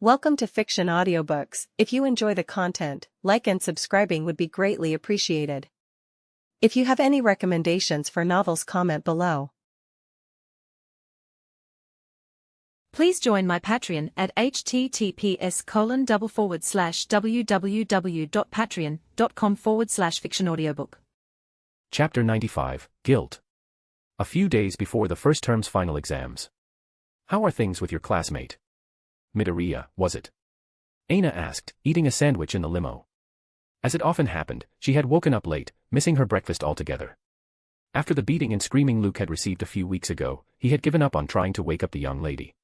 Welcome to Fiction Audiobooks. If you enjoy the content, like and subscribing would be greatly appreciated. If you have any recommendations for novels, comment below. Please join my Patreon at https://www.patreon.com/fictionaudiobook. Chapter 95, Guilt. A few days before the first term's final exams. How are things with your classmate? Midoriya, was it? Aina asked, eating a sandwich in the limo. As it often happened, she had woken up late, missing her breakfast altogether. After the beating and screaming Luke had received a few weeks ago, he had given up on trying to wake up the young lady.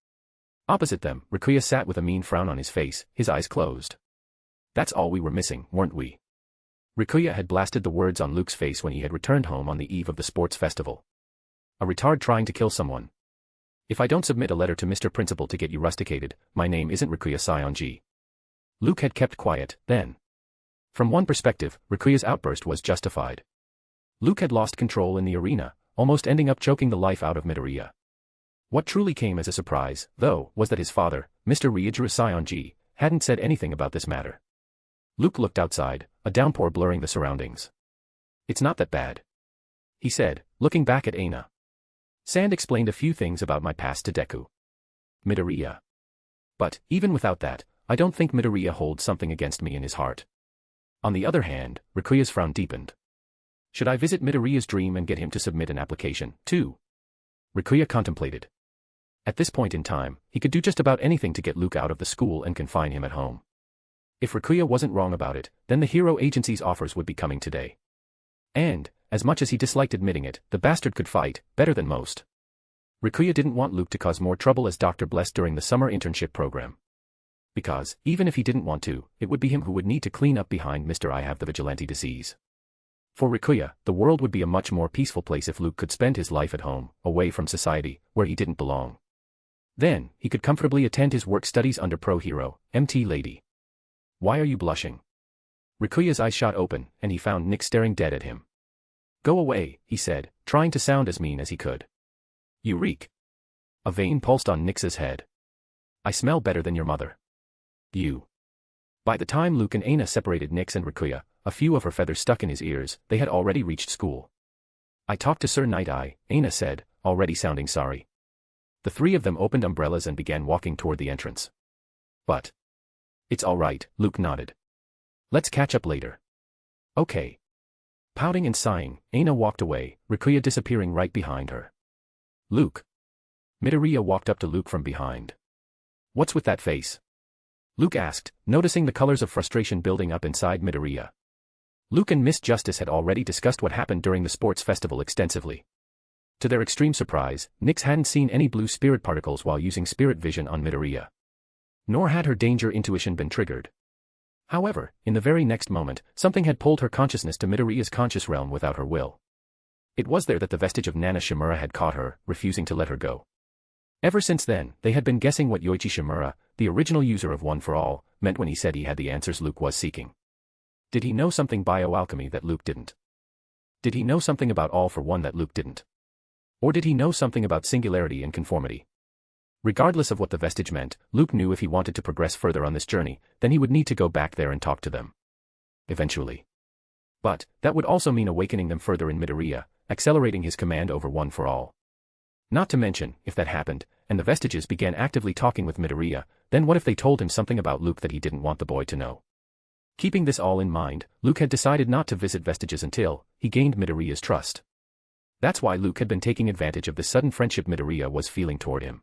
Opposite them, Rikuya sat with a mean frown on his face, his eyes closed. That's all we were missing, weren't we? Rikuya had blasted the words on Luke's face when he had returned home on the eve of the sports festival. A retard trying to kill someone. If I don't submit a letter to Mr. Principal to get you rusticated, my name isn't Rikuya Sayonji. Luke had kept quiet, then. From one perspective, Rikuya's outburst was justified. Luke had lost control in the arena, almost ending up choking the life out of Midoriya. What truly came as a surprise, though, was that his father, Mr. Ryujiro Sayonji, hadn't said anything about this matter. Luke looked outside, a downpour blurring the surroundings. It's not that bad, he said, looking back at Aina. Sand explained a few things about my past to Deku. Midoriya. But, even without that, I don't think Midoriya holds something against me in his heart. On the other hand, Rikuya's frown deepened. Should I visit Midoriya's dream and get him to submit an application, too? Rikuya contemplated. At this point in time, he could do just about anything to get Luke out of the school and confine him at home. If Rikuya wasn't wrong about it, then the Hero Agency's offers would be coming today. And, as much as he disliked admitting it, the bastard could fight, better than most. Rikuya didn't want Luke to cause more trouble as Dr. Bless during the summer internship program. Because, even if he didn't want to, it would be him who would need to clean up behind Mr. I have the vigilante disease. For Rikuya, the world would be a much more peaceful place if Luke could spend his life at home, away from society, where he didn't belong. Then, he could comfortably attend his work studies under Pro Hero, MT Lady. Why are you blushing? Rikuya's eyes shot open, and he found Nick staring dead at him. Go away, he said, trying to sound as mean as he could. You reek. A vein pulsed on Nix's head. I smell better than your mother. You. By the time Luke and Aina separated Nix and Rikuya, a few of her feathers stuck in his ears, they had already reached school. I talked to Sir Night Eye, Aina said, already sounding sorry. The three of them opened umbrellas and began walking toward the entrance. But. It's all right, Luke nodded. Let's catch up later. Okay. Pouting and sighing, Aina walked away, Rikuya disappearing right behind her. Luke. Midoriya walked up to Luke from behind. What's with that face? Luke asked, noticing the colors of frustration building up inside Midoriya. Luke and Miss Justice had already discussed what happened during the sports festival extensively. To their extreme surprise, Nix hadn't seen any blue spirit particles while using spirit vision on Midoriya. Nor had her danger intuition been triggered. However, in the very next moment, something had pulled her consciousness to Midoriya's conscious realm without her will. It was there that the vestige of Nana Shimura had caught her, refusing to let her go. Ever since then, they had been guessing what Yoichi Shimura, the original user of One for All, meant when he said he had the answers Luke was seeking. Did he know something bioalchemy that Luke didn't? Did he know something about All for One that Luke didn't? Or did he know something about singularity and conformity? Regardless of what the vestige meant, Luke knew if he wanted to progress further on this journey, then he would need to go back there and talk to them. Eventually. But, that would also mean awakening them further in Midoriya, accelerating his command over One for All. Not to mention, if that happened, and the vestiges began actively talking with Midoriya, then what if they told him something about Luke that he didn't want the boy to know? Keeping this all in mind, Luke had decided not to visit vestiges until he gained Midoriya's trust. That's why Luke had been taking advantage of the sudden friendship Midoriya was feeling toward him.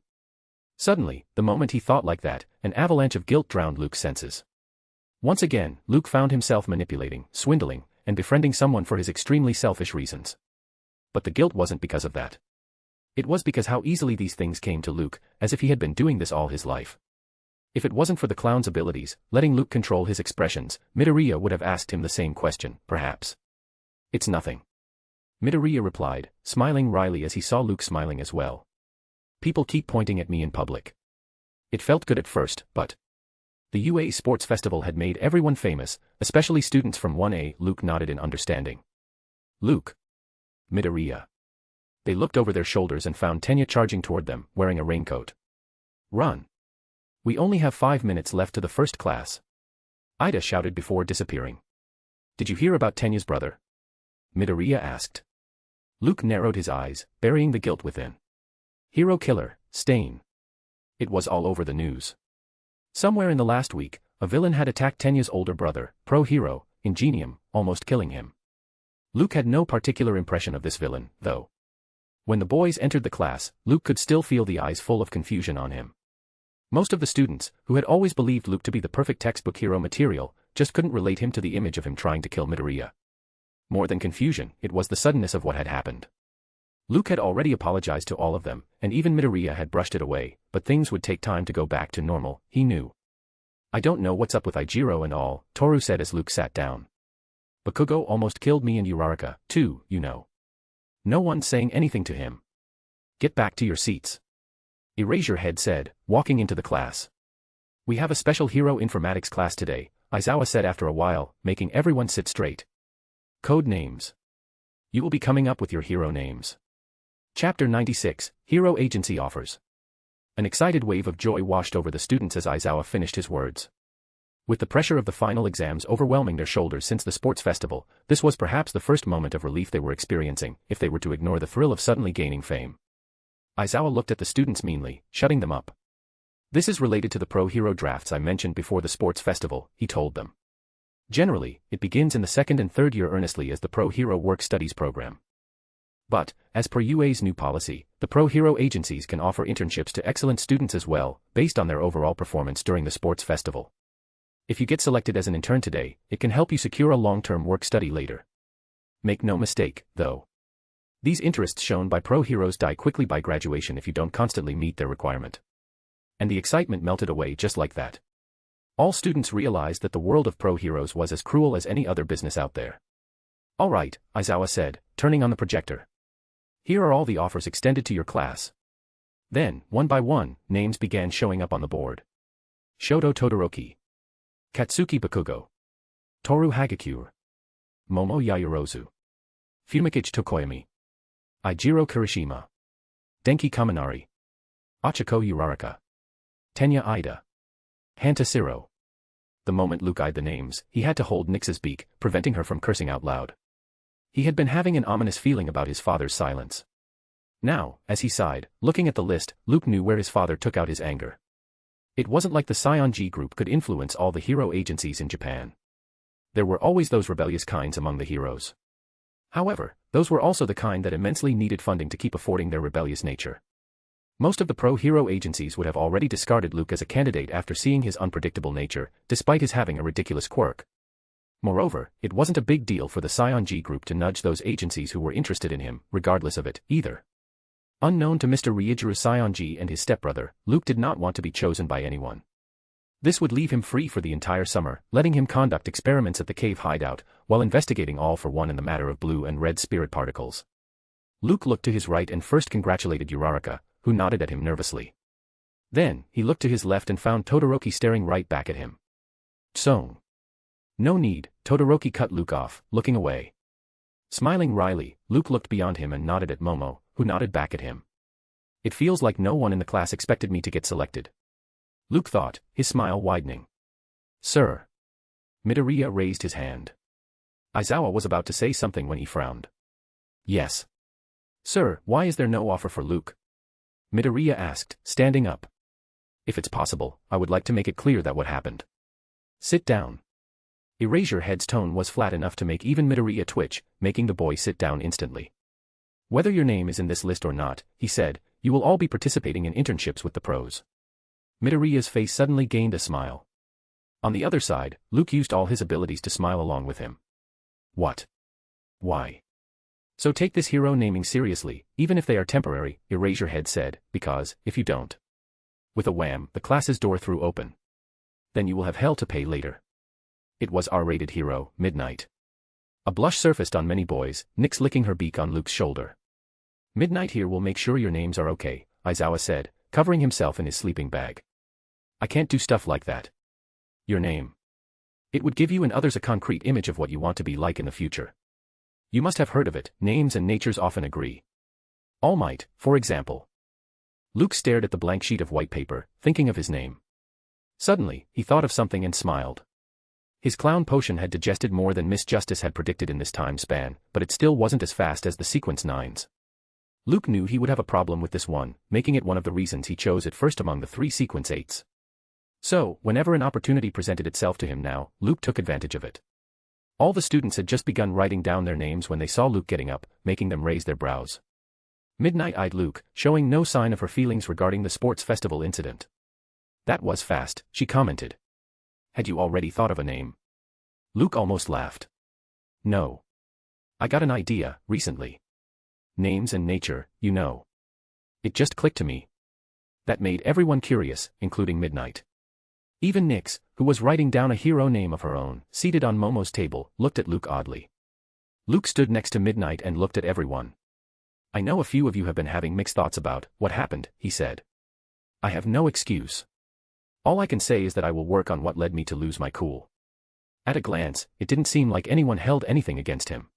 Suddenly, the moment he thought like that, an avalanche of guilt drowned Luke's senses. Once again, Luke found himself manipulating, swindling, and befriending someone for his extremely selfish reasons. But the guilt wasn't because of that. It was because how easily these things came to Luke, as if he had been doing this all his life. If it wasn't for the clown's abilities, letting Luke control his expressions, Midoriya would have asked him the same question, perhaps. It's nothing. Midoriya replied, smiling wryly as he saw Luke smiling as well. People keep pointing at me in public. It felt good at first, but the UA Sports Festival had made everyone famous, especially students from 1A. Luke nodded in understanding. Luke. Midoriya. They looked over their shoulders and found Tenya charging toward them, wearing a raincoat. Run. We only have 5 minutes left to the first class. Ida shouted before disappearing. Did you hear about Tenya's brother? Midoriya asked. Luke narrowed his eyes, burying the guilt within. Hero killer, Stain. It was all over the news. Somewhere in the last week, a villain had attacked Tenya's older brother, pro-hero, Ingenium, almost killing him. Luke had no particular impression of this villain, though. When the boys entered the class, Luke could still feel the eyes full of confusion on him. Most of the students, who had always believed Luke to be the perfect textbook hero material, just couldn't relate him to the image of him trying to kill Midoriya. More than confusion, it was the suddenness of what had happened. Luke had already apologized to all of them, and even Midoriya had brushed it away, but things would take time to go back to normal, he knew. I don't know what's up with Ijiro and all, Toru said as Luke sat down. Bakugo almost killed me and Uraraka, too, you know. No one's saying anything to him. Get back to your seats. Eraserhead said, walking into the class. We have a special hero informatics class today, Aizawa said after a while, making everyone sit straight. Code names. You will be coming up with your hero names. Chapter 96, Hero Agency Offers. An excited wave of joy washed over the students as Aizawa finished his words. With the pressure of the final exams overwhelming their shoulders since the sports festival, this was perhaps the first moment of relief they were experiencing, if they were to ignore the thrill of suddenly gaining fame. Aizawa looked at the students meanly, shutting them up. This is related to the pro-hero drafts I mentioned before the sports festival, he told them. Generally, it begins in the second and third year earnestly as the pro-hero work studies program. But, as per UA's new policy, the pro-hero agencies can offer internships to excellent students as well, based on their overall performance during the sports festival. If you get selected as an intern today, it can help you secure a long-term work study later. Make no mistake, though. These interests shown by pro-heroes die quickly by graduation if you don't constantly meet their requirement. And the excitement melted away just like that. All students realized that the world of pro-heroes was as cruel as any other business out there. All right, Aizawa said, turning on the projector. Here are all the offers extended to your class. Then, one by one, names began showing up on the board. Shoto Todoroki. Katsuki Bakugo. Toru Hagakure. Momo Yaoyorozu. Fumikichi Tokoyami. Ijiro Kirishima. Denki Kaminari. Ochako Uraraka. Tenya Ida. Hanta Siro. The moment Luke eyed the names, he had to hold Nyx's beak, preventing her from cursing out loud. He had been having an ominous feeling about his father's silence. Now, as he sighed, looking at the list, Luke knew where his father took out his anger. It wasn't like the Scion-G group could influence all the hero agencies in Japan. There were always those rebellious kinds among the heroes. However, those were also the kind that immensely needed funding to keep affording their rebellious nature. Most of the pro-hero agencies would have already discarded Luke as a candidate after seeing his unpredictable nature, despite his having a ridiculous quirk. Moreover, it wasn't a big deal for the Scion-G group to nudge those agencies who were interested in him, regardless of it, either. Unknown to Mr. Ryujiro Scion-G and his stepbrother, Luke did not want to be chosen by anyone. This would leave him free for the entire summer, letting him conduct experiments at the cave hideout, while investigating all for one in the matter of blue and red spirit particles. Luke looked to his right and first congratulated Uraraka, who nodded at him nervously. Then, he looked to his left and found Todoroki staring right back at him. Song. No need, Todoroki cut Luke off, looking away. Smiling wryly, Luke looked beyond him and nodded at Momo, who nodded back at him. It feels like no one in the class expected me to get selected. Luke thought, his smile widening. Sir. Midoriya raised his hand. Aizawa was about to say something when he frowned. Yes. Sir, why is there no offer for Luke? Midoriya asked, standing up. If it's possible, I would like to make it clear that what happened. Sit down. Eraserhead's tone was flat enough to make even Midoriya twitch, making the boy sit down instantly. Whether your name is in this list or not, he said, you will all be participating in internships with the pros. Midoriya's face suddenly gained a smile. On the other side, Luke used all his abilities to smile along with him. What? Why? So take this hero naming seriously, even if they are temporary, Eraserhead said, because, if you don't. With a wham, the class's door threw open. Then you will have hell to pay later. It was R-rated hero, Midnight. A blush surfaced on many boys, Nyx licking her beak on Luke's shoulder. Midnight here will make sure your names are okay, Aizawa said, covering himself in his sleeping bag. I can't do stuff like that. Your name. It would give you and others a concrete image of what you want to be like in the future. You must have heard of it, names and natures often agree. All Might, for example. Luke stared at the blank sheet of white paper, thinking of his name. Suddenly, he thought of something and smiled. His clown potion had digested more than Miss Justice had predicted in this time span, but it still wasn't as fast as the sequence 9s. Luke knew he would have a problem with this one, making it one of the reasons he chose it first among the 3 sequence 8s. So, whenever an opportunity presented itself to him now, Luke took advantage of it. All the students had just begun writing down their names when they saw Luke getting up, making them raise their brows. Midnight eyed Luke, showing no sign of her feelings regarding the sports festival incident. That was fast, she commented. Had you already thought of a name? Luke almost laughed. No. I got an idea, recently. Names and nature, you know. It just clicked to me. That made everyone curious, including Midnight. Even Nyx, who was writing down a hero name of her own, seated on Momo's table, looked at Luke oddly. Luke stood next to Midnight and looked at everyone. I know a few of you have been having mixed thoughts about what happened, he said. I have no excuse. All I can say is that I will work on what led me to lose my cool. At a glance, it didn't seem like anyone held anything against him.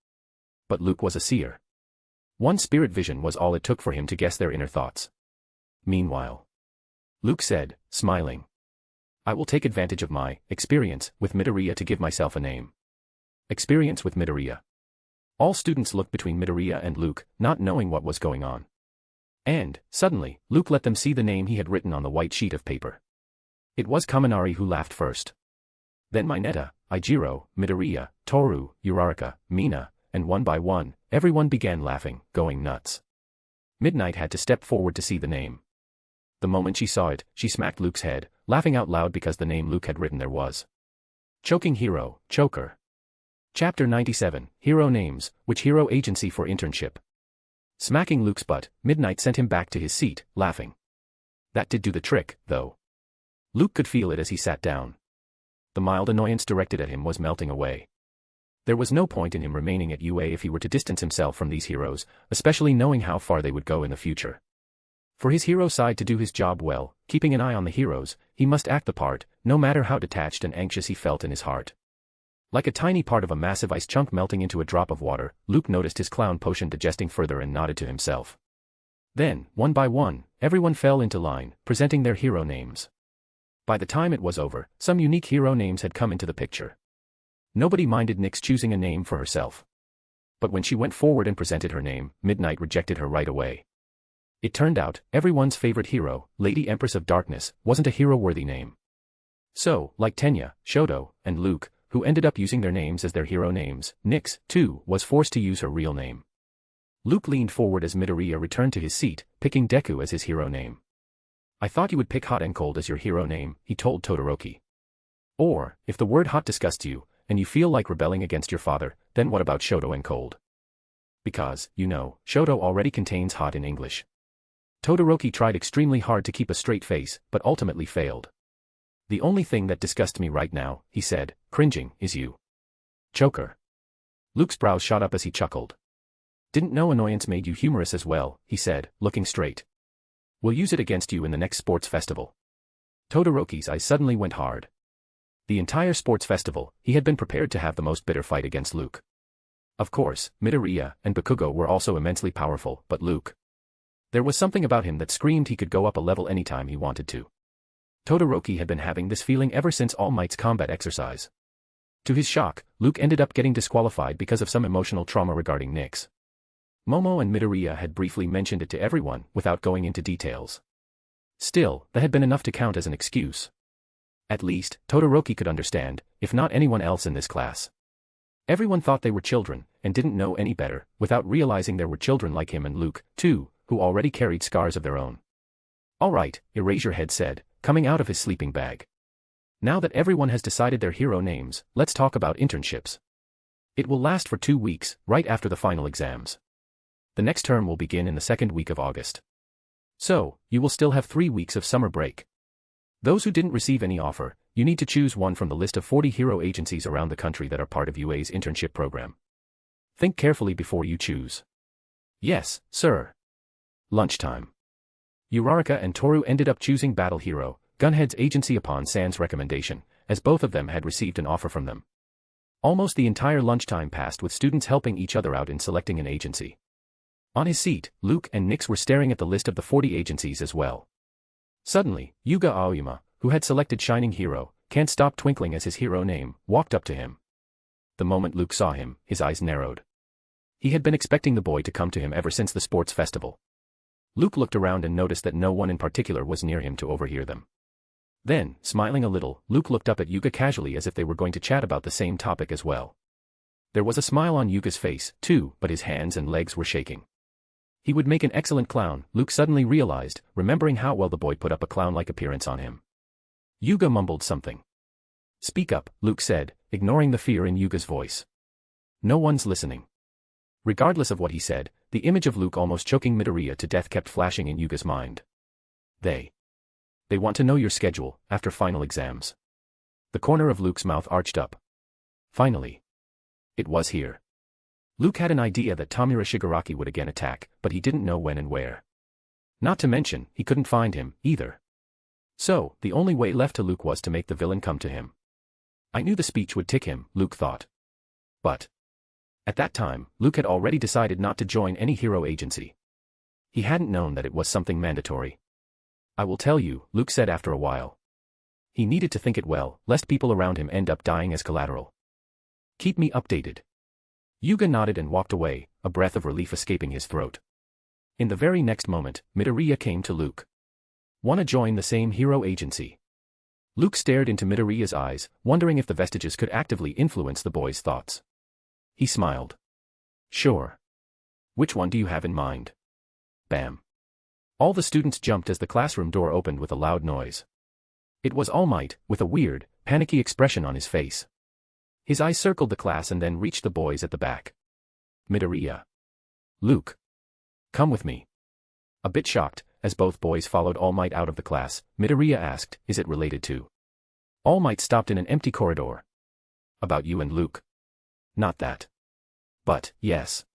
But Luke was a seer. One spirit vision was all it took for him to guess their inner thoughts. Meanwhile, Luke said, smiling, I will take advantage of my experience with Midoriya to give myself a name. Experience with Midoriya. All students looked between Midoriya and Luke, not knowing what was going on. And, suddenly, Luke let them see the name he had written on the white sheet of paper. It was Kaminari who laughed first. Then Mineta, Ijiro, Midoriya, Toru, Uraraka, Mina, and one by one, everyone began laughing, going nuts. Midnight had to step forward to see the name. The moment she saw it, she smacked Luke's head, laughing out loud because the name Luke had written there was Choking Hero, Choker. Chapter 97, Hero Names, Which Hero Agency for Internship? Smacking Luke's butt, Midnight sent him back to his seat, laughing. That did do the trick, though. Luke could feel it as he sat down. The mild annoyance directed at him was melting away. There was no point in him remaining at UA if he were to distance himself from these heroes, especially knowing how far they would go in the future. For his hero side to do his job well, keeping an eye on the heroes, he must act the part, no matter how detached and anxious he felt in his heart. Like a tiny part of a massive ice chunk melting into a drop of water, Luke noticed his clown potion digesting further and nodded to himself. Then, one by one, everyone fell into line, presenting their hero names. By the time it was over, some unique hero names had come into the picture. Nobody minded Nyx choosing a name for herself. But when she went forward and presented her name, Midnight rejected her right away. It turned out, everyone's favorite hero, Lady Empress of Darkness, wasn't a hero-worthy name. So, like Tenya, Shoto, and Luke, who ended up using their names as their hero names, Nyx, too, was forced to use her real name. Luke leaned forward as Midoriya returned to his seat, picking Deku as his hero name. I thought you would pick Hot and Cold as your hero name, he told Todoroki. Or, if the word hot disgusts you, and you feel like rebelling against your father, then what about Shoto and Cold? Because, you know, Shoto already contains hot in English. Todoroki tried extremely hard to keep a straight face, but ultimately failed. The only thing that disgusts me right now, he said, cringing, is you. Choker. Luke's brows shot up as he chuckled. Didn't know annoyance made you humorous as well, he said, looking straight. We'll use it against you in the next sports festival. Todoroki's eyes suddenly went hard. The entire sports festival, he had been prepared to have the most bitter fight against Luke. Of course, Midoriya and Bakugo were also immensely powerful, but Luke. There was something about him that screamed he could go up a level anytime he wanted to. Todoroki had been having this feeling ever since All Might's combat exercise. To his shock, Luke ended up getting disqualified because of some emotional trauma regarding Nyx. Momo and Midoriya had briefly mentioned it to everyone, without going into details. Still, that had been enough to count as an excuse. At least, Todoroki could understand, if not anyone else in this class. Everyone thought they were children, and didn't know any better, without realizing there were children like him and Luke, too, who already carried scars of their own. All right, Eraserhead said, coming out of his sleeping bag. Now that everyone has decided their hero names, let's talk about internships. It will last for 2 weeks, right after the final exams. The next term will begin in the second week of August. So, you will still have 3 weeks of summer break. Those who didn't receive any offer, you need to choose one from the list of 40 hero agencies around the country that are part of UA's internship program. Think carefully before you choose. Yes, sir. Lunchtime. Uraraka and Toru ended up choosing Battle Hero, Gunhead's agency upon San's recommendation, as both of them had received an offer from them. Almost the entire lunchtime passed with students helping each other out in selecting an agency. On his seat, Luke and Nyx were staring at the list of the 40 agencies as well. Suddenly, Yuga Aoyama, who had selected Shining Hero, Can't Stop Twinkling as his hero name, walked up to him. The moment Luke saw him, his eyes narrowed. He had been expecting the boy to come to him ever since the sports festival. Luke looked around and noticed that no one in particular was near him to overhear them. Then, smiling a little, Luke looked up at Yuga casually as if they were going to chat about the same topic as well. There was a smile on Yuga's face, too, but his hands and legs were shaking. He would make an excellent clown, Luke suddenly realized, remembering how well the boy put up a clown-like appearance on him. Yuga mumbled something. "Speak up," Luke said, ignoring the fear in Yuga's voice. "No one's listening." Regardless of what he said, the image of Luke almost choking Midoriya to death kept flashing in Yuga's mind. They want to know your schedule, after final exams. The corner of Luke's mouth arched up. Finally. It was here. Luke had an idea that Tamura Shigaraki would again attack, but he didn't know when and where. Not to mention, he couldn't find him, either. So, the only way left to Luke was to make the villain come to him. I knew the speech would tick him, Luke thought. But at that time, Luke had already decided not to join any hero agency. He hadn't known that it was something mandatory. "I will tell you," Luke said after a while. He needed to think it well, lest people around him end up dying as collateral. "Keep me updated." Yuga nodded and walked away, a breath of relief escaping his throat. In the very next moment, Midoriya came to Luke. "Wanna join the same hero agency?" Luke stared into Midoriya's eyes, wondering if the vestiges could actively influence the boy's thoughts. He smiled. "Sure. Which one do you have in mind?" Bam. All the students jumped as the classroom door opened with a loud noise. It was All Might, with a weird, panicky expression on his face. His eyes circled the class and then reached the boys at the back. "Midoriya. Luke. Come with me." A bit shocked, as both boys followed All Might out of the class, Midoriya asked, "Is it related to?" All Might stopped in an empty corridor. "About you and Luke." "Not that. But, yes."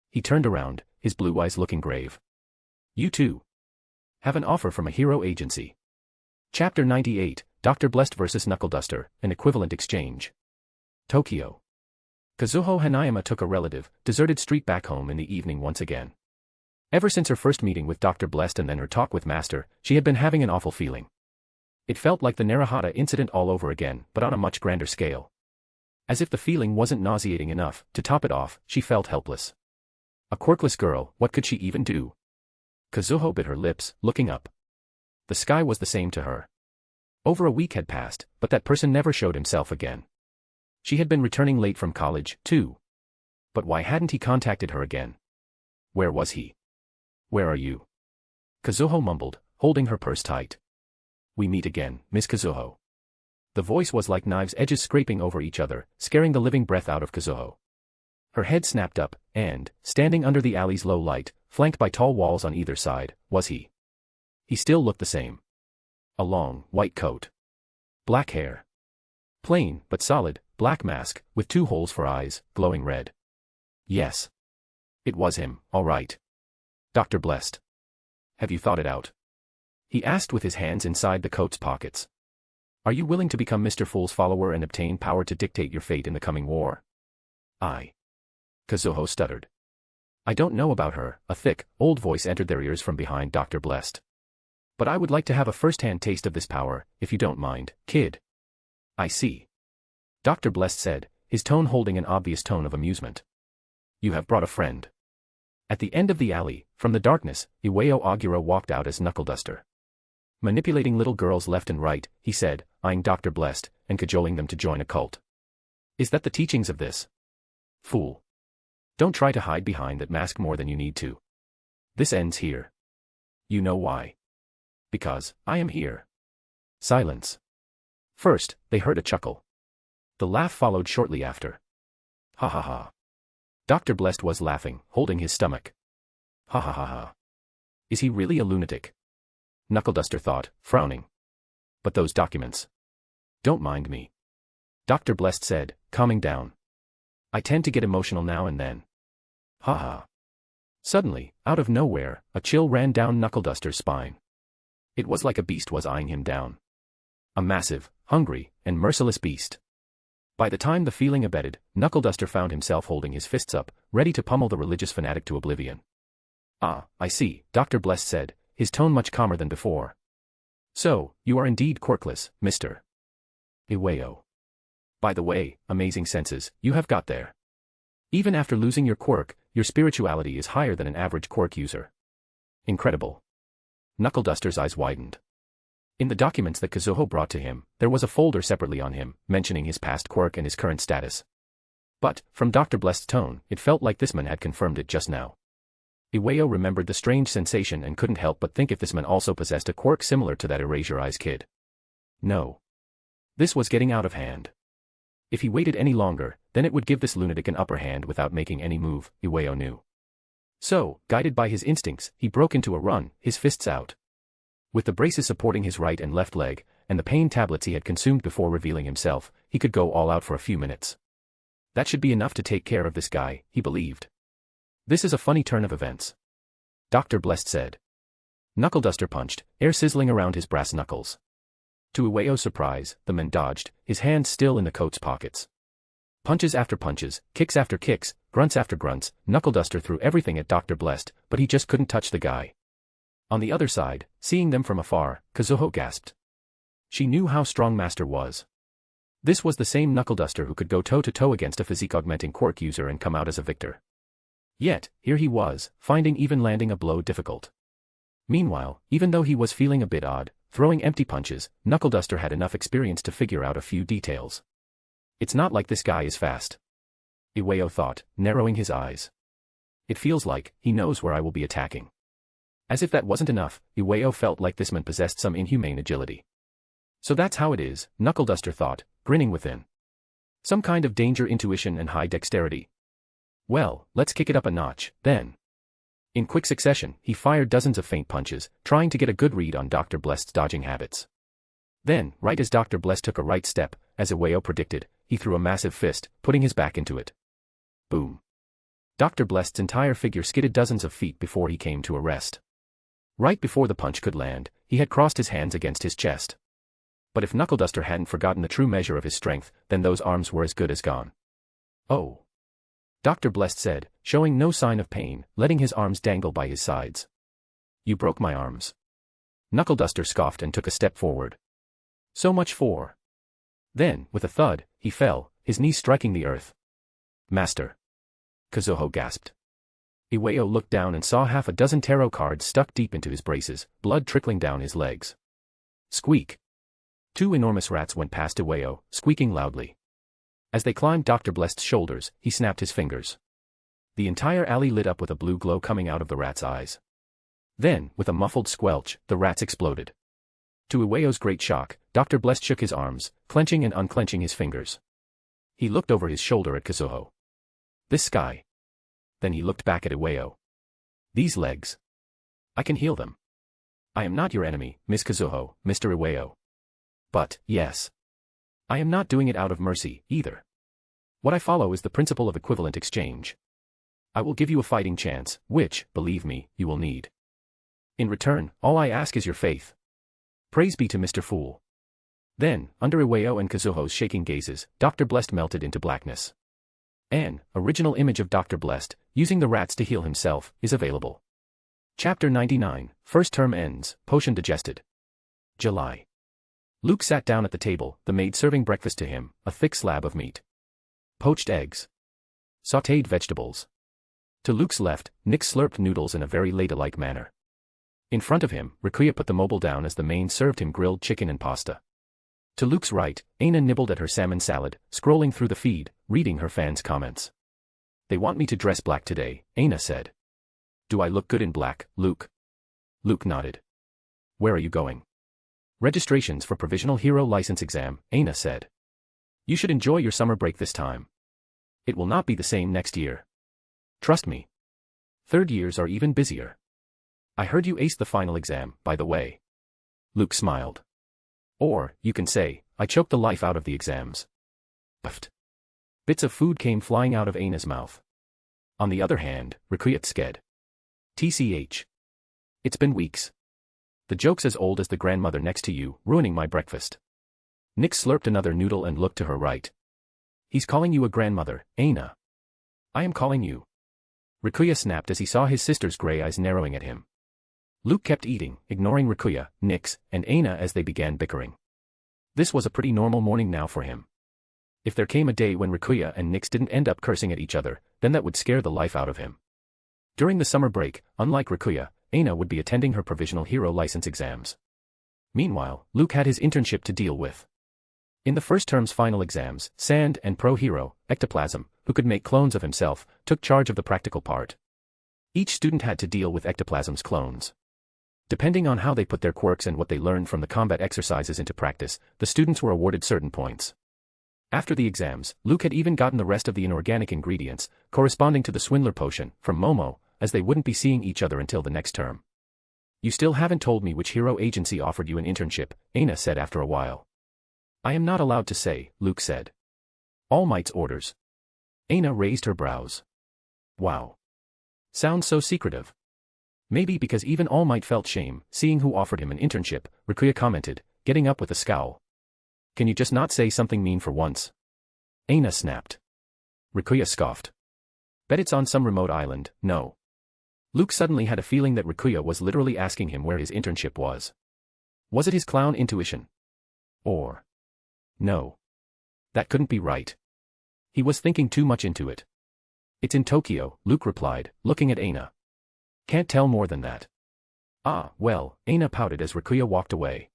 He turned around, his blue eyes looking grave. "You too. Have an offer from a hero agency." Chapter 98, Dr. Blessed vs. Knuckle Duster, an equivalent exchange. Tokyo. Kazuho Hanayama took a relative, deserted street back home in the evening once again. Ever since her first meeting with Dr. Blessed and then her talk with Master, she had been having an awful feeling. It felt like the Narahata incident all over again, but on a much grander scale. As if the feeling wasn't nauseating enough, to top it off, she felt helpless. A quirkless girl, what could she even do? Kazuho bit her lips, looking up. The sky was the same to her. Over a week had passed, but that person never showed himself again. She had been returning late from college, too. But why hadn't he contacted her again? Where was he? "Where are you?" Kazuho mumbled, holding her purse tight. "We meet again, Miss Kazuho." The voice was like knives' edges scraping over each other, scaring the living breath out of Kazuho. Her head snapped up, and, standing under the alley's low light, flanked by tall walls on either side, was he. He still looked the same. A long, white coat. Black hair. Plain, but solid, black mask, with 2 holes for eyes, glowing red. Yes. It was him, all right. Dr. Blessed. "Have you thought it out?" he asked with his hands inside the coat's pockets. "Are you willing to become Mr. Fool's follower and obtain power to dictate your fate in the coming war?" Kazuho stuttered. "I don't know about her," a thick, old voice entered their ears from behind Dr. Blessed. "But I would like to have a first-hand taste of this power, if you don't mind, kid." "I see." Dr. Blessed said, his tone holding an obvious tone of amusement. "You have brought a friend." At the end of the alley, from the darkness, Iwao Agura walked out as Knuckle Duster. Manipulating little girls left and right, he said, eyeing Dr. Blessed, and cajoling them to join a cult. "Is that the teachings of this? Fool. Don't try to hide behind that mask more than you need to. This ends here. You know why? Because I am here." Silence. First, they heard a chuckle. The laugh followed shortly after. "Ha ha ha." Dr. Blessed was laughing, holding his stomach. "Ha ha ha ha. Is he really a lunatic?" Knuckle Duster thought, frowning. "But those documents." "Don't mind me," Dr. Blessed said, calming down. "I tend to get emotional now and then." Ha ha. Suddenly, out of nowhere, a chill ran down Knuckle Duster's spine. It was like a beast was eyeing him down. A massive, hungry, and merciless beast. By the time the feeling abated, Knuckle Duster found himself holding his fists up, ready to pummel the religious fanatic to oblivion. "Ah, I see," Dr. Blessed said, his tone much calmer than before. So, you are indeed quirkless, Mr. Iwao. By the way, amazing senses, you have got there. Even after losing your quirk, your spirituality is higher than an average quirk user. Incredible. Knuckleduster's eyes widened. In the documents that Kazuho brought to him, there was a folder separately on him, mentioning his past quirk and his current status. But, from Dr. Blest's tone, it felt like this man had confirmed it just now. Iwao remembered the strange sensation and couldn't help but think if this man also possessed a quirk similar to that Erase Your Eyes kid. No. This was getting out of hand. If he waited any longer, then it would give this lunatic an upper hand without making any move, Iwao knew. So, guided by his instincts, he broke into a run, his fists out. With the braces supporting his right and left leg, and the pain tablets he had consumed before revealing himself, he could go all out for a few minutes. That should be enough to take care of this guy, he believed. This is a funny turn of events. Dr. Blest said. Knuckleduster punched, air sizzling around his brass knuckles. To Iwao's surprise, the man dodged, his hands still in the coat's pockets. Punches after punches, kicks after kicks, grunts after grunts, Knuckleduster threw everything at Dr. Blest, but he just couldn't touch the guy. On the other side, seeing them from afar, Kazuho gasped. She knew how strong Master was. This was the same Knuckleduster who could go toe-to-toe against a physique-augmenting quirk user and come out as a victor. Yet, here he was, finding even landing a blow difficult. Meanwhile, even though he was feeling a bit odd, throwing empty punches, Knuckleduster had enough experience to figure out a few details. It's not like this guy is fast. Iwao thought, narrowing his eyes. It feels like, he knows where I will be attacking. As if that wasn't enough, Iwao felt like this man possessed some inhumane agility. So that's how it is, Knuckleduster thought, grinning within. Some kind of danger intuition and high dexterity. Well, let's kick it up a notch, then. In quick succession, he fired dozens of feint punches, trying to get a good read on Dr. Blest's dodging habits. Then, right as Dr. Blest took a right step, as Iwao predicted, he threw a massive fist, putting his back into it. Boom. Dr. Blest's entire figure skidded dozens of feet before he came to a rest. Right before the punch could land, he had crossed his hands against his chest. But if Knuckleduster hadn't forgotten the true measure of his strength, then those arms were as good as gone. Oh. Dr. Blest said, showing no sign of pain, letting his arms dangle by his sides. You broke my arms. Knuckleduster scoffed and took a step forward. So much for. Then, with a thud, he fell, his knees striking the earth. Master. Kazuho gasped. Iwao looked down and saw half a dozen tarot cards stuck deep into his braces, blood trickling down his legs. Squeak. Two enormous rats went past Iwao, squeaking loudly. As they climbed Dr. Blest's shoulders, he snapped his fingers. The entire alley lit up with a blue glow coming out of the rats' eyes. Then, with a muffled squelch, the rats exploded. To Iwao's great shock, Dr. Blest shook his arms, clenching and unclenching his fingers. He looked over his shoulder at Kazuho. This sky. Then he looked back at Iwao. These legs. I can heal them. I am not your enemy, Miss Kazuho, Mr. Iwao. But, yes. I am not doing it out of mercy, either. What I follow is the principle of equivalent exchange. I will give you a fighting chance, which, believe me, you will need. In return, all I ask is your faith. Praise be to Mr. Fool. Then, under Iwao and Kazuho's shaking gazes, Dr. Blest melted into blackness. An original image of Dr. Blest, using the rats to heal himself, is available. Chapter 99, First Term Ends, Potion Digested. July. Luke sat down at the table, the maid serving breakfast to him, a thick slab of meat. Poached eggs. Sautéed vegetables. To Luke's left, Nick slurped noodles in a very ladylike manner. In front of him, Rikuya put the mobile down as the maid served him grilled chicken and pasta. To Luke's right, Aina nibbled at her salmon salad, scrolling through the feed, reading her fans' comments. They want me to dress black today, Aina said. Do I look good in black, Luke? Luke nodded. Where are you going? Registrations for Provisional Hero License Exam, Aina said. You should enjoy your summer break this time. It will not be the same next year. Trust me. Third years are even busier. I heard you aced the final exam, by the way. Luke smiled. Or, you can say, I choked the life out of the exams. Puffed. Bits of food came flying out of Aina's mouth. On the other hand, Rikuya sked. TCH. It's been weeks. The joke's as old as the grandmother next to you, ruining my breakfast. Nick slurped another noodle and looked to her right. He's calling you a grandmother, Aina. I am calling you. Rikuya snapped as he saw his sister's gray eyes narrowing at him. Luke kept eating, ignoring Rikuya, Nix, and Aina as they began bickering. This was a pretty normal morning now for him. If there came a day when Rikuya and Nix didn't end up cursing at each other, then that would scare the life out of him. During the summer break, unlike Rikuya, Aina would be attending her provisional hero license exams. Meanwhile, Luke had his internship to deal with. In the first term's final exams, Sand and pro-hero, Ectoplasm, who could make clones of himself, took charge of the practical part. Each student had to deal with Ectoplasm's clones. Depending on how they put their quirks and what they learned from the combat exercises into practice, the students were awarded certain points. After the exams, Luke had even gotten the rest of the inorganic ingredients, corresponding to the Swindler potion, from Momo, as they wouldn't be seeing each other until the next term. You still haven't told me which hero agency offered you an internship, Aina said after a while. I am not allowed to say, Luke said. All Might's orders. Aina raised her brows. Wow. Sounds so secretive. Maybe because even All Might felt shame, seeing who offered him an internship, Rikuya commented, getting up with a scowl. Can you just not say something mean for once? Aina snapped. Rikuya scoffed. Bet it's on some remote island, no. Luke suddenly had a feeling that Rikuya was literally asking him where his internship was. Was it his clown intuition? Or... No. That couldn't be right. He was thinking too much into it. It's in Tokyo, Luke replied, looking at Aina. Can't tell more than that. Ah, well, Aina pouted as Rikuya walked away.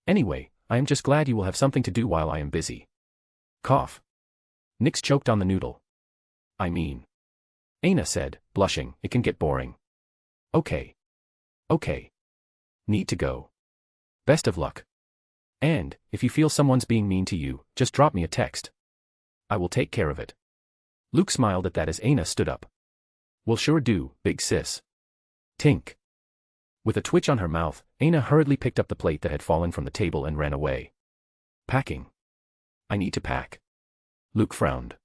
Anyway, I am just glad you will have something to do while I am busy. Cough. Nix choked on the noodle. I mean. Aina said, blushing, it can get boring. Okay. Okay. Need to go. Best of luck. And, if you feel someone's being mean to you, just drop me a text. I will take care of it. Luke smiled at that as Aina stood up. Will sure do, big sis. Tink. With a twitch on her mouth, Aina hurriedly picked up the plate that had fallen from the table and ran away. Packing. I need to pack. Luke frowned.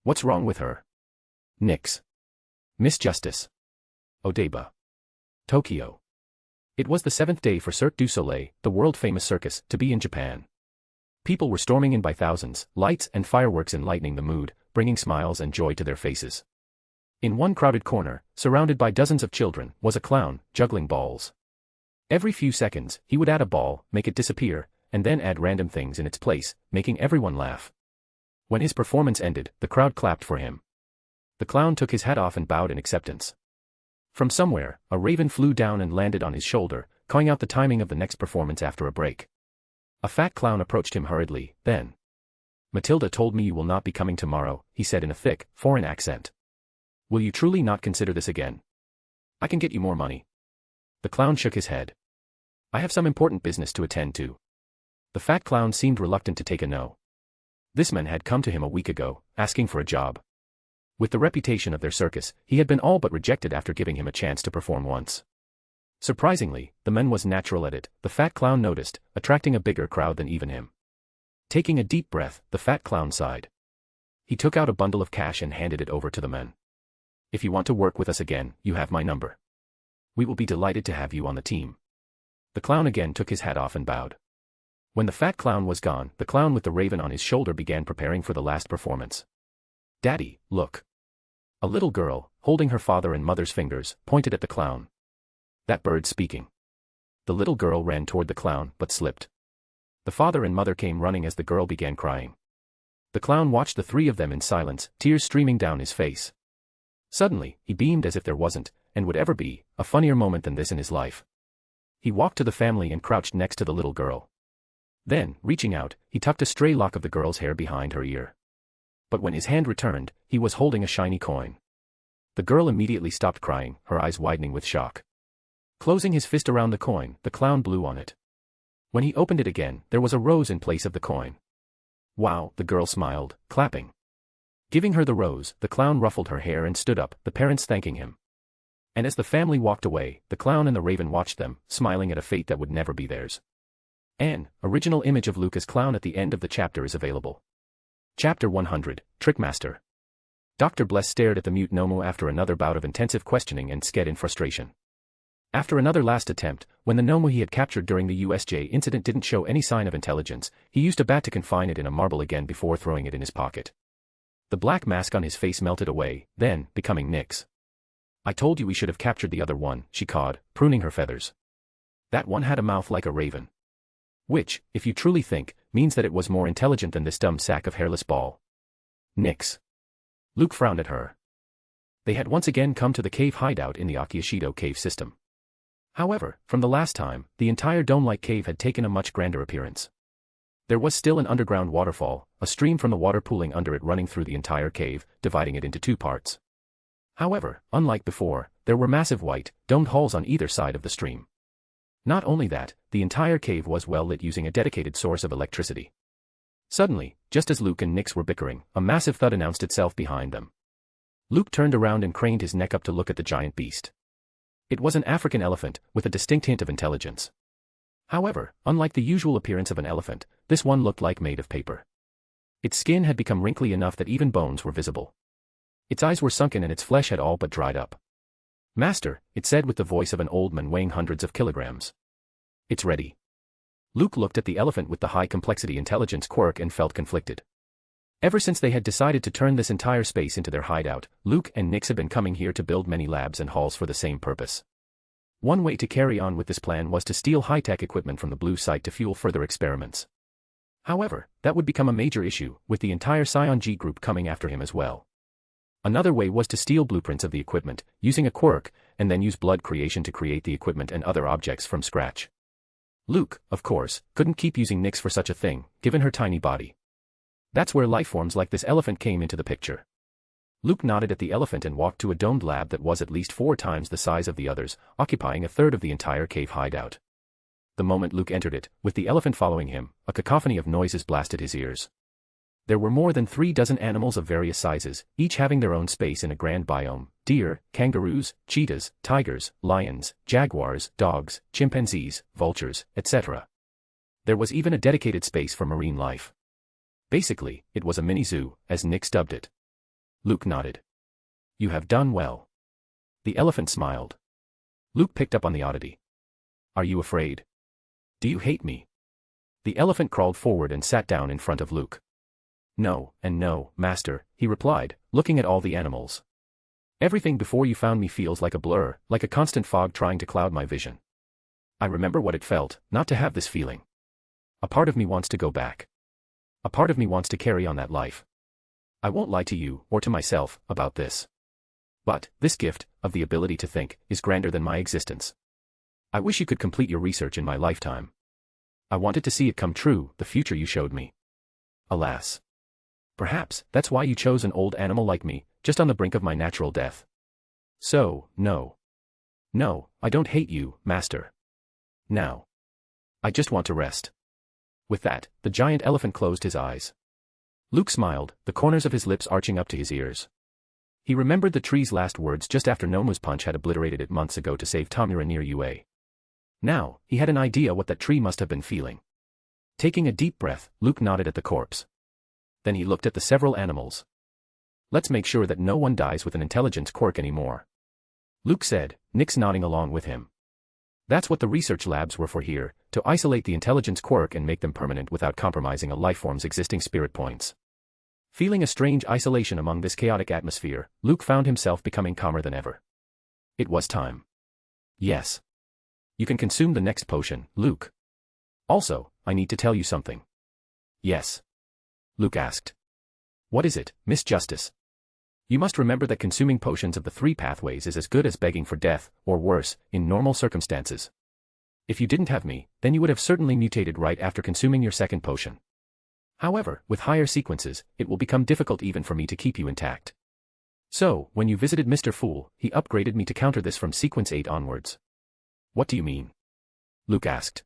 What's wrong with her? Nix. Miss Justice. Odaiba. Tokyo. It was the 7th day for Cirque du Soleil, the world-famous circus, to be in Japan. People were storming in by thousands, lights and fireworks enlightening the mood, bringing smiles and joy to their faces. In one crowded corner, surrounded by dozens of children, was a clown, juggling balls. Every few seconds, he would add a ball, make it disappear, and then add random things in its place, making everyone laugh. When his performance ended, the crowd clapped for him. The clown took his hat off and bowed in acceptance. From somewhere, a raven flew down and landed on his shoulder, calling out the timing of the next performance after a break. A fat clown approached him hurriedly, then. Matilda told me you will not be coming tomorrow, he said in a thick, foreign accent. Will you truly not consider this again? I can get you more money. The clown shook his head. I have some important business to attend to. The fat clown seemed reluctant to take a no. This man had come to him a week ago, asking for a job. With the reputation of their circus, he had been all but rejected after giving him a chance to perform once. Surprisingly, the man was natural at it, the fat clown noticed, attracting a bigger crowd than even him. Taking a deep breath, the fat clown sighed. He took out a bundle of cash and handed it over to the man. If you want to work with us again, you have my number. We will be delighted to have you on the team. The clown again took his hat off and bowed. When the fat clown was gone, the clown with the raven on his shoulder began preparing for the last performance. Daddy, look. A little girl, holding her father and mother's fingers, pointed at the clown. That bird's speaking. The little girl ran toward the clown, but slipped. The father and mother came running as the girl began crying. The clown watched the three of them in silence, tears streaming down his face. Suddenly, he beamed as if there wasn't, and would ever be, a funnier moment than this in his life. He walked to the family and crouched next to the little girl. Then, reaching out, he tucked a stray lock of the girl's hair behind her ear. But when his hand returned, he was holding a shiny coin. The girl immediately stopped crying, her eyes widening with shock. Closing his fist around the coin, the clown blew on it. When he opened it again, there was a rose in place of the coin. Wow, the girl smiled, clapping. Giving her the rose, the clown ruffled her hair and stood up, the parents thanking him. And as the family walked away, the clown and the raven watched them, smiling at a fate that would never be theirs. An original image of Luke as clown at the end of the chapter is available. Chapter 100, Trickmaster. Dr. Bless stared at the mute Momo after another bout of intensive questioning and scared in frustration. After another last attempt, when the Momo he had captured during the USJ incident didn't show any sign of intelligence, he used a bat to confine it in a marble again before throwing it in his pocket. The black mask on his face melted away, then, becoming Nix. I told you we should have captured the other one, she cawed, pruning her feathers. That one had a mouth like a raven. Which, if you truly think, means that it was more intelligent than this dumb sack of hairless ball. Nix. Luke frowned at her. They had once again come to the cave hideout in the Akiyoshido cave system. However, from the last time, the entire dome-like cave had taken a much grander appearance. There was still an underground waterfall, a stream from the water pooling under it running through the entire cave, dividing it into 2 parts. However, unlike before, there were massive white, domed halls on either side of the stream. Not only that, the entire cave was well lit using a dedicated source of electricity. Suddenly, just as Luke and Nix were bickering, a massive thud announced itself behind them. Luke turned around and craned his neck up to look at the giant beast. It was an African elephant, with a distinct hint of intelligence. However, unlike the usual appearance of an elephant, this one looked like made of paper. Its skin had become wrinkly enough that even bones were visible. Its eyes were sunken and its flesh had all but dried up. Master, it said with the voice of an old man weighing hundreds of kilograms. It's ready. Luke looked at the elephant with the high-complexity intelligence quirk and felt conflicted. Ever since they had decided to turn this entire space into their hideout, Luke and Nix had been coming here to build many labs and halls for the same purpose. One way to carry on with this plan was to steal high-tech equipment from the blue site to fuel further experiments. However, that would become a major issue, with the entire Scion G group coming after him as well. Another way was to steal blueprints of the equipment, using a quirk, and then use blood creation to create the equipment and other objects from scratch. Luke, of course, couldn't keep using Nix for such a thing, given her tiny body. That's where lifeforms like this elephant came into the picture. Luke nodded at the elephant and walked to a domed lab that was at least 4 times the size of the others, occupying a third of the entire cave hideout. The moment Luke entered it, with the elephant following him, a cacophony of noises blasted his ears. There were more than 3 dozen animals of various sizes, each having their own space in a grand biome: deer, kangaroos, cheetahs, tigers, lions, jaguars, dogs, chimpanzees, vultures, etc. There was even a dedicated space for marine life. Basically, it was a mini zoo, as Nix dubbed it. Luke nodded. You have done well. The elephant smiled. Luke picked up on the oddity. Are you afraid? Do you hate me? The elephant crawled forward and sat down in front of Luke. No, and no, master, he replied, looking at all the animals. Everything before you found me feels like a blur, like a constant fog trying to cloud my vision. I remember what it felt, not to have this feeling. A part of me wants to go back. A part of me wants to carry on that life. I won't lie to you, or to myself, about this. But, this gift, of the ability to think, is grander than my existence. I wish you could complete your research in my lifetime. I wanted to see it come true, the future you showed me. Alas. Perhaps, that's why you chose an old animal like me, just on the brink of my natural death. So, no. No, I don't hate you, master. Now. I just want to rest. With that, the giant elephant closed his eyes. Luke smiled, the corners of his lips arching up to his ears. He remembered the tree's last words just after Nomu's punch had obliterated it months ago to save Tamura near UA. Now, he had an idea what that tree must have been feeling. Taking a deep breath, Luke nodded at the corpse. Then he looked at the several animals. Let's make sure that no one dies with an intelligence quirk anymore. Luke said, Nix nodding along with him. That's what the research labs were for here, to isolate the intelligence quirk and make them permanent without compromising a lifeform's existing spirit points. Feeling a strange isolation among this chaotic atmosphere, Luke found himself becoming calmer than ever. It was time. Yes. You can consume the next potion, Luke. Also, I need to tell you something. Yes. Luke asked. What is it, Miss Justice? You must remember that consuming potions of the 3 pathways is as good as begging for death, or worse, in normal circumstances. If you didn't have me, then you would have certainly mutated right after consuming your second potion. However, with higher sequences, it will become difficult even for me to keep you intact. So, when you visited Mr. Fool, he upgraded me to counter this from sequence 8 onwards. What do you mean? Luke asked.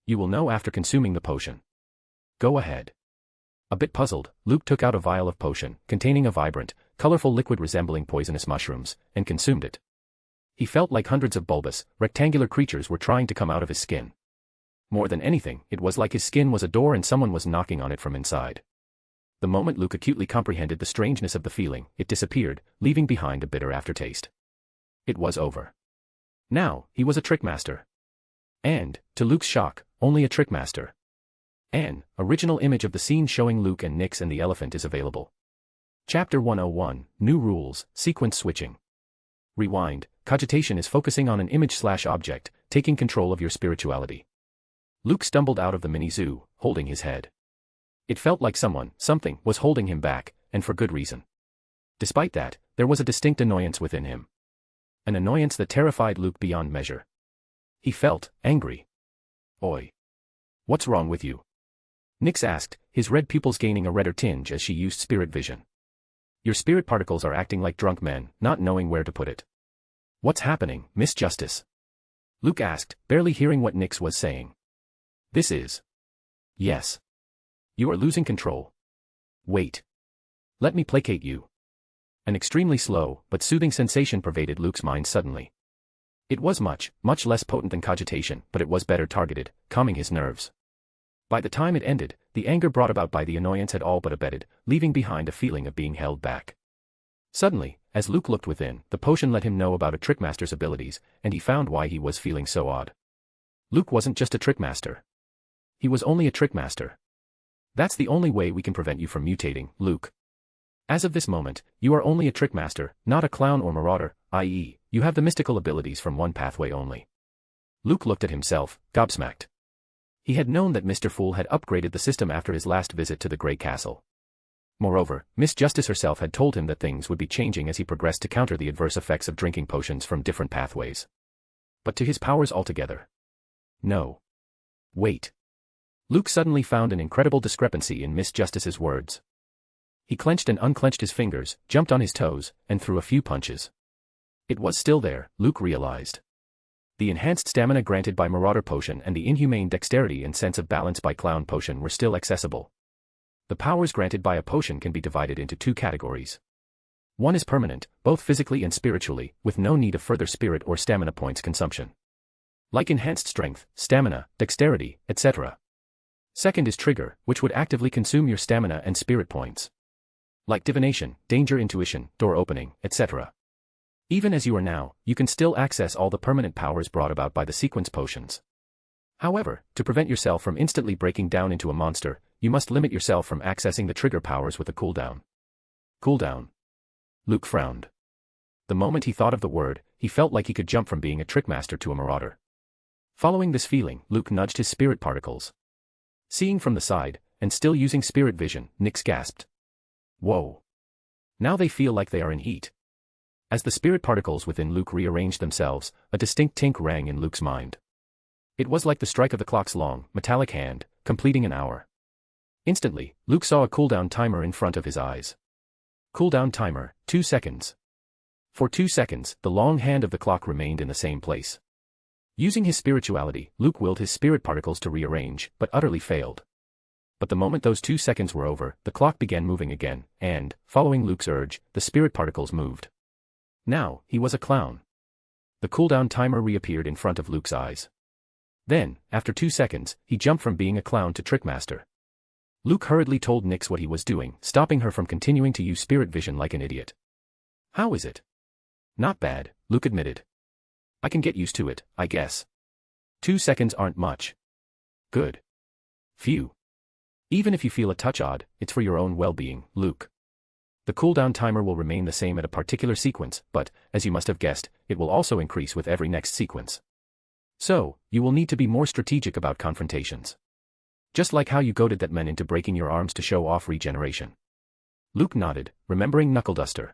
You will know after consuming the potion. Go ahead. A bit puzzled, Luke took out a vial of potion, containing a vibrant, colorful liquid resembling poisonous mushrooms, and consumed it. He felt like hundreds of bulbous, rectangular creatures were trying to come out of his skin. More than anything, it was like his skin was a door and someone was knocking on it from inside. The moment Luke acutely comprehended the strangeness of the feeling, it disappeared, leaving behind a bitter aftertaste. It was over. Now, he was a trickmaster. And, to Luke's shock, only a trickmaster. An original image of the scene showing Luke and Nix and the elephant is available. Chapter 101, New Rules, Sequence Switching. Rewind, cogitation is focusing on an image/object, taking control of your spirituality. Luke stumbled out of the mini-zoo, holding his head. It felt like something was holding him back, and for good reason. Despite that, there was a distinct annoyance within him. An annoyance that terrified Luke beyond measure. He felt angry. Oi. What's wrong with you? Nyx asked, his red pupils gaining a redder tinge as she used spirit vision. Your spirit particles are acting like drunk men, not knowing where to put it. What's happening, Miss Justice? Luke asked, barely hearing what Nyx was saying. This is. Yes. You are losing control. Wait. Let me placate you. An extremely slow, but soothing sensation pervaded Luke's mind suddenly. It was much less potent than cogitation, but it was better targeted, calming his nerves. By the time it ended, the anger brought about by the annoyance had all but abated, leaving behind a feeling of being held back. Suddenly, as Luke looked within, the potion let him know about a trickmaster's abilities, and he found why he was feeling so odd. Luke wasn't just a trickmaster. He was only a trickmaster. That's the only way we can prevent you from mutating, Luke. As of this moment, you are only a trickmaster, not a clown or marauder, i.e., you have the mystical abilities from one pathway only. Luke looked at himself, gobsmacked. He had known that Mr. Fool had upgraded the system after his last visit to the Grey Castle. Moreover, Miss Justice herself had told him that things would be changing as he progressed to counter the adverse effects of drinking potions from different pathways. But to his powers altogether. No. Wait. Luke suddenly found an incredible discrepancy in Miss Justice's words. He clenched and unclenched his fingers, jumped on his toes, and threw a few punches. It was still there, Luke realized. The enhanced stamina granted by Marauder Potion and the inhumane dexterity and sense of balance by Clown Potion were still accessible. The powers granted by a potion can be divided into two categories. One is permanent, both physically and spiritually, with no need of further spirit or stamina points consumption. Like enhanced strength, stamina, dexterity, etc. Second is trigger, which would actively consume your stamina and spirit points. Like divination, danger intuition, door opening, etc. Even as you are now, you can still access all the permanent powers brought about by the sequence potions. However, to prevent yourself from instantly breaking down into a monster, you must limit yourself from accessing the trigger powers with a cooldown. Cooldown. Luke frowned. The moment he thought of the word, he felt like he could jump from being a trickmaster to a marauder. Following this feeling, Luke nudged his spirit particles. Seeing from the side, and still using spirit vision, Nyx gasped. Whoa. Now they feel like they are in heat. As the spirit particles within Luke rearranged themselves, a distinct tink rang in Luke's mind. It was like the strike of the clock's long, metallic hand, completing an hour. Instantly, Luke saw a cooldown timer in front of his eyes. Cooldown timer, 2 seconds. For 2 seconds, the long hand of the clock remained in the same place. Using his spirituality, Luke willed his spirit particles to rearrange, but utterly failed. But the moment those 2 seconds were over, the clock began moving again, and, following Luke's urge, the spirit particles moved. Now, he was a clown. The cooldown timer reappeared in front of Luke's eyes. Then, after 2 seconds, he jumped from being a clown to trickmaster. Luke hurriedly told Nyx what he was doing, stopping her from continuing to use spirit vision like an idiot. How is it? Not bad, Luke admitted. I can get used to it, I guess. 2 seconds aren't much. Good. Phew. Even if you feel a touch odd, it's for your own well-being, Luke. The cooldown timer will remain the same at a particular sequence, but, as you must have guessed, it will also increase with every next sequence. So, you will need to be more strategic about confrontations. Just like how you goaded that man into breaking your arms to show off regeneration. Luke nodded, remembering Knuckleduster.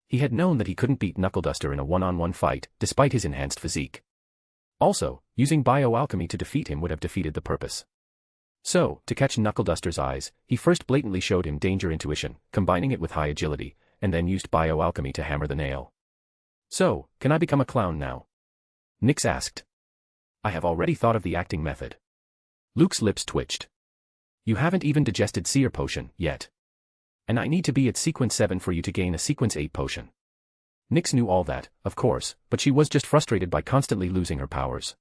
He had known that he couldn't beat Knuckleduster in a one-on-one fight, despite his enhanced physique. Also, using bioalchemy to defeat him would have defeated the purpose. So, to catch Knuckleduster's eyes, he first blatantly showed him danger intuition, combining it with high agility, and then used bioalchemy to hammer the nail. So, can I become a clown now? Nyx asked. I have already thought of the acting method. Luke's lips twitched. You haven't even digested Seer Potion, yet. And I need to be at Sequence 7 for you to gain a Sequence 8 potion. Nyx knew all that, of course, but she was just frustrated by constantly losing her powers.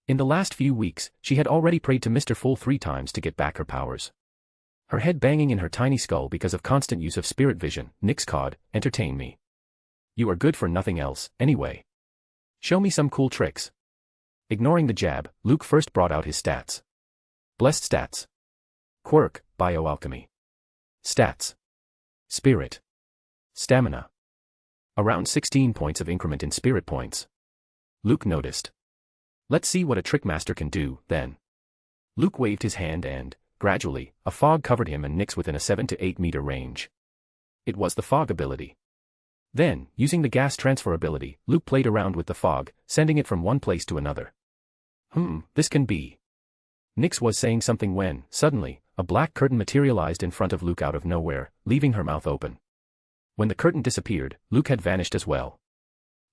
In the last few weeks, she had already prayed to Mr. Fool 3 times to get back her powers. Her head banging in her tiny skull because of constant use of spirit vision, Nyx cawed, entertain me. You are good for nothing else, anyway. Show me some cool tricks. Ignoring the jab, Luke first brought out his stats. Blessed stats. Quirk, Bioalchemy. Stats. Spirit. Stamina. Around 16 points of increment in spirit points. Luke noticed. Let's see what a trick master can do, then. Luke waved his hand and, gradually, a fog covered him and Nyx within a 7 to 8 meter range. It was the fog ability. Then, using the gas transfer ability, Luke played around with the fog, sending it from one place to another. This can be. Nyx was saying something when, suddenly, a black curtain materialized in front of Luke out of nowhere, leaving her mouth open. When the curtain disappeared, Luke had vanished as well.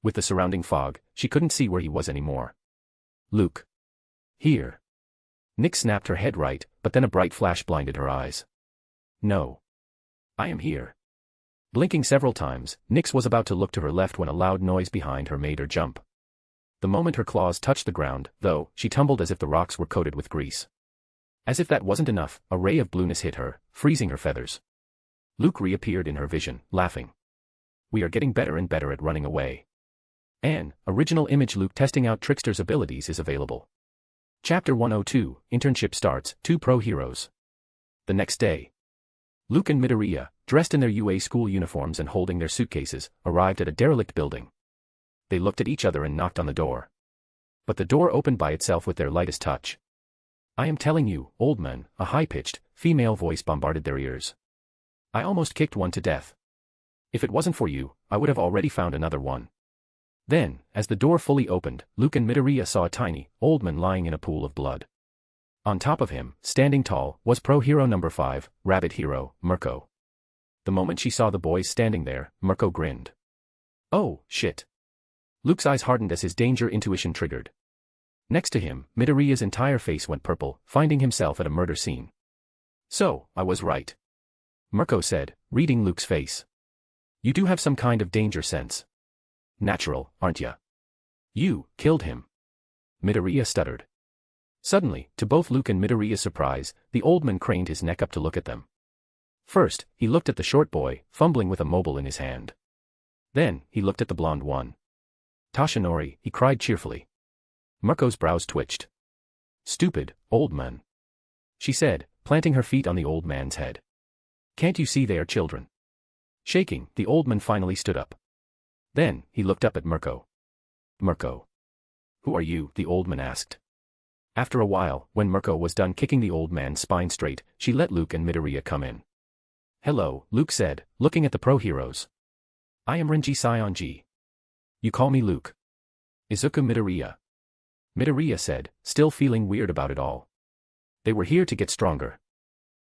With the surrounding fog, she couldn't see where he was anymore. Luke. Here. Nyx snapped her head right, but then a bright flash blinded her eyes. No. I am here. Blinking several times, Nyx was about to look to her left when a loud noise behind her made her jump. The moment her claws touched the ground, though, she tumbled as if the rocks were coated with grease. As if that wasn't enough, a ray of blueness hit her, freezing her feathers. Luke reappeared in her vision, laughing. We are getting better and better at running away. An original image Luke testing out Trickster's abilities is available. Chapter 102, Internship starts, 2 pro heroes. The next day. Luke and Midoriya, dressed in their UA school uniforms and holding their suitcases, arrived at a derelict building. They looked at each other and knocked on the door. But the door opened by itself with their lightest touch. I am telling you, old man, a high-pitched, female voice bombarded their ears. I almost kicked one to death. If it wasn't for you, I would have already found another one. Then, as the door fully opened, Luke and Midoriya saw a tiny, old man lying in a pool of blood. On top of him, standing tall, was Pro Hero number 5, Rabbit Hero, Mirko. The moment she saw the boys standing there, Mirko grinned. Oh, shit. Luke's eyes hardened as his danger intuition triggered. Next to him, Midoriya's entire face went purple, finding himself at a murder scene. So, I was right. Mirko said, reading Luke's face. You do have some kind of danger sense. Natural, aren't ya? You killed him. Midoriya stuttered. Suddenly, to both Luke and Midoriya's surprise, the old man craned his neck up to look at them. First, he looked at the short boy, fumbling with a mobile in his hand. Then, he looked at the blonde one. Tashinori, he cried cheerfully. Mirko's brows twitched. Stupid, old man. She said, planting her feet on the old man's head. Can't you see they are children? Shaking, the old man finally stood up. Then, he looked up at Mirko. Mirko. Who are you? The old man asked. After a while, when Mirko was done kicking the old man's spine straight, she let Luke and Midoriya come in. Hello, Luke said, looking at the pro heroes. I am Renji Sionji. You call me Luke. Izuku Midoriya. Midoriya said, still feeling weird about it all. They were here to get stronger.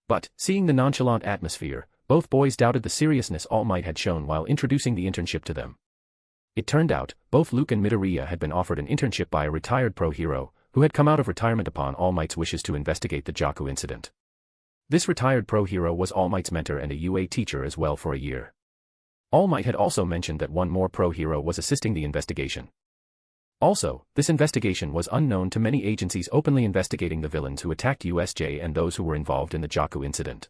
But, seeing the nonchalant atmosphere, both boys doubted the seriousness All Might had shown while introducing the internship to them. It turned out, both Luke and Midoriya had been offered an internship by a retired pro hero, who had come out of retirement upon All Might's wishes to investigate the Jakku incident. This retired pro hero was All Might's mentor and a UA teacher as well for a year. All Might had also mentioned that one more pro hero was assisting the investigation. Also, this investigation was unknown to many agencies openly investigating the villains who attacked USJ and those who were involved in the Jakku incident.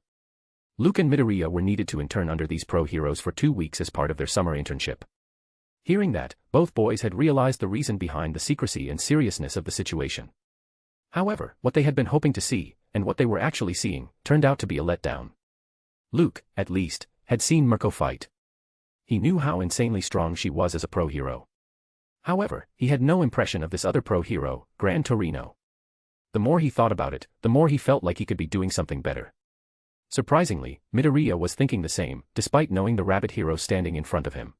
Luke and Midoriya were needed to intern under these pro heroes for 2 weeks as part of their summer internship. Hearing that, both boys had realized the reason behind the secrecy and seriousness of the situation. However, what they had been hoping to see, and what they were actually seeing, turned out to be a letdown. Luke, at least, had seen Mirko fight. He knew how insanely strong she was as a pro hero. However, he had no impression of this other pro hero, Gran Torino. The more he thought about it, the more he felt like he could be doing something better. Surprisingly, Midoriya was thinking the same, despite knowing the rabbit hero standing in front of him.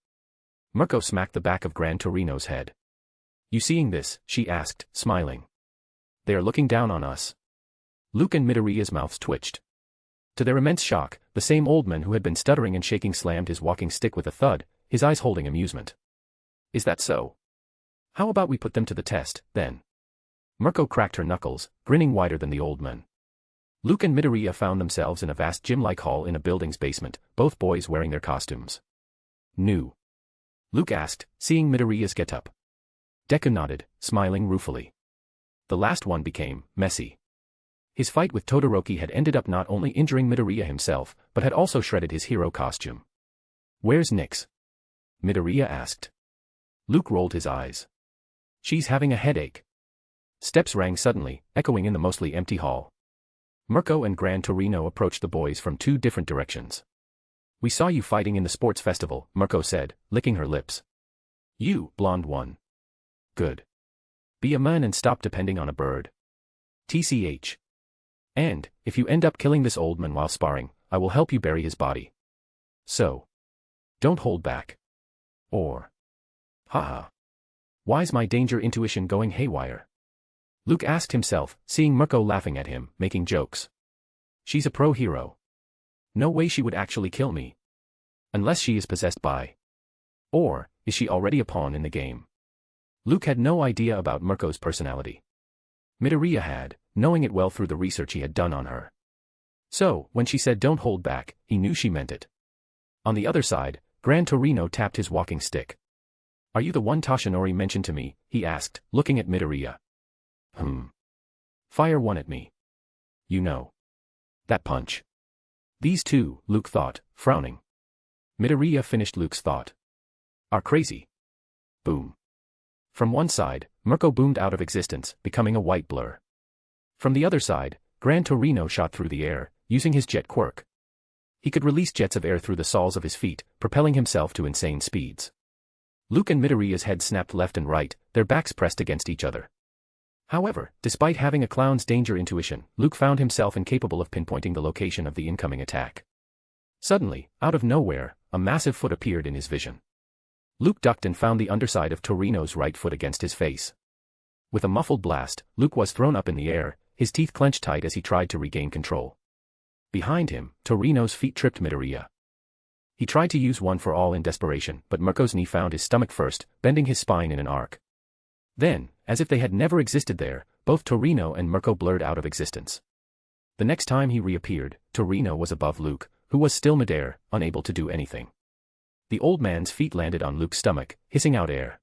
Mirko smacked the back of Gran Torino's head. You seeing this? She asked, smiling. They are looking down on us. Luke and Midoriya's mouths twitched. To their immense shock, the same old man who had been stuttering and shaking slammed his walking stick with a thud, his eyes holding amusement. Is that so? How about we put them to the test, then? Mirko cracked her knuckles, grinning wider than the old man. Luke and Midoriya found themselves in a vast gym-like hall in a building's basement, both boys wearing their costumes. New? Luke asked, seeing Midoriya's get-up. Deku nodded, smiling ruefully. The last one became messy. His fight with Todoroki had ended up not only injuring Midoriya himself, but had also shredded his hero costume. Where's Nyx? Midoriya asked. Luke rolled his eyes. She's having a headache. Steps rang suddenly, echoing in the mostly empty hall. Mirko and Gran Torino approached the boys from 2 different directions. We saw you fighting in the sports festival, Mirko said, licking her lips. You, blonde one. Good. Be a man and stop depending on a bird. TCH. And, if you end up killing this old man while sparring, I will help you bury his body. So. Don't hold back. Or. Haha. Why's my danger intuition going haywire? Luke asked himself, seeing Mirko laughing at him, making jokes. She's a pro hero. No way she would actually kill me. Unless she is possessed by. Or, is she already a pawn in the game? Luke had no idea about Mirko's personality. Midoriya had, knowing it well through the research he had done on her. So, when she said don't hold back, he knew she meant it. On the other side, Gran Torino tapped his walking stick. Are you the one Toshinori mentioned to me? He asked, looking at Midoriya. Fire one at me. You know. That punch. These two, Luke thought, frowning. Midoriya finished Luke's thought. Are crazy. Boom. From one side, Mirko boomed out of existence, becoming a white blur. From the other side, Gran Torino shot through the air, using his jet quirk. He could release jets of air through the soles of his feet, propelling himself to insane speeds. Luke and Midoriya's heads snapped left and right, their backs pressed against each other. However, despite having a clown's danger intuition, Luke found himself incapable of pinpointing the location of the incoming attack. Suddenly, out of nowhere, a massive foot appeared in his vision. Luke ducked and found the underside of Torino's right foot against his face. With a muffled blast, Luke was thrown up in the air, his teeth clenched tight as he tried to regain control. Behind him, Torino's feet tripped Midoriya. He tried to use one for all in desperation, but Mirko's knee found his stomach first, bending his spine in an arc. Then, as if they had never existed there, both Torino and Mirko blurred out of existence. The next time he reappeared, Torino was above Luke, who was still midair, unable to do anything. The old man's feet landed on Luke's stomach, hissing out air.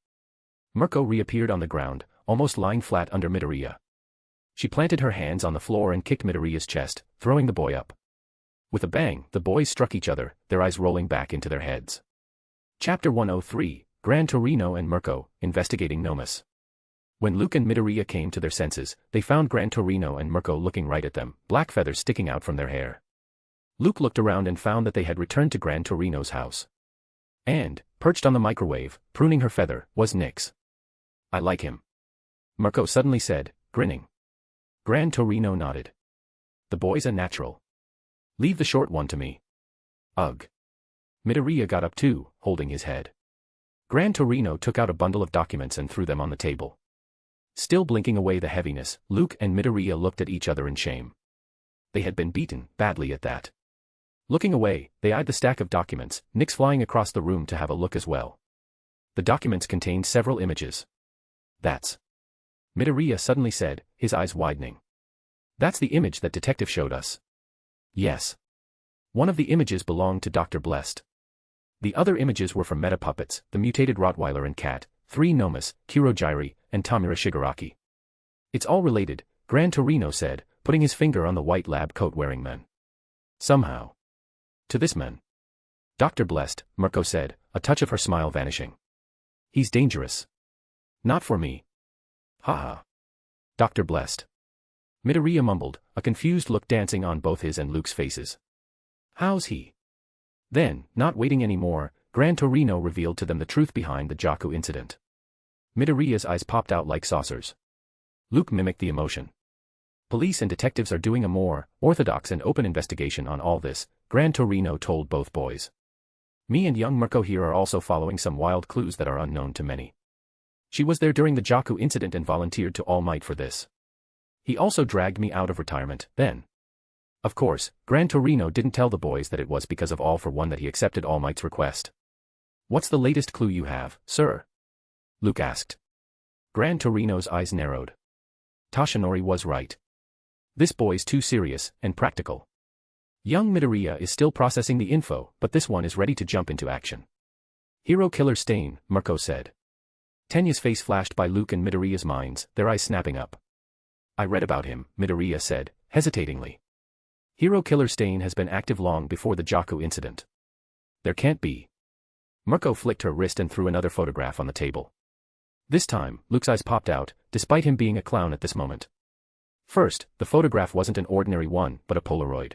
Mirko reappeared on the ground, almost lying flat under Midoriya. She planted her hands on the floor and kicked Midoriya's chest, throwing the boy up. With a bang, the boys struck each other, their eyes rolling back into their heads. Chapter 103, Gran Torino and Mirko, investigating Nomus. When Luke and Midoriya came to their senses, they found Gran Torino and Mirko looking right at them, black feathers sticking out from their hair. Luke looked around and found that they had returned to Gran Torino's house. And, perched on the microwave, pruning her feather, was Nyx. I like him. Mirko suddenly said, grinning. Gran Torino nodded. The boy's a natural. Leave the short one to me. Ugh. Midoriya got up too, holding his head. Gran Torino took out a bundle of documents and threw them on the table. Still blinking away the heaviness, Luke and Midoriya looked at each other in shame. They had been beaten, badly at that. Looking away, they eyed the stack of documents, Nyx flying across the room to have a look as well. The documents contained several images. That's. Midoriya suddenly said, his eyes widening. That's the image that detective showed us. Yes. One of the images belonged to Dr. Blessed. The other images were from Meta Puppets, the mutated Rottweiler and cat, 3 Nomus, Kirojiri, and Tamura Shigaraki. It's all related, Gran Torino said, putting his finger on the white lab coat-wearing man. Somehow. To this man. Dr. Blessed, Mirko said, a touch of her smile vanishing. He's dangerous. Not for me. Haha. Dr. Blessed. Midoriya mumbled, a confused look dancing on both his and Luke's faces. How's he? Then, not waiting any more, Gran Torino revealed to them the truth behind the Jakku incident. Midoriya's eyes popped out like saucers. Luke mimicked the emotion. Police and detectives are doing a more orthodox and open investigation on all this, Gran Torino told both boys. Me and young Mirko here are also following some wild clues that are unknown to many. She was there during the Jakku incident and volunteered to All Might for this. He also dragged me out of retirement, then. Of course, Gran Torino didn't tell the boys that it was because of All for One that he accepted All Might's request. What's the latest clue you have, sir? Luke asked. Gran Torino's eyes narrowed. Toshinori was right. This boy's too serious and practical. Young Midoriya is still processing the info, but this one is ready to jump into action. Hero Killer Stain, Mirko said. Tenya's face flashed by Luke and Midoriya's minds, their eyes snapping up. I read about him, Midoriya said, hesitatingly. Hero Killer Stain has been active long before the Jakku incident. There can't be. Mirko flicked her wrist and threw another photograph on the table. This time, Luke's eyes popped out, despite him being a clown at this moment. First, the photograph wasn't an ordinary one, but a Polaroid.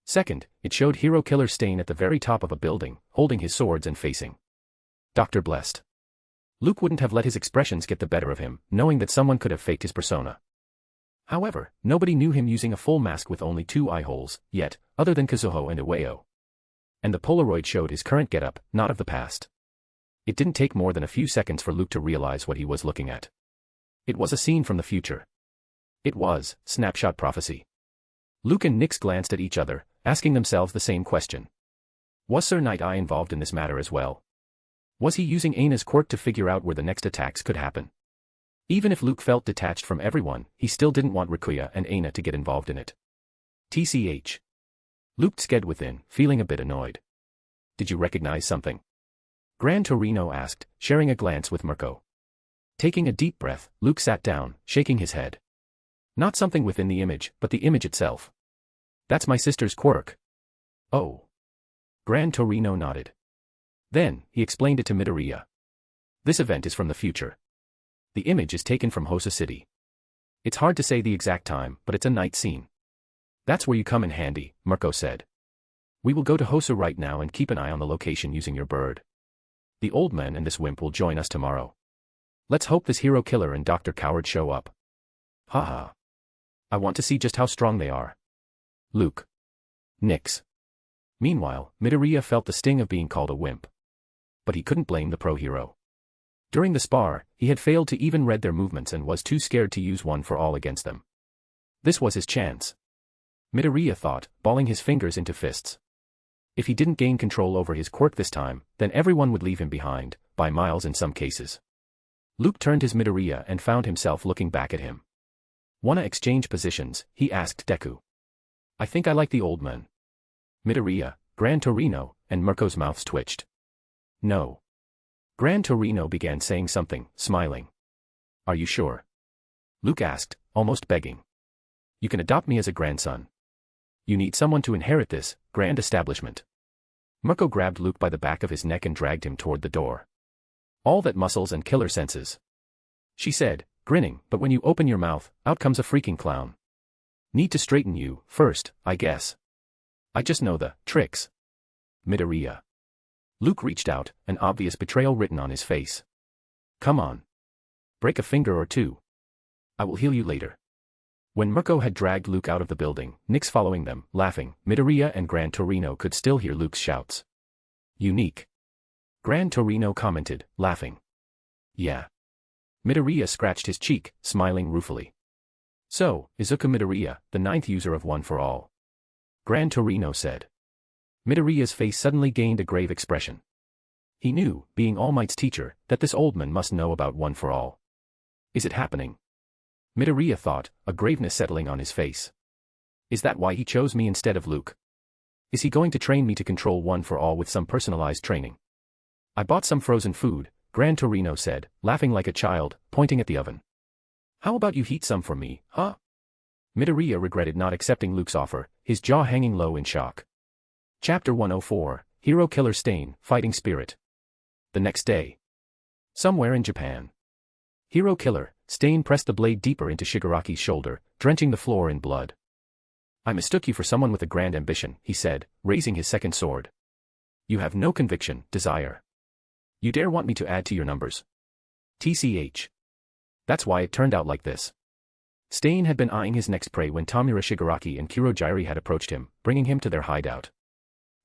Second, it showed hero killer Stain at the very top of a building, holding his swords and facing. Dr. Blessed. Luke wouldn't have let his expressions get the better of him, knowing that someone could have faked his persona. However, nobody knew him using a full mask with only 2 eye holes, yet, other than Kazuho and Ueo. And the Polaroid showed his current getup, not of the past. It didn't take more than a few seconds for Luke to realize what he was looking at. It was a scene from the future. It was snapshot prophecy. Luke and Nyx glanced at each other, asking themselves the same question. Was Sir Night Eye involved in this matter as well? Was he using Aina's quirk to figure out where the next attacks could happen? Even if Luke felt detached from everyone, he still didn't want Rikuya and Aina to get involved in it. TCH. Luke sked within, feeling a bit annoyed. Did you recognize something? Gran Torino asked, sharing a glance with Mirko. Taking a deep breath, Luke sat down, shaking his head. Not something within the image, but the image itself. That's my sister's quirk. Oh. Gran Torino nodded. Then, he explained it to Midoriya. This event is from the future. The image is taken from Hosa City. It's hard to say the exact time, but it's a night scene. That's where you come in handy, Mirko said. We will go to Hosa right now and keep an eye on the location using your bird. The old man and this wimp will join us tomorrow. Let's hope this hero killer and Dr. Coward show up. Haha. I want to see just how strong they are. Luke. Nyx. Meanwhile, Midoriya felt the sting of being called a wimp. But he couldn't blame the pro-hero. During the spar, he had failed to even read their movements and was too scared to use one for all against them. This was his chance. Midoriya thought, balling his fingers into fists. If he didn't gain control over his quirk this time, then everyone would leave him behind, by miles in some cases. Luke turned his Midoriya and found himself looking back at him. Wanna exchange positions? He asked Deku. I think I like the old man. Midoriya, Gran Torino, and Mirko's mouths twitched. No. Gran Torino began saying something, smiling. Are you sure? Luke asked, almost begging. You can adopt me as a grandson. You need someone to inherit this grand establishment. Mirko grabbed Luke by the back of his neck and dragged him toward the door. All that muscles and killer senses. She said, grinning, but when you open your mouth, out comes a freaking clown. Need to straighten you, first, I guess. I just know the tricks. Midoriya. Luke reached out, an obvious betrayal written on his face. Come on. Break a finger or two. I will heal you later. When Mirko had dragged Luke out of the building, Nyx following them, laughing, Midoriya and Gran Torino could still hear Luke's shouts. Unique. Gran Torino commented, laughing. Yeah. Midoriya scratched his cheek, smiling ruefully. So, Izuku Midoriya, the 9th user of One for All. Gran Torino said. Midoriya's face suddenly gained a grave expression. He knew, being All Might's teacher, that this old man must know about One for All. Is it happening? Midoriya thought, a graveness settling on his face. Is that why he chose me instead of Luke? Is he going to train me to control One for All with some personalized training? I bought some frozen food, Gran Torino said, laughing like a child, pointing at the oven. How about you heat some for me, huh? Midoriya regretted not accepting Luke's offer, his jaw hanging low in shock. Chapter 104, Hero Killer Stain, Fighting Spirit. The next day. Somewhere in Japan. Hero Killer, Stain pressed the blade deeper into Shigaraki's shoulder, drenching the floor in blood. I mistook you for someone with a grand ambition, he said, raising his second sword. You have no conviction, desire. You dare want me to add to your numbers. TCH. That's why it turned out like this. Stain had been eyeing his next prey when Tamura Shigaraki and Kurojairi had approached him, bringing him to their hideout.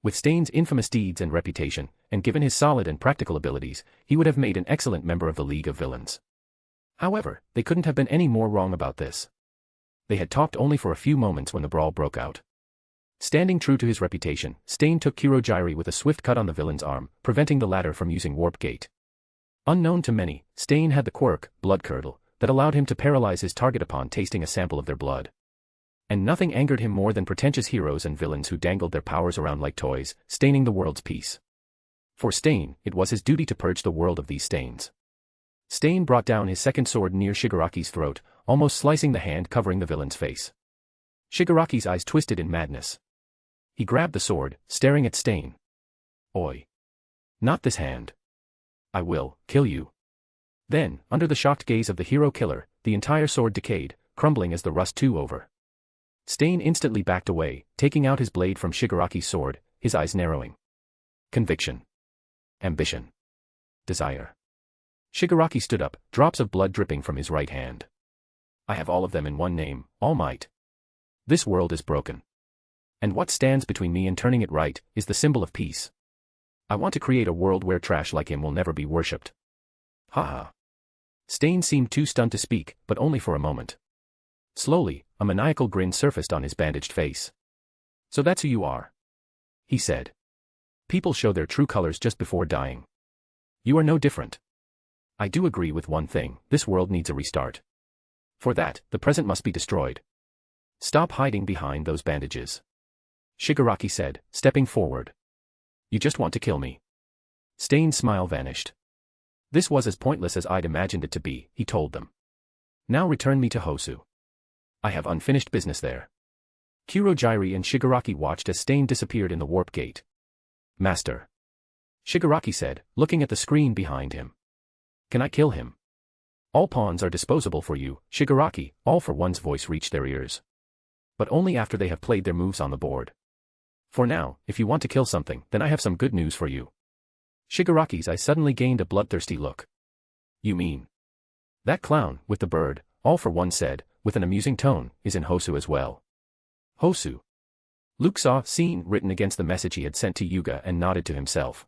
With Stain's infamous deeds and reputation, and given his solid and practical abilities, he would have made an excellent member of the League of Villains. However, they couldn't have been any more wrong about this. They had talked only for a few moments when the brawl broke out. Standing true to his reputation, Stain took Kurojairi with a swift cut on the villain's arm, preventing the latter from using Warp Gate. Unknown to many, Stain had the quirk, Blood Curdle, that allowed him to paralyze his target upon tasting a sample of their blood. And nothing angered him more than pretentious heroes and villains who dangled their powers around like toys, staining the world's peace. For Stain, it was his duty to purge the world of these stains. Stain brought down his second sword near Shigaraki's throat, almost slicing the hand covering the villain's face. Shigaraki's eyes twisted in madness. He grabbed the sword, staring at Stain. Oi. Not this hand. I will kill you. Then, under the shocked gaze of the hero killer, the entire sword decayed, crumbling as the rust too over. Stain instantly backed away, taking out his blade from Shigaraki's sword, his eyes narrowing. Conviction. Ambition. Desire. Shigaraki stood up, drops of blood dripping from his right hand. I have all of them in one name, All Might. This world is broken. And what stands between me and turning it right is the symbol of peace. I want to create a world where trash like him will never be worshipped. Ha. Stain seemed too stunned to speak, but only for a moment. Slowly, a maniacal grin surfaced on his bandaged face. So that's who you are, he said. People show their true colors just before dying. You are no different. I do agree with one thing, this world needs a restart. For that, the present must be destroyed. Stop hiding behind those bandages, Shigaraki said, stepping forward. You just want to kill me. Stain's smile vanished. This was as pointless as I'd imagined it to be, he told them. Now return me to Hosu. I have unfinished business there. Kurojiiri and Shigaraki watched as Stain disappeared in the warp gate. Master, Shigaraki said, looking at the screen behind him. Can I kill him? All pawns are disposable for you, Shigaraki, all for one's voice reached their ears. But only after they have played their moves on the board. For now, if you want to kill something, then I have some good news for you. Shigaraki's eyes suddenly gained a bloodthirsty look. You mean? That clown, with the bird, all for one said, with an amusing tone, is in Hosu as well. Hosu. Luke saw "scene" written against the message he had sent to Yuga and nodded to himself.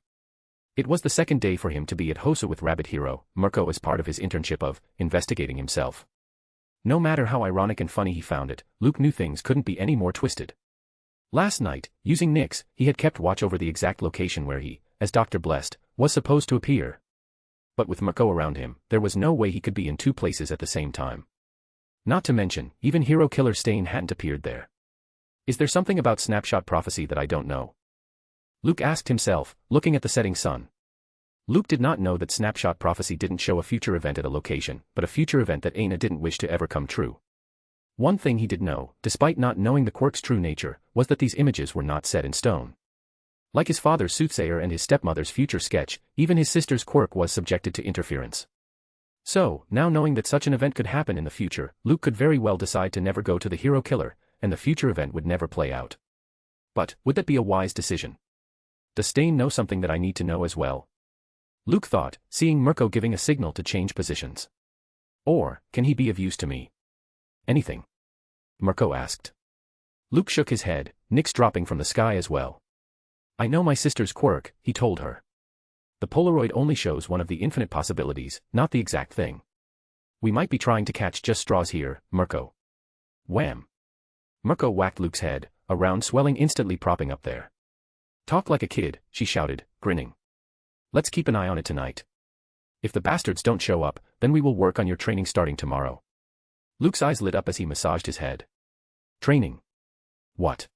It was the second day for him to be at Hosu with Rabbit Hero, Mirko as part of his internship of investigating himself. No matter how ironic and funny he found it, Luke knew things couldn't be any more twisted. Last night, using Nyx, he had kept watch over the exact location where he, as Dr. Blessed, was supposed to appear. But with Mirko around him, there was no way he could be in two places at the same time. Not to mention, even Hero Killer Stain hadn't appeared there. Is there something about Snapshot Prophecy that I don't know? Luke asked himself, looking at the setting sun. Luke did not know that Snapshot Prophecy didn't show a future event at a location, but a future event that Aina didn't wish to ever come true. One thing he did know, despite not knowing the Quirk's true nature, was that these images were not set in stone. Like his father's soothsayer and his stepmother's future sketch, even his sister's Quirk was subjected to interference. So, now knowing that such an event could happen in the future, Luke could very well decide to never go to the Hero Killer, and the future event would never play out. But, would that be a wise decision? Does Stain know something that I need to know as well? Luke thought, seeing Mirko giving a signal to change positions. Or, can he be of use to me? Anything? Mirko asked. Luke shook his head, Nyx dropping from the sky as well. I know my sister's Quirk, he told her. The Polaroid only shows one of the infinite possibilities, not the exact thing. We might be trying to catch just straws here, Mirko. Wham! Mirko whacked Luke's head, a round swelling instantly propping up there. Talk like a kid, she shouted, grinning. Let's keep an eye on it tonight. If the bastards don't show up, then we will work on your training starting tomorrow. Luke's eyes lit up as he massaged his head. Training? What?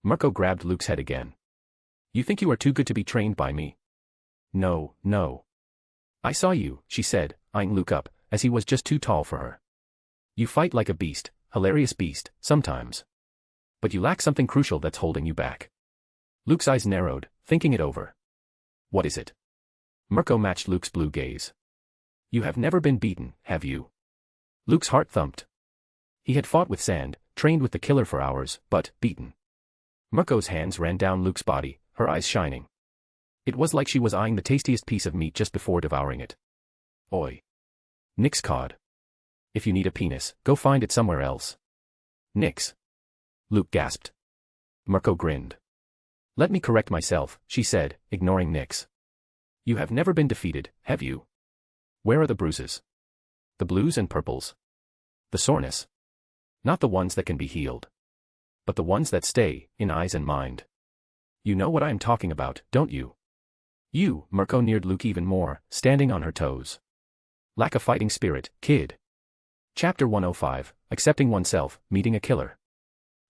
Mirko grabbed Luke's head again. You think you are too good to be trained by me? No, no. I saw you, she said, eyeing Luke up, as he was just too tall for her. You fight like a beast, hilarious beast, sometimes. But you lack something crucial that's holding you back. Luke's eyes narrowed, thinking it over. What is it? Mirko matched Luke's blue gaze. You have never been beaten, have you? Luke's heart thumped. He had fought with sand, trained with the killer for hours, but, beaten. Mirko's hands ran down Luke's body, her eyes shining. It was like she was eyeing the tastiest piece of meat just before devouring it. Oi. Nyx cawed. If you need a penis, go find it somewhere else. Nyx. Luke gasped. Mirko grinned. Let me correct myself, she said, ignoring Nyx. You have never been defeated, have you? Where are the bruises? The blues and purples. The soreness. Not the ones that can be healed. But the ones that stay, in eyes and mind. You know what I am talking about, don't you? You, Mirko neared Luke even more, standing on her toes. Lack a fighting spirit, kid. Chapter 105, Accepting Oneself, Meeting a Killer.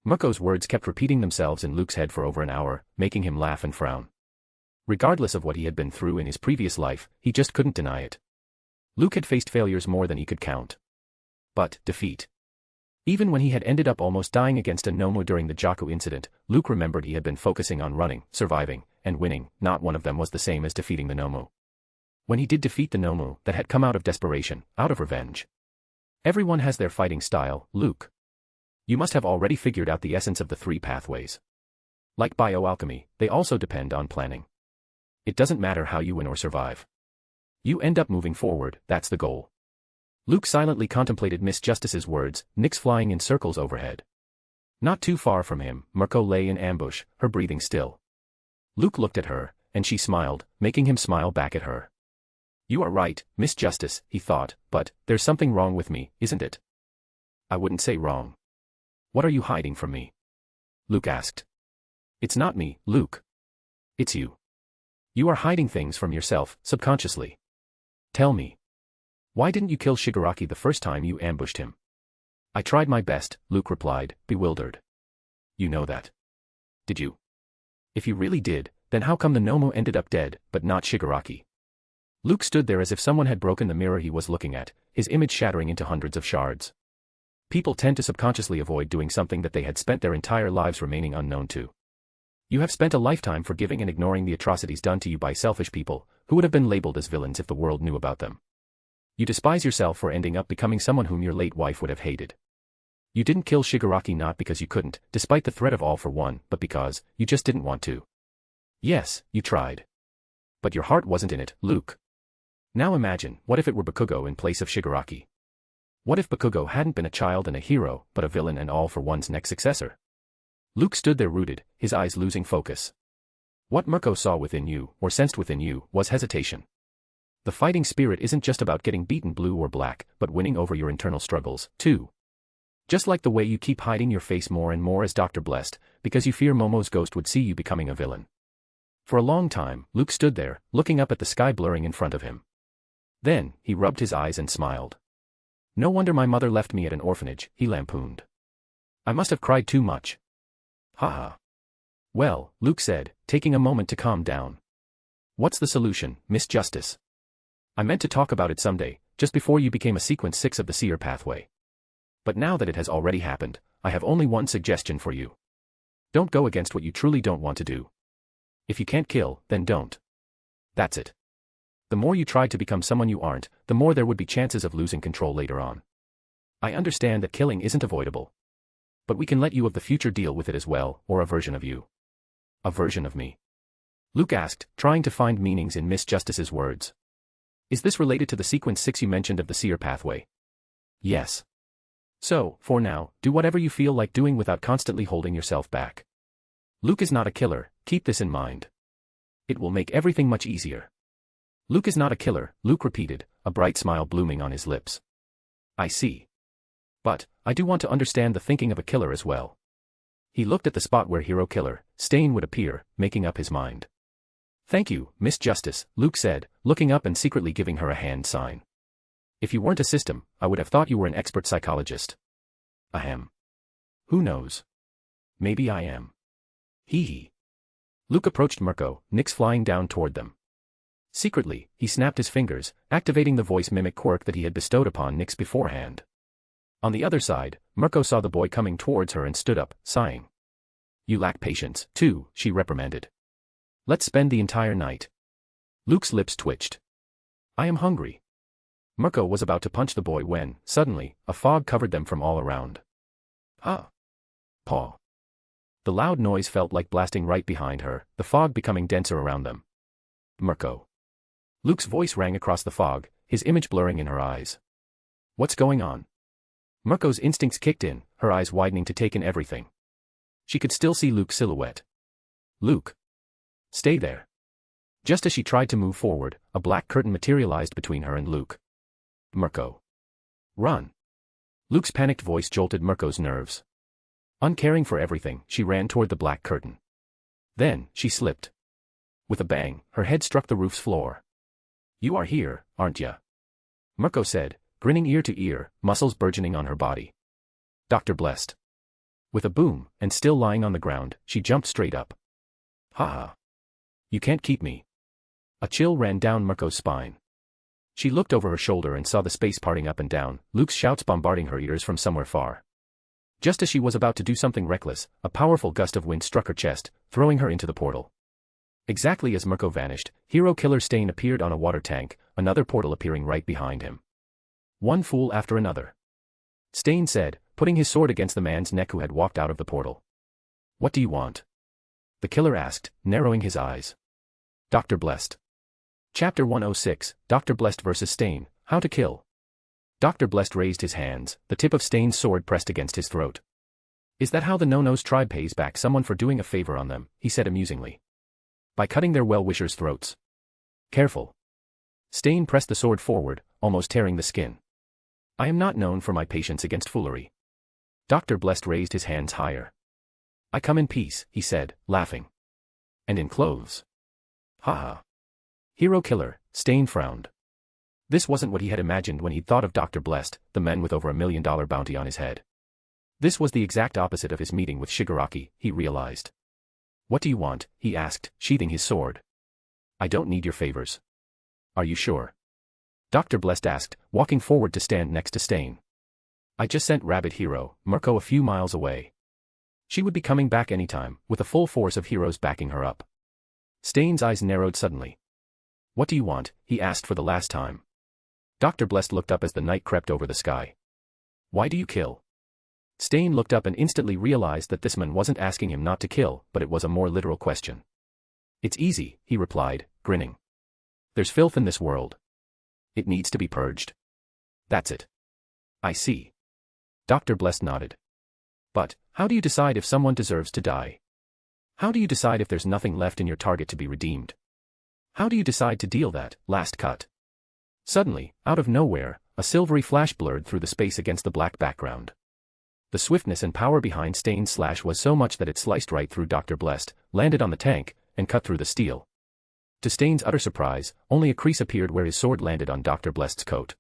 Mirko's words kept repeating themselves in Luke's head for over an hour, making him laugh and frown. Regardless of what he had been through in his previous life, he just couldn't deny it. Luke had faced failures more than he could count. But, defeat. Even when he had ended up almost dying against a Nomu during the Jaku incident, Luke remembered he had been focusing on running, surviving, and winning. Not one of them was the same as defeating the Nomu. When he did defeat the Nomu, that had come out of desperation, out of revenge. Everyone has their fighting style, Luke. You must have already figured out the essence of the three pathways. Like bioalchemy, they also depend on planning. It doesn't matter how you win or survive. You end up moving forward, that's the goal. Luke silently contemplated Miss Justice's words, nicks flying in circles overhead. Not too far from him, Mirko lay in ambush, her breathing still. Luke looked at her, and she smiled, making him smile back at her. You are right, Miss Justice, he thought, but there's something wrong with me, isn't it? I wouldn't say wrong. What are you hiding from me? Luke asked. It's not me, Luke. It's you. You are hiding things from yourself, subconsciously. Tell me. Why didn't you kill Shigaraki the first time you ambushed him? I tried my best, Luke replied, bewildered. You know that. Did you? If you really did, then how come the Nomo ended up dead, but not Shigaraki? Luke stood there as if someone had broken the mirror he was looking at, his image shattering into hundreds of shards. People tend to subconsciously avoid doing something that they had spent their entire lives remaining unknown to. You have spent a lifetime forgiving and ignoring the atrocities done to you by selfish people, who would have been labeled as villains if the world knew about them. You despise yourself for ending up becoming someone whom your late wife would have hated. You didn't kill Shigaraki not because you couldn't, despite the threat of all for one, but because you just didn't want to. Yes, you tried. But your heart wasn't in it, Luke. Now imagine, what if it were Bakugo in place of Shigaraki? What if Bakugo hadn't been a child and a hero, but a villain and all for one's next successor? Luke stood there rooted, his eyes losing focus. What Mirko saw within you, or sensed within you, was hesitation. The fighting spirit isn't just about getting beaten blue or black, but winning over your internal struggles, too. Just like the way you keep hiding your face more and more as Dr. Blessed, because you fear Momo's ghost would see you becoming a villain. For a long time, Luke stood there, looking up at the sky blurring in front of him. Then, he rubbed his eyes and smiled. No wonder my mother left me at an orphanage, he lampooned. I must have cried too much. Ha. Well, Luke said, taking a moment to calm down. What's the solution, Miss Justice? I meant to talk about it someday, just before you became a sequence 6 of the seer pathway. But now that it has already happened, I have only one suggestion for you. Don't go against what you truly don't want to do. If you can't kill, then don't. That's it. The more you try to become someone you aren't, the more there would be chances of losing control later on. I understand that killing isn't avoidable. But we can let you of the future deal with it as well, or a version of you. A version of me? Luke asked, trying to find meanings in Miss Justice's words. Is this related to the sequence 6 you mentioned of the seer pathway? Yes. So, for now, do whatever you feel like doing without constantly holding yourself back. Luke is not a killer, keep this in mind. It will make everything much easier. Luke is not a killer, Luke repeated, a bright smile blooming on his lips. I see. But, I do want to understand the thinking of a killer as well. He looked at the spot where hero killer, Stain would appear, making up his mind. Thank you, Miss Justice, Luke said, looking up and secretly giving her a hand sign. If you weren't a system, I would have thought you were an expert psychologist. Ahem. Who knows? Maybe I am. Hee hee. Luke approached Mirko, nicks flying down toward them. Secretly, he snapped his fingers, activating the voice mimic quirk that he had bestowed upon Nyx beforehand. On the other side, Mirko saw the boy coming towards her and stood up, sighing. You lack patience, too, she reprimanded. Let's spend the entire night. Luke's lips twitched. I am hungry. Mirko was about to punch the boy when, suddenly, a fog covered them from all around. Ah. Paw. The loud noise felt like blasting right behind her, the fog becoming denser around them. Mirko. Luke's voice rang across the fog, his image blurring in her eyes. What's going on? Mirko's instincts kicked in, her eyes widening to take in everything. She could still see Luke's silhouette. Luke. Stay there. Just as she tried to move forward, a black curtain materialized between her and Luke. Mirko. Run. Luke's panicked voice jolted Mirko's nerves. Uncaring for everything, she ran toward the black curtain. Then, she slipped. With a bang, her head struck the roof's floor. You are here, aren't ya? Mirko said, grinning ear to ear, muscles burgeoning on her body. Dr. Blessed. With a boom, and still lying on the ground, she jumped straight up. Ha ha. You can't keep me. A chill ran down Mirko's spine. She looked over her shoulder and saw the space parting up and down, Luke's shouts bombarding her ears from somewhere far. Just as she was about to do something reckless, a powerful gust of wind struck her chest, throwing her into the portal. Exactly as Mirko vanished, hero killer Stain appeared on a water tank, another portal appearing right behind him. One fool after another. Stain said, putting his sword against the man's neck who had walked out of the portal. "What do you want?" the killer asked, narrowing his eyes. Dr. Blessed. Chapter 106, Dr. Blessed vs. Stain, How to Kill. Dr. Blessed raised his hands, the tip of Stain's sword pressed against his throat. "Is that how the No-No's tribe pays back someone for doing a favor on them?" he said amusingly. "By cutting their well-wishers' throats. Careful." Stain pressed the sword forward, almost tearing the skin. "I am not known for my patience against foolery." Dr. Blessed raised his hands higher. "I come in peace," he said, laughing. "And in clothes." "Ha ha." Hero killer, Stain frowned. This wasn't what he had imagined when he'd thought of Dr. Blessed, the man with over $1 million bounty on his head. This was the exact opposite of his meeting with Shigaraki, he realized. "What do you want?" he asked, sheathing his sword. "I don't need your favors." "Are you sure?" Dr. Blessed asked, walking forward to stand next to Stain. "I just sent Rabbit Hero, Mirko, a few miles away. She would be coming back anytime, with a full force of heroes backing her up." Stain's eyes narrowed suddenly. "What do you want?" he asked for the last time. Dr. Blessed looked up as the night crept over the sky. "Why do you kill?" Stain looked up and instantly realized that this man wasn't asking him not to kill, but it was a more literal question. "It's easy," he replied, grinning. "There's filth in this world. It needs to be purged. That's it." "I see." Dr. Blessed nodded. "But, how do you decide if someone deserves to die? How do you decide if there's nothing left in your target to be redeemed? How do you decide to deal that last cut?" Suddenly, out of nowhere, a silvery flash blurred through the space against the black background. The swiftness and power behind Stain's slash was so much that it sliced right through Dr. Blessed, landed on the tank, and cut through the steel. To Stain's utter surprise, only a crease appeared where his sword landed on Dr. Blessed's coat.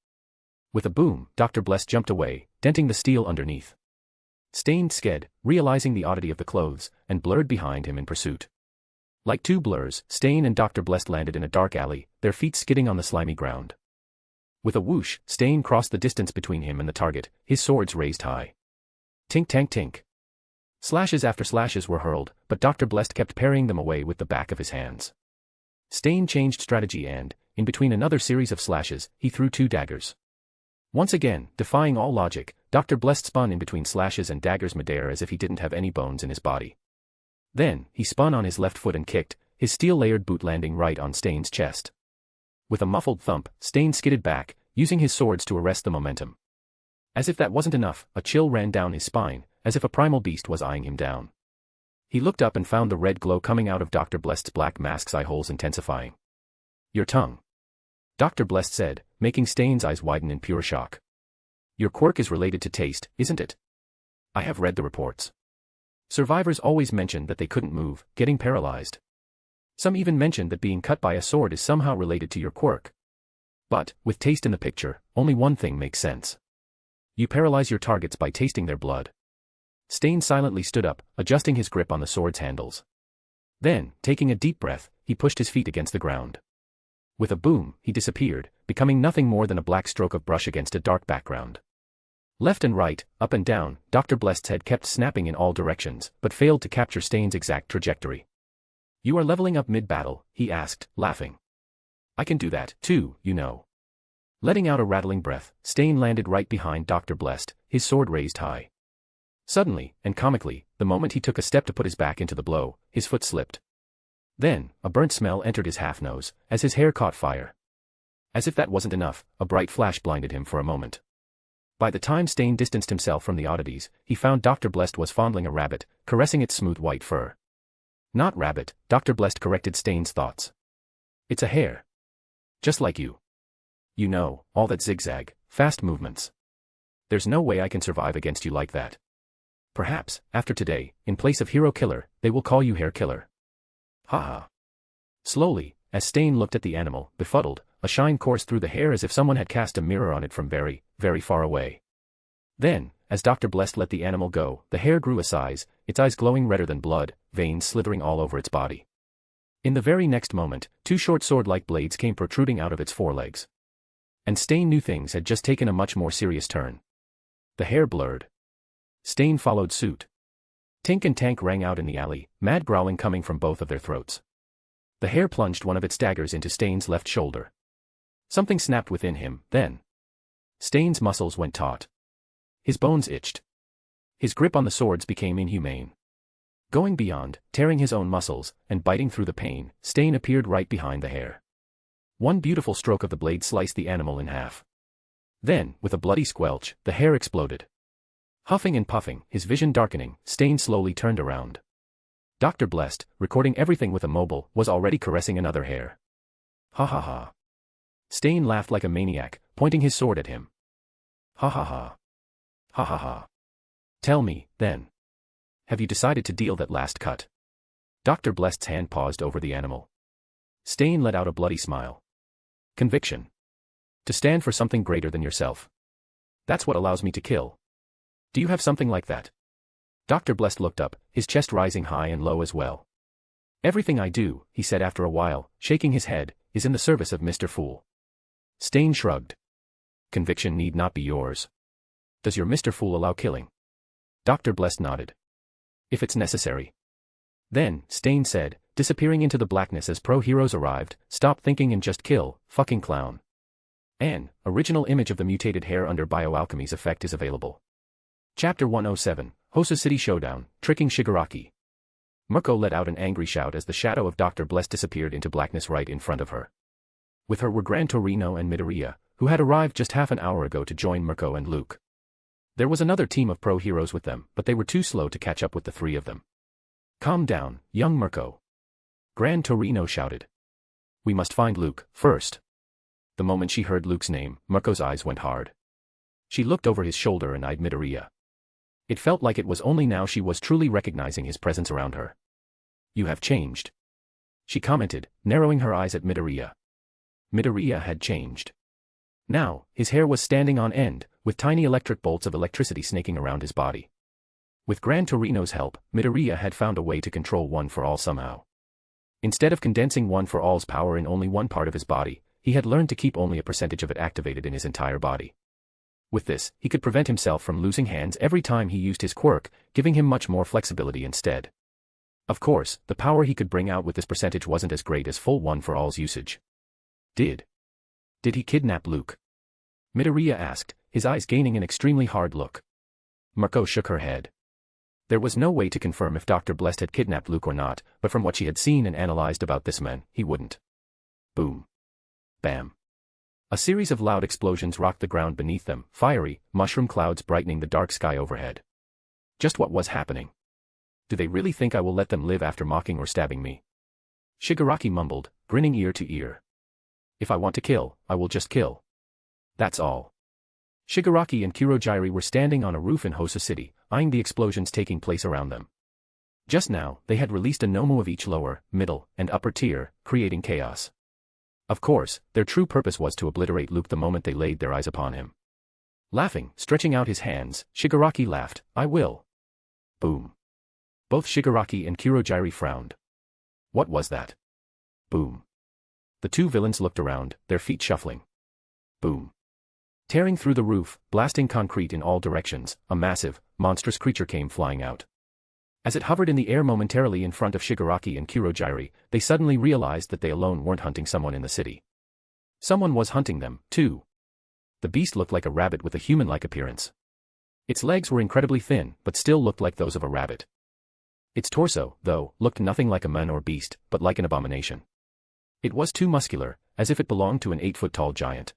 With a boom, Dr. Blessed jumped away, denting the steel underneath. Stain sked, realizing the oddity of the clothes, and blurred behind him in pursuit. Like two blurs, Stain and Dr. Blessed landed in a dark alley, their feet skidding on the slimy ground. With a whoosh, Stain crossed the distance between him and the target, his swords raised high. Tink tank tink. Slashes after slashes were hurled, but Dr. Blessed kept parrying them away with the back of his hands. Stain changed strategy and, in between another series of slashes, he threw two daggers. Once again, defying all logic, Dr. Blessed spun in between slashes and daggers midair as if he didn't have any bones in his body. Then, he spun on his left foot and kicked, his steel-layered boot landing right on Stain's chest. With a muffled thump, Stain skidded back, using his swords to arrest the momentum. As if that wasn't enough, a chill ran down his spine, as if a primal beast was eyeing him down. He looked up and found the red glow coming out of Dr. Blessed's black mask's eye holes intensifying. "Your tongue," Dr. Blessed said, making Stain's eyes widen in pure shock. "Your quirk is related to taste, isn't it?" "I have read the reports. Survivors always mention that they couldn't move, getting paralyzed. Some even mentioned that being cut by a sword is somehow related to your quirk. But, with taste in the picture, only one thing makes sense. You paralyze your targets by tasting their blood." Stain silently stood up, adjusting his grip on the sword's handles. Then, taking a deep breath, he pushed his feet against the ground. With a boom, he disappeared, becoming nothing more than a black stroke of brush against a dark background. Left and right, up and down, Dr. Blessed's head kept snapping in all directions, but failed to capture Stain's exact trajectory. "You are leveling up mid-battle," he asked, laughing. "I can do that, too, you know." Letting out a rattling breath, Stain landed right behind Dr. Blessed, his sword raised high. Suddenly, and comically, the moment he took a step to put his back into the blow, his foot slipped. Then, a burnt smell entered his half-nose, as his hair caught fire. As if that wasn't enough, a bright flash blinded him for a moment. By the time Stain distanced himself from the oddities, he found Dr. Blessed was fondling a rabbit, caressing its smooth white fur. "Not rabbit," Dr. Blessed corrected Stain's thoughts. "It's a hare. Just like you. You know, all that zigzag, fast movements. There's no way I can survive against you like that. Perhaps, after today, in place of hero killer, they will call you hare killer." "Ha ha." Slowly, as Stain looked at the animal, befuddled, a shine coursed through the hair as if someone had cast a mirror on it from very, very far away. Then, as Dr. Blessed let the animal go, the hair grew a size, its eyes glowing redder than blood, veins slithering all over its body. In the very next moment, two short sword-like blades came protruding out of its forelegs. And Stain knew things had just taken a much more serious turn. The hair blurred. Stain followed suit. Tink and Tank rang out in the alley, mad growling coming from both of their throats. The hare plunged one of its daggers into Stain's left shoulder. Something snapped within him, then. Stain's muscles went taut. His bones itched. His grip on the swords became inhumane. Going beyond, tearing his own muscles, and biting through the pain, Stain appeared right behind the hair. One beautiful stroke of the blade sliced the animal in half. Then, with a bloody squelch, the hair exploded. Huffing and puffing, his vision darkening, Stain slowly turned around. Dr. Blessed, recording everything with a mobile, was already caressing another hair. Ha ha ha. Stain laughed like a maniac, pointing his sword at him. Ha ha ha. Ha ha ha. Tell me, then. Have you decided to deal that last cut? Dr. Blessed's hand paused over the animal. Stain let out a bloody smile. Conviction. To stand for something greater than yourself. That's what allows me to kill. Do you have something like that? Dr. Blessed looked up, his chest rising high and low as well. Everything I do, he said after a while, shaking his head, is in the service of Mr. Fool. Stain shrugged. Conviction need not be yours. Does your Mr. Fool allow killing? Dr. Blessed nodded. If it's necessary. Then, Stain said, disappearing into the blackness as pro-heroes arrived, stop thinking and just kill, fucking clown. An original image of the mutated hair under Bioalchemy's effect is available. Chapter 107, Hosa City Showdown, Tricking Shigaraki. Mirko let out an angry shout as the shadow of Dr. Bless disappeared into blackness right in front of her. With her were Gran Torino and Midoriya, who had arrived just half an hour ago to join Mirko and Luke. There was another team of pro-heroes with them, but they were too slow to catch up with the three of them. Calm down, young Mirko. Gran Torino shouted. We must find Luke, first. The moment she heard Luke's name, Mirko's eyes went hard. She looked over his shoulder and eyed Midoriya. It felt like it was only now she was truly recognizing his presence around her. You have changed. She commented, narrowing her eyes at Midoriya. Midoriya had changed. Now, his hair was standing on end, with tiny electric bolts of electricity snaking around his body. With Gran Torino's help, Midoriya had found a way to control One for All somehow. Instead of condensing One for All's power in only one part of his body, he had learned to keep only a percentage of it activated in his entire body. With this, he could prevent himself from losing hands every time he used his quirk, giving him much more flexibility instead. Of course, the power he could bring out with this percentage wasn't as great as full One for All's usage. Did he kidnap Luke? Midoriya asked, his eyes gaining an extremely hard look. Mirko shook her head. There was no way to confirm if Dr. Blessed had kidnapped Luke or not, but from what she had seen and analyzed about this man, he wouldn't. Boom. Bam. A series of loud explosions rocked the ground beneath them, fiery, mushroom clouds brightening the dark sky overhead. Just what was happening? Do they really think I will let them live after mocking or stabbing me? Shigaraki mumbled, grinning ear to ear. If I want to kill, I will just kill. That's all. Shigaraki and Kurojairi were standing on a roof in Hosa City, eyeing the explosions taking place around them. Just now, they had released a Nomu of each lower, middle, and upper tier, creating chaos. Of course, their true purpose was to obliterate Luke the moment they laid their eyes upon him. Laughing, stretching out his hands, Shigaraki laughed, I will. Boom. Both Shigaraki and Kurojairi frowned. What was that? Boom. The two villains looked around, their feet shuffling. Boom. Tearing through the roof, blasting concrete in all directions, a massive, monstrous creature came flying out. As it hovered in the air momentarily in front of Shigaraki and Kurojairi, they suddenly realized that they alone weren't hunting someone in the city. Someone was hunting them, too. The beast looked like a rabbit with a human-like appearance. Its legs were incredibly thin, but still looked like those of a rabbit. Its torso, though, looked nothing like a man or beast, but like an abomination. It was too muscular, as if it belonged to an 8-foot-tall giant.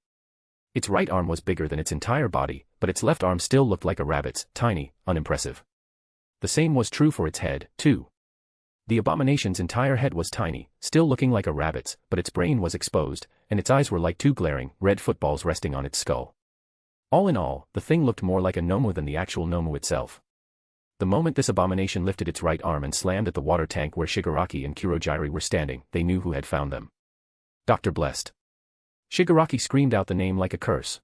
Its right arm was bigger than its entire body, but its left arm still looked like a rabbit's, tiny, unimpressive. The same was true for its head, too. The abomination's entire head was tiny, still looking like a rabbit's, but its brain was exposed, and its eyes were like two glaring, red footballs resting on its skull. All in all, the thing looked more like a Nomu than the actual Nomu itself. The moment this abomination lifted its right arm and slammed at the water tank where Shigaraki and Kurojairi were standing, they knew who had found them. Dr. Blessed. Shigaraki screamed out the name like a curse.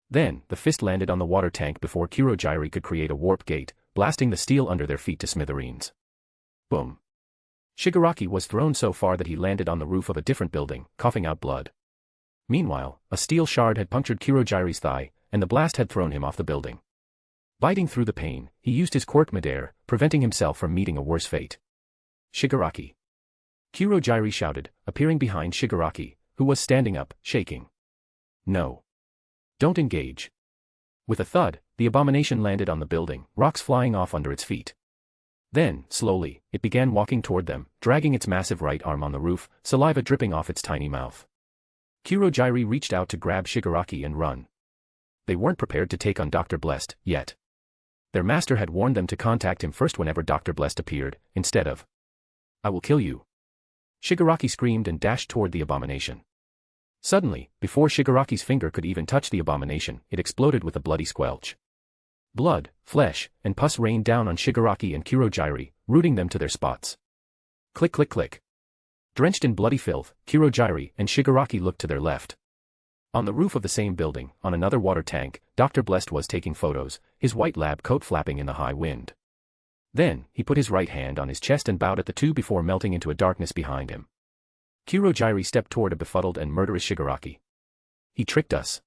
Then, the fist landed on the water tank before Kurojairi could create a warp gate, blasting the steel under their feet to smithereens. Boom. Shigaraki was thrown so far that he landed on the roof of a different building, coughing out blood. Meanwhile, a steel shard had punctured Kurojairi's thigh, and the blast had thrown him off the building. Biting through the pain, he used his quirk midair, preventing himself from meeting a worse fate. Shigaraki. Kurojairi shouted, appearing behind Shigaraki, who was standing up, shaking. No. Don't engage. With a thud, the abomination landed on the building, rocks flying off under its feet. Then, slowly, it began walking toward them, dragging its massive right arm on the roof, saliva dripping off its tiny mouth. Kurogyri reached out to grab Shigaraki and run. They weren't prepared to take on Dr. Blessed, yet. Their master had warned them to contact him first whenever Dr. Blessed appeared, instead of, "I will kill you." Shigaraki screamed and dashed toward the abomination. Suddenly, before Shigaraki's finger could even touch the abomination, it exploded with a bloody squelch. Blood, flesh, and pus rained down on Shigaraki and Kurogyri, rooting them to their spots. Click click click. Drenched in bloody filth, Kurogyri and Shigaraki looked to their left. On the roof of the same building, on another water tank, Dr. Blessed was taking photos, his white lab coat flapping in the high wind. Then, he put his right hand on his chest and bowed at the two before melting into a darkness behind him. Kurogyri stepped toward a befuddled and murderous Shigaraki. "He tricked us,"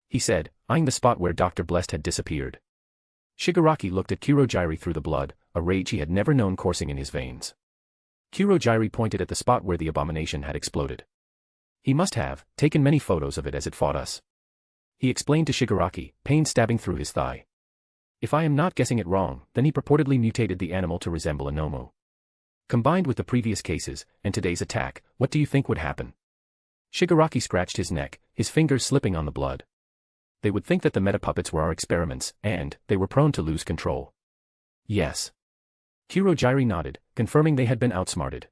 he said, eyeing the spot where Dr. Blessed had disappeared. Shigaraki looked at Kurogyri through the blood, a rage he had never known coursing in his veins. Kurogyri pointed at the spot where the abomination had exploded. "He must have taken many photos of it as it fought us," he explained to Shigaraki, pain stabbing through his thigh. "If I am not guessing it wrong, then he purportedly mutated the animal to resemble a Momo. Combined with the previous cases, and today's attack, what do you think would happen?" Shigaraki scratched his neck, his fingers slipping on the blood. "They would think that the meta-puppets were our experiments, and they were prone to lose control." "Yes." Kurogyri nodded, confirming they had been outsmarted.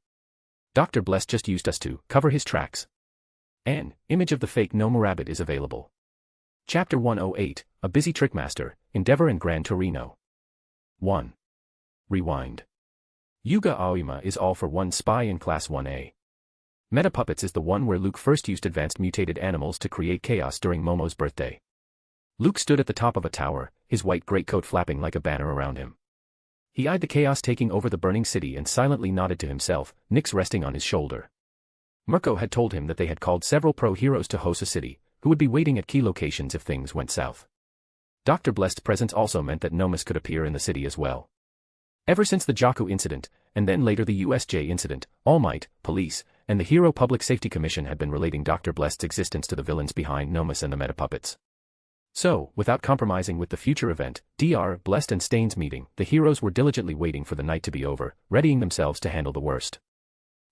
"Dr. Blessed just used us to cover his tracks." An image of the fake Momo rabbit is available. Chapter 108, A Busy Trickmaster, Endeavor and Gran Torino. 1. Rewind. Yuga Aoyama is all for one spy in Class 1A. Meta Puppets is the one where Luke first used advanced mutated animals to create chaos during Momo's birthday. Luke stood at the top of a tower, his white greatcoat flapping like a banner around him. He eyed the chaos taking over the burning city and silently nodded to himself, Nyx resting on his shoulder. Mirko had told him that they had called several pro-heroes to Hosa City, who would be waiting at key locations if things went south. Dr. Blessed's presence also meant that Nomus could appear in the city as well. Ever since the Jakku incident, and then later the USJ incident, All Might, police, and the Hero Public Safety Commission had been relating Dr. Blessed's existence to the villains behind Nomus and the Meta Puppets. So, without compromising with the future event, Dr. Blessed and Stain's meeting, the heroes were diligently waiting for the night to be over, readying themselves to handle the worst.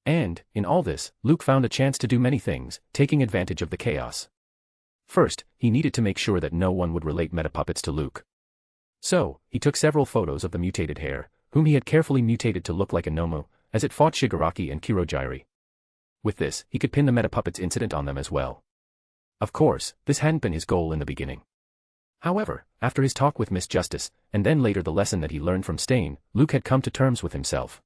And, in all this, Luke found a chance to do many things, taking advantage of the chaos. First, he needed to make sure that no one would relate Meta Puppets to Luke. So, he took several photos of the mutated hare, whom he had carefully mutated to look like a Momo, as it fought Shigaraki and Kurogyri. With this, he could pin the Meta Puppets incident on them as well. Of course, this hadn't been his goal in the beginning. However, after his talk with Miss Justice, and then later the lesson that he learned from Stain, Luke had come to terms with himself.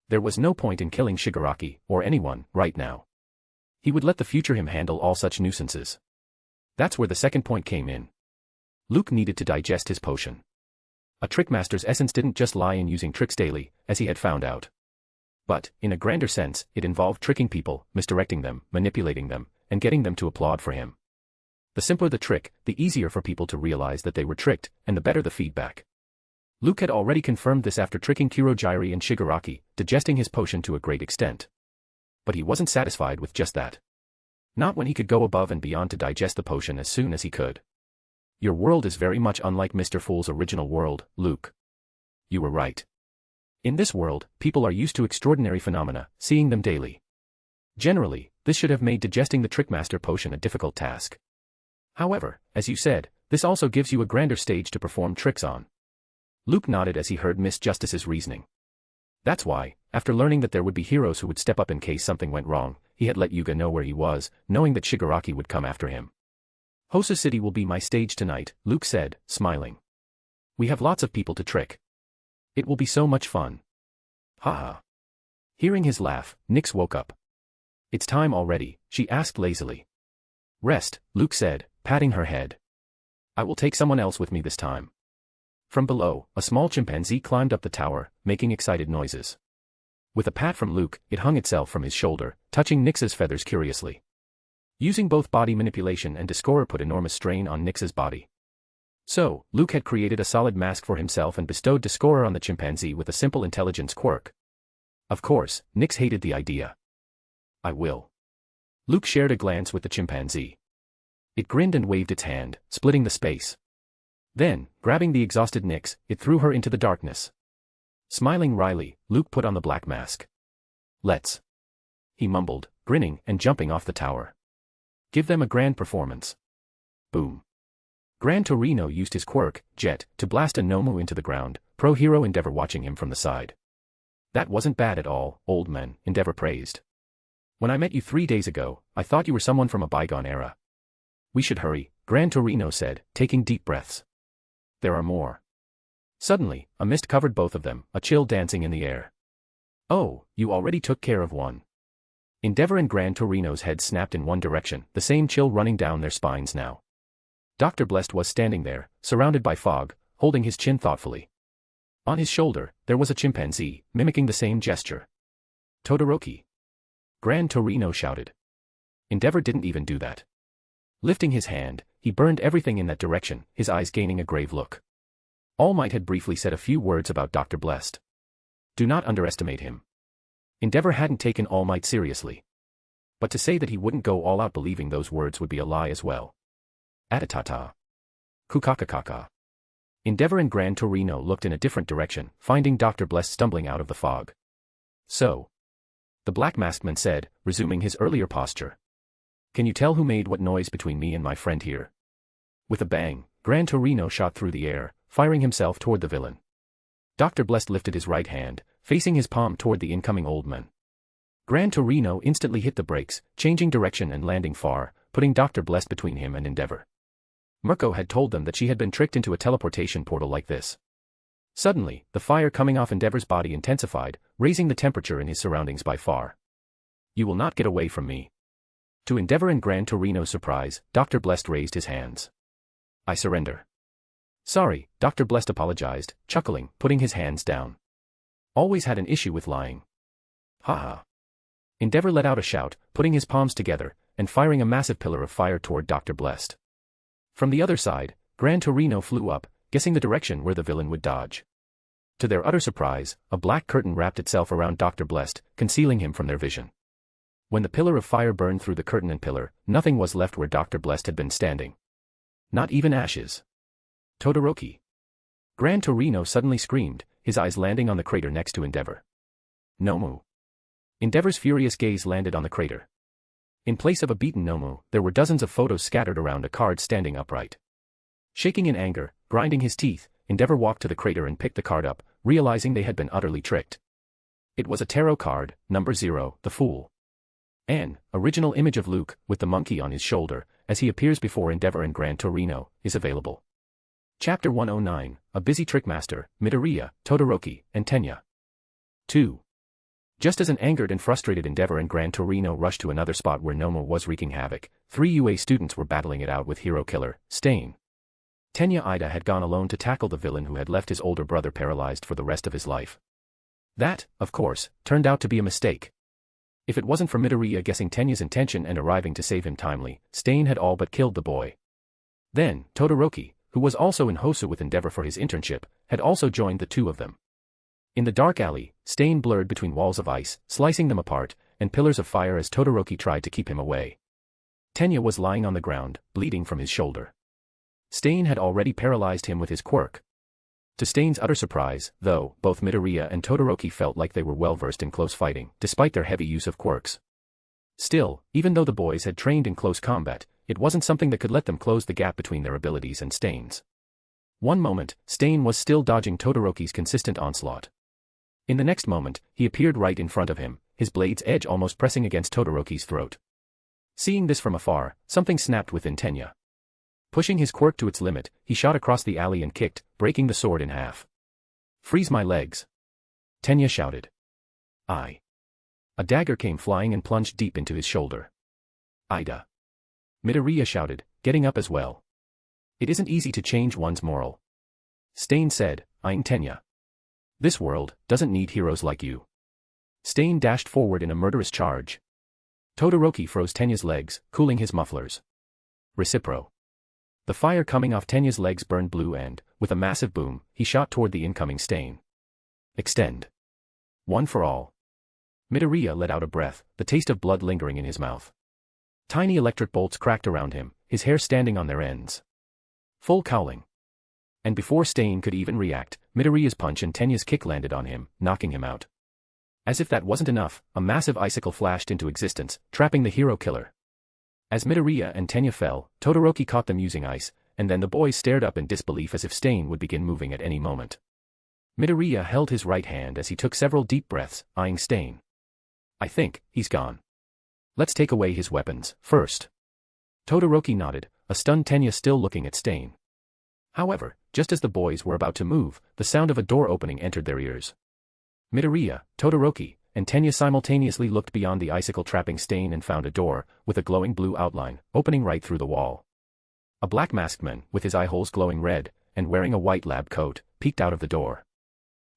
There was no point in killing Shigaraki, or anyone, right now. He would let the future him handle all such nuisances. That's where the second point came in. Luke needed to digest his potion. A trickmaster's essence didn't just lie in using tricks daily, as he had found out. But, in a grander sense, it involved tricking people, misdirecting them, manipulating them, and getting them to applaud for him. The simpler the trick, the easier for people to realize that they were tricked, and the better the feedback. Luke had already confirmed this after tricking Kurogyri and Shigaraki, digesting his potion to a great extent. But he wasn't satisfied with just that. Not when he could go above and beyond to digest the potion as soon as he could. Your world is very much unlike Mr. Fool's original world, Luke. You were right. In this world, people are used to extraordinary phenomena, seeing them daily. Generally, this should have made digesting the Trickmaster potion a difficult task. However, as you said, this also gives you a grander stage to perform tricks on. Luke nodded as he heard Miss Justice's reasoning. That's why, after learning that there would be heroes who would step up in case something went wrong, he had let Yuga know where he was, knowing that Shigaraki would come after him. Hosa City will be my stage tonight, Luke said, smiling. We have lots of people to trick. It will be so much fun. Haha. Hearing his laugh, Nyx woke up. It's time already, she asked lazily. Rest, Luke said, patting her head. I will take someone else with me this time. From below, a small chimpanzee climbed up the tower, making excited noises. With a pat from Luke, it hung itself from his shoulder, touching Nyx's feathers curiously. Using both body manipulation and discover put enormous strain on Nyx's body. So, Luke had created a solid mask for himself and bestowed discover on the chimpanzee with a simple intelligence quirk. Of course, Nyx hated the idea. I will. Luke shared a glance with the chimpanzee. It grinned and waved its hand, splitting the space. Then, grabbing the exhausted Nyx, it threw her into the darkness. Smiling wryly, Luke put on the black mask. "Let's," he mumbled, grinning and jumping off the tower. "Give them a grand performance." Boom. Gran Torino used his quirk, Jet, to blast a Nomu into the ground, pro-hero Endeavor watching him from the side. "That wasn't bad at all, old man," Endeavor praised. "When I met you 3 days ago, I thought you were someone from a bygone era." "We should hurry," Gran Torino said, taking deep breaths. "There are more." Suddenly, a mist covered both of them, a chill dancing in the air. "Oh, you already took care of one." Endeavor and Gran Torino's heads snapped in one direction, the same chill running down their spines now. Dr. Blessed was standing there, surrounded by fog, holding his chin thoughtfully. On his shoulder, there was a chimpanzee, mimicking the same gesture. "Todoroki!" Gran Torino shouted. Endeavor didn't even do that. Lifting his hand, he burned everything in that direction, his eyes gaining a grave look. All Might had briefly said a few words about Dr. Blessed. Do not underestimate him. Endeavor hadn't taken All Might seriously. But to say that he wouldn't go all out believing those words would be a lie as well. Atatata. Kukakakaka. Endeavor and Gran Torino looked in a different direction, finding Dr. Blessed stumbling out of the fog. "So," the black masked man said, resuming his earlier posture. "Can you tell who made what noise between me and my friend here?" With a bang, Gran Torino shot through the air, firing himself toward the villain. Dr. Blessed lifted his right hand, facing his palm toward the incoming old man. Gran Torino instantly hit the brakes, changing direction and landing far, putting Dr. Blessed between him and Endeavor. Mirko had told them that she had been tricked into a teleportation portal like this. Suddenly, the fire coming off Endeavor's body intensified, raising the temperature in his surroundings by far. "You will not get away from me." To Endeavor and Gran Torino's surprise, Dr. Blessed raised his hands. "I surrender." "Sorry," Dr. Blessed apologized, chuckling, putting his hands down. "Always had an issue with lying." "Ha-ha." Endeavor let out a shout, putting his palms together, and firing a massive pillar of fire toward Dr. Blessed. From the other side, Gran Torino flew up, guessing the direction where the villain would dodge. To their utter surprise, a black curtain wrapped itself around Dr. Blessed, concealing him from their vision. When the pillar of fire burned through the curtain and pillar, nothing was left where Dr. Blessed had been standing. Not even ashes. "Todoroki!" Gran Torino suddenly screamed, his eyes landing on the crater next to Endeavor. "Nomu!" Endeavor's furious gaze landed on the crater. In place of a beaten Nomu, there were dozens of photos scattered around a card standing upright. Shaking in anger, grinding his teeth, Endeavor walked to the crater and picked the card up, realizing they had been utterly tricked. It was a tarot card, number 0, the Fool. An original image of Luke, with the monkey on his shoulder, as he appears before Endeavor and Gran Torino, is available. Chapter 109, A Busy Trickmaster, Midoriya, Todoroki, and Tenya. 2. Just as an angered and frustrated Endeavor and Gran Torino rushed to another spot where Nomu was wreaking havoc, 3 UA students were battling it out with hero killer, Stain. Tenya Ida had gone alone to tackle the villain who had left his older brother paralyzed for the rest of his life. That, of course, turned out to be a mistake. If it wasn't for Midoriya guessing Tenya's intention and arriving to save him timely, Stain had all but killed the boy. Then, Todoroki, who was also in Hosu with Endeavor for his internship, had also joined the two of them. In the dark alley, Stain blurred between walls of ice, slicing them apart, and pillars of fire as Todoroki tried to keep him away. Tenya was lying on the ground, bleeding from his shoulder. Stain had already paralyzed him with his quirk. To Stain's utter surprise, though, both Midoriya and Todoroki felt like they were well versed in close fighting, despite their heavy use of quirks. Still, even though the boys had trained in close combat, it wasn't something that could let them close the gap between their abilities and Stain's. One moment, Stain was still dodging Todoroki's consistent onslaught. In the next moment, he appeared right in front of him, his blade's edge almost pressing against Todoroki's throat. Seeing this from afar, something snapped within Tenya. Pushing his quirk to its limit, he shot across the alley and kicked, breaking the sword in half. "Freeze my legs!" Tenya shouted. "I." A dagger came flying and plunged deep into his shoulder. "Ida!" Midoriya shouted, getting up as well. "It isn't easy to change one's moral," Stain said, eyeing Tenya. "This world doesn't need heroes like you." Stain dashed forward in a murderous charge. Todoroki froze Tenya's legs, cooling his mufflers. Recipro. The fire coming off Tenya's legs burned blue and, with a massive boom, he shot toward the incoming Stain. "Extend. One for all." Midoriya let out a breath, the taste of blood lingering in his mouth. Tiny electric bolts cracked around him, his hair standing on their ends. Full cowling. And before Stain could even react, Midoriya's punch and Tenya's kick landed on him, knocking him out. As if that wasn't enough, a massive icicle flashed into existence, trapping the hero killer. As Midoriya and Tenya fell, Todoroki caught them using ice, and then the boys stared up in disbelief as if Stain would begin moving at any moment. Midoriya held his right hand as he took several deep breaths, eyeing Stain. I think he's gone. Let's take away his weapons, first. Todoroki nodded, a stunned Tenya still looking at Stain. However, just as the boys were about to move, the sound of a door opening entered their ears. Midoriya, Todoroki, and Tenya simultaneously looked beyond the icicle trapping Stain and found a door, with a glowing blue outline, opening right through the wall. A black masked man, with his eye holes glowing red, and wearing a white lab coat, peeked out of the door.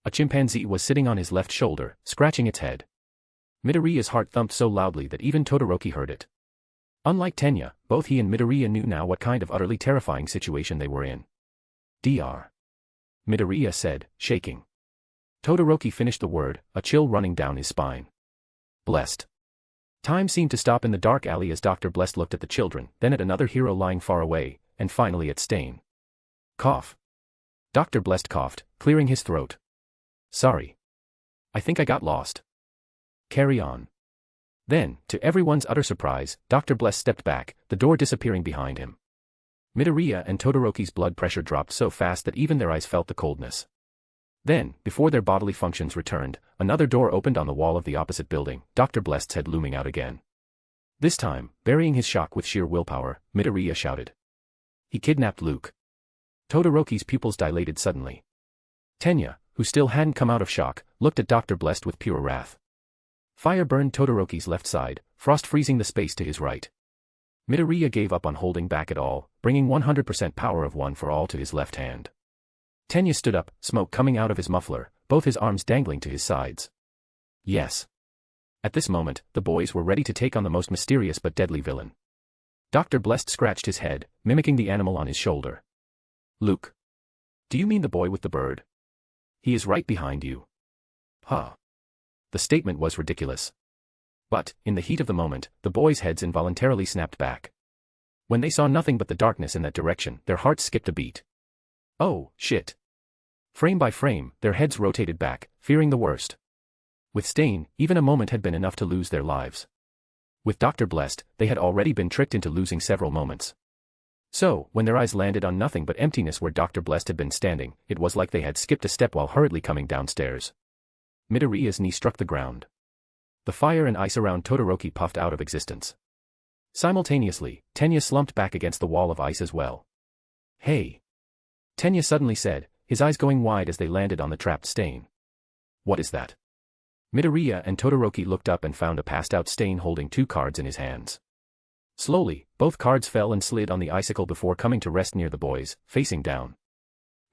A chimpanzee was sitting on his left shoulder, scratching its head. Midoriya's heart thumped so loudly that even Todoroki heard it. Unlike Tenya, both he and Midoriya knew now what kind of utterly terrifying situation they were in. Dr. Midoriya said, shaking. Todoroki finished the word, a chill running down his spine. Blessed. Time seemed to stop in the dark alley as Dr. Blessed looked at the children, then at another hero lying far away, and finally at Stain. Cough. Dr. Blessed coughed, clearing his throat. Sorry. I think I got lost. Carry on. Then, to everyone's utter surprise, Dr. Blessed stepped back, the door disappearing behind him. Midoriya and Todoroki's blood pressure dropped so fast that even their eyes felt the coldness. Then, before their bodily functions returned, another door opened on the wall of the opposite building, Dr. Blest's head looming out again. This time, burying his shock with sheer willpower, Midoriya shouted. He kidnapped Luke. Todoroki's pupils dilated suddenly. Tenya, who still hadn't come out of shock, looked at Dr. Blessed with pure wrath. Fire burned Todoroki's left side, frost freezing the space to his right. Midoriya gave up on holding back at all, bringing 100% power of one for all to his left hand. Tenya stood up, smoke coming out of his muffler, both his arms dangling to his sides. Yes. At this moment, the boys were ready to take on the most mysterious but deadly villain. Dr. Blessed scratched his head, mimicking the animal on his shoulder. Luke. Do you mean the boy with the bird? He is right behind you. Huh. The statement was ridiculous. But, in the heat of the moment, the boys' heads involuntarily snapped back. When they saw nothing but the darkness in that direction, their hearts skipped a beat. Oh, shit. Frame by frame, their heads rotated back, fearing the worst. With Stain, even a moment had been enough to lose their lives. With Dr. Blessed, they had already been tricked into losing several moments. So, when their eyes landed on nothing but emptiness where Dr. Blessed had been standing, it was like they had skipped a step while hurriedly coming downstairs. Midoriya's knee struck the ground. The fire and ice around Todoroki puffed out of existence. Simultaneously, Tenya slumped back against the wall of ice as well. Hey! Tenya suddenly said, his eyes going wide as they landed on the trapped Stain. What is that? Midoriya and Todoroki looked up and found a passed-out Stain holding 2 cards in his hands. Slowly, both cards fell and slid on the icicle before coming to rest near the boys, facing down.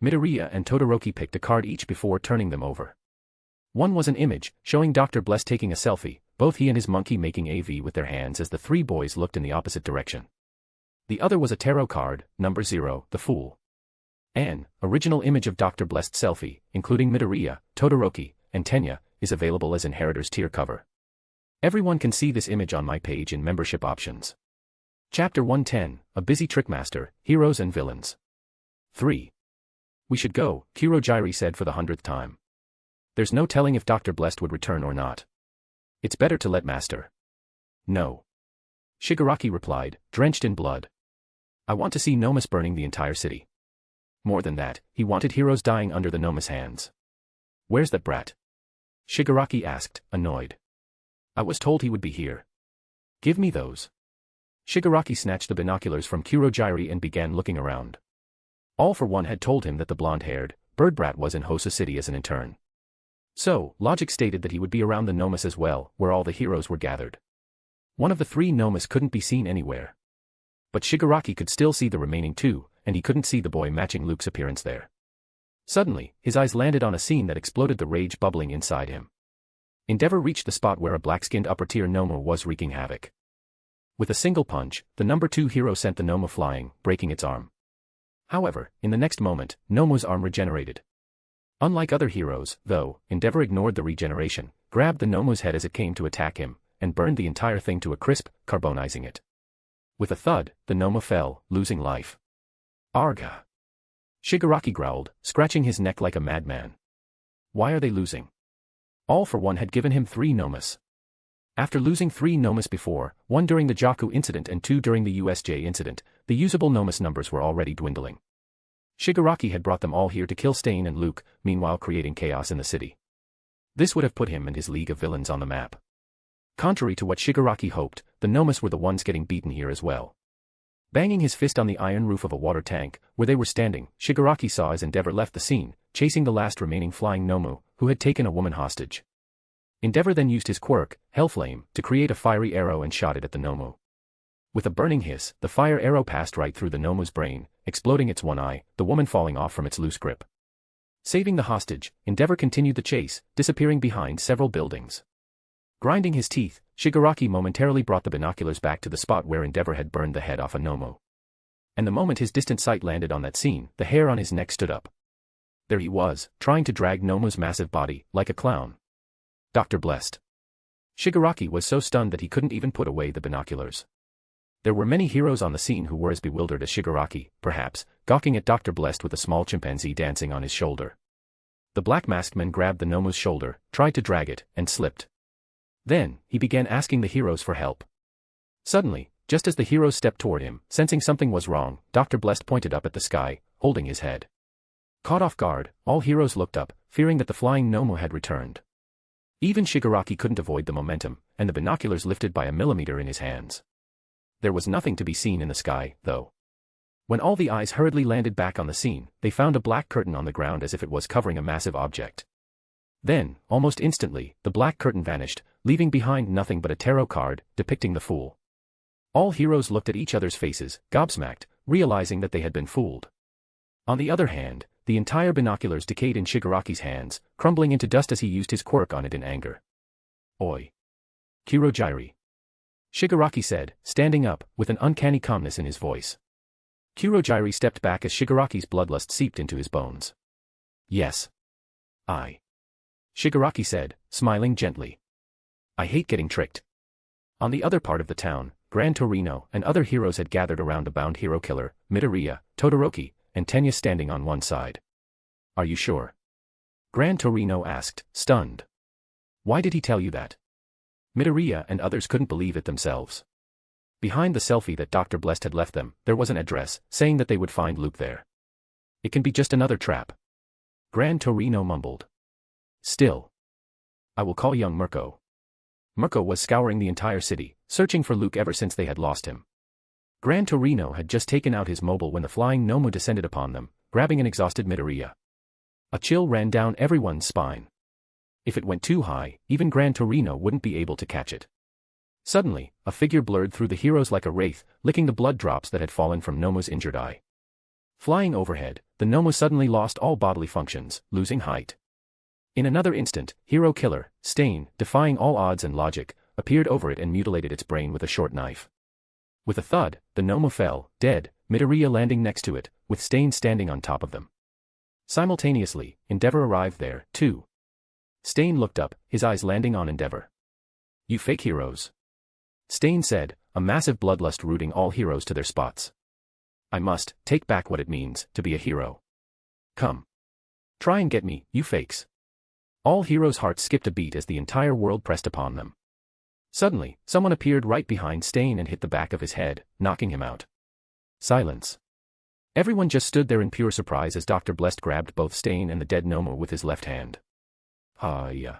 Midoriya and Todoroki picked a card each before turning them over. One was an image, showing Dr. Bless taking a selfie, both he and his monkey making AV with their hands as the 3 boys looked in the opposite direction. The other was a tarot card, number 0, the Fool. An original image of Dr. Blessed selfie, including Midoriya, Todoroki, and Tenya, is available as Inheritors tier cover. Everyone can see this image on my page in membership options. Chapter 110, A Busy Trickmaster, Heroes and Villains. 3. We should go, Kurojiiri said for the 100th time. There's no telling if Dr. Blessed would return or not. It's better to let Master. No. Shigaraki replied, drenched in blood. I want to see Nomus burning the entire city. More than that, he wanted heroes dying under the Nomus hands. Where's that brat? Shigaraki asked, annoyed. I was told he would be here. Give me those. Shigaraki snatched the binoculars from Kurojiiri and began looking around. All for one had told him that the blonde-haired bird brat was in Hosa City as an intern. So, logic stated that he would be around the Nomus as well, where all the heroes were gathered. One of the 3 Nomus couldn't be seen anywhere. But Shigaraki could still see the remaining 2, and he couldn't see the boy matching Luke's appearance there. Suddenly, his eyes landed on a scene that exploded the rage bubbling inside him. Endeavor reached the spot where a black-skinned upper-tier Noma was wreaking havoc. With a single punch, the number 2 hero sent the Noma flying, breaking its arm. However, in the next moment, Noma's arm regenerated. Unlike other heroes, though, Endeavor ignored the regeneration, grabbed the Noma's head as it came to attack him, and burned the entire thing to a crisp, carbonizing it. With a thud, the Noma fell, losing life. Arga! Shigaraki growled, scratching his neck like a madman. Why are they losing? All for One had given him 3 nomas. After losing 3 nomas before, 1 during the Jakku incident and 2 during the USJ incident, the usable nomas numbers were already dwindling. Shigaraki had brought them all here to kill Stain and Luke, meanwhile creating chaos in the city. This would have put him and his league of villains on the map. Contrary to what Shigaraki hoped, the nomas were the ones getting beaten here as well. Banging his fist on the iron roof of a water tank, where they were standing, Shigaraki saw as Endeavor left the scene, chasing the last remaining flying Nomu, who had taken a woman hostage. Endeavor then used his quirk, Hellflame, to create a fiery arrow and shot it at the Nomu. With a burning hiss, the fire arrow passed right through the Nomu's brain, exploding its one eye, the woman falling off from its loose grip. Saving the hostage, Endeavor continued the chase, disappearing behind several buildings. Grinding his teeth, Shigaraki momentarily brought the binoculars back to the spot where Endeavor had burned the head off a Nomu. And the moment his distant sight landed on that scene, the hair on his neck stood up. There he was, trying to drag Nomu's massive body, like a clown. Dr. Blessed. Shigaraki was so stunned that he couldn't even put away the binoculars. There were many heroes on the scene who were as bewildered as Shigaraki, perhaps, gawking at Dr. Blessed with a small chimpanzee dancing on his shoulder. The black masked man grabbed the Nomu's shoulder, tried to drag it, and slipped. Then, he began asking the heroes for help. Suddenly, just as the heroes stepped toward him, sensing something was wrong, Dr. Blessed pointed up at the sky, holding his head. Caught off guard, all heroes looked up, fearing that the flying Nomu had returned. Even Shigaraki couldn't avoid the momentum, and the binoculars lifted by a millimeter in his hands. There was nothing to be seen in the sky, though. When all the eyes hurriedly landed back on the scene, they found a black curtain on the ground as if it was covering a massive object. Then, almost instantly, the black curtain vanished, leaving behind nothing but a tarot card, depicting the Fool. All heroes looked at each other's faces, gobsmacked, realizing that they had been fooled. On the other hand, the entire binoculars decayed in Shigaraki's hands, crumbling into dust as he used his quirk on it in anger. Oi. Kurogyri. Shigaraki said, standing up, with an uncanny calmness in his voice. Kurogyri stepped back as Shigaraki's bloodlust seeped into his bones. Yes. Shigaraki said, smiling gently. I hate getting tricked. On the other part of the town, Gran Torino and other heroes had gathered around a bound hero killer, Midoriya, Todoroki, and Tenya standing on one side. Are you sure? Gran Torino asked, stunned. Why did he tell you that? Midoriya and others couldn't believe it themselves. Behind the selfie that Dr. Blessed had left them, there was an address, saying that they would find Luke there. It can be just another trap. Gran Torino mumbled. Still. I will call young Mirko. Mirko was scouring the entire city, searching for Luke ever since they had lost him. Gran Torino had just taken out his mobile when the flying Nomu descended upon them, grabbing an exhausted Midoriya. A chill ran down everyone's spine. If it went too high, even Gran Torino wouldn't be able to catch it. Suddenly, a figure blurred through the heroes like a wraith, licking the blood drops that had fallen from Nomu's injured eye. Flying overhead, the Nomu suddenly lost all bodily functions, losing height. In another instant, hero killer, Stain, defying all odds and logic, appeared over it and mutilated its brain with a short knife. With a thud, the Nomu fell, dead, Midoriya landing next to it, with Stain standing on top of them. Simultaneously, Endeavor arrived there, too. Stain looked up, his eyes landing on Endeavor. You fake heroes. Stain said, a massive bloodlust rooting all heroes to their spots. I must take back what it means to be a hero. Come. Try and get me, you fakes. All heroes' hearts skipped a beat as the entire world pressed upon them. Suddenly, someone appeared right behind Stain and hit the back of his head, knocking him out. Silence. Everyone just stood there in pure surprise as Dr. Blessed grabbed both Stain and the dead Nomu with his left hand. Yeah.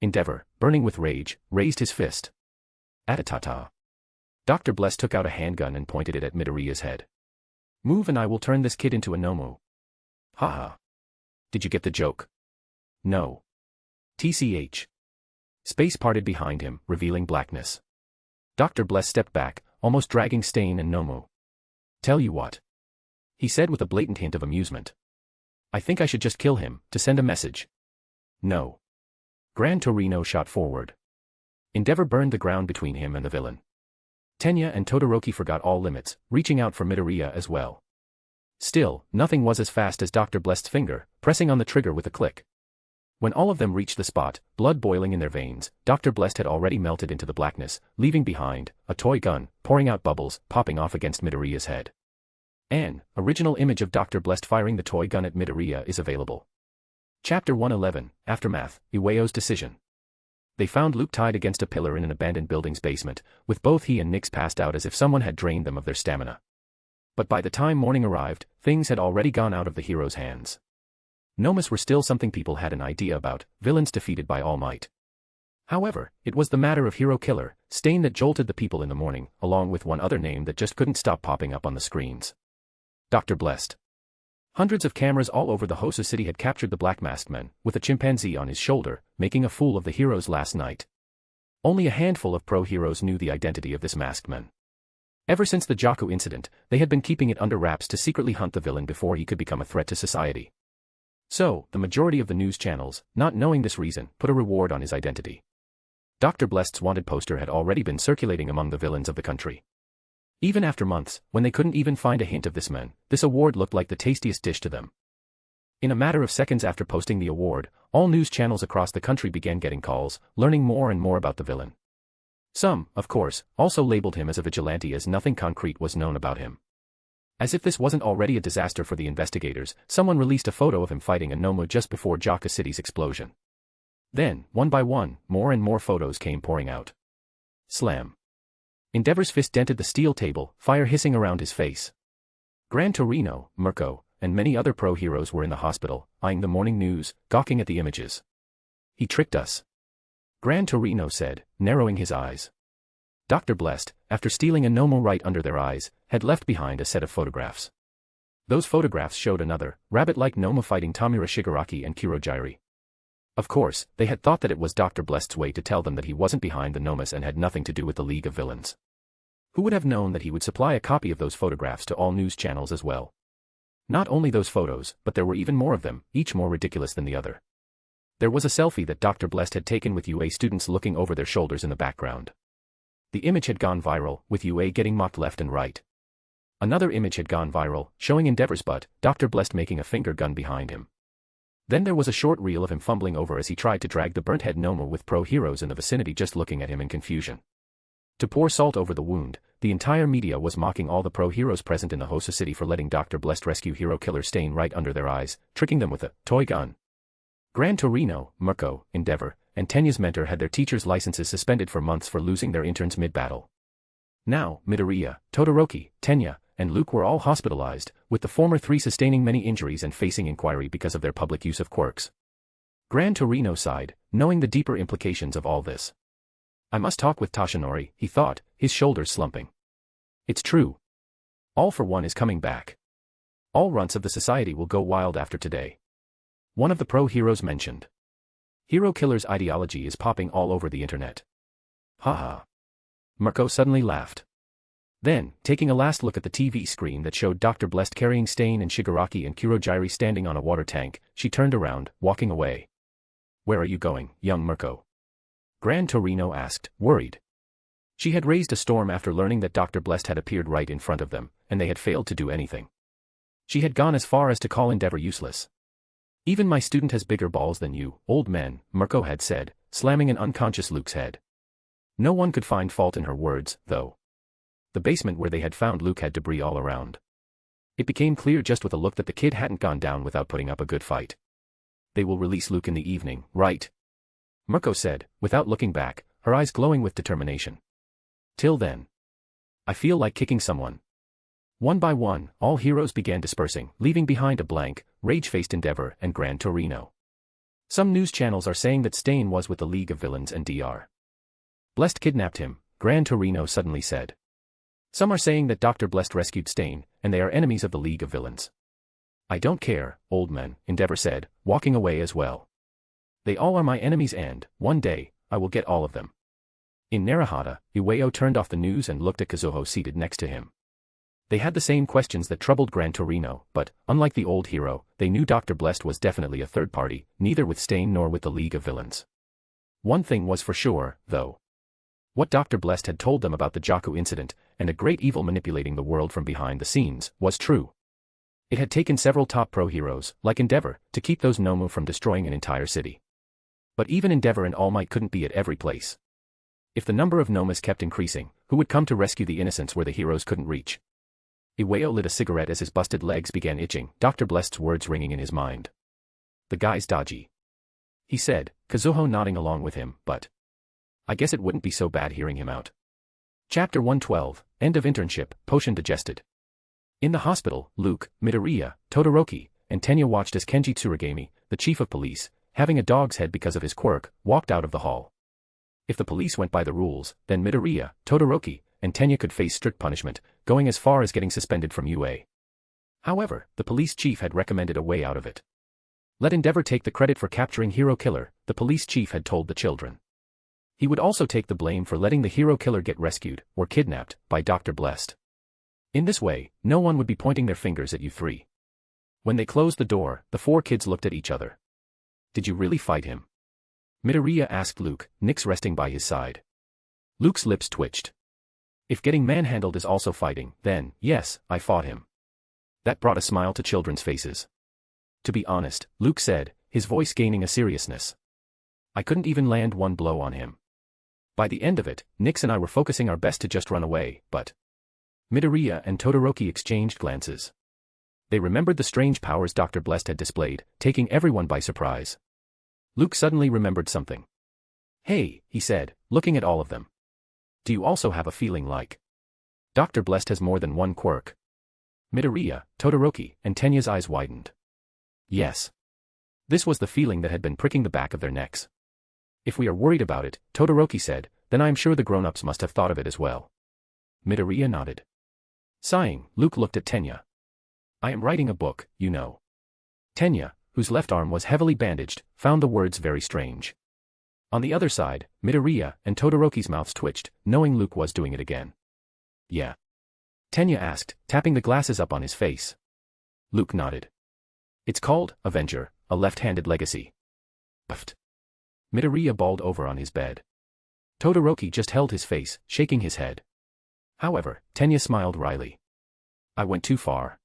Endeavor, burning with rage, raised his fist. Atatata. Dr. Blessed took out a handgun and pointed it at Midoriya's head. Move and I will turn this kid into a Nomu. Haha. Did you get the joke? No. TCH. Space parted behind him, revealing blackness. Dr. Bless stepped back, almost dragging Stain and Nomu. Tell you what. He said with a blatant hint of amusement. I think I should just kill him, to send a message. No. Gran Torino shot forward. Endeavor burned the ground between him and the villain. Tenya and Todoroki forgot all limits, reaching out for Midoriya as well. Still, nothing was as fast as Dr. Blessed's finger, pressing on the trigger with a click. When all of them reached the spot, blood boiling in their veins, Dr. Blessed had already melted into the blackness, leaving behind a toy gun, pouring out bubbles, popping off against Midoriya's head. An original image of Dr. Blessed firing the toy gun at Midoriya is available. Chapter 111, Aftermath, Iwayo's Decision. They found Luke tied against a pillar in an abandoned building's basement, with both he and Nix passed out as if someone had drained them of their stamina. But by the time morning arrived, things had already gone out of the hero's hands. Nomas were still something people had an idea about, villains defeated by All Might. However, it was the matter of hero killer, Stain that jolted the people in the morning, along with one other name that just couldn't stop popping up on the screens. Dr. Blessed. Hundreds of cameras all over the Hosa city had captured the Black Masked Man, with a chimpanzee on his shoulder, making a fool of the heroes last night. Only a handful of pro-heroes knew the identity of this masked man. Ever since the Jaku incident, they had been keeping it under wraps to secretly hunt the villain before he could become a threat to society. So, the majority of the news channels, not knowing this reason, put a reward on his identity. Dr. Blessed's wanted poster had already been circulating among the villains of the country. Even after months, when they couldn't even find a hint of this man, this award looked like the tastiest dish to them. In a matter of seconds after posting the award, all news channels across the country began getting calls, learning more and more about the villain. Some, of course, also labeled him as a vigilante as nothing concrete was known about him. As if this wasn't already a disaster for the investigators, someone released a photo of him fighting a Nomu just before Jaka City's explosion. Then, one by one, more and more photos came pouring out. Slam. Endeavor's fist dented the steel table, fire hissing around his face. Gran Torino, Mirko, and many other pro-heroes were in the hospital, eyeing the morning news, gawking at the images. He tricked us. Gran Torino said, narrowing his eyes. Dr. Blessed, after stealing a Nomo right under their eyes, had left behind a set of photographs. Those photographs showed another, rabbit-like Nomo fighting Tamura Shigaraki and Kirojairi. Of course, they had thought that it was Dr. Blessed's way to tell them that he wasn't behind the Nomas and had nothing to do with the League of Villains. Who would have known that he would supply a copy of those photographs to all news channels as well? Not only those photos, but there were even more of them, each more ridiculous than the other. There was a selfie that Dr. Blessed had taken with UA students looking over their shoulders in the background. The image had gone viral, with UA getting mocked left and right. Another image had gone viral, showing Endeavor's butt, Dr. Blessed making a finger gun behind him. Then there was a short reel of him fumbling over as he tried to drag the burnt-head Nomo with pro-heroes in the vicinity just looking at him in confusion. To pour salt over the wound, the entire media was mocking all the pro-heroes present in the Hosa city for letting Dr. Blessed rescue hero killer Stain right under their eyes, tricking them with a toy gun. Gran Torino, Mirko, Endeavor, and Tenya's mentor had their teachers' licenses suspended for months for losing their interns mid-battle. Now, Midoriya, Todoroki, Tenya, and Luke were all hospitalized, with the former three sustaining many injuries and facing inquiry because of their public use of quirks. Gran Torino sighed, knowing the deeper implications of all this. I must talk with Tashinori, he thought, his shoulders slumping. It's true. All for One is coming back. All runts of the society will go wild after today. One of the pro-heroes mentioned. Hero killer's ideology is popping all over the internet. Haha. Mirko suddenly laughed. Then, taking a last look at the TV screen that showed Dr. Blessed carrying Stain and Shigaraki and Kirojairi standing on a water tank, she turned around, walking away. Where are you going, young Mirko? Gran Torino asked, worried. She had raised a storm after learning that Dr. Blessed had appeared right in front of them, and they had failed to do anything. She had gone as far as to call Endeavor useless. Even my student has bigger balls than you, old man, Mirko had said, slamming an unconscious Luke's head. No one could find fault in her words, though. The basement where they had found Luke had debris all around. It became clear just with a look that the kid hadn't gone down without putting up a good fight. They will release Luke in the evening, right? Mirko said, without looking back, her eyes glowing with determination. Till then. I feel like kicking someone. One by one, all heroes began dispersing, leaving behind a blank, rage-faced Endeavor and Gran Torino. Some news channels are saying that Stain was with the League of Villains and Dr. Blessed kidnapped him, Gran Torino suddenly said. Some are saying that Dr. Blessed rescued Stain, and they are enemies of the League of Villains. I don't care, old man, Endeavor said, walking away as well. They all are my enemies and, one day, I will get all of them. In Narahata, Iwayo turned off the news and looked at Kazuho seated next to him. They had the same questions that troubled Gran Torino, but, unlike the old hero, they knew Dr. Blessed was definitely a third party, neither with Stain nor with the League of Villains. One thing was for sure, though. What Dr. Blessed had told them about the Jaku incident, and a great evil manipulating the world from behind the scenes, was true. It had taken several top pro-heroes, like Endeavor, to keep those Nomu from destroying an entire city. But even Endeavor and All Might couldn't be at every place. If the number of Nomas kept increasing, who would come to rescue the innocents where the heroes couldn't reach? Iwao lit a cigarette as his busted legs began itching, Dr. Blest's words ringing in his mind. The guy's dodgy, he said, Kazuho nodding along with him, but I guess it wouldn't be so bad hearing him out. Chapter 112, End of Internship, Potion Digested. In the hospital, Luke, Midoriya, Todoroki, and Tenya watched as Kenji Tsuragami, the chief of police, having a dog's head because of his quirk, walked out of the hall. If the police went by the rules, then Midoriya, Todoroki, and Tenya could face strict punishment, going as far as getting suspended from UA. However, the police chief had recommended a way out of it. Let Endeavor take the credit for capturing Hero Killer, the police chief had told the children. He would also take the blame for letting the Hero Killer get rescued, or kidnapped, by Dr. Blest. In this way, no one would be pointing their fingers at you three. When they closed the door, the four kids looked at each other. Did you really fight him? Midoriya asked Luke, Nyx resting by his side. Luke's lips twitched. If getting manhandled is also fighting, then, yes, I fought him. That brought a smile to children's faces. To be honest, Luke said, his voice gaining a seriousness. I couldn't even land one blow on him. By the end of it, Nyx and I were focusing our best to just run away, but Midoriya and Todoroki exchanged glances. They remembered the strange powers Dr. Blest had displayed, taking everyone by surprise. Luke suddenly remembered something. Hey, he said, looking at all of them. Do you also have a feeling like Dr. Blest has more than one quirk? Midoriya, Todoroki, and Tenya's eyes widened. Yes. This was the feeling that had been pricking the back of their necks. If we are worried about it, Todoroki said, then I am sure the grown-ups must have thought of it as well. Midoriya nodded. Sighing, Luke looked at Tenya. I am writing a book, you know. Tenya, whose left arm was heavily bandaged, found the words very strange. On the other side, Midoriya and Todoroki's mouths twitched, knowing Luke was doing it again. Yeah. Tenya asked, tapping the glasses up on his face. Luke nodded. It's called Avenger, a left-handed legacy. Puffed. Midoriya bawled over on his bed. Todoroki just held his face, shaking his head. However, Tenya smiled wryly. I went too far,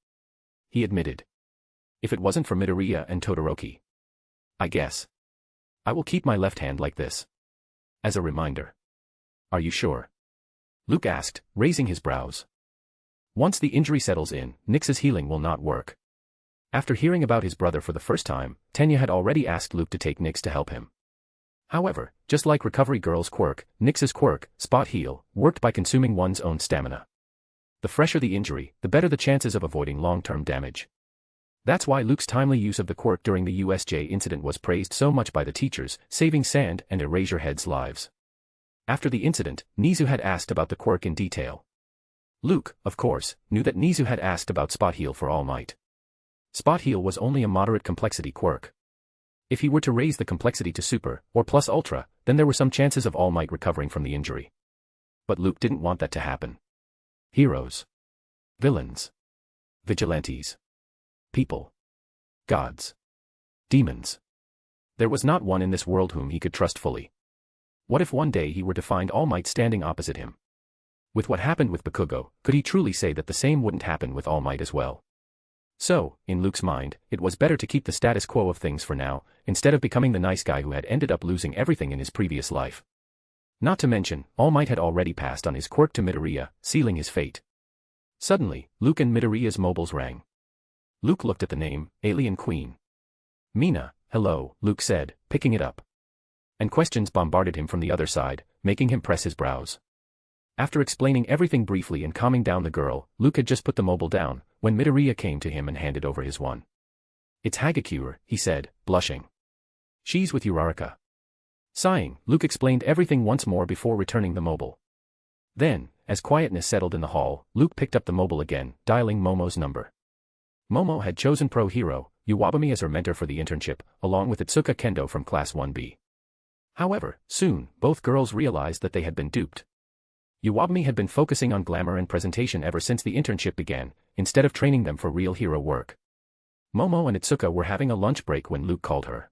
he admitted. If it wasn't for Midoriya and Todoroki, I guess I will keep my left hand like this. As a reminder. Are you sure? Luke asked, raising his brows. Once the injury settles in, Nyx's healing will not work. After hearing about his brother for the first time, Tenya had already asked Luke to take Nyx to help him. However, just like Recovery Girl's quirk, Nyx's quirk, Spot Heal, worked by consuming one's own stamina. The fresher the injury, the better the chances of avoiding long-term damage. That's why Luke's timely use of the quirk during the USJ incident was praised so much by the teachers, saving Sand and Eraserhead's lives. After the incident, Nizu had asked about the quirk in detail. Luke, of course, knew that Nizu had asked about Spot Heal for All Might. Spot Heal was only a moderate complexity quirk. If he were to raise the complexity to Super, or Plus Ultra, then there were some chances of All Might recovering from the injury. But Luke didn't want that to happen. Heroes. Villains. Vigilantes. People. Gods. Demons. There was not one in this world whom he could trust fully. What if one day he were to find All Might standing opposite him? With what happened with Bakugo, could he truly say that the same wouldn't happen with All Might as well? So, in Luke's mind, it was better to keep the status quo of things for now, instead of becoming the nice guy who had ended up losing everything in his previous life. Not to mention, All Might had already passed on his quirk to Midoriya, sealing his fate. Suddenly, Luke and Midoriya's mobiles rang. Luke looked at the name, Alien Queen. Mina, hello, Luke said, picking it up. And questions bombarded him from the other side, making him press his brows. After explaining everything briefly and calming down the girl, Luke had just put the mobile down, when Midoriya came to him and handed over his one. It's Hagakure, he said, blushing. She's with Uraraka. Sighing, Luke explained everything once more before returning the mobile. Then, as quietness settled in the hall, Luke picked up the mobile again, dialing Momo's number. Momo had chosen pro hero, Iwabami as her mentor for the internship, along with Itsuka Kendo from Class 1B. However, soon, both girls realized that they had been duped. Iwabami had been focusing on glamour and presentation ever since the internship began, instead of training them for real hero work. Momo and Itsuka were having a lunch break when Luke called her.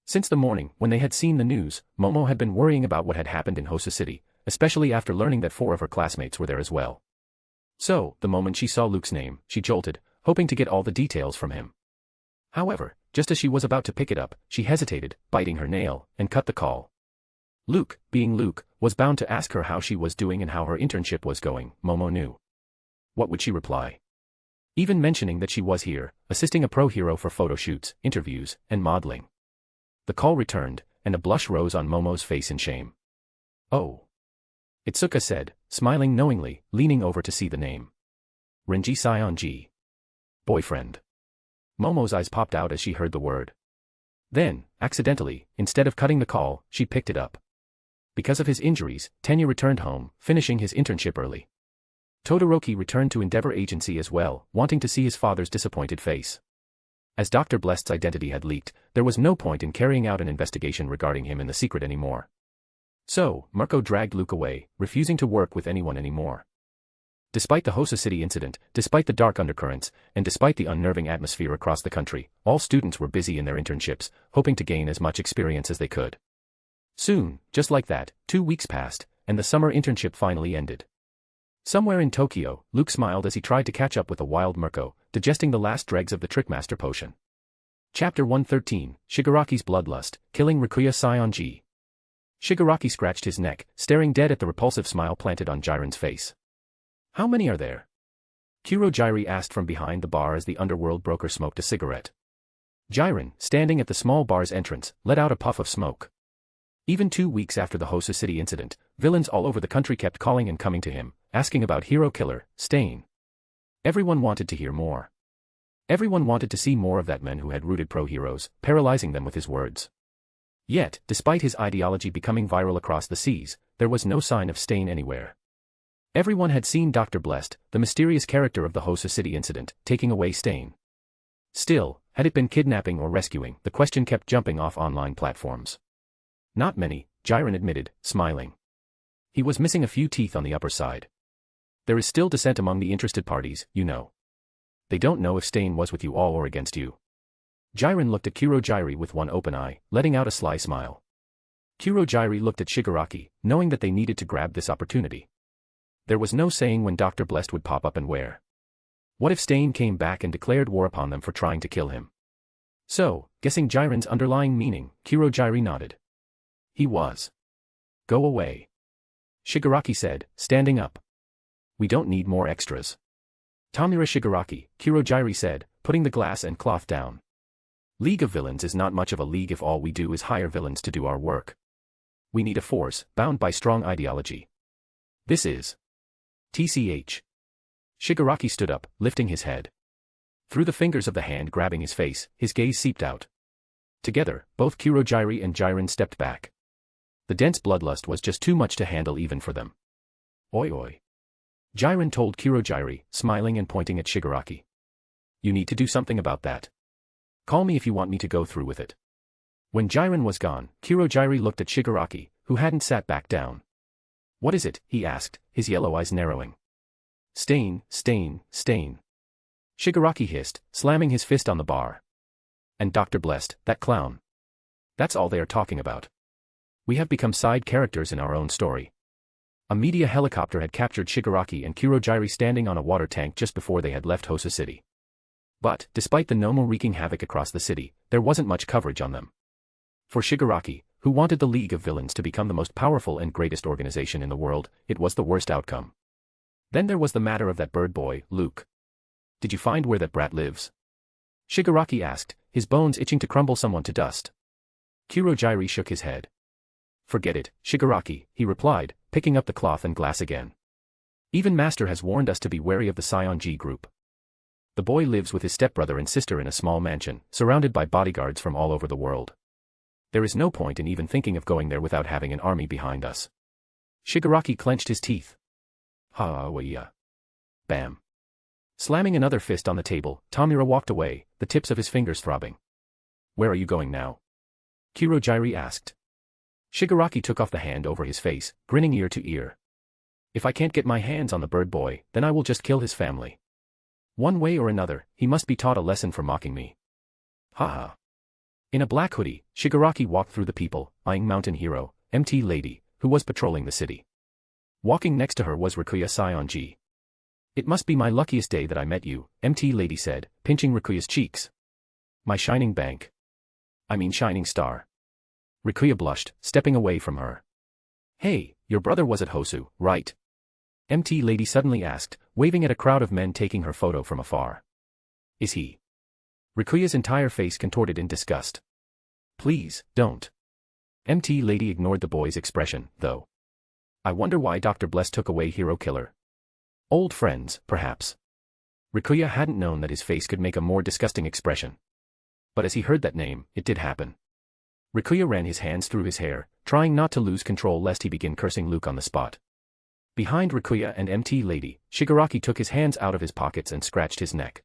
Since the morning, when they had seen the news, Momo had been worrying about what had happened in Hosa City, especially after learning that 4 of her classmates were there as well. So, the moment she saw Luke's name, she jolted, hoping to get all the details from him. However, just as she was about to pick it up, she hesitated, biting her nail, and cut the call. Luke, being Luke, was bound to ask her how she was doing and how her internship was going, Momo knew. What would she reply? Even mentioning that she was here, assisting a pro hero for photo shoots, interviews, and modeling. The call returned, and a blush rose on Momo's face in shame. Oh. Itsuka said, smiling knowingly, leaning over to see the name. Renji Sionji. Boyfriend. Momo's eyes popped out as she heard the word. Then, accidentally, instead of cutting the call, she picked it up. Because of his injuries, Tenya returned home, finishing his internship early. Todoroki returned to Endeavor Agency as well, wanting to see his father's disappointed face. As Dr. Blest's identity had leaked, there was no point in carrying out an investigation regarding him in the secret anymore. So, Mirko dragged Luke away, refusing to work with anyone anymore. Despite the Hosa City incident, despite the dark undercurrents, and despite the unnerving atmosphere across the country, all students were busy in their internships, hoping to gain as much experience as they could. Soon, just like that, 2 weeks passed, and the summer internship finally ended. Somewhere in Tokyo, Luke smiled as he tried to catch up with the wild Mirko, digesting the last dregs of the Trickmaster potion. Chapter 113, Shigaraki's Bloodlust, Killing Rikuya Sionji. Shigaraki scratched his neck, staring dead at the repulsive smile planted on Jiren's face. How many are there? Kurojairi asked from behind the bar as the underworld broker smoked a cigarette. Jiren, standing at the small bar's entrance, let out a puff of smoke. Even 2 weeks after the Hosa City incident, villains all over the country kept calling and coming to him, asking about hero killer, Stain. Everyone wanted to hear more. Everyone wanted to see more of that man who had rooted pro-heroes, paralyzing them with his words. Yet, despite his ideology becoming viral across the seas, there was no sign of Stain anywhere. Everyone had seen Dr. Blest, the mysterious character of the Hosa City incident, taking away Stain. Still, had it been kidnapping or rescuing, the question kept jumping off online platforms. Not many, Jiren admitted, smiling. He was missing a few teeth on the upper side. There is still dissent among the interested parties, you know. They don't know if Stain was with you all or against you. Jiren looked at Kurojairi with one open eye, letting out a sly smile. Kurojairi looked at Shigaraki, knowing that they needed to grab this opportunity. There was no saying when Dr. Blest would pop up and where. What if Stain came back and declared war upon them for trying to kill him? So, guessing Jiren's underlying meaning, Kurojairi nodded. He was. Go away. Shigaraki said, standing up. We don't need more extras. Tamura Shigaraki, Kurojairi said, putting the glass and cloth down. League of Villains is not much of a league if all we do is hire villains to do our work. We need a force, bound by strong ideology. This is. TCH. Shigaraki stood up, lifting his head. Through the fingers of the hand grabbing his face, his gaze seeped out. Together, both Kurojairi and Jiren stepped back. The dense bloodlust was just too much to handle even for them. Oi oi. Jiren told Kurojairi, smiling and pointing at Shigaraki. You need to do something about that. Call me if you want me to go through with it. When Jiren was gone, Kurojairi looked at Shigaraki, who hadn't sat back down. What is it? He asked, his yellow eyes narrowing. Stain, Stain, Stain. Shigaraki hissed, slamming his fist on the bar. And Dr. Blest, that clown. That's all they are talking about. We have become side characters in our own story. A media helicopter had captured Shigaraki and Kurojairi standing on a water tank just before they had left Hosa City. But, despite the Nomo wreaking havoc across the city, there wasn't much coverage on them. For Shigaraki, who wanted the League of Villains to become the most powerful and greatest organization in the world, it was the worst outcome. Then there was the matter of that bird boy, Luke. Did you find where that brat lives? Shigaraki asked, his bones itching to crumble someone to dust. Kurojairi shook his head. Forget it, Shigaraki, he replied, picking up the cloth and glass again. Even Master has warned us to be wary of the Sionji group. The boy lives with his stepbrother and sister in a small mansion, surrounded by bodyguards from all over the world. There is no point in even thinking of going there without having an army behind us. Shigaraki clenched his teeth. Ha-wa-ya. Bam. Slamming another fist on the table, Tamura walked away, the tips of his fingers throbbing. Where are you going now? Kurojairi asked. Shigaraki took off the hand over his face, grinning ear to ear. If I can't get my hands on the bird boy, then I will just kill his family. One way or another, he must be taught a lesson for mocking me. Ha-ha. In a black hoodie, Shigaraki walked through the people, eyeing Mountain Hero, MT Lady, who was patrolling the city. Walking next to her was Rikuya Sionji. It must be my luckiest day that I met you, MT Lady said, pinching Rikuya's cheeks. My shining bank. I mean shining star. Rikuya blushed, stepping away from her. Hey, your brother was at Hosu, right? MT Lady suddenly asked, waving at a crowd of men taking her photo from afar. Is he? Rikuya's entire face contorted in disgust. Please, don't. MT Lady ignored the boy's expression, though. I wonder why Dr. Bless took away Hero Killer. Old friends, perhaps. Rikuya hadn't known that his face could make a more disgusting expression. But as he heard that name, it did happen. Rikuya ran his hands through his hair, trying not to lose control lest he begin cursing Luke on the spot. Behind Rikuya and MT Lady, Shigaraki took his hands out of his pockets and scratched his neck.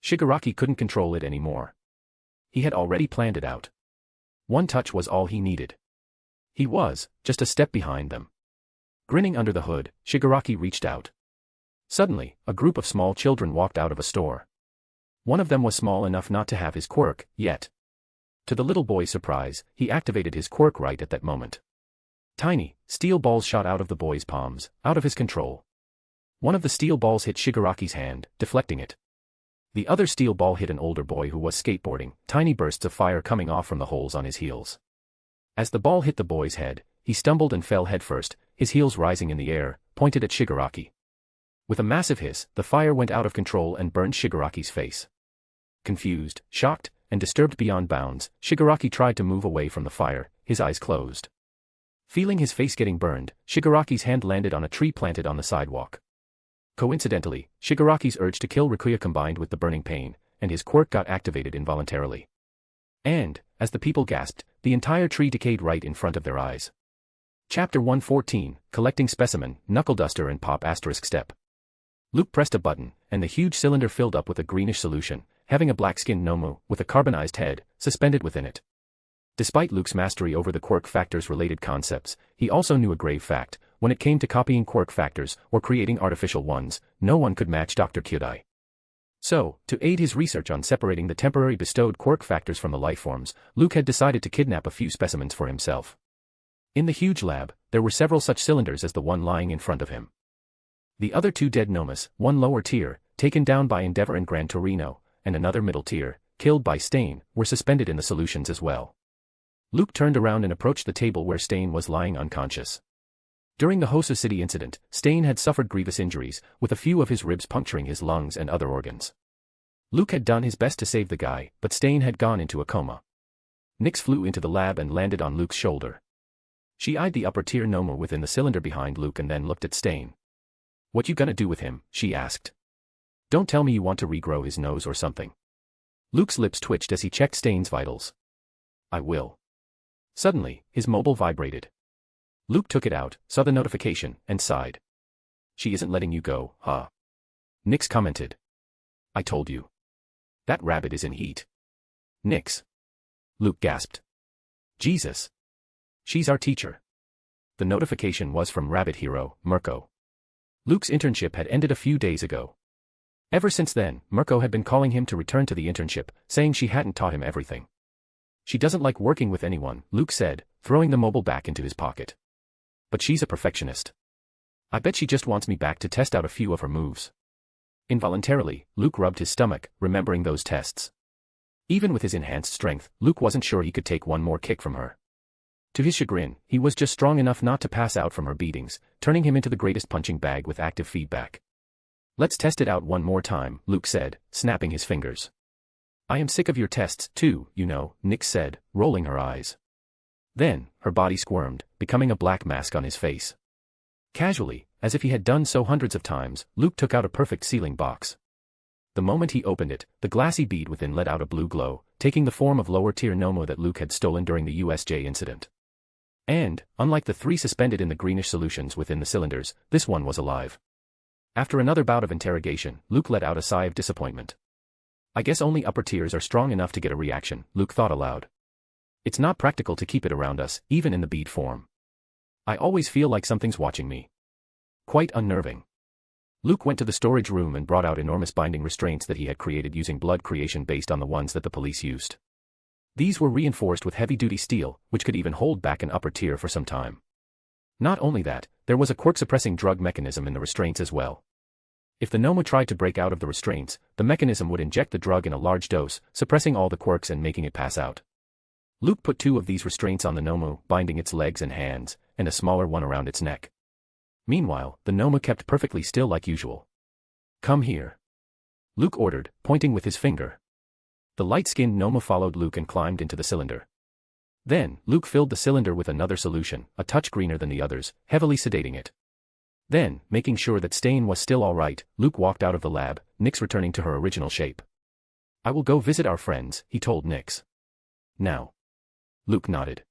Shigaraki couldn't control it anymore. He had already planned it out. One touch was all he needed. He was just a step behind them. Grinning under the hood, Shigaraki reached out. Suddenly, a group of small children walked out of a store. One of them was small enough not to have his quirk, yet. To the little boy's surprise, he activated his quirk right at that moment. Tiny, steel balls shot out of the boy's palms, out of his control. One of the steel balls hit Shigaraki's hand, deflecting it. The other steel ball hit an older boy who was skateboarding, tiny bursts of fire coming off from the holes on his heels. As the ball hit the boy's head, he stumbled and fell headfirst, his heels rising in the air, pointed at Shigaraki. With a massive hiss, the fire went out of control and burned Shigaraki's face. Confused, shocked, and disturbed beyond bounds, Shigaraki tried to move away from the fire, his eyes closed. Feeling his face getting burned, Shigaraki's hand landed on a tree planted on the sidewalk. Coincidentally, Shigaraki's urge to kill Rikuya combined with the burning pain, and his quirk got activated involuntarily. And, as the people gasped, the entire tree decayed right in front of their eyes. Chapter 114, Collecting Specimen, Knuckle Duster and Pop ** Step. Luke pressed a button, and the huge cylinder filled up with a greenish solution, having a black-skinned Nomu, with a carbonized head, suspended within it. Despite Luke's mastery over the quirk factors-related concepts, he also knew a grave fact: when it came to copying quirk factors, or creating artificial ones, no one could match Dr. Kyodai. So, to aid his research on separating the temporary bestowed quirk factors from the lifeforms, Luke had decided to kidnap a few specimens for himself. In the huge lab, there were several such cylinders as the one lying in front of him. The other two dead Nomas, one lower tier, taken down by Endeavor and Gran Torino, and another middle tier, killed by Stain, were suspended in the solutions as well. Luke turned around and approached the table where Stain was lying unconscious. During the Hosu City incident, Stain had suffered grievous injuries, with a few of his ribs puncturing his lungs and other organs. Luke had done his best to save the guy, but Stain had gone into a coma. Nyx flew into the lab and landed on Luke's shoulder. She eyed the upper-tier Nomu within the cylinder behind Luke and then looked at Stain. "What you gonna do with him?" she asked. "Don't tell me you want to regrow his nose or something." Luke's lips twitched as he checked Stain's vitals. "I will." Suddenly, his mobile vibrated. Luke took it out, saw the notification, and sighed. "She isn't letting you go, huh?" Nyx commented. "I told you. That rabbit is in heat." "Nyx." Luke gasped. "Jesus. She's our teacher." The notification was from Rabbit Hero, Mirko. Luke's internship had ended a few days ago. Ever since then, Mirko had been calling him to return to the internship, saying she hadn't taught him everything. "She doesn't like working with anyone," Luke said, throwing the mobile back into his pocket. "But she's a perfectionist. I bet she just wants me back to test out a few of her moves." Involuntarily, Luke rubbed his stomach, remembering those tests. Even with his enhanced strength, Luke wasn't sure he could take one more kick from her. To his chagrin, he was just strong enough not to pass out from her beatings, turning him into the greatest punching bag with active feedback. "Let's test it out one more time," Luke said, snapping his fingers. "I am sick of your tests, too, you know," Nyx said, rolling her eyes. Then, her body squirmed, becoming a black mask on his face. Casually, as if he had done so hundreds of times, Luke took out a perfect sealing box. The moment he opened it, the glassy bead within let out a blue glow, taking the form of lower-tier Nomo that Luke had stolen during the USJ incident. And, unlike the three suspended in the greenish solutions within the cylinders, this one was alive. After another bout of interrogation, Luke let out a sigh of disappointment. "I guess only upper tiers are strong enough to get a reaction," Luke thought aloud. "It's not practical to keep it around us, even in the bead form. I always feel like something's watching me. Quite unnerving." Luke went to the storage room and brought out enormous binding restraints that he had created using blood creation based on the ones that the police used. These were reinforced with heavy-duty steel, which could even hold back an upper tier for some time. Not only that, there was a quirk-suppressing drug mechanism in the restraints as well. If the Nomu tried to break out of the restraints, the mechanism would inject the drug in a large dose, suppressing all the quirks and making it pass out. Luke put two of these restraints on the Nomu, binding its legs and hands, and a smaller one around its neck. Meanwhile, the Nomu kept perfectly still like usual. Come here. Luke ordered, pointing with his finger. The light-skinned Noma followed Luke and climbed into the cylinder. Then, Luke filled the cylinder with another solution, a touch greener than the others, heavily sedating it. Then, making sure that Stain was still all right, Luke walked out of the lab, Nyx returning to her original shape. I will go visit our friends, he told Nyx. Now. Luke nodded.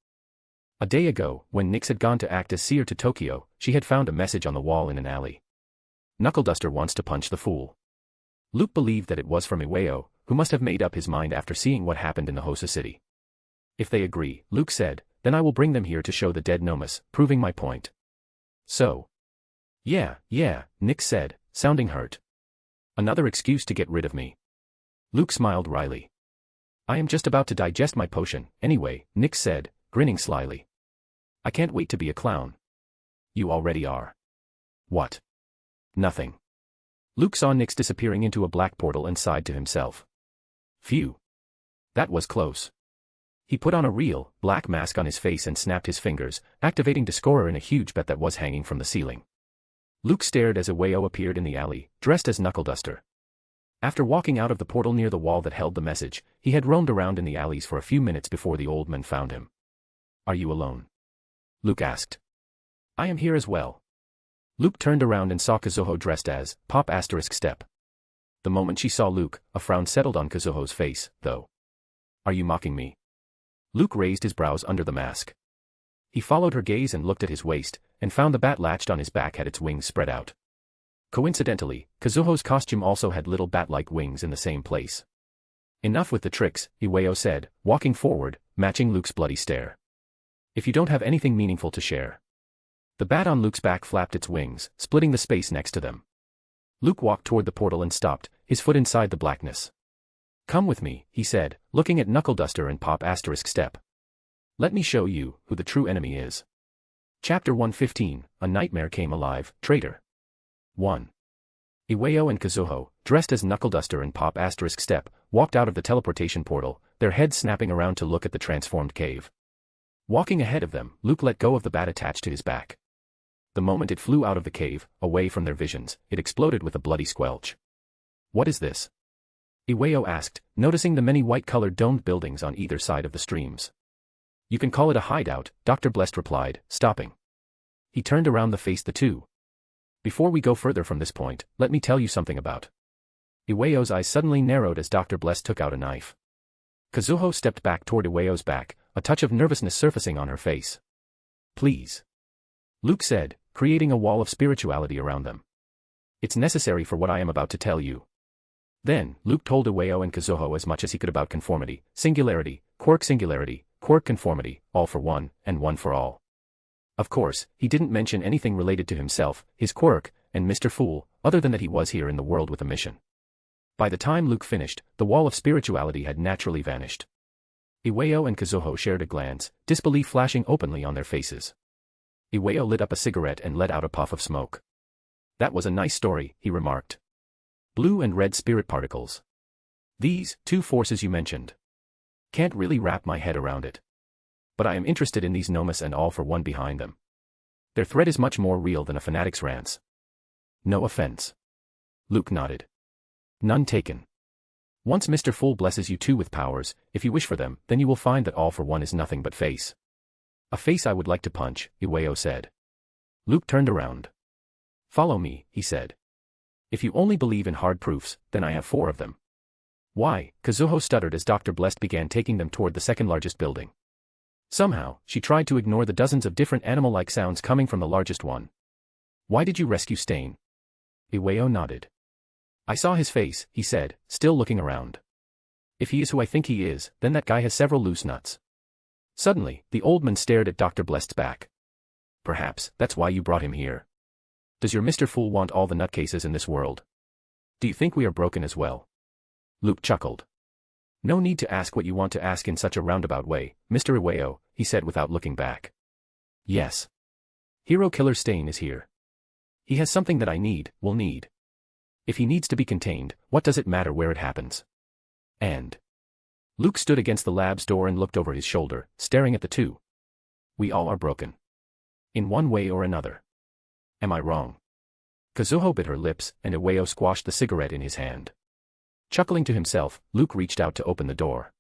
A day ago, when Nyx had gone to act as seer to Tokyo, she had found a message on the wall in an alley. Knuckleduster wants to punch the fool. Luke believed that it was from Iwao, who must have made up his mind after seeing what happened in the Hosa city. If they agree, Luke said, then I will bring them here to show the dead Nomus, proving my point. So. Yeah, Nyx said, sounding hurt. Another excuse to get rid of me. Luke smiled wryly. I am just about to digest my potion, anyway, Nyx said, grinning slyly. I can't wait to be a clown. You already are. What? Nothing. Luke saw Nyx disappearing into a black portal and sighed to himself. Phew. That was close. He put on a real, black mask on his face and snapped his fingers, activating Discorer in a huge bet that was hanging from the ceiling. Luke stared as Iwao appeared in the alley, dressed as Knuckleduster. After walking out of the portal near the wall that held the message, he had roamed around in the alleys for a few minutes before the old man found him. Are you alone? Luke asked. I am here as well. Luke turned around and saw Kazuho dressed as Pop***. The moment she saw Luke, a frown settled on Kazuho's face, though. Are you mocking me? Luke raised his brows under the mask. He followed her gaze and looked at his waist, and found the bat latched on his back had its wings spread out. Coincidentally, Kazuho's costume also had little bat-like wings in the same place. Enough with the tricks, Iwao said, walking forward, matching Luke's bloody stare. If you don't have anything meaningful to share. The bat on Luke's back flapped its wings, splitting the space next to them. Luke walked toward the portal and stopped, his foot inside the blackness. Come with me, he said, looking at Knuckleduster and Pop***. Let me show you who the true enemy is. Chapter 115, A Nightmare Came Alive, Traitor. 1. Iwao and Kazuho, dressed as Knuckleduster and Pop***, walked out of the teleportation portal, their heads snapping around to look at the transformed cave. Walking ahead of them, Luke let go of the bat attached to his back. The moment it flew out of the cave, away from their visions, it exploded with a bloody squelch. What is this? Iwao asked, noticing the many white-colored domed buildings on either side of the streams. You can call it a hideout, Dr. Blessed replied, stopping. He turned around to face the two. Before we go further from this point, let me tell you something about. Iwao's eyes suddenly narrowed as Dr. Blessed took out a knife. Kazuho stepped back toward Iwao's back, a touch of nervousness surfacing on her face. Please. Luke said, creating a wall of spirituality around them. It's necessary for what I am about to tell you. Then, Luke told Iwao and Kazuho as much as he could about conformity, singularity, Quirk singularity, Quirk conformity, all for one, and one for all. Of course, he didn't mention anything related to himself, his quirk, and Mr. Fool, other than that he was here in the world with a mission. By the time Luke finished, the wall of spirituality had naturally vanished. Iwao and Kazuho shared a glance, disbelief flashing openly on their faces. Iwao lit up a cigarette and let out a puff of smoke. That was a nice story, he remarked. Blue and red spirit particles. These two forces you mentioned. Can't really wrap my head around it. But I am interested in these Nomus and all for one behind them. Their threat is much more real than a fanatic's rants. No offense. Luke nodded. None taken. Once Mr. Fool blesses you two with powers, if you wish for them, then you will find that all for one is nothing but face. A face I would like to punch, Iwao said. Luke turned around. Follow me, he said. If you only believe in hard proofs, then I have 4 of them. Why? Kazuho stuttered as Dr. Blessed began taking them toward the second largest building. Somehow, she tried to ignore the dozens of different animal-like sounds coming from the largest one. Why did you rescue Stain? Iwao nodded. I saw his face, he said, still looking around. If he is who I think he is, then that guy has several loose nuts. Suddenly, the old man stared at Dr. Blessed's back. Perhaps, that's why you brought him here. Does your Mr. Fool want all the nutcases in this world? Do you think we are broken as well? Luke chuckled. No need to ask what you want to ask in such a roundabout way, Mr. Iwao, he said without looking back. Yes. Hero Killer Stain is here. He has something that I will need. If he needs to be contained, what does it matter where it happens? And. Luke stood against the lab's door and looked over his shoulder, staring at the two. We all are broken. In one way or another. Am I wrong? Kazuho bit her lips, and Iwao squashed the cigarette in his hand. Chuckling to himself, Luke reached out to open the door.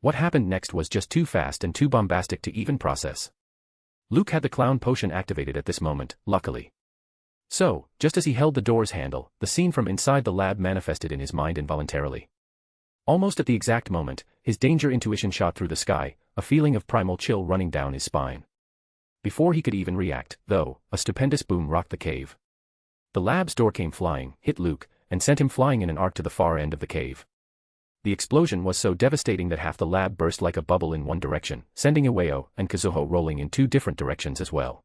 What happened next was just too fast and too bombastic to even process. Luke had the clown potion activated at this moment, luckily. So, just as he held the door's handle, the scene from inside the lab manifested in his mind involuntarily. Almost at the exact moment, his danger intuition shot through the sky, a feeling of primal chill running down his spine. Before he could even react, though, a stupendous boom rocked the cave. The lab's door came flying, hit Luke, and sent him flying in an arc to the far end of the cave. The explosion was so devastating that half the lab burst like a bubble in one direction, sending Iwao and Kazuho rolling in two different directions as well.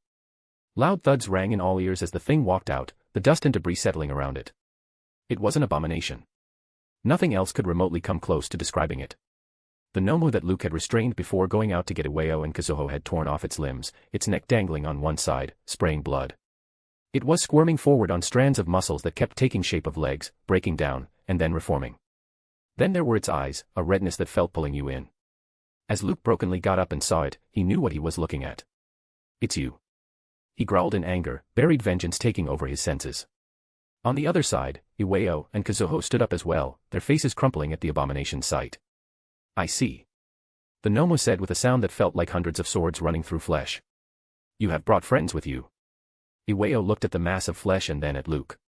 Loud thuds rang in all ears as the thing walked out, the dust and debris settling around it. It was an abomination. Nothing else could remotely come close to describing it. The Nomo that Luke had restrained before going out to get Iwao and Kazuho had torn off its limbs, its neck dangling on one side, spraying blood. It was squirming forward on strands of muscles that kept taking shape of legs, breaking down, and then reforming. Then there were its eyes, a redness that felt pulling you in. As Luke brokenly got up and saw it, he knew what he was looking at. "It's you." He growled in anger, buried vengeance taking over his senses. On the other side, Iwao and Kazuho stood up as well, their faces crumpling at the abomination's sight. "I see," the Nomo said with a sound that felt like hundreds of swords running through flesh. "You have brought friends with you." Iwao looked at the mass of flesh and then at Luke.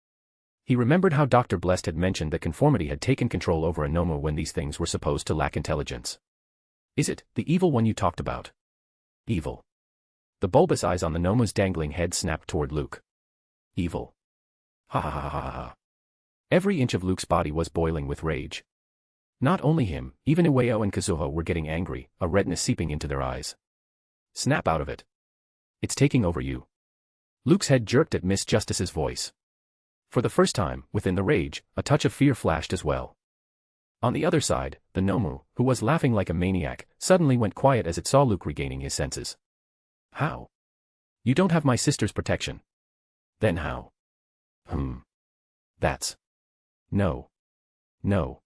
He remembered how Dr. Blessed had mentioned that conformity had taken control over a Nomo when these things were supposed to lack intelligence. "Is it the evil one you talked about?" "Evil?" The bulbous eyes on the Nomo's dangling head snapped toward Luke. "Evil? Ha ha ha ha ha ha." Every inch of Luke's body was boiling with rage. Not only him, even Iwao and Kazuho were getting angry, a redness seeping into their eyes. "Snap out of it. It's taking over you." Luke's head jerked at Miss Justice's voice. For the first time, within the rage, a touch of fear flashed as well. On the other side, the Nomu, who was laughing like a maniac, suddenly went quiet as it saw Luke regaining his senses. "How? You don't have my sister's protection." "Then how?" That's... No. No.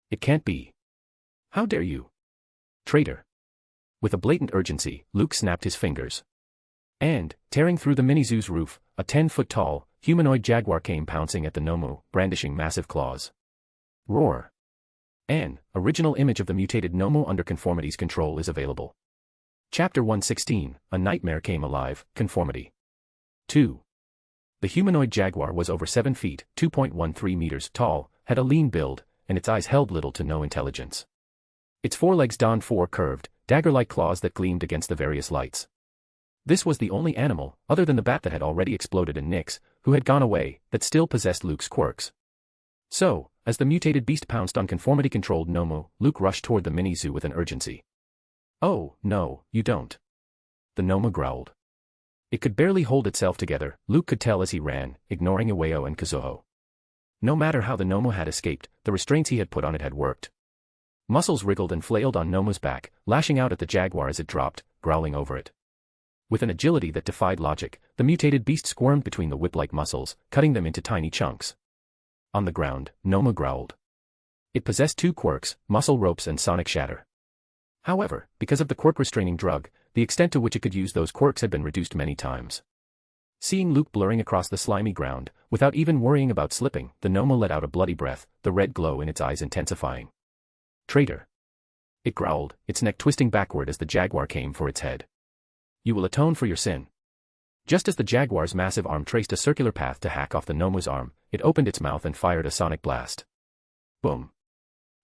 It can't be. How dare you? Traitor." With a blatant urgency, Luke snapped his fingers. And, tearing through the mini-zoo's roof, a 10-foot-tall, humanoid jaguar came pouncing at the Nomu, brandishing massive claws. Roar. An original image of the mutated Nomu under conformity's control is available. Chapter 116, A Nightmare Came Alive, Conformity. 2. The humanoid jaguar was over 7 feet, 2.13 meters tall, had a lean build, and its eyes held little to no intelligence. Its forelegs donned 4 curved, dagger-like claws that gleamed against the various lights. This was the only animal, other than the bat that had already exploded and Nyx, who had gone away, that still possessed Luke's quirks. So, as the mutated beast pounced on conformity-controlled Nomu, Luke rushed toward the mini-zoo with an urgency. "Oh, no, you don't." The Nomu growled. It could barely hold itself together, Luke could tell as he ran, ignoring Iwao and Kazuho. No matter how the Nomu had escaped, the restraints he had put on it had worked. Muscles wriggled and flailed on Nomu's back, lashing out at the jaguar as it dropped, growling over it. With an agility that defied logic, the mutated beast squirmed between the whip-like muscles, cutting them into tiny chunks. On the ground, Nomu growled. It possessed 2 quirks, muscle ropes and sonic shatter. However, because of the quirk-restraining drug, the extent to which it could use those quirks had been reduced many times. Seeing Luke blurring across the slimy ground, without even worrying about slipping, the Nomu let out a bloody breath, the red glow in its eyes intensifying. "Traitor." It growled, its neck twisting backward as the jaguar came for its head. "You will atone for your sin." Just as the jaguar's massive arm traced a circular path to hack off the Nomu's arm, it opened its mouth and fired a sonic blast. Boom.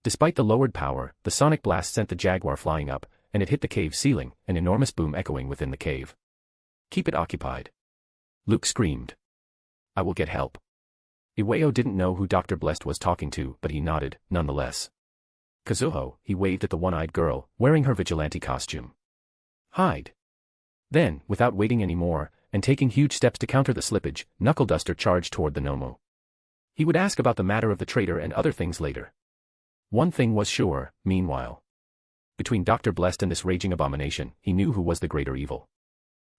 Despite the lowered power, the sonic blast sent the jaguar flying up, and it hit the cave ceiling, an enormous boom echoing within the cave. "Keep it occupied." Luke screamed. "I will get help." Iwao didn't know who Dr. Blessed was talking to, but he nodded, nonetheless. "Kazuho," he waved at the one-eyed girl, wearing her vigilante costume. "Hide." Then, without waiting any more, and taking huge steps to counter the slippage, Knuckle Duster charged toward the Nomu. He would ask about the matter of the traitor and other things later. One thing was sure, meanwhile. Between Dr. Blessed and this raging abomination, he knew who was the greater evil.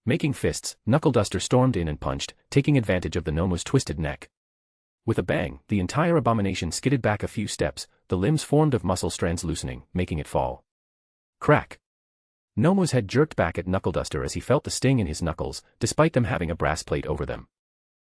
Making fists, Knuckle Duster stormed in and punched, taking advantage of the Nomu's twisted neck. With a bang, the entire abomination skidded back a few steps, the limbs formed of muscle strands loosening, making it fall. Crack! Nomu's head jerked back at Knuckle Duster as he felt the sting in his knuckles, despite them having a brass plate over them.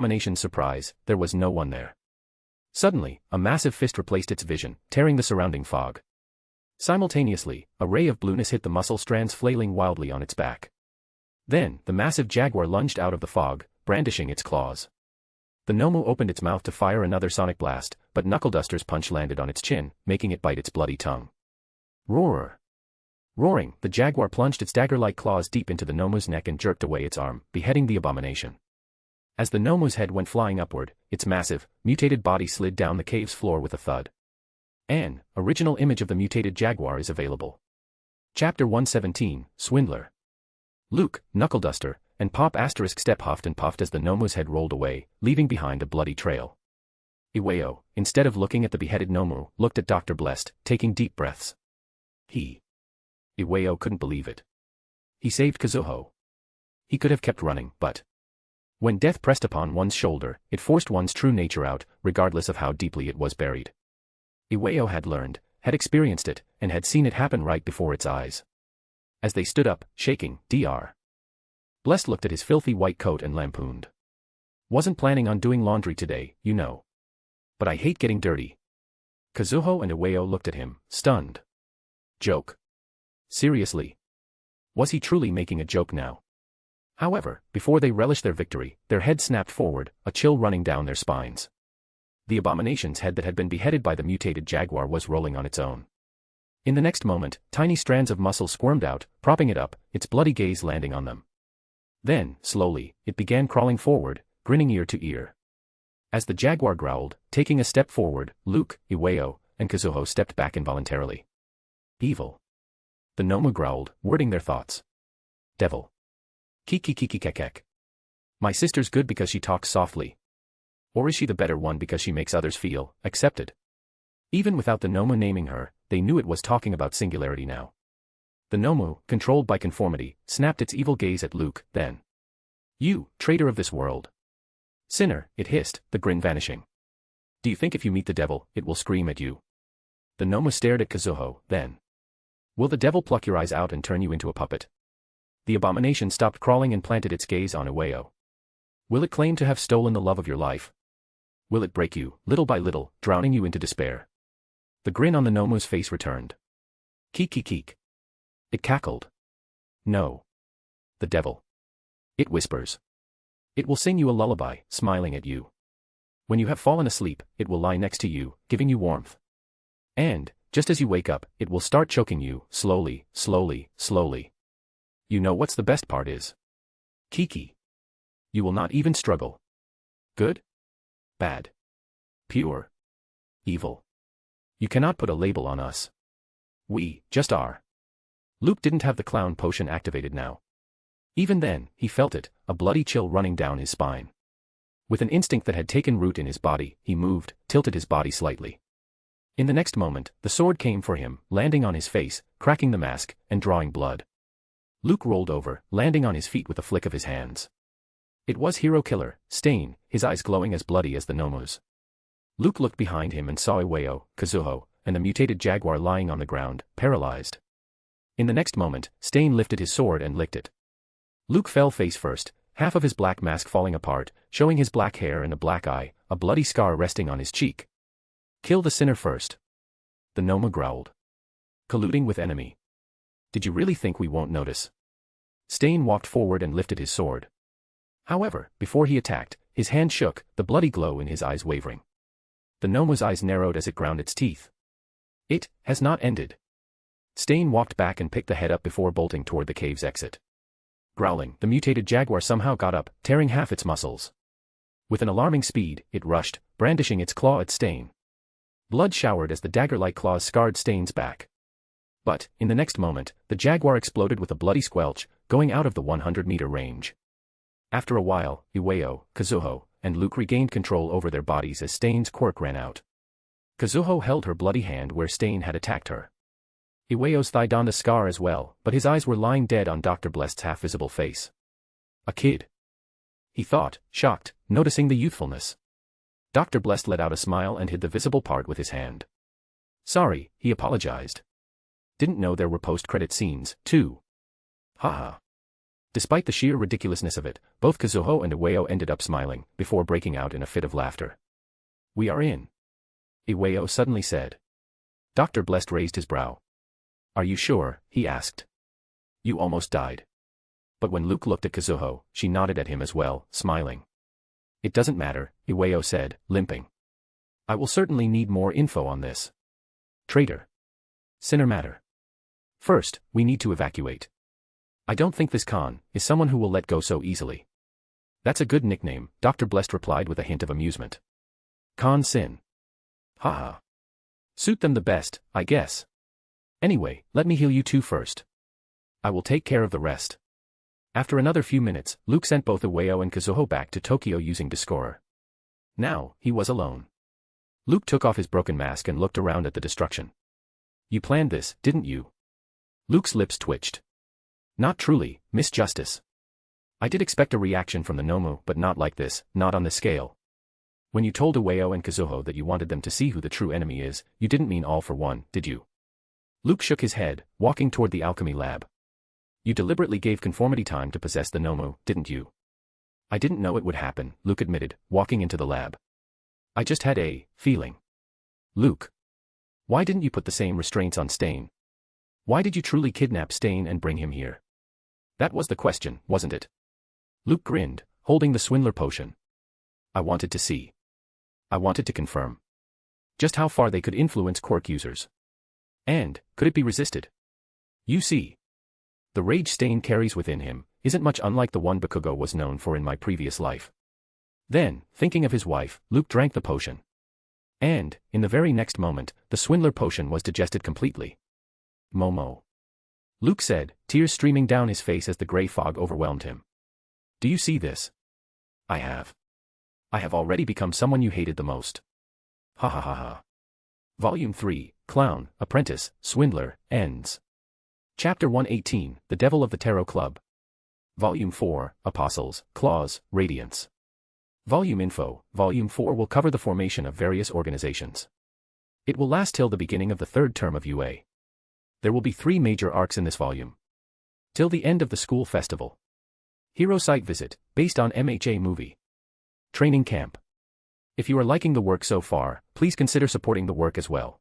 abomination's surprise, there was no one there. Suddenly, a massive fist replaced its vision, tearing the surrounding fog. Simultaneously, a ray of blueness hit the muscle strands flailing wildly on its back. Then, the massive jaguar lunged out of the fog, brandishing its claws. The Nomu opened its mouth to fire another sonic blast, but Knuckleduster's punch landed on its chin, making it bite its bloody tongue. Roar! Roaring, the jaguar plunged its dagger-like claws deep into the Nomu's neck and jerked away its arm, beheading the abomination. As the Nomu's head went flying upward, its massive, mutated body slid down the cave's floor with a thud. An original image of the mutated jaguar is available. Chapter 117, Swindler. Luke, Knuckleduster, and Pop ** step huffed and puffed as the Nomu's head rolled away, leaving behind a bloody trail. Iwao, instead of looking at the beheaded Nomu, looked at Dr. Blessed, taking deep breaths. Iwao couldn't believe it. He saved Kazuho. He could have kept running, but when death pressed upon one's shoulder, it forced one's true nature out, regardless of how deeply it was buried. Iwao had learned, had experienced it, and had seen it happen right before its eyes. As they stood up, shaking, Dr. Blessed looked at his filthy white coat and lampooned. Wasn't planning on doing laundry today, you know. But I hate getting dirty. Kazuho and Iwao looked at him, stunned. Joke. Seriously? Was he truly making a joke now? However, before they relished their victory, their heads snapped forward, a chill running down their spines. The abomination's head that had been beheaded by the mutated jaguar was rolling on its own. In the next moment, tiny strands of muscle squirmed out, propping it up, its bloody gaze landing on them. Then, slowly, it began crawling forward, grinning ear to ear. As the jaguar growled, taking a step forward, Luke, Iwao, and Kazuho stepped back involuntarily. Evil. The Nomu growled, wording their thoughts. Devil. Kikikikikekek. My sister's good because she talks softly. Or is she the better one because she makes others feel accepted? Even without the Nomu naming her, they knew it was talking about singularity now. The Nomu, controlled by conformity, snapped its evil gaze at Luke, then. You, traitor of this world. Sinner, it hissed, the grin vanishing. Do you think if you meet the devil, it will scream at you? The Nomu stared at Kazuho, then. Will the devil pluck your eyes out and turn you into a puppet? The abomination stopped crawling and planted its gaze on Iwao. Will it claim to have stolen the love of your life? Will it break you, little by little, drowning you into despair? The grin on the Nomo's face returned. Keek keek keek. It cackled. No. The devil. It whispers. It will sing you a lullaby, smiling at you. When you have fallen asleep, it will lie next to you, giving you warmth. And, just as you wake up, it will start choking you, slowly, slowly, slowly. You know what's the best part is? Kiki. You will not even struggle. Good? Bad. Pure. Evil. You cannot put a label on us. We just are. Luke didn't have the clown potion activated now. Even then, he felt it, a bloody chill running down his spine. With an instinct that had taken root in his body, he moved, tilted his body slightly. In the next moment, the sword came for him, landing on his face, cracking the mask, and drawing blood. Luke rolled over, landing on his feet with a flick of his hands. It was Hero Killer, Stain, his eyes glowing as bloody as the Nomo's. Luke looked behind him and saw Iwao, Kazuho, and the mutated jaguar lying on the ground, paralyzed. In the next moment, Stain lifted his sword and licked it. Luke fell face first, half of his black mask falling apart, showing his black hair and a black eye, a bloody scar resting on his cheek. Kill the sinner first. The Noma growled. Colluding with enemy. Did you really think we won't notice? Stain walked forward and lifted his sword. However, before he attacked, his hand shook, the bloody glow in his eyes wavering. The Noma's eyes narrowed as it ground its teeth. It has not ended. Stain walked back and picked the head up before bolting toward the cave's exit. Growling, the mutated jaguar somehow got up, tearing half its muscles. With an alarming speed, it rushed, brandishing its claw at Stain. Blood showered as the dagger-like claws scarred Stain's back. But, in the next moment, the jaguar exploded with a bloody squelch, going out of the 100-meter range. After a while, Iwao, Kazuho, and Luke regained control over their bodies as Stain's quirk ran out. Kazuho held her bloody hand where Stain had attacked her. Iwao's thigh donned a scar as well, but his eyes were lying dead on Dr. Blest's half-visible face. A kid. He thought, shocked, noticing the youthfulness. Dr. Blest let out a smile and hid the visible part with his hand. Sorry, he apologized. Didn't know there were post-credit scenes, too. Haha. Despite the sheer ridiculousness of it, both Kazuho and Iwao ended up smiling, before breaking out in a fit of laughter. We are in. Iwao suddenly said. Dr. Blest raised his brow. Are you sure? He asked. You almost died. But when Luke looked at Kazuho, she nodded at him as well, smiling. It doesn't matter, Iwao said, limping. I will certainly need more info on this. Traitor. Sinner matter. First, we need to evacuate. I don't think this Khan is someone who will let go so easily. That's a good nickname, Dr. Blest replied with a hint of amusement. Khan Sin. Haha. Suit them the best, I guess. Anyway, let me heal you two first. I will take care of the rest. After another few minutes, Luke sent both Iwao and Kazuho back to Tokyo using Discorer. Now, he was alone. Luke took off his broken mask and looked around at the destruction. You planned this, didn't you? Luke's lips twitched. Not truly, Miss Justice. I did expect a reaction from the Nomo, but not like this, not on this scale. When you told Iwao and Kazuho that you wanted them to see who the true enemy is, you didn't mean all for one, did you? Luke shook his head, walking toward the alchemy lab. You deliberately gave conformity time to possess the Nomo, didn't you? I didn't know it would happen, Luke admitted, walking into the lab. I just had a feeling. Luke. Why didn't you put the same restraints on Stain? Why did you truly kidnap Stain and bring him here? That was the question, wasn't it? Luke grinned, holding the swindler potion. I wanted to see. I wanted to confirm. Just how far they could influence Quirk users. And, could it be resisted? You see. The rage Stain carries within him isn't much unlike the one Bakugo was known for in my previous life. Then, thinking of his wife, Luke drank the potion. And, in the very next moment, the swindler potion was digested completely. Momo. Luke said, tears streaming down his face as the gray fog overwhelmed him. Do you see this? I have. I have already become someone you hated the most. Ha ha ha ha. Volume 3, Clown, Apprentice, Swindler, ends. Chapter 118, The Devil of the Tarot Club. Volume 4, Apostles, Claws, Radiance. Volume Info, Volume 4 will cover the formation of various organizations. It will last till the beginning of the third term of UA. There will be 3 major arcs in this volume. Till the end of the school festival. Hero site visit, based on MHA movie. Training Camp. If you are liking the work so far, please consider supporting the work as well.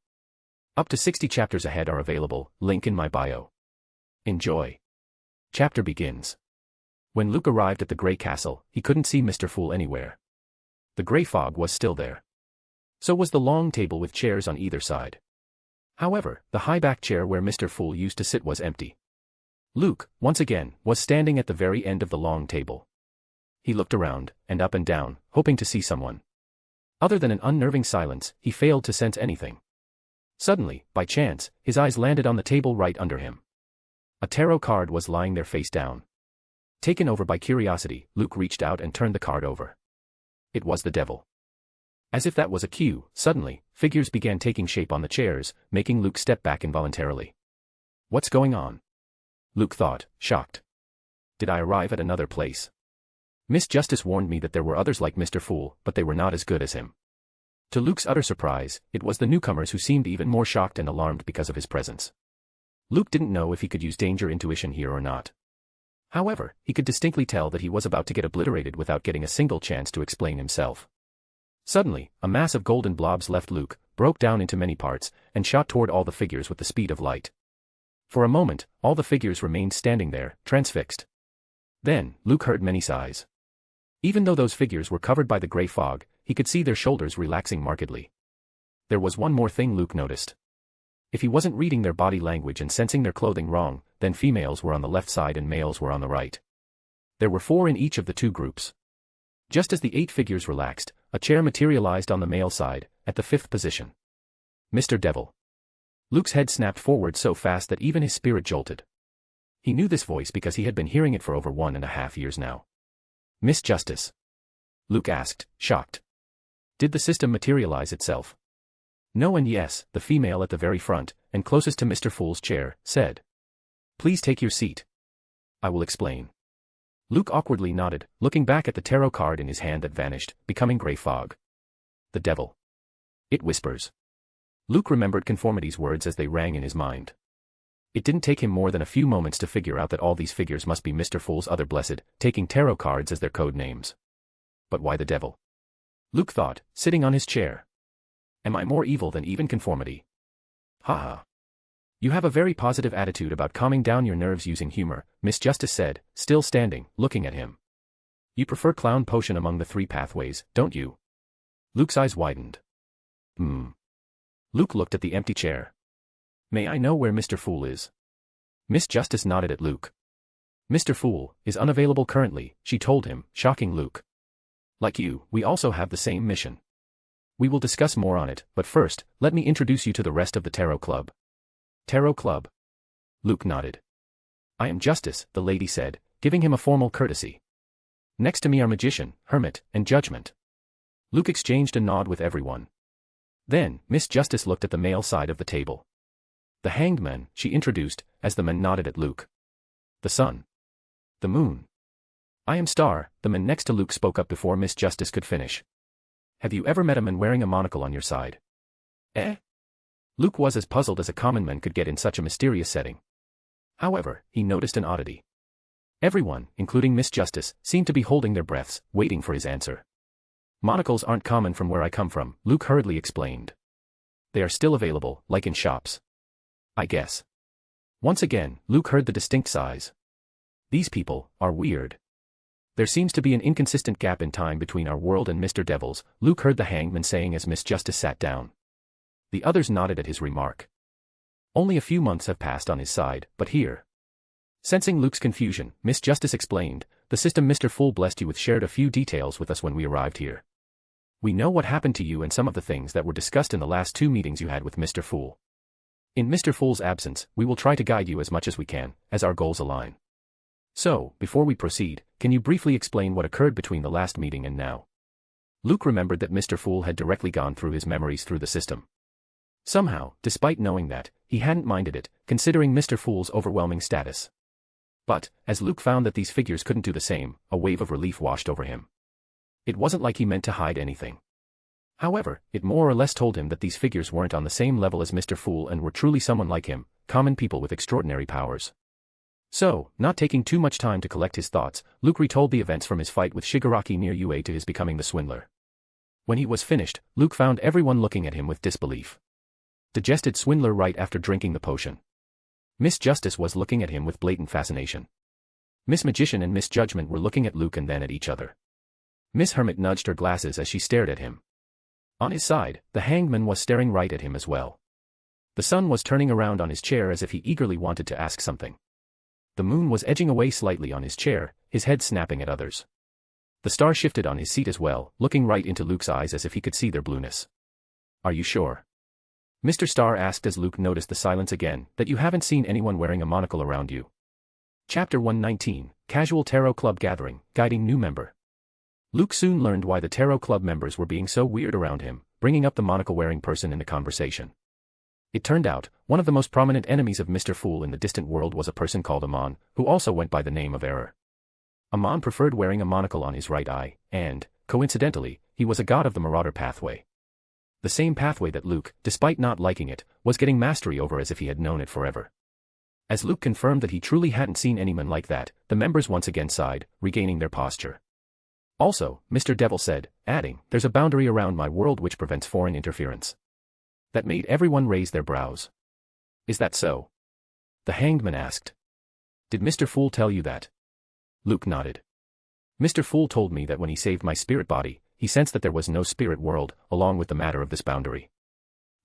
Up to 60 chapters ahead are available, link in my bio. Enjoy. Chapter begins. When Luke arrived at the Grey Castle, he couldn't see Mr. Fool anywhere. The grey fog was still there. So was the long table with chairs on either side. However, the high-back chair where Mr. Fool used to sit was empty. Luke, once again, was standing at the very end of the long table. He looked around, and up and down, hoping to see someone. Other than an unnerving silence, he failed to sense anything. Suddenly, by chance, his eyes landed on the table right under him. A tarot card was lying there face down. Taken over by curiosity, Luke reached out and turned the card over. It was the devil. As if that was a cue, suddenly, figures began taking shape on the chairs, making Luke step back involuntarily. What's going on? Luke thought, shocked. Did I arrive at another place? Miss Justice warned me that there were others like Mr. Fool, but they were not as good as him. To Luke's utter surprise, it was the newcomers who seemed even more shocked and alarmed because of his presence. Luke didn't know if he could use danger intuition here or not. However, he could distinctly tell that he was about to get obliterated without getting a single chance to explain himself. Suddenly, a mass of golden blobs left Luke, broke down into many parts, and shot toward all the figures with the speed of light. For a moment, all the figures remained standing there, transfixed. Then, Luke heard many sighs. Even though those figures were covered by the grey fog, he could see their shoulders relaxing markedly. There was one more thing Luke noticed. If he wasn't reading their body language and sensing their clothing wrong, then females were on the left side and males were on the right. There were 4 in each of the 2 groups. Just as the 8 figures relaxed, a chair materialized on the male side, at the 5th position. Mr. Devil. Luke's head snapped forward so fast that even his spirit jolted. He knew this voice because he had been hearing it for over 1.5 years now. Miss Justice? Luke asked, shocked. Did the system materialize itself? No and yes, the female at the very front, and closest to Mr. Fool's chair, said. Please take your seat. I will explain. Luke awkwardly nodded, looking back at the tarot card in his hand that vanished, becoming grey fog. The devil. It whispers. Luke remembered Conformity's words as they rang in his mind. It didn't take him more than a few moments to figure out that all these figures must be Mr. Fool's other blessed, taking tarot cards as their code names. But why the devil? Luke thought, sitting on his chair. Am I more evil than even Conformity? Ha. You have a very positive attitude about calming down your nerves using humor, Miss Justice said, still standing, looking at him. You prefer clown potion among the 3 pathways, don't you? Luke's eyes widened. Luke looked at the empty chair. May I know where Mr. Fool is? Miss Justice nodded at Luke. Mr. Fool is unavailable currently, she told him, shocking Luke. Like you, we also have the same mission. We will discuss more on it, but first, let me introduce you to the rest of the Tarot Club. Tarot Club? Luke nodded. I am Justice, the lady said, giving him a formal courtesy. Next to me are Magician, Hermit, and Judgment. Luke exchanged a nod with everyone. Then, Miss Justice looked at the male side of the table. The Hanged Man, she introduced, as the men nodded at Luke. The sun. The moon. I am Star, the man next to Luke spoke up before Miss Justice could finish. Have you ever met a man wearing a monocle on your side? Eh? Luke was as puzzled as a common man could get in such a mysterious setting. However, he noticed an oddity. Everyone, including Miss Justice, seemed to be holding their breaths, waiting for his answer. Monocles aren't common from where I come from, Luke hurriedly explained. They are still available, like in shops. I guess. Once again, Luke heard the distinct sighs. These people are weird. There seems to be an inconsistent gap in time between our world and Mr. Devil's, Luke heard the hangman saying as Miss Justice sat down. The others nodded at his remark. Only a few months have passed on his side, but here. Sensing Luke's confusion, Miss Justice explained, the system Mr. Fool blessed you with shared a few details with us when we arrived here. We know what happened to you and some of the things that were discussed in the last 2 meetings you had with Mr. Fool. In Mr. Fool's absence, we will try to guide you as much as we can, as our goals align. So, before we proceed, can you briefly explain what occurred between the last meeting and now? Luke remembered that Mr. Fool had directly gone through his memories through the system. Somehow, despite knowing that, he hadn't minded it, considering Mr. Fool's overwhelming status. But, as Luke found that these figures couldn't do the same, a wave of relief washed over him. It wasn't like he meant to hide anything. However, it more or less told him that these figures weren't on the same level as Mr. Fool and were truly someone like him, common people with extraordinary powers. So, not taking too much time to collect his thoughts, Luke retold the events from his fight with Shigaraki near UA to his becoming the swindler. When he was finished, Luke found everyone looking at him with disbelief. Digested swindler right after drinking the potion. Miss Justice was looking at him with blatant fascination. Miss Magician and Miss Judgment were looking at Luke and then at each other. Miss Hermit nudged her glasses as she stared at him. On his side, the hangman was staring right at him as well. The sun was turning around on his chair as if he eagerly wanted to ask something. The moon was edging away slightly on his chair, his head snapping at others. The star shifted on his seat as well, looking right into Luke's eyes as if he could see their blueness. Are you sure? Mr. Star asked as Luke noticed the silence again, that you haven't seen anyone wearing a monocle around you. Chapter 119, Casual Tarot Club Gathering, Guiding New Member. Luke soon learned why the Tarot Club members were being so weird around him, bringing up the monocle-wearing person in the conversation. It turned out, one of the most prominent enemies of Mr. Fool in the distant world was a person called Amon, who also went by the name of Error. Amon preferred wearing a monocle on his right eye, and, coincidentally, he was a god of the Marauder pathway. The same pathway that Luke, despite not liking it, was getting mastery over as if he had known it forever. As Luke confirmed that he truly hadn't seen anyone like that, the members once again sighed, regaining their posture. Also, Mr. Devil said, adding, there's a boundary around my world which prevents foreign interference. That made everyone raise their brows. Is that so? The hangman asked. Did Mr. Fool tell you that? Luke nodded. Mr. Fool told me that when he saved my spirit body, he sensed that there was no spirit world, along with the matter of this boundary.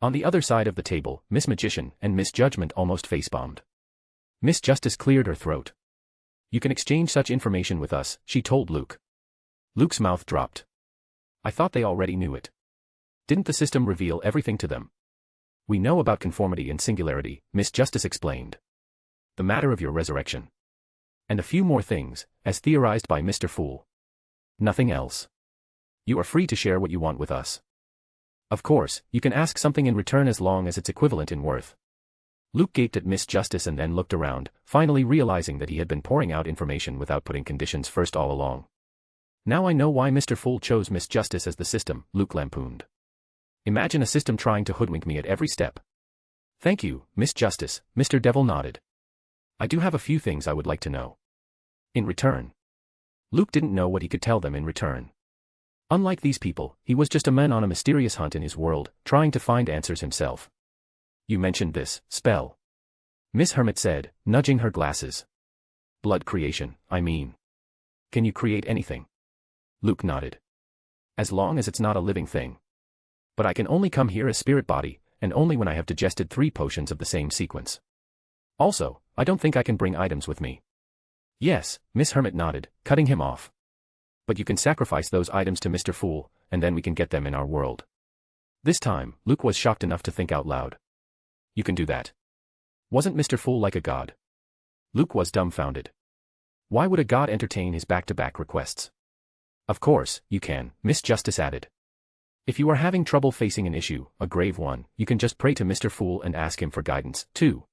On the other side of the table, Miss Magician and Miss Judgment almost face-bombed. Miss Justice cleared her throat. You can exchange such information with us, she told Luke. Luke's mouth dropped. I thought they already knew it. Didn't the system reveal everything to them? We know about conformity and singularity, Miss Justice explained. The matter of your resurrection. And a few more things, as theorized by Mr. Fool. Nothing else. You are free to share what you want with us. Of course, you can ask something in return as long as it's equivalent in worth. Luke gaped at Miss Justice and then looked around, finally realizing that he had been pouring out information without putting conditions first all along. Now I know why Mr. Fool chose Miss Justice as the system, Luke lampooned. Imagine a system trying to hoodwink me at every step. Thank you, Miss Justice, Mr. Devil nodded. I do have a few things I would like to know. In return. Luke didn't know what he could tell them in return. Unlike these people, he was just a man on a mysterious hunt in his world, trying to find answers himself. You mentioned this spell. Miss Hermit said, nudging her glasses. Blood creation, I mean. Can you create anything? Luke nodded. As long as it's not a living thing. But I can only come here as spirit body, and only when I have digested 3 potions of the same sequence. Also, I don't think I can bring items with me. Yes, Miss Hermit nodded, cutting him off. But you can sacrifice those items to Mr. Fool, and then we can get them in our world. This time, Luke was shocked enough to think out loud. You can do that. Wasn't Mr. Fool like a god? Luke was dumbfounded. Why would a god entertain his back-to-back requests? Of course, you can, Miss Justice added. If you are having trouble facing an issue, a grave one, you can just pray to Mr. Fool and ask him for guidance, too.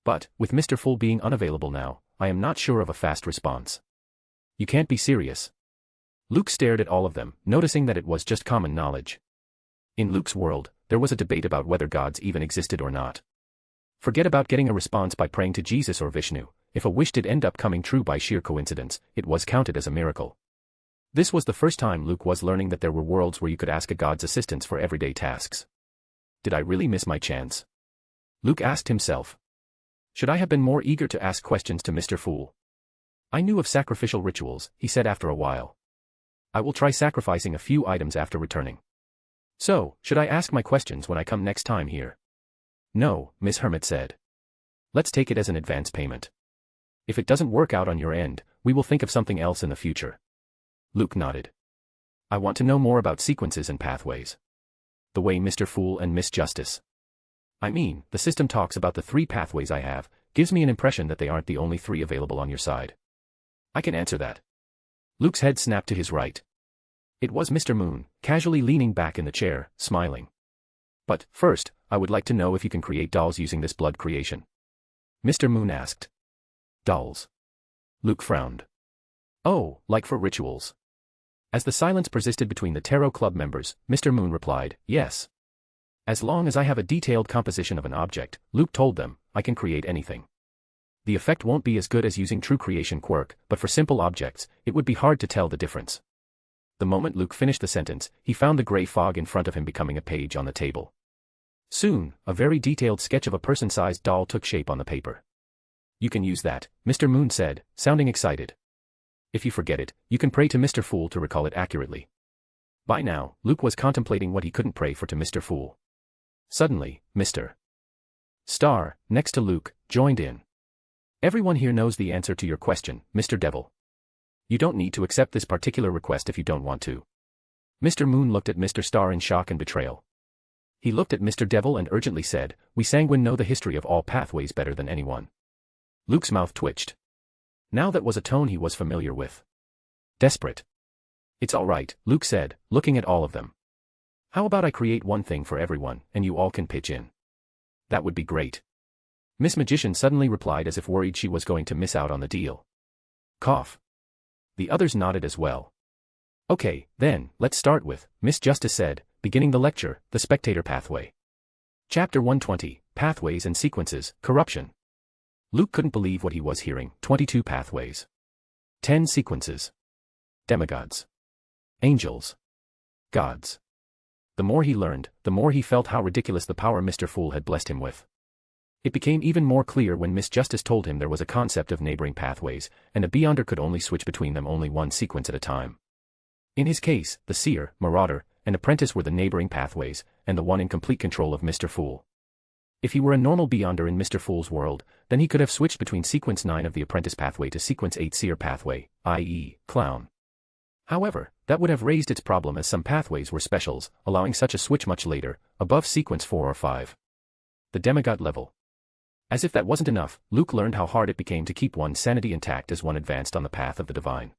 But, with Mr. Fool being unavailable now, I am not sure of a fast response. You can't be serious. Luke stared at all of them, noticing that it was just common knowledge. In Luke's world, there was a debate about whether gods even existed or not. Forget about getting a response by praying to Jesus or Vishnu. If a wish did end up coming true by sheer coincidence, it was counted as a miracle. This was the first time Luke was learning that there were worlds where you could ask a god's assistance for everyday tasks. Did I really miss my chance? Luke asked himself. Should I have been more eager to ask questions to Mr. Fool? I knew of sacrificial rituals, he said after a while. I will try sacrificing a few items after returning. So, should I ask my questions when I come next time here? No, Miss Hermit said. Let's take it as an advance payment. If it doesn't work out on your end, we will think of something else in the future. Luke nodded. I want to know more about sequences and pathways. The way Mr. Fool and Miss Justice. I mean, the system talks about the 3 pathways I have, gives me an impression that they aren't the only 3 available on your side. I can answer that. Luke's head snapped to his right. It was Mr. Moon, casually leaning back in the chair, smiling. But, first, I would like to know if you can create dolls using this blood creation. Mr. Moon asked. Dolls. Luke frowned. Oh, like for rituals. As the silence persisted between the Tarot Club members, Mr. Moon replied, yes. As long as I have a detailed composition of an object, Luke told them, I can create anything. The effect won't be as good as using true creation quirk, but for simple objects, it would be hard to tell the difference. The moment Luke finished the sentence, he found the gray fog in front of him becoming a page on the table. Soon, a very detailed sketch of a person-sized doll took shape on the paper. You can use that, Mr. Moon said, sounding excited. If you forget it, you can pray to Mr. Fool to recall it accurately. By now, Luke was contemplating what he couldn't pray for to Mr. Fool. Suddenly, Mr. Star, next to Luke, joined in. Everyone here knows the answer to your question, Mr. Devil. You don't need to accept this particular request if you don't want to. Mr. Moon looked at Mr. Star in shock and betrayal. He looked at Mr. Devil and urgently said, "We Sanguine know the history of all pathways better than anyone." Luke's mouth twitched. Now that was a tone he was familiar with. Desperate. "It's all right," Luke said, looking at all of them. "How about I create one thing for everyone, and you all can pitch in?" "That would be great." Miss Magician suddenly replied as if worried she was going to miss out on the deal. Cough. The others nodded as well. "Okay, then, let's start with," Miss Justice said, beginning the lecture, The Spectator Pathway. Chapter 120, Pathways and Sequences, Corruption. Luke couldn't believe what he was hearing. 22 pathways. 10 sequences. Demigods. Angels. Gods. The more he learned, the more he felt how ridiculous the power Mr. Fool had blessed him with. It became even more clear when Miss Justice told him there was a concept of neighboring pathways, and a Beyonder could only switch between them only one sequence at a time. In his case, the Seer, Marauder, and Apprentice were the neighboring pathways, and the one in complete control of Mr. Fool. If he were a normal Beyonder in Mr. Fool's world, then he could have switched between sequence 9 of the Apprentice pathway to sequence 8 Seer pathway, i.e., Clown. However, that would have raised its problem as some pathways were specials, allowing such a switch much later, above sequence 4 or 5. The demigod level. As if that wasn't enough, Luke learned how hard it became to keep one's sanity intact as one advanced on the path of the divine.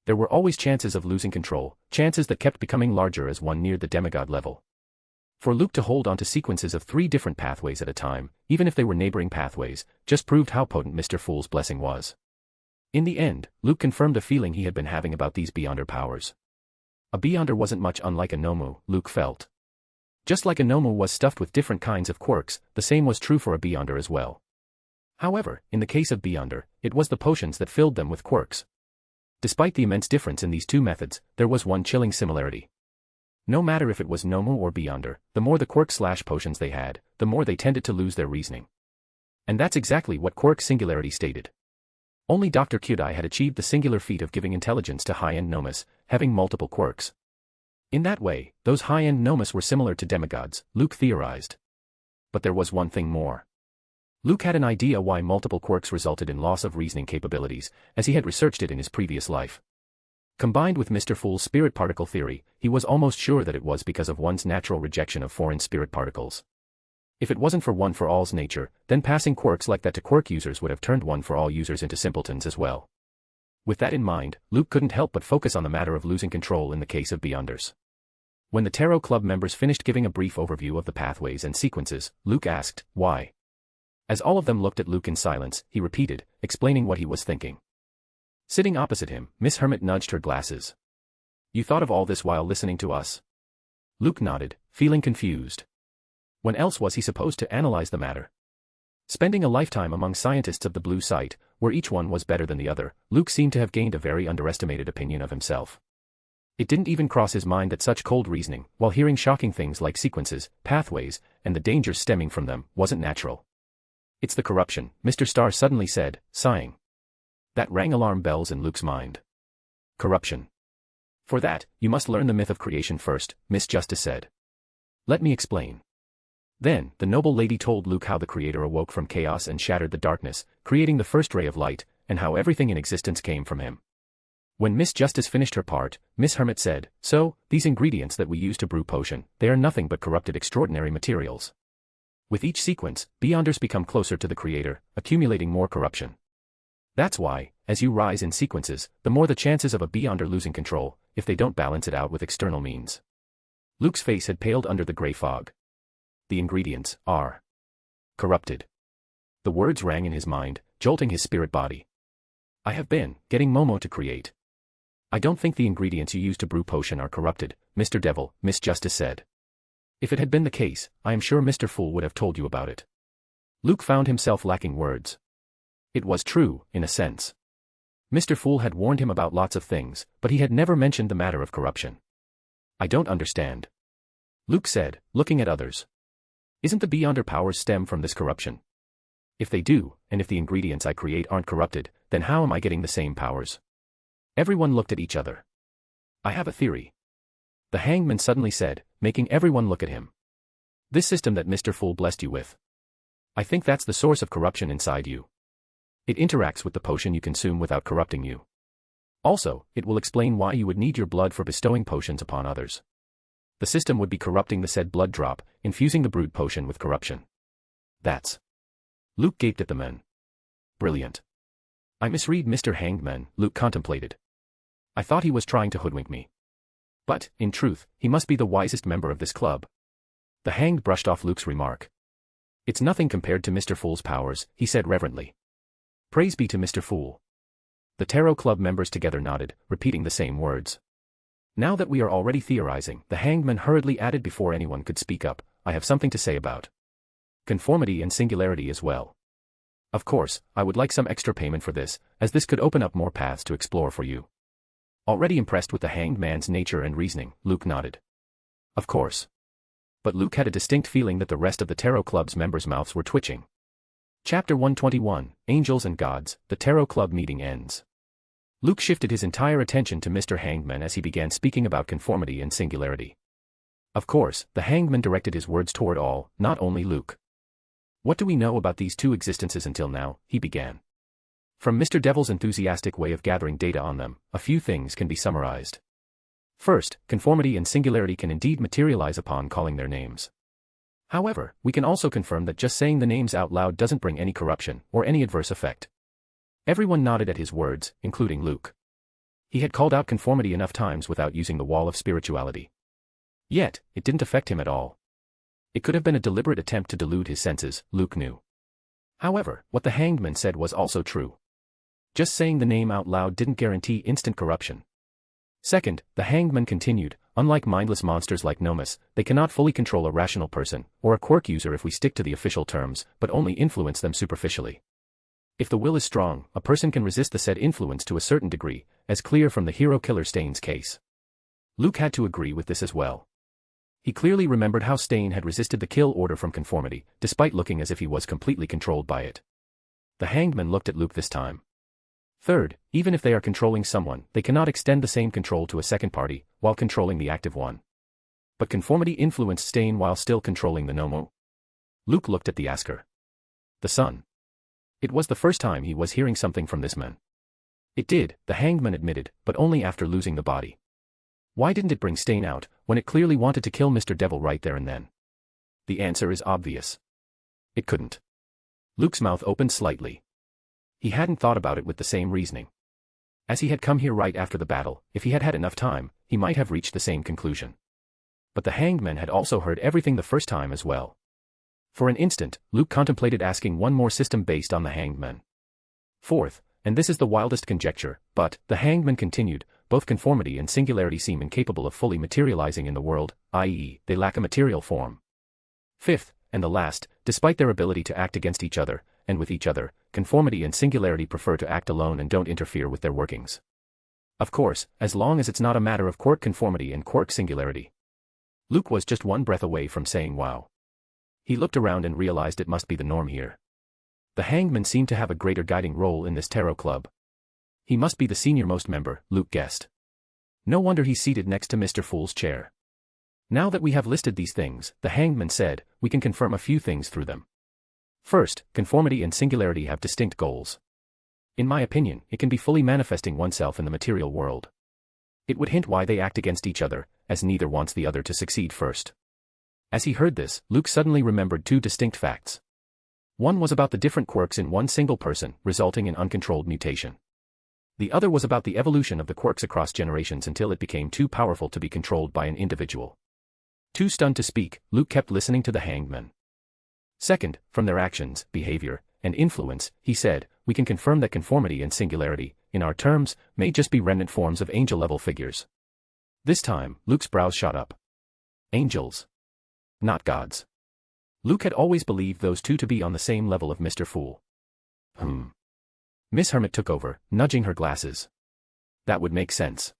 There were always chances of losing control, chances that kept becoming larger as one neared the demigod level. For Luke to hold onto sequences of 3 different pathways at a time, even if they were neighboring pathways, just proved how potent Mr. Fool's blessing was. In the end, Luke confirmed a feeling he had been having about these Beyonder powers. A Beyonder wasn't much unlike a Nomu, Luke felt. Just like a Nomu was stuffed with different kinds of quirks, the same was true for a Beyonder as well. However, in the case of Beyonder, it was the potions that filled them with quirks. Despite the immense difference in these two methods, there was one chilling similarity. No matter if it was Nomu or Beyonder, the more the quirk/potions they had, the more they tended to lose their reasoning. And that's exactly what Quirk Singularity stated. Only Dr. Kyudai had achieved the singular feat of giving intelligence to high-end Nomus, having multiple quirks. In that way, those high-end Nomus were similar to demigods, Luke theorized. But there was one thing more. Luke had an idea why multiple quirks resulted in loss of reasoning capabilities, as he had researched it in his previous life. Combined with Mr. Fool's spirit particle theory, he was almost sure that it was because of one's natural rejection of foreign spirit particles. If it wasn't for One for All's nature, then passing quirks like that to quirk users would have turned One for All users into simpletons as well. With that in mind, Luke couldn't help but focus on the matter of losing control in the case of Beyonders. When the Tarot Club members finished giving a brief overview of the pathways and sequences, Luke asked, "Why?" As all of them looked at Luke in silence, he repeated, explaining what he was thinking. Sitting opposite him, Miss Hermit nudged her glasses. "You thought of all this while listening to us?" Luke nodded, feeling confused. When else was he supposed to analyze the matter? Spending a lifetime among scientists of the blue site, where each one was better than the other, Luke seemed to have gained a very underestimated opinion of himself. It didn't even cross his mind that such cold reasoning, while hearing shocking things like sequences, pathways, and the dangers stemming from them, wasn't natural. "It's the corruption," Mr. Starr suddenly said, sighing. That rang alarm bells in Luke's mind. Corruption. "For that, you must learn the myth of creation first," Miss Justice said. "Let me explain." Then, the noble lady told Luke how the Creator awoke from chaos and shattered the darkness, creating the first ray of light, and how everything in existence came from him. When Miss Justice finished her part, Miss Hermit said, "So, these ingredients that we use to brew potion, they are nothing but corrupted extraordinary materials. With each sequence, Beyonders become closer to the Creator, accumulating more corruption. That's why, as you rise in sequences, the more the chances of a Beyonder losing control, if they don't balance it out with external means." Luke's face had paled under the gray fog. The ingredients are corrupted. The words rang in his mind, jolting his spirit body. "I have been getting Momo to create." "I don't think the ingredients you use to brew potion are corrupted, Mr. Devil," Miss Justice said. "If it had been the case, I am sure Mr. Fool would have told you about it." Luke found himself lacking words. It was true, in a sense. Mr. Fool had warned him about lots of things, but he had never mentioned the matter of corruption. I don't understand. Luke said, looking at others. Isn't the beyonder powers stem from this corruption? If they do, and if the ingredients I create aren't corrupted, then how am I getting the same powers? Everyone looked at each other. I have a theory. The hangman suddenly said, making everyone look at him. This system that Mr. Fool blessed you with. I think that's the source of corruption inside you. It interacts with the potion you consume without corrupting you. Also, it will explain why you would need your blood for bestowing potions upon others. The system would be corrupting the said blood drop, infusing the brewed potion with corruption. That's... Luke gaped at the men. Brilliant. I misread Mr. Hangman, Luke contemplated. I thought he was trying to hoodwink me. But, in truth, he must be the wisest member of this club. The hanged brushed off Luke's remark. It's nothing compared to Mr. Fool's powers, he said reverently. Praise be to Mr. Fool. The Tarot Club members together nodded, repeating the same words. Now that we are already theorizing, the hangman hurriedly added before anyone could speak up, I have something to say about conformity and singularity as well. Of course, I would like some extra payment for this, as this could open up more paths to explore for you. Already impressed with the hanged man's nature and reasoning, Luke nodded. Of course. But Luke had a distinct feeling that the rest of the Tarot Club's members' mouths were twitching. Chapter 121, Angels and Gods, the Tarot Club meeting ends. Luke shifted his entire attention to Mr. Hangman as he began speaking about conformity and singularity. Of course, the hangman directed his words toward all, not only Luke. What do we know about these two existences until now, he began. From Mr. Devil's enthusiastic way of gathering data on them, a few things can be summarized. First, conformity and singularity can indeed materialize upon calling their names. However, we can also confirm that just saying the names out loud doesn't bring any corruption or any adverse effect. Everyone nodded at his words, including Luke. He had called out conformity enough times without using the wall of spirituality. Yet, it didn't affect him at all. It could have been a deliberate attempt to delude his senses, Luke knew. However, what the hangman said was also true. Just saying the name out loud didn't guarantee instant corruption. Second, the hangman continued, unlike mindless monsters like Nomus, they cannot fully control a rational person, or a quirk user if we stick to the official terms, but only influence them superficially. If the will is strong, a person can resist the said influence to a certain degree, as clear from the hero killer Stain's case. Luke had to agree with this as well. He clearly remembered how Stain had resisted the kill order from conformity, despite looking as if he was completely controlled by it. The hangman looked at Luke this time. Third, even if they are controlling someone, they cannot extend the same control to a second party, while controlling the active one. But conformity influenced Stain while still controlling the Nomo. Luke looked at the asker. The son. It was the first time he was hearing something from this man. It did, the hangman admitted, but only after losing the body. Why didn't it bring Stain out, when it clearly wanted to kill Mr. Devil right there and then? The answer is obvious. It couldn't. Luke's mouth opened slightly. He hadn't thought about it with the same reasoning. As he had come here right after the battle, if he had had enough time, he might have reached the same conclusion. But the hangman had also heard everything the first time as well. For an instant, Luke contemplated asking one more system based on the hangman. Fourth, and this is the wildest conjecture, but, the hangman continued, both conformity and singularity seem incapable of fully materializing in the world, i.e., they lack a material form. Fifth, and the last, despite their ability to act against each other, and with each other, conformity and singularity prefer to act alone and don't interfere with their workings. Of course, as long as it's not a matter of quirk conformity and quirk singularity. Luke was just one breath away from saying wow. He looked around and realized it must be the norm here. The hangman seemed to have a greater guiding role in this tarot club. He must be the senior-most member, Luke guessed. No wonder he's seated next to Mr. Fool's chair. Now that we have listed these things, the hangman said, we can confirm a few things through them. First, conformity and singularity have distinct goals. In my opinion, it can be fully manifesting oneself in the material world. It would hint why they act against each other, as neither wants the other to succeed first. As he heard this, Luke suddenly remembered two distinct facts. One was about the different quirks in one single person, resulting in uncontrolled mutation. The other was about the evolution of the quirks across generations until it became too powerful to be controlled by an individual. Too stunned to speak, Luke kept listening to the hangman. Second, from their actions, behavior, and influence, he said, we can confirm that conformity and singularity, in our terms, may just be remnant forms of angel-level figures. This time, Luke's brows shot up. Angels. Not gods. Luke had always believed those two to be on the same level of Mr. Fool. Miss Hermit took over, nudging her glasses. That would make sense.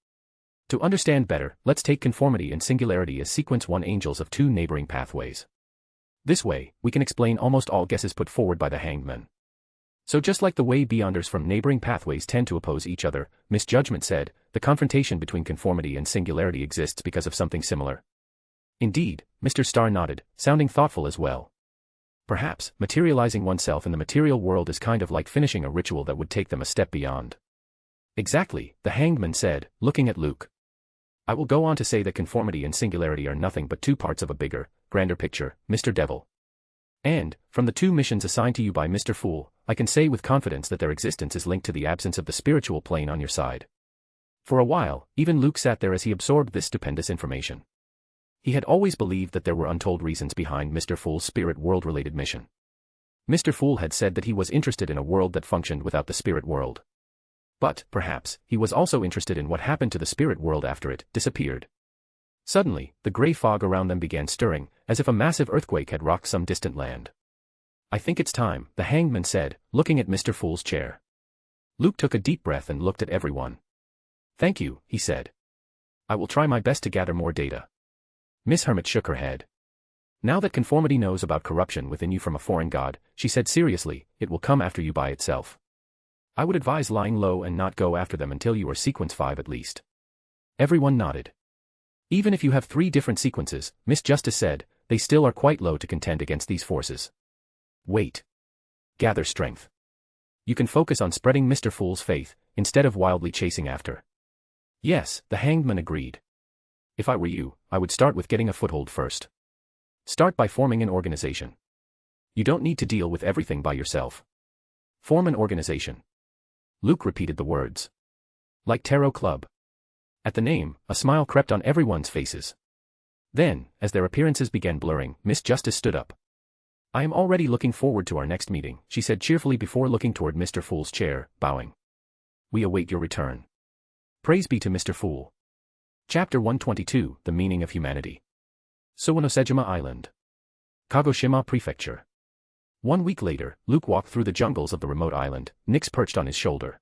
To understand better, let's take conformity and singularity as sequence 1 angels of 2 neighboring pathways. This way, we can explain almost all guesses put forward by the hanged man. So just like the way beyonders from neighboring pathways tend to oppose each other, misjudgment said, the confrontation between conformity and singularity exists because of something similar. Indeed, Mr. Starr nodded, sounding thoughtful as well. Perhaps, materializing oneself in the material world is kind of like finishing a ritual that would take them a step beyond. Exactly, the hanged man said, looking at Luke. I will go on to say that conformity and singularity are nothing but 2 parts of a bigger, grander picture, Mr. Devil. And, from the 2 missions assigned to you by Mr. Fool, I can say with confidence that their existence is linked to the absence of the spiritual plane on your side. For a while, even Luke sat there as he absorbed this stupendous information. He had always believed that there were untold reasons behind Mr. Fool's spirit world-related mission. Mr. Fool had said that he was interested in a world that functioned without the spirit world. But, perhaps, he was also interested in what happened to the spirit world after it disappeared. Suddenly, the gray fog around them began stirring, as if a massive earthquake had rocked some distant land. I think it's time, the hanged man said, looking at Mr. Fool's chair. Luke took a deep breath and looked at everyone. Thank you, he said. I will try my best to gather more data. Miss Hermit shook her head. Now that conformity knows about corruption within you from a foreign god, she said seriously, it will come after you by itself. I would advise lying low and not go after them until you are sequence 5 at least. Everyone nodded. Even if you have 3 different sequences, Miss Justice said, they still are quite low to contend against these forces. Wait. Gather strength. You can focus on spreading Mr. Fool's faith, instead of wildly chasing after. Yes, the hanged man agreed. If I were you, I would start with getting a foothold first. Start by forming an organization. You don't need to deal with everything by yourself. Form an organization. Luke repeated the words. Like Tarot Club. At the name, a smile crept on everyone's faces. Then, as their appearances began blurring, Miss Justice stood up. I am already looking forward to our next meeting, she said cheerfully before looking toward Mr. Fool's chair, bowing. We await your return. Praise be to Mr. Fool. Chapter 122, The Meaning of Humanity. Suwanosejima Island. Kagoshima Prefecture. 1 week later, Luke walked through the jungles of the remote island, Nyx perched on his shoulder.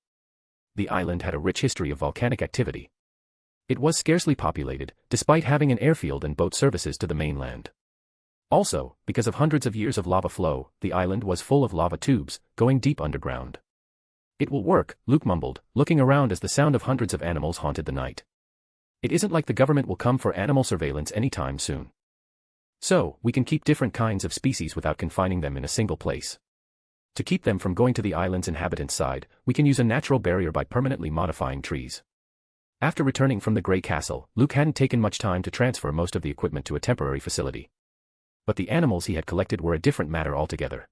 The island had a rich history of volcanic activity. It was scarcely populated, despite having an airfield and boat services to the mainland. Also, because of hundreds of years of lava flow, the island was full of lava tubes, going deep underground. It will work, Luke mumbled, looking around as the sound of hundreds of animals haunted the night. It isn't like the government will come for animal surveillance anytime soon. So, we can keep different kinds of species without confining them in a single place. To keep them from going to the island's inhabitants' side, we can use a natural barrier by permanently modifying trees. After returning from the Grey Castle, Luke hadn't taken much time to transfer most of the equipment to a temporary facility. But the animals he had collected were a different matter altogether.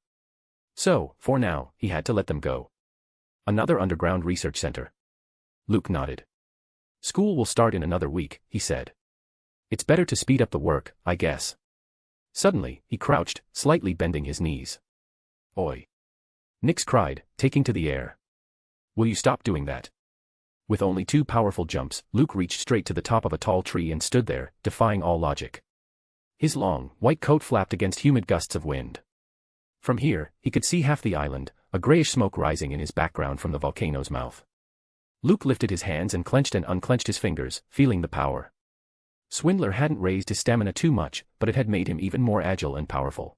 So, for now, he had to let them go. Another underground research center. Luke nodded. School will start in another week, he said. It's better to speed up the work, I guess. Suddenly, he crouched, slightly bending his knees. Oi! Nyx cried, taking to the air. Will you stop doing that? With only 2 powerful jumps, Luke reached straight to the top of a tall tree and stood there, defying all logic. His long, white coat flapped against humid gusts of wind. From here, he could see half the island, a grayish smoke rising in his background from the volcano's mouth. Luke lifted his hands and clenched and unclenched his fingers, feeling the power. Swindler hadn't raised his stamina too much, but it had made him even more agile and powerful.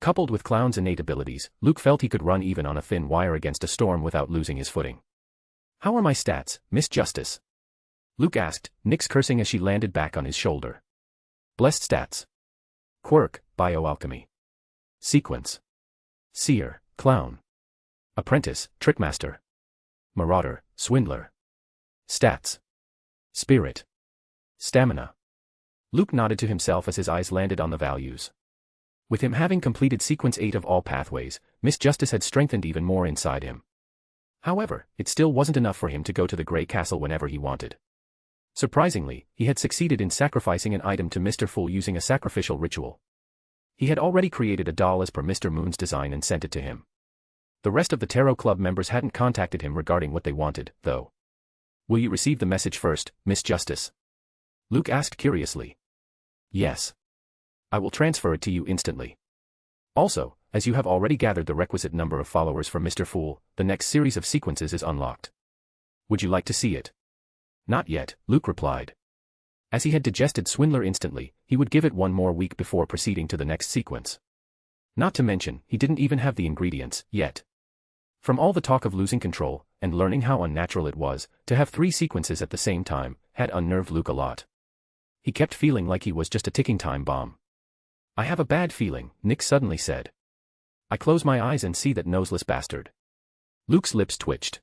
Coupled with Clown's innate abilities, Luke felt he could run even on a thin wire against a storm without losing his footing. How are my stats, Miss Justice? Luke asked, Nyx cursing as she landed back on his shoulder. Blessed stats. Quirk, Bioalchemy. Sequence. Seer, Clown. Apprentice, Trickmaster. Marauder, Swindler. Stats. Spirit. Stamina. Luke nodded to himself as his eyes landed on the values. With him having completed sequence 8 of all pathways, Miss Justice had strengthened even more inside him. However, it still wasn't enough for him to go to the Grey Castle whenever he wanted. Surprisingly, he had succeeded in sacrificing an item to Mr. Fool using a sacrificial ritual. He had already created a doll as per Mr. Moon's design and sent it to him. The rest of the Tarot Club members hadn't contacted him regarding what they wanted, though. Will you receive the message first, Miss Justice? Luke asked curiously. Yes. I will transfer it to you instantly. Also, as you have already gathered the requisite number of followers from Mr. Fool, the next series of sequences is unlocked. Would you like to see it? Not yet, Luke replied. As he had digested Swindler instantly, he would give it one more week before proceeding to the next sequence. Not to mention, he didn't even have the ingredients, yet. From all the talk of losing control, and learning how unnatural it was, to have 3 sequences at the same time, had unnerved Luke a lot. He kept feeling like he was just a ticking time bomb. I have a bad feeling, Nick suddenly said. I close my eyes and see that noseless bastard. Luke's lips twitched.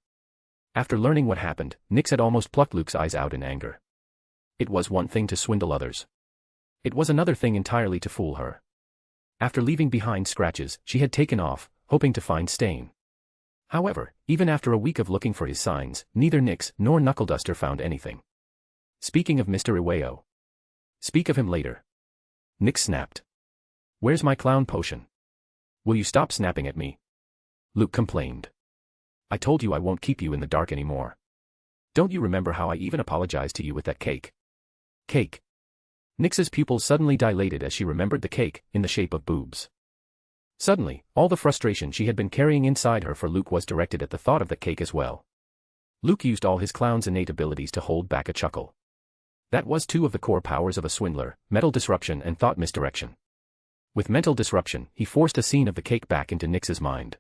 After learning what happened, Nix had almost plucked Luke's eyes out in anger. It was one thing to swindle others. It was another thing entirely to fool her. After leaving behind scratches, she had taken off, hoping to find Stain. However, even after a week of looking for his signs, neither Nix nor Knuckleduster found anything. Speaking of Mr. Iwao. Speak of him later. Nix snapped. Where's my clown potion? Will you stop snapping at me? Luke complained. I told you I won't keep you in the dark anymore. Don't you remember how I even apologized to you with that cake? Cake. Nix's pupils suddenly dilated as she remembered the cake, in the shape of boobs. Suddenly, all the frustration she had been carrying inside her for Luke was directed at the thought of the cake as well. Luke used all his clown's innate abilities to hold back a chuckle. That was 2 of the core powers of a swindler, mental disruption and thought misdirection. With mental disruption, he forced a scene of the cake back into Nix's mind.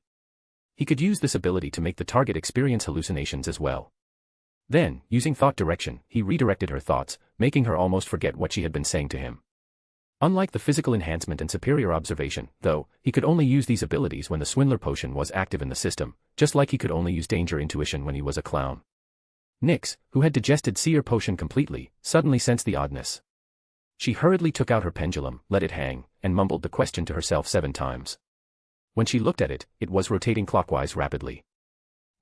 He could use this ability to make the target experience hallucinations as well. Then, using thought direction, he redirected her thoughts, making her almost forget what she had been saying to him. Unlike the physical enhancement and superior observation, though, he could only use these abilities when the swindler potion was active in the system, just like he could only use danger intuition when he was a clown. Nix, who had digested seer potion completely, suddenly sensed the oddness. She hurriedly took out her pendulum, let it hang, and mumbled the question to herself 7 times. When she looked at it, it was rotating clockwise rapidly.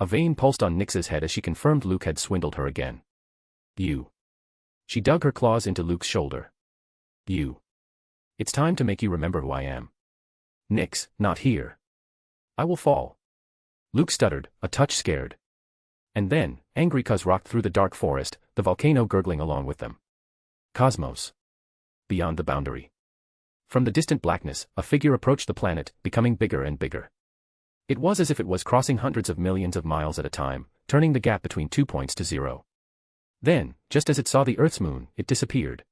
A vein pulsed on Nix's head as she confirmed Luke had swindled her again. You. She dug her claws into Luke's shoulder. You. It's time to make you remember who I am. Nix, not here. I will fall. Luke stuttered, a touch scared. And then, angry cuz rocked through the dark forest, the volcano gurgling along with them. Cosmos. Beyond the boundary. From the distant blackness, a figure approached the planet, becoming bigger and bigger. It was as if it was crossing hundreds of millions of miles at a time, turning the gap between 2 points to 0. Then, just as it saw the Earth's moon, it disappeared.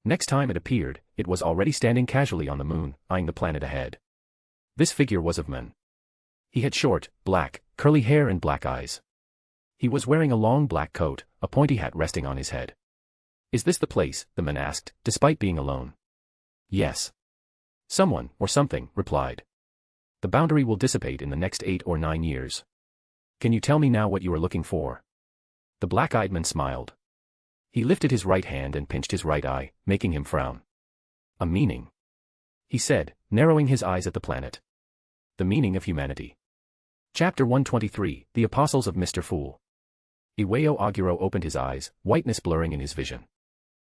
Next time it appeared, it was already standing casually on the moon, eyeing the planet ahead. This figure was of man. He had short, black, curly hair and black eyes. He was wearing a long black coat, a pointy hat resting on his head. Is this the place? The man asked, despite being alone. Yes. Someone, or something, replied. The boundary will dissipate in the next 8 or 9 years. Can you tell me now what you are looking for? The black-eyed man smiled. He lifted his right hand and pinched his right eye, making him frown. A meaning. He said, narrowing his eyes at the planet. The meaning of humanity. Chapter 123, The Apostles of Mr. Fool. Iwao Oguro opened his eyes, whiteness blurring in his vision.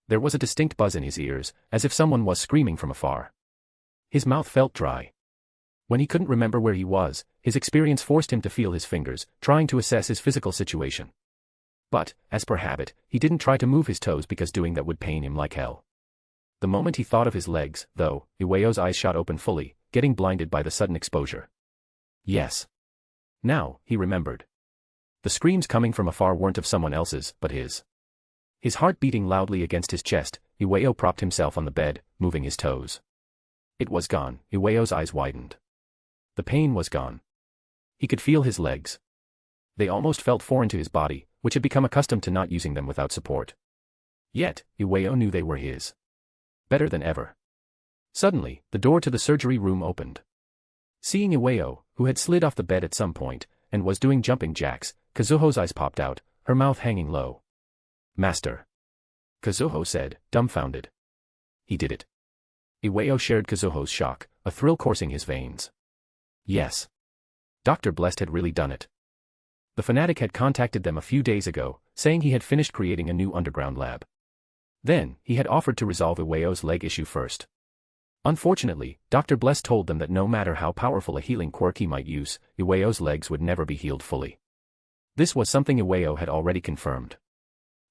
There was a distinct buzz in his ears, as if someone was screaming from afar. His mouth felt dry. When he couldn't remember where he was, his experience forced him to feel his fingers, trying to assess his physical situation. But, as per habit, he didn't try to move his toes because doing that would pain him like hell. The moment he thought of his legs, though, Iwao's eyes shot open fully, getting blinded by the sudden exposure. Yes. Now, he remembered. The screams coming from afar weren't of someone else's, but his. His heart beating loudly against his chest, Iwao propped himself on the bed, moving his toes. It was gone. Iwao's eyes widened. The pain was gone. He could feel his legs. They almost felt foreign to his body, which had become accustomed to not using them without support. Yet, Iwao knew they were his. Better than ever. Suddenly, the door to the surgery room opened. Seeing Iwao, who had slid off the bed at some point, and was doing jumping jacks, Kazuho's eyes popped out, her mouth hanging low. Master. Kazuho said, dumbfounded. He did it. Iwao shared Kazuho's shock, a thrill coursing his veins. Yes. Dr. Blessed had really done it. The fanatic had contacted them a few days ago, saying he had finished creating a new underground lab. Then, he had offered to resolve Iwao's leg issue first. Unfortunately, Dr. Bless told them that no matter how powerful a healing quirk he might use, Iwao's legs would never be healed fully. This was something Iwao had already confirmed.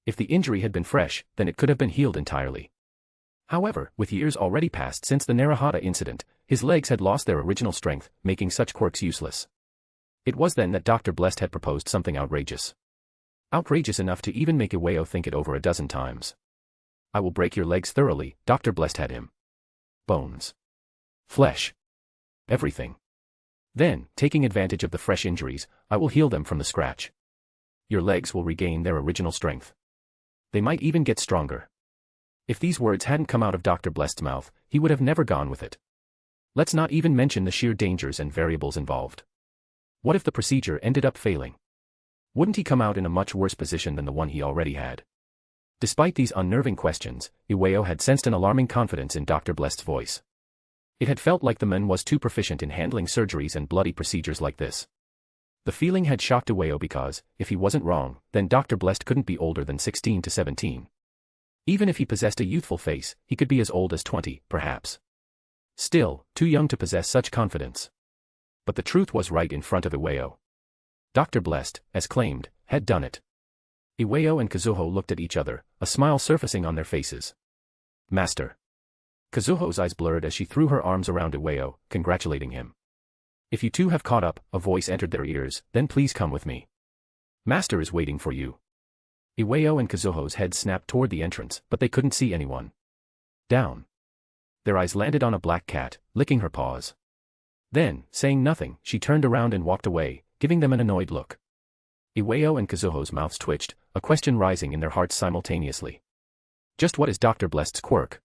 If the injury had been fresh, then it could have been healed entirely. However, with years already passed since the Narahata incident, his legs had lost their original strength, making such quirks useless. It was then that Dr. Blessed had proposed something outrageous. Outrageous enough to even make Iwao think it over a dozen times. I will break your legs thoroughly, Dr. Blessed had him. Bones. Flesh. Everything. Then, taking advantage of the fresh injuries, I will heal them from the scratch. Your legs will regain their original strength. They might even get stronger. If these words hadn't come out of Dr. Blessed's mouth, he would have never gone with it. Let's not even mention the sheer dangers and variables involved. What if the procedure ended up failing? Wouldn't he come out in a much worse position than the one he already had? Despite these unnerving questions, Iwao had sensed an alarming confidence in Dr. Blessed's voice. It had felt like the man was too proficient in handling surgeries and bloody procedures like this. The feeling had shocked Iwao because, if he wasn't wrong, then Dr. Blessed couldn't be older than 16 to 17. Even if he possessed a youthful face, he could be as old as 20, perhaps. Still, too young to possess such confidence. But the truth was right in front of Iwao. Dr. Blessed, as claimed, had done it. Iwao and Kazuho looked at each other, a smile surfacing on their faces. Master. Kazuho's eyes blurred as she threw her arms around Iwao, congratulating him. If you two have caught up, a voice entered their ears, then please come with me. Master is waiting for you. Iwao and Kazuho's heads snapped toward the entrance, but they couldn't see anyone. Down. Their eyes landed on a black cat, licking her paws. Then, saying nothing, she turned around and walked away, giving them an annoyed look. Iwao and Kazuho's mouths twitched, a question rising in their hearts simultaneously. Just what is Dr. Blessed's quirk?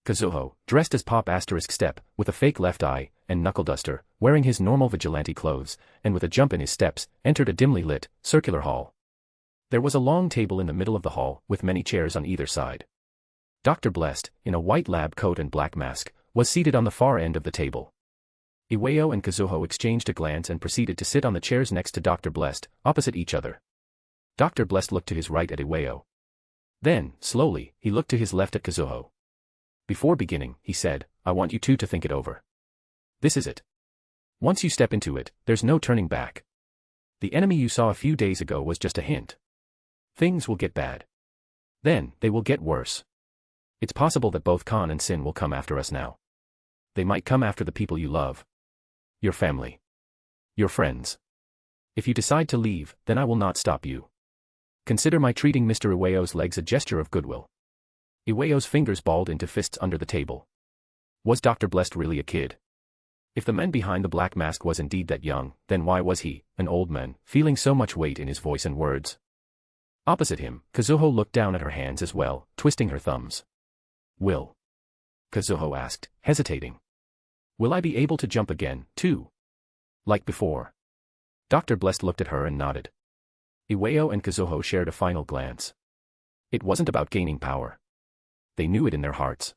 Kazuho, dressed as Pop ** Step, with a fake left eye, and knuckle duster, wearing his normal vigilante clothes, and with a jump in his steps, entered a dimly lit, circular hall. There was a long table in the middle of the hall, with many chairs on either side. Dr. Blessed, in a white lab coat and black mask, was seated on the far end of the table. Iwao and Kazuho exchanged a glance and proceeded to sit on the chairs next to Dr. Blessed, opposite each other. Dr. Blessed looked to his right at Iwao. Then, slowly, he looked to his left at Kazuho. Before beginning, he said, I want you two to think it over. This is it. Once you step into it, there's no turning back. The enemy you saw a few days ago was just a hint. Things will get bad. Then, they will get worse. It's possible that both Khan and Sin will come after us now. They might come after the people you love. Your family. Your friends. If you decide to leave, then I will not stop you. Consider my treating Mr. Iwao's legs a gesture of goodwill. Iwao's fingers balled into fists under the table. Was Dr. Blessed really a kid? If the man behind the black mask was indeed that young, then why was he, an old man, feeling so much weight in his voice and words? Opposite him, Kazuho looked down at her hands as well, twisting her thumbs. Will? Kazuho asked, hesitating. Will I be able to jump again, too? Like before? Dr. Blessed looked at her and nodded. Iwao and Kazuho shared a final glance. It wasn't about gaining power. They knew it in their hearts.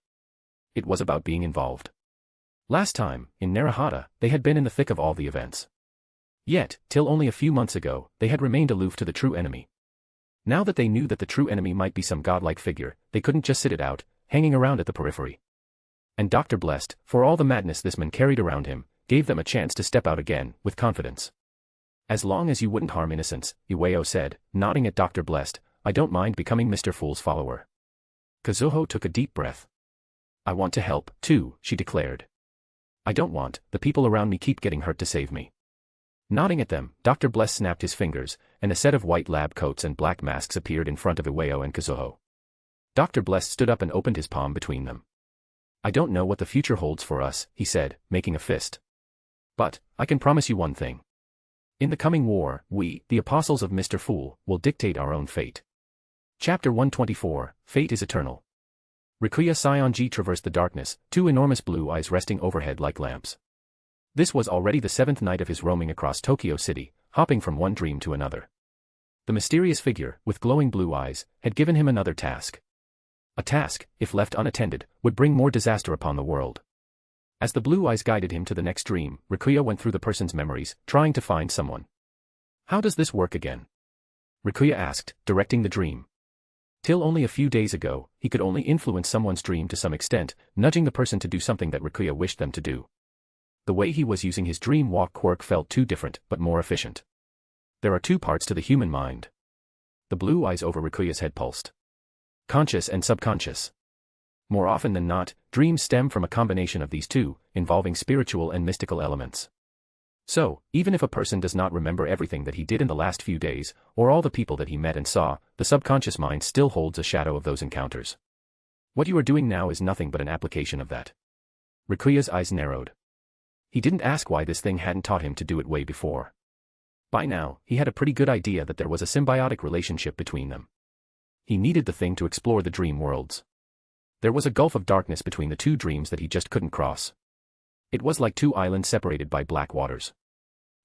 It was about being involved. Last time, in Narahata, they had been in the thick of all the events. Yet, till only a few months ago, they had remained aloof to the true enemy. Now that they knew that the true enemy might be some godlike figure, they couldn't just sit it out, hanging around at the periphery. And Dr. Blessed, for all the madness this man carried around him, gave them a chance to step out again, with confidence. As long as you wouldn't harm innocents, Iwao said, nodding at Dr. Blessed, I don't mind becoming Mr. Fool's follower. Kazuho took a deep breath. I want to help, too, she declared. I don't want, the people around me keep getting hurt to save me. Nodding at them, Dr. Blessed snapped his fingers, and a set of white lab coats and black masks appeared in front of Iwao and Kazuho. Dr. Blessed stood up and opened his palm between them. I don't know what the future holds for us, he said, making a fist. But, I can promise you one thing. In the coming war, we, the apostles of Mr. Fool, will dictate our own fate. Chapter 124, Fate is Eternal. Rikuya Sionji traversed the darkness, two enormous blue eyes resting overhead like lamps. This was already the 7th night of his roaming across Tokyo City, hopping from one dream to another. The mysterious figure, with glowing blue eyes, had given him another task. A task, if left unattended, would bring more disaster upon the world. As the blue eyes guided him to the next dream, Rikuya went through the person's memories, trying to find someone. How does this work again? Rikuya asked, directing the dream. Till only a few days ago, he could only influence someone's dream to some extent, nudging the person to do something that Rikuya wished them to do. The way he was using his dream walk quirk felt too different, but more efficient. There are two parts to the human mind. The blue eyes over Rikuya's head pulsed. Conscious and subconscious. More often than not, dreams stem from a combination of these two, involving spiritual and mystical elements. So, even if a person does not remember everything that he did in the last few days, or all the people that he met and saw, the subconscious mind still holds a shadow of those encounters. What you are doing now is nothing but an application of that. Rikuya's eyes narrowed. He didn't ask why this thing hadn't taught him to do it way before. By now, he had a pretty good idea that there was a symbiotic relationship between them. He needed the thing to explore the dream worlds. There was a gulf of darkness between the two dreams that he just couldn't cross. It was like two islands separated by black waters.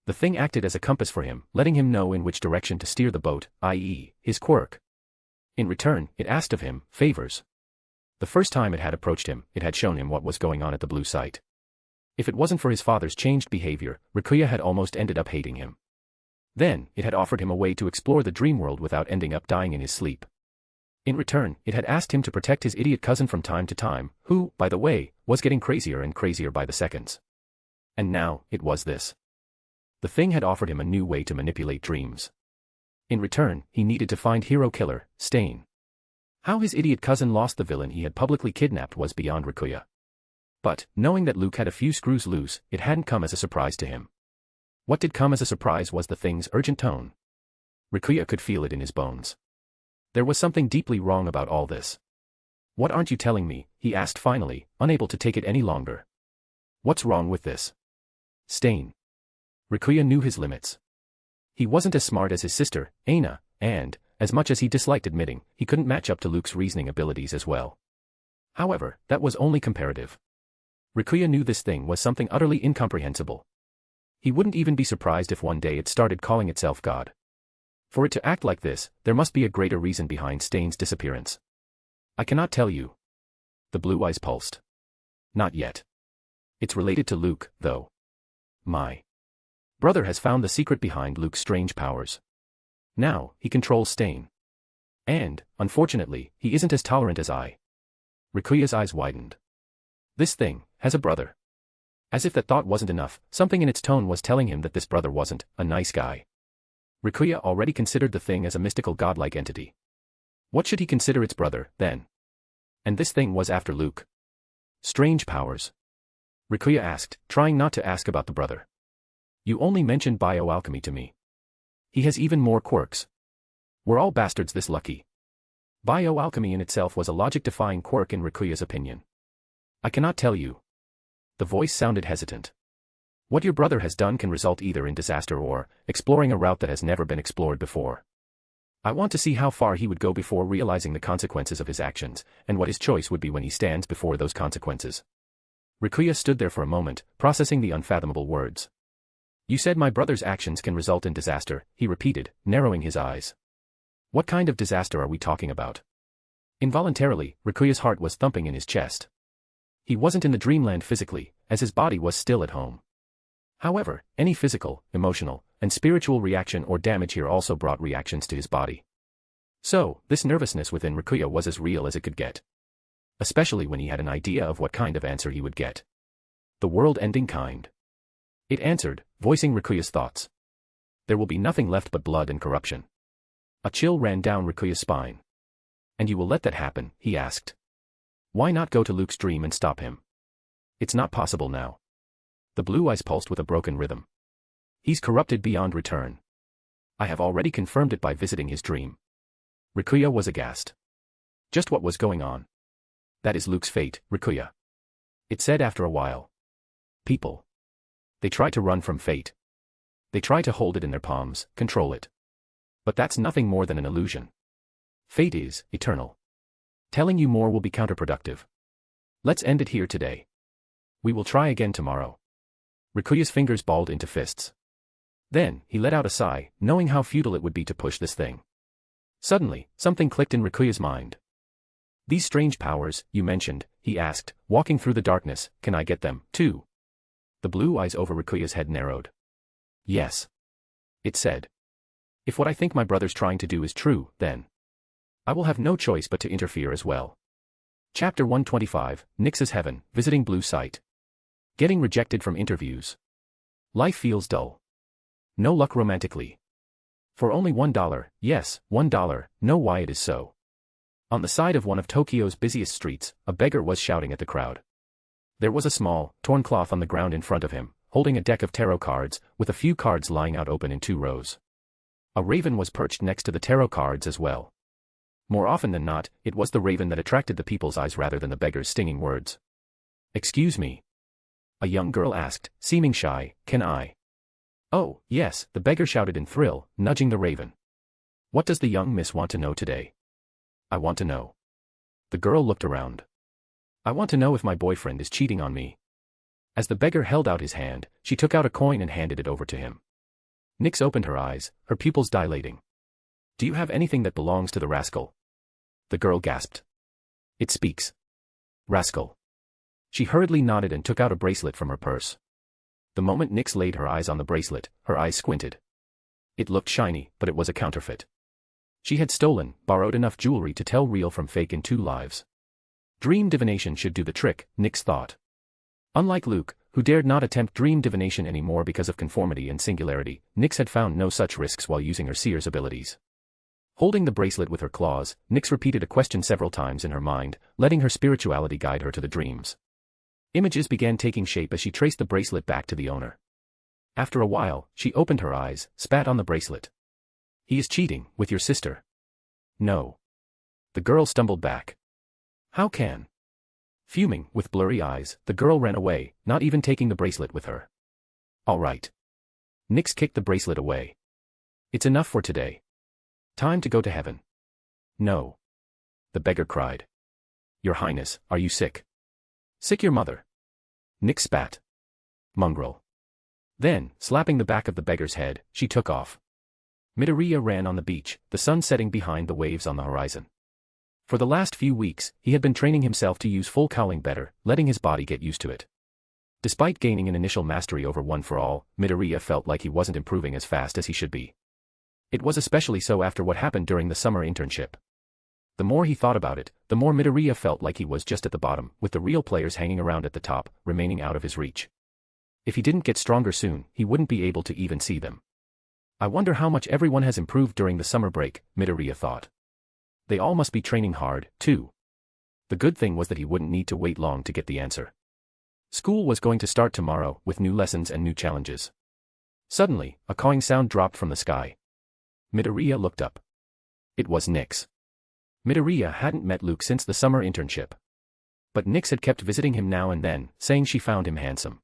The thing acted as a compass for him, letting him know in which direction to steer the boat, i.e., his quirk. In return, it asked of him favors. The first time it had approached him, it had shown him what was going on at the blue site. If it wasn't for his father's changed behavior, Rikuya had almost ended up hating him. Then, it had offered him a way to explore the dream world without ending up dying in his sleep. In return, it had asked him to protect his idiot cousin from time to time, who, by the way, was getting crazier and crazier by the seconds. And now, it was this. The thing had offered him a new way to manipulate dreams. In return, he needed to find hero killer, Stain. How his idiot cousin lost the villain he had publicly kidnapped was beyond Rikuya. But, knowing that Luke had a few screws loose, it hadn't come as a surprise to him. What did come as a surprise was the thing's urgent tone. Rikuya could feel it in his bones. There was something deeply wrong about all this. What aren't you telling me? He asked finally, unable to take it any longer. What's wrong with this? Stain. Rikuya knew his limits. He wasn't as smart as his sister, Aina, and, as much as he disliked admitting, he couldn't match up to Luke's reasoning abilities as well. However, that was only comparative. Rikuya knew this thing was something utterly incomprehensible. He wouldn't even be surprised if one day it started calling itself God. For it to act like this, there must be a greater reason behind Stain's disappearance. I cannot tell you. The blue eyes pulsed. Not yet. It's related to Luke, though. My brother has found the secret behind Luke's strange powers. Now, he controls Stain. And, unfortunately, he isn't as tolerant as I. Rikuya's eyes widened. This thing has a brother. As if that thought wasn't enough, something in its tone was telling him that this brother wasn't a nice guy. Rikuya already considered the thing as a mystical godlike entity. What should he consider its brother, then? And this thing was after Luke. Strange powers. Rikuya asked, trying not to ask about the brother. You only mentioned bioalchemy to me. He has even more quirks. Were all bastards this lucky? Bioalchemy in itself was a logic-defying quirk in Rikuya's opinion. I cannot tell you. The voice sounded hesitant. What your brother has done can result either in disaster or exploring a route that has never been explored before. I want to see how far he would go before realizing the consequences of his actions, and what his choice would be when he stands before those consequences. Rikuya stood there for a moment, processing the unfathomable words. You said my brother's actions can result in disaster, he repeated, narrowing his eyes. What kind of disaster are we talking about? Involuntarily, Rikuya's heart was thumping in his chest. He wasn't in the dreamland physically, as his body was still at home. However, any physical, emotional, and spiritual reaction or damage here also brought reactions to his body. So, this nervousness within Rikuya was as real as it could get. Especially when he had an idea of what kind of answer he would get. The world-ending kind. It answered, voicing Rikuya's thoughts. There will be nothing left but blood and corruption. A chill ran down Rikuya's spine. And you will let that happen, he asked. Why not go to Luke's dream and stop him? It's not possible now. The blue eyes pulsed with a broken rhythm. He's corrupted beyond return. I have already confirmed it by visiting his dream. Rikuya was aghast. Just what was going on? That is Luke's fate, Rikuya. It said after a while. People. They try to run from fate. They try to hold it in their palms, control it. But that's nothing more than an illusion. Fate is eternal. Telling you more will be counterproductive. Let's end it here today. We will try again tomorrow. Rikuya's fingers balled into fists. Then, he let out a sigh, knowing how futile it would be to push this thing. Suddenly, something clicked in Rikuya's mind. These strange powers, you mentioned, he asked, walking through the darkness, can I get them, too? The blue eyes over Rikuya's head narrowed. Yes. It said. If what I think my brother's trying to do is true, then I will have no choice but to interfere as well. Chapter 125, Nyx's Heaven, Visiting Blue Site. Getting rejected from interviews. Life feels dull. No luck romantically. For only $1, yes, $1, know why it is so. On the side of one of Tokyo's busiest streets, a beggar was shouting at the crowd. There was a small, torn cloth on the ground in front of him, holding a deck of tarot cards, with a few cards lying out open in 2 rows. A raven was perched next to the tarot cards as well. More often than not, it was the raven that attracted the people's eyes rather than the beggar's stinging words. "Excuse me?" a young girl asked, seeming shy. "Can I?" "Oh, yes," the beggar shouted in thrill, nudging the raven. "What does the young miss want to know today?" "I want to know." The girl looked around. "I want to know if my boyfriend is cheating on me." As the beggar held out his hand, she took out a coin and handed it over to him. Nix opened her eyes, her pupils dilating. "Do you have anything that belongs to the rascal?" The girl gasped. "It speaks." "Rascal." She hurriedly nodded and took out a bracelet from her purse. The moment Nix laid her eyes on the bracelet, her eyes squinted. It looked shiny, but it was a counterfeit. She had borrowed enough jewelry to tell real from fake in 2 lives. Dream divination should do the trick, Nix thought. Unlike Luke, who dared not attempt dream divination anymore because of conformity and singularity, Nix had found no such risks while using her seer's abilities. Holding the bracelet with her claws, Nix repeated a question several times in her mind, letting her spirituality guide her to the dreams. Images began taking shape as she traced the bracelet back to the owner. After a while, she opened her eyes, spat on the bracelet. "He is cheating with your sister." "No." The girl stumbled back. "How can?" Fuming, with blurry eyes, the girl ran away, not even taking the bracelet with her. "All right." Nix kicked the bracelet away. "It's enough for today. Time to go to heaven." "No." The beggar cried. "Your Highness, are you sick?" "Sick your mother." Nix spat. "Mongrel." Then, slapping the back of the beggar's head, she took off. Midoriya ran on the beach, the sun setting behind the waves on the horizon. For the last few weeks, he had been training himself to use full cowling better, letting his body get used to it. Despite gaining an initial mastery over One for All, Midoriya felt like he wasn't improving as fast as he should be. It was especially so after what happened during the summer internship. The more he thought about it, the more Midoriya felt like he was just at the bottom, with the real players hanging around at the top, remaining out of his reach. If he didn't get stronger soon, he wouldn't be able to even see them. I wonder how much everyone has improved during the summer break, Midoriya thought. They all must be training hard, too. The good thing was that he wouldn't need to wait long to get the answer. School was going to start tomorrow, with new lessons and new challenges. Suddenly, a cawing sound dropped from the sky. Midoriya looked up. It was Nix. Midoriya hadn't met Luke since the summer internship. But Nix had kept visiting him now and then, saying she found him handsome.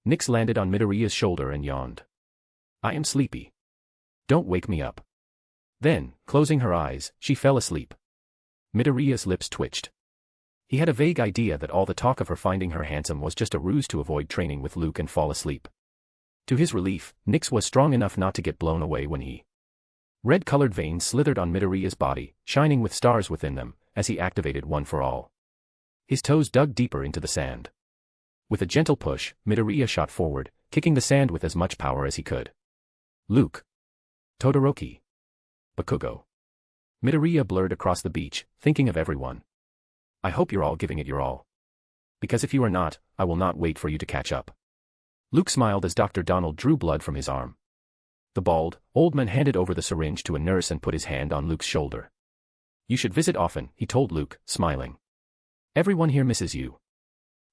Nix landed on Midoriya's shoulder and yawned. "I am sleepy. Don't wake me up." Then, closing her eyes, she fell asleep. Midoriya's lips twitched. He had a vague idea that all the talk of her finding her handsome was just a ruse to avoid training with Luke and fall asleep. To his relief, Nix was strong enough not to get blown away when he. Red-colored veins slithered on Midoriya's body, shining with stars within them, as he activated One for All. His toes dug deeper into the sand. With a gentle push, Midoriya shot forward, kicking the sand with as much power as he could. Luke. Todoroki. Bakugo. Midoriya blurred across the beach, thinking of everyone. "I hope you're all giving it your all. Because if you are not, I will not wait for you to catch up." Luke smiled as Dr. Donald drew blood from his arm. The bald, old man handed over the syringe to a nurse and put his hand on Luke's shoulder. "You should visit often," he told Luke, smiling. "Everyone here misses you.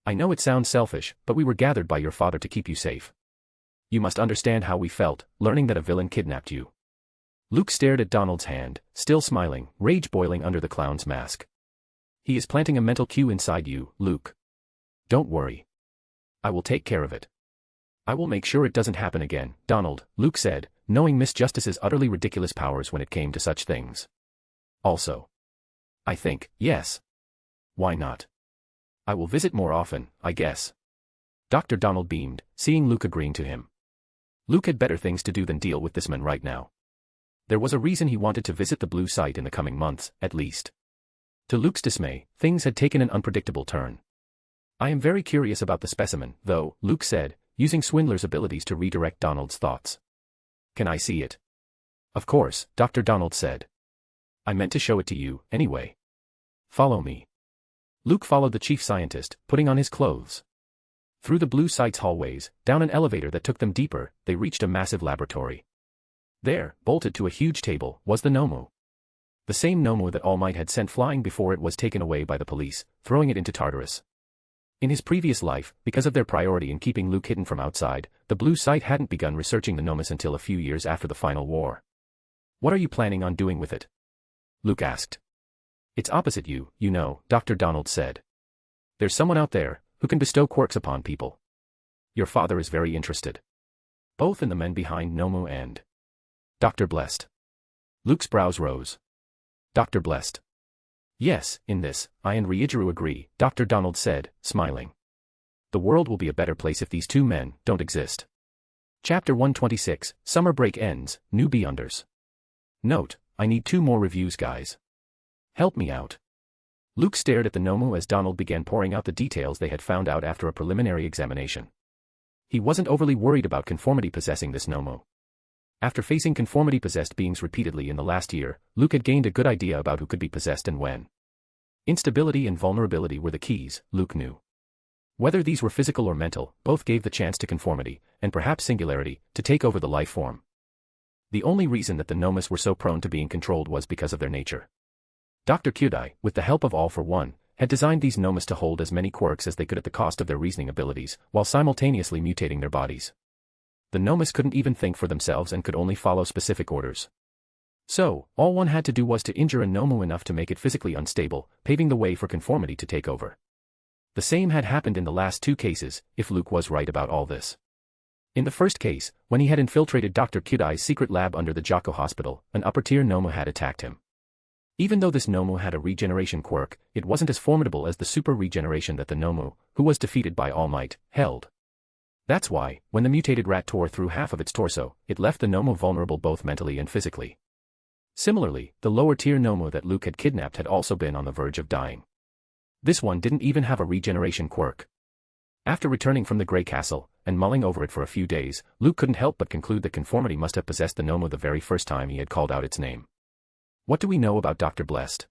I know it sounds selfish, but we were gathered by your father to keep you safe. You must understand how we felt, learning that a villain kidnapped you." Luke stared at Donald's hand, still smiling, rage boiling under the clown's mask. "He is planting a mental cue inside you, Luke. Don't worry. I will take care of it. I will make sure it doesn't happen again, Donald," Luke said, knowing Miss Justice's utterly ridiculous powers when it came to such things. "Also. I think, yes. Why not? I will visit more often, I guess." Dr. Donald beamed, seeing Luke agreeing to him. Luke had better things to do than deal with this man right now. There was a reason he wanted to visit the blue site in the coming months, at least. To Luke's dismay, things had taken an unpredictable turn. "I am very curious about the specimen, though," Luke said, using Swindler's abilities to redirect Donald's thoughts. "Can I see it?" "Of course," Dr. Donald said. "I meant to show it to you, anyway. Follow me." Luke followed the chief scientist, putting on his clothes. Through the blue site's hallways, down an elevator that took them deeper, they reached a massive laboratory. There, bolted to a huge table, was the Nomu. The same Nomo that All Might had sent flying before it was taken away by the police, throwing it into Tartarus. In his previous life, because of their priority in keeping Luke hidden from outside, the Blue Site hadn't begun researching the Nomus until a few years after the final war. "What are you planning on doing with it?" Luke asked. "It's opposite you, you know," Dr. Donald said. "There's someone out there who can bestow quirks upon people. Your father is very interested. Both in the men behind Nomu and Dr. Blessed." Luke's brows rose. "Dr. Blessed?" "Yes, in this, I and Ryuichiro agree," Dr. Donald said, smiling. "The world will be a better place if these two men don't exist." Chapter 126, Summer Break Ends, New Beyonders. Note, I need 2 more reviews, guys. Help me out. Luke stared at the Nomu as Donald began pouring out the details they had found out after a preliminary examination. He wasn't overly worried about conformity possessing this Nomu. After facing conformity-possessed beings repeatedly in the last year, Luke had gained a good idea about who could be possessed and when. Instability and vulnerability were the keys, Luke knew. Whether these were physical or mental, both gave the chance to conformity, and perhaps singularity, to take over the life form. The only reason that the Nomus were so prone to being controlled was because of their nature. Dr. Kyudai, with the help of All for One, had designed these Nomus to hold as many quirks as they could at the cost of their reasoning abilities, while simultaneously mutating their bodies. The Nomus couldn't even think for themselves and could only follow specific orders. So, all one had to do was to injure a Nomu enough to make it physically unstable, paving the way for conformity to take over. The same had happened in the last 2 cases, if Luke was right about all this. In the first case, when he had infiltrated Dr. Kyudai's secret lab under the Joko Hospital, an upper-tier Nomu had attacked him. Even though this Nomu had a regeneration quirk, it wasn't as formidable as the super regeneration that the Nomu, who was defeated by All Might, held. That's why, when the mutated rat tore through half of its torso, it left the Nomu vulnerable both mentally and physically. Similarly, the lower-tier Nomu that Luke had kidnapped had also been on the verge of dying. This one didn't even have a regeneration quirk. After returning from the Grey Castle, and mulling over it for a few days, Luke couldn't help but conclude that conformity must have possessed the Nomu the very first time he had called out its name. "What do we know about Dr. Blessed?"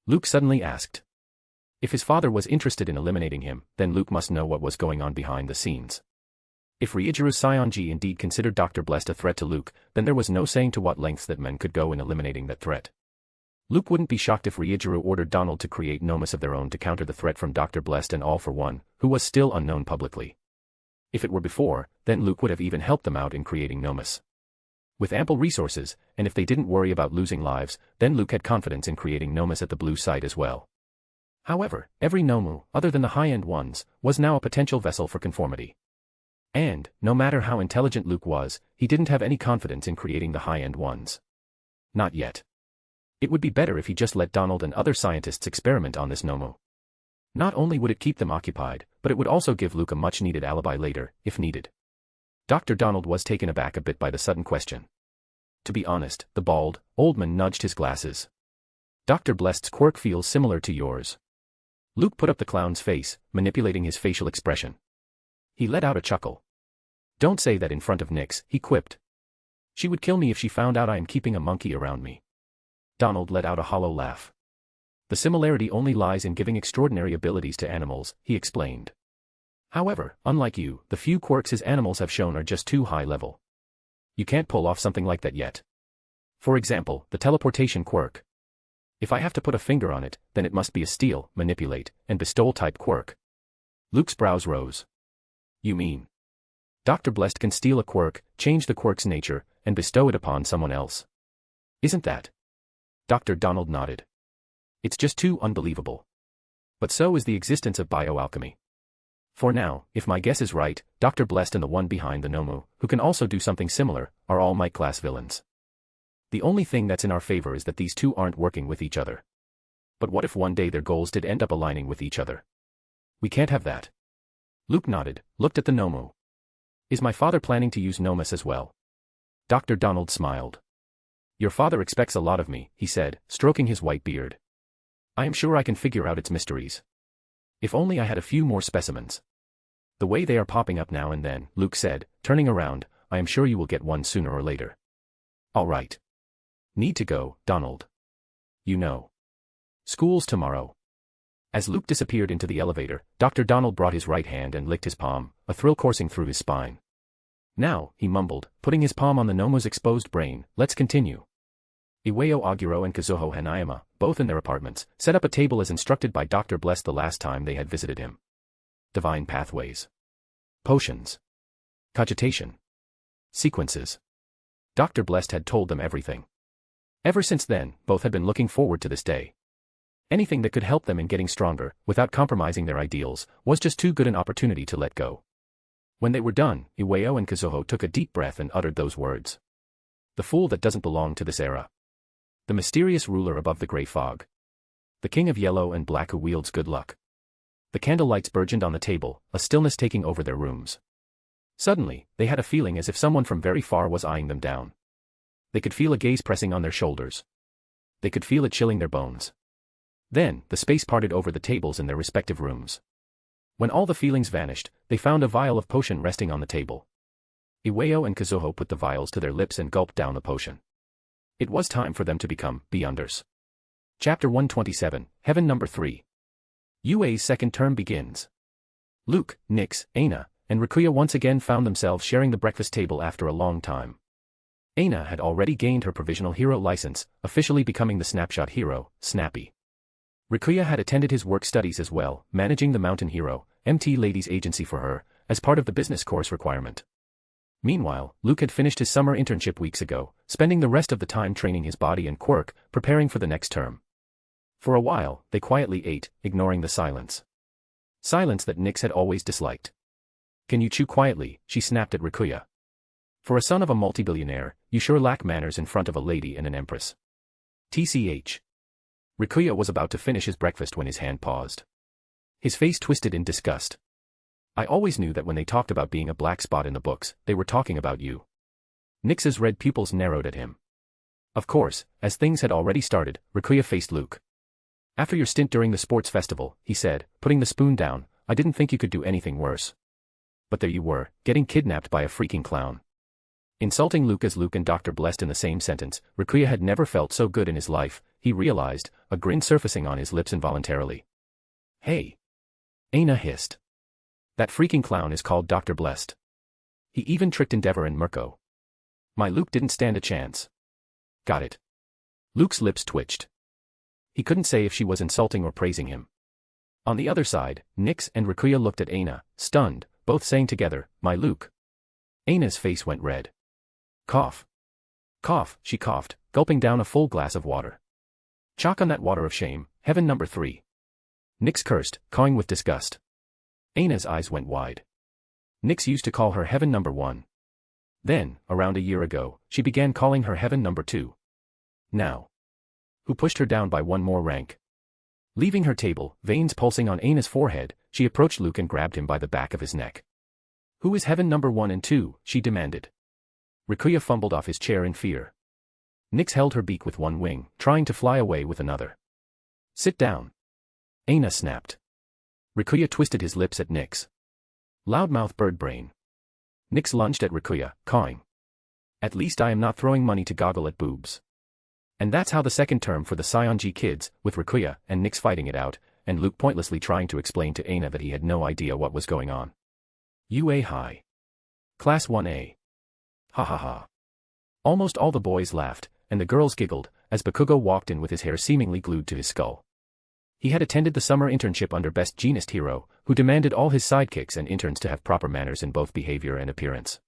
Luke suddenly asked. If his father was interested in eliminating him, then Luke must know what was going on behind the scenes. If Ryuichiro Saionji indeed considered Dr. Blessed a threat to Luke, then there was no saying to what lengths that men could go in eliminating that threat. Luke wouldn't be shocked if Ryuichiro ordered Donald to create Nomus of their own to counter the threat from Dr. Blessed and All for One, who was still unknown publicly. If it were before, then Luke would have even helped them out in creating Nomus. With ample resources, and if they didn't worry about losing lives, then Luke had confidence in creating Nomus at the Blue Site as well. However, every Nomu, other than the high-end ones, was now a potential vessel for conformity. And, no matter how intelligent Luke was, he didn't have any confidence in creating the high-end ones. Not yet. It would be better if he just let Donald and other scientists experiment on this Nomu. Not only would it keep them occupied, but it would also give Luke a much-needed alibi later, if needed. Dr. Donald was taken aback a bit by the sudden question. To be honest, the bald, old man nudged his glasses. Dr. Blessed's quirk feels similar to yours. Luke put up the clown's face, manipulating his facial expression. He let out a chuckle. Don't say that in front of Nyx, he quipped. She would kill me if she found out I am keeping a monkey around me. Donald let out a hollow laugh. The similarity only lies in giving extraordinary abilities to animals, he explained. However, unlike you, the few quirks his animals have shown are just too high level. You can't pull off something like that yet. For example, the teleportation quirk. If I have to put a finger on it, then it must be a steal, manipulate, and bestow type quirk. Luke's brows rose. You mean? Dr. Blessed can steal a quirk, change the quirk's nature, and bestow it upon someone else. Isn't that? Dr. Donald nodded. It's just too unbelievable. But so is the existence of bioalchemy. For now, if my guess is right, Dr. Blessed and the one behind the Nomu, who can also do something similar, are all Might-class villains. The only thing that's in our favor is that these two aren't working with each other. But what if one day their goals did end up aligning with each other? We can't have that. Luke nodded, looked at the Nomu. Is my father planning to use Nomus as well? Dr. Donald smiled. Your father expects a lot of me, he said, stroking his white beard. I am sure I can figure out its mysteries. If only I had a few more specimens. The way they are popping up now and then, Luke said, turning around, I am sure you will get one sooner or later. All right. Need to go, Donald. You know. School's tomorrow. As Luke disappeared into the elevator, Dr. Donald brought his right hand and licked his palm, a thrill coursing through his spine. Now, he mumbled, putting his palm on the Nomu's exposed brain, let's continue. Iwao Oguro and Kazuho Hanayama, both in their apartments, set up a table as instructed by Dr. Bless the last time they had visited him. Divine pathways. Potions. Cogitation. Sequences. Dr. Blessed had told them everything. Ever since then, both had been looking forward to this day. Anything that could help them in getting stronger, without compromising their ideals, was just too good an opportunity to let go. When they were done, Iwao and Kazuho took a deep breath and uttered those words. The fool that doesn't belong to this era. The mysterious ruler above the gray fog. The king of yellow and black who wields good luck. The candle lights burgeoned on the table, a stillness taking over their rooms. Suddenly, they had a feeling as if someone from very far was eyeing them down. They could feel a gaze pressing on their shoulders. They could feel it chilling their bones. Then, the space parted over the tables in their respective rooms. When all the feelings vanished, they found a vial of potion resting on the table. Iwao and Kazuho put the vials to their lips and gulped down the potion. It was time for them to become Beyonders. Chapter 127, Heaven Number 3. UA's second term begins. Luke, Nix, Aina, and Rikuya once again found themselves sharing the breakfast table after a long time. Aina had already gained her provisional hero license, officially becoming the snapshot hero, Snappy. Rikuya had attended his work studies as well, managing the Mountain Hero, MT Ladies Agency for her, as part of the business course requirement. Meanwhile, Luke had finished his summer internship weeks ago, spending the rest of the time training his body and Quirk, preparing for the next term. For a while, they quietly ate, ignoring the silence. Silence that Nix had always disliked. Can you chew quietly? She snapped at Rikuya. For a son of a multi-billionaire, you sure lack manners in front of a lady and an empress. TCH. Rikuya was about to finish his breakfast when his hand paused. His face twisted in disgust. I always knew that when they talked about being a black spot in the books, they were talking about you. Nix's red pupils narrowed at him. Of course, as things had already started, Rikuya faced Luke. After your stint during the sports festival, he said, putting the spoon down, I didn't think you could do anything worse. But there you were, getting kidnapped by a freaking clown. Insulting Luke as Luke and Dr. Blessed in the same sentence, Rikuya had never felt so good in his life, he realized, a grin surfacing on his lips involuntarily. Hey! Aina hissed. That freaking clown is called Dr. Blessed. He even tricked Endeavor and Mirko. My Luke didn't stand a chance. Got it. Luke's lips twitched. He couldn't say if she was insulting or praising him. On the other side, Nix and Rikuya looked at Aina, stunned, both saying together, my Luke. Aina's face went red. Cough. Cough, she coughed, gulping down a full glass of water. Chalk on that water of shame, Heaven Number 3. Nix cursed, cawing with disgust. Aina's eyes went wide. Nix used to call her Heaven Number 1. Then, around a year ago, she began calling her Heaven Number 2. Now. Who pushed her down by one more rank? Leaving her table, veins pulsing on Aina's forehead, she approached Luke and grabbed him by the back of his neck. Who is Heaven Number 1 and 2? She demanded. Rikuya fumbled off his chair in fear. Nix held her beak with one wing, trying to fly away with another. Sit down. Aina snapped. Rikuya twisted his lips at Nix. Loudmouth bird brain. Nix lunged at Rikuya, cawing. At least I am not throwing money to goggle at boobs. And that's how the second term for the Sionji kids, with Rikuya and Nix fighting it out, and Luke pointlessly trying to explain to Aina that he had no idea what was going on. UA High. Class 1A. Ha ha ha. Almost all the boys laughed, and the girls giggled, as Bakugo walked in with his hair seemingly glued to his skull. He had attended the summer internship under Best Jeanist Hero, who demanded all his sidekicks and interns to have proper manners in both behavior and appearance.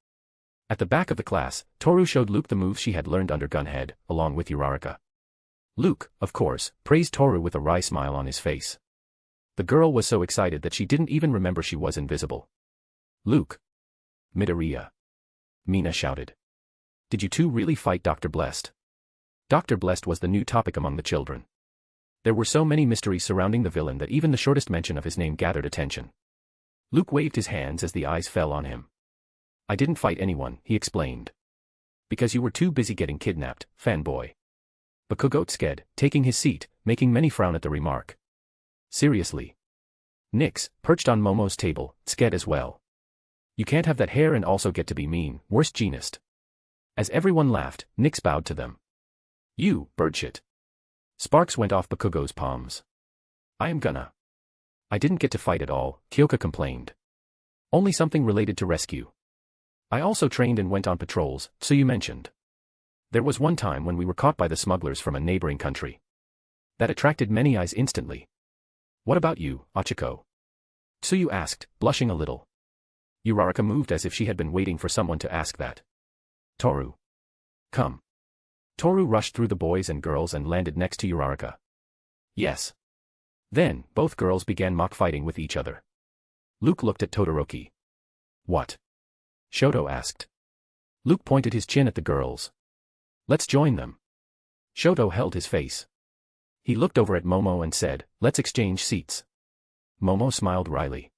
At the back of the class, Toru showed Luke the moves she had learned under Gunhead, along with Uraraka. Luke, of course, praised Toru with a wry smile on his face. The girl was so excited that she didn't even remember she was invisible. Luke. Midoriya. Mina shouted. Did you two really fight Dr. Blessed? Dr. Blessed was the new topic among the children. There were so many mysteries surrounding the villain that even the shortest mention of his name gathered attention. Luke waved his hands as the eyes fell on him. I didn't fight anyone, he explained. Because you were too busy getting kidnapped, fanboy. Bakugo sked, taking his seat, making many frown at the remark. Seriously. Nix, perched on Momo's table, sked as well. You can't have that hair and also get to be mean, worst genist. As everyone laughed, Nix bowed to them. You, birdshit. Sparks went off Bakugo's palms. I am gonna. I didn't get to fight at all, Kyoka complained. Only something related to rescue. I also trained and went on patrols, so you mentioned. There was one time when we were caught by the smugglers from a neighboring country. That attracted many eyes instantly. What about you, Ochiko? Tsuyu asked, blushing a little. Uraraka moved as if she had been waiting for someone to ask that. Toru. Come. Toru rushed through the boys and girls and landed next to Uraraka. Yes. Then, both girls began mock fighting with each other. Luke looked at Todoroki. What? Shoto asked. Luke pointed his chin at the girls. Let's join them. Shoto held his face. He looked over at Momo and said, let's exchange seats. Momo smiled wryly.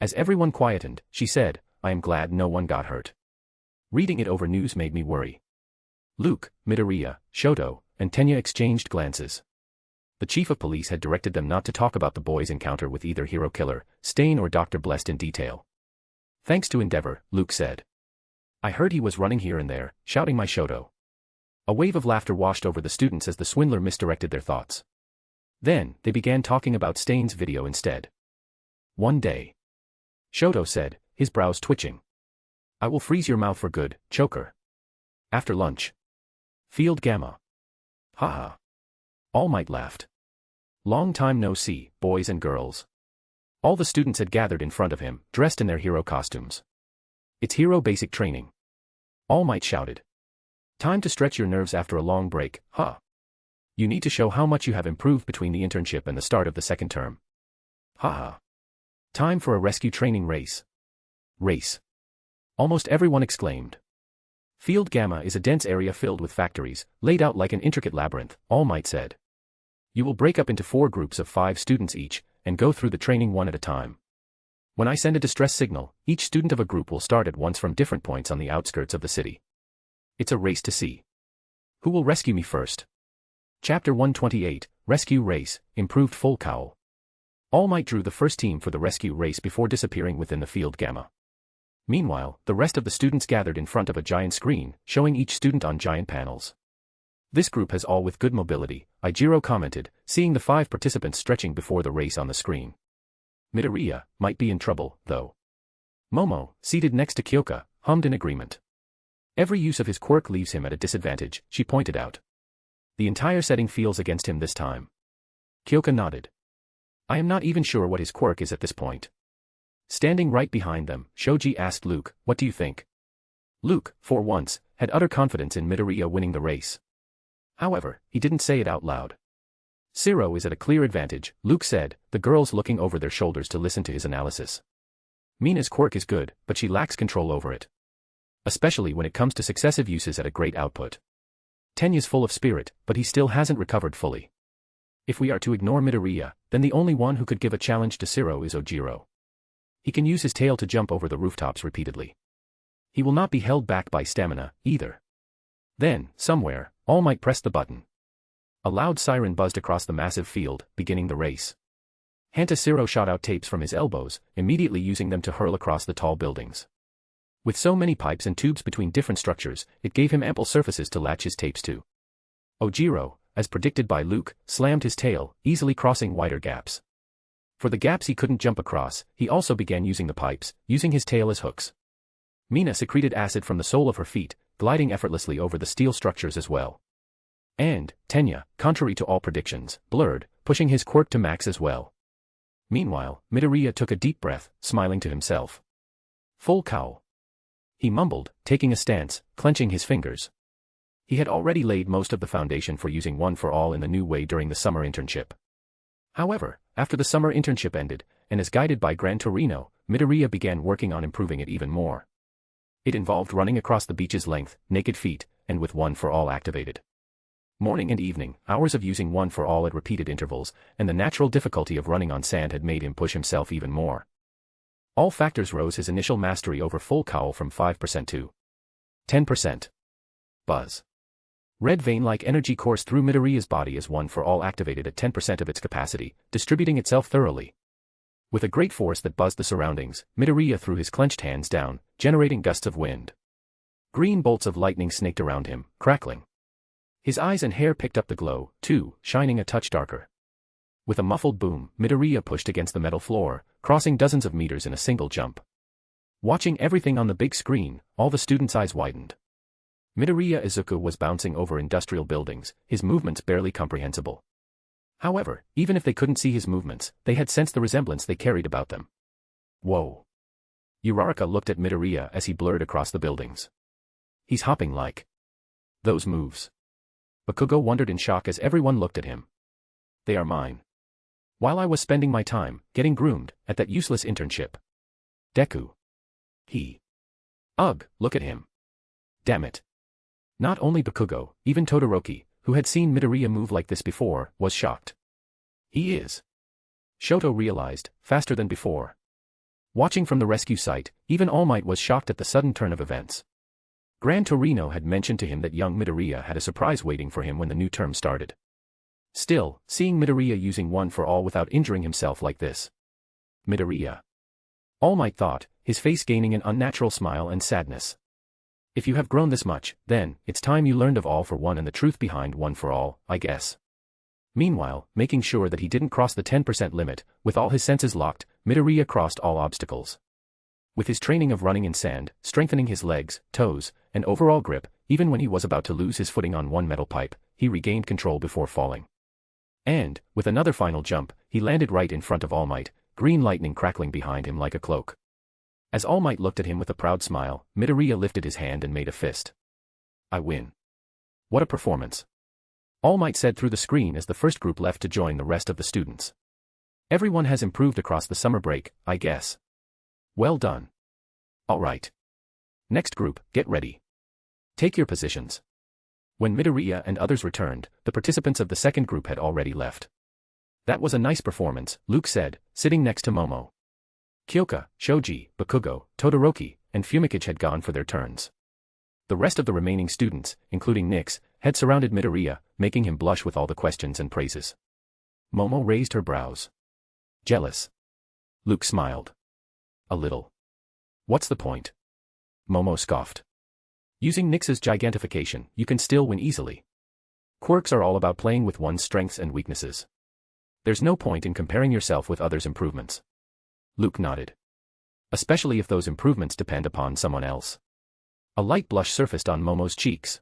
As everyone quietened, she said, I am glad no one got hurt. Reading it over news made me worry. Luke, Midoriya, Shoto, and Tenya exchanged glances. The chief of police had directed them not to talk about the boys' encounter with either Hero Killer, Stain or Dr. Blessed in detail. Thanks to Endeavor, Luke said. I heard he was running here and there, shouting my Shoto. A wave of laughter washed over the students as the swindler misdirected their thoughts. Then, they began talking about Stain's video instead. One day. Shoto said, his brows twitching. I will freeze your mouth for good, choker. After lunch. Field Gamma. Haha. All Might laughed. Long time no see, boys and girls. All the students had gathered in front of him, dressed in their hero costumes. It's hero basic training. All Might shouted. Time to stretch your nerves after a long break, huh? You need to show how much you have improved between the internship and the start of the second term. Haha. Time for a rescue training race. Race. Almost everyone exclaimed. Field Gamma is a dense area filled with factories, laid out like an intricate labyrinth, All Might said. You will break up into 4 groups of 5 students each, and go through the training one at a time. When I send a distress signal, each student of a group will start at once from different points on the outskirts of the city. It's a race to see who will rescue me first. Chapter 128, Rescue Race, Improved Full Cowl. All Might drew the first team for the rescue race before disappearing within the Field Gamma. Meanwhile, the rest of the students gathered in front of a giant screen, showing each student on giant panels. This group has all with good mobility, Ijiro commented, seeing the 5 participants stretching before the race on the screen. Midoriya might be in trouble, though. Momo, seated next to Kyoka, hummed in agreement. Every use of his quirk leaves him at a disadvantage, she pointed out. The entire setting feels against him this time. Kyoka nodded. I am not even sure what his quirk is at this point. Standing right behind them, Shoji asked Luke, what do you think? Luke, for once, had utter confidence in Midoriya winning the race. However, he didn't say it out loud. Zero is at a clear advantage, Luke said, the girls looking over their shoulders to listen to his analysis. Mina's quirk is good, but she lacks control over it. Especially when it comes to successive uses at a great output. Tenya's full of spirit, but he still hasn't recovered fully. If we are to ignore Midoriya, then the only one who could give a challenge to Zero is Ojiro. He can use his tail to jump over the rooftops repeatedly. He will not be held back by stamina, either. Then, somewhere, All Might pressed the button. A loud siren buzzed across the massive field, beginning the race. Hantashiro shot out tapes from his elbows, immediately using them to hurl across the tall buildings. With so many pipes and tubes between different structures, it gave him ample surfaces to latch his tapes to. Ojiro, as predicted by Luke, slammed his tail, easily crossing wider gaps. For the gaps he couldn't jump across, he also began using the pipes, using his tail as hooks. Mina secreted acid from the sole of her feet, gliding effortlessly over the steel structures as well. And, Tenya, contrary to all predictions, blurred, pushing his quirk to max as well. Meanwhile, Midoriya took a deep breath, smiling to himself. Full cowl. He mumbled, taking a stance, clenching his fingers. He had already laid most of the foundation for using One for All in the new way during the summer internship. However, after the summer internship ended, and as guided by Gran Torino, Midoriya began working on improving it even more. It involved running across the beach's length, naked feet, and with One for All activated. Morning and evening, hours of using One for All at repeated intervals, and the natural difficulty of running on sand had made him push himself even more. All factors rose his initial mastery over full cowl from 5% to 10%. Buzz. Red vein-like energy coursed through Midoriya's body as One for All activated at 10% of its capacity, distributing itself thoroughly. With a great force that buzzed the surroundings, Midoriya threw his clenched hands down, generating gusts of wind. Green bolts of lightning snaked around him, crackling. His eyes and hair picked up the glow, too, shining a touch darker. With a muffled boom, Midoriya pushed against the metal floor, crossing dozens of meters in a single jump. Watching everything on the big screen, all the students' eyes widened. Midoriya Izuku was bouncing over industrial buildings, his movements barely comprehensible. However, even if they couldn't see his movements, they had sensed the resemblance they carried about them. Whoa. Uraraka looked at Midoriya as he blurred across the buildings. He's hopping like those moves. Bakugo wondered in shock as everyone looked at him. They are mine. While I was spending my time, getting groomed, at that useless internship. Deku. Ugh, look at him. Damn it. Not only Bakugo, even Todoroki, who had seen Midoriya move like this before, was shocked. He is. Shoto realized, faster than before. Watching from the rescue site, even All Might was shocked at the sudden turn of events. Gran Torino had mentioned to him that young Midoriya had a surprise waiting for him when the new term started. Still, seeing Midoriya using one for all without injuring himself like this. Midoriya. All Might thought, his face gaining an unnatural smile and sadness. If you have grown this much, then, it's time you learned of all for one and the truth behind one for all, I guess. Meanwhile, making sure that he didn't cross the 10% limit, with all his senses locked, Midoriya crossed all obstacles. With his training of running in sand, strengthening his legs, toes, and overall grip, even when he was about to lose his footing on one metal pipe, he regained control before falling. And, with another final jump, he landed right in front of All Might, green lightning crackling behind him like a cloak. As All Might looked at him with a proud smile, Midoriya lifted his hand and made a fist. I win. What a performance. All Might said through the screen as the first group left to join the rest of the students. Everyone has improved across the summer break, I guess. Well done. All right. Next group, get ready. Take your positions. When Midoriya and others returned, the participants of the second group had already left. That was a nice performance, Luke said, sitting next to Momo. Kyoka, Shoji, Bakugo, Todoroki, and Fumikage had gone for their turns. The rest of the remaining students, including Nyx, had surrounded Midoriya, making him blush with all the questions and praises. Momo raised her brows. Jealous. Luke smiled. A little. What's the point? Momo scoffed. Using Nyx's gigantification, you can still win easily. Quirks are all about playing with one's strengths and weaknesses. There's no point in comparing yourself with others' improvements. Luke nodded. Especially if those improvements depend upon someone else. A light blush surfaced on Momo's cheeks.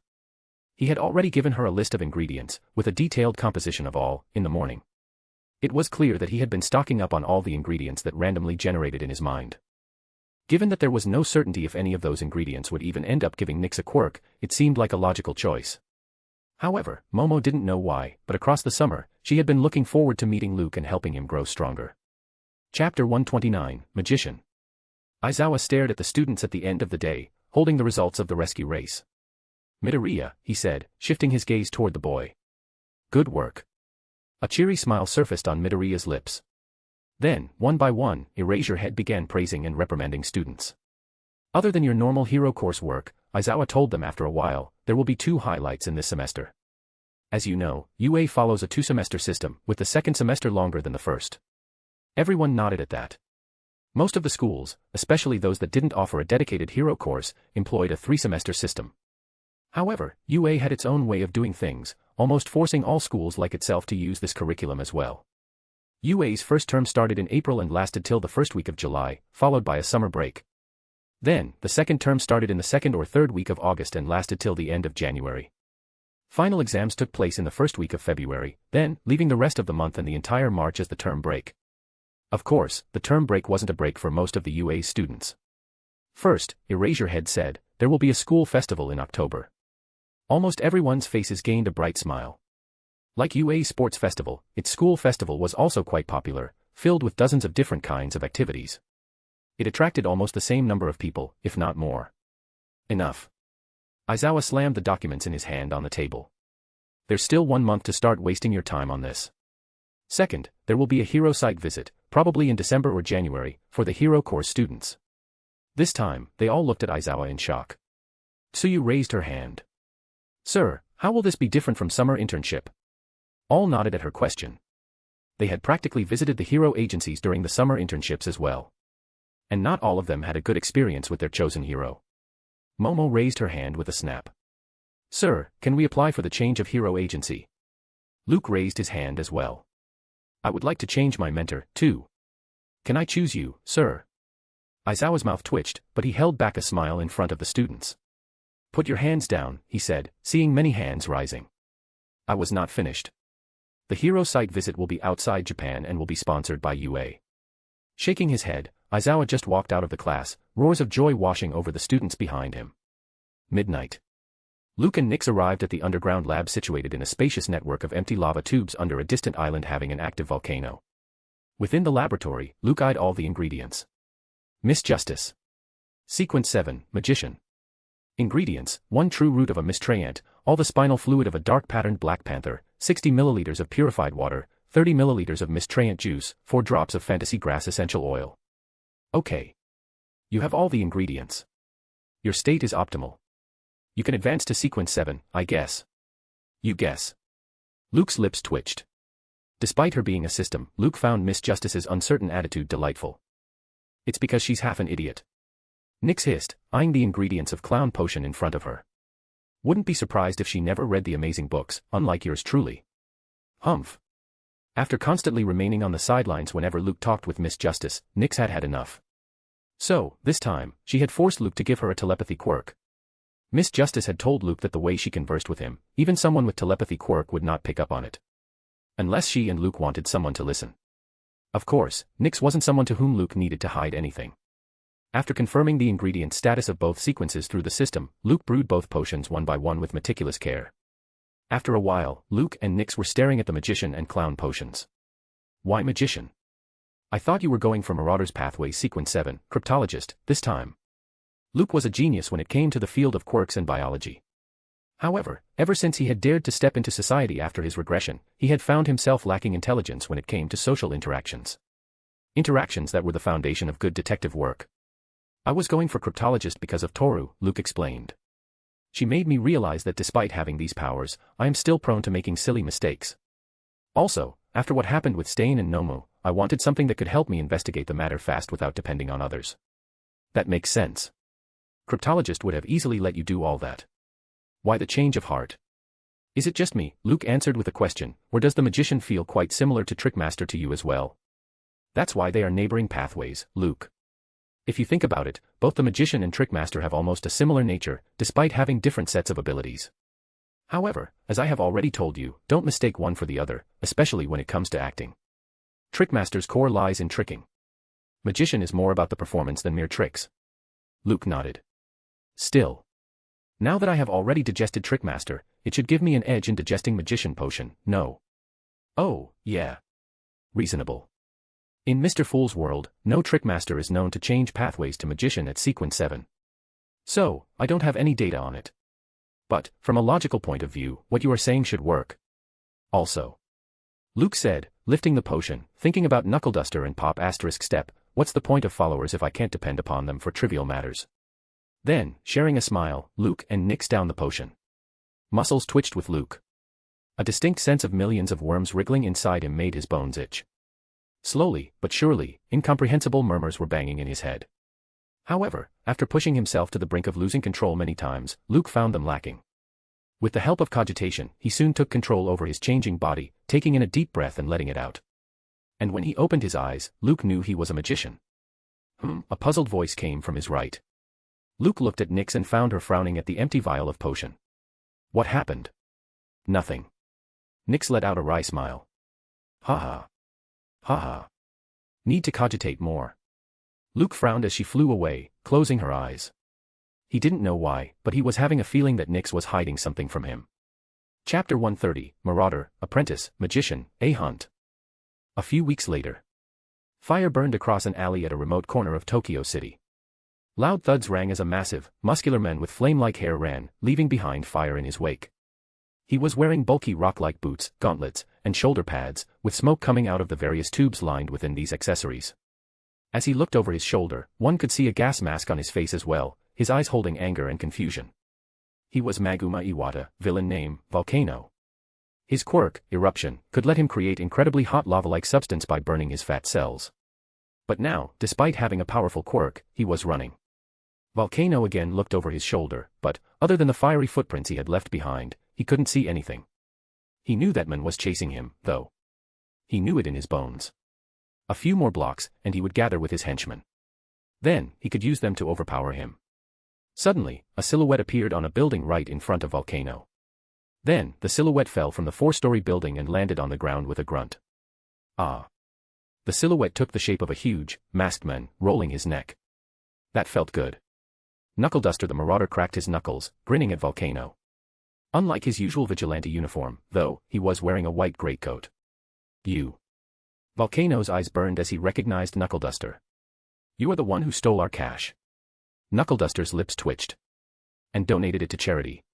He had already given her a list of ingredients, with a detailed composition of all, in the morning. It was clear that he had been stocking up on all the ingredients that randomly generated in his mind. Given that there was no certainty if any of those ingredients would even end up giving Nyx a quirk, it seemed like a logical choice. However, Momo didn't know why, but across the summer, she had been looking forward to meeting Luke and helping him grow stronger. Chapter 129, Magician. Aizawa stared at the students at the end of the day, holding the results of the rescue race. Midoriya, he said, shifting his gaze toward the boy. Good work. A cheery smile surfaced on Midoriya's lips. Then, one by one, Eraserhead began praising and reprimanding students. Other than your normal hero course work, Aizawa told them after a while, there will be 2 highlights in this semester. As you know, UA follows a 2-semester system, with the second semester longer than the first. Everyone nodded at that. Most of the schools, especially those that didn't offer a dedicated hero course, employed a 3-semester system. However, UA had its own way of doing things, almost forcing all schools like itself to use this curriculum as well. UA's first term started in April and lasted till the first week of July, followed by a summer break. Then, the second term started in the second or third week of August and lasted till the end of January. Final exams took place in the first week of February, then, leaving the rest of the month and the entire March as the term break. Of course, the term break wasn't a break for most of the UA students. First, Eraserhead said, there will be a school festival in October. Almost everyone's faces gained a bright smile. Like UA's sports festival, its school festival was also quite popular, filled with dozens of different kinds of activities. It attracted almost the same number of people, if not more. Enough. Aizawa slammed the documents in his hand on the table. There's still 1 month to start wasting your time on this. Second, there will be a hero site visit, probably in December or January, for the hero course students. This time, they all looked at Aizawa in shock. Tsuyu raised her hand. Sir, how will this be different from summer internship? All nodded at her question. They had practically visited the hero agencies during the summer internships as well. And not all of them had a good experience with their chosen hero. Momo raised her hand with a snap. Sir, can we apply for the change of hero agency? Luke raised his hand as well. I would like to change my mentor, too. Can I choose you, sir? Aizawa's mouth twitched, but he held back a smile in front of the students. Put your hands down, he said, seeing many hands rising. I was not finished. The hero site visit will be outside Japan and will be sponsored by UA. Shaking his head, Aizawa just walked out of the class, roars of joy washing over the students behind him. Midnight. Luke and Nix arrived at the underground lab situated in a spacious network of empty lava tubes under a distant island having an active volcano. Within the laboratory, Luke eyed all the ingredients. Miss Justice. Sequence 7, Magician. Ingredients, 1 true root of a miscreant, all the spinal fluid of a dark-patterned black panther, 60 milliliters of purified water, 30 milliliters of miscreant juice, 4 drops of fantasy grass essential oil. Okay. You have all the ingredients. Your state is optimal. You can advance to sequence 7, I guess. You guess. Luke's lips twitched. Despite her being a system, Luke found Miss Justice's uncertain attitude delightful. It's because she's half an idiot. Nix hissed, eyeing the ingredients of clown potion in front of her. Wouldn't be surprised if she never read the amazing books, unlike yours truly. Humph. After constantly remaining on the sidelines whenever Luke talked with Miss Justice, Nix had had enough. So, this time, she had forced Luke to give her a telepathy quirk. Miss Justice had told Luke that the way she conversed with him, even someone with telepathy quirk would not pick up on it. Unless she and Luke wanted someone to listen. Of course, Nix wasn't someone to whom Luke needed to hide anything. After confirming the ingredient status of both sequences through the system, Luke brewed both potions one by one with meticulous care. After a while, Luke and Nix were staring at the magician and clown potions. Why magician? I thought you were going for Marauder's Pathway Sequence 7, Cryptologist, this time. Luke was a genius when it came to the field of quirks and biology. However, ever since he had dared to step into society after his regression, he had found himself lacking intelligence when it came to social interactions. Interactions that were the foundation of good detective work. I was going for cryptologist because of Toru, Luke explained. She made me realize that despite having these powers, I am still prone to making silly mistakes. Also, after what happened with Stain and Nomu, I wanted something that could help me investigate the matter fast without depending on others. That makes sense. Cryptologist would have easily let you do all that. Why the change of heart? Is it just me, Luke answered with a question, or does the magician feel quite similar to Trickmaster to you as well? That's why they are neighboring pathways, Luke. If you think about it, both the magician and Trickmaster have almost a similar nature, despite having different sets of abilities. However, as I have already told you, don't mistake one for the other, especially when it comes to acting. Trickmaster's core lies in tricking. Magician is more about the performance than mere tricks. Luke nodded. Still. Now that I have already digested Trickmaster, it should give me an edge in digesting Magician Potion, no? Oh, yeah. Reasonable. In Mr. Fool's world, no Trickmaster is known to change pathways to Magician at Sequence 7. So, I don't have any data on it. But, from a logical point of view, what you are saying should work. Also. Luke said, lifting the potion, thinking about Knuckle Duster and Pop ** Step, what's the point of followers if I can't depend upon them for trivial matters? Then, sharing a smile, Luke and Nix down the potion. Muscles twitched with Luke. A distinct sense of millions of worms wriggling inside him made his bones itch. Slowly, but surely, incomprehensible murmurs were banging in his head. However, after pushing himself to the brink of losing control many times, Luke found them lacking. With the help of cogitation, he soon took control over his changing body, taking in a deep breath and letting it out. And when he opened his eyes, Luke knew he was a magician. A puzzled voice came from his right. Luke looked at Nix and found her frowning at the empty vial of potion. What happened? Nothing. Nix let out a wry smile. Ha ha. Need to cogitate more. Luke frowned as she flew away, closing her eyes. He didn't know why, but he was having a feeling that Nix was hiding something from him. Chapter 130, Marauder, Apprentice, Magician, A Hunt. A few weeks later. Fire burned across an alley at a remote corner of Tokyo City. Loud thuds rang as a massive, muscular man with flame-like hair ran, leaving behind fire in his wake. He was wearing bulky rock-like boots, gauntlets, and shoulder pads, with smoke coming out of the various tubes lined within these accessories. As he looked over his shoulder, one could see a gas mask on his face as well, his eyes holding anger and confusion. He was Maguma Iwata, villain name, Volcano. His quirk, Eruption, could let him create incredibly hot lava-like substance by burning his fat cells. But now, despite having a powerful quirk, he was running. Volcano again looked over his shoulder, but, other than the fiery footprints he had left behind, he couldn't see anything. He knew that man was chasing him, though. He knew it in his bones. A few more blocks, and he would gather with his henchmen. Then, he could use them to overpower him. Suddenly, a silhouette appeared on a building right in front of Volcano. Then, the silhouette fell from the 4-story building and landed on the ground with a grunt. Ah. The silhouette took the shape of a huge, masked man, rolling his neck. That felt good. Knuckleduster the Marauder cracked his knuckles, grinning at Volcano. Unlike his usual vigilante uniform, though, he was wearing a white greatcoat. You. Volcano's eyes burned as he recognized Knuckleduster. You are the one who stole our cash. Knuckleduster's lips twitched. And donated it to charity.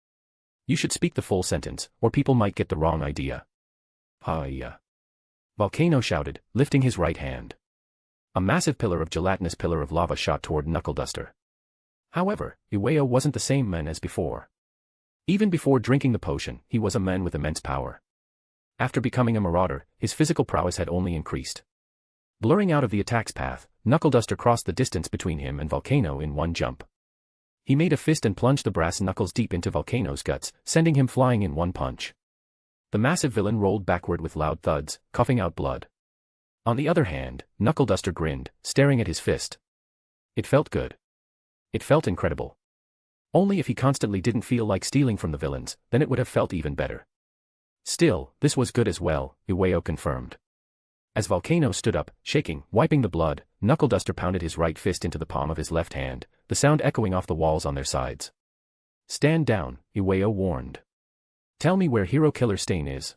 You should speak the full sentence, or people might get the wrong idea. Hi-ya. Volcano shouted, lifting his right hand. A massive gelatinous pillar of lava shot toward Knuckleduster. However, Iwao wasn't the same man as before. Even before drinking the potion, he was a man with immense power. After becoming a marauder, his physical prowess had only increased. Blurring out of the attack's path, Knuckleduster crossed the distance between him and Volcano in one jump. He made a fist and plunged the brass knuckles deep into Volcano's guts, sending him flying in one punch. The massive villain rolled backward with loud thuds, coughing out blood. On the other hand, Knuckleduster grinned, staring at his fist. It felt good. It felt incredible. Only if he constantly didn't feel like stealing from the villains, then it would have felt even better. Still, this was good as well, Iwao confirmed. As Volcano stood up, shaking, wiping the blood, Knuckleduster pounded his right fist into the palm of his left hand, the sound echoing off the walls on their sides. Stand down, Iwao warned. Tell me where Hero Killer Stain is.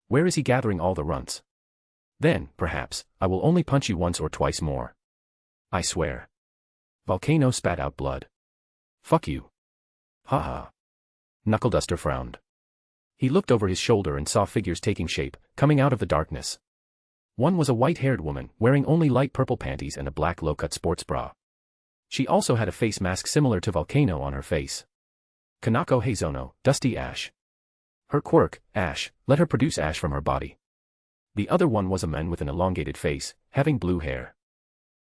Where is he gathering all the runts? Then, perhaps, I will only punch you once or twice more. I swear. Volcano spat out blood. Fuck you. Haha. Knuckleduster frowned. He looked over his shoulder and saw figures taking shape, coming out of the darkness. One was a white-haired woman, wearing only light purple panties and a black low-cut sports bra. She also had a face mask similar to Volcano on her face. Kanako Heizono, Dusty Ash. Her quirk, Ash, let her produce ash from her body. The other one was a man with an elongated face, having blue hair.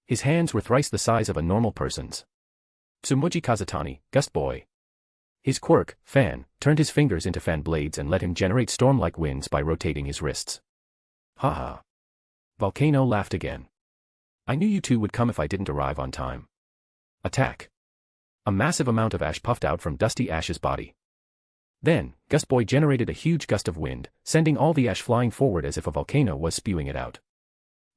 His hands were thrice the size of a normal person's. Tsumuji Kazutani, Gust Boy. His quirk, Fan, turned his fingers into fan blades and let him generate storm-like winds by rotating his wrists. Haha. Volcano laughed again. I knew you two would come if I didn't arrive on time. Attack. A massive amount of ash puffed out from Dusty Ash's body. Then, Gust Boy generated a huge gust of wind, sending all the ash flying forward as if a volcano was spewing it out.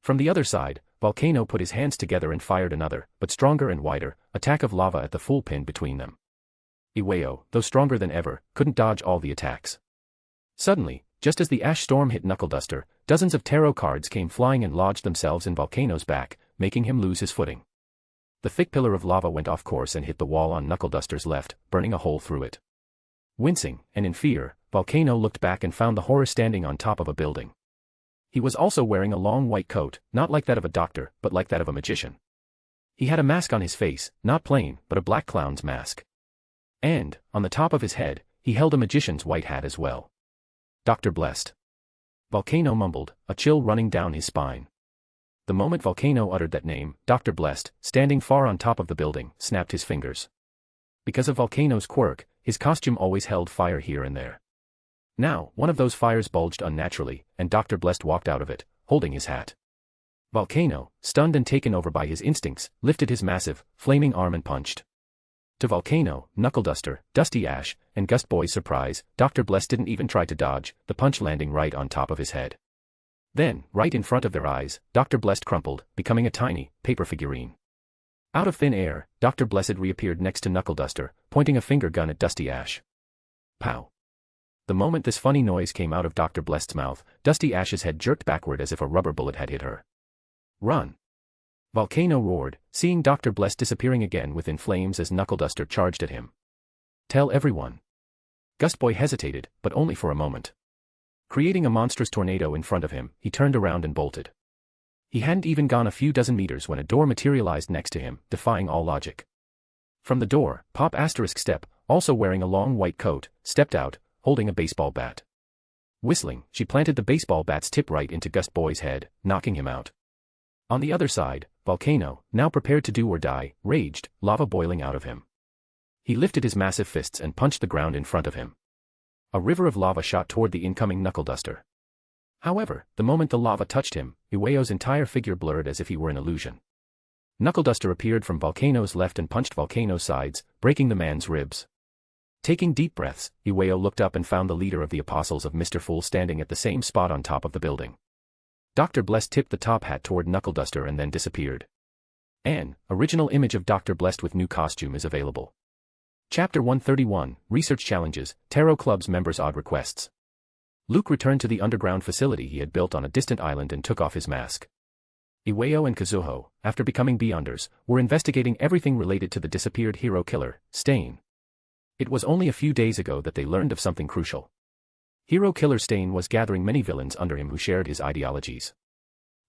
From the other side, Volcano put his hands together and fired another, but stronger and wider, attack of lava at the full pin between them. Iwao, though stronger than ever, couldn't dodge all the attacks. Suddenly, just as the ash storm hit Knuckleduster, dozens of tarot cards came flying and lodged themselves in Volcano's back, making him lose his footing. The thick pillar of lava went off course and hit the wall on Knuckleduster's left, burning a hole through it. Wincing, and in fear, Volcano looked back and found the horror standing on top of a building. He was also wearing a long white coat, not like that of a doctor, but like that of a magician. He had a mask on his face, not plain, but a black clown's mask. And, on the top of his head, he held a magician's white hat as well. Dr. Blessed. Volcano mumbled, a chill running down his spine. The moment Volcano uttered that name, Dr. Blessed, standing far on top of the building, snapped his fingers. Because of Volcano's quirk, his costume always held fire here and there. Now, one of those fires bulged unnaturally, and Dr. Blessed walked out of it, holding his hat. Volcano, stunned and taken over by his instincts, lifted his massive, flaming arm and punched. To Volcano, Knuckleduster, Dusty Ash, and Gust Boy's surprise, Dr. Blessed didn't even try to dodge, the punch landing right on top of his head. Then, right in front of their eyes, Dr. Blessed crumpled, becoming a tiny, paper figurine. Out of thin air, Dr. Blessed reappeared next to Knuckleduster, pointing a finger gun at Dusty Ash. Pow. The moment this funny noise came out of Dr. Blessed's mouth, Dusty Ash's head jerked backward as if a rubber bullet had hit her. Run! Volcano roared, seeing Dr. Blessed disappearing again within flames as Knuckleduster charged at him. Tell everyone. Gust Boy hesitated, but only for a moment. Creating a monstrous tornado in front of him, he turned around and bolted. He hadn't even gone a few dozen meters when a door materialized next to him, defying all logic. From the door, Pop Step, also wearing a long white coat, stepped out, holding a baseball bat. Whistling, she planted the baseball bat's tip right into Gust Boy's head, knocking him out. On the other side, Volcano, now prepared to do or die, raged, lava boiling out of him. He lifted his massive fists and punched the ground in front of him. A river of lava shot toward the incoming Knuckleduster. However, the moment the lava touched him, Iwao's entire figure blurred as if he were an illusion. Knuckle Duster appeared from Volcano's left and punched Volcano's sides, breaking the man's ribs. Taking deep breaths, Iwao looked up and found the leader of the Apostles of Mr. Fool standing at the same spot on top of the building. Dr. Blessed tipped the top hat toward Knuckle Duster and then disappeared. An original image of Dr. Blessed with new costume is available. Chapter 131, Research Challenges, Tarot Club's Members' Odd Requests. Luke returned to the underground facility he had built on a distant island and took off his mask. Iwao and Kazuho, after becoming Beyonders, were investigating everything related to the disappeared hero killer, Stain. It was only a few days ago that they learned of something crucial. Hero killer Stain was gathering many villains under him who shared his ideologies.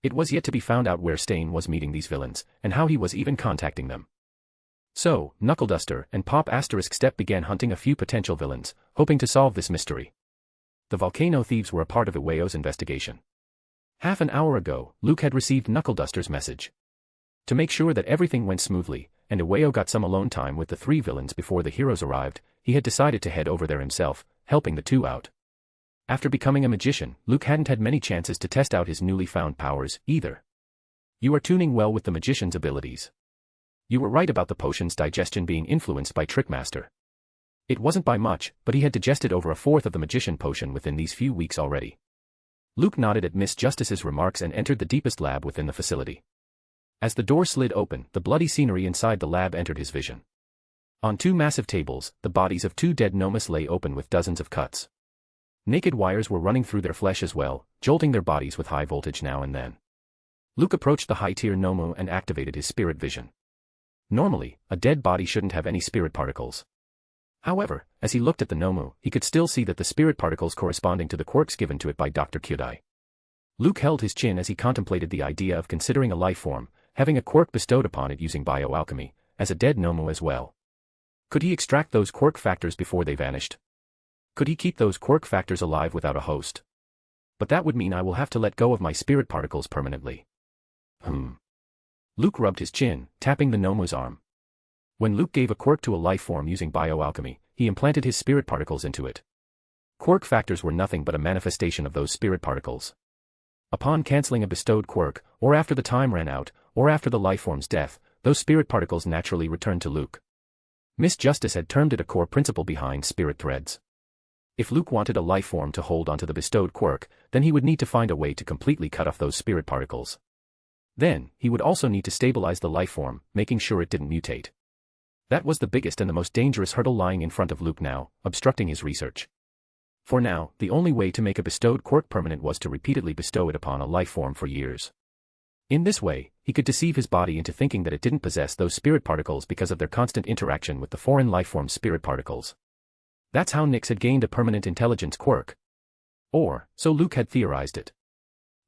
It was yet to be found out where Stain was meeting these villains, and how he was even contacting them. So, Knuckle Duster and Pop Step began hunting a few potential villains, hoping to solve this mystery. The volcano thieves were a part of Iwao's investigation. Half an hour ago, Luke had received Knuckle Duster's message. To make sure that everything went smoothly, and Iwao got some alone time with the three villains before the heroes arrived, he had decided to head over there himself, helping the two out. After becoming a magician, Luke hadn't had many chances to test out his newly found powers, either. You are tuning well with the magician's abilities. You were right about the potion's digestion being influenced by Trickmaster. It wasn't by much, but he had digested over a fourth of the magician potion within these few weeks already. Luke nodded at Miss Justice's remarks and entered the deepest lab within the facility. As the door slid open, the bloody scenery inside the lab entered his vision. On two massive tables, the bodies of two dead gnomes lay open with dozens of cuts. Naked wires were running through their flesh as well, jolting their bodies with high voltage now and then. Luke approached the high-tier Nomu and activated his spirit vision. Normally, a dead body shouldn't have any spirit particles. However, as he looked at the Nomu, he could still see that the spirit particles corresponding to the quirks given to it by Dr. Kyodai. Luke held his chin as he contemplated the idea of considering a life form, having a quirk bestowed upon it using bioalchemy, as a dead Nomu as well. Could he extract those quirk factors before they vanished? Could he keep those quirk factors alive without a host? But that would mean I will have to let go of my spirit particles permanently. Luke rubbed his chin, tapping the Nomu's arm. When Luke gave a quirk to a life form using bioalchemy, he implanted his spirit particles into it. Quirk factors were nothing but a manifestation of those spirit particles. Upon canceling a bestowed quirk, or after the time ran out, or after the life form's death, those spirit particles naturally returned to Luke. Miss Justice had termed it a core principle behind spirit threads. If Luke wanted a life form to hold onto the bestowed quirk, then he would need to find a way to completely cut off those spirit particles. Then, he would also need to stabilize the life form, making sure it didn't mutate. That was the biggest and the most dangerous hurdle lying in front of Luke now, obstructing his research. For now, the only way to make a bestowed quirk permanent was to repeatedly bestow it upon a life form for years. In this way, he could deceive his body into thinking that it didn't possess those spirit particles because of their constant interaction with the foreign life form's spirit particles. That's how Nyx had gained a permanent intelligence quirk. Or, so Luke had theorized it.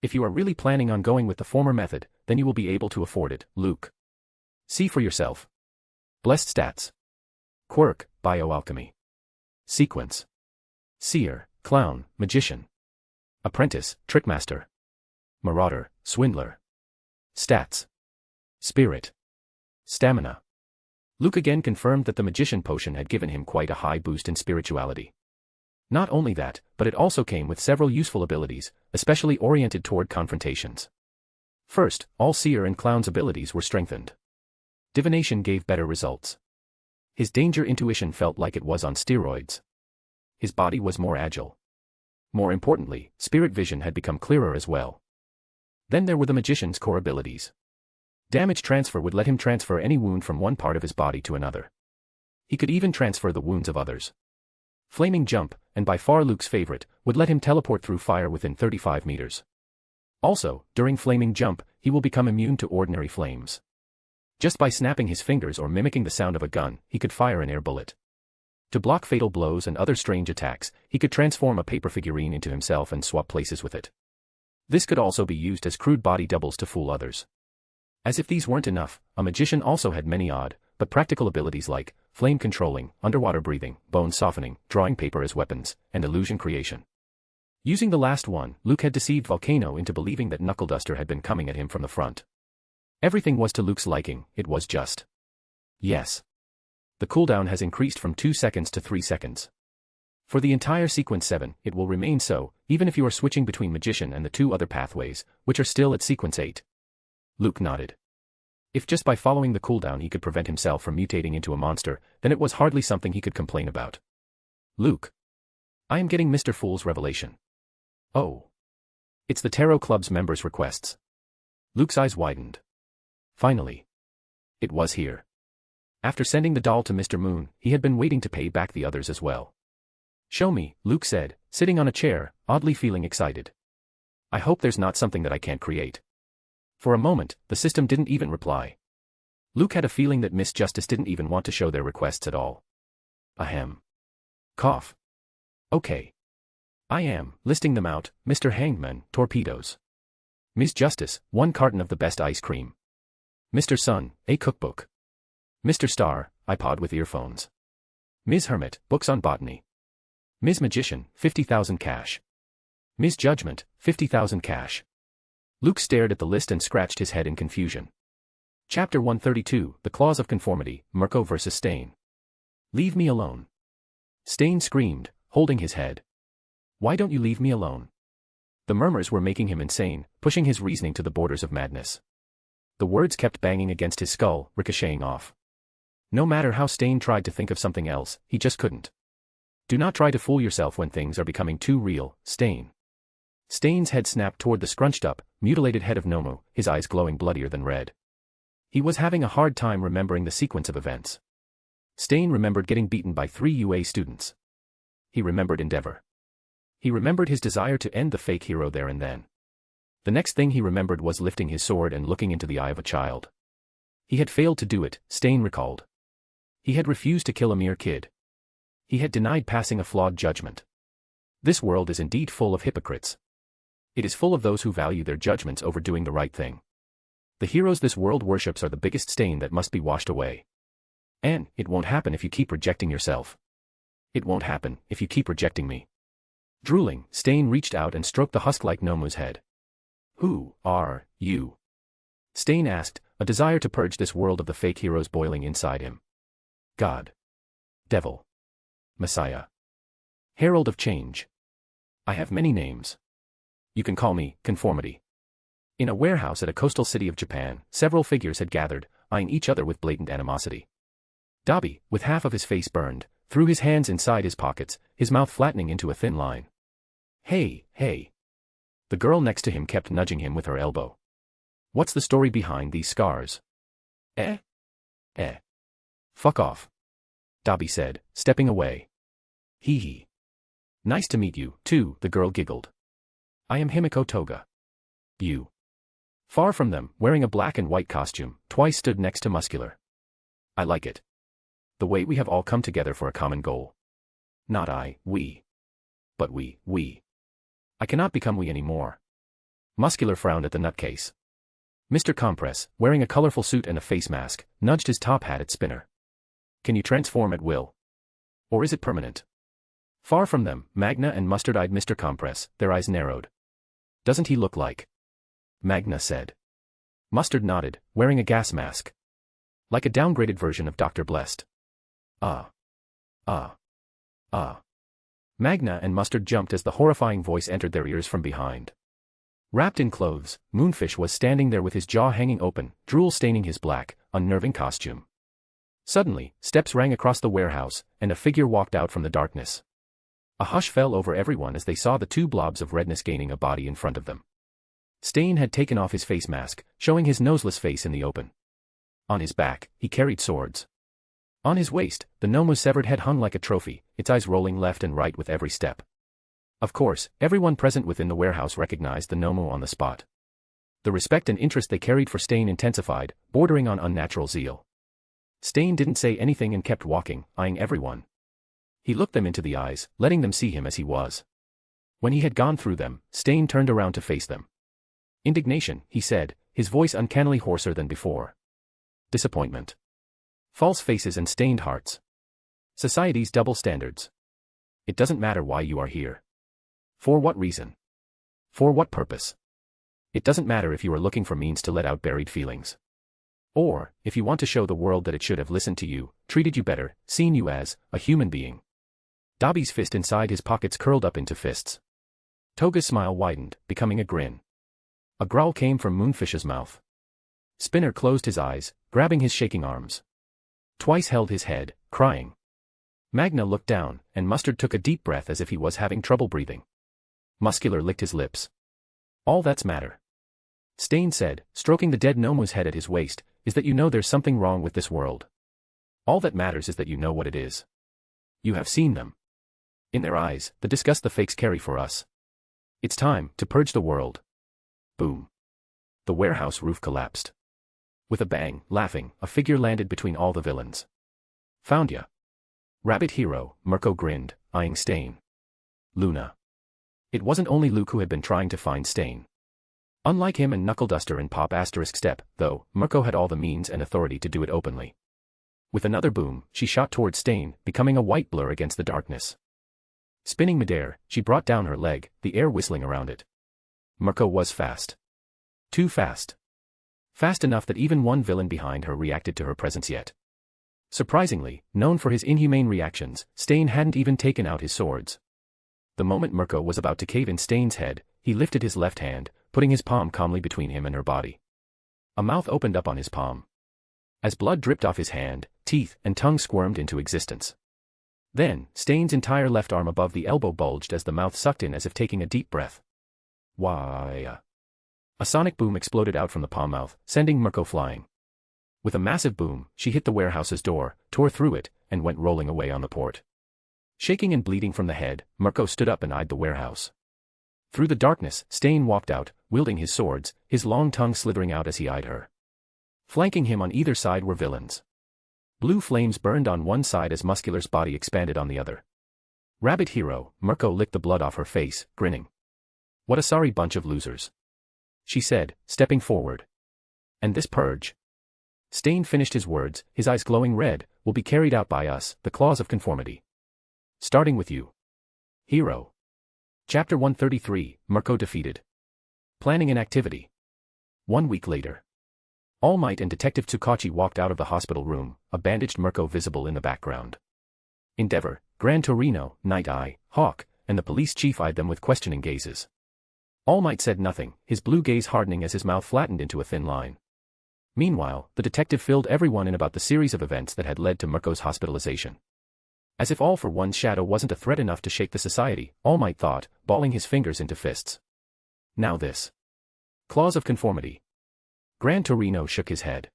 If you are really planning on going with the former method, then you will be able to afford it, Luke. See for yourself. Blessed stats. Quirk, bioalchemy. Sequence. Seer, clown, magician. Apprentice, trickmaster. Marauder, swindler. Stats. Spirit. Stamina. Luke again confirmed that the magician potion had given him quite a high boost in spirituality. Not only that, but it also came with several useful abilities, especially oriented toward confrontations. First, all seer and clown's abilities were strengthened. Divination gave better results. His danger intuition felt like it was on steroids. His body was more agile. More importantly, spirit vision had become clearer as well. Then there were the magician's core abilities. Damage transfer would let him transfer any wound from one part of his body to another. He could even transfer the wounds of others. Flaming jump, and by far Luke's favorite, would let him teleport through fire within 35 meters. Also, during flaming jump, he will become immune to ordinary flames. Just by snapping his fingers or mimicking the sound of a gun, he could fire an air bullet. To block fatal blows and other strange attacks, he could transform a paper figurine into himself and swap places with it. This could also be used as crude body doubles to fool others. As if these weren't enough, a magician also had many odd, but practical abilities like flame controlling, underwater breathing, bone softening, drawing paper as weapons, and illusion creation. Using the last one, Luke had deceived Volcano into believing that Knuckle Duster had been coming at him from the front. Everything was to Luke's liking, it was just. Yes. The cooldown has increased from 2 seconds to 3 seconds. For the entire Sequence 7, it will remain so, even if you are switching between Magician and the two other pathways, which are still at Sequence 8. Luke nodded. If just by following the cooldown he could prevent himself from mutating into a monster, then it was hardly something he could complain about. Luke. I am getting Mr. Fool's revelation. Oh. It's the Tarot Club's members' requests. Luke's eyes widened. Finally. It was here. After sending the doll to Mr. Moon, he had been waiting to pay back the others as well. Show me, Luke said, sitting on a chair, oddly feeling excited. I hope there's not something that I can't create. For a moment, the system didn't even reply. Luke had a feeling that Miss Justice didn't even want to show their requests at all. Ahem. Cough. Okay. I am, listing them out, Mr. Hangman, torpedoes. Ms. Justice, 1 carton of the best ice cream. Mr. Sun, a cookbook. Mr. Star, iPod with earphones. Ms. Hermit, books on botany. Ms. Magician, 50,000 cash. Ms. Judgment, 50,000 cash. Luke stared at the list and scratched his head in confusion. Chapter 132, The Clause of Conformity, Mirko vs. Stain. Leave me alone. Stain screamed, holding his head. Why don't you leave me alone? The murmurs were making him insane, pushing his reasoning to the borders of madness. The words kept banging against his skull, ricocheting off. No matter how Stain tried to think of something else, he just couldn't. Do not try to fool yourself when things are becoming too real, Stain. Stain's head snapped toward the scrunched-up, mutilated head of Nomu, his eyes glowing bloodier than red. He was having a hard time remembering the sequence of events. Stain remembered getting beaten by 3 UA students. He remembered Endeavor. He remembered his desire to end the fake hero there and then. The next thing he remembered was lifting his sword and looking into the eye of a child. He had failed to do it, Stain recalled. He had refused to kill a mere kid. He had denied passing a flawed judgment. This world is indeed full of hypocrites. It is full of those who value their judgments over doing the right thing. The heroes this world worships are the biggest stain that must be washed away. And it won't happen if you keep rejecting yourself. It won't happen if you keep rejecting me. Drooling, Stain reached out and stroked the husk-like Nomu's head. Who are you? Stain asked, a desire to purge this world of the fake heroes boiling inside him. God. Devil. Messiah. Herald of Change. I have many names. You can call me Conformity. In a warehouse at a coastal city of Japan, several figures had gathered, eyeing each other with blatant animosity. Dabi, with half of his face burned, threw his hands inside his pockets, his mouth flattening into a thin line. Hey, hey. The girl next to him kept nudging him with her elbow. What's the story behind these scars? Eh? Fuck off. Dabi said, stepping away. Hee hee. Nice to meet you, too, the girl giggled. I am Himiko Toga. You. Far from them, wearing a black and white costume, Twice stood next to Muscular. I like it. The way we have all come together for a common goal. Not I, we. But we. I cannot become we anymore. Muscular frowned at the nutcase. Mr. Compress, wearing a colorful suit and a face mask, nudged his top hat at Spinner. Can you transform at will? Or is it permanent? Far from them, Magna and mustard-eyed Mr. Compress, their eyes narrowed. Doesn't he look like? Magna said. Mustard nodded, wearing a gas mask. Like a downgraded version of Dr. Blessed. Magna and Mustard jumped as the horrifying voice entered their ears from behind. Wrapped in clothes, Moonfish was standing there with his jaw hanging open, drool staining his black, unnerving costume. Suddenly, steps rang across the warehouse, and a figure walked out from the darkness. A hush fell over everyone as they saw the 2 blobs of redness gaining a body in front of them. Stain had taken off his face mask, showing his noseless face in the open. On his back, he carried swords. On his waist, the Nomu's severed head hung like a trophy, its eyes rolling left and right with every step. Of course, everyone present within the warehouse recognized the Nomu on the spot. The respect and interest they carried for Stain intensified, bordering on unnatural zeal. Stain didn't say anything and kept walking, eyeing everyone. He looked them into the eyes, letting them see him as he was. When he had gone through them, Stain turned around to face them. Indignation, he said, his voice uncannily hoarser than before. Disappointment. False faces and stained hearts. Society's double standards. It doesn't matter why you are here. For what reason? For what purpose? It doesn't matter if you are looking for means to let out buried feelings. Or, if you want to show the world that it should have listened to you, treated you better, seen you as a human being. Dabi's fist inside his pockets curled up into fists. Toga's smile widened, becoming a grin. A growl came from Moonfish's mouth. Spinner closed his eyes, grabbing his shaking arms. Twice held his head, crying. Magna looked down, and Mustard took a deep breath as if he was having trouble breathing. Muscular licked his lips. All that's matter, Stain said, stroking the dead Nomu's head at his waist, is that you know there's something wrong with this world. All that matters is that you know what it is. You have seen them. In their eyes, the disgust the fakes carry for us. It's time to purge the world. Boom. The warehouse roof collapsed. With a bang, laughing, a figure landed between all the villains. Found ya. Rabbit Hero, Mirko grinned, eyeing Stain. Luna. It wasn't only Luke who had been trying to find Stain. Unlike him and Knuckle Duster and Pop Asterisk Step, though, Mirko had all the means and authority to do it openly. With another boom, she shot towards Stain, becoming a white blur against the darkness. Spinning midair, she brought down her leg, the air whistling around it. Mirko was fast. Too fast. Fast enough that even one villain behind her reacted to her presence yet. Surprisingly, known for his inhumane reactions, Stain hadn't even taken out his swords. The moment Mirko was about to cave in Stain's head, he lifted his left hand, putting his palm calmly between him and her body. A mouth opened up on his palm. As blood dripped off his hand, teeth and tongue squirmed into existence. Then, Stain's entire left arm above the elbow bulged as the mouth sucked in as if taking a deep breath. Why? A sonic boom exploded out from the palm mouth, sending Mirko flying. With a massive boom, she hit the warehouse's door, tore through it, and went rolling away on the port. Shaking and bleeding from the head, Mirko stood up and eyed the warehouse. Through the darkness, Stain walked out, wielding his swords, his long tongue slithering out as he eyed her. Flanking him on either side were villains. Blue flames burned on one side as Muscular's body expanded on the other. Rabbit Hero, Mirko licked the blood off her face, grinning. What a sorry bunch of losers, she said, stepping forward. And this purge? Stain finished his words, his eyes glowing red, will be carried out by us, the claws of conformity. Starting with you. Hero. Chapter 133, Mirko defeated. Planning an activity. 1 week later. All Might and Detective Tsukachi walked out of the hospital room, a bandaged Mirko visible in the background. Endeavor, Gran Torino, Night Eye, Hawk, and the police chief eyed them with questioning gazes. All Might said nothing, his blue gaze hardening as his mouth flattened into a thin line. Meanwhile, the detective filled everyone in about the series of events that had led to Mirko's hospitalization. As if All for One's shadow wasn't a threat enough to shake the society, All Might thought, balling his fingers into fists. Now this. Clause of conformity. Gran Torino shook his head.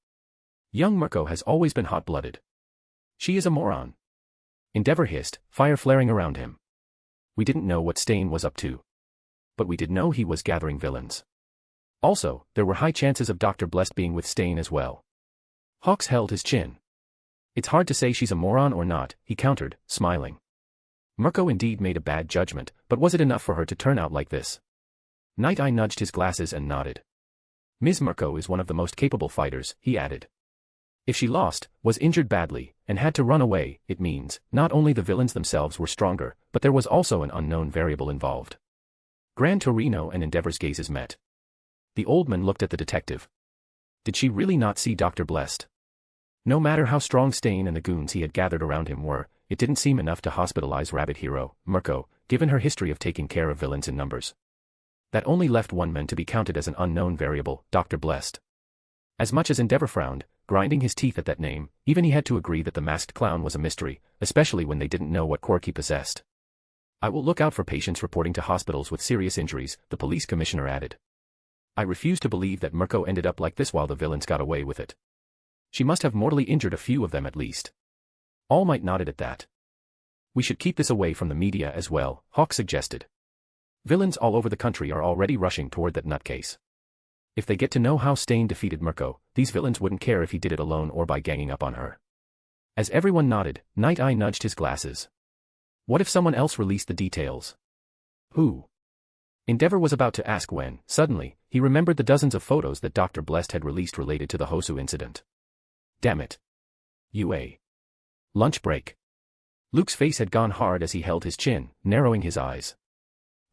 Young Mirko has always been hot-blooded. She is a moron. Endeavor hissed, fire flaring around him. We didn't know what Stain was up to. But we did know he was gathering villains. Also, there were high chances of Dr. Blessed being with Stain as well. Hawks held his chin. It's hard to say she's a moron or not, he countered, smiling. Mirko indeed made a bad judgment, but was it enough for her to turn out like this? Night Eye nudged his glasses and nodded. Ms. Mirko is one of the most capable fighters, he added. If she lost, was injured badly, and had to run away, it means, not only the villains themselves were stronger, but there was also an unknown variable involved. Gran Torino and Endeavor's gazes met. The old man looked at the detective. Did she really not see Dr. Blessed? No matter how strong Stain and the goons he had gathered around him were, it didn't seem enough to hospitalize Rabbit Hero, Mirko, given her history of taking care of villains in numbers. That only left one man to be counted as an unknown variable, Dr. Blessed. As much as Endeavor frowned, grinding his teeth at that name, even he had to agree that the masked clown was a mystery, especially when they didn't know what quirk he possessed. I will look out for patients reporting to hospitals with serious injuries, the police commissioner added. I refuse to believe that Mirko ended up like this while the villains got away with it. She must have mortally injured a few of them at least. All Might nodded at that. We should keep this away from the media as well, Hawk suggested. Villains all over the country are already rushing toward that nutcase. If they get to know how Stain defeated Mirko, these villains wouldn't care if he did it alone or by ganging up on her. As everyone nodded, Night Eye nudged his glasses. What if someone else released the details? Who? Endeavor was about to ask when, suddenly, he remembered the dozens of photos that Dr. Blessed had released related to the Hosu incident. Damn it. UA. Lunch break. Luke's face had gone hard as he held his chin, narrowing his eyes.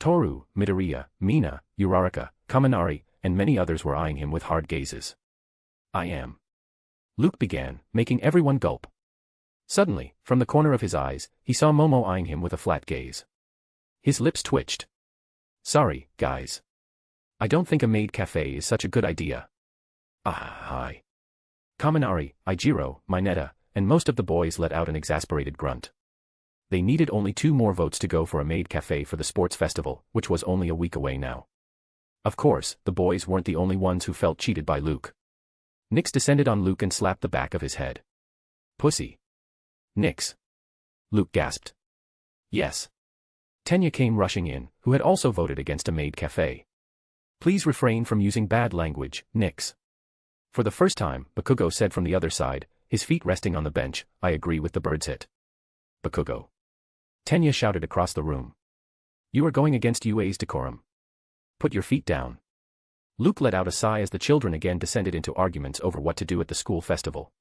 Toru, Midoriya, Mina, Uraraka, Kaminari, and many others were eyeing him with hard gazes. I am. Luke began, making everyone gulp. Suddenly, from the corner of his eyes, he saw Momo eyeing him with a flat gaze. His lips twitched. Sorry, guys. I don't think a maid cafe is such a good idea. Hi. Kaminari, Ijiro, Mineta, and most of the boys let out an exasperated grunt. They needed only 2 more votes to go for a maid cafe for the sports festival, which was only a week away now. Of course, the boys weren't the only ones who felt cheated by Luke. Nix descended on Luke and slapped the back of his head. Pussy. Nix. Luke gasped. Yes. Tenya came rushing in, who had also voted against a maid cafe. Please refrain from using bad language, Nix. For the first time, Bakugo said from the other side, his feet resting on the bench, I agree with the bird's hit. Bakugo. Tenya shouted across the room. You are going against UA's decorum. Put your feet down. Luke let out a sigh as the children again descended into arguments over what to do at the school festival.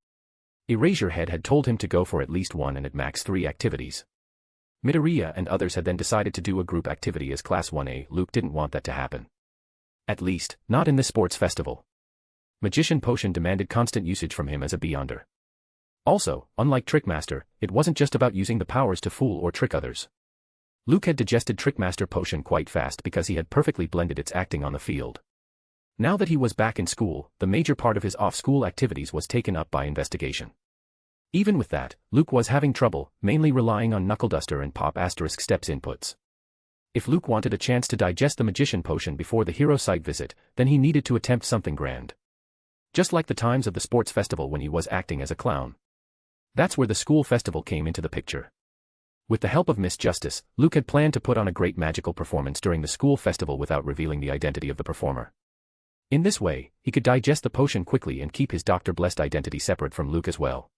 Eraserhead had told him to go for at least 1 and at max 3 activities. Midoriya and others had then decided to do a group activity as Class 1A. Luke didn't want that to happen. At least, not in this sports festival. Magician Potion demanded constant usage from him as a Beyonder. Also, unlike Trickmaster, it wasn't just about using the powers to fool or trick others. Luke had digested Trickmaster Potion quite fast because he had perfectly blended its acting on the field. Now that he was back in school, the major part of his off-school activities was taken up by investigation. Even with that, Luke was having trouble, mainly relying on Knuckle Duster and Pop Asterisk Steps inputs. If Luke wanted a chance to digest the Magician Potion before the hero site visit, then he needed to attempt something grand. Just like the times of the sports festival when he was acting as a clown. That's where the school festival came into the picture. With the help of Miss Justice, Luke had planned to put on a great magical performance during the school festival without revealing the identity of the performer. In this way, he could digest the potion quickly and keep his Dr. Blessed identity separate from Luke as well.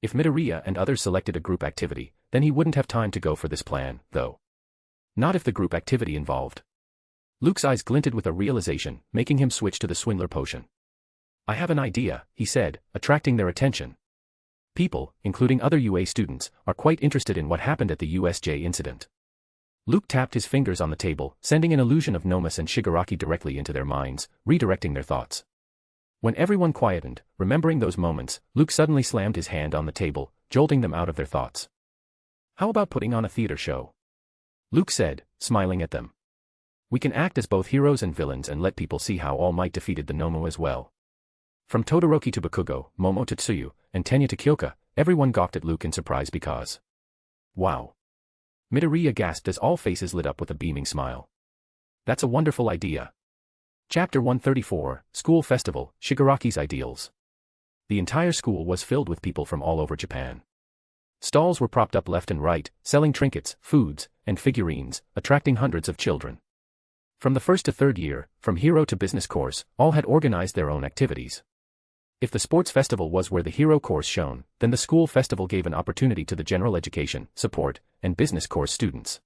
If Midoriya and others selected a group activity, then he wouldn't have time to go for this plan, though. Not if the group activity involved. Luke's eyes glinted with a realization, making him switch to the Swindler Potion. I have an idea, he said, attracting their attention. People, including other UA students, are quite interested in what happened at the USJ incident. Luke tapped his fingers on the table, sending an illusion of Nomus and Shigaraki directly into their minds, redirecting their thoughts. When everyone quietened, remembering those moments, Luke suddenly slammed his hand on the table, jolting them out of their thoughts. How about putting on a theater show? Luke said, smiling at them. We can act as both heroes and villains and let people see how All Might defeated the Nomu as well. From Todoroki to Bakugo, Momo to Tsuyu, and Tenya to Kyoka, everyone gawked at Luke in surprise because. Wow. Midoriya gasped as all faces lit up with a beaming smile. That's a wonderful idea. Chapter 134, School Festival, Shigaraki's Ideals. The entire school was filled with people from all over Japan. Stalls were propped up left and right, selling trinkets, foods, and figurines, attracting hundreds of children. From the first to third year, from hero to business course, all had organized their own activities. If the sports festival was where the hero course shone, then the school festival gave an opportunity to the general education, support, and business course students.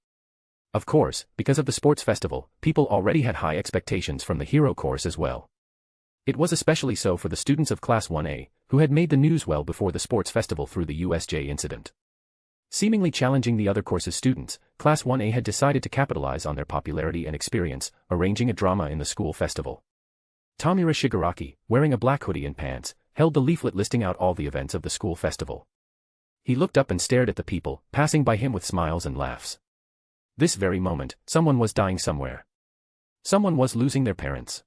Of course, because of the sports festival, people already had high expectations from the hero course as well. It was especially so for the students of Class 1A, who had made the news well before the sports festival through the USJ incident. Seemingly challenging the other course's students, Class 1A had decided to capitalize on their popularity and experience, arranging a drama in the school festival. Tamura Shigaraki, wearing a black hoodie and pants, held the leaflet listing out all the events of the school festival. He looked up and stared at the people, passing by him with smiles and laughs. This very moment, someone was dying somewhere. Someone was losing their parents.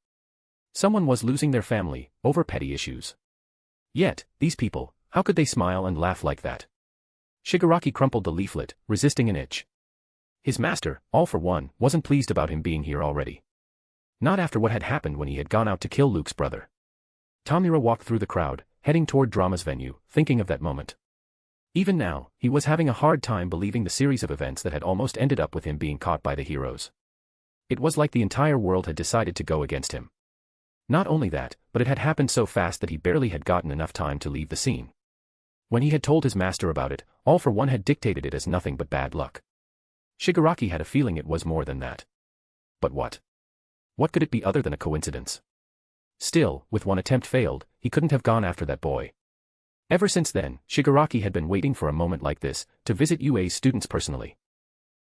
Someone was losing their family, over petty issues. Yet, these people, how could they smile and laugh like that? Shigaraki crumpled the leaflet, resisting an itch. His master, All for One, wasn't pleased about him being here already. Not after what had happened when he had gone out to kill Luke's brother. Tamura walked through the crowd, heading toward Drama's venue, thinking of that moment. Even now, he was having a hard time believing the series of events that had almost ended up with him being caught by the heroes. It was like the entire world had decided to go against him. Not only that, but it had happened so fast that he barely had gotten enough time to leave the scene. When he had told his master about it, All for One had dictated it as nothing but bad luck. Shigaraki had a feeling it was more than that. But what? What could it be other than a coincidence? Still, with one attempt failed, he couldn't have gone after that boy. Ever since then, Shigaraki had been waiting for a moment like this, to visit UA's students personally.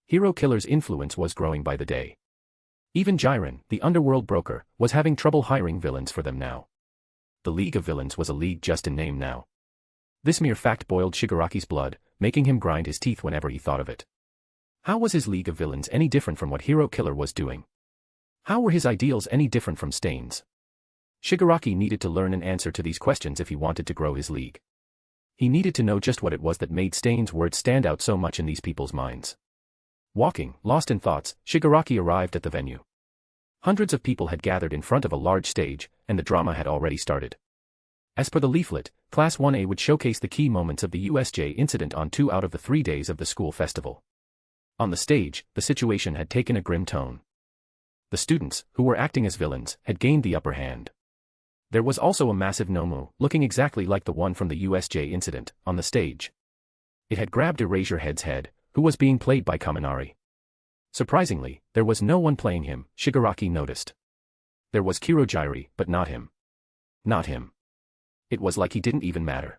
Hero Killer's influence was growing by the day. Even Jiren, the underworld broker, was having trouble hiring villains for them now. The League of Villains was a league just in name now. This mere fact boiled Shigaraki's blood, making him grind his teeth whenever he thought of it. How was his League of Villains any different from what Hero Killer was doing? How were his ideals any different from Stain's? Shigaraki needed to learn an answer to these questions if he wanted to grow his league. He needed to know just what it was that made Stain's words stand out so much in these people's minds. Walking, lost in thoughts, Shigaraki arrived at the venue. Hundreds of people had gathered in front of a large stage, and the drama had already started. As per the leaflet, Class 1A would showcase the key moments of the USJ incident on 2 out of the 3 days of the school festival. On the stage, the situation had taken a grim tone. The students, who were acting as villains, had gained the upper hand. There was also a massive Nomu, looking exactly like the one from the USJ incident, on the stage. It had grabbed Eraserhead's head, who was being played by Kaminari. Surprisingly, there was no one playing him, Shigaraki noticed. There was Kirojiri, but not him. Not him. It was like he didn't even matter.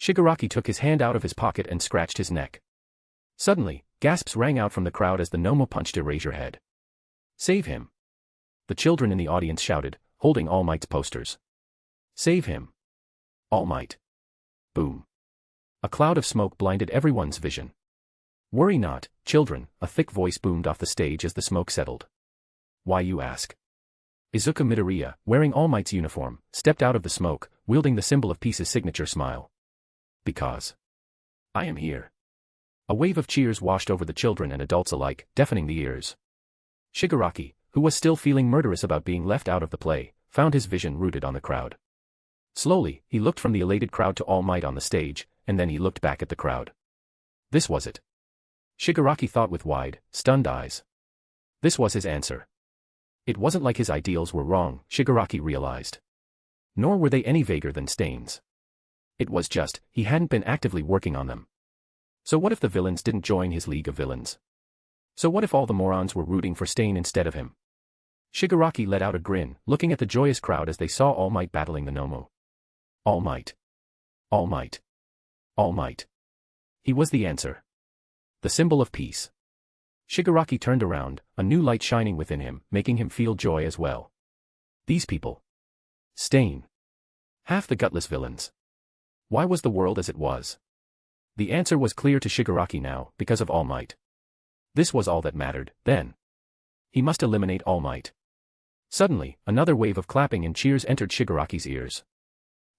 Shigaraki took his hand out of his pocket and scratched his neck. Suddenly, gasps rang out from the crowd as the Nomu punched Eraserhead. Save him! The children in the audience shouted, holding All Might's posters. Save him! All Might! Boom! A cloud of smoke blinded everyone's vision. Worry not, children, a thick voice boomed off the stage as the smoke settled. Why, you ask? Izuka Midoriya, wearing All Might's uniform, stepped out of the smoke, wielding the symbol of peace's signature smile. Because I am here. A wave of cheers washed over the children and adults alike, deafening the ears. Shigaraki, who was still feeling murderous about being left out of the play, found his vision rooted on the crowd. Slowly, he looked from the elated crowd to All Might on the stage, and then he looked back at the crowd. This was it. Shigaraki thought with wide, stunned eyes. This was his answer. It wasn't like his ideals were wrong, Shigaraki realized. Nor were they any vaguer than Stain's. It was just, he hadn't been actively working on them. So what if the villains didn't join his league of villains? So what if all the morons were rooting for Stain instead of him? Shigaraki let out a grin, looking at the joyous crowd as they saw All Might battling the Nomu. All Might. All Might. All Might. He was the answer. The symbol of peace. Shigaraki turned around, a new light shining within him, making him feel joy as well. These people. Stain. Half the gutless villains. Why was the world as it was? The answer was clear to Shigaraki now, because of All Might. This was all that mattered, then. He must eliminate All Might. Suddenly, another wave of clapping and cheers entered Shigaraki's ears.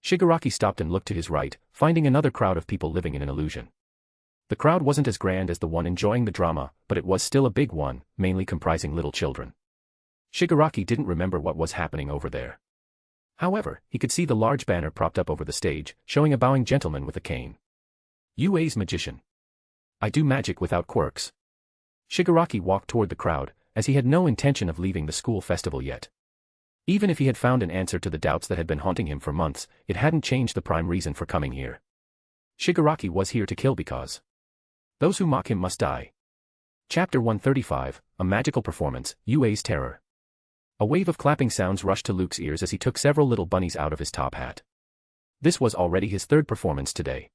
Shigaraki stopped and looked to his right, finding another crowd of people living in an illusion. The crowd wasn't as grand as the one enjoying the drama, but it was still a big one, mainly comprising little children. Shigaraki didn't remember what was happening over there. However, he could see the large banner propped up over the stage, showing a bowing gentleman with a cane. UA's magician. I do magic without quirks. Shigaraki walked toward the crowd, as he had no intention of leaving the school festival yet. Even if he had found an answer to the doubts that had been haunting him for months, it hadn't changed the prime reason for coming here. Shigaraki was here to kill because those who mock him must die. Chapter 135, A Magical Performance, UA's Terror. A wave of clapping sounds rushed to Luke's ears as he took several little bunnies out of his top hat. This was already his third performance today.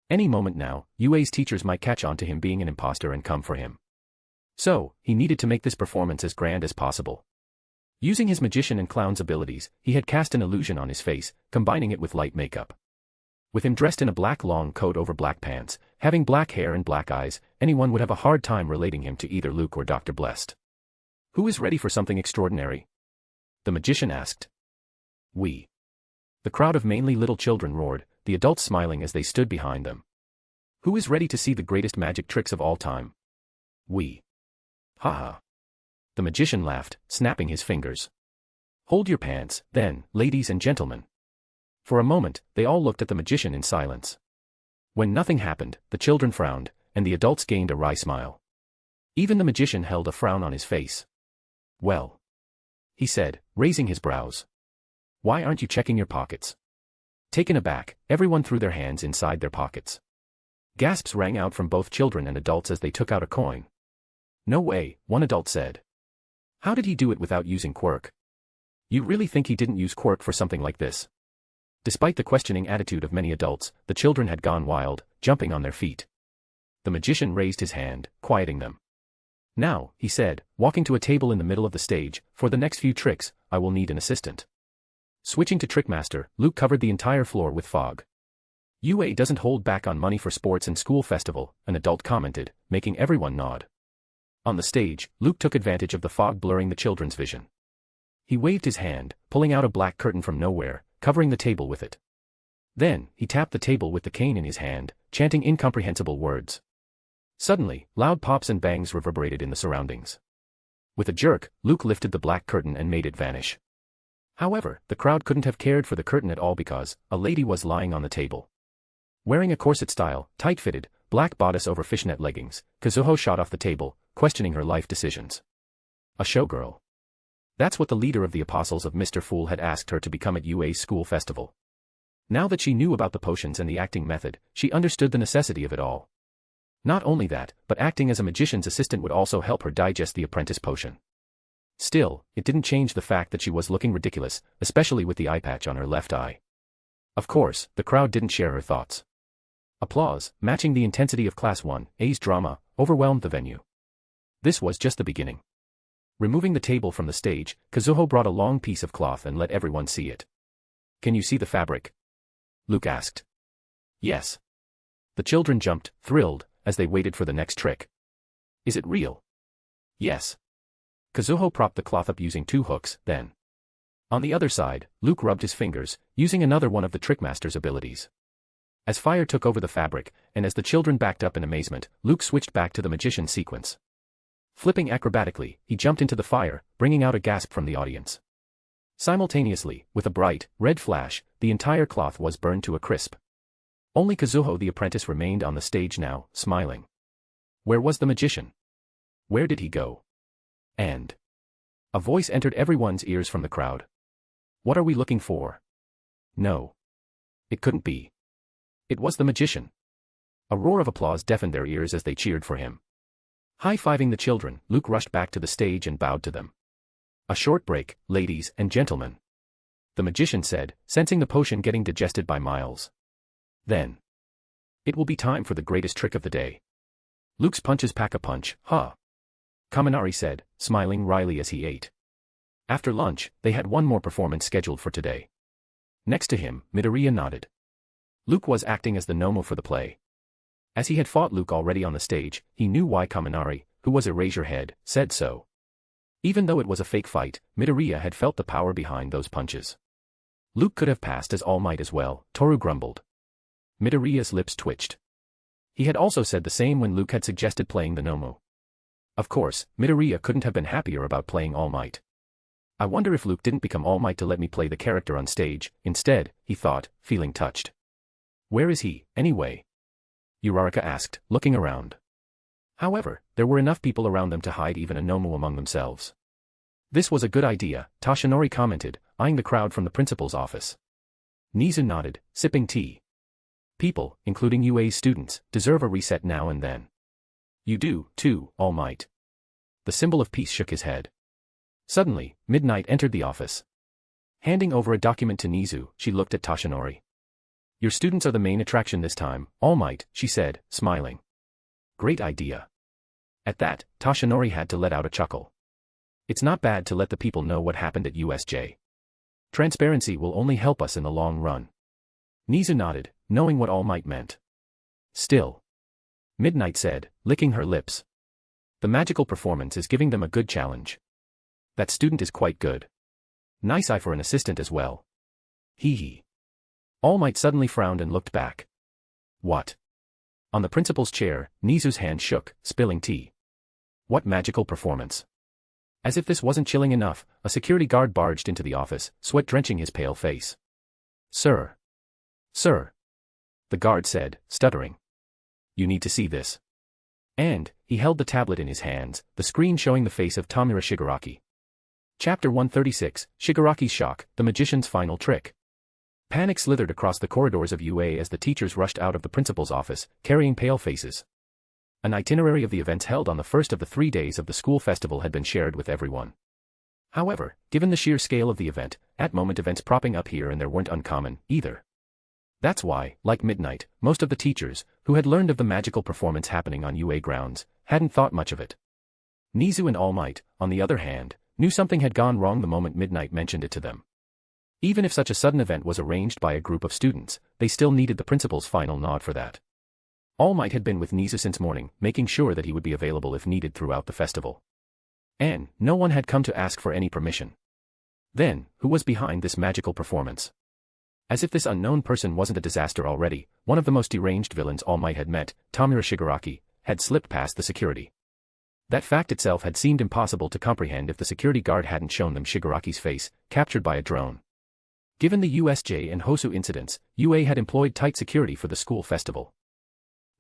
Any moment now, UA's teachers might catch on to him being an imposter and come for him. So, he needed to make this performance as grand as possible. Using his magician and clown's abilities, he had cast an illusion on his face, combining it with light makeup. With him dressed in a black long coat over black pants, having black hair and black eyes, anyone would have a hard time relating him to either Luke or Dr. Blessed. Who is ready for something extraordinary? The magician asked. We. The crowd of mainly little children roared, the adults smiling as they stood behind them. Who is ready to see the greatest magic tricks of all time? We. Ha. The magician laughed, snapping his fingers. Hold your pants, then, ladies and gentlemen. For a moment, they all looked at the magician in silence. When nothing happened, the children frowned, and the adults gained a wry smile. Even the magician held a frown on his face. Well, he said, raising his brows. Why aren't you checking your pockets? Taken aback, everyone threw their hands inside their pockets. Gasps rang out from both children and adults as they took out a coin. No way, one adult said. How did he do it without using Quirk? You really think he didn't use Quirk for something like this? Despite the questioning attitude of many adults, the children had gone wild, jumping on their feet. The magician raised his hand, quieting them. Now, he said, walking to a table in the middle of the stage, for the next few tricks, I will need an assistant. Switching to Trickmaster, Luke covered the entire floor with fog. UA doesn't hold back on money for sports and school festival, an adult commented, making everyone nod. On the stage, Luke took advantage of the fog blurring the children's vision. He waved his hand, pulling out a black curtain from nowhere, covering the table with it. Then, he tapped the table with the cane in his hand, chanting incomprehensible words. Suddenly, loud pops and bangs reverberated in the surroundings. With a jerk, Luke lifted the black curtain and made it vanish. However, the crowd couldn't have cared for the curtain at all because a lady was lying on the table. Wearing a corset-style, tight-fitted, black bodice over fishnet leggings, Kazuho shot off the table, questioning her life decisions. A showgirl. That's what the leader of the Apostles of Mr. Fool had asked her to become at UA's school festival. Now that she knew about the potions and the acting method, she understood the necessity of it all. Not only that, but acting as a magician's assistant would also help her digest the apprentice potion. Still, it didn't change the fact that she was looking ridiculous, especially with the eye patch on her left eye. Of course, the crowd didn't share her thoughts. Applause, matching the intensity of Class 1A's drama, overwhelmed the venue. This was just the beginning. Removing the table from the stage, Kazuho brought a long piece of cloth and let everyone see it. "Can you see the fabric?" Luke asked. "Yes." The children jumped, thrilled, as they waited for the next trick. "Is it real?" "Yes." Kazuho propped the cloth up using 2 hooks, then. On the other side, Luke rubbed his fingers, using another one of the Trickmaster's abilities. As fire took over the fabric, and as the children backed up in amazement, Luke switched back to the magician sequence. Flipping acrobatically, he jumped into the fire, bringing out a gasp from the audience. Simultaneously, with a bright, red flash, the entire cloth was burned to a crisp. Only Kazuho the apprentice remained on the stage now, smiling. Where was the magician? Where did he go? And a voice entered everyone's ears from the crowd. "What are we looking for?" No. It couldn't be. It was the magician. A roar of applause deafened their ears as they cheered for him. High-fiving the children, Luke rushed back to the stage and bowed to them. "A short break, ladies and gentlemen," the magician said, sensing the potion getting digested by Miles. Then. "It will be time for the greatest trick of the day." Luke's punches pack a punch, huh? Kaminari said, smiling wryly as he ate. After lunch, they had one more performance scheduled for today. Next to him, Midoriya nodded. Luke was acting as the Nomo for the play. As he had fought Luke already on the stage, he knew why Kaminari, who was Eraserhead, said so. Even though it was a fake fight, Midoriya had felt the power behind those punches. Luke could have passed as All Might as well, Toru grumbled. Midoriya's lips twitched. He had also said the same when Luke had suggested playing the Nomo. Of course, Midoriya couldn't have been happier about playing All Might. I wonder if Luke didn't become All Might to let me play the character on stage, instead, he thought, feeling touched. Where is he, anyway? Uraraka asked, looking around. However, there were enough people around them to hide even a Nomo among themselves. This was a good idea, Toshinori commented, eyeing the crowd from the principal's office. Nizu nodded, sipping tea. People, including UA's students, deserve a reset now and then. You do, too, All Might. The symbol of peace shook his head. Suddenly, Midnight entered the office. Handing over a document to Nizu, she looked at Toshinori. Your students are the main attraction this time, All Might, she said, smiling. Great idea. At that, Toshinori had to let out a chuckle. It's not bad to let the people know what happened at USJ. Transparency will only help us in the long run. Nizu nodded, knowing what All Might meant. Still. Midnight said, licking her lips. The magical performance is giving them a good challenge. That student is quite good. Nice eye for an assistant as well. Hee hee. All Might suddenly frowned and looked back. What? On the principal's chair, Nizu's hand shook, spilling tea. What magical performance? As if this wasn't chilling enough, a security guard barged into the office, sweat drenching his pale face. Sir. Sir. The guard said, stuttering. You need to see this. And, he held the tablet in his hands, the screen showing the face of Tamura Shigaraki. Chapter 136, Shigaraki's Shock, the Magician's Final Trick. Panic slithered across the corridors of UA as the teachers rushed out of the principal's office, carrying pale faces. An itinerary of the events held on the first of the 3 days of the school festival had been shared with everyone. However, given the sheer scale of the event, at-moment events propping up here and there weren't uncommon, either. That's why, like Midnight, most of the teachers, who had learned of the magical performance happening on UA grounds, hadn't thought much of it. Nizu and All Might, on the other hand, knew something had gone wrong the moment Midnight mentioned it to them. Even if such a sudden event was arranged by a group of students, they still needed the principal's final nod for that. All Might had been with Nizu since morning, making sure that he would be available if needed throughout the festival. And no one had come to ask for any permission. Then, who was behind this magical performance? As if this unknown person wasn't a disaster already, one of the most deranged villains All Might had met, Tamura Shigaraki, had slipped past the security. That fact itself had seemed impossible to comprehend if the security guard hadn't shown them Shigaraki's face, captured by a drone. Given the USJ and Hosu incidents, UA had employed tight security for the school festival.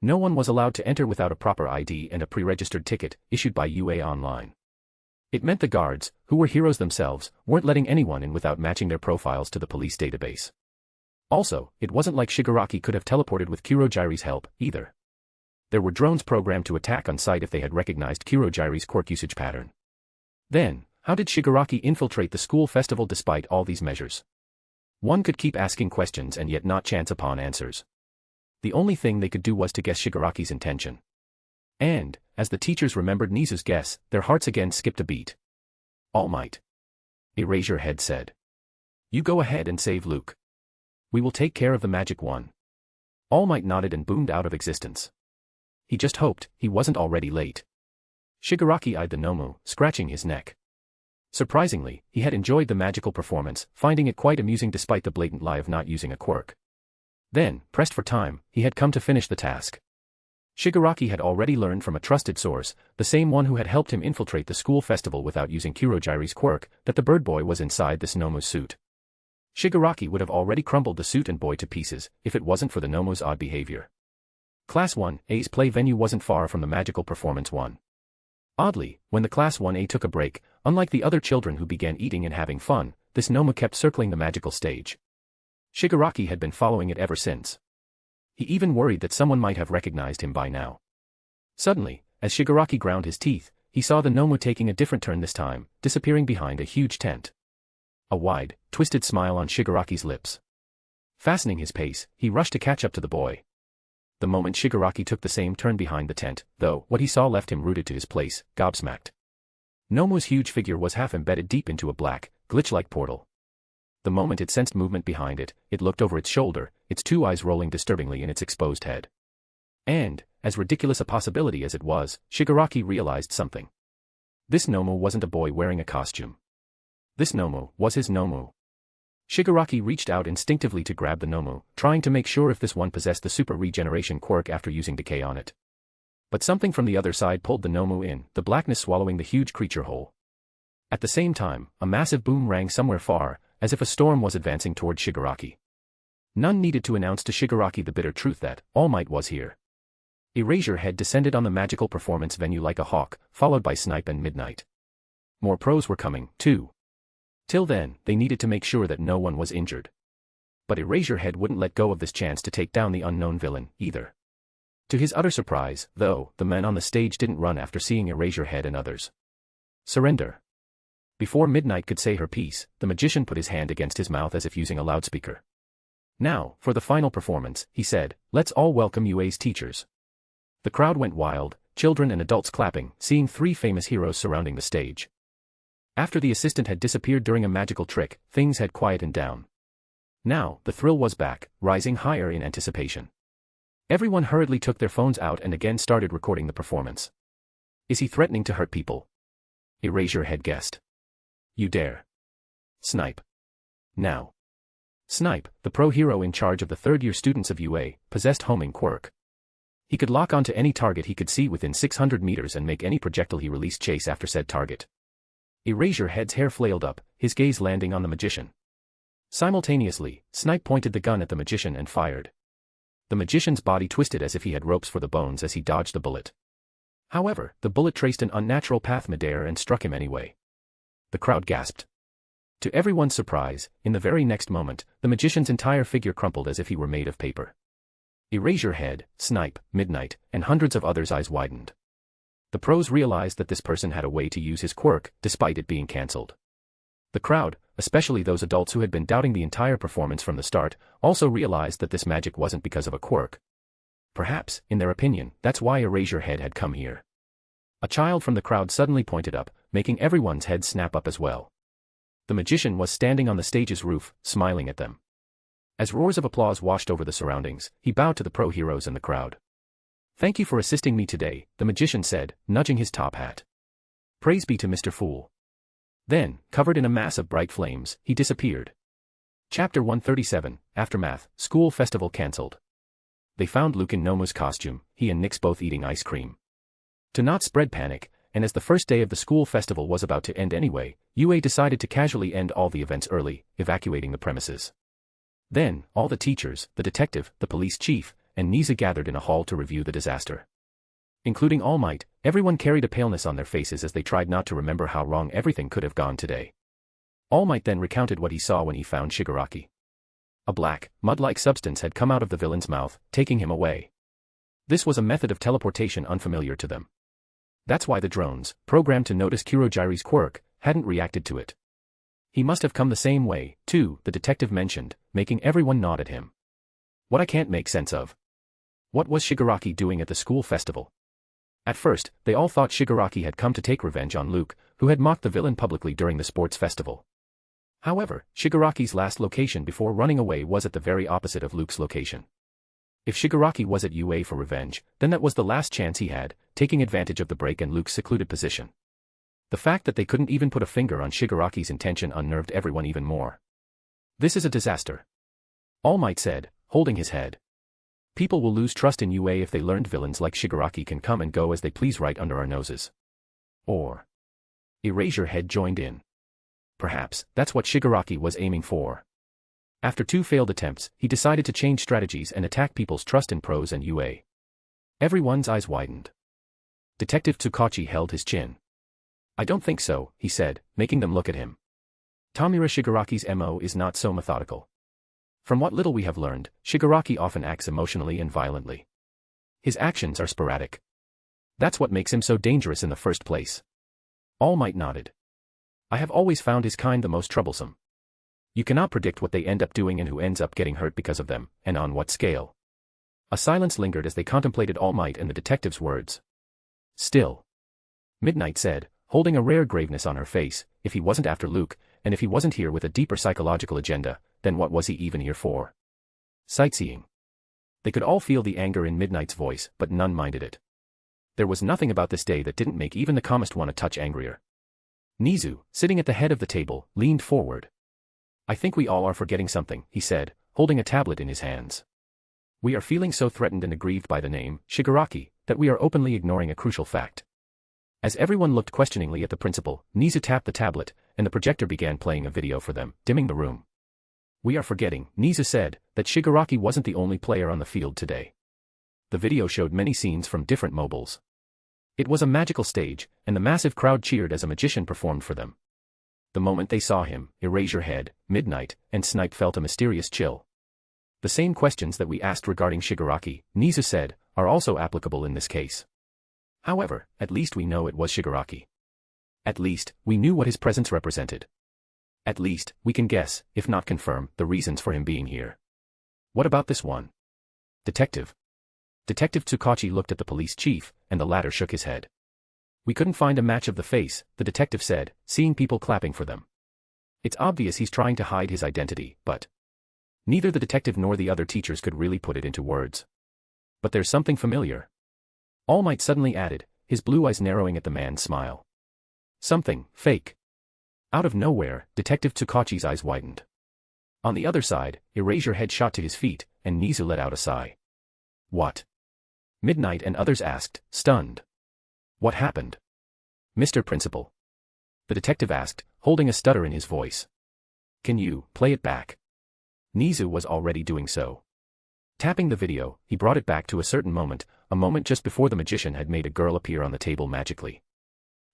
No one was allowed to enter without a proper ID and a pre-registered ticket, issued by UA Online. It meant the guards, who were heroes themselves, weren't letting anyone in without matching their profiles to the police database. Also, it wasn't like Shigaraki could have teleported with Kurogiri's help, either. There were drones programmed to attack on sight if they had recognized Kurogiri's quirk usage pattern. Then, how did Shigaraki infiltrate the school festival despite all these measures? One could keep asking questions and yet not chance upon answers. The only thing they could do was to guess Shigaraki's intention. And, as the teachers remembered Nizu's guess, their hearts again skipped a beat. All Might. Erasure Head said. You go ahead and save Luke. We will take care of the magic one. All Might nodded and boomed out of existence. He just hoped he wasn't already late. Shigaraki eyed the Nomu, scratching his neck. Surprisingly, he had enjoyed the magical performance, finding it quite amusing despite the blatant lie of not using a quirk. Then, pressed for time, he had come to finish the task. Shigaraki had already learned from a trusted source, the same one who had helped him infiltrate the school festival without using Kurogiri's quirk, that the bird boy was inside this Nomu's suit. Shigaraki would have already crumbled the suit and boy to pieces, if it wasn't for the Nomu's odd behavior. Class 1A's play venue wasn't far from the magical performance one. Oddly, when the Class 1A took a break, unlike the other children who began eating and having fun, this Nomu kept circling the magical stage. Shigaraki had been following it ever since. He even worried that someone might have recognized him by now. Suddenly, as Shigaraki ground his teeth, he saw the Nomu taking a different turn this time, disappearing behind a huge tent. A wide, twisted smile on Shigaraki's lips. Fastening his pace, he rushed to catch up to the boy. The moment Shigaraki took the same turn behind the tent, though, what he saw left him rooted to his place, gobsmacked. Nomu's huge figure was half embedded deep into a black, glitch-like portal. The moment it sensed movement behind it, it looked over its shoulder, its two eyes rolling disturbingly in its exposed head. And, as ridiculous a possibility as it was, Shigaraki realized something. This Nomu wasn't a boy wearing a costume. This Nomu was his Nomu. Shigaraki reached out instinctively to grab the Nomu, trying to make sure if this one possessed the super regeneration quirk after using decay on it. But something from the other side pulled the Nomu in, the blackness swallowing the huge creature whole. At the same time, a massive boom rang somewhere far, as if a storm was advancing toward Shigaraki. None needed to announce to Shigaraki the bitter truth that All Might was here. Erasure Head descended on the magical performance venue like a hawk, followed by Snipe and Midnight. More pros were coming, too. Till then, they needed to make sure that no one was injured. But Erasure Head wouldn't let go of this chance to take down the unknown villain, either. To his utter surprise, though, the men on the stage didn't run after seeing Erasure Head and others. Surrender. Before Midnight could say her piece, the magician put his hand against his mouth as if using a loudspeaker. Now, for the final performance, he said, let's all welcome UA's teachers. The crowd went wild, children and adults clapping, seeing three famous heroes surrounding the stage. After the assistant had disappeared during a magical trick, things had quietened down. Now, the thrill was back, rising higher in anticipation. Everyone hurriedly took their phones out and again started recording the performance. Is he threatening to hurt people? Erasure Head guessed. You dare. Snipe. Now. Snipe, the pro hero in charge of the third-year students of UA, possessed homing quirk. He could lock onto any target he could see within 600 meters and make any projectile he released chase after said target. Erasure Head's hair flailed up, his gaze landing on the magician. Simultaneously, Snipe pointed the gun at the magician and fired. The magician's body twisted as if he had ropes for the bones as he dodged the bullet. However, the bullet traced an unnatural path midair and struck him anyway. The crowd gasped. To everyone's surprise, in the very next moment, the magician's entire figure crumpled as if he were made of paper. Erasure Head, Snipe, Midnight, and hundreds of others' eyes widened. The pros realized that this person had a way to use his quirk, despite it being cancelled. The crowd, especially those adults who had been doubting the entire performance from the start, also realized that this magic wasn't because of a quirk. Perhaps, in their opinion, that's why Erasure Head had come here. A child from the crowd suddenly pointed up, making everyone's head snap up as well. The magician was standing on the stage's roof, smiling at them. As roars of applause washed over the surroundings, he bowed to the pro heroes and the crowd. Thank you for assisting me today, the magician said, nudging his top hat. Praise be to Mr. Fool. Then, covered in a mass of bright flames, he disappeared. Chapter 137, Aftermath, School Festival Cancelled. They found Luke in Nomu's costume, he and Nix both eating ice cream. To not spread panic, and as the first day of the school festival was about to end anyway, UA decided to casually end all the events early, evacuating the premises. Then, all the teachers, the detective, the police chief, and Niza gathered in a hall to review the disaster. Including All Might, everyone carried a paleness on their faces as they tried not to remember how wrong everything could have gone today. All Might then recounted what he saw when he found Shigaraki. A black, mud-like substance had come out of the villain's mouth, taking him away. This was a method of teleportation unfamiliar to them. That's why the drones, programmed to notice Kurogiri's quirk, hadn't reacted to it. He must have come the same way, too, the detective mentioned, making everyone nod at him. What I can't make sense of. What was Shigaraki doing at the school festival? At first, they all thought Shigaraki had come to take revenge on Luke, who had mocked the villain publicly during the sports festival. However, Shigaraki's last location before running away was at the very opposite of Luke's location. If Shigaraki was at UA for revenge, then that was the last chance he had, taking advantage of the break and Luke's secluded position. The fact that they couldn't even put a finger on Shigaraki's intention unnerved everyone even more. This is a disaster. All Might said, holding his head. People will lose trust in UA if they learned villains like Shigaraki can come and go as they please right under our noses. Or. Erasure Head joined in. Perhaps, that's what Shigaraki was aiming for. After 2 failed attempts, he decided to change strategies and attack people's trust in pros and UA. Everyone's eyes widened. Detective Tsukachi held his chin. I don't think so, he said, making them look at him. Tamura Shigaraki's MO is not so methodical. From what little we have learned, Shigaraki often acts emotionally and violently. His actions are sporadic. That's what makes him so dangerous in the first place. All Might nodded. I have always found his kind the most troublesome. You cannot predict what they end up doing and who ends up getting hurt because of them, and on what scale. A silence lingered as they contemplated All Might and the detective's words. Still. Midnight said, holding a rare graveness on her face, if he wasn't after Luke, and if he wasn't here with a deeper psychological agenda, then what was he even here for? Sightseeing. They could all feel the anger in Midnight's voice, but none minded it. There was nothing about this day that didn't make even the calmest one a touch angrier. Nizu, sitting at the head of the table, leaned forward. I think we all are forgetting something, he said, holding a tablet in his hands. We are feeling so threatened and aggrieved by the name, Shigaraki, that we are openly ignoring a crucial fact. As everyone looked questioningly at the principal, Nizu tapped the tablet, and the projector began playing a video for them, dimming the room. We are forgetting, Nizu said, that Shigaraki wasn't the only player on the field today. The video showed many scenes from different mobiles. It was a magical stage, and the massive crowd cheered as a magician performed for them. The moment they saw him, Erasure Head, Midnight, and Snipe felt a mysterious chill. The same questions that we asked regarding Shigaraki, Nizu said, are also applicable in this case. However, at least we know it was Shigaraki. At least, we knew what his presence represented. At least, we can guess, if not confirm, the reasons for him being here. What about this one? Detective. Detective Tsukachi looked at the police chief, and the latter shook his head. We couldn't find a match of the face, the detective said, seeing people clapping for them. It's obvious he's trying to hide his identity, but neither the detective nor the other teachers could really put it into words. But there's something familiar. All Might suddenly added, his blue eyes narrowing at the man's smile. Something fake. Out of nowhere, Detective Tsukachi's eyes widened. On the other side, Erasure Head shot to his feet, and Nizu let out a sigh. What? Midnight and others asked, stunned. What happened? Mr. Principal. The detective asked, holding a stutter in his voice. Can you play it back? Nizu was already doing so. Tapping the video, he brought it back to a certain moment, a moment just before the magician had made a girl appear on the table magically.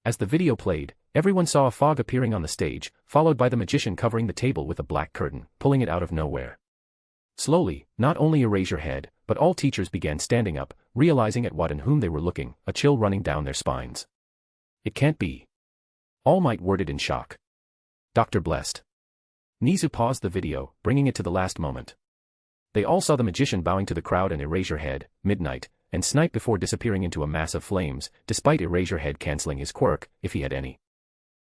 As the video played, everyone saw a fog appearing on the stage, followed by the magician covering the table with a black curtain, pulling it out of nowhere. Slowly, not only Erasure Head, but all teachers began standing up, realizing at what and whom they were looking, a chill running down their spines. It can't be. All Might worded in shock. Dr. Blessed. Nizu paused the video, bringing it to the last moment. They all saw the magician bowing to the crowd and Erasure Head, Midnight, and Snipe before disappearing into a mass of flames, despite Erasure Head cancelling his quirk, if he had any.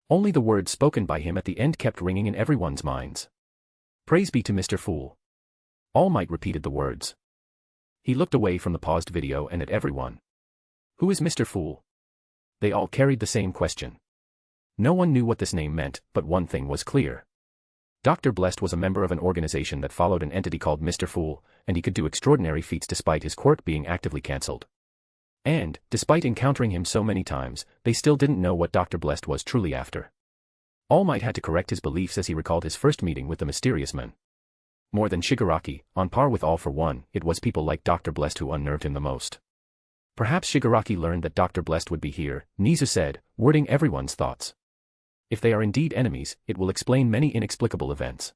Only the words spoken by him at the end kept ringing in everyone's minds. Praise be to Mr. Fool. All Might repeated the words. He looked away from the paused video and at everyone. Who is Mr. Fool? They all carried the same question. No one knew what this name meant, but one thing was clear. Dr. Blessed was a member of an organization that followed an entity called Mr. Fool, and he could do extraordinary feats despite his quirk being actively cancelled. And, despite encountering him so many times, they still didn't know what Dr. Blessed was truly after. All Might had to correct his beliefs as he recalled his first meeting with the mysterious man. More than Shigaraki, on par with All for One, it was people like Dr. Blessed who unnerved him the most. Perhaps Shigaraki learned that Dr. Blessed would be here, Nizu said, wording everyone's thoughts. If they are indeed enemies, it will explain many inexplicable events.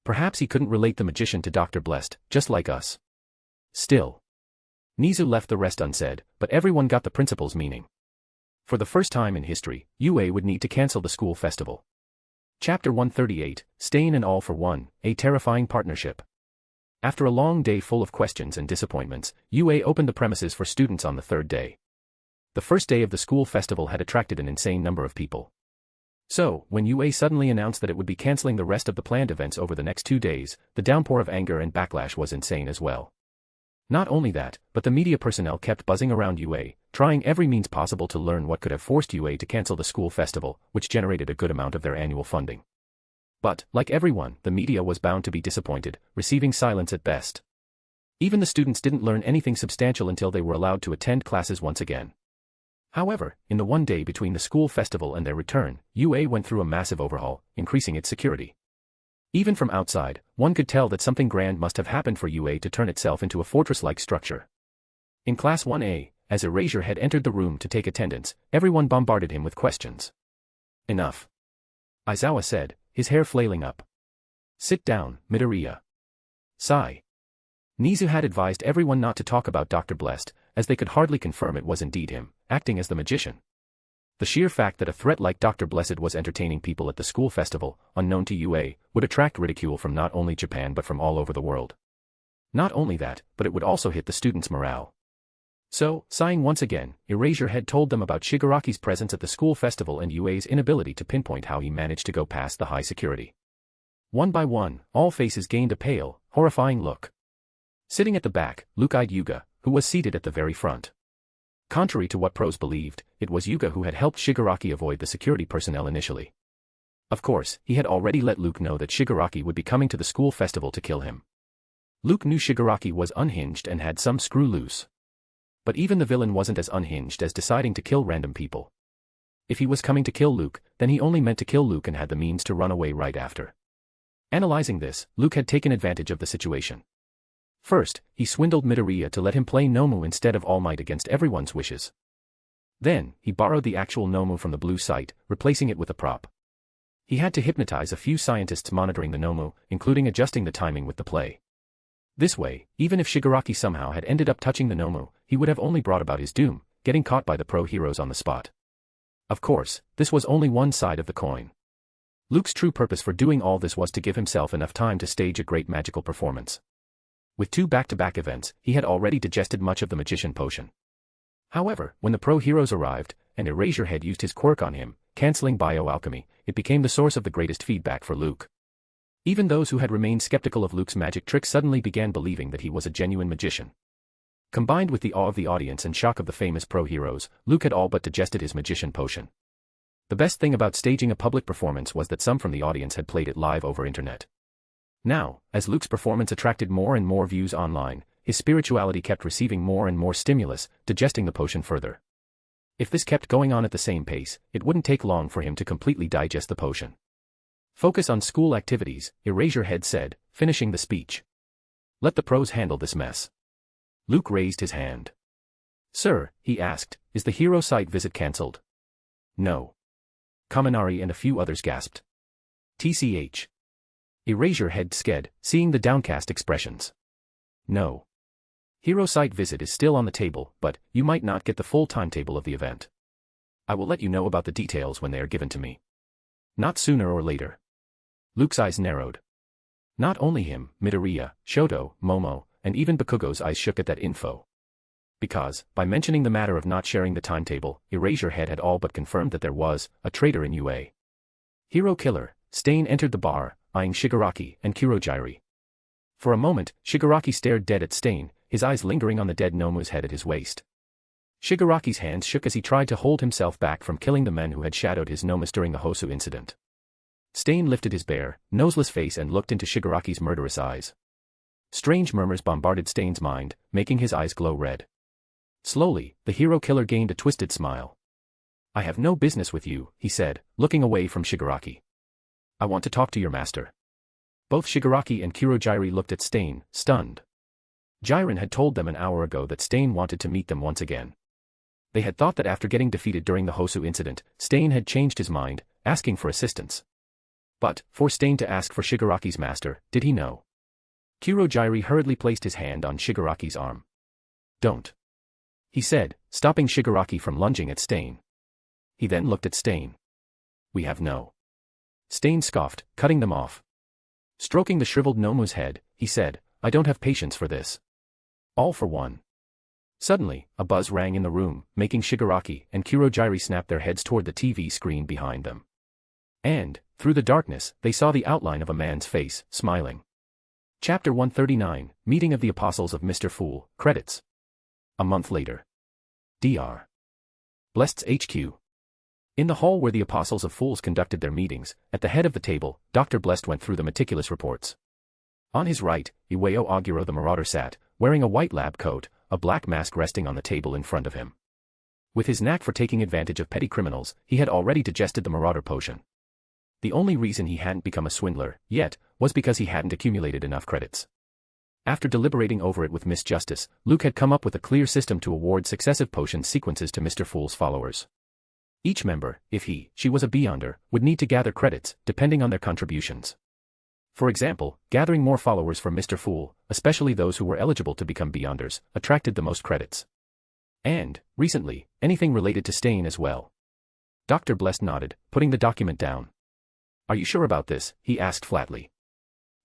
Perhaps he couldn't relate the magician to Dr. Blessed, just like us. Still. Nizu left the rest unsaid, but everyone got the principal's meaning. For the first time in history, UA would need to cancel the school festival. Chapter 138, Stain and All for One, A Terrifying Partnership. After a long day full of questions and disappointments, UA opened the premises for students on the third day. The first day of the school festival had attracted an insane number of people. So, when UA suddenly announced that it would be canceling the rest of the planned events over the next 2 days, the downpour of anger and backlash was insane as well. Not only that, but the media personnel kept buzzing around UA, trying every means possible to learn what could have forced UA to cancel the school festival, which generated a good amount of their annual funding. But, like everyone, the media was bound to be disappointed, receiving silence at best. Even the students didn't learn anything substantial until they were allowed to attend classes once again. However, in the one day between the school festival and their return, UA went through a massive overhaul, increasing its security. Even from outside, one could tell that something grand must have happened for UA to turn itself into a fortress-like structure. In Class 1A, as Erasure had entered the room to take attendance, everyone bombarded him with questions. Enough. Aizawa said, his hair flailing up. Sit down, Midoriya. Sigh. Nizu had advised everyone not to talk about Dr. Blessed, as they could hardly confirm it was indeed him, acting as the magician. The sheer fact that a threat like Dr. Blessed was entertaining people at the school festival, unknown to UA, would attract ridicule from not only Japan but from all over the world. Not only that, but it would also hit the students' morale. So, sighing once again, Erasure had told them about Shigaraki's presence at the school festival and UA's inability to pinpoint how he managed to go past the high security. One by one, all faces gained a pale, horrifying look. Sitting at the back, Luke-eyed Yuga, who was seated at the very front. Contrary to what pros believed, it was Yuga who had helped Shigaraki avoid the security personnel initially. Of course, he had already let Luke know that Shigaraki would be coming to the school festival to kill him. Luke knew Shigaraki was unhinged and had some screw loose. But even the villain wasn't as unhinged as deciding to kill random people. If he was coming to kill Luke, then he only meant to kill Luke and had the means to run away right after. Analyzing this, Luke had taken advantage of the situation. First, he swindled Midoriya to let him play Nomu instead of All Might against everyone's wishes. Then, he borrowed the actual Nomu from the blue site, replacing it with a prop. He had to hypnotize a few scientists monitoring the Nomu, including adjusting the timing with the play. This way, even if Shigaraki somehow had ended up touching the Nomu, he would have only brought about his doom, getting caught by the pro heroes on the spot. Of course, this was only one side of the coin. Luke's true purpose for doing all this was to give himself enough time to stage a great magical performance. With 2 back-to-back events, he had already digested much of the magician potion. However, when the pro heroes arrived, and Erasure had used his quirk on him, cancelling bioalchemy, it became the source of the greatest feedback for Luke. Even those who had remained skeptical of Luke's magic tricks suddenly began believing that he was a genuine magician. Combined with the awe of the audience and shock of the famous pro heroes, Luke had all but digested his magician potion. The best thing about staging a public performance was that some from the audience had played it live over internet. Now, as Luke's performance attracted more and more views online, his spirituality kept receiving more and more stimulus, digesting the potion further. If this kept going on at the same pace, it wouldn't take long for him to completely digest the potion. Focus on school activities, Erasure had said, finishing the speech. Let the pros handle this mess. Luke raised his hand. Sir, he asked, is the hero site visit cancelled? No. Kaminari and a few others gasped. TCH. Erasure head sked, seeing the downcast expressions. No. Hero site visit is still on the table, but you might not get the full timetable of the event. I will let you know about the details when they are given to me. Not sooner or later. Luke's eyes narrowed. Not only him, Midoriya, Shoto, Momo, and even Bakugo's eyes shook at that info. Because, by mentioning the matter of not sharing the timetable, Erasure Head had all but confirmed that there was a traitor in UA. Hero Killer, Stain entered the bar, eyeing Shigaraki and Kurogyri. For a moment, Shigaraki stared dead at Stain, his eyes lingering on the dead Nomu's head at his waist. Shigaraki's hands shook as he tried to hold himself back from killing the men who had shadowed his nomus during the Hosu incident. Stain lifted his bare, noseless face and looked into Shigaraki's murderous eyes. Strange murmurs bombarded Stain's mind, making his eyes glow red. Slowly, the hero killer gained a twisted smile. "I have no business with you," he said, looking away from Shigaraki. "I want to talk to your master." Both Shigaraki and Kurojirai looked at Stain, stunned. Jiren had told them an hour ago that Stain wanted to meet them once again. They had thought that after getting defeated during the Hosu incident, Stain had changed his mind, asking for assistance. But, for Stain to ask for Shigaraki's master, did he know? Kurojirai hurriedly placed his hand on Shigaraki's arm. "Don't," he said, stopping Shigaraki from lunging at Stain. He then looked at Stain. "We have no." Stain scoffed, cutting them off. Stroking the shriveled Nomu's head, he said, "I don't have patience for this. All for one." Suddenly, a buzz rang in the room, making Shigaraki and Kurojirai snap their heads toward the TV screen behind them. And, through the darkness, they saw the outline of a man's face, smiling. Chapter 139, Meeting of the Apostles of Mr. Fool, Credits. A month later. Dr. Blest's HQ. In the hall where the Apostles of Fools conducted their meetings, at the head of the table, Dr. Blest went through the meticulous reports. On his right, Iwao Aguro the Marauder sat, wearing a white lab coat, a black mask resting on the table in front of him. With his knack for taking advantage of petty criminals, he had already digested the Marauder potion. The only reason he hadn't become a swindler, yet, was because he hadn't accumulated enough credits. After deliberating over it with Miss Justice, Luke had come up with a clear system to award successive potion sequences to Mr. Fool's followers. Each member, if she was a Beyonder, would need to gather credits, depending on their contributions. For example, gathering more followers for Mr. Fool, especially those who were eligible to become Beyonders, attracted the most credits. And, recently, anything related to Stain as well. Dr. Blest nodded, putting the document down. "Are you sure about this?" he asked flatly.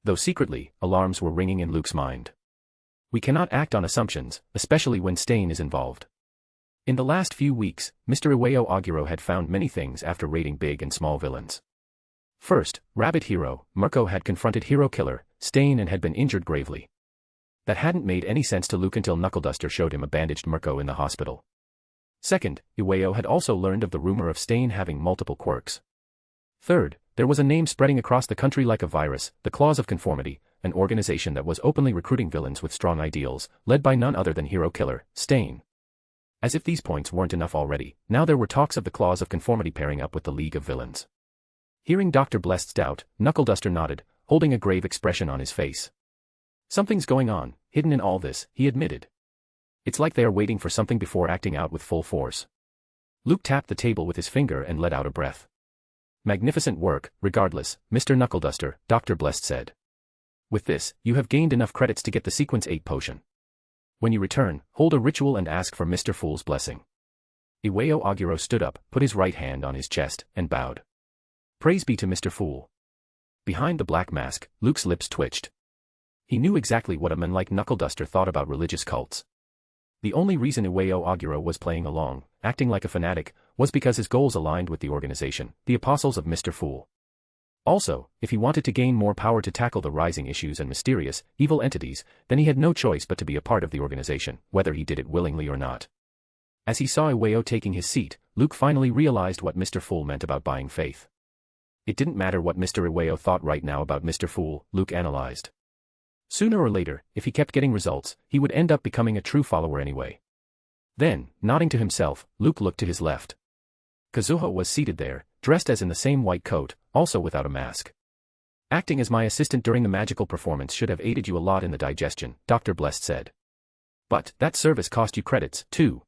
Though secretly, alarms were ringing in Luke's mind. "We cannot act on assumptions, especially when Stain is involved." In the last few weeks, Mr. Iwao Aguro had found many things after raiding big and small villains. First, Rabbit Hero, Mirko had confronted Hero Killer, Stain and had been injured gravely. That hadn't made any sense to Luke until Knuckleduster showed him a bandaged Mirko in the hospital. Second, Iwao had also learned of the rumor of Stain having multiple quirks. Third, there was a name spreading across the country like a virus, the Claws of Conformity, an organization that was openly recruiting villains with strong ideals, led by none other than Hero Killer, Stain. As if these points weren't enough already, now there were talks of the Claws of Conformity pairing up with the League of Villains. Hearing Dr. Blest's doubt, Knuckleduster nodded, holding a grave expression on his face. "Something's going on, hidden in all this," he admitted. "It's like they are waiting for something before acting out with full force." Luke tapped the table with his finger and let out a breath. "Magnificent work, regardless, Mr. Knuckleduster," Dr. Blest said. "With this, you have gained enough credits to get the Sequence 8 potion. When you return, hold a ritual and ask for Mr. Fool's blessing." Iwao Aguro stood up, put his right hand on his chest, and bowed. "Praise be to Mr. Fool." Behind the black mask, Luke's lips twitched. He knew exactly what a man like Knuckleduster thought about religious cults. The only reason Iwao Aguro was playing along, acting like a fanatic, was because his goals aligned with the organization, the Apostles of Mr. Fool. Also, if he wanted to gain more power to tackle the rising issues and mysterious, evil entities, then he had no choice but to be a part of the organization, whether he did it willingly or not. As he saw Iwao taking his seat, Luke finally realized what Mr. Fool meant about buying faith. It didn't matter what Mr. Iwao thought right now about Mr. Fool, Luke analyzed. Sooner or later, if he kept getting results, he would end up becoming a true follower anyway. Then, nodding to himself, Luke looked to his left. Kazuha was seated there, dressed as in the same white coat, also without a mask. "Acting as my assistant during the magical performance should have aided you a lot in the digestion," Dr. Blest said. "But, that service cost you credits, too."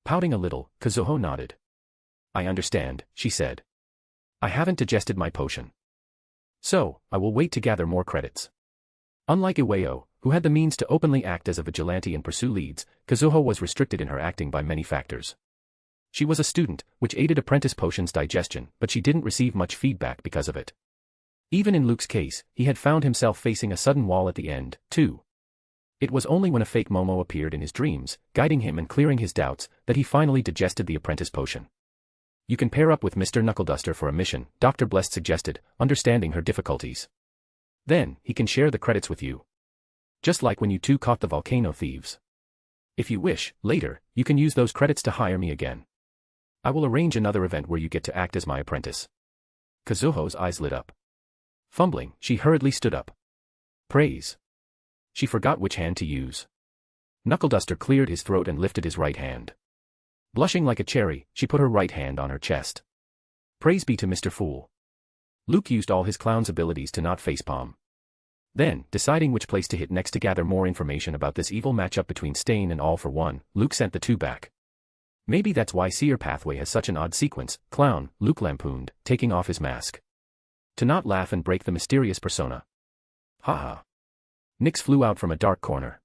Pouting a little, Kazuha nodded. "I understand," she said. "I haven't digested my potion. So, I will wait to gather more credits." Unlike Iwao, who had the means to openly act as a vigilante and pursue leads, Kazuha was restricted in her acting by many factors. She was a student, which aided apprentice potions' digestion, but she didn't receive much feedback because of it. Even in Luke's case, he had found himself facing a sudden wall at the end, too. It was only when a fake Momo appeared in his dreams, guiding him and clearing his doubts, that he finally digested the apprentice potion. "You can pair up with Mr. Knuckleduster for a mission," Dr. Blest suggested, understanding her difficulties. "Then, he can share the credits with you. Just like when you two caught the volcano thieves." If you wish, later, you can use those credits to hire me again. I will arrange another event where you get to act as my apprentice. Kazuho's eyes lit up. Fumbling, she hurriedly stood up. Praise. She forgot which hand to use. Knuckleduster cleared his throat and lifted his right hand. Blushing like a cherry, she put her right hand on her chest. Praise be to Mr. Fool. Luke used all his clown's abilities to not facepalm. Then, deciding which place to hit next to gather more information about this evil matchup between Stain and All for One, Luke sent the two back. Maybe that's why Seer Pathway has such an odd sequence, clown, Luke lampooned, taking off his mask. To not laugh and break the mysterious persona. Haha. Nyx flew out from a dark corner.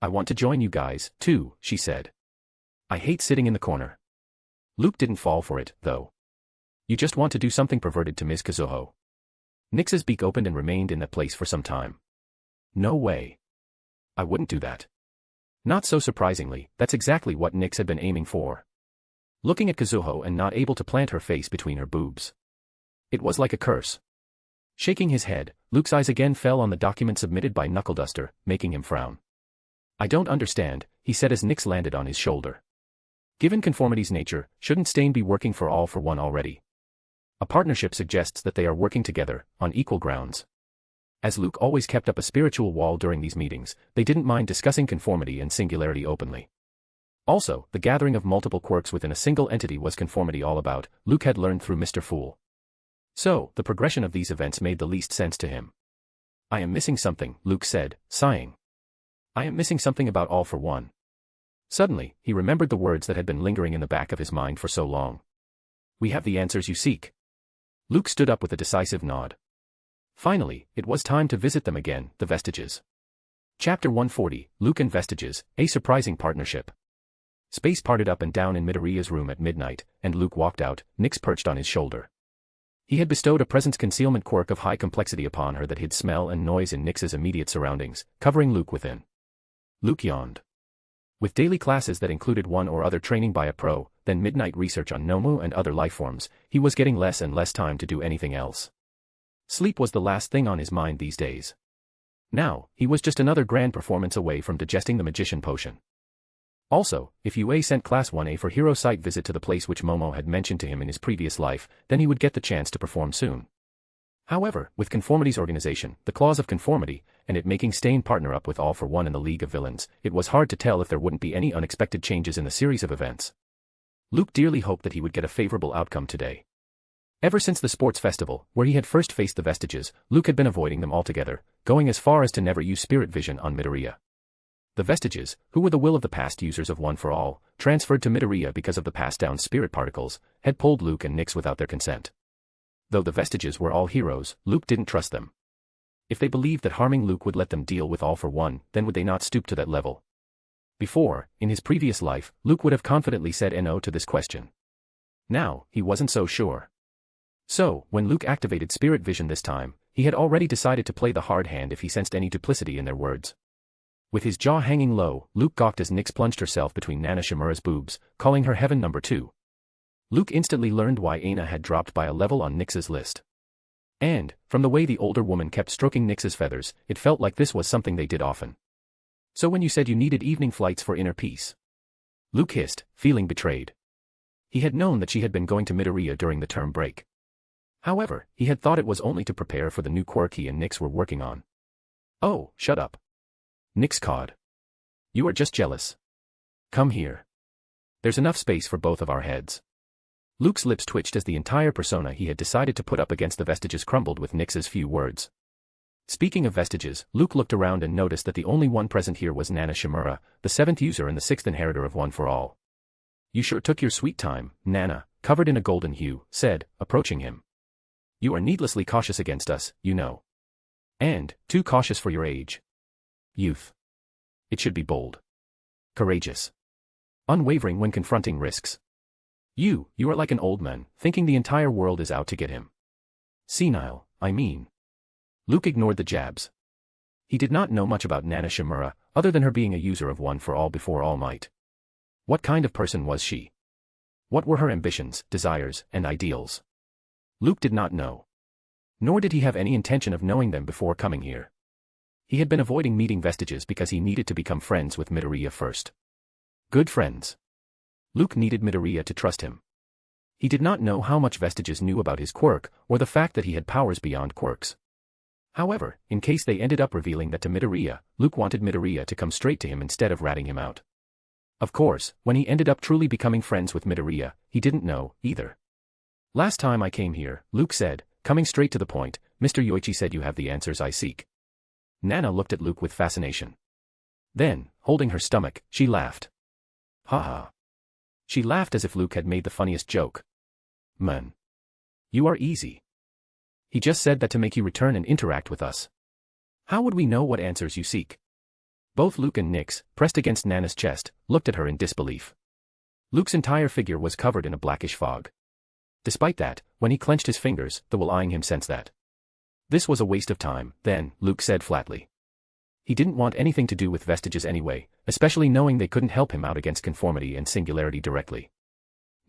I want to join you guys, too, she said. I hate sitting in the corner. Luke didn't fall for it, though. You just want to do something perverted to Ms. Kazuho. Nyx's beak opened and remained in that place for some time. No way. I wouldn't do that. Not so surprisingly, that's exactly what Nyx had been aiming for. Looking at Kazuho and not able to plant her face between her boobs. It was like a curse. Shaking his head, Luke's eyes again fell on the document submitted by Knuckleduster, making him frown. I don't understand, he said as Nyx landed on his shoulder. Given conformity's nature, shouldn't Stain be working for All for One already? A partnership suggests that they are working together, on equal grounds. As Luke always kept up a spiritual wall during these meetings, they didn't mind discussing conformity and singularity openly. Also, the gathering of multiple quirks within a single entity was conformity all about, Luke had learned through Mr. Fool. So, the progression of these events made the least sense to him. I am missing something, Luke said, sighing. I am missing something about All for One. Suddenly, he remembered the words that had been lingering in the back of his mind for so long. We have the answers you seek. Luke stood up with a decisive nod. Finally, it was time to visit them again, the Vestiges. Chapter 140, Luke and Vestiges, a surprising partnership. Space parted up and down in Midoriya's room at midnight, and Luke walked out, Nyx perched on his shoulder. He had bestowed a presence concealment quirk of high complexity upon her that hid smell and noise in Nyx's immediate surroundings, covering Luke within. Luke yawned. With daily classes that included one or other training by a pro, then midnight research on Nomu and other lifeforms, he was getting less and less time to do anything else. Sleep was the last thing on his mind these days. Now, he was just another grand performance away from digesting the magician potion. Also, if UA sent Class 1A for hero site visit to the place which Momo had mentioned to him in his previous life, then he would get the chance to perform soon. However, with Conformity's organization, the clause of conformity, and it making Stain partner up with All for One in the League of Villains, it was hard to tell if there wouldn't be any unexpected changes in the series of events. Luke dearly hoped that he would get a favorable outcome today. Ever since the sports festival, where he had first faced the Vestiges, Luke had been avoiding them altogether, going as far as to never use spirit vision on Midoriya. The Vestiges, who were the will of the past users of One for All, transferred to Midoriya because of the passed-down spirit particles, had pulled Luke and Nyx without their consent. Though the Vestiges were all heroes, Luke didn't trust them. If they believed that harming Luke would let them deal with All for One, then would they not stoop to that level? Before, in his previous life, Luke would have confidently said no to this question. Now, he wasn't so sure. So, when Luke activated spirit vision this time, he had already decided to play the hard hand if he sensed any duplicity in their words. With his jaw hanging low, Luke gawked as Nyx plunged herself between Nana Shimura's boobs, calling her Heaven Number 2. Luke instantly learned why Aina had dropped by a level on Nyx's list. And, from the way the older woman kept stroking Nyx's feathers, it felt like this was something they did often. So when you said you needed evening flights for inner peace? Luke hissed, feeling betrayed. He had known that she had been going to Midoriya during the term break. However, he had thought it was only to prepare for the new quirk he and Nyx were working on. Oh, shut up. Nyx cawed. You are just jealous. Come here. There's enough space for both of our heads. Luke's lips twitched as the entire persona he had decided to put up against the Vestiges crumbled with Nyx's few words. Speaking of Vestiges, Luke looked around and noticed that the only one present here was Nana Shimura, the 7th user and the 6th inheritor of One for All. You sure took your sweet time, Nana, covered in a golden hue, said, approaching him. You are needlessly cautious against us, you know. And, too cautious for your age. Youth. It should be bold. Courageous. Unwavering when confronting risks. You are like an old man, thinking the entire world is out to get him. Senile, I mean. Luke ignored the jabs. He did not know much about Nana Shimura, other than her being a user of One for All before All Might. What kind of person was she? What were her ambitions, desires, and ideals? Luke did not know. Nor did he have any intention of knowing them before coming here. He had been avoiding meeting Vestiges because he needed to become friends with Midoriya first. Good friends. Luke needed Midoriya to trust him. He did not know how much Vestiges knew about his quirk, or the fact that he had powers beyond quirks. However, in case they ended up revealing that to Midoriya, Luke wanted Midoriya to come straight to him instead of ratting him out. Of course, when he ended up truly becoming friends with Midoriya, he didn't know, either. Last time I came here, Luke said, coming straight to the point, Mr. Yoichi said you have the answers I seek. Nana looked at Luke with fascination. Then, holding her stomach, she laughed. Ha ha. She laughed as if Luke had made the funniest joke. Man. You are easy. He just said that to make you return and interact with us. How would we know what answers you seek? Both Luke and Nyx, pressed against Nana's chest, looked at her in disbelief. Luke's entire figure was covered in a blackish fog. Despite that, when he clenched his fingers, the will eyeing him sensed that. This was a waste of time, then, Luke said flatly. He didn't want anything to do with Vestiges anyway, especially knowing they couldn't help him out against conformity and singularity directly.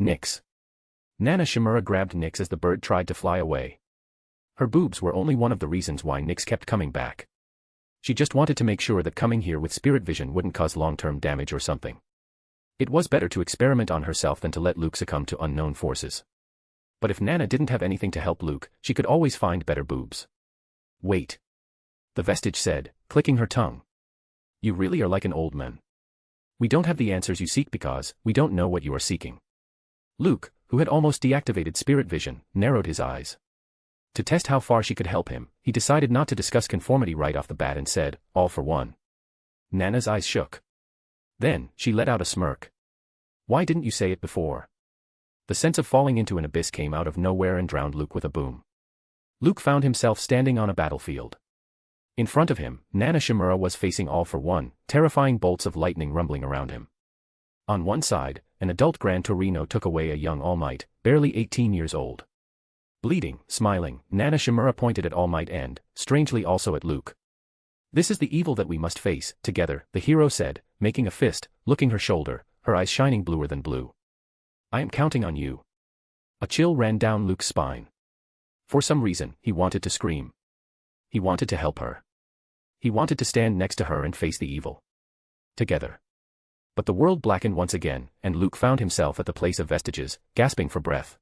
Nyx. Nana Shimura grabbed Nyx as the bird tried to fly away. Her boobs were only one of the reasons why Nyx kept coming back. She just wanted to make sure that coming here with spirit vision wouldn't cause long-term damage or something. It was better to experiment on herself than to let Luke succumb to unknown forces. But if Nana didn't have anything to help Luke, she could always find better boobs. Wait. The Vestige said, clicking her tongue. You really are like an old man. We don't have the answers you seek because we don't know what you are seeking. Luke, who had almost deactivated spirit vision, narrowed his eyes. To test how far she could help him, he decided not to discuss conformity right off the bat and said, all for one. Nana's eyes shook. Then, she let out a smirk. Why didn't you say it before? The sense of falling into an abyss came out of nowhere and drowned Luke with a boom. Luke found himself standing on a battlefield. In front of him, Nana Shimura was facing all for one, terrifying bolts of lightning rumbling around him. On one side, an adult Gran Torino took away a young All Might, barely 18 years old. Bleeding, smiling, Nana Shimura pointed at All Might and, strangely also at Luke. This is the evil that we must face, together, the hero said, making a fist, looking her shoulder, her eyes shining bluer than blue. I am counting on you. A chill ran down Luke's spine. For some reason, he wanted to scream. He wanted to help her. He wanted to stand next to her and face the evil. Together. But the world blackened once again, and Luke found himself at the place of Vestiges, gasping for breath.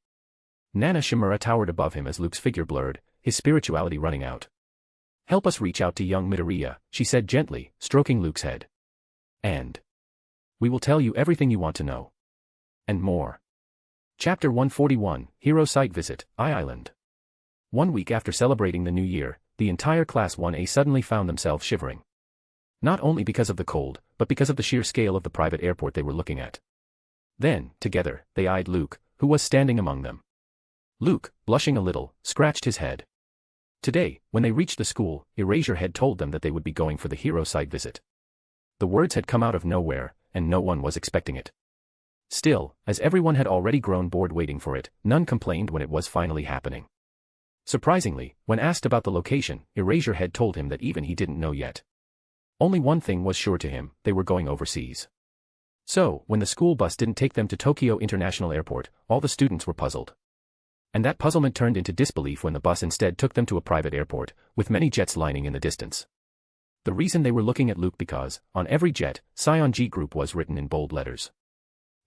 Nana Shimura towered above him as Luke's figure blurred, his spirituality running out. Help us reach out to young Midoriya, she said gently, stroking Luke's head. And we will tell you everything you want to know. And more. Chapter 141, Hero Site Visit, Island. 1 week after celebrating the new year, the entire Class 1A suddenly found themselves shivering. Not only because of the cold, but because of the sheer scale of the private airport they were looking at. Then, together, they eyed Luke, who was standing among them. Luke, blushing a little, scratched his head. Today, when they reached the school, Erasure had told them that they would be going for the hero site visit. The words had come out of nowhere, and no one was expecting it. Still, as everyone had already grown bored waiting for it, none complained when it was finally happening. Surprisingly, when asked about the location, Erasure had told him that even he didn't know yet. Only one thing was sure to him, they were going overseas. So, when the school bus didn't take them to Tokyo International Airport, all the students were puzzled. And that puzzlement turned into disbelief when the bus instead took them to a private airport, with many jets lining in the distance. The reason they were looking at Luke because, on every jet, Scion G Group was written in bold letters.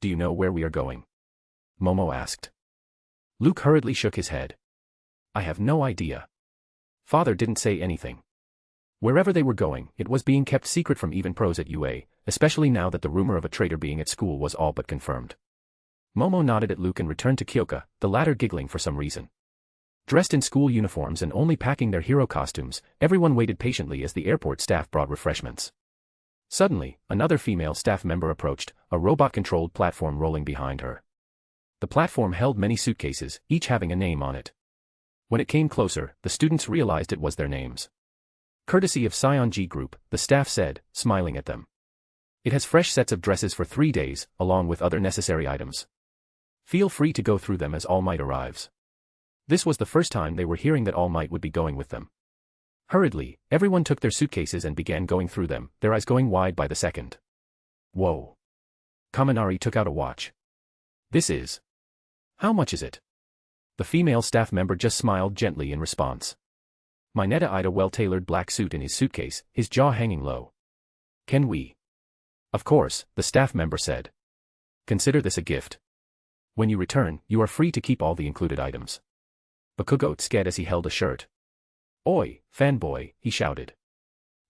Do you know where we are going? Momo asked. Luke hurriedly shook his head. I have no idea. Father didn't say anything. Wherever they were going, it was being kept secret from even pros at UA, especially now that the rumor of a traitor being at school was all but confirmed. Momo nodded at Luke and returned to Kyoka, the latter giggling for some reason. Dressed in school uniforms and only packing their hero costumes, everyone waited patiently as the airport staff brought refreshments. Suddenly, another female staff member approached, a robot-controlled platform rolling behind her. The platform held many suitcases, each having a name on it. When it came closer, the students realized it was their names. Courtesy of Scion G Group, the staff said, smiling at them. It has fresh sets of dresses for 3 days, along with other necessary items. Feel free to go through them as All Might arrives. This was the first time they were hearing that All Might would be going with them. Hurriedly, everyone took their suitcases and began going through them, their eyes going wide by the second. Whoa. Kaminari took out a watch. This is. How much is it? The female staff member just smiled gently in response. Mineta eyed a well-tailored black suit in his suitcase, his jaw hanging low. Can we? Of course, the staff member said. Consider this a gift. When you return, you are free to keep all the included items. Bakugo sked as he held a shirt. Oi, fanboy, he shouted.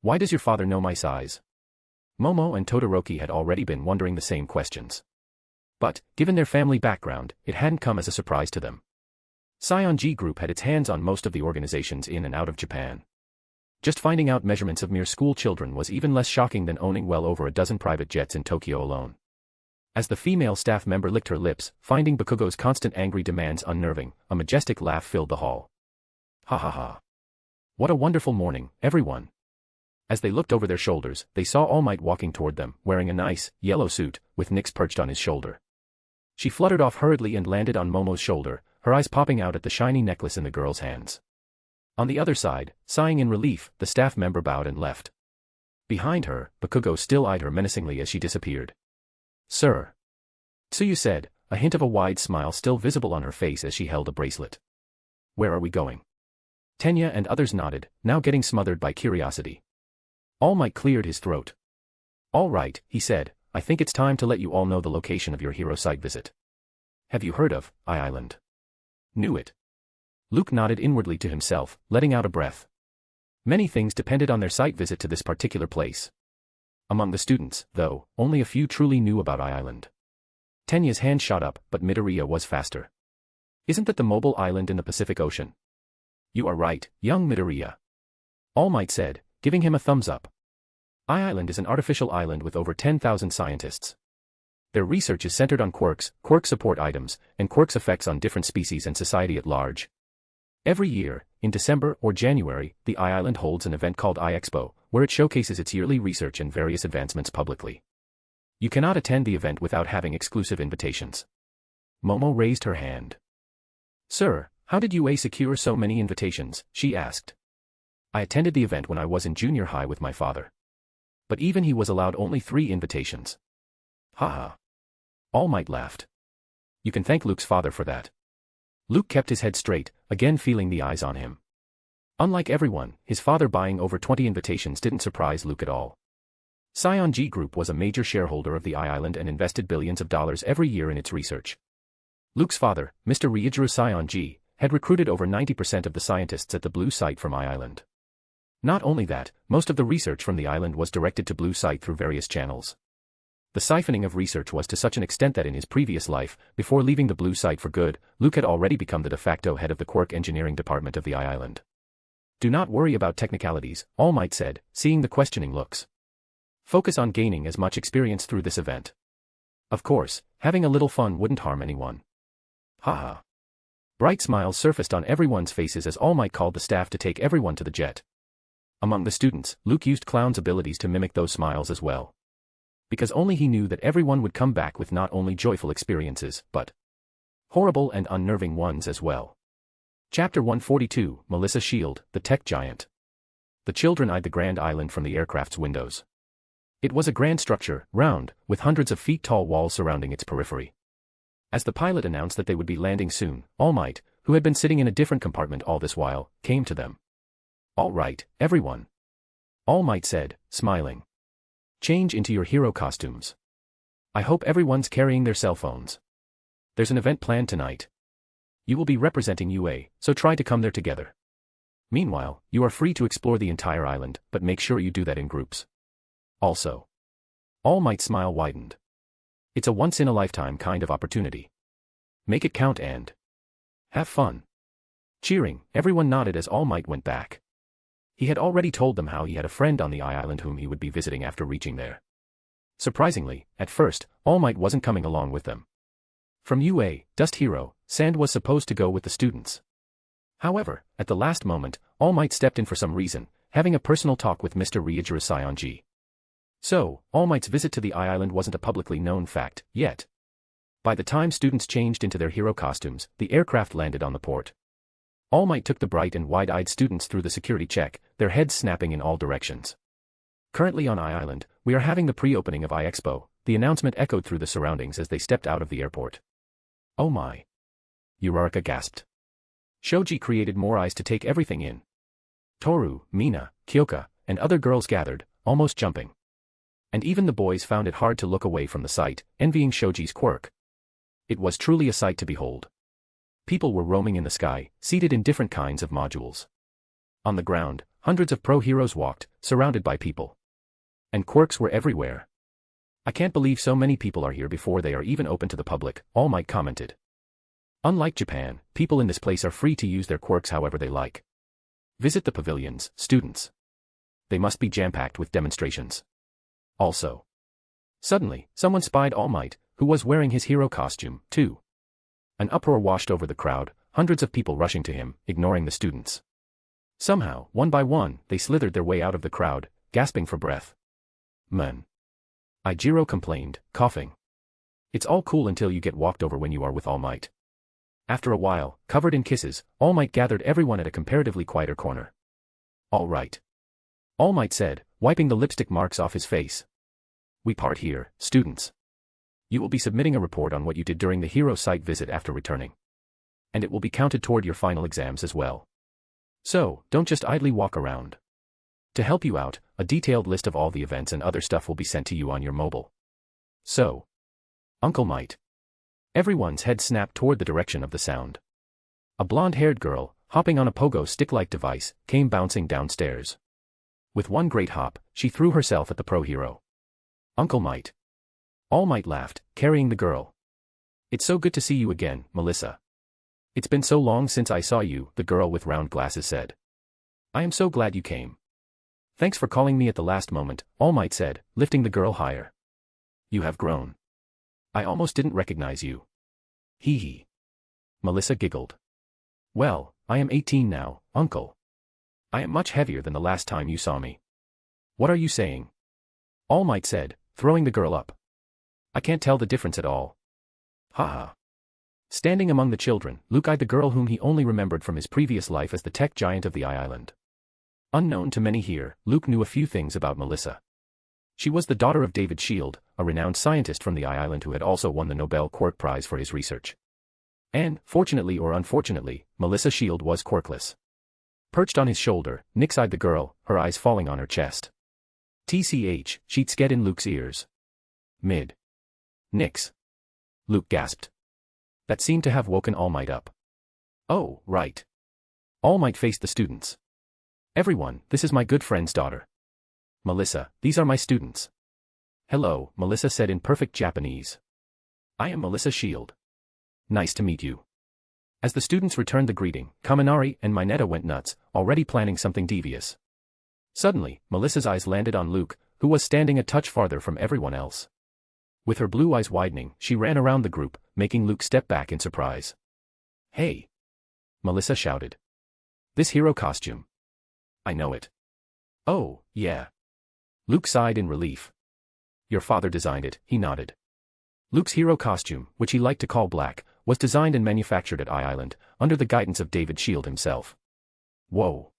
Why does your father know my size? Momo and Todoroki had already been wondering the same questions. But, given their family background, it hadn't come as a surprise to them. Sionji Group had its hands on most of the organizations in and out of Japan. Just finding out measurements of mere school children was even less shocking than owning well over a dozen private jets in Tokyo alone. As the female staff member licked her lips, finding Bakugo's constant angry demands unnerving, a majestic laugh filled the hall. Ha ha ha. What a wonderful morning, everyone. As they looked over their shoulders, they saw All Might walking toward them, wearing a nice, yellow suit, with Nyx perched on his shoulder. She fluttered off hurriedly and landed on Momo's shoulder, her eyes popping out at the shiny necklace in the girl's hands. On the other side, sighing in relief, the staff member bowed and left. Behind her, Bakugo still eyed her menacingly as she disappeared. Sir. Tsuyu said, a hint of a wide smile still visible on her face as she held a bracelet. Where are we going? Tenya and others nodded, now getting smothered by curiosity. All Might cleared his throat. All right, he said, I think it's time to let you all know the location of your hero site visit. Have you heard of Island? Knew it. Luke nodded inwardly to himself, letting out a breath. Many things depended on their site visit to this particular place. Among the students, though, only a few truly knew about Island. Tenya's hand shot up, but Midoriya was faster. Isn't that the mobile island in the Pacific Ocean? You are right, young Midoriya. All Might said, giving him a thumbs up. Island is an artificial island with over 10,000 scientists. Their research is centered on quirks, quirk support items, and quirks' effects on different species and society at large. Every year, in December or January, the Island holds an event called iExpo, where it showcases its yearly research and various advancements publicly. You cannot attend the event without having exclusive invitations. Momo raised her hand. Sir, how did UA secure so many invitations? She asked. I attended the event when I was in junior high with my father. But even he was allowed only 3 invitations. Haha. All Might laughed. You can thank Luke's father for that. Luke kept his head straight, again feeling the eyes on him. Unlike everyone, his father buying over 20 invitations didn't surprise Luke at all. Sionji Group was a major shareholder of the Island and invested billions of dollars every year in its research. Luke's father, Mr. Ryujiro Sionji, had recruited over 90% of the scientists at the Blue Site from Island. Not only that, most of the research from the island was directed to Blue Site through various channels. The siphoning of research was to such an extent that in his previous life, before leaving the Blue Site for good, Luke had already become the de facto head of the Quirk engineering department of the Island. Do not worry about technicalities, All Might said, seeing the questioning looks. Focus on gaining as much experience through this event. Of course, having a little fun wouldn't harm anyone. Haha. Bright smiles surfaced on everyone's faces as All Might called the staff to take everyone to the jet. Among the students, Luke used Clown's abilities to mimic those smiles as well. Because only he knew that everyone would come back with not only joyful experiences, but horrible and unnerving ones as well. Chapter 142, Melissa Shield, the Tech Giant. The children eyed the grand island from the aircraft's windows. It was a grand structure, round, with hundreds of feet tall walls surrounding its periphery. As the pilot announced that they would be landing soon, All Might, who had been sitting in a different compartment all this while, came to them. All right, everyone. All Might said, smiling. Change into your hero costumes. I hope everyone's carrying their cell phones. There's an event planned tonight. You will be representing UA, so try to come there together. Meanwhile, you are free to explore the entire island, but make sure you do that in groups. Also. All Might's smile widened. It's a once-in-a-lifetime kind of opportunity. Make it count and have fun. Cheering, everyone nodded as All Might went back. He had already told them how he had a friend on the island whom he would be visiting after reaching there. Surprisingly, at first, All Might wasn't coming along with them. From UA, Dust Hero, Sand was supposed to go with the students. However, at the last moment, All Might stepped in for some reason, having a personal talk with Mr. Ryujiro Sionji. So, All Might's visit to the island wasn't a publicly known fact, yet. By the time students changed into their hero costumes, the aircraft landed on the port. All Might took the bright and wide-eyed students through the security check, their heads snapping in all directions. Currently on Island, we are having the pre-opening of iExpo, the announcement echoed through the surroundings as they stepped out of the airport. Oh my. Uraraka gasped. Shoji created more eyes to take everything in. Toru, Mina, Kyoka, and other girls gathered, almost jumping. And even the boys found it hard to look away from the sight, envying Shoji's quirk. It was truly a sight to behold. People were roaming in the sky, seated in different kinds of modules. On the ground, hundreds of pro-heroes walked, surrounded by people. And quirks were everywhere. I can't believe so many people are here before they are even open to the public, All Might commented. Unlike Japan, people in this place are free to use their quirks however they like. Visit the pavilions, students. They must be jam-packed with demonstrations. Also. Suddenly, someone spied All Might, who was wearing his hero costume, too. An uproar washed over the crowd, hundreds of people rushing to him, ignoring the students. Somehow, one by one, they slithered their way out of the crowd, gasping for breath. "Man," Ijiro complained, coughing. "It's all cool until you get walked over when you are with All Might." After a while, covered in kisses, All Might gathered everyone at a comparatively quieter corner. "All right," All Might said, wiping the lipstick marks off his face. "We part here, students. You will be submitting a report on what you did during the hero site visit after returning. And it will be counted toward your final exams as well. So, don't just idly walk around. To help you out, a detailed list of all the events and other stuff will be sent to you on your mobile. So, Uncle Might." Everyone's head snapped toward the direction of the sound. A blonde-haired girl, hopping on a pogo stick-like device, came bouncing downstairs. With one great hop, she threw herself at the pro-hero. "Uncle Might." All Might laughed, carrying the girl. "It's so good to see you again, Melissa." "It's been so long since I saw you," the girl with round glasses said. "I am so glad you came." "Thanks for calling me at the last moment," All Might said, lifting the girl higher. "You have grown. I almost didn't recognize you." "Hee hee." Melissa giggled. "Well, I am 18 now, Uncle. I am much heavier than the last time you saw me." "What are you saying?" All Might said, throwing the girl up. "I can't tell the difference at all." "Ha." Standing among the children, Luke eyed the girl whom he only remembered from his previous life as the tech giant of the island. Unknown to many here, Luke knew a few things about Melissa. She was the daughter of David Shield, a renowned scientist from the island who had also won the Nobel Quirk Prize for his research. And, fortunately or unfortunately, Melissa Shield was quirkless. Perched on his shoulder, Nix eyed the girl, her eyes falling on her chest. "TCH, sheets get in Luke's ears." "Mid. Nix." Luke gasped. That seemed to have woken All Might up. "Oh, right." All Might faced the students. "Everyone, this is my good friend's daughter. Melissa, these are my students." "Hello," Melissa said in perfect Japanese. "I am Melissa Shield. Nice to meet you." As the students returned the greeting, Kaminari and Mineta went nuts, already planning something devious. Suddenly, Melissa's eyes landed on Luke, who was standing a touch farther from everyone else. With her blue eyes widening, she ran around the group, making Luke step back in surprise. "Hey!" Melissa shouted. "This hero costume. I know it." "Oh, yeah." Luke sighed in relief. "Your father designed it," he nodded. Luke's hero costume, which he liked to call black, was designed and manufactured at I-Island, under the guidance of David Shield himself. "Whoa."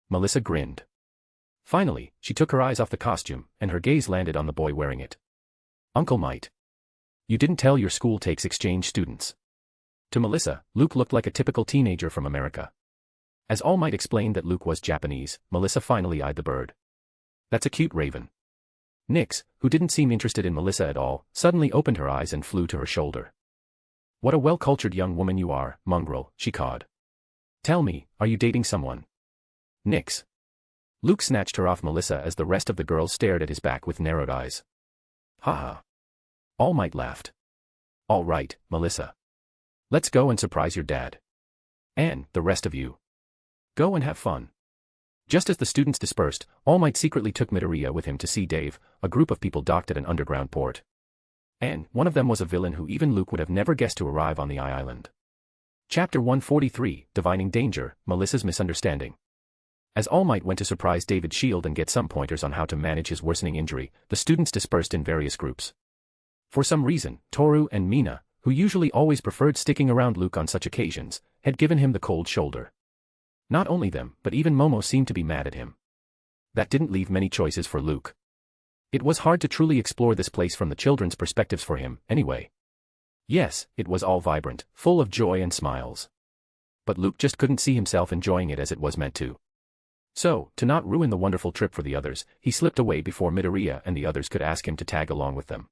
Melissa grinned. Finally, she took her eyes off the costume, and her gaze landed on the boy wearing it. "Uncle Might. You didn't tell your school takes exchange students." To Melissa, Luke looked like a typical teenager from America. As All Might explained that Luke was Japanese, Melissa finally eyed the bird. "That's a cute raven." Nix, who didn't seem interested in Melissa at all, suddenly opened her eyes and flew to her shoulder. "What a well-cultured young woman you are, mongrel," she cawed. "Tell me, are you dating someone?" "Nix." Luke snatched her off Melissa as the rest of the girls stared at his back with narrowed eyes. "Ha ha." All Might laughed. "All right, Melissa. Let's go and surprise your dad. And, the rest of you. Go and have fun." Just as the students dispersed, All Might secretly took Midoriya with him to see Dave, a group of people docked at an underground port. And, one of them was a villain who even Luke would have never guessed to arrive on the I-Island. Chapter 143, Divining Danger, Melissa's Misunderstanding. As All Might went to surprise David Shield and get some pointers on how to manage his worsening injury, the students dispersed in various groups. For some reason, Toru and Mina, who usually always preferred sticking around Luke on such occasions, had given him the cold shoulder. Not only them, but even Momo seemed to be mad at him. That didn't leave many choices for Luke. It was hard to truly explore this place from the children's perspectives for him, anyway. Yes, it was all vibrant, full of joy and smiles. But Luke just couldn't see himself enjoying it as it was meant to. So, to not ruin the wonderful trip for the others, he slipped away before Midoriya and the others could ask him to tag along with them.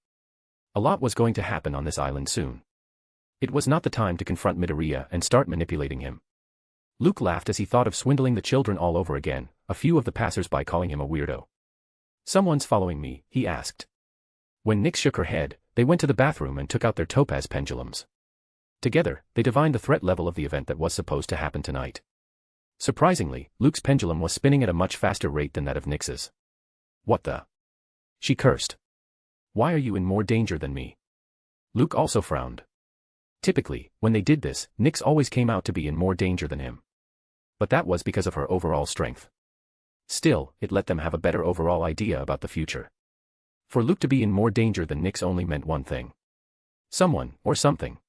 A lot was going to happen on this island soon. It was not the time to confront Midoriya and start manipulating him. Luke laughed as he thought of swindling the children all over again, a few of the passers-by calling him a weirdo. "Someone's following me," he asked. When Nyx shook her head, they went to the bathroom and took out their topaz pendulums. Together, they divined the threat level of the event that was supposed to happen tonight. Surprisingly, Luke's pendulum was spinning at a much faster rate than that of Nyx's. "What the?" she cursed. "Why are you in more danger than me?" Luke also frowned. Typically, when they did this, Nyx always came out to be in more danger than him. But that was because of her overall strength. Still, it let them have a better overall idea about the future. For Luke to be in more danger than Nyx only meant one thing. Someone, or something.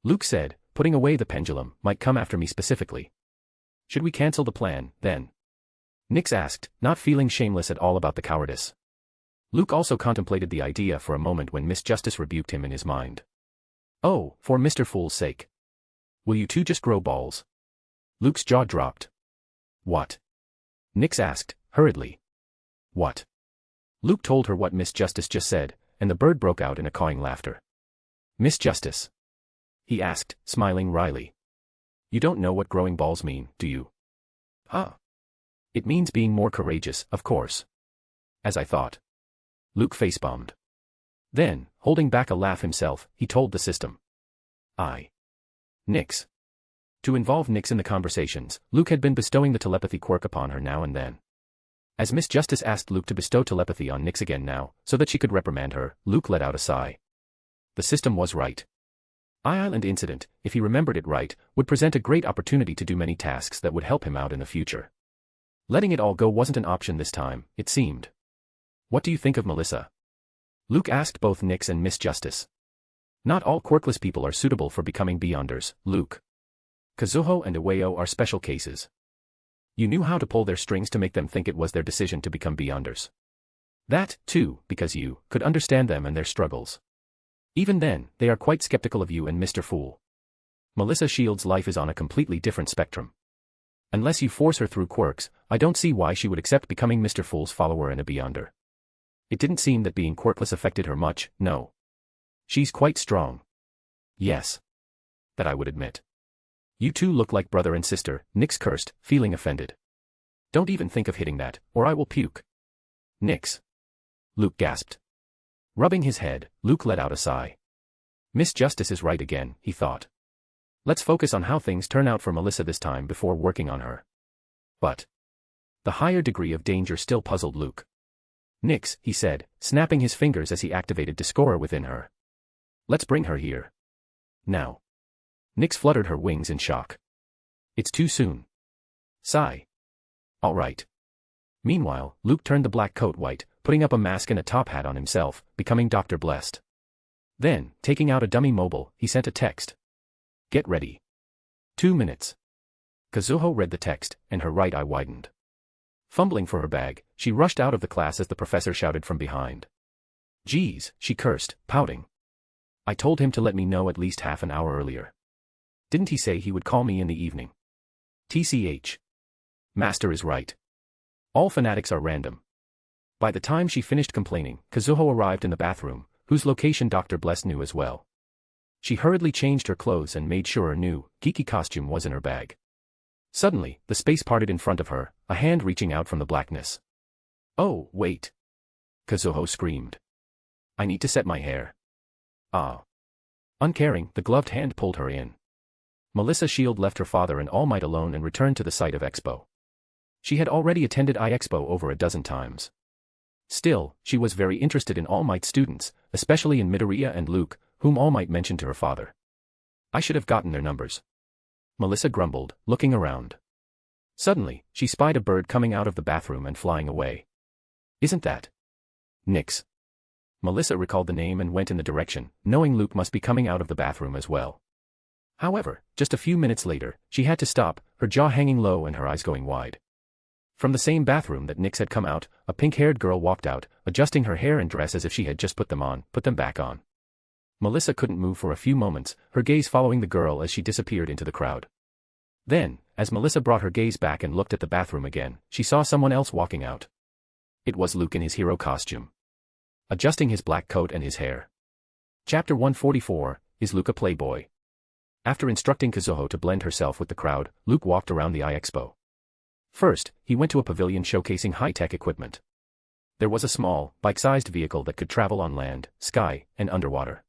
Luke said, "Putting away the pendulum might come after me specifically. Should we cancel the plan, then?" Nyx asked, not feeling shameless at all about the cowardice. Luke also contemplated the idea for a moment when Miss Justice rebuked him in his mind. "Oh, for Mr. Fool's sake. Will you two just grow balls?" Luke's jaw dropped. "What?" Nyx asked, hurriedly. "What?" Luke told her what Miss Justice just said, and the bird broke out in a cawing laughter. "Miss Justice?" he asked, smiling wryly. "You don't know what growing balls mean, do you?" "Huh? It means being more courageous, of course." "As I thought." Luke facepalmed. Then, holding back a laugh himself, he told the system. Nyx. To involve Nyx in the conversations, Luke had been bestowing the telepathy quirk upon her now and then. As Miss Justice asked Luke to bestow telepathy on Nyx again now, so that she could reprimand her, Luke let out a sigh. The system was right. Island incident, if he remembered it right, would present a great opportunity to do many tasks that would help him out in the future. Letting it all go wasn't an option this time, it seemed. "What do you think of Melissa?" Luke asked both Nyx and Miss Justice. "Not all quirkless people are suitable for becoming Beyonders, Luke. Kazuho and Iwao are special cases. You knew how to pull their strings to make them think it was their decision to become Beyonders. That, too, because you could understand them and their struggles. Even then, they are quite skeptical of you and Mr. Fool. Melissa Shield's life is on a completely different spectrum. Unless you force her through quirks, I don't see why she would accept becoming Mr. Fool's follower and a Beyonder. It didn't seem that being quirkless affected her much, no. She's quite strong. Yes. That I would admit. You two look like brother and sister," Nyx cursed, feeling offended. "Don't even think of hitting that, or I will puke." "Nyx." Luke gasped. Rubbing his head, Luke let out a sigh. Miss Justice is right again, he thought. Let's focus on how things turn out for Melissa this time before working on her. But the higher degree of danger still puzzled Luke. "Nyx," he said, snapping his fingers as he activated Discorer within her. "Let's bring her here. Now." Nyx fluttered her wings in shock. "It's too soon." Sigh. "All right." Meanwhile, Luke turned the black coat white, putting up a mask and a top hat on himself, becoming Dr. Blessed. Then, taking out a dummy mobile, he sent a text. "Get ready. 2 minutes." Kazuho read the text, and her right eye widened. Fumbling for her bag, she rushed out of the class as the professor shouted from behind. "Geez," she cursed, pouting. "I told him to let me know at least half an hour earlier. Didn't he say he would call me in the evening? TCH. Master is right. All fanatics are random." By the time she finished complaining, Kazuho arrived in the bathroom, whose location Dr. Bless knew as well. She hurriedly changed her clothes and made sure her new, geeky costume was in her bag. Suddenly, the space parted in front of her, a hand reaching out from the blackness. "Oh, wait!" Kazuho screamed. "I need to set my hair." Ah. Uncaring, the gloved hand pulled her in. Melissa Shield left her father and All Might alone and returned to the site of Expo. She had already attended iExpo over a dozen times. Still, she was very interested in All Might's students, especially in Midoriya and Luke, whom All Might mentioned to her father. "I should have gotten their numbers," Melissa grumbled, looking around. Suddenly, she spied a bird coming out of the bathroom and flying away. "Isn't that Nyx?" Melissa recalled the name and went in the direction, knowing Luke must be coming out of the bathroom as well. However, just a few minutes later, she had to stop, her jaw hanging low and her eyes going wide. From the same bathroom that Nyx had come out, a pink-haired girl walked out, adjusting her hair and dress as if she had just put them back on. Melissa couldn't move for a few moments, her gaze following the girl as she disappeared into the crowd. Then, as Melissa brought her gaze back and looked at the bathroom again, she saw someone else walking out. It was Luke in his hero costume, adjusting his black coat and his hair. Chapter 144, Is Luke a Playboy? After instructing Kazuho to blend herself with the crowd, Luke walked around the iExpo. First, he went to a pavilion showcasing high-tech equipment. There was a small, bike-sized vehicle that could travel on land, sky, and underwater.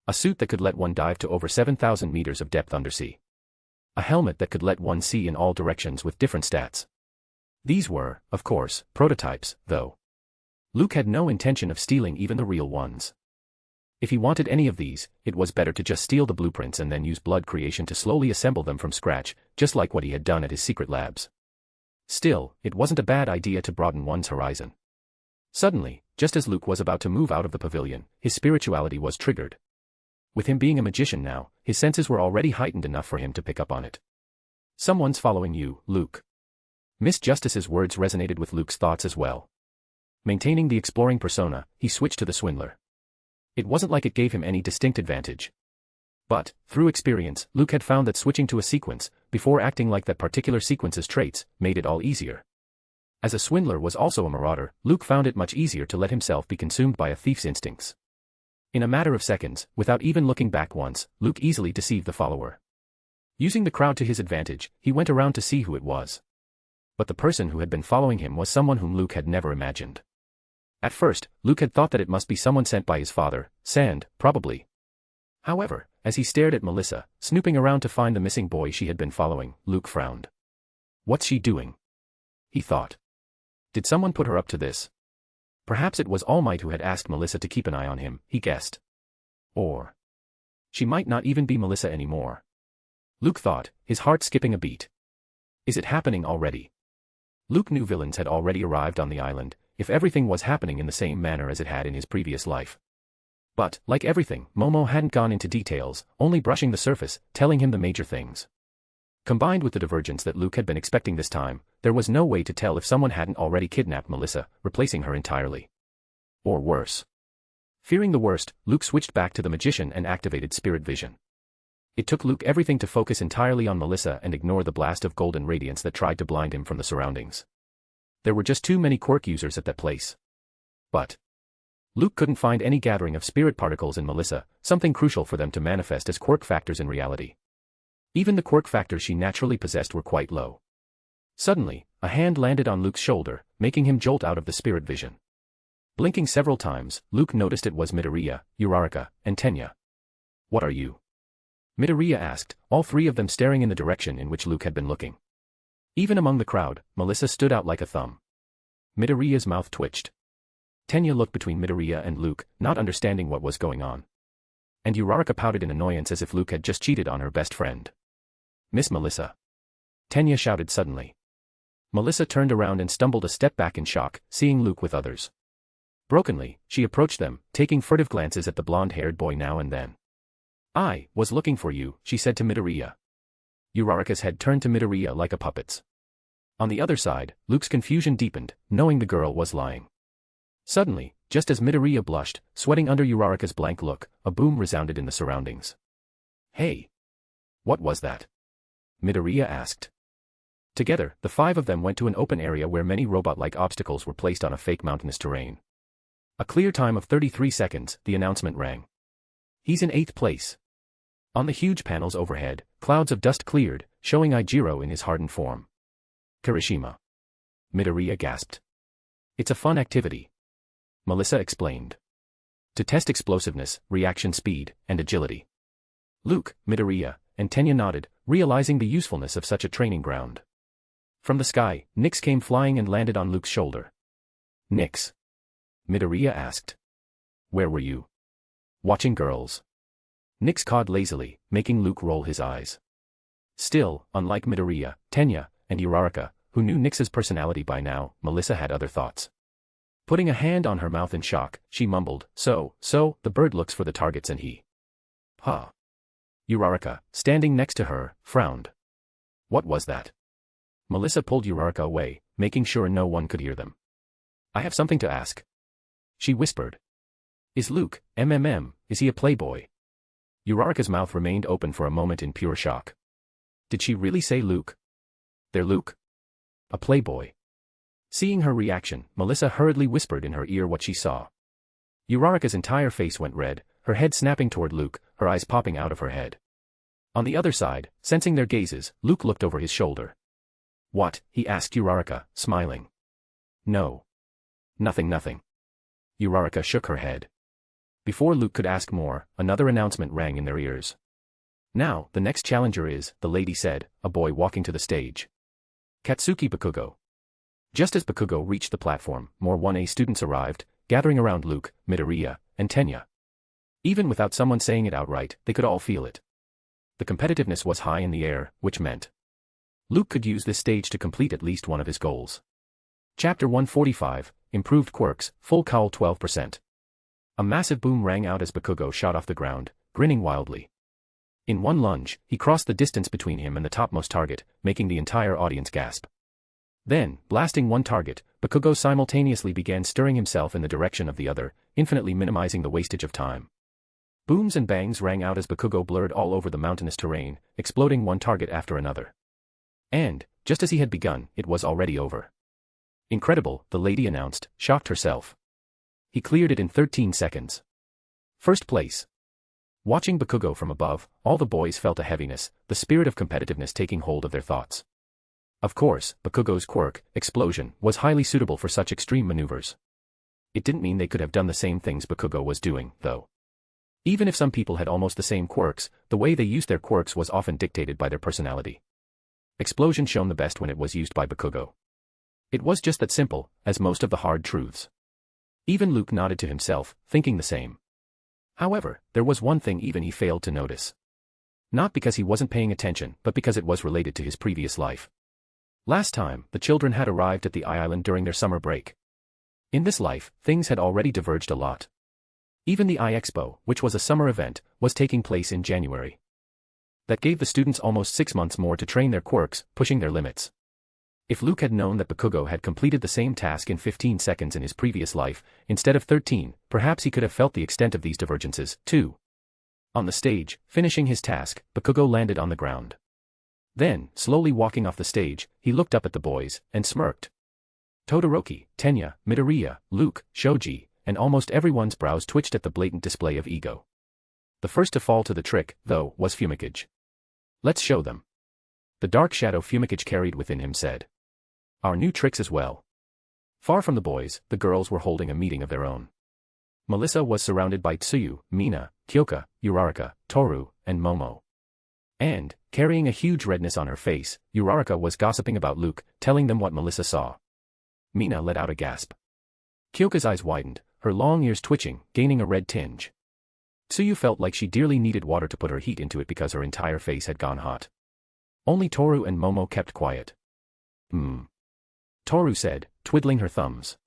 A suit that could let one dive to over 7,000 meters of depth undersea. A helmet that could let one see in all directions with different stats. These were, of course, prototypes, though. Luke had no intention of stealing even the real ones. If he wanted any of these, it was better to just steal the blueprints and then use blood creation to slowly assemble them from scratch, just like what he had done at his secret labs. Still, it wasn't a bad idea to broaden one's horizon. Suddenly, just as Luke was about to move out of the pavilion, his spirituality was triggered. With him being a magician now, his senses were already heightened enough for him to pick up on it. Someone's following you, Luke. Miss Justice's words resonated with Luke's thoughts as well. Maintaining the exploring persona, he switched to the swindler. It wasn't like it gave him any distinct advantage. But, through experience, Luke had found that switching to a sequence, before acting like that particular sequence's traits, made it all easier. As a swindler was also a marauder, Luke found it much easier to let himself be consumed by a thief's instincts. In a matter of seconds, without even looking back once, Luke easily deceived the follower. Using the crowd to his advantage, he went around to see who it was. But the person who had been following him was someone whom Luke had never imagined. At first, Luke had thought that it must be someone sent by his father, Sand, probably. However, as he stared at Melissa, snooping around to find the missing boy she had been following, Luke frowned. What's she doing? He thought. Did someone put her up to this? Perhaps it was All Might who had asked Melissa to keep an eye on him, he guessed. Or she might not even be Melissa anymore. Luke thought, his heart skipping a beat. Is it happening already? Luke knew villains had already arrived on the island, if everything was happening in the same manner as it had in his previous life. But, like everything, Momo hadn't gone into details, only brushing the surface, telling him the major things. Combined with the divergence that Luke had been expecting this time, there was no way to tell if someone hadn't already kidnapped Melissa, replacing her entirely. Or worse. Fearing the worst, Luke switched back to the magician and activated spirit vision. It took Luke everything to focus entirely on Melissa and ignore the blast of golden radiance that tried to blind him from the surroundings. There were just too many Quirk users at that place. But Luke couldn't find any gathering of spirit particles in Melissa, something crucial for them to manifest as Quirk factors in reality. Even the Quirk factors she naturally possessed were quite low. Suddenly, a hand landed on Luke's shoulder, making him jolt out of the spirit vision. Blinking several times, Luke noticed it was Midoriya, Uraraka, and Tenya. What are you? Midoriya asked, all three of them staring in the direction in which Luke had been looking. Even among the crowd, Melissa stood out like a thumb. Midoriya's mouth twitched. Tenya looked between Midoriya and Luke, not understanding what was going on. And Uraraka pouted in annoyance as if Luke had just cheated on her best friend. Miss Melissa. Tenya shouted suddenly. Melissa turned around and stumbled a step back in shock, seeing Luke with others. Brokenly, she approached them, taking furtive glances at the blonde-haired boy now and then. I was looking for you, she said to Midoriya. Uraraka's head turned to Midoriya like a puppet's. On the other side, Luke's confusion deepened, knowing the girl was lying. Suddenly, just as Midoriya blushed, sweating under Uraraka's blank look, a boom resounded in the surroundings. Hey! What was that? Midoriya asked. Together, the five of them went to an open area where many robot-like obstacles were placed on a fake mountainous terrain. A clear time of 33 seconds, the announcement rang. He's in 8th place. On the huge panels overhead, clouds of dust cleared, showing Ijiro in his hardened form. Kirishima. Midoriya gasped. It's a fun activity. Melissa explained. To test explosiveness, reaction speed, and agility. Luke, Midoriya, and Tenya nodded, realizing the usefulness of such a training ground. From the sky, Nyx came flying and landed on Luke's shoulder. Nyx? Midoriya asked. Where were you? Watching girls. Nyx cawed lazily, making Luke roll his eyes. Still, unlike Midoriya, Tenya, and Uraraka, who knew Nyx's personality by now, Melissa had other thoughts. Putting a hand on her mouth in shock, she mumbled, So, the bird looks for the targets and he. Huh. Uraraka, standing next to her, frowned. What was that? Melissa pulled Uraraka away, making sure no one could hear them. I have something to ask. She whispered. Is Luke, is he a playboy? Uraraka's mouth remained open for a moment in pure shock. Did she really say Luke? They're Luke. A playboy. Seeing her reaction, Melissa hurriedly whispered in her ear what she saw. Uraraka's entire face went red, her head snapping toward Luke, her eyes popping out of her head. On the other side, sensing their gazes, Luke looked over his shoulder. What? He asked Uraraka, smiling. No. Nothing. Uraraka shook her head. Before Luke could ask more, another announcement rang in their ears. Now, the next challenger is, the lady said, a boy walking to the stage. Katsuki Bakugo. Just as Bakugo reached the platform, more 1A students arrived, gathering around Luke, Midoriya, and Tenya. Even without someone saying it outright, they could all feel it. The competitiveness was high in the air, which meant Luke could use this stage to complete at least one of his goals. Chapter 145, Improved Quirks, Full Cowl 12%. A massive boom rang out as Bakugo shot off the ground, grinning wildly. In one lunge, he crossed the distance between him and the topmost target, making the entire audience gasp. Then, blasting one target, Bakugo simultaneously began stirring himself in the direction of the other, infinitely minimizing the wastage of time. Booms and bangs rang out as Bakugo blurred all over the mountainous terrain, exploding one target after another. And, just as he had begun, it was already over. Incredible, the lady announced, shocked herself. He cleared it in 13 seconds. First place. Watching Bakugo from above, all the boys felt a heaviness, the spirit of competitiveness taking hold of their thoughts. Of course, Bakugo's quirk, Explosion, was highly suitable for such extreme maneuvers. It didn't mean they could have done the same things Bakugo was doing, though. Even if some people had almost the same quirks, the way they used their quirks was often dictated by their personality. Explosion shone the best when it was used by Bakugo. It was just that simple, as most of the hard truths. Even Luke nodded to himself, thinking the same. However, there was one thing even he failed to notice. Not because he wasn't paying attention, but because it was related to his previous life. Last time, the children had arrived at the island during their summer break. In this life, things had already diverged a lot. Even the Expo, which was a summer event, was taking place in January. That gave the students almost 6 months more to train their quirks, pushing their limits. If Luke had known that Bakugo had completed the same task in 15 seconds in his previous life, instead of 13, perhaps he could have felt the extent of these divergences, too. On the stage, finishing his task, Bakugo landed on the ground. Then, slowly walking off the stage, he looked up at the boys, and smirked. Todoroki, Tenya, Midoriya, Luke, Shoji, and almost everyone's brows twitched at the blatant display of ego. The first to fall to the trick, though, was Fumikage. Let's show them. The dark shadow Fumikage carried within him said. Our new tricks as well. Far from the boys, the girls were holding a meeting of their own. Melissa was surrounded by Tsuyu, Mina, Kyoka, Uraraka, Toru, and Momo. And, carrying a huge redness on her face, Uraraka was gossiping about Luke, telling them what Melissa saw. Mina let out a gasp. Kyoka's eyes widened, her long ears twitching, gaining a red tinge. Tsuyu felt like she dearly needed water to put her heat into it because her entire face had gone hot. Only Toru and Momo kept quiet. Toru said, twiddling her thumbs.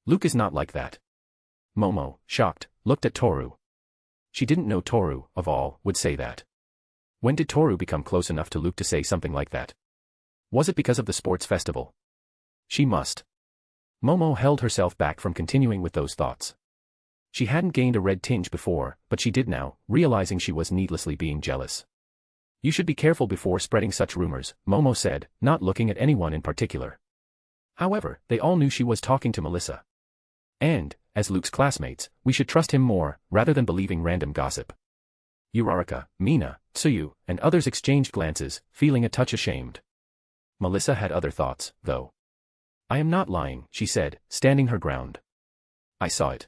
Luke is not like that. Momo, shocked, looked at Toru. She didn't know Toru, of all, would say that. When did Toru become close enough to Luke to say something like that? Was it because of the sports festival? She must. Momo held herself back from continuing with those thoughts. She hadn't gained a red tinge before, but she did now, realizing she was needlessly being jealous. You should be careful before spreading such rumors, Momo said, not looking at anyone in particular. However, they all knew she was talking to Melissa. And, as Luke's classmates, we should trust him more, rather than believing random gossip. Uraraka, Mina, Tsuyu, and others exchanged glances, feeling a touch ashamed. Melissa had other thoughts, though. I am not lying, she said, standing her ground. I saw it.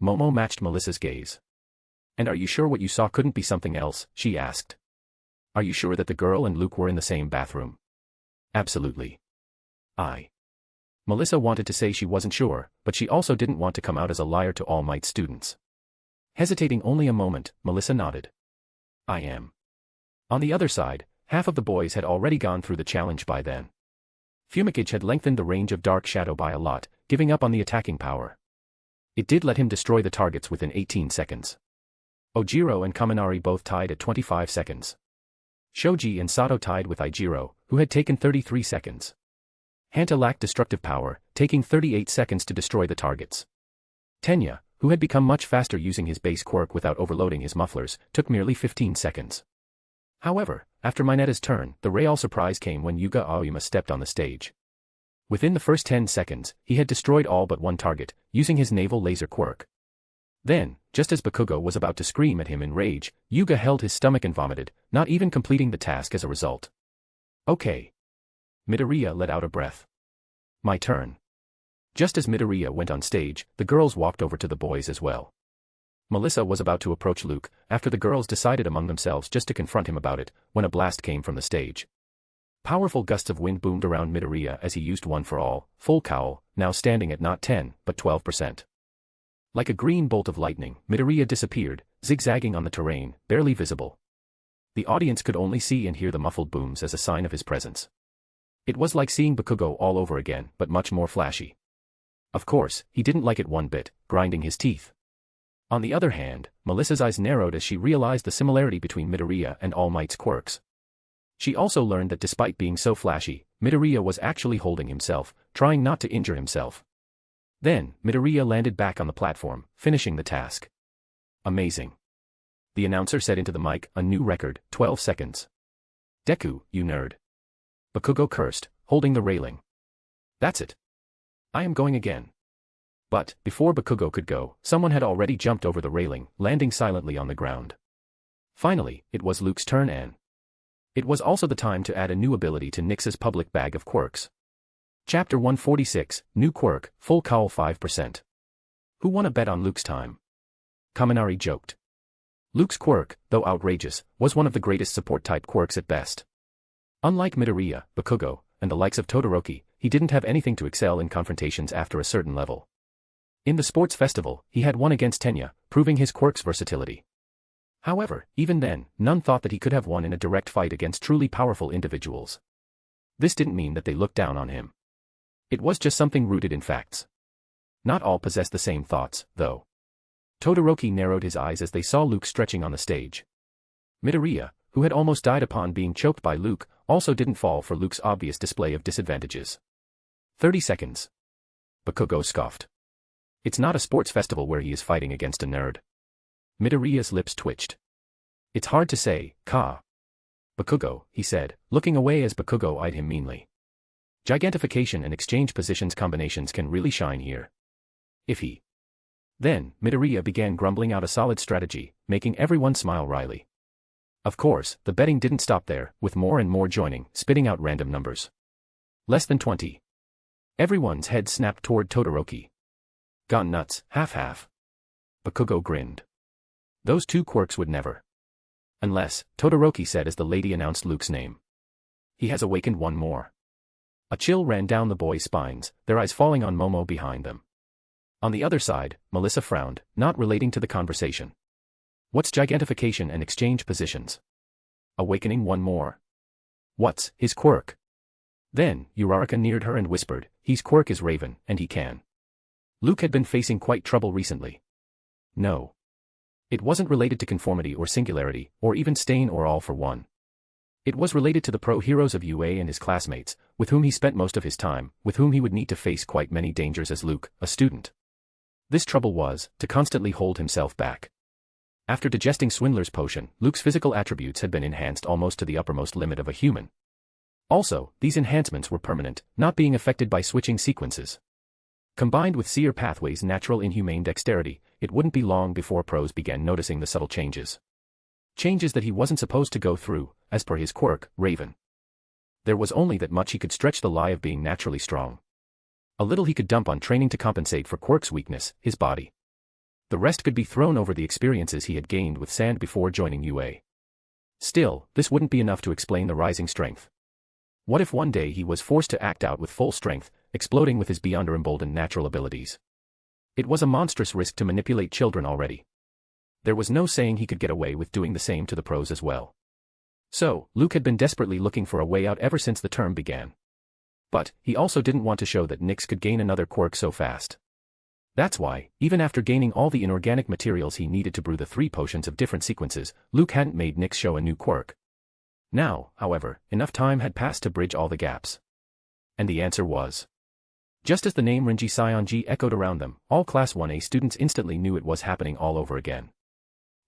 Momo matched Melissa's gaze. And are you sure what you saw couldn't be something else, she asked. Are you sure that the girl and Luke were in the same bathroom? Absolutely. Melissa wanted to say she wasn't sure, but she also didn't want to come out as a liar to All Might students. Hesitating only a moment, Melissa nodded. I am. On the other side, half of the boys had already gone through the challenge by then. Fumikage had lengthened the range of Dark Shadow by a lot, giving up on the attacking power. It did let him destroy the targets within 18 seconds. Ojiro and Kaminari both tied at 25 seconds. Shoji and Sato tied with Ijiro, who had taken 33 seconds. Hanta lacked destructive power, taking 38 seconds to destroy the targets. Tenya, who had become much faster using his base quirk without overloading his mufflers, took merely 15 seconds. However, after Mineta's turn, the real surprise came when Yuga Aoyama stepped on the stage. Within the first 10 seconds, he had destroyed all but one target, using his naval laser quirk. Then, just as Bakugo was about to scream at him in rage, Yuga held his stomach and vomited, not even completing the task as a result. Okay. Midoriya let out a breath. My turn. Just as Midoriya went on stage, the girls walked over to the boys as well. Melissa was about to approach Luke, after the girls decided among themselves just to confront him about it, when a blast came from the stage. Powerful gusts of wind boomed around Midoriya as he used one for all, full cowl, now standing at not 10, but 12%. Like a green bolt of lightning, Midoriya disappeared, zigzagging on the terrain, barely visible. The audience could only see and hear the muffled booms as a sign of his presence. It was like seeing Bakugo all over again, but much more flashy. Of course, he didn't like it one bit, grinding his teeth. On the other hand, Melissa's eyes narrowed as she realized the similarity between Midoriya and All Might's quirks. She also learned that despite being so flashy, Midoriya was actually holding himself, trying not to injure himself. Then, Midoriya landed back on the platform, finishing the task. Amazing. The announcer said into the mic, a new record, 12 seconds. Deku, you nerd. Bakugo cursed, holding the railing. That's it. I am going again. But, before Bakugo could go, someone had already jumped over the railing, landing silently on the ground. Finally, it was Luke's turn and it was also the time to add a new ability to Nyx's public bag of quirks. Chapter 146, New Quirk, Full Cowl 5%. Who won a bet on Luke's time? Kaminari joked. Luke's quirk, though outrageous, was one of the greatest support-type quirks at best. Unlike Midoriya, Bakugo, and the likes of Todoroki, he didn't have anything to excel in confrontations after a certain level. In the sports festival, he had won against Tenya, proving his quirk's versatility. However, even then, none thought that he could have won in a direct fight against truly powerful individuals. This didn't mean that they looked down on him. It was just something rooted in facts. Not all possessed the same thoughts, though. Todoroki narrowed his eyes as they saw Luke stretching on the stage. Midoriya, who had almost died upon being choked by Luke, also didn't fall for Luke's obvious display of disadvantages. 30 seconds. Bakugo scoffed. It's not a sports festival where he is fighting against a nerd. Midoriya's lips twitched. It's hard to say, Bakugo, he said, looking away as Bakugo eyed him meanly. Gigantification and exchange positions combinations can really shine here. If he. Then, Midoriya began grumbling out a solid strategy, making everyone smile wryly. Of course, the betting didn't stop there, with more and more joining, spitting out random numbers. Less than 20. Everyone's head snapped toward Todoroki. Gone nuts, half-half. Bakugo grinned. Those two quirks would never. Unless, Todoroki said as the lady announced Luke's name. He has awakened one more. A chill ran down the boys' spines, their eyes falling on Momo behind them. On the other side, Melissa frowned, not relating to the conversation. What's gigantification and exchange positions? Awakening one more. What's his quirk? Then, Uraraka neared her and whispered, his quirk is Raven, and he can. Luke had been facing quite trouble recently. No. It wasn't related to conformity or singularity, or even stain or all for one. It was related to the pro-heroes of UA and his classmates, with whom he spent most of his time, with whom he would need to face quite many dangers as Luke, a student. This trouble was, to constantly hold himself back. After digesting Swindler's potion, Luke's physical attributes had been enhanced almost to the uppermost limit of a human. Also, these enhancements were permanent, not being affected by switching sequences. Combined with Seer Pathway's natural inhumane dexterity, it wouldn't be long before pros began noticing the subtle changes. Changes that he wasn't supposed to go through, as per his quirk, Raven. There was only that much he could stretch the lie of being naturally strong. A little he could dump on training to compensate for Quirk's weakness, his body. The rest could be thrown over the experiences he had gained with sand before joining UA. Still, this wouldn't be enough to explain the rising strength. What if one day he was forced to act out with full strength, exploding with his beyond emboldened natural abilities? It was a monstrous risk to manipulate children already. There was no saying he could get away with doing the same to the pros as well. So, Luke had been desperately looking for a way out ever since the term began. But, he also didn't want to show that Nyx could gain another quirk so fast. That's why, even after gaining all the inorganic materials he needed to brew the 3 potions of different sequences, Luke hadn't made Nyx show a new quirk. Now, however, enough time had passed to bridge all the gaps. And the answer was. Just as the name Renji Sionji echoed around them, all Class 1A students instantly knew it was happening all over again.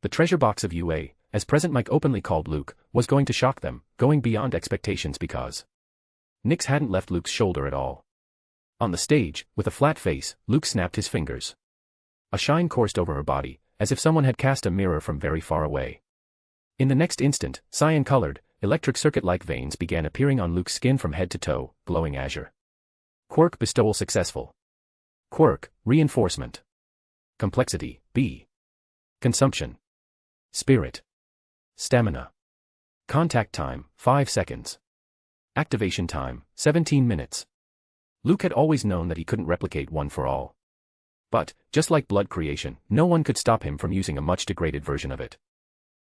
The treasure box of UA, as Present Mike openly called Luke, was going to shock them, going beyond expectations because Nyx hadn't left Luke's shoulder at all. On the stage, with a flat face, Luke snapped his fingers. A shine coursed over her body, as if someone had cast a mirror from very far away. In the next instant, cyan-colored, electric circuit-like veins began appearing on Luke's skin from head to toe, glowing azure. Quirk bestowal successful. Quirk, reinforcement. Complexity, B. Consumption. Spirit. Stamina. Contact time, 5 seconds. Activation time, 17 minutes. Luke had always known that he couldn't replicate one for all. But, just like blood creation, no one could stop him from using a much degraded version of it.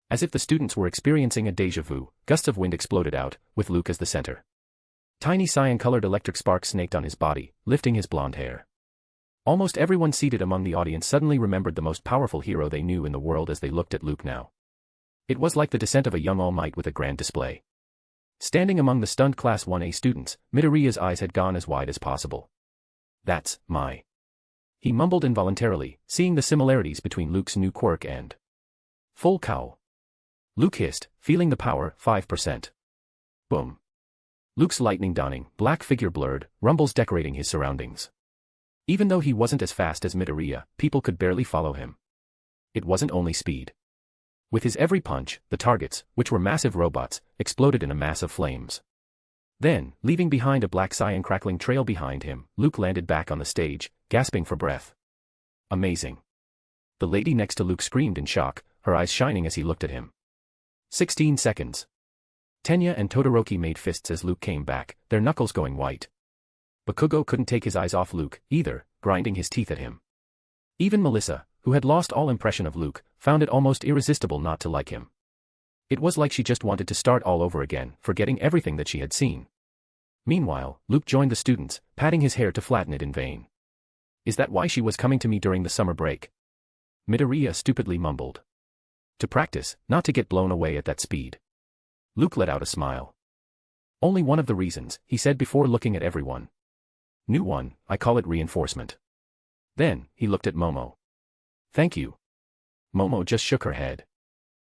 As if the students were experiencing a déjà vu, gusts of wind exploded out, with Luke as the center. Tiny cyan-colored electric sparks snaked on his body, lifting his blonde hair. Almost everyone seated among the audience suddenly remembered the most powerful hero they knew in the world as they looked at Luke now. It was like the descent of a young All Might with a grand display. Standing among the stunned Class 1A students, Midoriya's eyes had gone as wide as possible. That's my... He mumbled involuntarily, seeing the similarities between Luke's new quirk and full cowl. Luke hissed, feeling the power, 5%. Boom. Luke's lightning dawning, black figure blurred, rumbles decorating his surroundings. Even though he wasn't as fast as Midoriya, people could barely follow him. It wasn't only speed. With his every punch, the targets, which were massive robots, exploded in a mass of flames. Then, leaving behind a black cyan crackling trail behind him, Luke landed back on the stage, gasping for breath. Amazing. The lady next to Luke screamed in shock, her eyes shining as he looked at him. 16 seconds. Tenya and Todoroki made fists as Luke came back, their knuckles going white. Bakugo couldn't take his eyes off Luke, either, grinding his teeth at him. Even Melissa, who had lost all impression of Luke, found it almost irresistible not to like him. It was like she just wanted to start all over again, forgetting everything that she had seen. Meanwhile, Luke joined the students, patting his hair to flatten it in vain. Is that why she was coming to me during the summer break? Midoriya stupidly mumbled. To practice, not to get blown away at that speed. Luke let out a smile. Only one of the reasons, he said before looking at everyone. New one, I call it reinforcement. Then, he looked at Momo. Thank you. Momo just shook her head.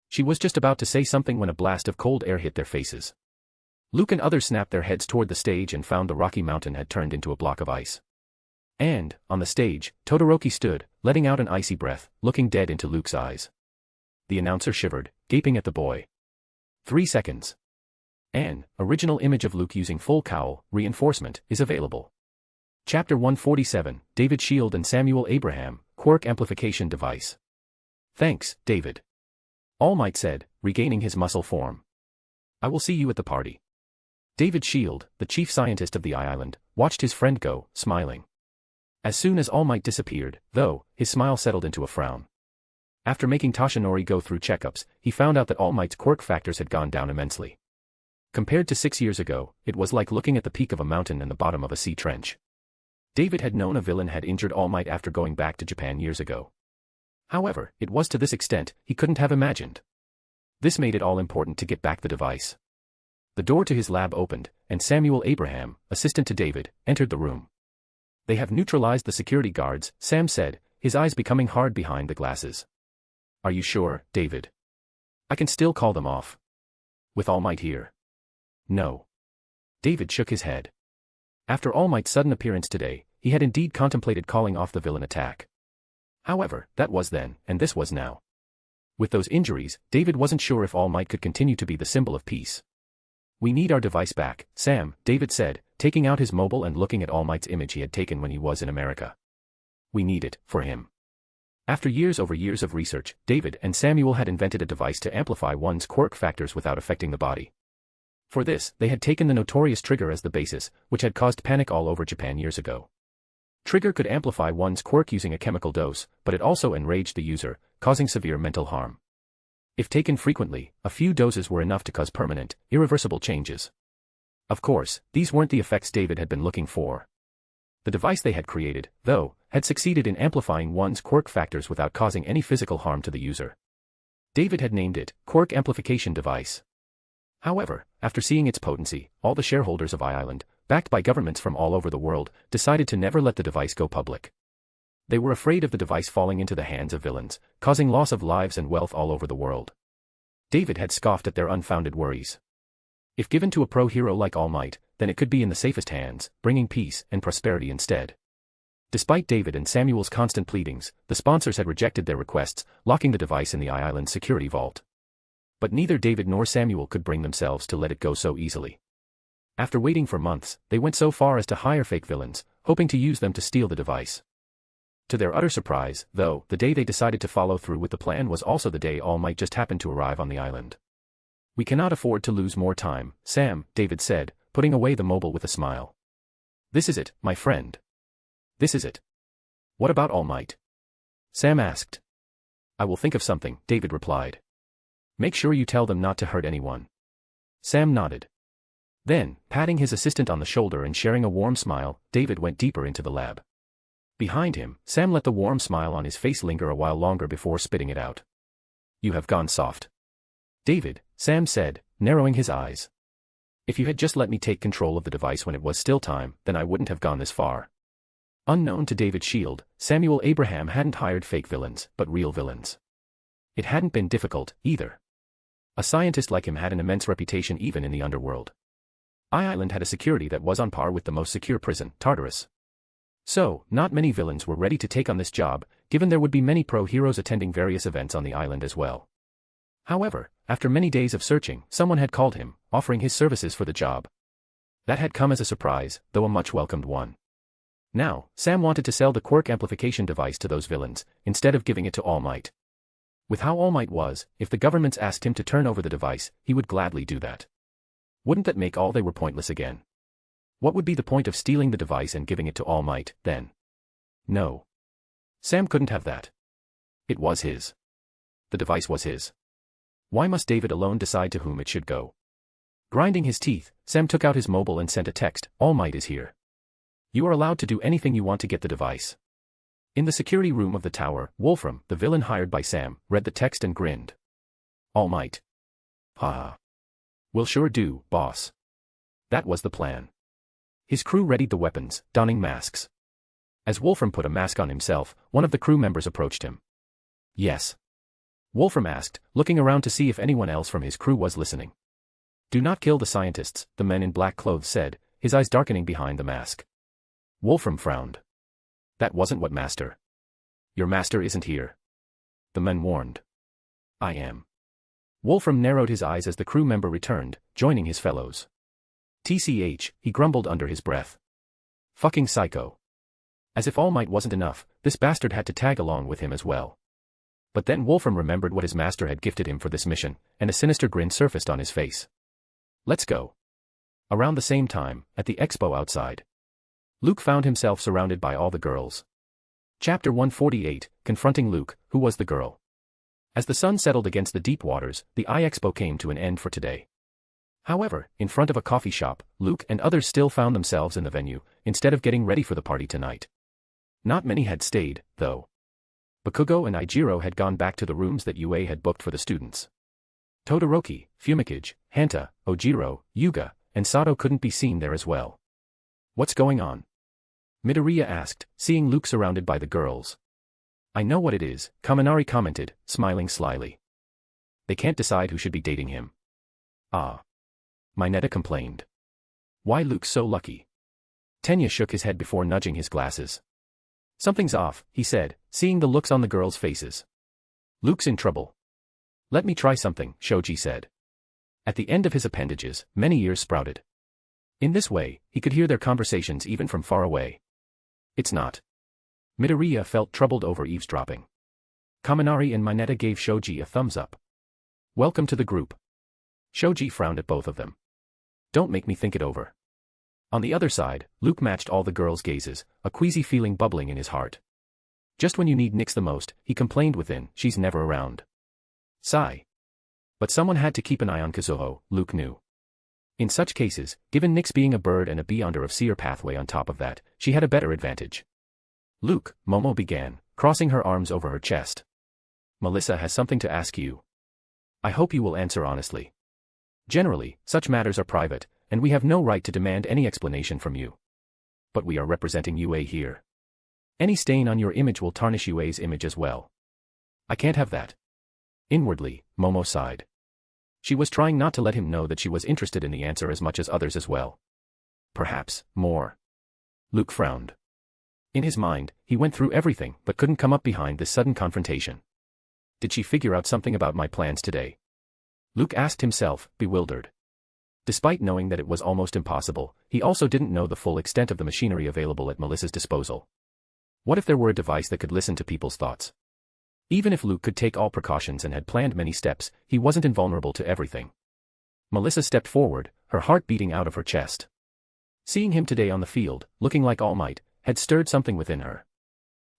She was just about to say something when a blast of cold air hit their faces. Luke and others snapped their heads toward the stage and found the rocky mountain had turned into a block of ice. And, on the stage, Todoroki stood, letting out an icy breath, looking dead into Luke's eyes. The announcer shivered, gaping at the boy. 3 seconds. An original image of Luke using full cowl, reinforcement, is available. Chapter 147, David Shield and Samuel Abraham, Quirk Amplification Device. Thanks, David. All Might said, regaining his muscle form. I will see you at the party. David Shield, the chief scientist of the island, watched his friend go, smiling. As soon as All Might disappeared, though, his smile settled into a frown. After making Toshinori go through checkups, he found out that All Might's quirk factors had gone down immensely. Compared to 6 years ago, it was like looking at the peak of a mountain and the bottom of a sea trench. David had known a villain had injured All Might after going back to Japan years ago. However, it was to this extent he couldn't have imagined. This made it all important to get back the device. The door to his lab opened, and Samuel Abraham, assistant to David, entered the room. They have neutralized the security guards, Sam said, his eyes becoming hard behind the glasses. Are you sure, David? I can still call them off. With All Might here? No. David shook his head. After All Might's sudden appearance today, he had indeed contemplated calling off the villain attack. However, that was then, and this was now. With those injuries, David wasn't sure if All Might could continue to be the symbol of peace. We need our device back, Sam, David said, taking out his mobile and looking at All Might's image he had taken when he was in America. We need it, for him. After years over years of research, David and Samuel had invented a device to amplify one's quirk factors without affecting the body. For this, they had taken the notorious Trigger as the basis, which had caused panic all over Japan years ago. Trigger could amplify one's quirk using a chemical dose, but it also enraged the user, causing severe mental harm. If taken frequently, a few doses were enough to cause permanent, irreversible changes. Of course, these weren't the effects David had been looking for. The device they had created, though, had succeeded in amplifying one's quirk factors without causing any physical harm to the user. David had named it Quirk Amplification Device. However, after seeing its potency, all the shareholders of I-Island, backed by governments from all over the world, decided to never let the device go public. They were afraid of the device falling into the hands of villains, causing loss of lives and wealth all over the world. David had scoffed at their unfounded worries. If given to a pro-hero like All Might, then it could be in the safest hands, bringing peace and prosperity instead. Despite David and Samuel's constant pleadings, the sponsors had rejected their requests, locking the device in the island's security vault. But neither David nor Samuel could bring themselves to let it go so easily. After waiting for months, they went so far as to hire fake villains, hoping to use them to steal the device. To their utter surprise, though, the day they decided to follow through with the plan was also the day All Might just happened to arrive on the island. "We cannot afford to lose more time, Sam," David said, putting away the mobile with a smile. "This is it, my friend. This is it." "What about All Might?" Sam asked. "I will think of something," David replied. "Make sure you tell them not to hurt anyone." Sam nodded. Then, patting his assistant on the shoulder and sharing a warm smile, David went deeper into the lab. Behind him, Sam let the warm smile on his face linger a while longer before spitting it out. "You have gone soft, David," Sam said, narrowing his eyes. "If you had just let me take control of the device when it was still time, then I wouldn't have gone this far." Unknown to David's shield, Samuel Abraham hadn't hired fake villains, but real villains. It hadn't been difficult, either. A scientist like him had an immense reputation even in the underworld. Island had a security that was on par with the most secure prison, Tartarus. So, not many villains were ready to take on this job, given there would be many pro-heroes attending various events on the island as well. However, after many days of searching, someone had called him, offering his services for the job. That had come as a surprise, though a much-welcomed one. Now, Sam wanted to sell the Quirk amplification device to those villains, instead of giving it to All Might. With how All Might was, if the governments asked him to turn over the device, he would gladly do that. Wouldn't that make all they were pointless again? What would be the point of stealing the device and giving it to All Might, then? No. Sam couldn't have that. It was his. The device was his. Why must David alone decide to whom it should go? Grinding his teeth, Sam took out his mobile and sent a text, "All Might is here. You are allowed to do anything you want to get the device." In the security room of the tower, Wolfram, the villain hired by Sam, read the text and grinned. "All Might. Ha. Will sure do, boss." That was the plan. His crew readied the weapons, donning masks. As Wolfram put a mask on himself, one of the crew members approached him. "Yes?" Wolfram asked, looking around to see if anyone else from his crew was listening. "Do not kill the scientists," the man in black clothes said, his eyes darkening behind the mask. Wolfram frowned. "That wasn't what master." "Your master isn't here," the man warned. "I am." Wolfram narrowed his eyes as the crew member returned, joining his fellows. "TCH, he grumbled under his breath. "Fucking psycho." As if All Might wasn't enough, this bastard had to tag along with him as well. But then Wolfram remembered what his master had gifted him for this mission, and a sinister grin surfaced on his face. "Let's go." Around the same time, at the expo outside, Luke found himself surrounded by all the girls. Chapter 148, Confronting Luke, Who Was the Girl? As the sun settled against the deep waters, the I-Expo came to an end for today. However, in front of a coffee shop, Luke and others still found themselves in the venue, instead of getting ready for the party tonight. Not many had stayed, though. Bakugo and Ijiro had gone back to the rooms that UA had booked for the students. Todoroki, Fumikage, Hanta, Ojiro, Yuga, and Sato couldn't be seen there as well. "What's going on?" Midoriya asked, seeing Luke surrounded by the girls. "I know what it is," Kaminari commented, smiling slyly. "They can't decide who should be dating him." "Ah." Mineta complained. "Why Luke's so lucky?" Tenya shook his head before nudging his glasses. "Something's off," he said, seeing the looks on the girls' faces. "Luke's in trouble." "Let me try something," Shoji said. At the end of his appendages, many ears sprouted. In this way, he could hear their conversations even from far away. "It's not." Midoriya felt troubled over eavesdropping. Kaminari and Mineta gave Shoji a thumbs up. "Welcome to the group." Shoji frowned at both of them. "Don't make me think it over." On the other side, Luke matched all the girls' gazes, a queasy feeling bubbling in his heart. Just when you need Nyx the most, he complained within, she's never around. Sigh. But someone had to keep an eye on Kazuho, Luke knew. In such cases, given Nyx being a bird and a beyonder of seer pathway on top of that, she had a better advantage. "Luke," Momo began, crossing her arms over her chest. "Melissa has something to ask you. I hope you will answer honestly. Generally, such matters are private, and we have no right to demand any explanation from you. But we are representing UA here. Any stain on your image will tarnish UA's image as well. I can't have that." Inwardly, Momo sighed. She was trying not to let him know that she was interested in the answer as much as others as well. Perhaps, more. Luke frowned. In his mind, he went through everything but couldn't come up behind this sudden confrontation. Did she figure out something about my plans today? Luke asked himself, bewildered. Despite knowing that it was almost impossible, he also didn't know the full extent of the machinery available at Melissa's disposal. What if there were a device that could listen to people's thoughts? Even if Luke could take all precautions and had planned many steps, he wasn't invulnerable to everything. Melissa stepped forward, her heart beating out of her chest. Seeing him today on the field, looking like All Might, had stirred something within her.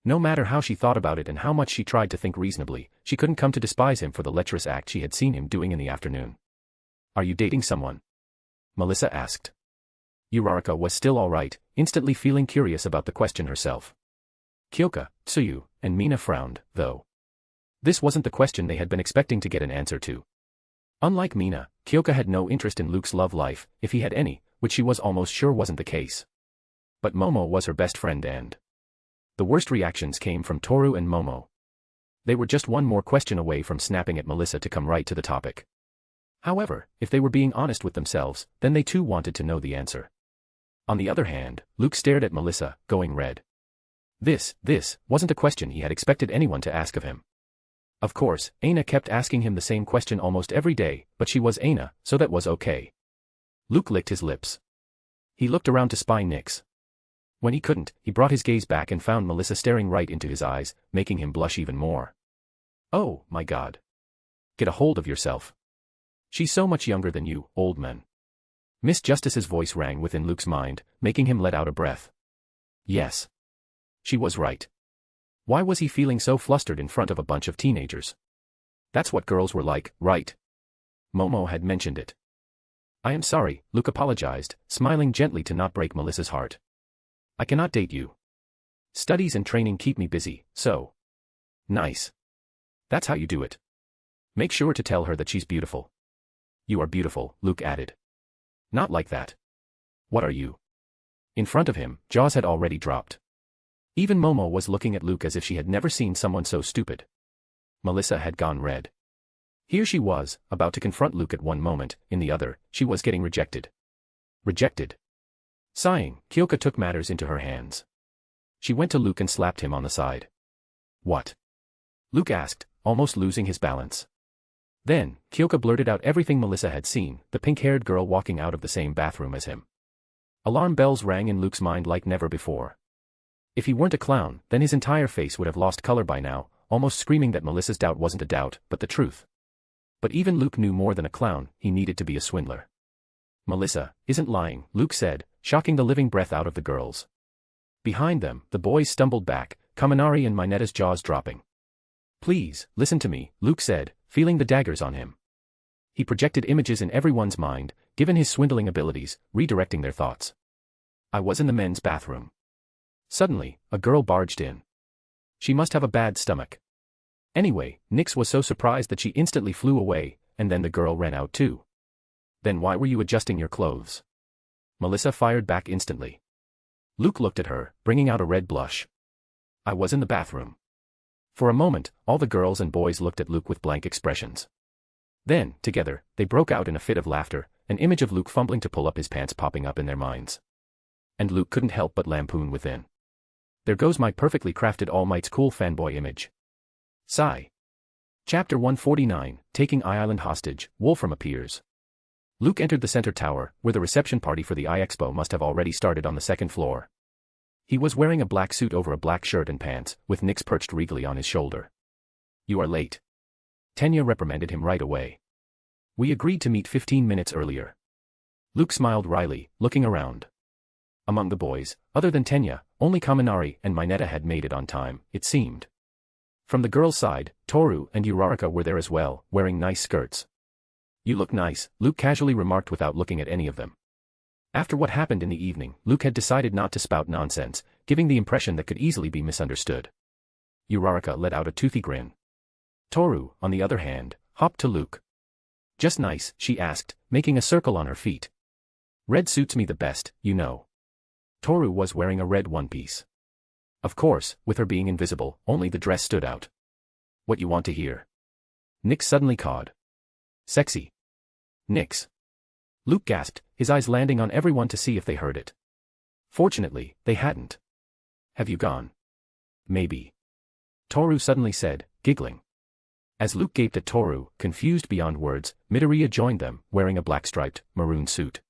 No matter how she thought about it and how much she tried to think reasonably, she couldn't come to despise him for the lecherous act she had seen him doing in the afternoon. Are you dating someone? Melissa asked. Uraraka was still all right, instantly feeling curious about the question herself. Kyoka, Tsuyu, and Mina frowned, though. This wasn't the question they had been expecting to get an answer to. Unlike Mina, Kyoka had no interest in Luke's love life, if he had any, which she was almost sure wasn't the case. But Momo was her best friend and the worst reactions came from Toru and Momo. They were just one more question away from snapping at Melissa to come right to the topic. However, if they were being honest with themselves, then they too wanted to know the answer. On the other hand, Luke stared at Melissa, going red. This wasn't a question he had expected anyone to ask of him. Of course, Aina kept asking him the same question almost every day, but she was Aina, so that was okay. Luke licked his lips. He looked around to spy Nyx. When he couldn't, he brought his gaze back and found Melissa staring right into his eyes, making him blush even more. Oh, my God. Get a hold of yourself. She's so much younger than you, old man. Miss Justice's voice rang within Luke's mind, making him let out a breath. Yes. She was right. Why was he feeling so flustered in front of a bunch of teenagers? That's what girls were like, right? Momo had mentioned it. I am sorry, Luke apologized, smiling gently to not break Melissa's heart. I cannot date you. Studies and training keep me busy, so. Nice. That's how you do it. Make sure to tell her that she's beautiful. You are beautiful, Luke added. Not like that. What are you? In front of him, jaws had already dropped. Even Momo was looking at Luke as if she had never seen someone so stupid. Melissa had gone red. Here she was, about to confront Luke at one moment, in the other, she was getting rejected. Rejected. Sighing, Kyoka took matters into her hands. She went to Luke and slapped him on the side. What? Luke asked, almost losing his balance. Then, Kyoka blurted out everything Melissa had seen, the pink-haired girl walking out of the same bathroom as him. Alarm bells rang in Luke's mind like never before. If he weren't a clown, then his entire face would have lost color by now, almost screaming that Melissa's doubt wasn't a doubt, but the truth. But even Luke knew more than a clown, he needed to be a swindler. Melissa isn't lying, Luke said, shocking the living breath out of the girls. Behind them, the boys stumbled back, Kaminari and Minetta's jaws dropping. Please, listen to me, Luke said, feeling the daggers on him. He projected images in everyone's mind, given his swindling abilities, redirecting their thoughts. I was in the men's bathroom. Suddenly, a girl barged in. She must have a bad stomach. Anyway, Nyx was so surprised that she instantly flew away, and then the girl ran out too. Then why were you adjusting your clothes? Melissa fired back instantly. Luke looked at her, bringing out a red blush. I was in the bathroom. For a moment, all the girls and boys looked at Luke with blank expressions. Then, together, they broke out in a fit of laughter, an image of Luke fumbling to pull up his pants popping up in their minds. And Luke couldn't help but lampoon within. There goes my perfectly crafted All Might's cool fanboy image. Sigh. Chapter 149, Taking Island Hostage, Wolfram appears. Luke entered the center tower, where the reception party for the iExpo must have already started on the second floor. He was wearing a black suit over a black shirt and pants, with Nyx perched regally on his shoulder. You are late. Tenya reprimanded him right away. We agreed to meet 15 minutes earlier. Luke smiled wryly, looking around. Among the boys, other than Tenya, only Kaminari and Minetta had made it on time, it seemed. From the girls' side, Toru and Uraraka were there as well, wearing nice skirts. You look nice, Luke casually remarked without looking at any of them. After what happened in the evening, Luke had decided not to spout nonsense, giving the impression that could easily be misunderstood. Uraraka let out a toothy grin. Toru, on the other hand, hopped to Luke. Just nice, she asked, making a circle on her feet. Red suits me the best, you know. Toru was wearing a red one-piece. Of course, with her being invisible, only the dress stood out. What you want to hear? Nyx suddenly cawed. Sexy. Nix. Luke gasped, his eyes landing on everyone to see if they heard it. Fortunately, they hadn't. Have you gone? Maybe. Toru suddenly said, giggling. As Luke gaped at Toru, confused beyond words, Midoriya joined them, wearing a black-striped, maroon suit.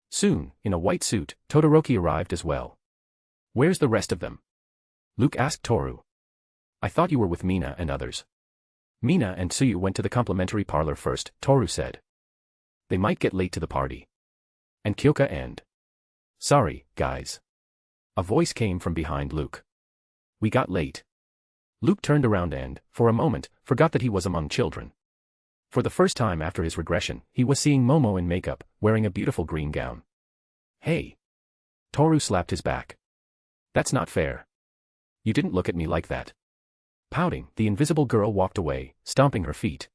Soon, in a white suit, Todoroki arrived as well. Where's the rest of them? Luke asked Toru. I thought you were with Mina and others. Mina and Tsuyu went to the complimentary parlor first, Toru said. They might get late to the party. And Kyoka and... Sorry, guys. A voice came from behind Luke. We got late. Luke turned around and, for a moment, forgot that he was among children. For the first time after his regression, he was seeing Momo in makeup, wearing a beautiful green gown. Hey. Toru slapped his back. That's not fair. You didn't look at me like that. Pouting, the invisible girl walked away, stomping her feet.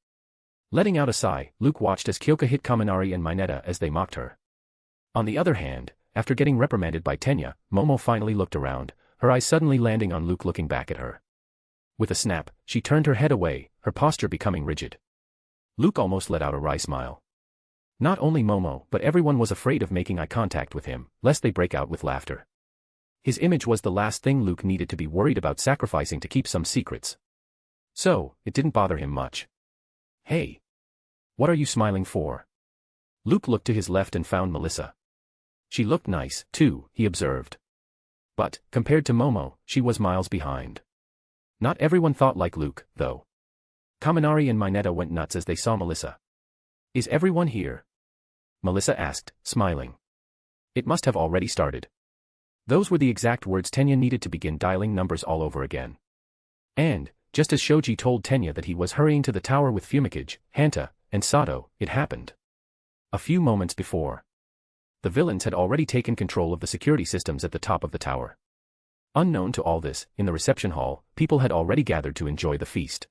Letting out a sigh, Luke watched as Kyoka hit Kaminari and Mineta as they mocked her. On the other hand, after getting reprimanded by Tenya, Momo finally looked around, her eyes suddenly landing on Luke looking back at her. With a snap, she turned her head away, her posture becoming rigid. Luke almost let out a wry smile. Not only Momo but everyone was afraid of making eye contact with him, lest they break out with laughter. His image was the last thing Luke needed to be worried about sacrificing to keep some secrets. So, it didn't bother him much. Hey. What are you smiling for? Luke looked to his left and found Melissa. She looked nice, too, he observed. But, compared to Momo, she was miles behind. Not everyone thought like Luke, though. Kaminari and Mineta went nuts as they saw Melissa. Is everyone here? Melissa asked, smiling. It must have already started. Those were the exact words Tenya needed to begin dialing numbers all over again. And, just as Shoji told Tenya that he was hurrying to the tower with Fumikage, Hanta, and Sato, it happened. A few moments before. The villains had already taken control of the security systems at the top of the tower. Unknown to all this, in the reception hall, people had already gathered to enjoy the feast.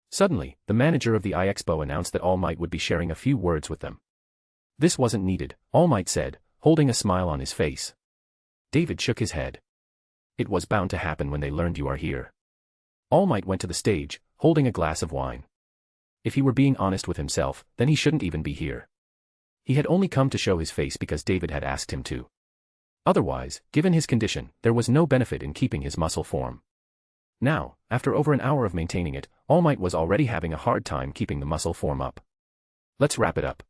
Suddenly, the manager of the iExpo announced that All Might would be sharing a few words with them. This wasn't needed, All Might said, holding a smile on his face. David shook his head. It was bound to happen when they learned you are here. All Might went to the stage, holding a glass of wine. If he were being honest with himself, then he shouldn't even be here. He had only come to show his face because David had asked him to. Otherwise, given his condition, there was no benefit in keeping his muscle form. Now, after over an hour of maintaining it, All Might was already having a hard time keeping the muscle form up. Let's wrap it up.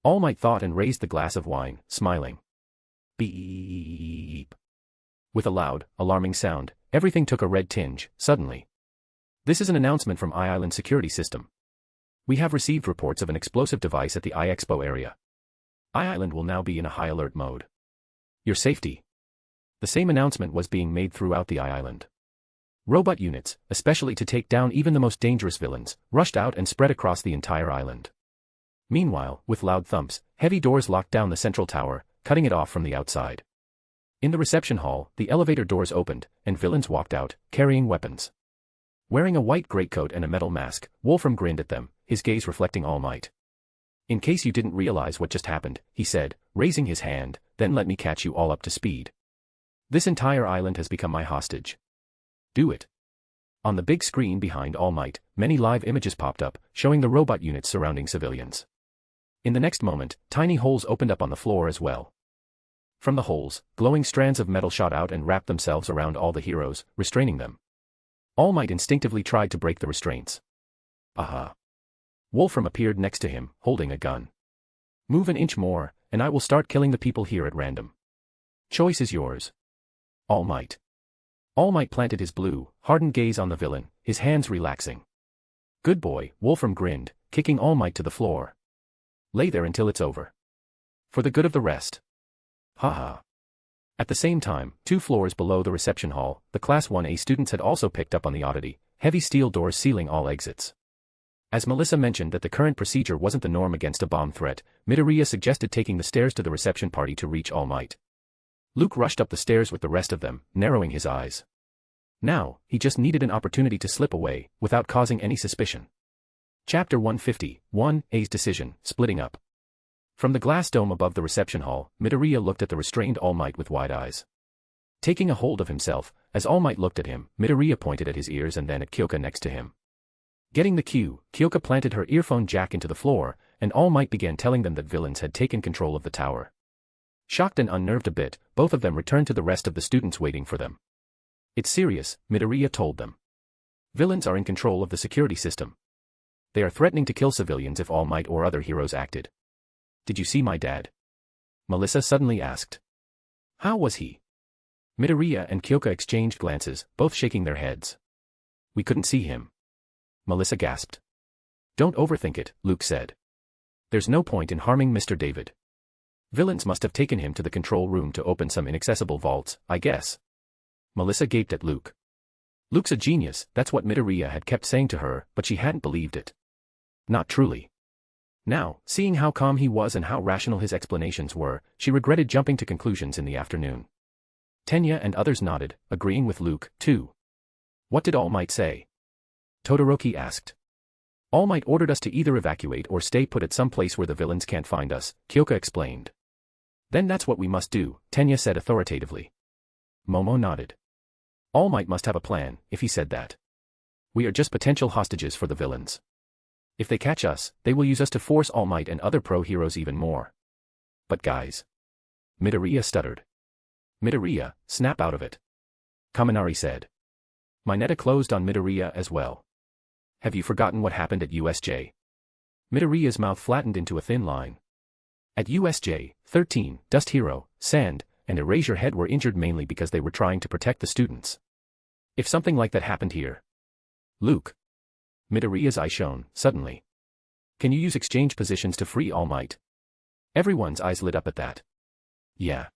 All Might thought and raised the glass of wine, smiling. Beep. With a loud, alarming sound, everything took a red tinge, suddenly. This is an announcement from iIsland security system. We have received reports of an explosive device at the iExpo area. iIsland will now be in a high alert mode. Your safety. The same announcement was being made throughout the iIsland. Robot units, especially to take down even the most dangerous villains, rushed out and spread across the entire island. Meanwhile, with loud thumps, heavy doors locked down the central tower, cutting it off from the outside. In the reception hall, the elevator doors opened, and villains walked out, carrying weapons. Wearing a white greatcoat and a metal mask, Wolfram grinned at them, his gaze reflecting All Might. In case you didn't realize what just happened, he said, raising his hand, then let me catch you all up to speed. This entire island has become my hostage. Do it. On the big screen behind All Might, many live images popped up, showing the robot units surrounding civilians. In the next moment, tiny holes opened up on the floor as well. From the holes, glowing strands of metal shot out and wrapped themselves around all the heroes, restraining them. All Might instinctively tried to break the restraints. Aha. Wolfram appeared next to him, holding a gun. Move an inch more, and I will start killing the people here at random. Choice is yours. All Might. All Might planted his blue, hardened gaze on the villain, his hands relaxing. Good boy, Wolfram grinned, kicking All Might to the floor. Lay there until it's over. For the good of the rest. Haha. At the same time, 2 floors below the reception hall, the Class 1A students had also picked up on the oddity, heavy steel doors sealing all exits. As Melissa mentioned that the current procedure wasn't the norm against a bomb threat, Midoriya suggested taking the stairs to the reception party to reach All Might. Luke rushed up the stairs with the rest of them, narrowing his eyes. Now, he just needed an opportunity to slip away, without causing any suspicion. Chapter 150, 1A's decision, splitting up. From the glass dome above the reception hall, Midoriya looked at the restrained All Might with wide eyes. Taking a hold of himself, as All Might looked at him, Midoriya pointed at his ears and then at Kyoka next to him. Getting the cue, Kyoka planted her earphone jack into the floor, and All Might began telling them that villains had taken control of the tower. Shocked and unnerved a bit, both of them returned to the rest of the students waiting for them. It's serious, Midoriya told them. Villains are in control of the security system. They are threatening to kill civilians if All Might or other heroes acted. Did you see my dad? Melissa suddenly asked. How was he? Midoriya and Kyoka exchanged glances, both shaking their heads. We couldn't see him. Melissa gasped. Don't overthink it, Luke said. There's no point in harming Mr. David. Villains must have taken him to the control room to open some inaccessible vaults, I guess. Melissa gaped at Luke. Luke's a genius, that's what Midoriya had kept saying to her, but she hadn't believed it. Not truly. Now, seeing how calm he was and how rational his explanations were, she regretted jumping to conclusions in the afternoon. Tenya and others nodded, agreeing with Luke, too. What did All Might say? Todoroki asked. All Might ordered us to either evacuate or stay put at some place where the villains can't find us, Kyoka explained. Then that's what we must do, Tenya said authoritatively. Momo nodded. All Might must have a plan, if he said that. We are just potential hostages for the villains. If they catch us, they will use us to force All Might and other pro-heroes even more. But guys. Midoriya stuttered. Midoriya, snap out of it. Kaminari said. Mineta closed on Midoriya as well. Have you forgotten what happened at USJ? Midoriya's mouth flattened into a thin line. At USJ, 13, Dust Hero, Sand, and Erase Your Head were injured mainly because they were trying to protect the students. If something like that happened here. Luke. Midoriya's eye shone, suddenly. Can you use exchange positions to free All Might? Everyone's eyes lit up at that. Yeah.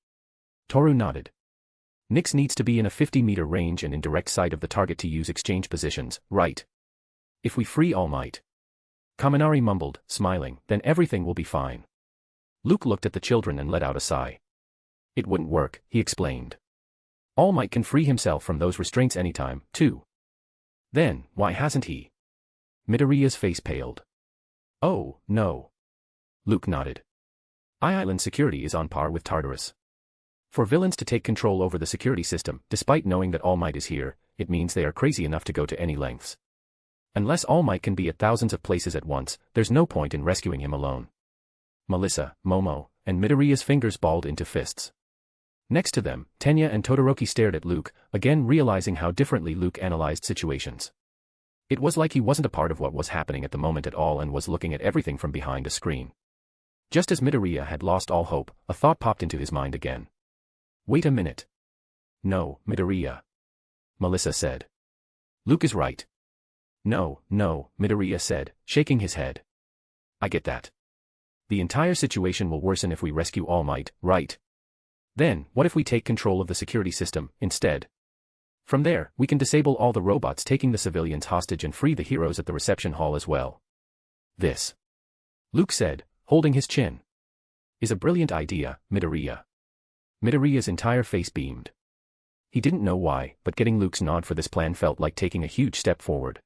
Toru nodded. Nyx needs to be in a 50-meter range and in direct sight of the target to use exchange positions, right? If we free All Might. Kaminari mumbled, smiling, then everything will be fine. Luke looked at the children and let out a sigh. It wouldn't work, he explained. All Might can free himself from those restraints anytime, too. Then, why hasn't he? Midoriya's face paled. Oh, no. Luke nodded. Island security is on par with Tartarus. For villains to take control over the security system, despite knowing that All Might is here, it means they are crazy enough to go to any lengths. Unless All Might can be at thousands of places at once, there's no point in rescuing him alone. Melissa, Momo, and Midoriya's fingers balled into fists. Next to them, Tenya and Todoroki stared at Luke, again realizing how differently Luke analyzed situations. It was like he wasn't a part of what was happening at the moment at all and was looking at everything from behind a screen. Just as Midoriya had lost all hope, a thought popped into his mind again. Wait a minute. No, Midoriya. Melissa said. Luke is right. No, Midoriya said, shaking his head. I get that. The entire situation will worsen if we rescue All Might, right? Then, what if we take control of the security system, instead? From there, we can disable all the robots taking the civilians hostage and free the heroes at the reception hall as well. This, Luke said, holding his chin, is a brilliant idea, Midoriya. Midoriya's entire face beamed. He didn't know why, but getting Luke's nod for this plan felt like taking a huge step forward.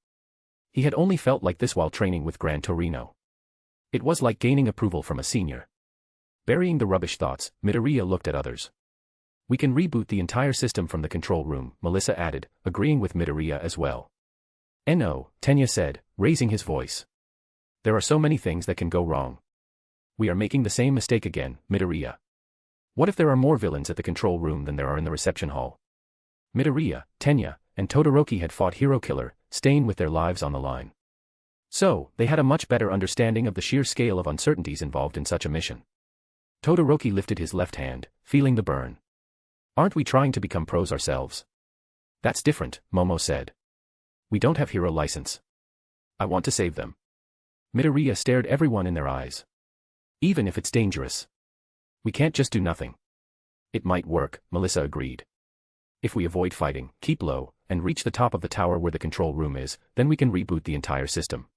He had only felt like this while training with Gran Torino. It was like gaining approval from a senior. Burying the rubbish thoughts, Midoriya looked at others. We can reboot the entire system from the control room, Melissa added, agreeing with Midoriya as well. No, Tenya said, raising his voice. There are so many things that can go wrong. We are making the same mistake again, Midoriya. What if there are more villains at the control room than there are in the reception hall? Midoriya, Tenya, and Todoroki had fought Hero Killer, staying with their lives on the line. So, they had a much better understanding of the sheer scale of uncertainties involved in such a mission. Todoroki lifted his left hand, feeling the burn. Aren't we trying to become pros ourselves? That's different, Momo said. We don't have hero license. I want to save them. Midoriya stared everyone in their eyes. Even if it's dangerous. We can't just do nothing. It might work, Melissa agreed. If we avoid fighting, keep low, and reach the top of the tower where the control room is, then we can reboot the entire system.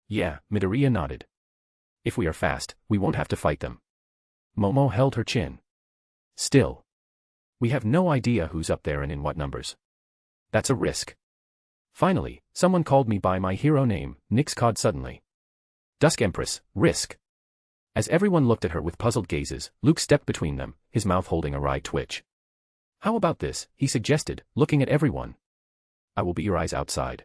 Yeah, Midoriya nodded. If we are fast, we won't have to fight them. Momo held her chin. Still. We have no idea who's up there and in what numbers. That's a risk. Finally, someone called me by my hero name, Nyx cawed suddenly. Dusk Empress, Risk. As everyone looked at her with puzzled gazes, Luke stepped between them, his mouth holding a wry twitch. How about this, he suggested, looking at everyone. I will be your eyes outside.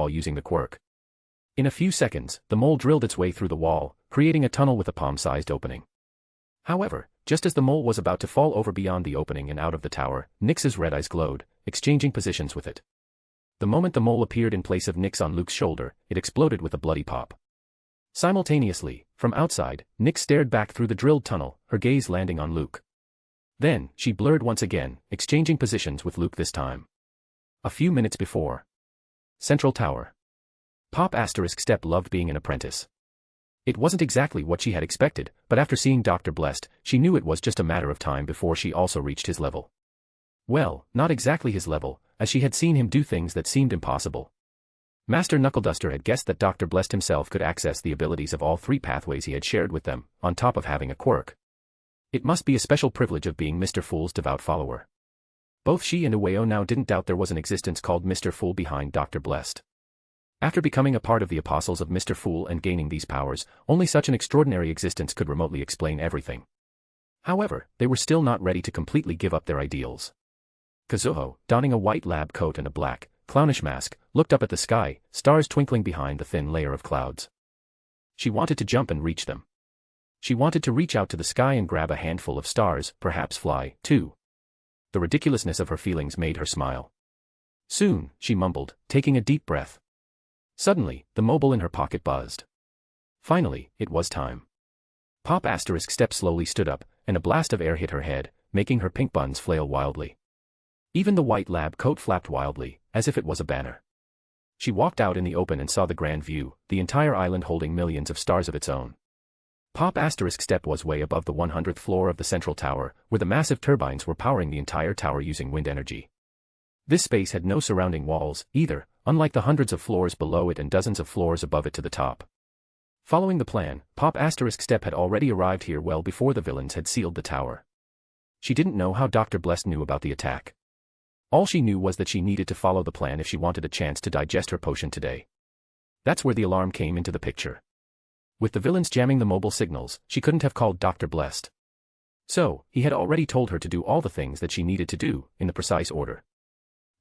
wall using the quirk. In a few seconds, the mole drilled its way through the wall, creating a tunnel with a palm-sized opening. However, just as the mole was about to fall over beyond the opening and out of the tower, Nyx's red eyes glowed, exchanging positions with it. The moment the mole appeared in place of Nyx on Luke's shoulder, it exploded with a bloody pop. Simultaneously, from outside, Nyx stared back through the drilled tunnel, her gaze landing on Luke. Then, she blurred once again, exchanging positions with Luke this time. A few minutes before. Central Tower. Pop Step loved being an apprentice. It wasn't exactly what she had expected, but after seeing Dr. Blessed, she knew it was just a matter of time before she also reached his level. Well, not exactly his level, as she had seen him do things that seemed impossible. Master Knuckleduster had guessed that Dr. Blessed himself could access the abilities of all three pathways he had shared with them, on top of having a quirk. It must be a special privilege of being Mr. Fool's devout follower. Both she and Ueo now didn't doubt there was an existence called Mr. Fool behind Dr. Blessed. After becoming a part of the apostles of Mr. Fool and gaining these powers, only such an extraordinary existence could remotely explain everything. However, they were still not ready to completely give up their ideals. Kazuho, donning a white lab coat and a black, clownish mask, looked up at the sky, stars twinkling behind the thin layer of clouds. She wanted to jump and reach them. She wanted to reach out to the sky and grab a handful of stars, perhaps fly, too. The ridiculousness of her feelings made her smile. Soon, she mumbled, taking a deep breath. Suddenly, the mobile in her pocket buzzed. Finally, it was time. Pop Step slowly stood up, and a blast of air hit her head, making her pink buns flail wildly. Even the white lab coat flapped wildly, as if it was a banner. She walked out in the open and saw the grand view, the entire island holding millions of stars of its own. Pop Step was way above the 100th floor of the central tower, where the massive turbines were powering the entire tower using wind energy. This space had no surrounding walls, either, unlike the hundreds of floors below it and dozens of floors above it to the top. Following the plan, Pop Step had already arrived here well before the villains had sealed the tower. She didn't know how Dr. Blessed knew about the attack. All she knew was that she needed to follow the plan if she wanted a chance to digest her potion today. That's where the alarm came into the picture. With the villains jamming the mobile signals, she couldn't have called Dr. Blessed. So, he had already told her to do all the things that she needed to do, in the precise order.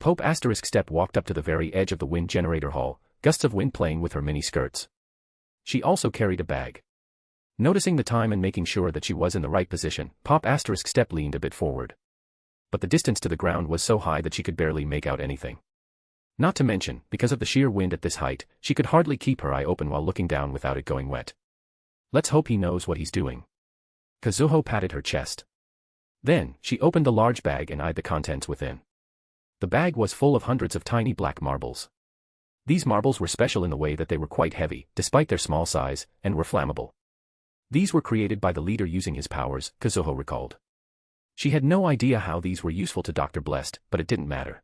Pope asterisk step walked up to the very edge of the wind generator hall, gusts of wind playing with her mini skirts. She also carried a bag. Noticing the time and making sure that she was in the right position, Pop asterisk step leaned a bit forward. But the distance to the ground was so high that she could barely make out anything. Not to mention, because of the sheer wind at this height, she could hardly keep her eye open while looking down without it going wet. Let's hope he knows what he's doing. Kazuho patted her chest. Then, she opened the large bag and eyed the contents within. The bag was full of hundreds of tiny black marbles. These marbles were special in the way that they were quite heavy, despite their small size, and were flammable. These were created by the leader using his powers, Kazuho recalled. She had no idea how these were useful to Dr. Blessed, but it didn't matter.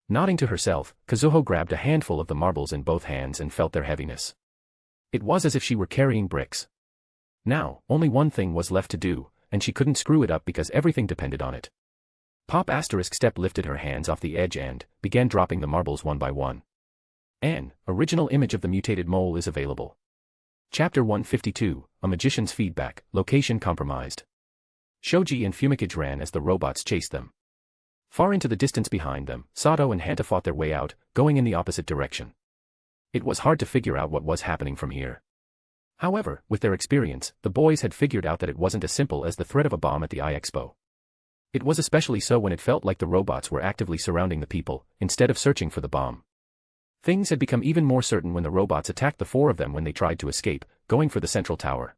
Nodding to herself, Kazuho grabbed a handful of the marbles in both hands and felt their heaviness. It was as if she were carrying bricks. Now, only one thing was left to do, and she couldn't screw it up because everything depended on it. Pop asterisk step lifted her hands off the edge and began dropping the marbles one by one. An original image of the mutated mole is available. Chapter 152, A Magician's Feedback, Location Compromised. Shoji and Fumikage ran as the robots chased them. Far into the distance behind them, Sato and Hanta fought their way out, going in the opposite direction. It was hard to figure out what was happening from here. However, with their experience, the boys had figured out that it wasn't as simple as the threat of a bomb at the iExpo. It was especially so when it felt like the robots were actively surrounding the people, instead of searching for the bomb. Things had become even more certain when the robots attacked the four of them when they tried to escape, going for the central tower.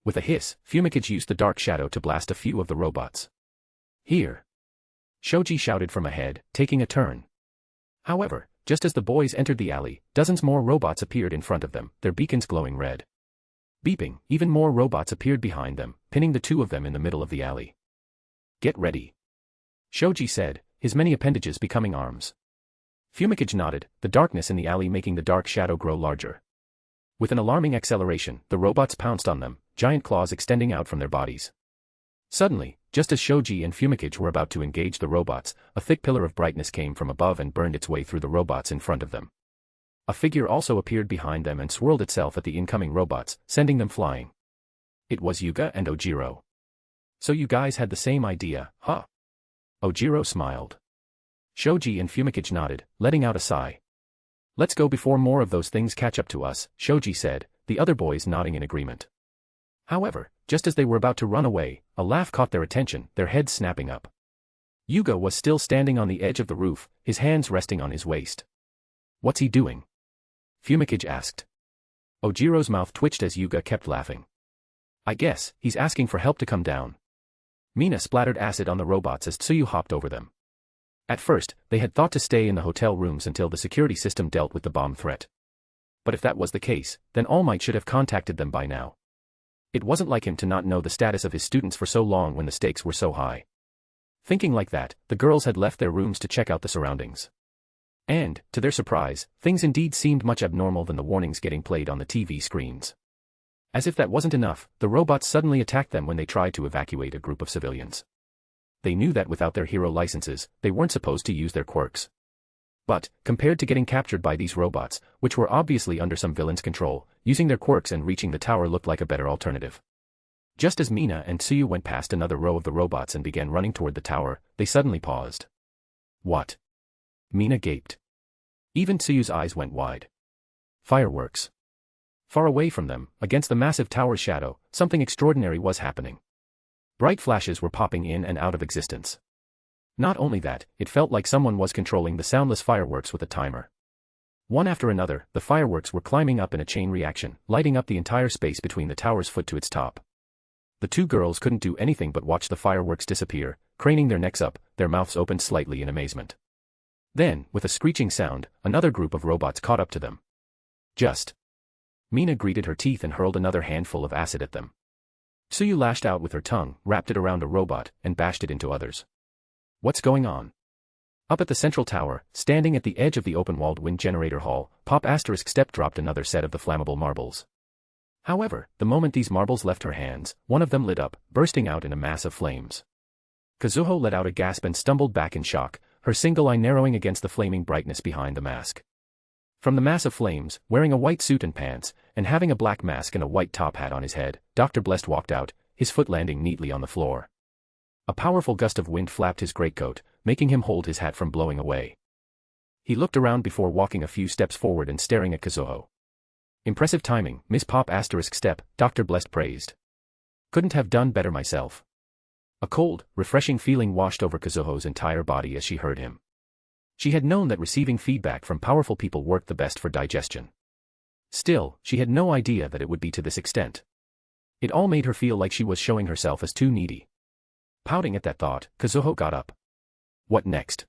With a hiss, Fumikage used the dark shadow to blast a few of the robots. Here! Shoji shouted from ahead, taking a turn. However, just as the boys entered the alley, dozens more robots appeared in front of them, their beacons glowing red. Beeping, even more robots appeared behind them, pinning the two of them in the middle of the alley. Get ready. Shoji said, his many appendages becoming arms. Fumikage nodded, the darkness in the alley making the dark shadow grow larger. With an alarming acceleration, the robots pounced on them, giant claws extending out from their bodies. Suddenly, just as Shoji and Fumikage were about to engage the robots, a thick pillar of brightness came from above and burned its way through the robots in front of them. A figure also appeared behind them and swirled itself at the incoming robots, sending them flying. It was Yuga and Ojiro. So you guys had the same idea, huh? Ojiro smiled. Shoji and Fumikage nodded, letting out a sigh. Let's go before more of those things catch up to us, Shoji said, the other boys nodding in agreement. However, just as they were about to run away, a laugh caught their attention, their heads snapping up. Yuga was still standing on the edge of the roof, his hands resting on his waist. What's he doing? Fumikage asked. Ojiro's mouth twitched as Yuga kept laughing. I guess, he's asking for help to come down. Mina splattered acid on the robots as Tsuyu hopped over them. At first, they had thought to stay in the hotel rooms until the security system dealt with the bomb threat. But if that was the case, then All Might should have contacted them by now. It wasn't like him to not know the status of his students for so long when the stakes were so high. Thinking like that, the girls had left their rooms to check out the surroundings. And, to their surprise, things indeed seemed much abnormal than the warnings getting played on the TV screens. As if that wasn't enough, the robots suddenly attacked them when they tried to evacuate a group of civilians. They knew that without their hero licenses, they weren't supposed to use their quirks. But, compared to getting captured by these robots, which were obviously under some villain's control, using their quirks and reaching the tower looked like a better alternative. Just as Mina and Tsuyu went past another row of the robots and began running toward the tower, they suddenly paused. What? Mina gaped. Even Tsuyu's eyes went wide. Fireworks. Far away from them, against the massive tower's shadow, something extraordinary was happening. Bright flashes were popping in and out of existence. Not only that, it felt like someone was controlling the soundless fireworks with a timer. One after another, the fireworks were climbing up in a chain reaction, lighting up the entire space between the tower's foot to its top. The two girls couldn't do anything but watch the fireworks disappear, craning their necks up, their mouths opened slightly in amazement. Then, with a screeching sound, another group of robots caught up to them. Just. Mina gritted her teeth and hurled another handful of acid at them. Tsuyu lashed out with her tongue, wrapped it around a robot, and bashed it into others. What's going on? Up at the central tower, standing at the edge of the open-walled wind generator hall, Pop asterisk step dropped another set of the flammable marbles. However, the moment these marbles left her hands, one of them lit up, bursting out in a mass of flames. Kazuho let out a gasp and stumbled back in shock, her single eye narrowing against the flaming brightness behind the mask. From the mass of flames, wearing a white suit and pants, and having a black mask and a white top hat on his head, Dr. Blessed walked out, his foot landing neatly on the floor. A powerful gust of wind flapped his greatcoat, making him hold his hat from blowing away. He looked around before walking a few steps forward and staring at Kazuho. Impressive timing, Miss Pop *, step, Dr. Blessed praised. Couldn't have done better myself. A cold, refreshing feeling washed over Kazuho's entire body as she heard him. She had known that receiving feedback from powerful people worked the best for digestion. Still, she had no idea that it would be to this extent. It all made her feel like she was showing herself as too needy. Pouting at that thought, Kazuho got up. What next?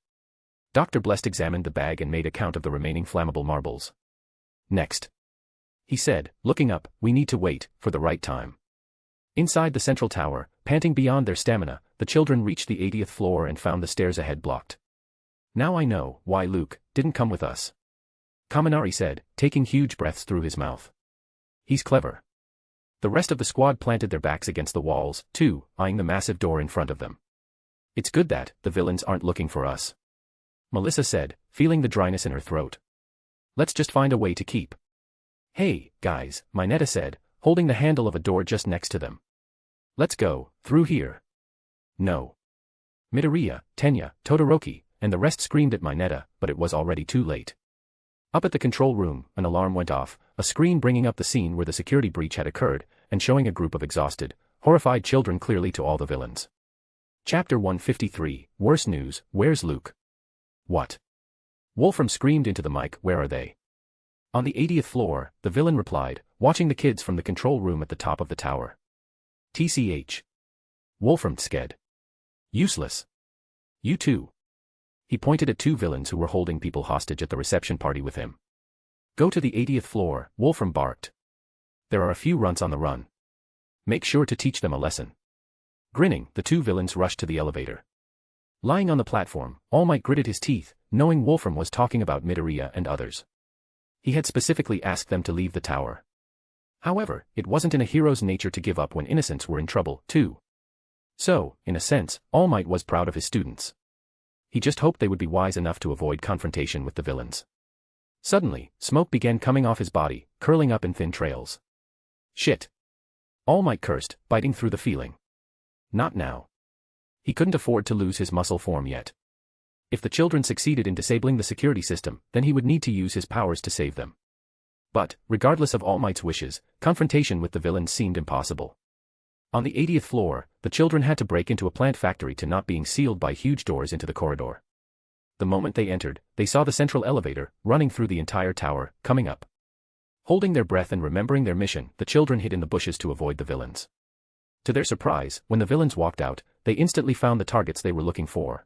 Dr. Blessed examined the bag and made a count of the remaining flammable marbles. Next, he said, looking up, we need to wait for the right time. Inside the central tower, panting beyond their stamina, the children reached the 80th floor and found the stairs ahead blocked. Now I know why Luke didn't come with us, Kaminari said, taking huge breaths through his mouth. He's clever. The rest of the squad planted their backs against the walls, too, eyeing the massive door in front of them. It's good that the villains aren't looking for us, Melissa said, feeling the dryness in her throat. Let's just find a way to keep. Hey, guys, Mineta said, holding the handle of a door just next to them. Let's go, through here. No. Midoriya, Tenya, Todoroki, and the rest screamed at Mineta, but it was already too late. Up at the control room, an alarm went off, a screen bringing up the scene where the security breach had occurred, and showing a group of exhausted, horrified children clearly to all the villains. Chapter 153, Worse News, Where's Luke? What? Wolfram screamed into the mic, where are they? On the 80th floor, the villain replied, watching the kids from the control room at the top of the tower. TCH. Wolfram sked. Useless. You too. He pointed at two villains who were holding people hostage at the reception party with him. Go to the 80th floor, Wolfram barked. There are a few runts on the run. Make sure to teach them a lesson. Grinning, the two villains rushed to the elevator. Lying on the platform, All Might gritted his teeth, knowing Wolfram was talking about Midoriya and others. He had specifically asked them to leave the tower. However, it wasn't in a hero's nature to give up when innocents were in trouble, too. So, in a sense, All Might was proud of his students. He just hoped they would be wise enough to avoid confrontation with the villains. Suddenly, smoke began coming off his body, curling up in thin trails. Shit. All Might cursed, biting through the feeling. Not now. He couldn't afford to lose his muscle form yet. If the children succeeded in disabling the security system, then he would need to use his powers to save them. But, regardless of All Might's wishes, confrontation with the villains seemed impossible. On the 80th floor, the children had to break into a plant factory to not being sealed by huge doors into the corridor. The moment they entered, they saw the central elevator, running through the entire tower, coming up. Holding their breath and remembering their mission, the children hid in the bushes to avoid the villains. To their surprise, when the villains walked out, they instantly found the targets they were looking for.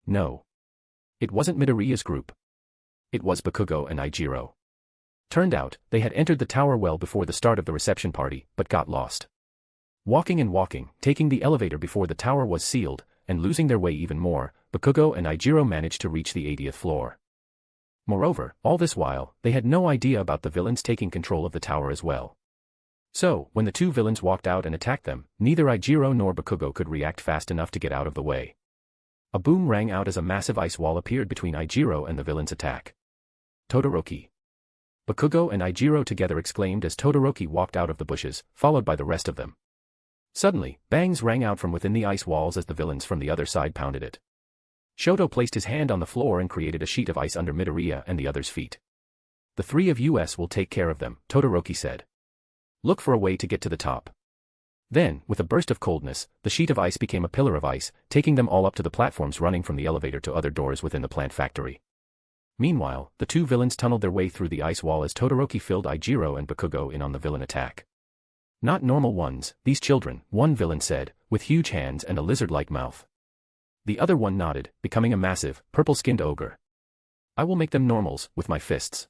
No. It wasn't Midoriya's group. It was Bakugo and Ijiro. Turned out, they had entered the tower well before the start of the reception party, but got lost. Walking and walking, taking the elevator before the tower was sealed, and losing their way even more, Bakugo and Ijiro managed to reach the 80th floor. Moreover, all this while, they had no idea about the villains taking control of the tower as well. So, when the two villains walked out and attacked them, neither Ijiro nor Bakugo could react fast enough to get out of the way. A boom rang out as a massive ice wall appeared between Ijiro and the villain's attack. Todoroki. Bakugo and Ijiro together exclaimed as Todoroki walked out of the bushes, followed by the rest of them. Suddenly, bangs rang out from within the ice walls as the villains from the other side pounded it. Shoto placed his hand on the floor and created a sheet of ice under Midoriya and the others' feet. The three of us will take care of them, Todoroki said. Look for a way to get to the top. Then, with a burst of coldness, the sheet of ice became a pillar of ice, taking them all up to the platforms running from the elevator to other doors within the plant factory. Meanwhile, the two villains tunneled their way through the ice wall as Todoroki filled Ijiro and Bakugo in on the villain attack. Not normal ones, these children, one villain said, with huge hands and a lizard-like mouth. The other one nodded, becoming a massive, purple-skinned ogre. I will make them normals, with my fists.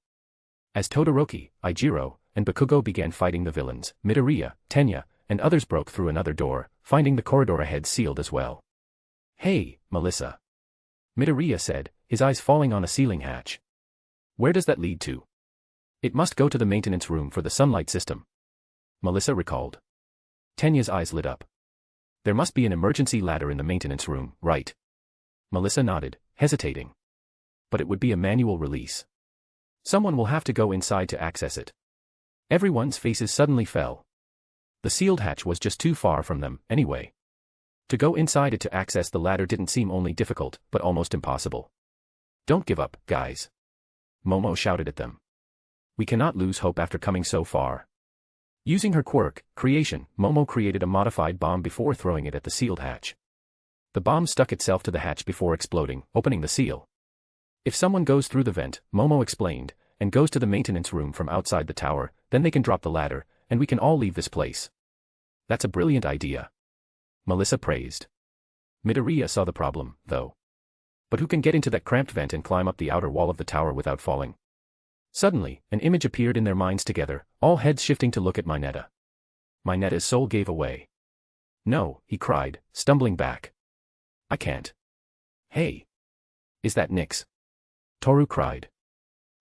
As Todoroki, Ijiro, and Bakugo began fighting the villains, Midoriya, Tenya, and others broke through another door, finding the corridor ahead sealed as well. Hey, Melissa. Midoriya said, his eyes falling on a ceiling hatch. Where does that lead to? It must go to the maintenance room for the sunlight system. Melissa recalled. Tenya's eyes lit up. There must be an emergency ladder in the maintenance room, right? Melissa nodded, hesitating. But it would be a manual release. Someone will have to go inside to access it. Everyone's faces suddenly fell. The sealed hatch was just too far from them, anyway. To go inside it to access the ladder didn't seem only difficult, but almost impossible. Don't give up, guys. Momo shouted at them. We cannot lose hope after coming so far. Using her quirk, creation, Momo created a modified bomb before throwing it at the sealed hatch. The bomb stuck itself to the hatch before exploding, opening the seal. If someone goes through the vent, Momo explained, and goes to the maintenance room from outside the tower, then they can drop the ladder, and we can all leave this place. That's a brilliant idea. Melissa praised. Midoriya saw the problem, though. But who can get into that cramped vent and climb up the outer wall of the tower without falling? Suddenly, an image appeared in their minds together, all heads shifting to look at Mineta. Mineta's soul gave away. No, he cried, stumbling back. I can't. Hey. Is that Nyx? Toru cried.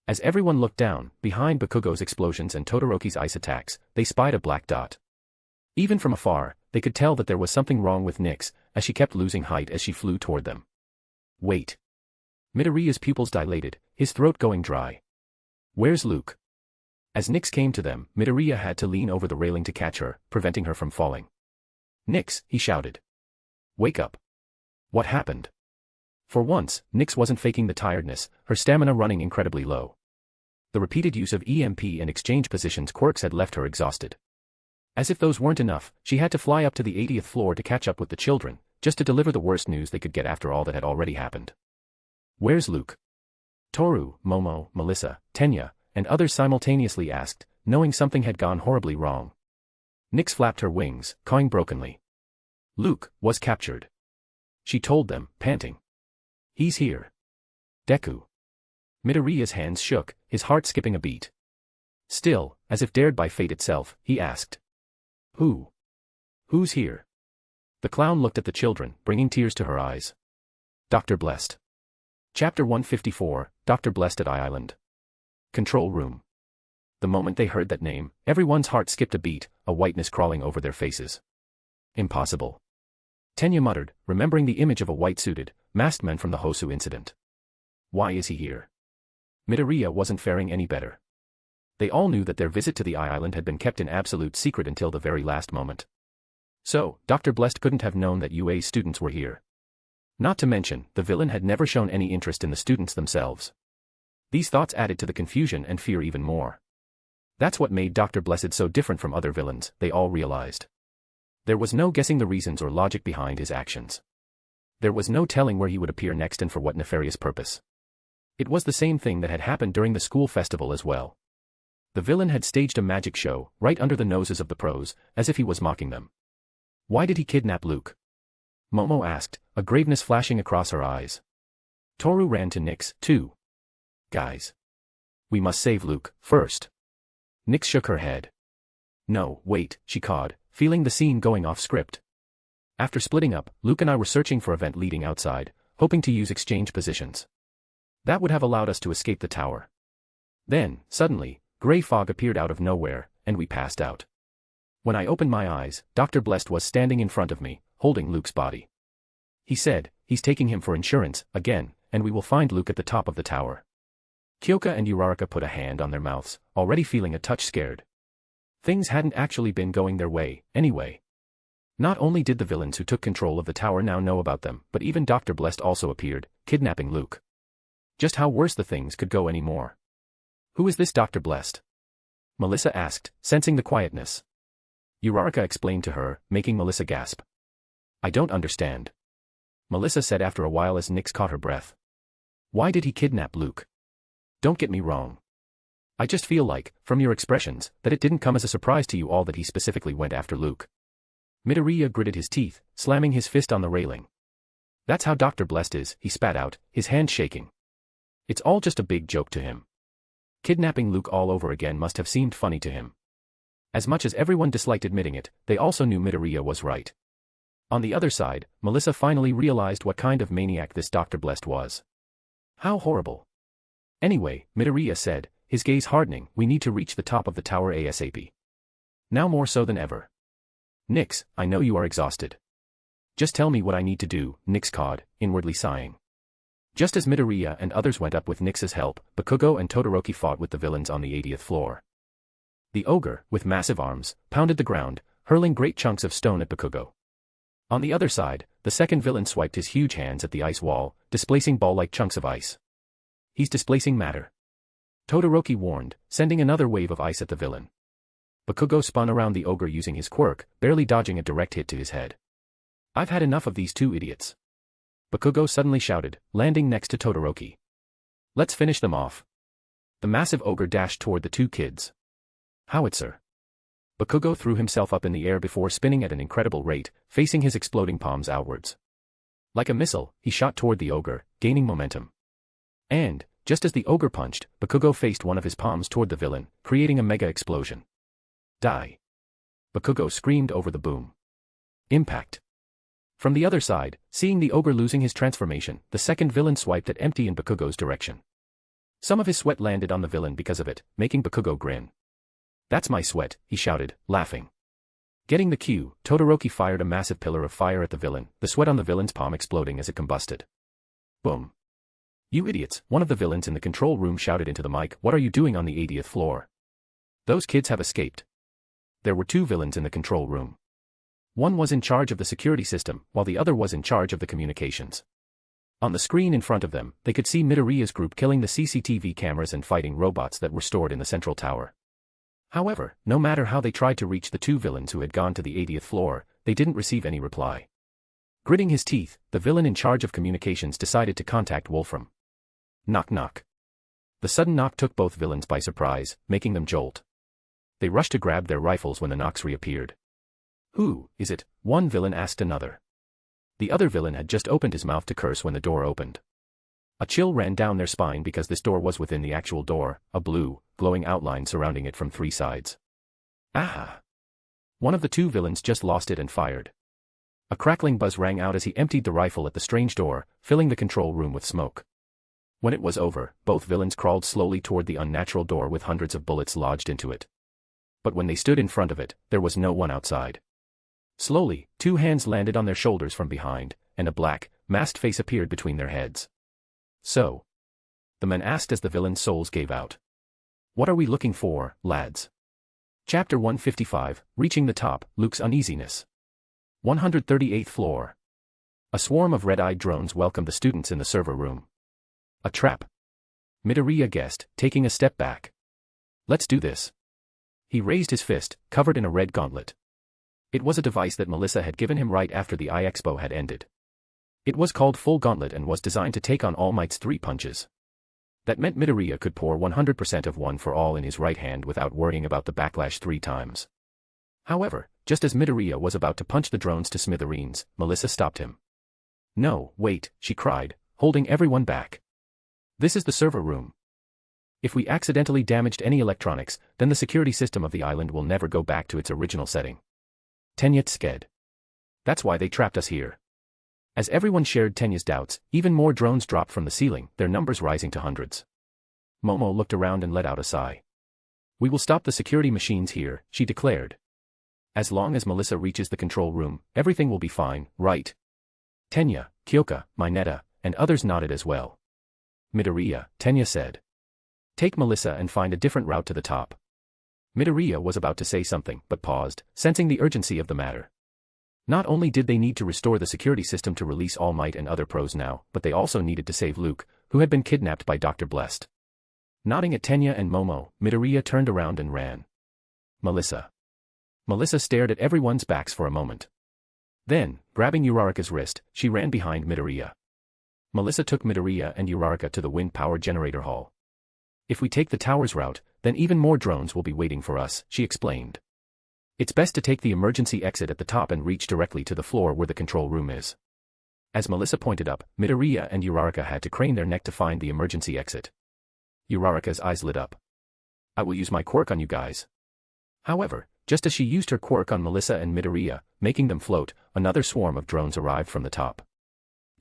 As everyone looked down, behind Bakugo's explosions and Todoroki's ice attacks, they spied a black dot. Even from afar, they could tell that there was something wrong with Nyx, as she kept losing height as she flew toward them. Wait. Midoriya's pupils dilated, his throat going dry. Where's Luke? As Nyx came to them, Midoriya had to lean over the railing to catch her, preventing her from falling. Nyx, he shouted. Wake up. What happened? For once, Nyx wasn't faking the tiredness, her stamina running incredibly low. The repeated use of EMP and exchange positions quirks had left her exhausted. As if those weren't enough, she had to fly up to the 80th floor to catch up with the children, just to deliver the worst news they could get after all that had already happened. Where's Luke? Toru, Momo, Melissa, Tenya, and others simultaneously asked, knowing something had gone horribly wrong. Nyx flapped her wings, cawing brokenly. Luke was captured. She told them, panting. He's here. Deku. Midoriya's hands shook, his heart skipping a beat. Still, as if dared by fate itself, he asked. Who? Who's here? The clown looked at the children, bringing tears to her eyes. Dr. Blessed. Chapter 154, Dr. Blessed at Island. Control room. The moment they heard that name, everyone's heart skipped a beat, a whiteness crawling over their faces. Impossible. Tenya muttered, remembering the image of a white-suited, masked man from the Hosu incident. Why is he here? Midoriya wasn't faring any better. They all knew that their visit to the island had been kept in absolute secret until the very last moment. So, Dr. Blessed couldn't have known that UA's students were here. Not to mention, the villain had never shown any interest in the students themselves. These thoughts added to the confusion and fear even more. That's what made Dr. Blessed so different from other villains, they all realized. There was no guessing the reasons or logic behind his actions. There was no telling where he would appear next and for what nefarious purpose. It was the same thing that had happened during the school festival as well. The villain had staged a magic show, right under the noses of the pros, as if he was mocking them. Why did he kidnap Luke? Momo asked, a graveness flashing across her eyes. Toru ran to Nyx, too. Guys. We must save Luke, first. Nyx shook her head. No, wait, she cawed, feeling the scene going off script. After splitting up, Luke and I were searching for a vent leading outside, hoping to use exchange positions. That would have allowed us to escape the tower. Then, suddenly, gray fog appeared out of nowhere, and we passed out. When I opened my eyes, Dr. Blessed was standing in front of me, holding Luke's body. He said, he's taking him for insurance, again, and we will find Luke at the top of the tower. Kyoka and Uraraka put a hand on their mouths, already feeling a touch scared. Things hadn't actually been going their way, anyway. Not only did the villains who took control of the tower now know about them, but even Dr. Blessed also appeared, kidnapping Luke. Just how worse the things could go anymore. Who is this Dr. Blessed? Melissa asked, sensing the quietness. Uraraka explained to her, making Melissa gasp. I don't understand. Melissa said after a while as Nyx caught her breath. Why did he kidnap Luke? Don't get me wrong. I just feel like, from your expressions, that it didn't come as a surprise to you all that he specifically went after Luke. Midoriya gritted his teeth, slamming his fist on the railing. That's how Dr. Blessed is, he spat out, his hand shaking. It's all just a big joke to him. Kidnapping Luke all over again must have seemed funny to him. As much as everyone disliked admitting it, they also knew Midoriya was right. On the other side, Melissa finally realized what kind of maniac this Dr. Blessed was. How horrible. Anyway, Midoriya said, his gaze hardening, we need to reach the top of the tower ASAP. Now more so than ever. Nyx, I know you are exhausted. Just tell me what I need to do, Nyx cawed, inwardly sighing. Just as Midoriya and others went up with Nyx's help, Bakugo and Todoroki fought with the villains on the 80th floor. The ogre, with massive arms, pounded the ground, hurling great chunks of stone at Bakugo. On the other side, the second villain swiped his huge hands at the ice wall, displacing ball-like chunks of ice. He's displacing matter. Todoroki warned, sending another wave of ice at the villain. Bakugo spun around the ogre using his quirk, barely dodging a direct hit to his head. I've had enough of these two idiots. Bakugo suddenly shouted, landing next to Todoroki. Let's finish them off. The massive ogre dashed toward the two kids. Howitzer. Bakugo threw himself up in the air before spinning at an incredible rate, facing his exploding palms outwards. Like a missile, he shot toward the ogre, gaining momentum. And, just as the ogre punched, Bakugo faced one of his palms toward the villain, creating a mega explosion. Die. Bakugo screamed over the boom. Impact. From the other side, seeing the ogre losing his transformation, the second villain swiped at empty in Bakugo's direction. Some of his sweat landed on the villain because of it, making Bakugo grin. That's my sweat, he shouted, laughing. Getting the cue, Todoroki fired a massive pillar of fire at the villain, the sweat on the villain's palm exploding as it combusted. Boom. You idiots, one of the villains in the control room shouted into the mic, what are you doing on the 80th floor? Those kids have escaped. There were two villains in the control room. One was in charge of the security system, while the other was in charge of the communications. On the screen in front of them, they could see Midoriya's group killing the CCTV cameras and fighting robots that were stored in the central tower. However, no matter how they tried to reach the two villains who had gone to the 80th floor, they didn't receive any reply. Gritting his teeth, the villain in charge of communications decided to contact Wolfram. Knock knock. The sudden knock took both villains by surprise, making them jolt. They rushed to grab their rifles when the knocks reappeared. Who is it? One villain asked another. The other villain had just opened his mouth to curse when the door opened. A chill ran down their spine because this door was within the actual door, a blue, glowing outline surrounding it from three sides. Ah! One of the two villains just lost it and fired. A crackling buzz rang out as he emptied the rifle at the strange door, filling the control room with smoke. When it was over, both villains crawled slowly toward the unnatural door with hundreds of bullets lodged into it. But when they stood in front of it, there was no one outside. Slowly, two hands landed on their shoulders from behind, and a black, masked face appeared between their heads. So? The men asked as the villain's souls gave out. What are we looking for, lads? Chapter 155, Reaching the Top, Luke's Uneasiness. 138th floor. A swarm of red-eyed drones welcomed the students in the server room. A trap. Midoriya guessed, taking a step back. Let's do this. He raised his fist, covered in a red gauntlet. It was a device that Melissa had given him right after the iExpo had ended. It was called Full Gauntlet and was designed to take on All Might's 3 punches. That meant Midoriya could pour 100% of one for all in his right hand without worrying about the backlash 3 times. However, just as Midoriya was about to punch the drones to smithereens, Melissa stopped him. No, wait, she cried, holding everyone back. This is the server room. If we accidentally damaged any electronics, then the security system of the island will never go back to its original setting. Tenya scared. That's why they trapped us here. As everyone shared Tenya's doubts, even more drones dropped from the ceiling, their numbers rising to hundreds. Momo looked around and let out a sigh. We will stop the security machines here, she declared. As long as Melissa reaches the control room, everything will be fine, right? Tenya, Kyoka, Mineta, and others nodded as well. Midoriya, Tenya said. Take Melissa and find a different route to the top. Midoriya was about to say something, but paused, sensing the urgency of the matter. Not only did they need to restore the security system to release All Might and other pros now, but they also needed to save Luke, who had been kidnapped by Dr. Blessed. Nodding at Tenya and Momo, Midoriya turned around and ran. Melissa. Melissa stared at everyone's backs for a moment. Then, grabbing Uraraka's wrist, she ran behind Midoriya. Melissa took Midoriya and Uraraka to the wind power generator hall. If we take the tower's route, then even more drones will be waiting for us, she explained. It's best to take the emergency exit at the top and reach directly to the floor where the control room is. As Melissa pointed up, Midoriya and Uraraka had to crane their neck to find the emergency exit. Uraraka's eyes lit up. I will use my quirk on you guys. However, just as she used her quirk on Melissa and Midoriya, making them float, another swarm of drones arrived from the top.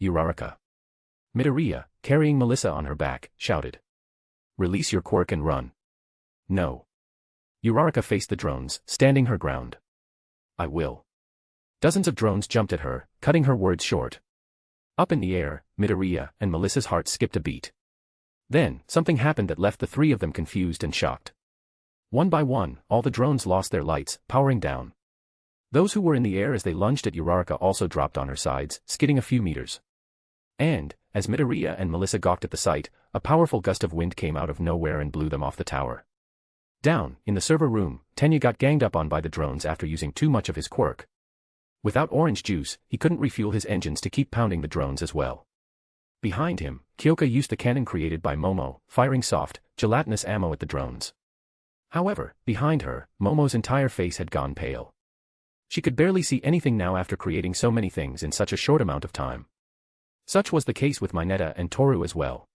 Uraraka. Midoriya, carrying Melissa on her back, shouted. Release your quirk and run. No. Uraraka faced the drones, standing her ground. I will. Dozens of drones jumped at her, cutting her words short. Up in the air, Midoriya and Melissa's heart skipped a beat. Then, something happened that left the three of them confused and shocked. One by one, all the drones lost their lights, powering down. Those who were in the air as they lunged at Uraraka also dropped on her sides, skidding a few meters. And, as Midoriya and Melissa gawked at the sight, a powerful gust of wind came out of nowhere and blew them off the tower. Down, in the server room, Tenya got ganged up on by the drones after using too much of his quirk. Without orange juice, he couldn't refuel his engines to keep pounding the drones as well. Behind him, Kyoka used the cannon created by Momo, firing soft, gelatinous ammo at the drones. However, behind her, Momo's entire face had gone pale. She could barely see anything now after creating so many things in such a short amount of time. Such was the case with Mineta and Toru as well.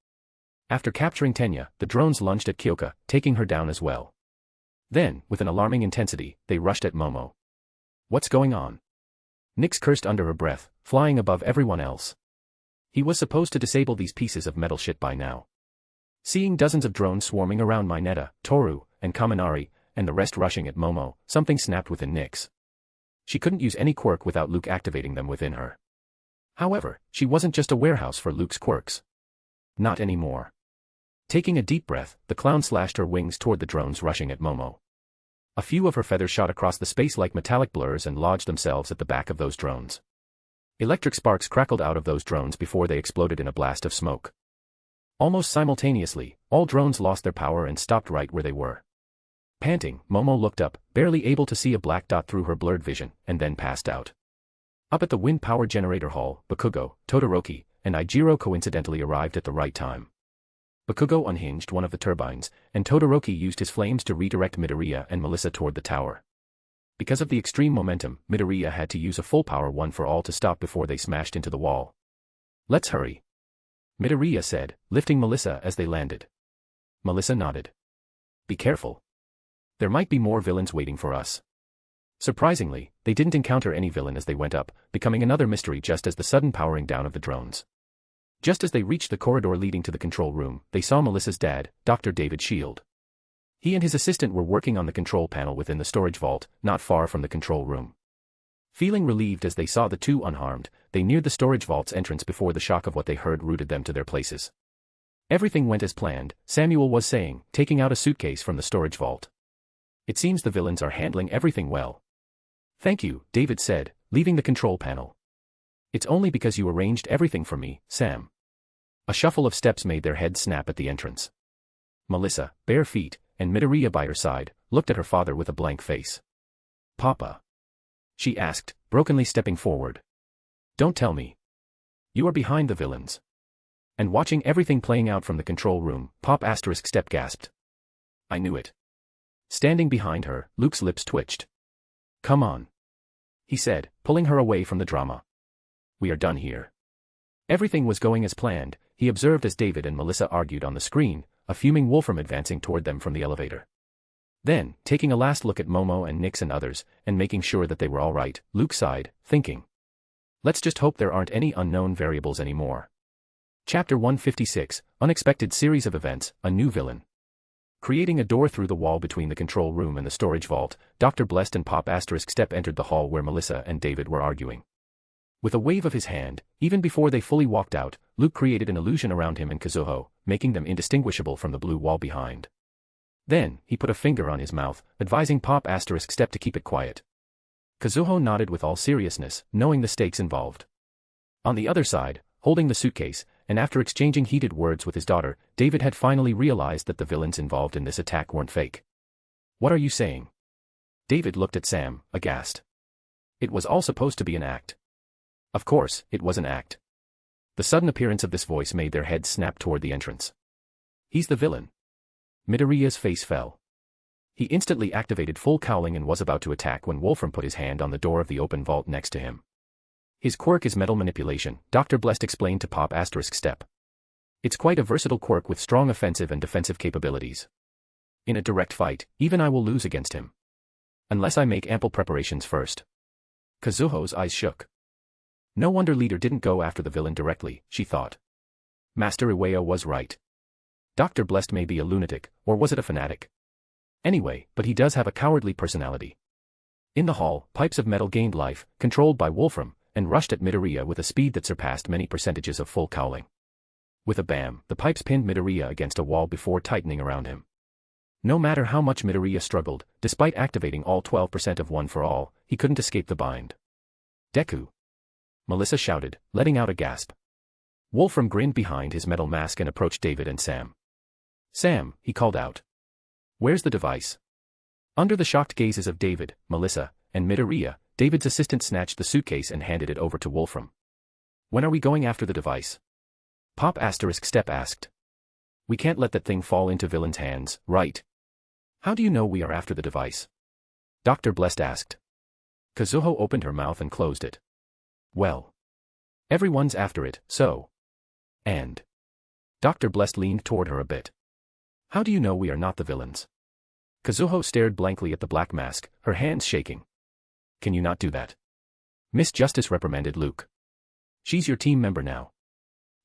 After capturing Tenya, the drones lunged at Kyoka, taking her down as well. Then, with an alarming intensity, they rushed at Momo. What's going on? Nyx cursed under her breath, flying above everyone else. He was supposed to disable these pieces of metal shit by now. Seeing dozens of drones swarming around Mineta, Toru, and Kaminari, and the rest rushing at Momo, something snapped within Nyx. She couldn't use any quirk without Luke activating them within her. However, she wasn't just a warehouse for Luke's quirks. Not anymore. Taking a deep breath, the clown slashed her wings toward the drones rushing at Momo. A few of her feathers shot across the space like metallic blurs and lodged themselves at the back of those drones. Electric sparks crackled out of those drones before they exploded in a blast of smoke. Almost simultaneously, all drones lost their power and stopped right where they were. Panting, Momo looked up, barely able to see a black dot through her blurred vision, and then passed out. Up at the wind power generator hall, Bakugo, Todoroki, and Ijiro coincidentally arrived at the right time. Bakugo unhinged one of the turbines, and Todoroki used his flames to redirect Midoriya and Melissa toward the tower. Because of the extreme momentum, Midoriya had to use a full power one for all to stop before they smashed into the wall. Let's hurry, Midoriya said, lifting Melissa as they landed. Melissa nodded. Be careful. There might be more villains waiting for us. Surprisingly, they didn't encounter any villain as they went up, becoming another mystery just as the sudden powering down of the drones. Just as they reached the corridor leading to the control room, they saw Melissa's dad, Dr. David Shield. He and his assistant were working on the control panel within the storage vault, not far from the control room. Feeling relieved as they saw the two unharmed, they neared the storage vault's entrance before the shock of what they heard rooted them to their places. Everything went as planned, Samuel was saying, taking out a suitcase from the storage vault. It seems the villains are handling everything well. Thank you, David said, leaving the control panel. It's only because you arranged everything for me, Sam. A shuffle of steps made their heads snap at the entrance. Melissa, bare feet, and Midoriya by her side, looked at her father with a blank face. Papa? She asked, brokenly stepping forward. Don't tell me. You are behind the villains. And watching everything playing out from the control room, Pop ** step gasped. I knew it. Standing behind her, Luke's lips twitched. Come on, he said, pulling her away from the drama. We are done here. Everything was going as planned, he observed as David and Melissa argued on the screen, a fuming Wolfram advancing toward them from the elevator. Then, taking a last look at Momo and Nyx and others, and making sure that they were all right, Luke sighed, thinking. Let's just hope there aren't any unknown variables anymore. Chapter 156, Unexpected Series of Events, A New Villain. Creating a door through the wall between the control room and the storage vault, Dr. Blessed and Pop * step entered the hall where Melissa and David were arguing. With a wave of his hand, even before they fully walked out, Luke created an illusion around him and Kazuho, making them indistinguishable from the blue wall behind. Then, he put a finger on his mouth, advising Pop * step to keep it quiet. Kazuho nodded with all seriousness, knowing the stakes involved. On the other side, holding the suitcase, and after exchanging heated words with his daughter, David had finally realized that the villains involved in this attack weren't fake. What are you saying? David looked at Sam, aghast. It was all supposed to be an act. Of course, it was an act. The sudden appearance of this voice made their heads snap toward the entrance. He's the villain. Midoriya's face fell. He instantly activated full cowling and was about to attack when Wolfram put his hand on the door of the open vault next to him. His quirk is metal manipulation, Dr. Blessed explained to Pop * step. It's quite a versatile quirk with strong offensive and defensive capabilities. In a direct fight, even I will lose against him. Unless I make ample preparations first. Kazuho's eyes shook. No wonder Leader didn't go after the villain directly, she thought. Master Iwao was right. Dr. Blessed may be a lunatic, or was it a fanatic? Anyway, but he does have a cowardly personality. In the hall, pipes of metal gained life, controlled by Wolfram, and rushed at Midoriya with a speed that surpassed many percentages of full cowling. With a bam, the pipes pinned Midoriya against a wall before tightening around him. No matter how much Midoriya struggled, despite activating all 12% of One for All, he couldn't escape the bind. Deku! Melissa shouted, letting out a gasp. Wolfram grinned behind his metal mask and approached David and Sam. Sam, he called out. Where's the device? Under the shocked gazes of David, Melissa, and Midoriya, David's assistant snatched the suitcase and handed it over to Wolfram. When are we going after the device? Pop Step asked. We can't let that thing fall into villains' hands, right? How do you know we are after the device? Dr. Blessed asked. Kazuho opened her mouth and closed it. Well. Everyone's after it, so. And. Dr. Blessed leaned toward her a bit. How do you know we are not the villains? Kazuho stared blankly at the black mask, her hands shaking. Can you not do that? Miss Justice reprimanded Luke. She's your team member now.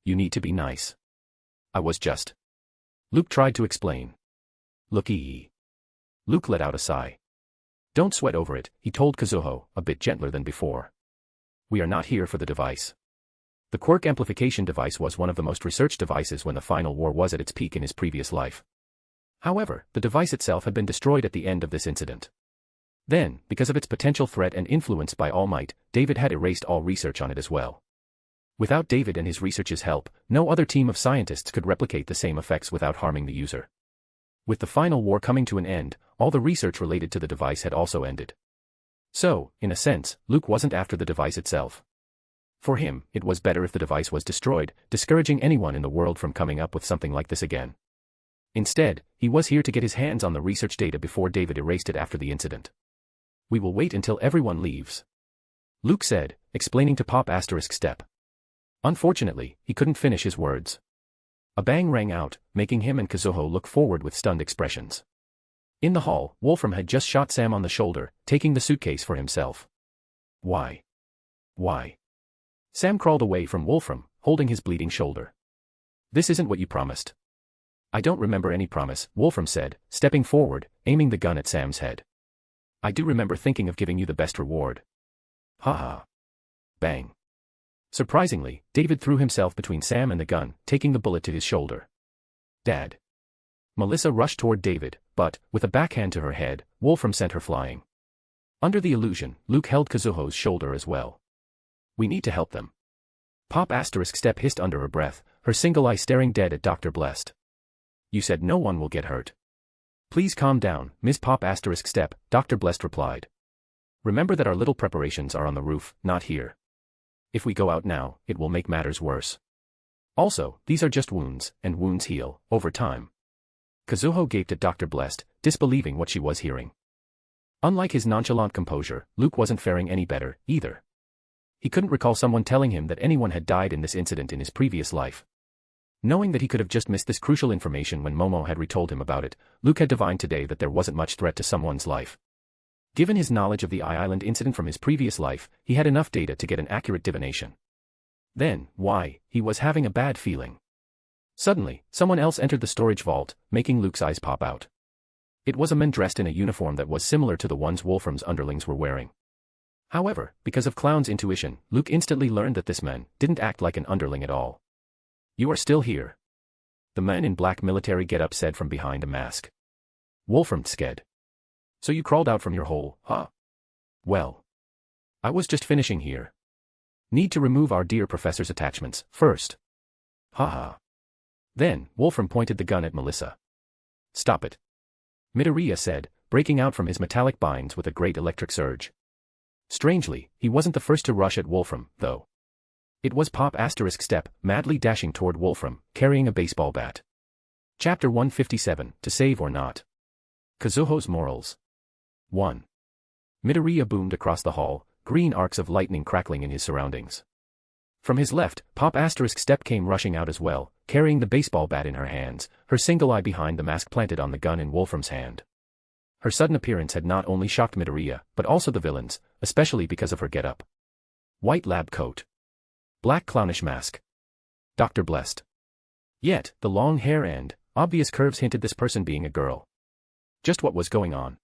You need to be nice. I was just. Luke tried to explain. Looky. Luke let out a sigh. Don't sweat over it, he told Kazuho, a bit gentler than before. We are not here for the device. The Quirk amplification device was one of the most researched devices when the final war was at its peak in his previous life. However, the device itself had been destroyed at the end of this incident. Then, because of its potential threat and influenced by All Might, David had erased all research on it as well. Without David and his research's help, no other team of scientists could replicate the same effects without harming the user. With the final war coming to an end, all the research related to the device had also ended. So, in a sense, Luke wasn't after the device itself. For him, it was better if the device was destroyed, discouraging anyone in the world from coming up with something like this again. Instead, he was here to get his hands on the research data before David erased it after the incident. We will wait until everyone leaves. Luke said, explaining to Pop Step. Unfortunately, he couldn't finish his words. A bang rang out, making him and Kazuho look forward with stunned expressions. In the hall, Wolfram had just shot Sam on the shoulder, taking the suitcase for himself. Why? Why? Sam crawled away from Wolfram, holding his bleeding shoulder. This isn't what you promised. I don't remember any promise, Wolfram said, stepping forward, aiming the gun at Sam's head. I do remember thinking of giving you the best reward. Ha. Bang. Surprisingly, David threw himself between Sam and the gun, taking the bullet to his shoulder. Dad. Melissa rushed toward David, but, with a backhand to her head, Wolfram sent her flying. Under the illusion, Luke held Kazuho's shoulder as well. We need to help them. Pop Step hissed under her breath, her single eye staring dead at Dr. Blessed. You said no one will get hurt. Please calm down, Ms. Pop Step, Dr. Blessed replied. Remember that our little preparations are on the roof, not here. If we go out now, it will make matters worse. Also, these are just wounds, and wounds heal, over time. Kazuho gaped at Dr. Blessed, disbelieving what she was hearing. Unlike his nonchalant composure, Luke wasn't faring any better, either. He couldn't recall someone telling him that anyone had died in this incident in his previous life. Knowing that he could have just missed this crucial information when Momo had retold him about it, Luke had divined today that there wasn't much threat to someone's life. Given his knowledge of the Island incident from his previous life, he had enough data to get an accurate divination. Then, why, he was having a bad feeling. Suddenly, someone else entered the storage vault, making Luke's eyes pop out. It was a man dressed in a uniform that was similar to the ones Wolfram's underlings were wearing. However, because of Clown's intuition, Luke instantly learned that this man didn't act like an underling at all. You are still here. The man in black military getup said from behind a mask. Wolfram sked. So you crawled out from your hole, huh? Well. I was just finishing here. Need to remove our dear professor's attachments, first. Haha. Then, Wolfram pointed the gun at Melissa. Stop it. Midoriya said, breaking out from his metallic binds with a great electric surge. Strangely, he wasn't the first to rush at Wolfram, though. It was Pop Step, madly dashing toward Wolfram, carrying a baseball bat. Chapter 157, To Save or Not. Kazuho's Morals. 1. Midoriya boomed across the hall, green arcs of lightning crackling in his surroundings. From his left, Pop Step came rushing out as well, carrying the baseball bat in her hands, her single eye behind the mask planted on the gun in Wolfram's hand. Her sudden appearance had not only shocked Midoriya, but also the villains, especially because of her getup. White lab coat. Black clownish mask. Dr. Blessed. Yet, the long hair and obvious curves hinted this person being a girl. Just what was going on?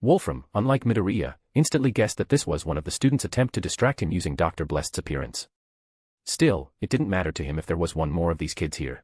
Wolfram, unlike Midoriya, instantly guessed that this was one of the students' attempt to distract him using Dr. Blessed's appearance. Still, it didn't matter to him if there was one more of these kids here.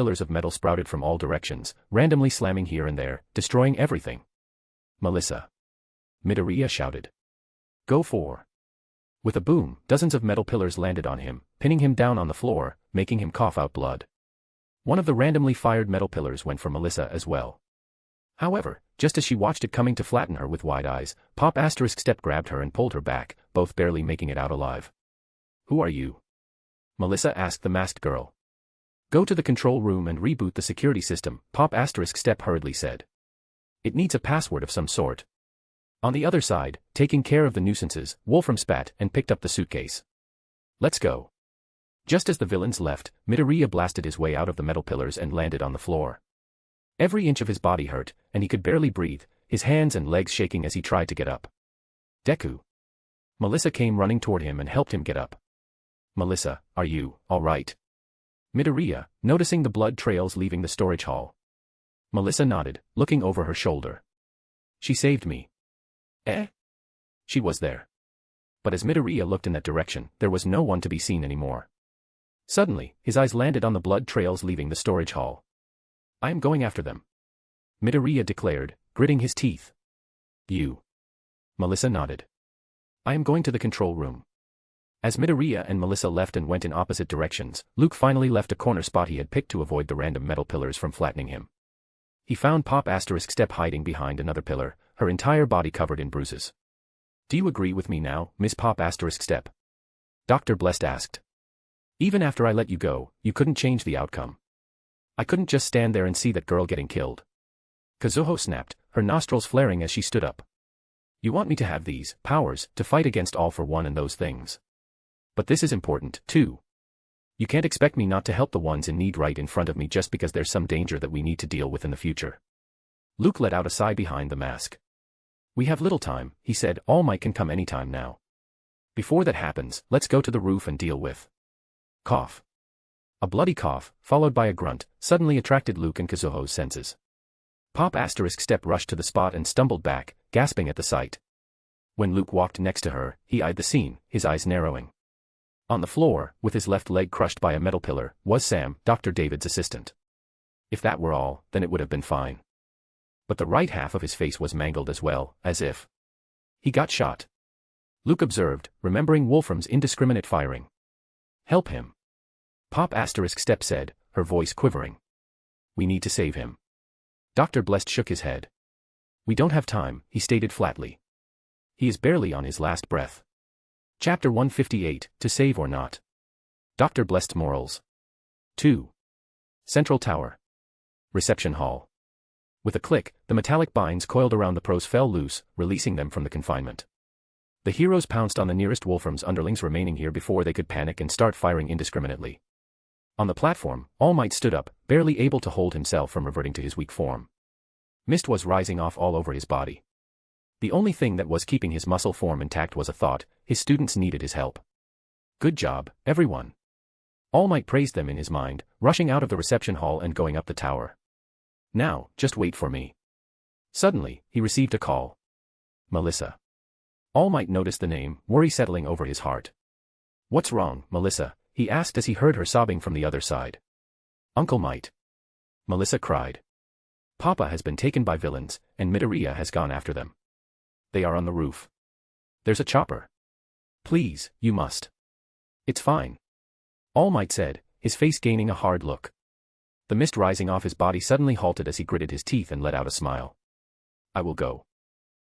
pillars of metal sprouted from all directions, randomly slamming here and there, destroying everything. Melissa! Midoriya shouted. Go for! With a boom, dozens of metal pillars landed on him, pinning him down on the floor, making him cough out blood. One of the randomly fired metal pillars went for Melissa as well. However, just as she watched it coming to flatten her with wide eyes, Pop Asterisk Step grabbed her and pulled her back, both barely making it out alive. Who are you? Melissa asked the masked girl. Go to the control room and reboot the security system, Pop Asterisk Step hurriedly said. It needs a password of some sort. On the other side, taking care of the nuisances, Wolfram spat and picked up the suitcase. Let's go. Just as the villains left, Midoriya blasted his way out of the metal pillars and landed on the floor. Every inch of his body hurt, and he could barely breathe, his hands and legs shaking as he tried to get up. Deku. Melissa came running toward him and helped him get up. Melissa, are you all right? Midoriya, noticing the blood trails leaving the storage hall. Melissa nodded, looking over her shoulder. She saved me. Eh? She was there. But as Midoriya looked in that direction, there was no one to be seen anymore. Suddenly, his eyes landed on the blood trails leaving the storage hall. I am going after them. Midoriya declared, gritting his teeth. You. Melissa nodded. I am going to the control room. As Midoriya and Melissa left and went in opposite directions, Luke finally left a corner spot he had picked to avoid the random metal pillars from flattening him. He found Pop Asterisk Step hiding behind another pillar, her entire body covered in bruises. Do you agree with me now, Miss Pop Asterisk Step? Dr. Blessed asked. Even after I let you go, you couldn't change the outcome. I couldn't just stand there and see that girl getting killed. Kazuho snapped, her nostrils flaring as she stood up. You want me to have these powers to fight against All for One and those things. But this is important, too. You can't expect me not to help the ones in need right in front of me just because there's some danger that we need to deal with in the future. Luke let out a sigh behind the mask. We have little time, he said, All Might can come anytime now. Before that happens, let's go to the roof and deal with. Cough. A bloody cough, followed by a grunt, suddenly attracted Luke and Kazuho's senses. Pop Asterisk Step rushed to the spot and stumbled back, gasping at the sight. When Luke walked next to her, he eyed the scene, his eyes narrowing. On the floor, with his left leg crushed by a metal pillar, was Sam, Dr. David's assistant. If that were all, then it would have been fine. But the right half of his face was mangled as well, as if he got shot. Luke observed, remembering Wolfram's indiscriminate firing. Help him. Pop Asterisk Step said, her voice quivering. We need to save him. Dr. Blessed shook his head. We don't have time, he stated flatly. He is barely on his last breath. Chapter 158, To Save or Not. Dr. Blessed Morals. 2. Central Tower. Reception Hall. With a click, the metallic binds coiled around the pros fell loose, releasing them from the confinement. The heroes pounced on the nearest Wolfram's underlings remaining here before they could panic and start firing indiscriminately. On the platform, All Might stood up, barely able to hold himself from reverting to his weak form. Mist was rising off all over his body. The only thing that was keeping his muscle form intact was a thought: his students needed his help. Good job, everyone. All Might praised them in his mind, rushing out of the reception hall and going up the tower. Now, just wait for me. Suddenly, he received a call. Melissa. All Might noticed the name, worry settling over his heart. What's wrong, Melissa? He asked as he heard her sobbing from the other side. Uncle Might. Melissa cried. Papa has been taken by villains, and Midoriya has gone after them. They are on the roof. There's a chopper. Please, you must. It's fine. All Might said, his face gaining a hard look. The mist rising off his body suddenly halted as he gritted his teeth and let out a smile. I will go.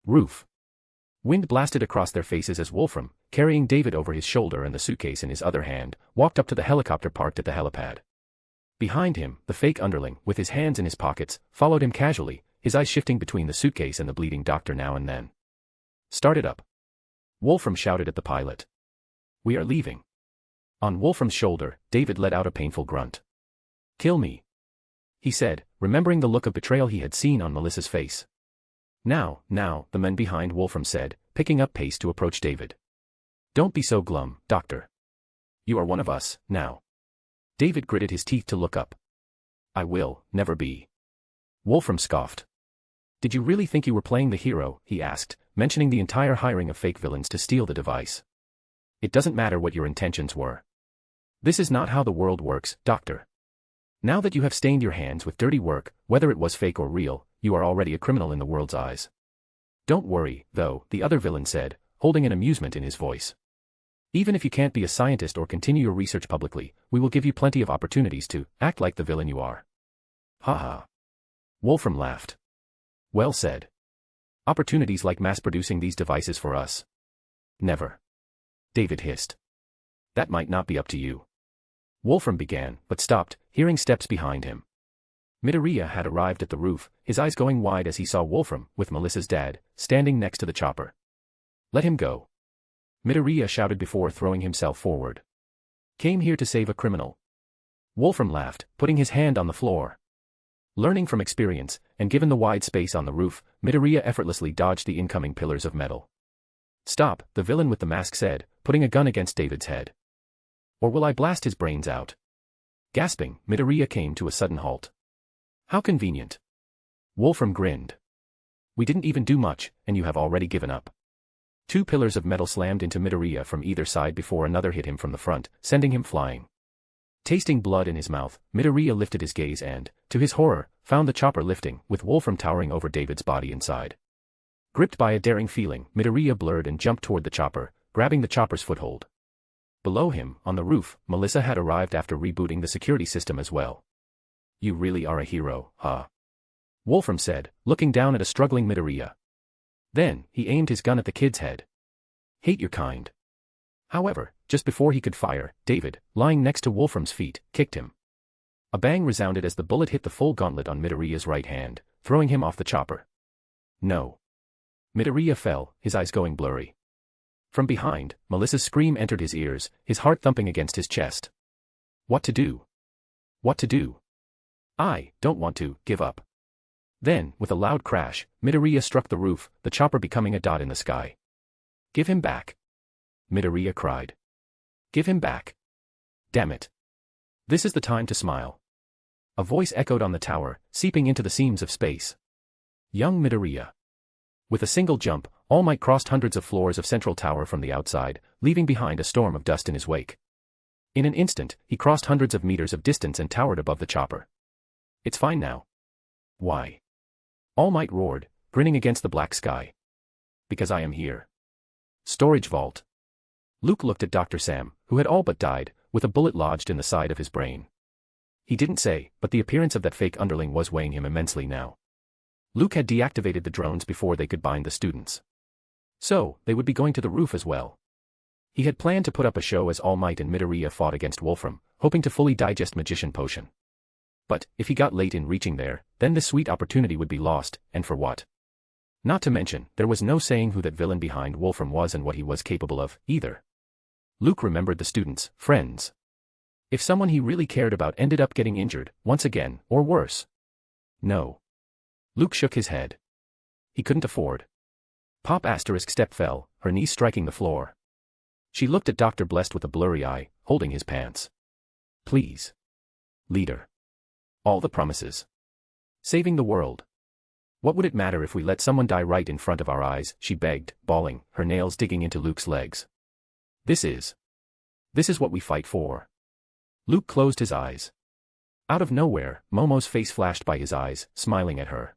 Roof. Wind blasted across their faces as Wolfram, carrying David over his shoulder and the suitcase in his other hand, walked up to the helicopter parked at the helipad. Behind him, the fake underling, with his hands in his pockets, followed him casually, his eyes shifting between the suitcase and the bleeding doctor now and then. Start it up. Wolfram shouted at the pilot. We are leaving. On Wolfram's shoulder, David let out a painful grunt. Kill me, he said, remembering the look of betrayal he had seen on Melissa's face. Now, the men behind Wolfram said, picking up pace to approach David. Don't be so glum, Doctor. You are one of us, now. David gritted his teeth to look up. I will, never be. Wolfram scoffed. Did you really think you were playing the hero, he asked, mentioning the entire hiring of fake villains to steal the device. It doesn't matter what your intentions were. This is not how the world works, Doctor. Now that you have stained your hands with dirty work, whether it was fake or real, you are already a criminal in the world's eyes. Don't worry, though, the other villain said, holding an amusement in his voice. Even if you can't be a scientist or continue your research publicly, we will give you plenty of opportunities to act like the villain you are. Ha ha. Wolfram laughed. Well said. Opportunities like mass-producing these devices for us? Never. David hissed. That might not be up to you. Wolfram began, but stopped, hearing steps behind him. Midoriya had arrived at the roof, his eyes going wide as he saw Wolfram, with Melissa's dad, standing next to the chopper. Let him go. Midoriya shouted before throwing himself forward. Came here to save a criminal. Wolfram laughed, putting his hand on the floor. Learning from experience, and given the wide space on the roof, Midoriya effortlessly dodged the incoming pillars of metal. Stop, the villain with the mask said, putting a gun against David's head. Or will I blast his brains out? Gasping, Midoriya came to a sudden halt. How convenient. Wolfram grinned. We didn't even do much, and you have already given up. Two pillars of metal slammed into Midoriya from either side before another hit him from the front, sending him flying. Tasting blood in his mouth, Midoriya lifted his gaze and, to his horror, found the chopper lifting, with Wolfram towering over David's body inside. Gripped by a daring feeling, Midoriya blurred and jumped toward the chopper, grabbing the chopper's foothold. Below him, on the roof, Melissa had arrived after rebooting the security system as well. You really are a hero, huh? Wolfram said, looking down at a struggling Midoriya. Then, he aimed his gun at the kid's head. Hate your kind. However, just before he could fire, David, lying next to Wolfram's feet, kicked him. A bang resounded as the bullet hit the full gauntlet on Midoriya's right hand, throwing him off the chopper. No. Midoriya fell, his eyes going blurry. From behind, Melissa's scream entered his ears, his heart thumping against his chest. What to do? What to do? I don't want to give up. Then, with a loud crash, Midoriya struck the roof, the chopper becoming a dot in the sky. Give him back. Midoriya cried. Give him back. Damn it. This is the time to smile. A voice echoed on the tower, seeping into the seams of space. Young Midoriya. With a single jump, All Might crossed hundreds of floors of Central Tower from the outside, leaving behind a storm of dust in his wake. In an instant, he crossed hundreds of meters of distance and towered above the chopper. It's fine now. Why? All Might roared, grinning against the black sky. Because I am here. Storage vault. Luke looked at Dr. Sam, who had all but died, with a bullet lodged in the side of his brain. He didn't say, but the appearance of that fake underling was weighing him immensely now. Luke had deactivated the drones before they could bind the students. So, they would be going to the roof as well. He had planned to put up a show as All Might and Midoriya fought against Wolfram, hoping to fully digest Magician Potion. But, if he got late in reaching there, then this sweet opportunity would be lost, and for what? Not to mention, there was no saying who that villain behind Wolfram was and what he was capable of, either. Luke remembered the students, friends. If someone he really cared about ended up getting injured, once again, or worse. No. Luke shook his head. He couldn't afford. Pop asterisk step fell, her knees striking the floor. She looked at Dr. Blessed with a blurry eye, holding his pants. Please. Leader. All the promises. Saving the world. What would it matter if we let someone die right in front of our eyes, she begged, bawling, her nails digging into Luke's legs. This is what we fight for. Luke closed his eyes. Out of nowhere, Momo's face flashed by his eyes, smiling at her.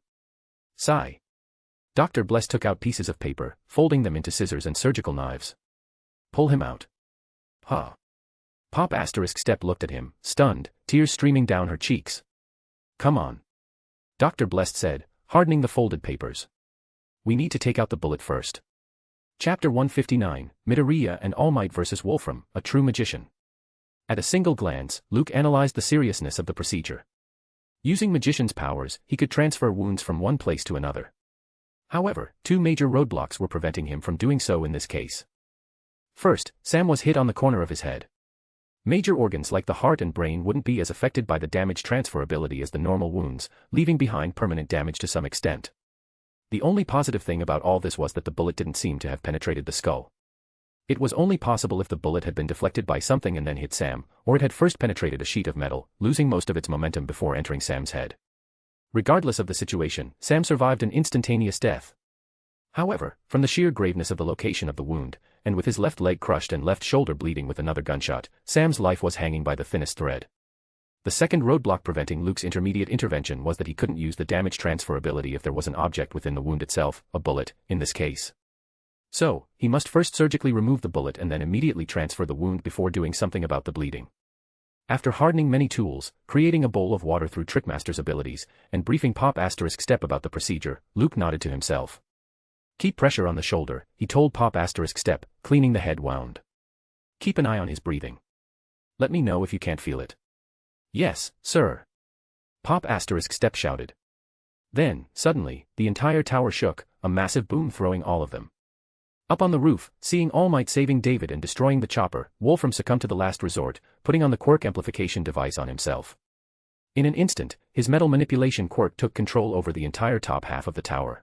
Sigh. Dr. Bless took out pieces of paper, folding them into scissors and surgical knives. Pull him out. Huh. Pop asterisk step looked at him, stunned, tears streaming down her cheeks. Come on. Dr. Blessed said, hardening the folded papers. We need to take out the bullet first. Chapter 159, Midoriya and All Might vs. Wolfram, a true magician. At a single glance, Luke analyzed the seriousness of the procedure. Using magician's powers, he could transfer wounds from one place to another. However, two major roadblocks were preventing him from doing so in this case. First, Sam was hit on the corner of his head. Major organs like the heart and brain wouldn't be as affected by the damage transferability as the normal wounds, leaving behind permanent damage to some extent. The only positive thing about all this was that the bullet didn't seem to have penetrated the skull. It was only possible if the bullet had been deflected by something and then hit Sam, or it had first penetrated a sheet of metal, losing most of its momentum before entering Sam's head. Regardless of the situation, Sam survived an instantaneous death. However, from the sheer graveness of the location of the wound, and with his left leg crushed and left shoulder bleeding with another gunshot, Sam's life was hanging by the thinnest thread. The second roadblock preventing Luke's intermediate intervention was that he couldn't use the damage transferability if there was an object within the wound itself, a bullet, in this case. So, he must first surgically remove the bullet and then immediately transfer the wound before doing something about the bleeding. After hardening many tools, creating a bowl of water through Trickmaster's abilities, and briefing Pop asterisk step about the procedure, Luke nodded to himself. Keep pressure on the shoulder, he told Pop asterisk step, cleaning the head wound. Keep an eye on his breathing. Let me know if you can't feel it. Yes, sir. Pop asterisk step shouted. Then, suddenly, the entire tower shook, a massive boom throwing all of them. Up on the roof, seeing All Might saving David and destroying the chopper, Wolfram succumbed to the last resort, putting on the Quirk amplification device on himself. In an instant, his metal manipulation quirk took control over the entire top half of the tower.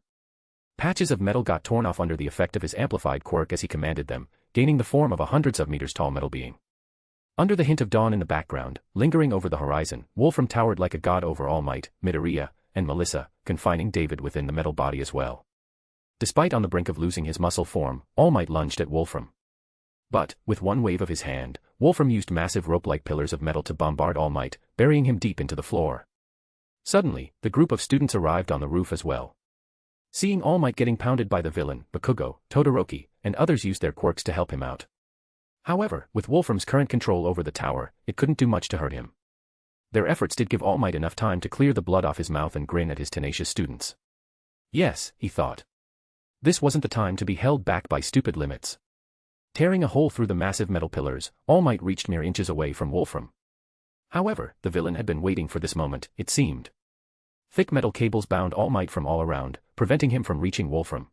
Patches of metal got torn off under the effect of his amplified quirk as he commanded them, gaining the form of a hundreds of meters tall metal being. Under the hint of dawn in the background, lingering over the horizon, Wolfram towered like a god over All Might, Midoriya, and Melissa, confining David within the metal body as well. Despite on the brink of losing his muscle form, All Might lunged at Wolfram. But, with one wave of his hand, Wolfram used massive rope-like pillars of metal to bombard All Might, burying him deep into the floor. Suddenly, the group of students arrived on the roof as well. Seeing All Might getting pounded by the villain, Bakugo, Todoroki, and others used their quirks to help him out. However, with Wolfram's current control over the tower, it couldn't do much to hurt him. Their efforts did give All Might enough time to clear the blood off his mouth and grin at his tenacious students. Yes, he thought. This wasn't the time to be held back by stupid limits. Tearing a hole through the massive metal pillars, All Might reached mere inches away from Wolfram. However, the villain had been waiting for this moment, it seemed. Thick metal cables bound All Might from all around, preventing him from reaching Wolfram.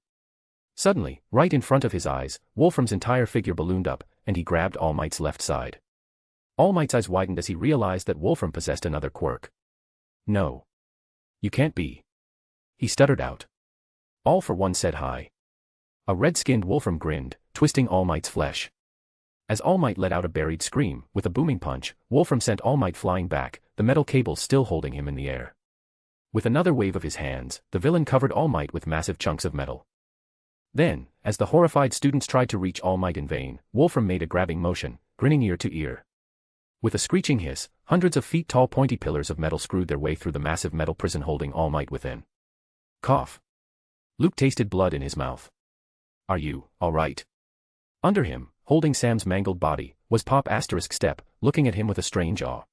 Suddenly, right in front of his eyes, Wolfram's entire figure ballooned up, and he grabbed All Might's left side. All Might's eyes widened as he realized that Wolfram possessed another quirk. No. You can't be. He stuttered out. All for one said hi. A red-skinned Wolfram grinned, twisting All Might's flesh. As All Might let out a buried scream, with a booming punch, Wolfram sent All Might flying back, the metal cables still holding him in the air. With another wave of his hands, the villain covered All Might with massive chunks of metal. Then, as the horrified students tried to reach All Might in vain, Wolfram made a grabbing motion, grinning ear to ear. With a screeching hiss, hundreds of feet tall pointy pillars of metal screwed their way through the massive metal prison holding All Might within. Cough. Luke tasted blood in his mouth. Are you, all right? Under him, holding Sam's mangled body, was Pop asterisk step, looking at him with a strange awe.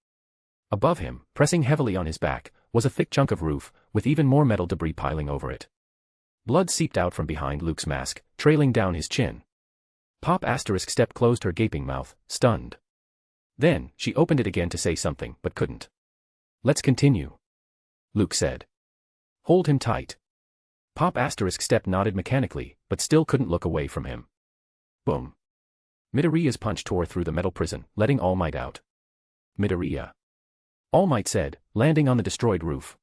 Above him, pressing heavily on his back, was a thick chunk of roof, with even more metal debris piling over it. Blood seeped out from behind Luke's mask, trailing down his chin. Pop asterisk step closed her gaping mouth, stunned. Then, she opened it again to say something but couldn't. Let's continue, Luke said. Hold him tight. Pop asterisk step nodded mechanically, but still couldn't look away from him. Boom. Midoriya's punch tore through the metal prison, letting All Might out. Midoriya, All Might said, landing on the destroyed roof.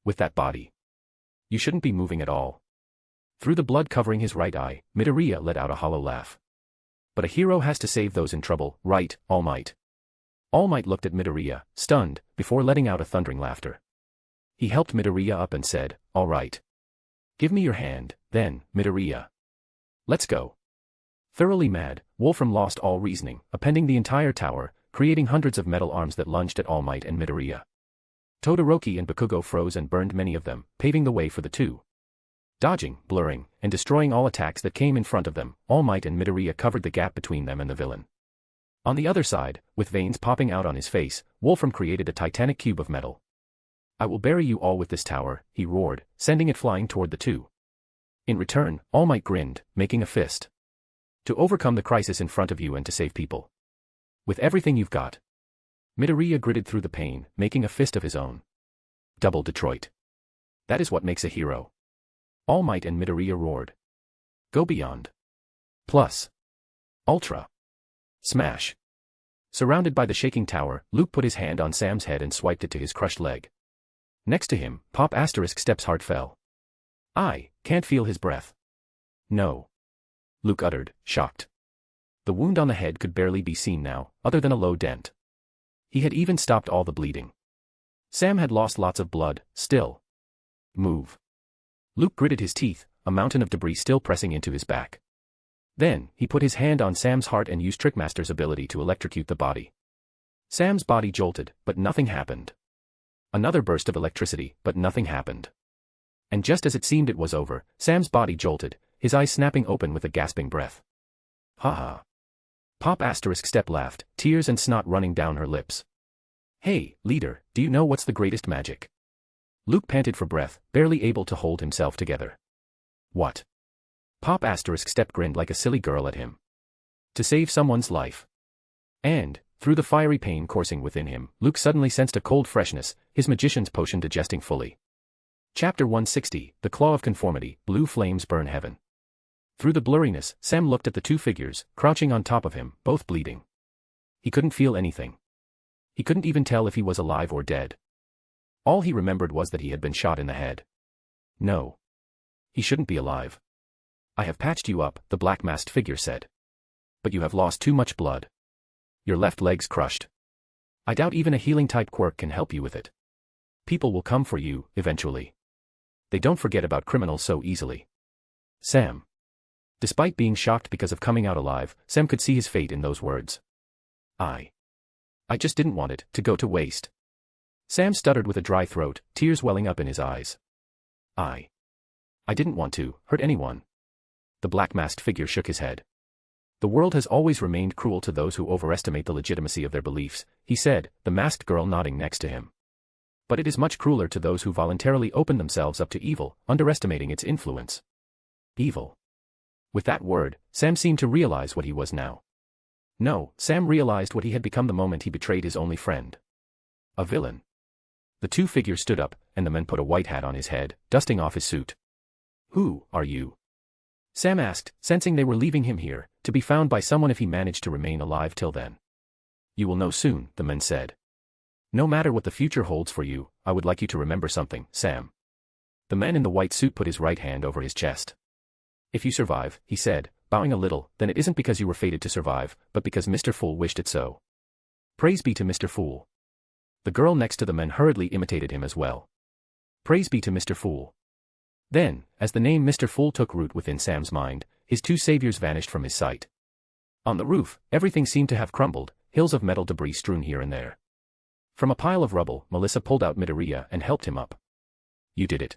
With that body, you shouldn't be moving at all. Through the blood covering his right eye, Midoriya let out a hollow laugh. But a hero has to save those in trouble, right, All Might? All Might looked at Midoriya, stunned, before letting out a thundering laughter. He helped Midoriya up and said, all right. Give me your hand, then, Midoriya. Let's go. Thoroughly mad, Wolfram lost all reasoning, appending the entire tower, creating hundreds of metal arms that lunged at All Might and Midoriya. Todoroki and Bakugo froze and burned many of them, paving the way for the two. Dodging, blurring, and destroying all attacks that came in front of them, All Might and Midoriya covered the gap between them and the villain. On the other side, with veins popping out on his face, Wolfram created a titanic cube of metal. I will bury you all with this tower, he roared, sending it flying toward the two. In return, All Might grinned, making a fist. To overcome the crisis in front of you and to save people. With everything you've got. Midoriya gritted through the pain, making a fist of his own. Double Detroit. That is what makes a hero. All Might and Midoriya roared. Go beyond. Plus. Ultra. Smash. Surrounded by the shaking tower, Luke put his hand on Sam's head and swiped it to his crushed leg. Next to him, Pop asterisk Step's heart fell. I can't feel his breath. No. Luke uttered, shocked. The wound on the head could barely be seen now, other than a low dent. He had even stopped all the bleeding. Sam had lost lots of blood, still. Move. Luke gritted his teeth, a mountain of debris still pressing into his back. Then, he put his hand on Sam's heart and used Trickmaster's ability to electrocute the body. Sam's body jolted, but nothing happened. Another burst of electricity, but nothing happened. And just as it seemed it was over, Sam's body jolted, his eyes snapping open with a gasping breath. Ha ha. Pop asterisk Step laughed, tears and snot running down her lips. Hey, leader, do you know what's the greatest magic? Luke panted for breath, barely able to hold himself together. What? Pop asterisk Step grinned like a silly girl at him. To save someone's life. And, through the fiery pain coursing within him, Luke suddenly sensed a cold freshness, his magician's potion digesting fully. Chapter 160, The Claw of Conformity, Blue Flames Burn Heaven. Through the blurriness, Sam looked at the two figures, crouching on top of him, both bleeding. He couldn't feel anything. He couldn't even tell if he was alive or dead. All he remembered was that he had been shot in the head. No. He shouldn't be alive. I have patched you up, the black-masked figure said. But you have lost too much blood. Your left leg's crushed. I doubt even a healing-type quirk can help you with it. People will come for you, eventually. They don't forget about criminals so easily. Sam. Despite being shocked because of coming out alive, Sam could see his fate in those words. I just didn't want it to go to waste. Sam stuttered with a dry throat, tears welling up in his eyes. I didn't want to hurt anyone. The black-masked figure shook his head. The world has always remained cruel to those who overestimate the legitimacy of their beliefs, he said, the masked girl nodding next to him. But it is much crueler to those who voluntarily open themselves up to evil, underestimating its influence. Evil. With that word, Sam seemed to realize what he was now. No, Sam realized what he had become the moment he betrayed his only friend. A villain. The two figures stood up, and the man put a white hat on his head, dusting off his suit. Who are you? Sam asked, sensing they were leaving him here, to be found by someone if he managed to remain alive till then. You will know soon, the man said. No matter what the future holds for you, I would like you to remember something, Sam. The man in the white suit put his right hand over his chest. If you survive, he said, bowing a little, then it isn't because you were fated to survive, but because Mr. Fool wished it so. Praise be to Mr. Fool. The girl next to the man hurriedly imitated him as well. Praise be to Mr. Fool. Then, as the name Mr. Fool took root within Sam's mind, his two saviors vanished from his sight. On the roof, everything seemed to have crumbled, hills of metal debris strewn here and there. From a pile of rubble, Melissa pulled out Midoriya and helped him up. You did it.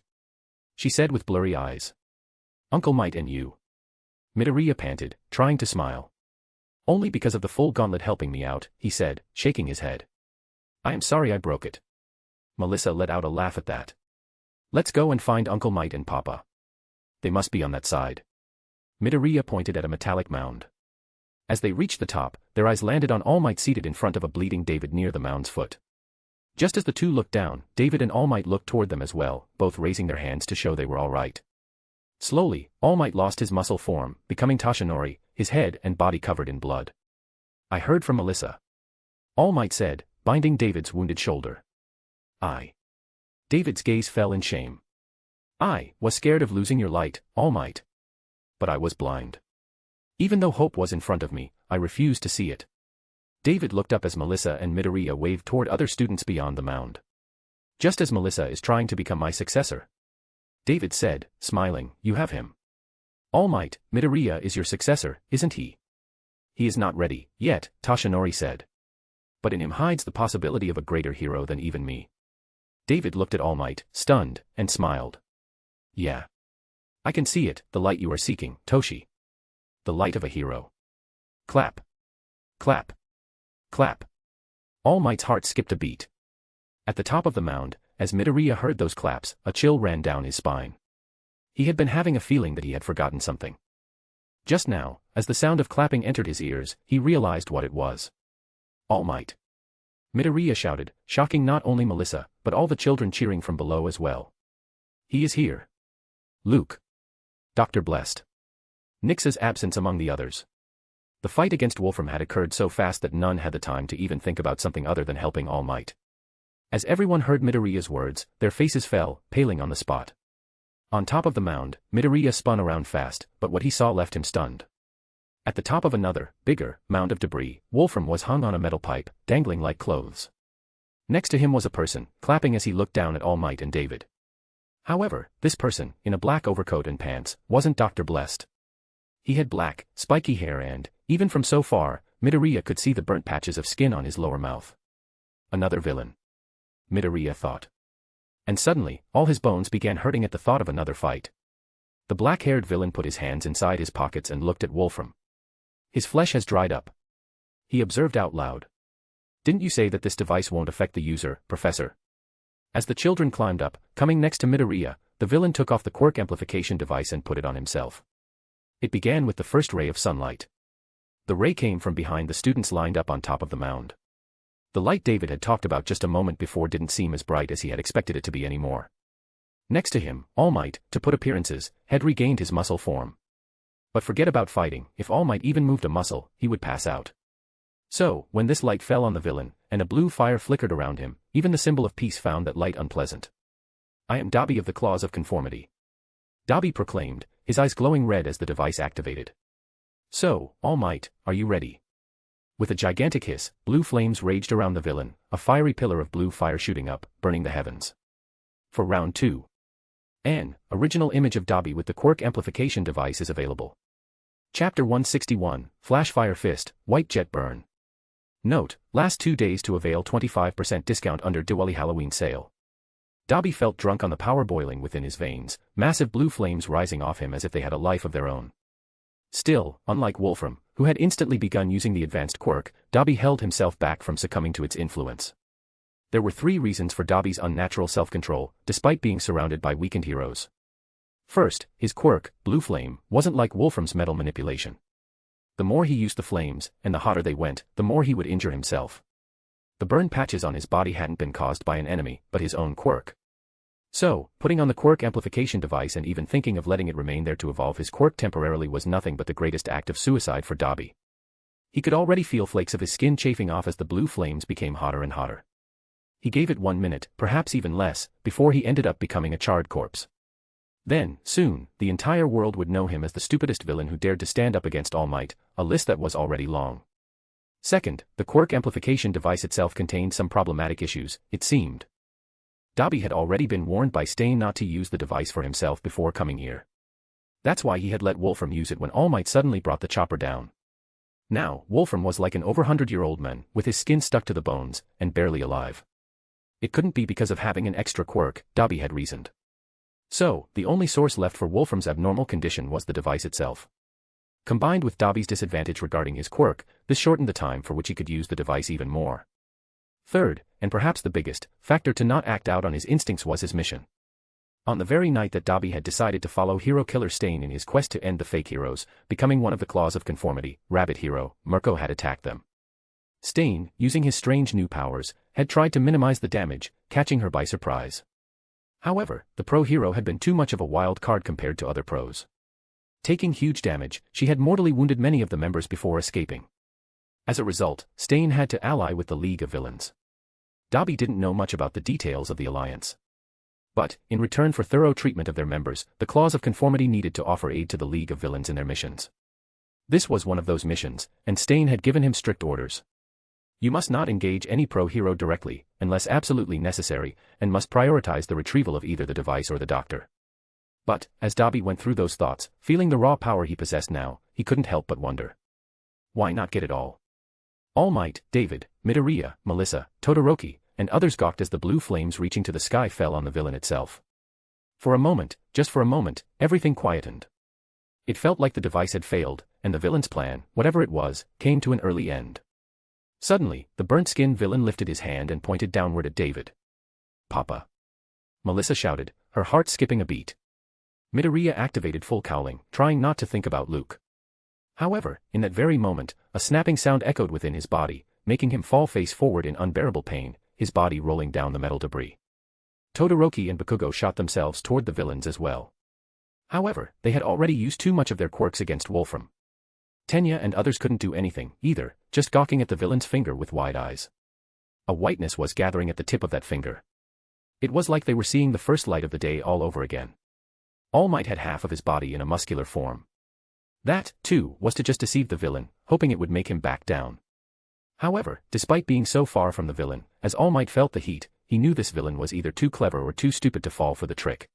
She said with blurry eyes. Uncle Might and you. Midoriya panted, trying to smile. Only because of the full gauntlet helping me out, he said, shaking his head. I am sorry I broke it. Melissa let out a laugh at that. Let's go and find Uncle Might and Papa. They must be on that side. Midoriya pointed at a metallic mound. As they reached the top, their eyes landed on All Might seated in front of a bleeding David near the mound's foot. Just as the two looked down, David and All Might looked toward them as well, both raising their hands to show they were all right. Slowly, All Might lost his muscle form, becoming Toshinori, his head and body covered in blood. "I heard from Melissa," All Might said, binding David's wounded shoulder. David's gaze fell in shame. "I was scared of losing your light, All Might. But I was blind. Even though hope was in front of me, I refused to see it." David looked up as Melissa and Midoriya waved toward other students beyond the mound. "Just as Melissa is trying to become my successor," David said, smiling. "You have him. All Might, Midoriya is your successor, isn't he?" "He is not ready, yet," Toshinori said. "But in him hides the possibility of a greater hero than even me." David looked at All Might, stunned, and smiled. "Yeah. I can see it, the light you are seeking, Toshi. The light of a hero." Clap. Clap. Clap. All Might's heart skipped a beat. At the top of the mound, as Midoriya heard those claps, a chill ran down his spine. He had been having a feeling that he had forgotten something. Just now, as the sound of clapping entered his ears, he realized what it was. "All Might!" Midoriya shouted, shocking not only Melissa, but all the children cheering from below as well. "He is here. Luke. Dr. Blessed." Nix's absence among the others. The fight against Wolfram had occurred so fast that none had the time to even think about something other than helping All Might. As everyone heard Midoriya's words, their faces fell, paling on the spot. On top of the mound, Midoriya spun around fast, but what he saw left him stunned. At the top of another, bigger, mound of debris, Wolfram was hung on a metal pipe, dangling like clothes. Next to him was a person, clapping as he looked down at All Might and David. However, this person, in a black overcoat and pants, wasn't Dr. Blessed. He had black, spiky hair and, even from so far, Midoriya could see the burnt patches of skin on his lower mouth. Another villain, Midoriya thought. And suddenly, all his bones began hurting at the thought of another fight. The black-haired villain put his hands inside his pockets and looked at Wolfram. "His flesh has dried up," he observed out loud. "Didn't you say that this device won't affect the user, Professor?" As the children climbed up, coming next to Midoriya, the villain took off the quirk amplification device and put it on himself. It began with the first ray of sunlight. The ray came from behind the students lined up on top of the mound. The light David had talked about just a moment before didn't seem as bright as he had expected it to be anymore. Next to him, All Might, to put appearances, had regained his muscle form. But forget about fighting, if All Might even moved a muscle, he would pass out. So, when this light fell on the villain, and a blue fire flickered around him, even the symbol of peace found that light unpleasant. "I am Dabi of the Claws of Conformity," Dabi proclaimed, his eyes glowing red as the device activated. "So, All Might, are you ready?" With a gigantic hiss, blue flames raged around the villain, a fiery pillar of blue fire shooting up, burning the heavens. For round 2. An original image of Dabi with the quirk amplification device is available. Chapter 161, Flash Fire Fist, White Jet Burn. Note, last 2 days to avail 25% discount under Diwali Halloween sale. Dabi felt drunk on the power boiling within his veins, massive blue flames rising off him as if they had a life of their own. Still, unlike Wolfram, who had instantly begun using the advanced quirk, Dabi held himself back from succumbing to its influence. There were 3 reasons for Dabi's unnatural self-control, despite being surrounded by weakened heroes. First, his quirk, Blue Flame, wasn't like Wolfram's metal manipulation. The more he used the flames, and the hotter they went, the more he would injure himself. The burn patches on his body hadn't been caused by an enemy, but his own quirk. So, putting on the quirk amplification device and even thinking of letting it remain there to evolve his quirk temporarily was nothing but the greatest act of suicide for Dabi. He could already feel flakes of his skin chafing off as the blue flames became hotter and hotter. He gave it 1 minute, perhaps even less, before he ended up becoming a charred corpse. Then, soon, the entire world would know him as the stupidest villain who dared to stand up against All Might, a list that was already long. Second, the quirk amplification device itself contained some problematic issues, it seemed. Dabi had already been warned by Stain not to use the device for himself before coming here. That's why he had let Wolfram use it when All Might suddenly brought the chopper down. Now, Wolfram was like an over 100-year-old man, with his skin stuck to the bones, and barely alive. It couldn't be because of having an extra quirk, Dabi had reasoned. So, the only source left for Wolfram's abnormal condition was the device itself. Combined with Dabi's disadvantage regarding his quirk, this shortened the time for which he could use the device even more. Third, and perhaps the biggest, factor to not act out on his instincts was his mission. On the very night that Dobby had decided to follow hero killer Stain in his quest to end the fake heroes, becoming one of the claws of conformity, Rabbit Hero, Mirko had attacked them. Stain, using his strange new powers, had tried to minimize the damage, catching her by surprise. However, the pro hero had been too much of a wild card compared to other pros. Taking huge damage, she had mortally wounded many of the members before escaping. As a result, Stain had to ally with the League of Villains. Dobby didn't know much about the details of the alliance. But, in return for thorough treatment of their members, the Claws of Conformity needed to offer aid to the League of Villains in their missions. This was one of those missions, and Stain had given him strict orders. You must not engage any pro-hero directly, unless absolutely necessary, and must prioritize the retrieval of either the device or the doctor. But, as Dobby went through those thoughts, feeling the raw power he possessed now, he couldn't help but wonder. Why not get it all? All Might, David, Midoriya, Melissa, Todoroki, and others gawked as the blue flames reaching to the sky fell on the villain itself. For a moment, just for a moment, everything quietened. It felt like the device had failed, and the villain's plan, whatever it was, came to an early end. Suddenly, the burnt-skin villain lifted his hand and pointed downward at David. "Papa!" Melissa shouted, her heart skipping a beat. Midoriya activated full cowling, trying not to think about Luke. However, in that very moment, a snapping sound echoed within his body, making him fall face forward in unbearable pain, his body rolling down the metal debris. Todoroki and Bakugo shot themselves toward the villains as well. However, they had already used too much of their quirks against Wolfram. Tenya and others couldn't do anything, either, just gawking at the villain's finger with wide eyes. A whiteness was gathering at the tip of that finger. It was like they were seeing the first light of the day all over again. All Might had half of his body in a muscular form. That, too, was to just deceive the villain, hoping it would make him back down. However, despite being so far from the villain, as All Might felt the heat, he knew this villain was either too clever or too stupid to fall for the trick.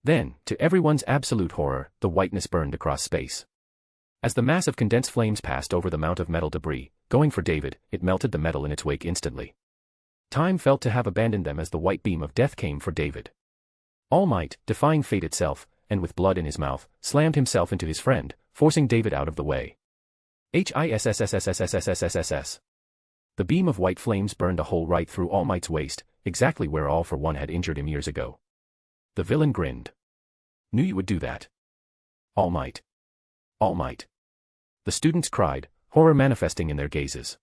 Then, to everyone's absolute horror, the whiteness burned across space. As the mass of condensed flames passed over the mount of metal debris, going for David, it melted the metal in its wake instantly. Time felt to have abandoned them as the white beam of death came for David. All Might, defying fate itself, and with blood in his mouth, slammed himself into his friend, forcing David out of the way. HISSSSSSSSSSS. The beam of white flames burned a hole right through All Might's waist, exactly where All for One had injured him years ago. The villain grinned. "Knew you would do that. All Might. All Might." The students cried, horror manifesting in their gazes.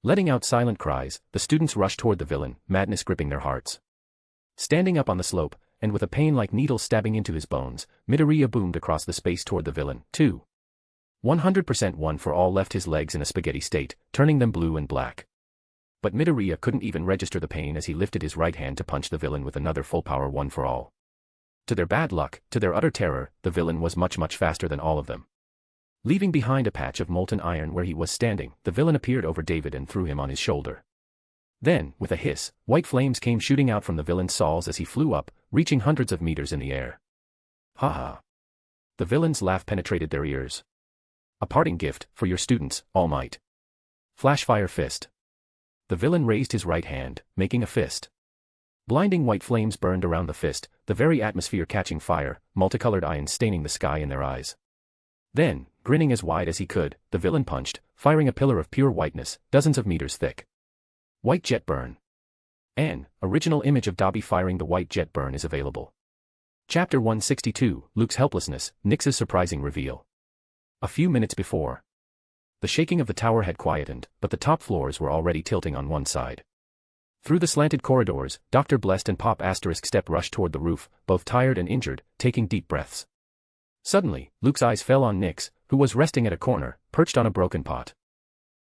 Letting out silent cries, the students rushed toward the villain, madness gripping their hearts. Standing up on the slope, and with a pain like needles stabbing into his bones, Midoriya boomed across the space toward the villain, too. 100% One for All left his legs in a spaghetti state, turning them blue and black. But Midoriya couldn't even register the pain as he lifted his right hand to punch the villain with another full-power One for All. To their bad luck, to their utter terror, the villain was much faster than all of them. Leaving behind a patch of molten iron where he was standing, the villain appeared over David and threw him on his shoulder. Then, with a hiss, white flames came shooting out from the villain's saws as he flew up, reaching hundreds of meters in the air. Ha ha. The villain's laugh penetrated their ears. "A parting gift, for your students, All Might." Flashfire fist. The villain raised his right hand, making a fist. Blinding white flames burned around the fist, the very atmosphere catching fire, multicolored ions staining the sky in their eyes. Then, grinning as wide as he could, the villain punched, firing a pillar of pure whiteness, dozens of meters thick. White jet burn. An original image of Dobby firing the white jet burn is available. Chapter 162, Luke's Helplessness, Nyx's Surprising Reveal. A few minutes before. The shaking of the tower had quietened, but the top floors were already tilting on one side. Through the slanted corridors, Dr. Blessed and Pop Asterisk Step rushed toward the roof, both tired and injured, taking deep breaths. Suddenly, Luke's eyes fell on Nyx, who was resting at a corner, perched on a broken pot.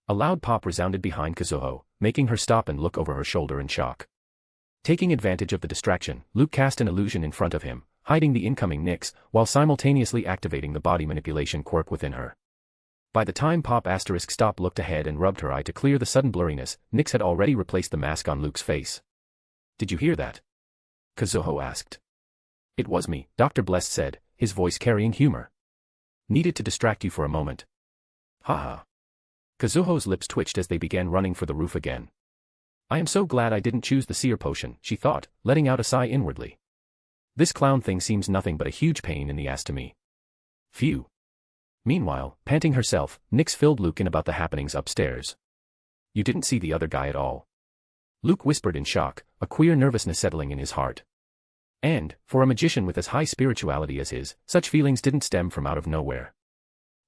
A loud pop resounded behind Kazuho, making her stop and look over her shoulder in shock. Taking advantage of the distraction, Luke cast an illusion in front of him, hiding the incoming Nyx, while simultaneously activating the body manipulation quirk within her. By the time Pop Asterisk Stop looked ahead and rubbed her eye to clear the sudden blurriness, Nyx had already replaced the mask on Luke's face. "Did you hear that?" Kazuho asked. "It was me," Dr. Blessed said, his voice carrying humor. "Needed to distract you for a moment." "Ha." Kazuho's lips twitched as they began running for the roof again. "I am so glad I didn't choose the seer potion," she thought, letting out a sigh inwardly. "This clown thing seems nothing but a huge pain in the ass to me." Phew. Meanwhile, panting herself, Nyx filled Luke in about the happenings upstairs. "You didn't see the other guy at all?" Luke whispered in shock, a queer nervousness settling in his heart. And, for a magician with as high spirituality as his, such feelings didn't stem from out of nowhere.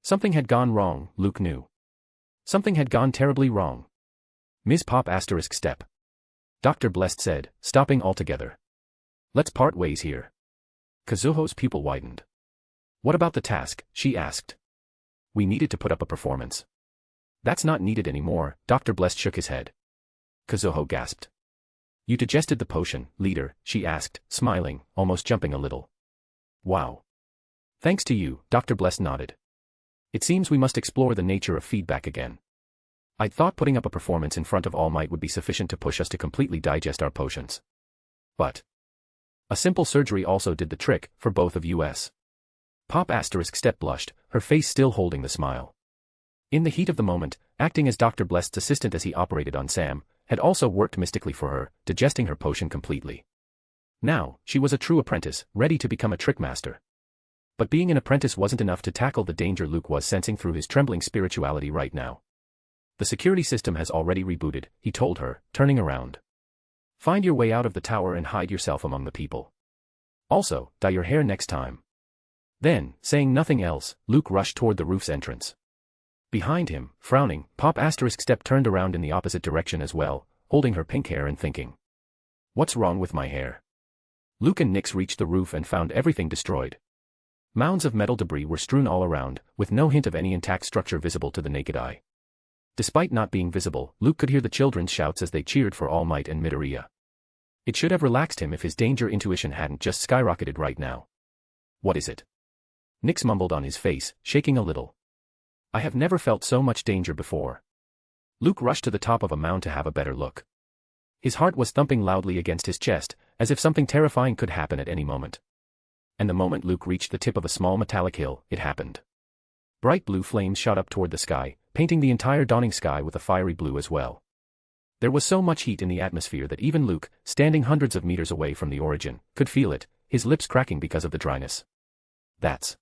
Something had gone wrong, Luke knew. Something had gone terribly wrong. Ms. Pop asterisk step. Dr. Blessed said, stopping altogether. Let's part ways here. Kazuho's pupil widened. What about the task, she asked. We needed to put up a performance. That's not needed anymore, Dr. Blessed shook his head. Kazuho gasped. You digested the potion, leader, she asked, smiling, almost jumping a little. Wow. Thanks to you, Dr. Blessed nodded. It seems we must explore the nature of feedback again. I'd thought putting up a performance in front of All Might would be sufficient to push us to completely digest our potions. But a simple surgery also did the trick, for both of us. Pop asterisk step blushed, her face still holding the smile. In the heat of the moment, acting as Dr. Blessed's assistant as he operated on Sam, had also worked mystically for her, digesting her potion completely. Now, she was a true apprentice, ready to become a trickmaster. But being an apprentice wasn't enough to tackle the danger Luke was sensing through his trembling spirituality right now. The security system has already rebooted, he told her, turning around. Find your way out of the tower and hide yourself among the people. Also, dye your hair next time. Then, saying nothing else, Luke rushed toward the roof's entrance. Behind him, frowning, Pop asterisk step turned around in the opposite direction as well, holding her pink hair and thinking. What's wrong with my hair? Luke and Nyx reached the roof and found everything destroyed. Mounds of metal debris were strewn all around, with no hint of any intact structure visible to the naked eye. Despite not being visible, Luke could hear the children's shouts as they cheered for All Might and Midoriya. It should have relaxed him if his danger intuition hadn't just skyrocketed right now. What is it? Nyx mumbled on his face, shaking a little. I have never felt so much danger before. Luke rushed to the top of a mound to have a better look. His heart was thumping loudly against his chest, as if something terrifying could happen at any moment. And the moment Luke reached the tip of a small metallic hill, it happened. Bright blue flames shot up toward the sky, painting the entire dawning sky with a fiery blue as well. There was so much heat in the atmosphere that even Luke, standing hundreds of meters away from the origin, could feel it, his lips cracking because of the dryness. That's...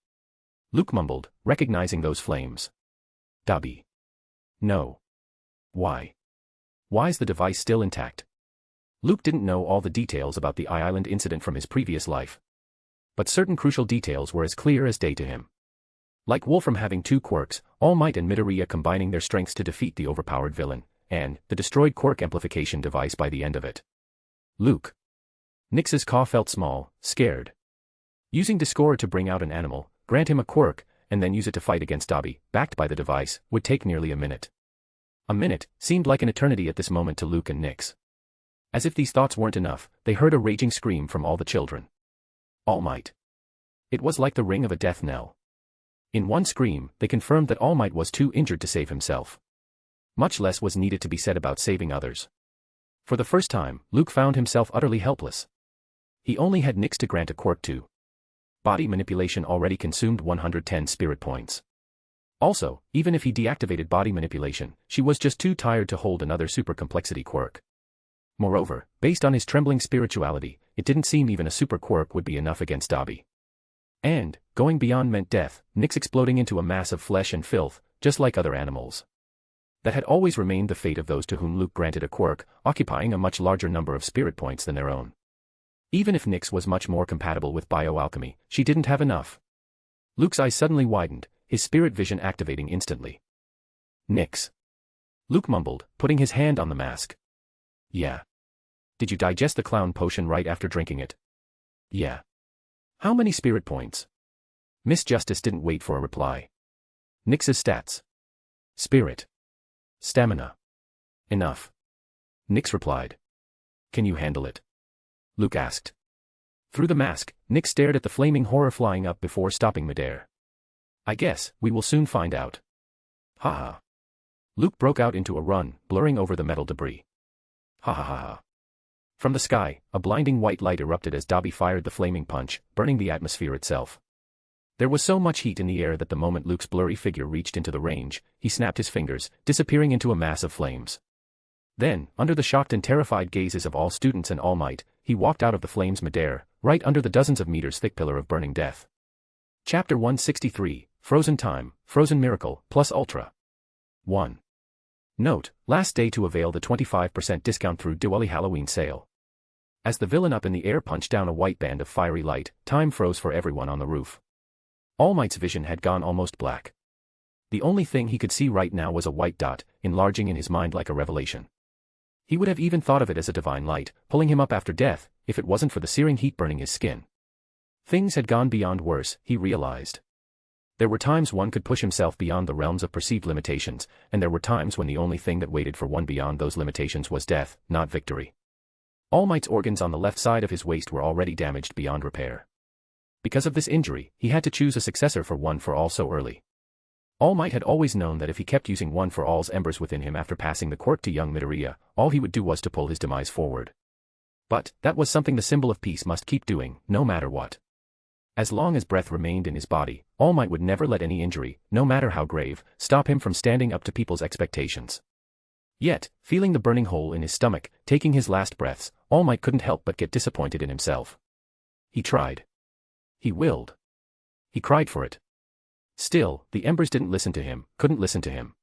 Luke mumbled, recognizing those flames. Dabi. No. Why? Why's the device still intact? Luke didn't know all the details about the Island incident from his previous life. But certain crucial details were as clear as day to him. Like Wolfram having two quirks, All Might and Midoriya combining their strengths to defeat the overpowered villain, and the destroyed quirk amplification device by the end of it. Luke. Nyx's caw felt small, scared. Using Discord to bring out an animal, grant him a quirk, and then use it to fight against Dabi, backed by the device, would take nearly a minute. A minute seemed like an eternity at this moment to Luke and Nyx. As if these thoughts weren't enough, they heard a raging scream from all the children. All Might. It was like the ring of a death knell. In one scream, they confirmed that All Might was too injured to save himself. Much less was needed to be said about saving others. For the first time, Luke found himself utterly helpless. He only had Nyx to grant a quirk to. Body manipulation already consumed 110 spirit points. Also, even if he deactivated body manipulation, she was just too tired to hold another super complexity quirk. Moreover, based on his trembling spirituality, it didn't seem even a super quirk would be enough against Dabi. And, going beyond meant death, Nyx exploding into a mass of flesh and filth, just like other animals. That had always remained the fate of those to whom Luke granted a quirk, occupying a much larger number of spirit points than their own. Even if Nyx was much more compatible with bioalchemy, she didn't have enough. Luke's eyes suddenly widened, his spirit vision activating instantly. Nyx. Luke mumbled, putting his hand on the mask. Yeah. Did you digest the clown potion right after drinking it? Yeah. How many spirit points? Miss Justice didn't wait for a reply. Nyx's stats. Spirit. Stamina. Enough. Nyx replied. Can you handle it? Luke asked. Through the mask, Nyx stared at the flaming horror flying up before stopping midair. I guess, we will soon find out. Ha ha. Luke broke out into a run, blurring over the metal debris. Ha ha ha ha. From the sky, a blinding white light erupted as Dabi fired the flaming punch, burning the atmosphere itself. There was so much heat in the air that the moment Luke's blurry figure reached into the range, he snapped his fingers, disappearing into a mass of flames. Then, under the shocked and terrified gazes of all students and All Might, he walked out of the flames midair, right under the dozens of meters thick pillar of burning death. Chapter 163, Frozen Time, Frozen Miracle, plus Ultra. 1. Note, last day to avail the 25% discount through Diwali Halloween sale. As the villain up in the air punched down a white band of fiery light, time froze for everyone on the roof. All Might's vision had gone almost black. The only thing he could see right now was a white dot, enlarging in his mind like a revelation. He would have even thought of it as a divine light, pulling him up after death, if it wasn't for the searing heat burning his skin. Things had gone beyond worse, he realized. There were times one could push himself beyond the realms of perceived limitations, and there were times when the only thing that waited for one beyond those limitations was death, not victory. All Might's organs on the left side of his waist were already damaged beyond repair. Because of this injury, he had to choose a successor for One for All so early. All Might had always known that if he kept using One for All's embers within him after passing the quirk to young Midoriya, all he would do was to pull his demise forward. But that was something the symbol of peace must keep doing, no matter what. As long as breath remained in his body, All Might would never let any injury, no matter how grave, stop him from standing up to people's expectations. Yet, feeling the burning hole in his stomach, taking his last breaths, All Might couldn't help but get disappointed in himself. He tried. He willed. He cried for it. Still, the embers didn't listen to him, couldn't listen to him.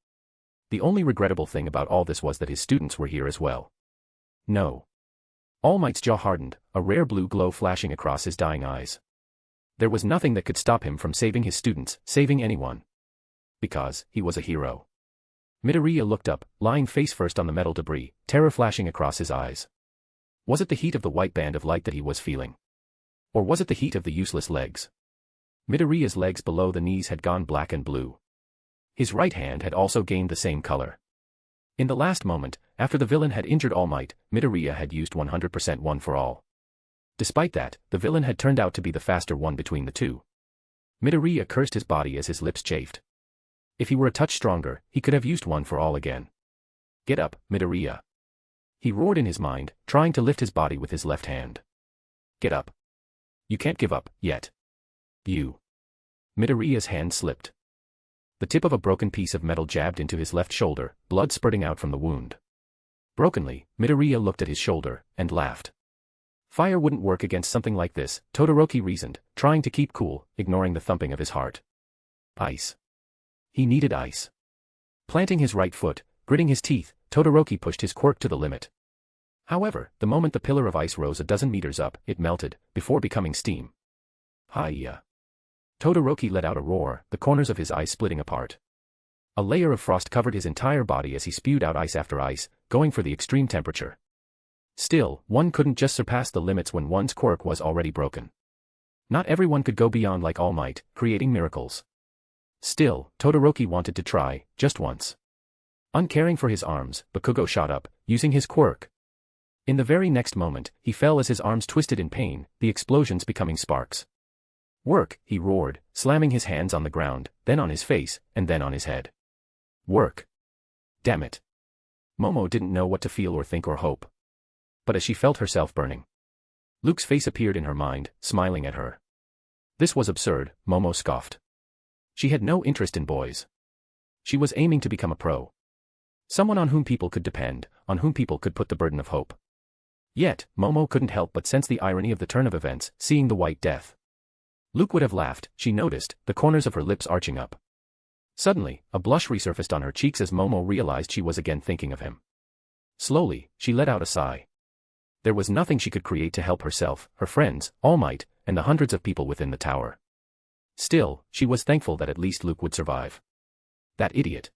The only regrettable thing about all this was that his students were here as well. No. All Might's jaw hardened, a rare blue glow flashing across his dying eyes. There was nothing that could stop him from saving his students, saving anyone. Because he was a hero. Midoriya looked up, lying face first on the metal debris, terror flashing across his eyes. Was it the heat of the white band of light that he was feeling? Or was it the heat of the useless legs? Midoriya's legs below the knees had gone black and blue. His right hand had also gained the same color. In the last moment, after the villain had injured All Might, Midoriya had used 100% One for All. Despite that, the villain had turned out to be the faster one between the two. Midoriya cursed his body as his lips chafed. If he were a touch stronger, he could have used One for All again. Get up, Midoriya. He roared in his mind, trying to lift his body with his left hand. Get up. You can't give up, yet. You. Midoriya's hand slipped. The tip of a broken piece of metal jabbed into his left shoulder, blood spurting out from the wound. Brokenly, Midoriya looked at his shoulder, and laughed. Fire wouldn't work against something like this, Todoroki reasoned, trying to keep cool, ignoring the thumping of his heart. Ice. He needed ice. Planting his right foot, gritting his teeth, Todoroki pushed his quirk to the limit. However, the moment the pillar of ice rose a dozen meters up, it melted, before becoming steam. Hi-ya. Todoroki let out a roar, the corners of his eyes splitting apart. A layer of frost covered his entire body as he spewed out ice after ice, going for the extreme temperature. Still, one couldn't just surpass the limits when one's quirk was already broken. Not everyone could go beyond like All Might, creating miracles. Still, Todoroki wanted to try, just once. Uncaring for his arms, Bakugo shot up, using his quirk. In the very next moment, he fell as his arms twisted in pain, the explosions becoming sparks. Work, he roared, slamming his hands on the ground, then on his face, and then on his head. Work. Damn it. Momo didn't know what to feel or think or hope. But as she felt herself burning, Luke's face appeared in her mind, smiling at her. This was absurd, Momo scoffed. She had no interest in boys. She was aiming to become a pro. Someone on whom people could depend, on whom people could put the burden of hope. Yet, Momo couldn't help but sense the irony of the turn of events, seeing the White Death. Luke would have laughed, she noticed, the corners of her lips arching up. Suddenly, a blush resurfaced on her cheeks as Momo realized she was again thinking of him. Slowly, she let out a sigh. There was nothing she could create to help herself, her friends, All Might, and the hundreds of people within the tower. Still, she was thankful that at least Luke would survive. That idiot.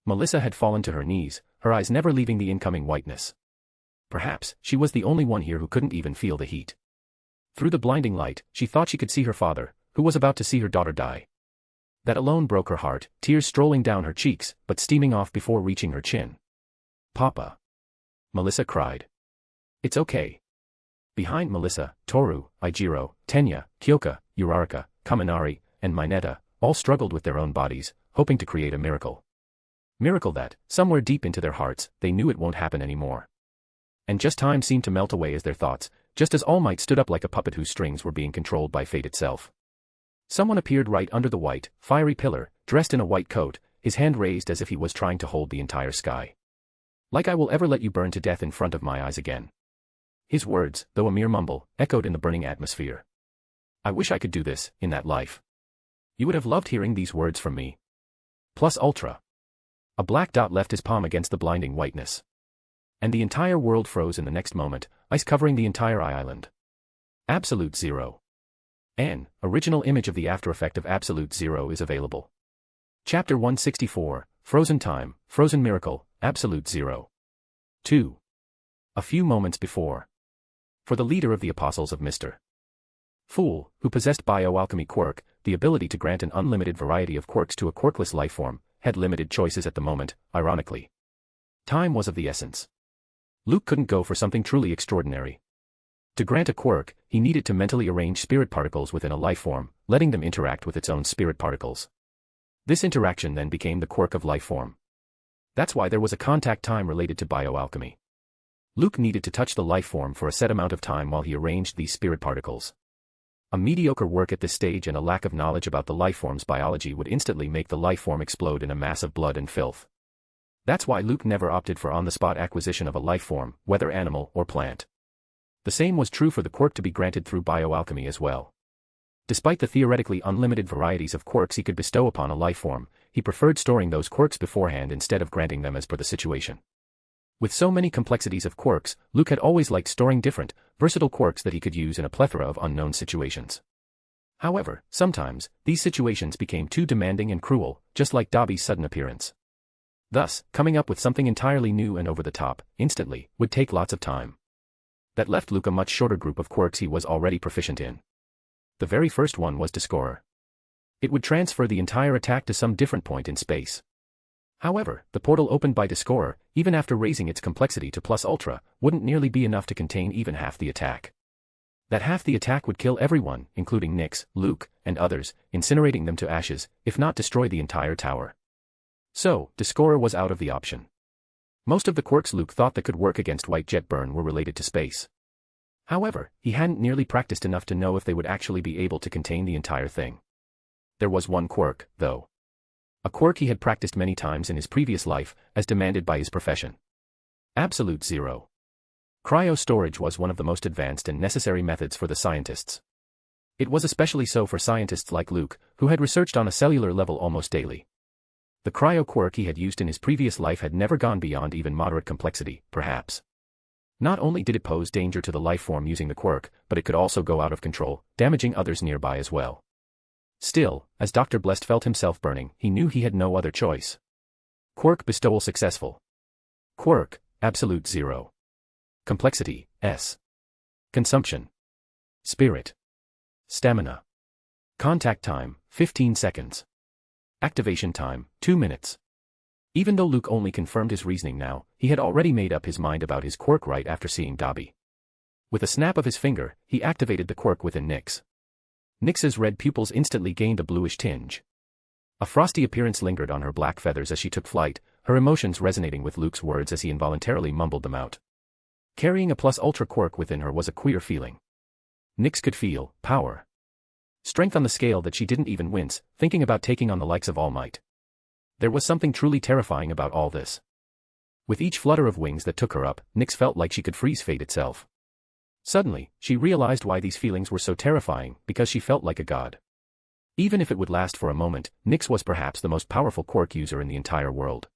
Melissa had fallen to her knees, her eyes never leaving the incoming whiteness. Perhaps, she was the only one here who couldn't even feel the heat. Through the blinding light, she thought she could see her father, who was about to see her daughter die. That alone broke her heart, tears strolling down her cheeks, but steaming off before reaching her chin. Papa. Melissa cried. It's okay. Behind Melissa, Toru, Eijiro, Tenya, Kyoka, Uraraka, Kaminari, and Mineta, all struggled with their own bodies, hoping to create a miracle. Miracle that, somewhere deep into their hearts, they knew it won't happen anymore. And just time seemed to melt away as their thoughts, just as All Might stood up like a puppet whose strings were being controlled by fate itself. Someone appeared right under the white, fiery pillar, dressed in a white coat, his hand raised as if he was trying to hold the entire sky. Like I will ever let you burn to death in front of my eyes again. His words, though a mere mumble, echoed in the burning atmosphere. I wish I could do this, in that life. You would have loved hearing these words from me. Plus ultra. A black dot left his palm against the blinding whiteness. And the entire world froze in the next moment, ice covering the entire island. Absolute Zero. An original image of the after effect of Absolute Zero is available. Chapter 164, Frozen Time, Frozen Miracle, Absolute Zero. 2. A few moments before. For the leader of the apostles of Mr. Fool, who possessed Bioalchemy Quirk, the ability to grant an unlimited variety of quirks to a quirkless lifeform, had limited choices at the moment, ironically. Time was of the essence. Luke couldn't go for something truly extraordinary. To grant a quirk, he needed to mentally arrange spirit particles within a lifeform, letting them interact with its own spirit particles. This interaction then became the quirk of lifeform. That's why there was a contact time related to bioalchemy. Luke needed to touch the lifeform for a set amount of time while he arranged these spirit particles. A mediocre work at this stage and a lack of knowledge about the lifeform's biology would instantly make the lifeform explode in a mass of blood and filth. That's why Luke never opted for on-the-spot acquisition of a lifeform, whether animal or plant. The same was true for the quirk to be granted through bioalchemy as well. Despite the theoretically unlimited varieties of quirks he could bestow upon a lifeform, he preferred storing those quirks beforehand instead of granting them as per the situation. With so many complexities of quirks, Luke had always liked storing different, versatile quirks that he could use in a plethora of unknown situations. However, sometimes, these situations became too demanding and cruel, just like Dobby's sudden appearance. Thus, coming up with something entirely new and over the top, instantly, would take lots of time. That left Luke a much shorter group of quirks he was already proficient in. The very first one was Discorer. It would transfer the entire attack to some different point in space. However, the portal opened by Discorer, even after raising its complexity to plus ultra, wouldn't nearly be enough to contain even half the attack. That half the attack would kill everyone, including Nyx, Luke, and others, incinerating them to ashes, if not destroy the entire tower. So, Discorer was out of the option. Most of the quirks Luke thought that could work against White Jet Burn were related to space. However, he hadn't nearly practiced enough to know if they would actually be able to contain the entire thing. There was one quirk, though. A quirk he had practiced many times in his previous life, as demanded by his profession. Absolute Zero. Cryo storage was one of the most advanced and necessary methods for the scientists. It was especially so for scientists like Luke, who had researched on a cellular level almost daily. The cryo quirk he had used in his previous life had never gone beyond even moderate complexity, perhaps. Not only did it pose danger to the lifeform using the quirk, but it could also go out of control, damaging others nearby as well. Still, as Dr. Blessed felt himself burning, he knew he had no other choice. Quirk bestowal successful. Quirk, Absolute Zero. Complexity, S. Consumption. Spirit. Stamina. Contact time, 15 seconds. Activation time, 2 minutes. Even though Luke only confirmed his reasoning now, he had already made up his mind about his quirk right after seeing Dobby. With a snap of his finger, he activated the quirk within Nyx. Nyx's red pupils instantly gained a bluish tinge. A frosty appearance lingered on her black feathers as she took flight, her emotions resonating with Luke's words as he involuntarily mumbled them out. Carrying a plus ultra quirk within her was a queer feeling. Nyx could feel power. Strength on the scale that she didn't even wince, thinking about taking on the likes of All Might. There was something truly terrifying about all this. With each flutter of wings that took her up, Nyx felt like she could freeze fate itself. Suddenly, she realized why these feelings were so terrifying, because she felt like a god. Even if it would last for a moment, Nyx was perhaps the most powerful quirk user in the entire world.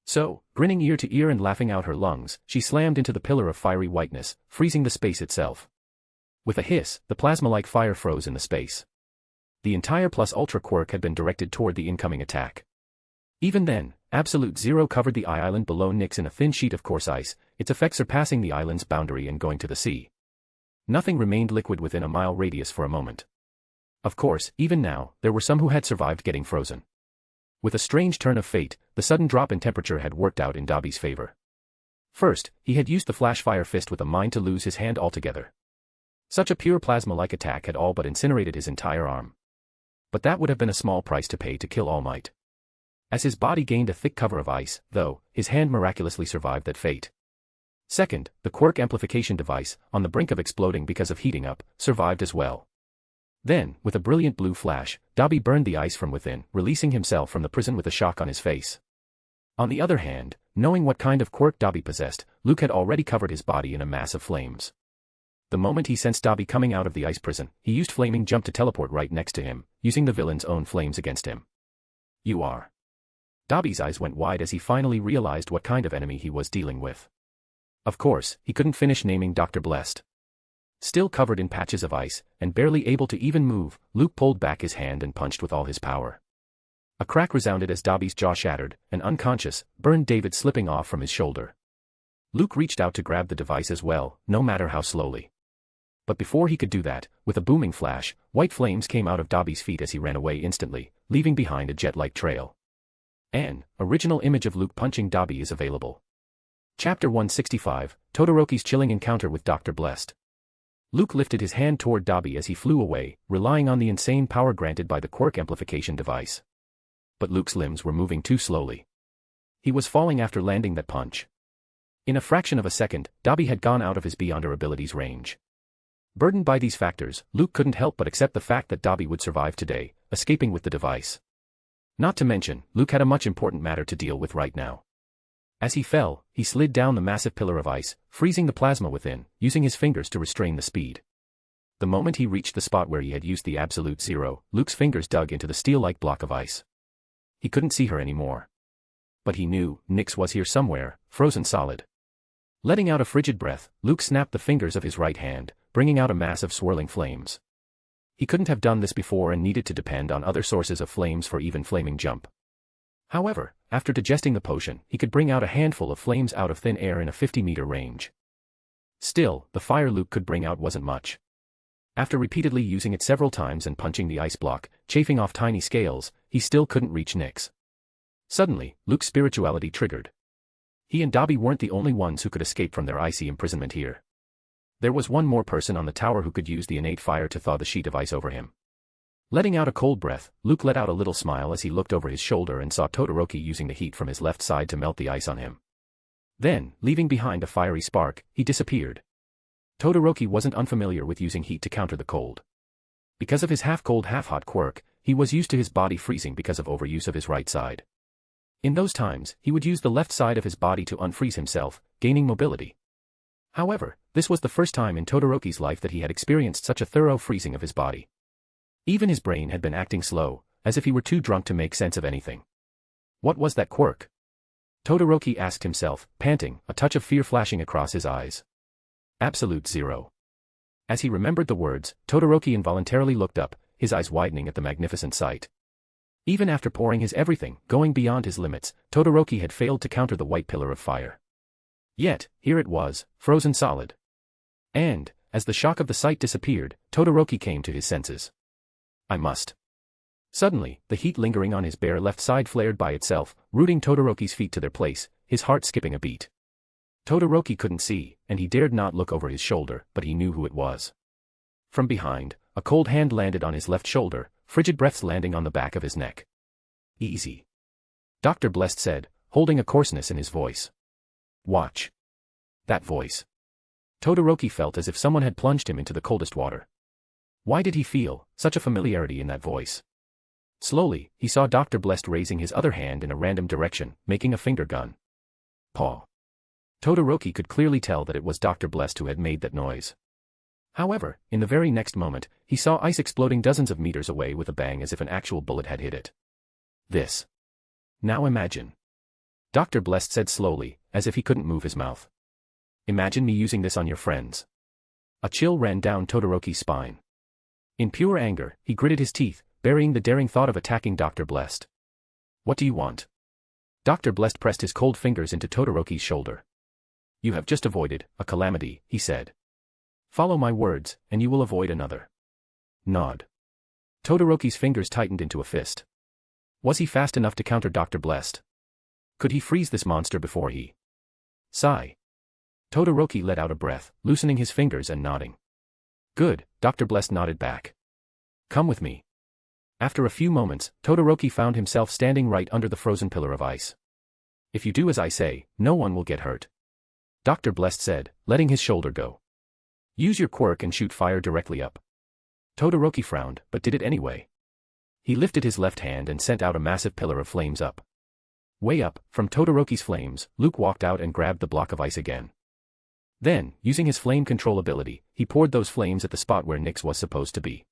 So, grinning ear to ear and laughing out her lungs, she slammed into the pillar of fiery whiteness, freezing the space itself. With a hiss, the plasma-like fire froze in the space. The entire plus ultra quirk had been directed toward the incoming attack. Even then, Absolute Zero covered the island below Nyx in a thin sheet of coarse ice, its effect surpassing the island's boundary and going to the sea. Nothing remained liquid within a mile radius for a moment. Of course, even now, there were some who had survived getting frozen. With a strange turn of fate, the sudden drop in temperature had worked out in Dobby's favor. First, he had used the flash fire fist with a mind to lose his hand altogether. Such a pure plasma-like attack had all but incinerated his entire arm. But that would have been a small price to pay to kill All Might. As his body gained a thick cover of ice, though, his hand miraculously survived that fate. Second, the quirk amplification device, on the brink of exploding because of heating up, survived as well. Then, with a brilliant blue flash, Dobby burned the ice from within, releasing himself from the prison with a shock on his face. On the other hand, knowing what kind of quirk Dobby possessed, Luke had already covered his body in a mass of flames. The moment he sensed Dobby coming out of the ice prison, he used Flaming Jump to teleport right next to him, using the villain's own flames against him. You are. Dobby's eyes went wide as he finally realized what kind of enemy he was dealing with. Of course, he couldn't finish naming Dr. Blessed. Still covered in patches of ice, and barely able to even move, Luke pulled back his hand and punched with all his power. A crack resounded as Dobby's jaw shattered, and unconscious, burned David slipping off from his shoulder. Luke reached out to grab the device as well, no matter how slowly. But before he could do that, with a booming flash, white flames came out of Dobby's feet as he ran away instantly, leaving behind a jet-like trail. An original image of Luke punching Dobby is available. Chapter 165, Todoroki's chilling encounter with Dr. Blessed. Luke lifted his hand toward Dobby as he flew away, relying on the insane power granted by the quirk amplification device. But Luke's limbs were moving too slowly. He was falling after landing that punch. In a fraction of a second, Dobby had gone out of his beyond her abilities range. Burdened by these factors, Luke couldn't help but accept the fact that Dobby would survive today, escaping with the device. Not to mention, Luke had a much important matter to deal with right now. As he fell, he slid down the massive pillar of ice, freezing the plasma within, using his fingers to restrain the speed. The moment he reached the spot where he had used the absolute zero, Luke's fingers dug into the steel-like block of ice. He couldn't see her anymore. But he knew, Nyx was here somewhere, frozen solid. Letting out a frigid breath, Luke snapped the fingers of his right hand, bringing out a mass of swirling flames. He couldn't have done this before and needed to depend on other sources of flames for even flaming jump. However, after digesting the potion, he could bring out a handful of flames out of thin air in a 50-meter range. Still, the fire Luke could bring out wasn't much. After repeatedly using it several times and punching the ice block, chafing off tiny scales, he still couldn't reach Nyx. Suddenly, Luke's spirituality triggered. He and Dobby weren't the only ones who could escape from their icy imprisonment here. There was one more person on the tower who could use the innate fire to thaw the sheet of ice over him. Letting out a cold breath, Luke let out a little smile as he looked over his shoulder and saw Todoroki using the heat from his left side to melt the ice on him. Then, leaving behind a fiery spark, he disappeared. Todoroki wasn't unfamiliar with using heat to counter the cold. Because of his half-cold half-hot quirk, he was used to his body freezing because of overuse of his right side. In those times, he would use the left side of his body to unfreeze himself, gaining mobility. However, this was the first time in Todoroki's life that he had experienced such a thorough freezing of his body. Even his brain had been acting slow, as if he were too drunk to make sense of anything. What was that quirk? Todoroki asked himself, panting, a touch of fear flashing across his eyes. Absolute zero. As he remembered the words, Todoroki involuntarily looked up, his eyes widening at the magnificent sight. Even after pouring his everything, going beyond his limits, Todoroki had failed to counter the white pillar of fire. Yet, here it was, frozen solid. And, as the shock of the sight disappeared, Todoroki came to his senses. I must. Suddenly, the heat lingering on his bare left side flared by itself, rooting Todoroki's feet to their place, his heart skipping a beat. Todoroki couldn't see, and he dared not look over his shoulder, but he knew who it was. From behind, a cold hand landed on his left shoulder, frigid breaths landing on the back of his neck. Easy. Dr. Blessed said, holding a coarseness in his voice. Watch. That voice. Todoroki felt as if someone had plunged him into the coldest water. Why did he feel such a familiarity in that voice? Slowly, he saw Dr. Blessed raising his other hand in a random direction, making a finger gun. Paw. Todoroki could clearly tell that it was Dr. Blessed who had made that noise. However, in the very next moment, he saw ice exploding dozens of meters away with a bang as if an actual bullet had hit it. This. Now imagine. Dr. Blessed said slowly, as if he couldn't move his mouth. Imagine me using this on your friends. A chill ran down Todoroki's spine. In pure anger, he gritted his teeth, burying the daring thought of attacking Dr. Blessed. What do you want? Dr. Blessed pressed his cold fingers into Todoroki's shoulder. You have just avoided a calamity, he said. Follow my words, and you will avoid another. Nod. Todoroki's fingers tightened into a fist. Was he fast enough to counter Dr. Blessed? Could he freeze this monster before he? Sigh. Todoroki let out a breath, loosening his fingers and nodding. Good, Dr. Blessed nodded back. Come with me. After a few moments, Todoroki found himself standing right under the frozen pillar of ice. If you do as I say, no one will get hurt. Dr. Blessed said, letting his shoulder go. Use your quirk and shoot fire directly up. Todoroki frowned, but did it anyway. He lifted his left hand and sent out a massive pillar of flames up. Way up, from Todoroki's flames, Luke walked out and grabbed the block of ice again. Then, using his flame control ability, he poured those flames at the spot where Nyx was supposed to be.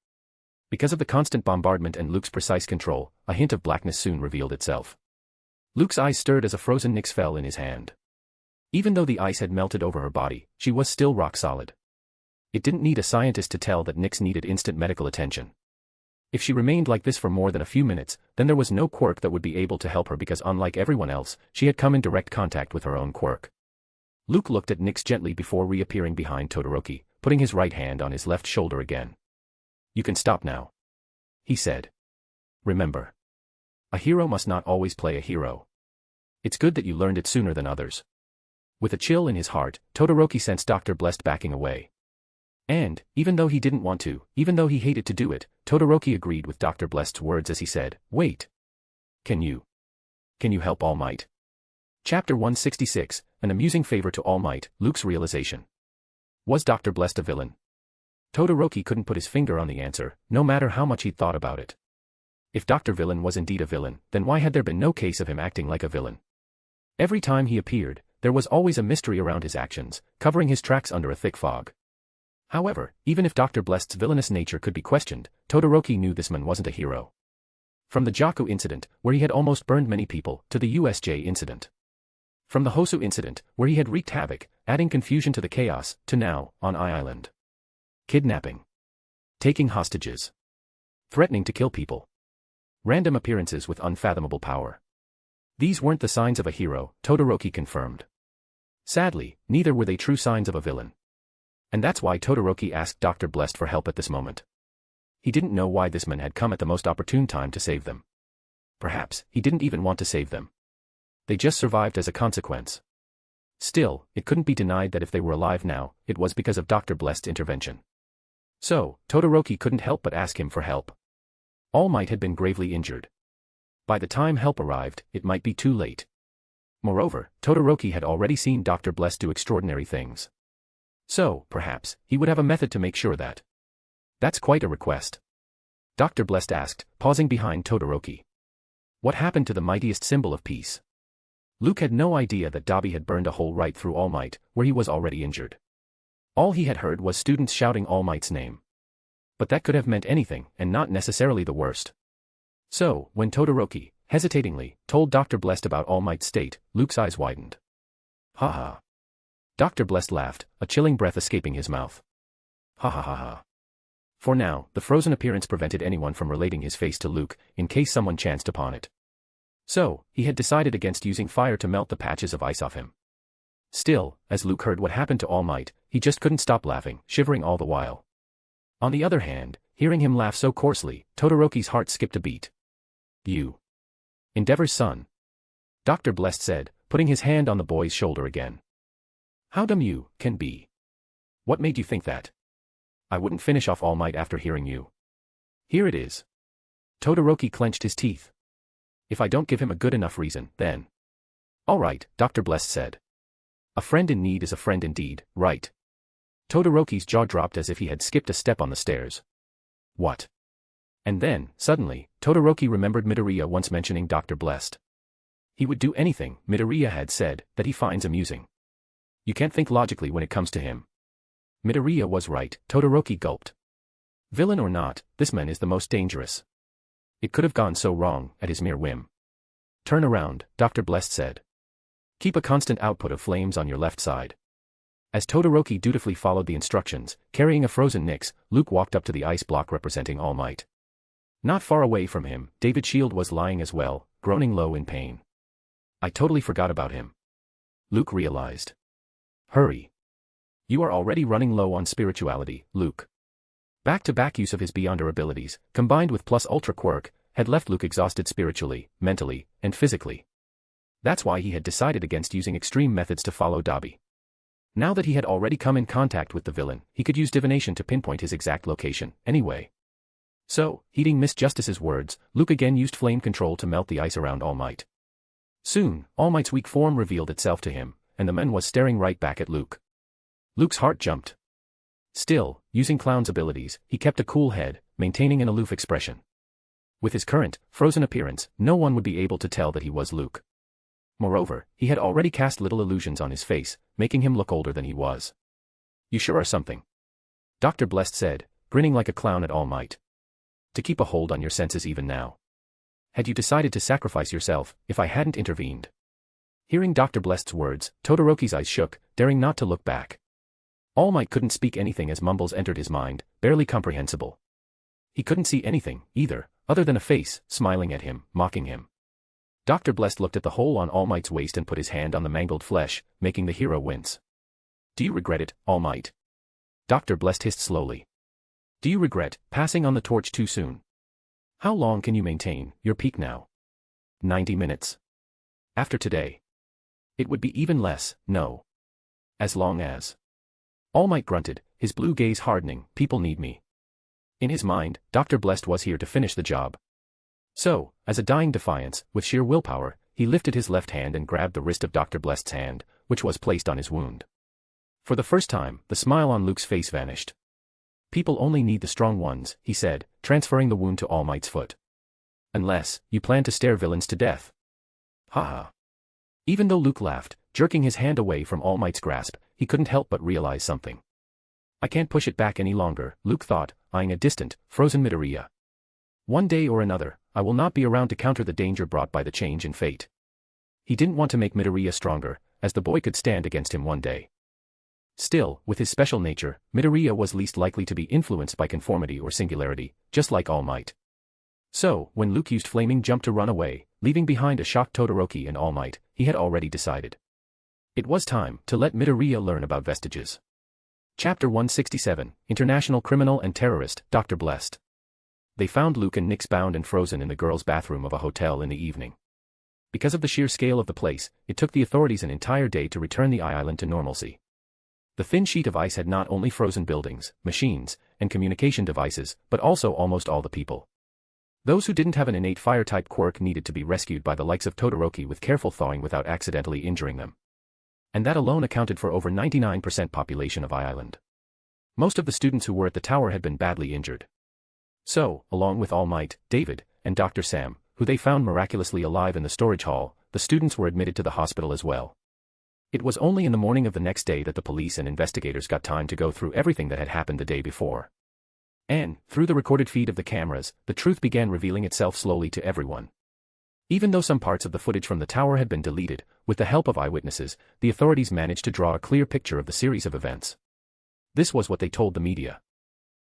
Because of the constant bombardment and Luke's precise control, a hint of blackness soon revealed itself. Luke's eyes stirred as a frozen Nyx fell in his hand. Even though the ice had melted over her body, she was still rock solid. It didn't need a scientist to tell that Nyx needed instant medical attention. If she remained like this for more than a few minutes, then there was no quirk that would be able to help her because unlike everyone else, she had come in direct contact with her own quirk. Luke looked at Nyx gently before reappearing behind Todoroki, putting his right hand on his left shoulder again. "You can stop now," he said. "Remember, a hero must not always play a hero. It's good that you learned it sooner than others." With a chill in his heart, Todoroki sensed Dr. Blessed backing away. And, even though he didn't want to, even though he hated to do it, Todoroki agreed with Dr. Blessed's words as he said, "Wait. Can you help All Might?" Chapter 166, An amusing favor to All Might, Luke's realization. Was Dr. Blessed a villain? Todoroki couldn't put his finger on the answer, no matter how much he'd thought about it. If Dr. Villain was indeed a villain, then why had there been no case of him acting like a villain? Every time he appeared, there was always a mystery around his actions, covering his tracks under a thick fog. However, even if Dr. Blessed's villainous nature could be questioned, Todoroki knew this man wasn't a hero. From the Jaku incident, where he had almost burned many people, to the USJ incident. From the Hosu incident, where he had wreaked havoc, adding confusion to the chaos, to now, on I Island. Kidnapping. Taking hostages. Threatening to kill people. Random appearances with unfathomable power. These weren't the signs of a hero, Todoroki confirmed. Sadly, neither were they true signs of a villain. And that's why Todoroki asked Dr. Blessed for help at this moment. He didn't know why this man had come at the most opportune time to save them. Perhaps, he didn't even want to save them. They just survived as a consequence. Still, it couldn't be denied that if they were alive now, it was because of Dr. Blessed's intervention. So, Todoroki couldn't help but ask him for help. All Might had been gravely injured. By the time help arrived, it might be too late. Moreover, Todoroki had already seen Dr. Blessed do extraordinary things. So, perhaps, he would have a method to make sure that. That's quite a request. Dr. Blessed asked, pausing behind Todoroki. What happened to the mightiest symbol of peace? Luke had no idea that Dabi had burned a hole right through All Might, where he was already injured. All he had heard was students shouting All Might's name. But that could have meant anything, and not necessarily the worst. So, when Todoroki, hesitatingly, told Dr. Blessed about All Might's state, Luke's eyes widened. Ha ha. Dr. Blessed laughed, a chilling breath escaping his mouth. Ha ha ha ha. For now, the frozen appearance prevented anyone from relating his face to Luke, in case someone chanced upon it. So, he had decided against using fire to melt the patches of ice off him. Still, as Luke heard what happened to All Might, he just couldn't stop laughing, shivering all the while. On the other hand, hearing him laugh so coarsely, Todoroki's heart skipped a beat. "You. Endeavor's son," Dr. Blessed said, putting his hand on the boy's shoulder again. "How dumb you can be. What made you think that? I wouldn't finish off All Might after hearing you. Here it is." Todoroki clenched his teeth. "If I don't give him a good enough reason, then..." "All right," Dr. Blessed said. "A friend in need is a friend indeed, right?" Todoroki's jaw dropped as if he had skipped a step on the stairs. What? And then, suddenly, Todoroki remembered Midoriya once mentioning Dr. Blessed. He would do anything, Midoriya had said, that he finds amusing. You can't think logically when it comes to him. Midoriya was right, Todoroki gulped. Villain or not, this man is the most dangerous. It could have gone so wrong, at his mere whim. Turn around, Dr. Blessed said. Keep a constant output of flames on your left side. As Todoroki dutifully followed the instructions, carrying a frozen Nyx, Luke walked up to the ice block representing All Might. Not far away from him, David Shield was lying as well, groaning low in pain. I totally forgot about him. Luke realized. Hurry. You are already running low on spirituality, Luke. Back-to-back use of his Beyonder abilities, combined with plus Ultra Quirk, had left Luke exhausted spiritually, mentally, and physically. That's why he had decided against using extreme methods to follow Dabi. Now that he had already come in contact with the villain, he could use divination to pinpoint his exact location, anyway. So, heeding Miss Justice's words, Luke again used flame control to melt the ice around All Might. Soon, All Might's weak form revealed itself to him, and the man was staring right back at Luke. Luke's heart jumped. Still, using Clown's abilities, he kept a cool head, maintaining an aloof expression. With his current, frozen appearance, no one would be able to tell that he was Luke. Moreover, he had already cast little illusions on his face, making him look older than he was. You sure are something. Dr. Blessed said, grinning like a clown at All Might. To keep a hold on your senses even now. Had you decided to sacrifice yourself, if I hadn't intervened? Hearing Dr. Blest's words, Todoroki's eyes shook, daring not to look back. All Might couldn't speak anything as mumbles entered his mind, barely comprehensible. He couldn't see anything, either, other than a face, smiling at him, mocking him. Dr. Blest looked at the hole on All Might's waist and put his hand on the mangled flesh, making the hero wince. Do you regret it, All Might? Dr. Blest hissed slowly. Do you regret passing on the torch too soon? How long can you maintain your peak now? 90 minutes. After today. It would be even less, no. As long as. All Might grunted, his blue gaze hardening, people need me. In his mind, Dr. Blest was here to finish the job. So, as a dying defiance, with sheer willpower, he lifted his left hand and grabbed the wrist of Dr. Blest's hand, which was placed on his wound. For the first time, the smile on Luke's face vanished. People only need the strong ones, he said, transferring the wound to All Might's foot. Unless, you plan to stare villains to death. Ha. Even though Luke laughed, jerking his hand away from All Might's grasp, he couldn't help but realize something. I can't push it back any longer, Luke thought, eyeing a distant, frozen Midoriya. One day or another, I will not be around to counter the danger brought by the change in fate. He didn't want to make Midoriya stronger, as the boy could stand against him one day. Still, with his special nature, Midoriya was least likely to be influenced by conformity or singularity, just like All Might. So, when Luke used Flaming Jump to run away, leaving behind a shocked Todoroki and All Might, he had already decided. It was time to let Midoriya learn about vestiges. Chapter 167, International Criminal and Terrorist, Dr. Blest. They found Luke and Nix bound and frozen in the girls' bathroom of a hotel in the evening. Because of the sheer scale of the place, it took the authorities an entire day to return the island to normalcy. The thin sheet of ice had not only frozen buildings, machines, and communication devices, but also almost all the people. Those who didn't have an innate fire-type quirk needed to be rescued by the likes of Todoroki with careful thawing without accidentally injuring them. And that alone accounted for over 99% population of Island. Most of the students who were at the tower had been badly injured. So, along with All Might, David, and Dr. Sam, who they found miraculously alive in the storage hall, the students were admitted to the hospital as well. It was only in the morning of the next day that the police and investigators got time to go through everything that had happened the day before. And, through the recorded feed of the cameras, the truth began revealing itself slowly to everyone. Even though some parts of the footage from the tower had been deleted, with the help of eyewitnesses, the authorities managed to draw a clear picture of the series of events. This was what they told the media.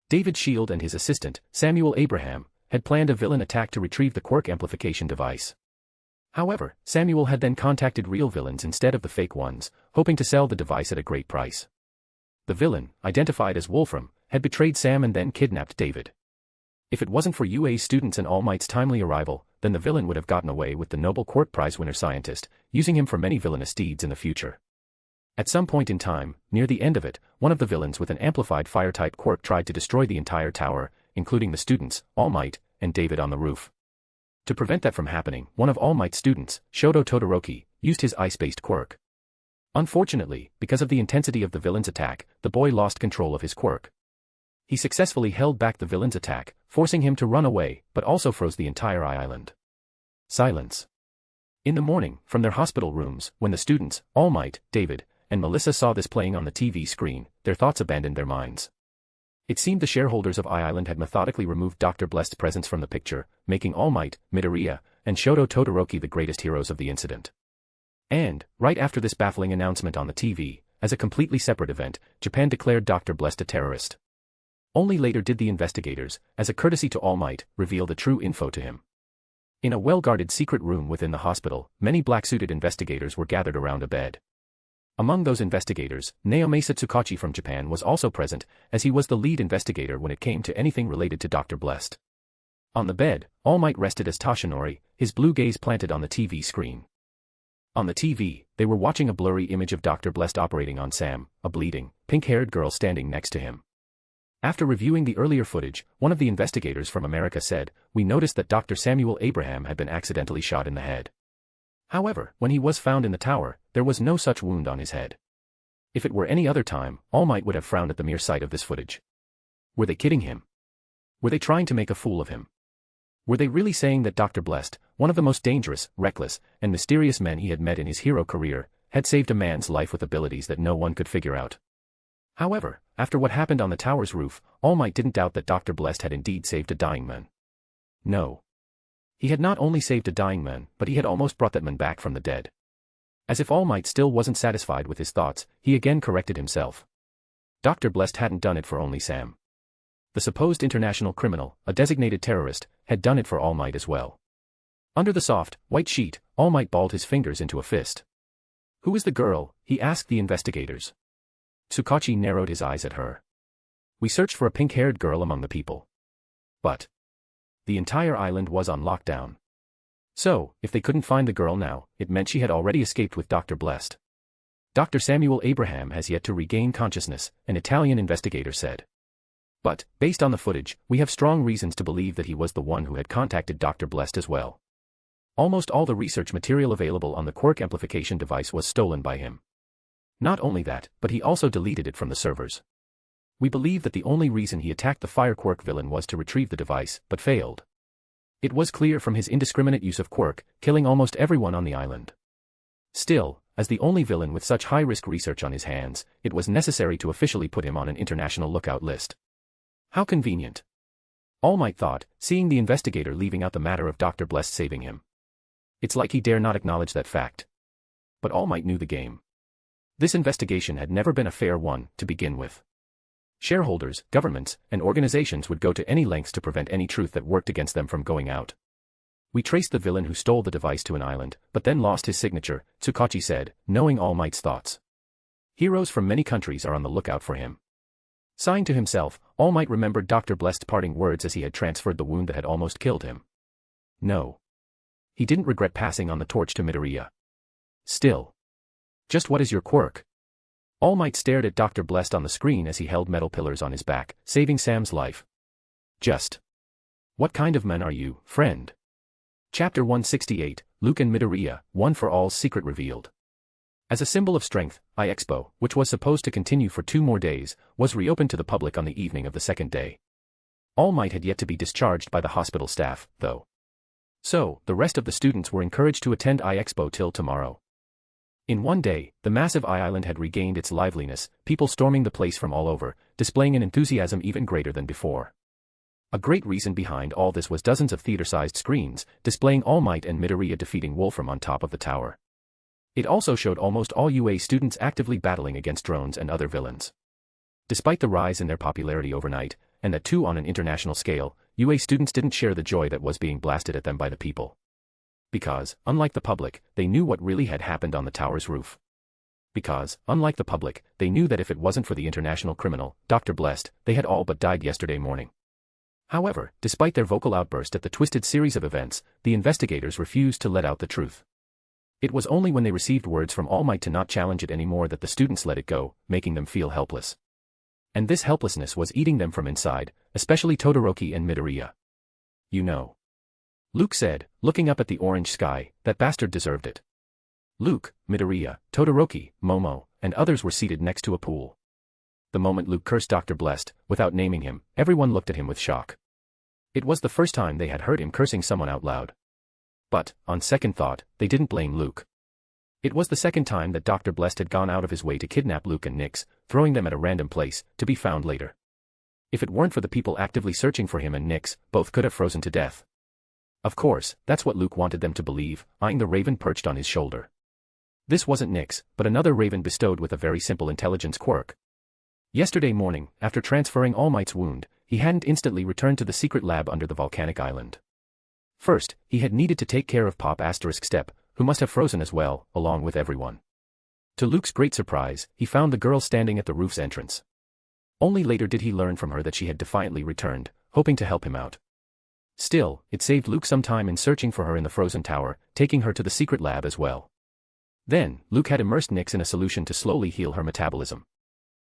David Shield and his assistant, Samuel Abraham, had planned a villain attack to retrieve the quirk amplification device. However, Samuel had then contacted real villains instead of the fake ones, hoping to sell the device at a great price. The villain, identified as Wolfram, had betrayed Sam and then kidnapped David. If it wasn't for UA's students and All Might's timely arrival, then the villain would have gotten away with the Nobel Quirk Prize winner scientist, using him for many villainous deeds in the future. At some point in time, near the end of it, one of the villains with an amplified fire-type quirk tried to destroy the entire tower, including the students, All Might, and David on the roof. To prevent that from happening, one of All Might's students, Shoto Todoroki, used his ice-based quirk. Unfortunately, because of the intensity of the villain's attack, the boy lost control of his quirk. He successfully held back the villain's attack, forcing him to run away, but also froze the entire island. Silence. In the morning, from their hospital rooms, when the students, All Might, David, and Melissa saw this playing on the TV screen, their thoughts abandoned their minds. It seemed the shareholders of Island had methodically removed Dr. Blest's presence from the picture, making All Might, Midoriya, and Shoto Todoroki the greatest heroes of the incident. And, right after this baffling announcement on the TV, as a completely separate event, Japan declared Dr. Blest a terrorist. Only later did the investigators, as a courtesy to All Might, reveal the true info to him. In a well-guarded secret room within the hospital, many black-suited investigators were gathered around a bed. Among those investigators, Naomasa Tsukachi from Japan was also present, as he was the lead investigator when it came to anything related to Dr. Blest. On the bed, All Might rested as Toshinori, his blue gaze planted on the TV screen. On the TV, they were watching a blurry image of Dr. Blest operating on Sam, a bleeding, pink-haired girl standing next to him. After reviewing the earlier footage, one of the investigators from America said, "We noticed that Dr. Samuel Abraham had been accidentally shot in the head. However, when he was found in the tower, there was no such wound on his head." If it were any other time, All Might would have frowned at the mere sight of this footage. Were they kidding him? Were they trying to make a fool of him? Were they really saying that Dr. Blest, one of the most dangerous, reckless, and mysterious men he had met in his hero career, had saved a man's life with abilities that no one could figure out? However, after what happened on the tower's roof, All Might didn't doubt that Dr. Blest had indeed saved a dying man. No. He had not only saved a dying man, but he had almost brought that man back from the dead. As if All Might still wasn't satisfied with his thoughts, he again corrected himself. Dr. Blessed hadn't done it for only Sam. The supposed international criminal, a designated terrorist, had done it for All Might as well. Under the soft, white sheet, All Might balled his fingers into a fist. "Who is the girl?" he asked the investigators. Tsukachi narrowed his eyes at her. "We searched for a pink-haired girl among the people. But the entire island was on lockdown. So, if they couldn't find the girl now, it meant she had already escaped with Dr. Blessed. Dr. Samuel Abraham has yet to regain consciousness," an Italian investigator said. "But, based on the footage, we have strong reasons to believe that he was the one who had contacted Dr. Blessed as well. Almost all the research material available on the Quirk amplification device was stolen by him. Not only that, but he also deleted it from the servers. We believe that the only reason he attacked the Fire Quirk villain was to retrieve the device, but failed. It was clear from his indiscriminate use of Quirk, killing almost everyone on the island. Still, as the only villain with such high-risk research on his hands, it was necessary to officially put him on an international lookout list. How convenient. All Might thought, seeing the investigator leaving out the matter of Dr. Blessed saving him. It's like he dare not acknowledge that fact. But All Might knew the game. This investigation had never been a fair one, to begin with. Shareholders, governments, and organizations would go to any lengths to prevent any truth that worked against them from going out. "We traced the villain who stole the device to an island, but then lost his signature," Tsukachi said, knowing All Might's thoughts. "Heroes from many countries are on the lookout for him." Sighing to himself, All Might remembered Dr. Blessed's parting words as he had transferred the wound that had almost killed him. No. He didn't regret passing on the torch to Midoriya. Still. Just what is your quirk? All Might stared at Dr. Blessed on the screen as he held metal pillars on his back, saving Sam's life. Just. What kind of man are you, friend? Chapter 168, Luke and Midoriya, One for All's secret revealed. As a symbol of strength, iExpo, which was supposed to continue for 2 more days, was reopened to the public on the evening of the second day. All Might had yet to be discharged by the hospital staff, though. So, the rest of the students were encouraged to attend iExpo till tomorrow. In one day, the massive island had regained its liveliness, people storming the place from all over, displaying an enthusiasm even greater than before. A great reason behind all this was dozens of theater-sized screens, displaying All Might and Midoriya defeating Wolfram on top of the tower. It also showed almost all UA students actively battling against drones and other villains. Despite the rise in their popularity overnight, and that too on an international scale, UA students didn't share the joy that was being blasted at them by the people. Because, unlike the public, they knew what really had happened on the tower's roof. Because, unlike the public, they knew that if it wasn't for the international criminal, Dr. Blessed, they had all but died yesterday morning. However, despite their vocal outburst at the twisted series of events, the investigators refused to let out the truth. It was only when they received words from All Might to not challenge it anymore that the students let it go, making them feel helpless. And this helplessness was eating them from inside, especially Todoroki and Midoriya. You know. Luke said, looking up at the orange sky, that bastard deserved it. Luke, Midoriya, Todoroki, Momo, and others were seated next to a pool. The moment Luke cursed Dr. Blessed, without naming him, everyone looked at him with shock. It was the first time they had heard him cursing someone out loud. But, on second thought, they didn't blame Luke. It was the second time that Dr. Blessed had gone out of his way to kidnap Luke and Nyx, throwing them at a random place, to be found later. If it weren't for the people actively searching for him and Nyx, both could have frozen to death. Of course, that's what Luke wanted them to believe, eyeing the raven perched on his shoulder. This wasn't Nyx, but another raven bestowed with a very simple intelligence quirk. Yesterday morning, after transferring All Might's wound, he hadn't instantly returned to the secret lab under the volcanic island. First, he had needed to take care of Pop Step, who must have frozen as well, along with everyone. To Luke's great surprise, he found the girl standing at the roof's entrance. Only later did he learn from her that she had defiantly returned, hoping to help him out. Still, it saved Luke some time in searching for her in the frozen tower, taking her to the secret lab as well. Then, Luke had immersed Nyx in a solution to slowly heal her metabolism.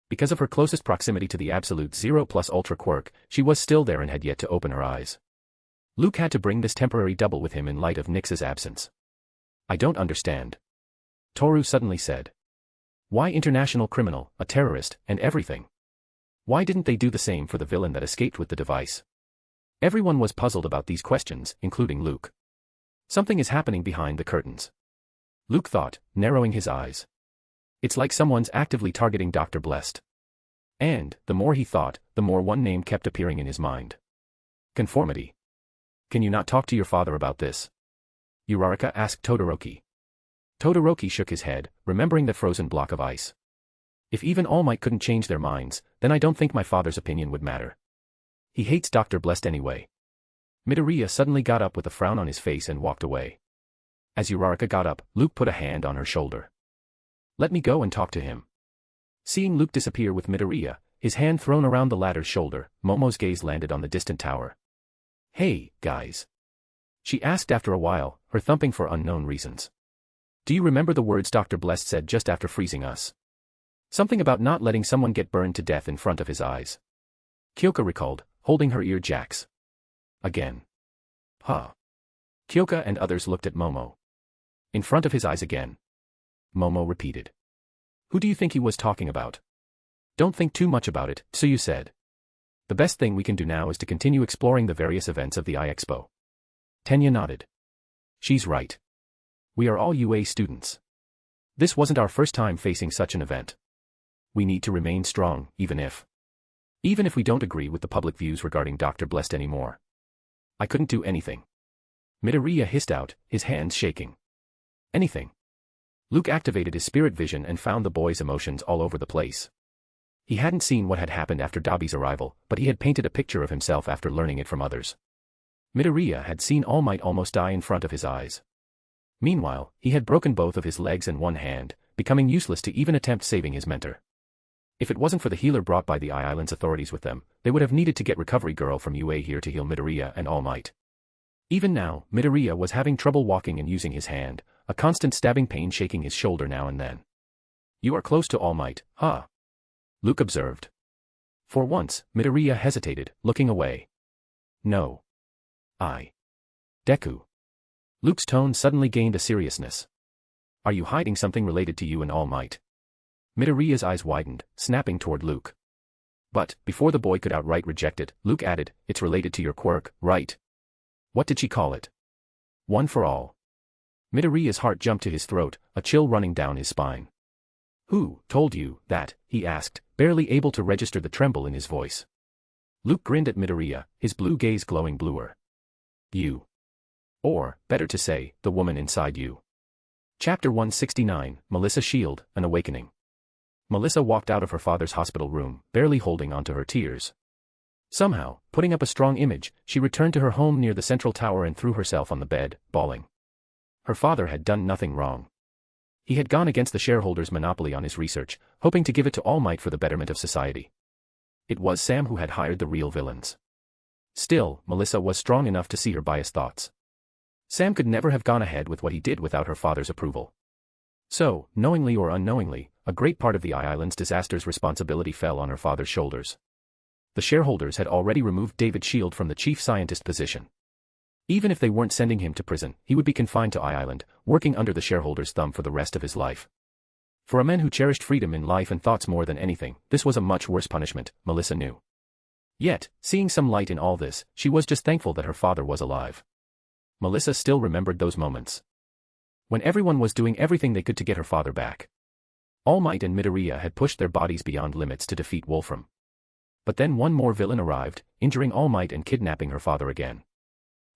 Because of her closest proximity to the Absolute Zero Plus Ultra quirk, she was still there and had yet to open her eyes. Luke had to bring this temporary double with him in light of Nyx's absence. I don't understand. Toru suddenly said. Why international criminal, a terrorist, and everything? Why didn't they do the same for the villain that escaped with the device? Everyone was puzzled about these questions, including Luke. Something is happening behind the curtains. Luke thought, narrowing his eyes. It's like someone's actively targeting Dr. Blessed. And, the more he thought, the more one name kept appearing in his mind. Conformity. Can you not talk to your father about this? Uraraka asked Todoroki. Todoroki shook his head, remembering that frozen block of ice. If even All Might couldn't change their minds, then I don't think my father's opinion would matter. He hates Dr. Blessed anyway. Midoriya suddenly got up with a frown on his face and walked away. As Uraraka got up, Luke put a hand on her shoulder. Let me go and talk to him. Seeing Luke disappear with Midoriya, his hand thrown around the latter's shoulder, Momo's gaze landed on the distant tower. Hey, guys. She asked after a while, her thumping for unknown reasons. Do you remember the words Dr. Blessed said just after freezing us? Something about not letting someone get burned to death in front of his eyes. Kyoka recalled, holding her ear jacks. Again. Huh. Kyoka and others looked at Momo. In front of his eyes again. Momo repeated. Who do you think he was talking about? Don't think too much about it, so you said. The best thing we can do now is to continue exploring the various events of the Expo. Tenya nodded. She's right. We are all UA students. This wasn't our first time facing such an event. We need to remain strong, even if we don't agree with the public views regarding Dr. Blessed anymore. I couldn't do anything. Midoriya hissed out, his hands shaking. Anything. Luke activated his spirit vision and found the boy's emotions all over the place. He hadn't seen what had happened after Dabi's arrival, but he had painted a picture of himself after learning it from others. Midoriya had seen All Might almost die in front of his eyes. Meanwhile, he had broken both of his legs and one hand, becoming useless to even attempt saving his mentor. If it wasn't for the healer brought by the Island's authorities with them, they would have needed to get Recovery Girl from UA here to heal Midoriya and All Might. Even now, Midoriya was having trouble walking and using his hand, a constant stabbing pain shaking his shoulder now and then. You are close to All Might, huh? Luke observed. For once, Midoriya hesitated, looking away. No. Deku. Luke's tone suddenly gained a seriousness. Are you hiding something related to you and All Might? Midoriya's eyes widened, snapping toward Luke. But, before the boy could outright reject it, Luke added, it's related to your quirk, right? What did she call it? One for all. Midoriya's heart jumped to his throat, a chill running down his spine. Who told you that? He asked, barely able to register the tremble in his voice. Luke grinned at Midoriya, his blue gaze glowing bluer. You. Or, better to say, the woman inside you. Chapter 169, Melissa Shield, An Awakening. Melissa walked out of her father's hospital room, barely holding onto her tears. Somehow, putting up a strong image, she returned to her home near the central tower and threw herself on the bed, bawling. Her father had done nothing wrong. He had gone against the shareholders' monopoly on his research, hoping to give it to All Might for the betterment of society. It was Sam who had hired the real villains. Still, Melissa was strong enough to see her biased thoughts. Sam could never have gone ahead with what he did without her father's approval. So, knowingly or unknowingly, a great part of the Island's disaster's responsibility fell on her father's shoulders. The shareholders had already removed David Shield from the chief scientist position. Even if they weren't sending him to prison, he would be confined to Island, working under the shareholders' thumb for the rest of his life. For a man who cherished freedom in life and thoughts more than anything, this was a much worse punishment, Melissa knew. Yet, seeing some light in all this, she was just thankful that her father was alive. Melissa still remembered those moments. When everyone was doing everything they could to get her father back. All Might and Midoriya had pushed their bodies beyond limits to defeat Wolfram. But then one more villain arrived, injuring All Might and kidnapping her father again.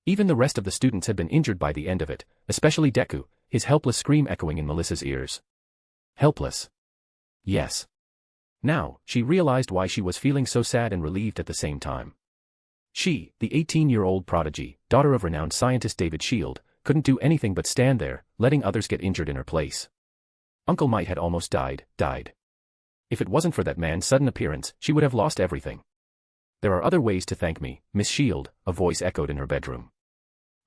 Even the rest of the students had been injured by the end of it, especially Deku, his helpless scream echoing in Melissa's ears. Helpless. Yes. Now, she realized why she was feeling so sad and relieved at the same time. She, the 18-year-old prodigy, daughter of renowned scientist David Shield, couldn't do anything but stand there, letting others get injured in her place. Uncle Might had almost died. If it wasn't for that man's sudden appearance, she would have lost everything. There are other ways to thank me, Miss Shield, a voice echoed in her bedroom.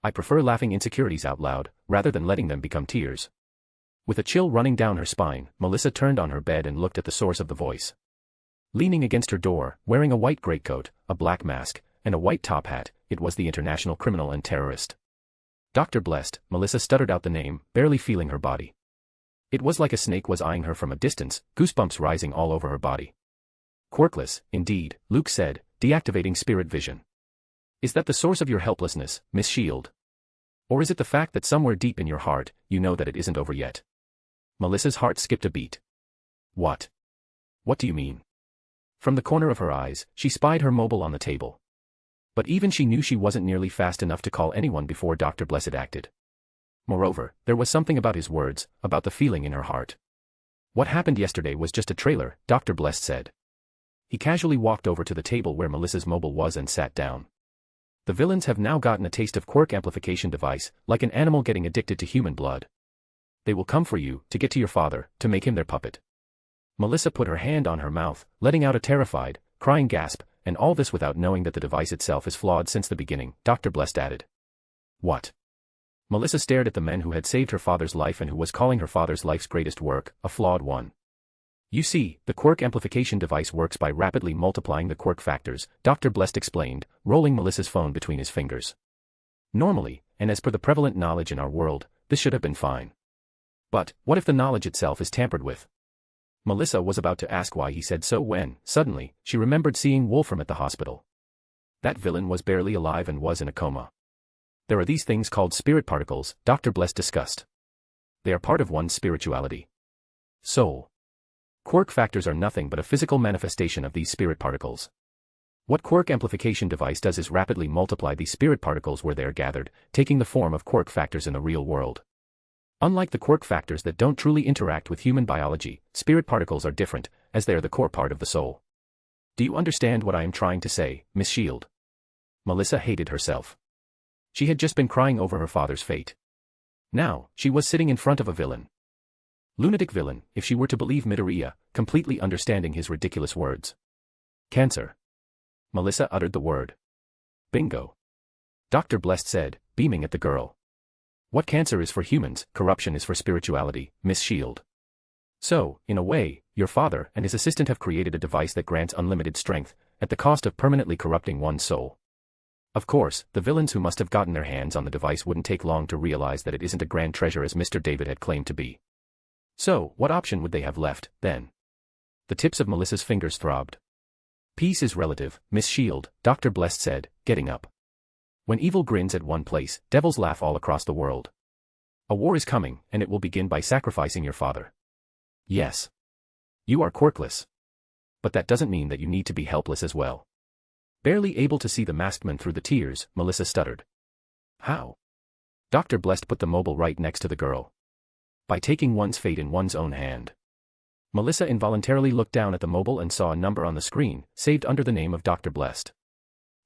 I prefer laughing insecurities out loud, rather than letting them become tears. With a chill running down her spine, Melissa turned on her bed and looked at the source of the voice. Leaning against her door, wearing a white greatcoat, a black mask, and a white top hat, it was the international criminal and terrorist. Dr. Blessed, Melissa stuttered out the name, barely feeling her body. It was like a snake was eyeing her from a distance, goosebumps rising all over her body. Quirkless, indeed, Luke said, deactivating spirit vision. Is that the source of your helplessness, Miss Shield? Or is it the fact that somewhere deep in your heart, you know that it isn't over yet? Melissa's heart skipped a beat. What? What do you mean? From the corner of her eyes, she spied her mobile on the table. But even she knew she wasn't nearly fast enough to call anyone before Dr. Blessed acted. Moreover, there was something about his words, about the feeling in her heart. What happened yesterday was just a trailer, Dr. Blest said. He casually walked over to the table where Melissa's mobile was and sat down. The villains have now gotten a taste of quirk amplification device, like an animal getting addicted to human blood. They will come for you, to get to your father, to make him their puppet. Melissa put her hand on her mouth, letting out a terrified, crying gasp, and all this without knowing that the device itself is flawed since the beginning, Dr. Blest added. What? Melissa stared at the man who had saved her father's life and who was calling her father's life's greatest work, a flawed one. You see, the quirk amplification device works by rapidly multiplying the quirk factors, Dr. Blest explained, rolling Melissa's phone between his fingers. Normally, and as per the prevalent knowledge in our world, this should have been fine. But, what if the knowledge itself is tampered with? Melissa was about to ask why he said so when, suddenly, she remembered seeing Wolfram at the hospital. That villain was barely alive and was in a coma. There are these things called spirit particles, Dr. Blest discussed. They are part of one's spirituality. Soul. Quirk factors are nothing but a physical manifestation of these spirit particles. What quirk amplification device does is rapidly multiply these spirit particles where they are gathered, taking the form of quirk factors in the real world. Unlike the quirk factors that don't truly interact with human biology, spirit particles are different, as they are the core part of the soul. Do you understand what I am trying to say, Miss Shield? Melissa hated herself. She had just been crying over her father's fate. Now, she was sitting in front of a villain. Lunatic villain, if she were to believe Midoriya, completely understanding his ridiculous words. Cancer. Melissa uttered the word. Bingo. Dr. Blest said, beaming at the girl. What cancer is for humans, corruption is for spirituality, Miss Shield. So, in a way, your father and his assistant have created a device that grants unlimited strength, at the cost of permanently corrupting one's soul. Of course, the villains who must have gotten their hands on the device wouldn't take long to realize that it isn't a grand treasure as Mr. David had claimed to be. So, what option would they have left, then? The tips of Melissa's fingers throbbed. Peace is relative, Miss Shield, Dr. Blest said, getting up. When evil grins at one place, devils laugh all across the world. A war is coming, and it will begin by sacrificing your father. Yes. You are quirkless. But that doesn't mean that you need to be helpless as well. Barely able to see the masked man through the tears, Melissa stuttered. How? Dr. Blest put the mobile right next to the girl. By taking one's fate in one's own hand. Melissa involuntarily looked down at the mobile and saw a number on the screen, saved under the name of Dr. Blest.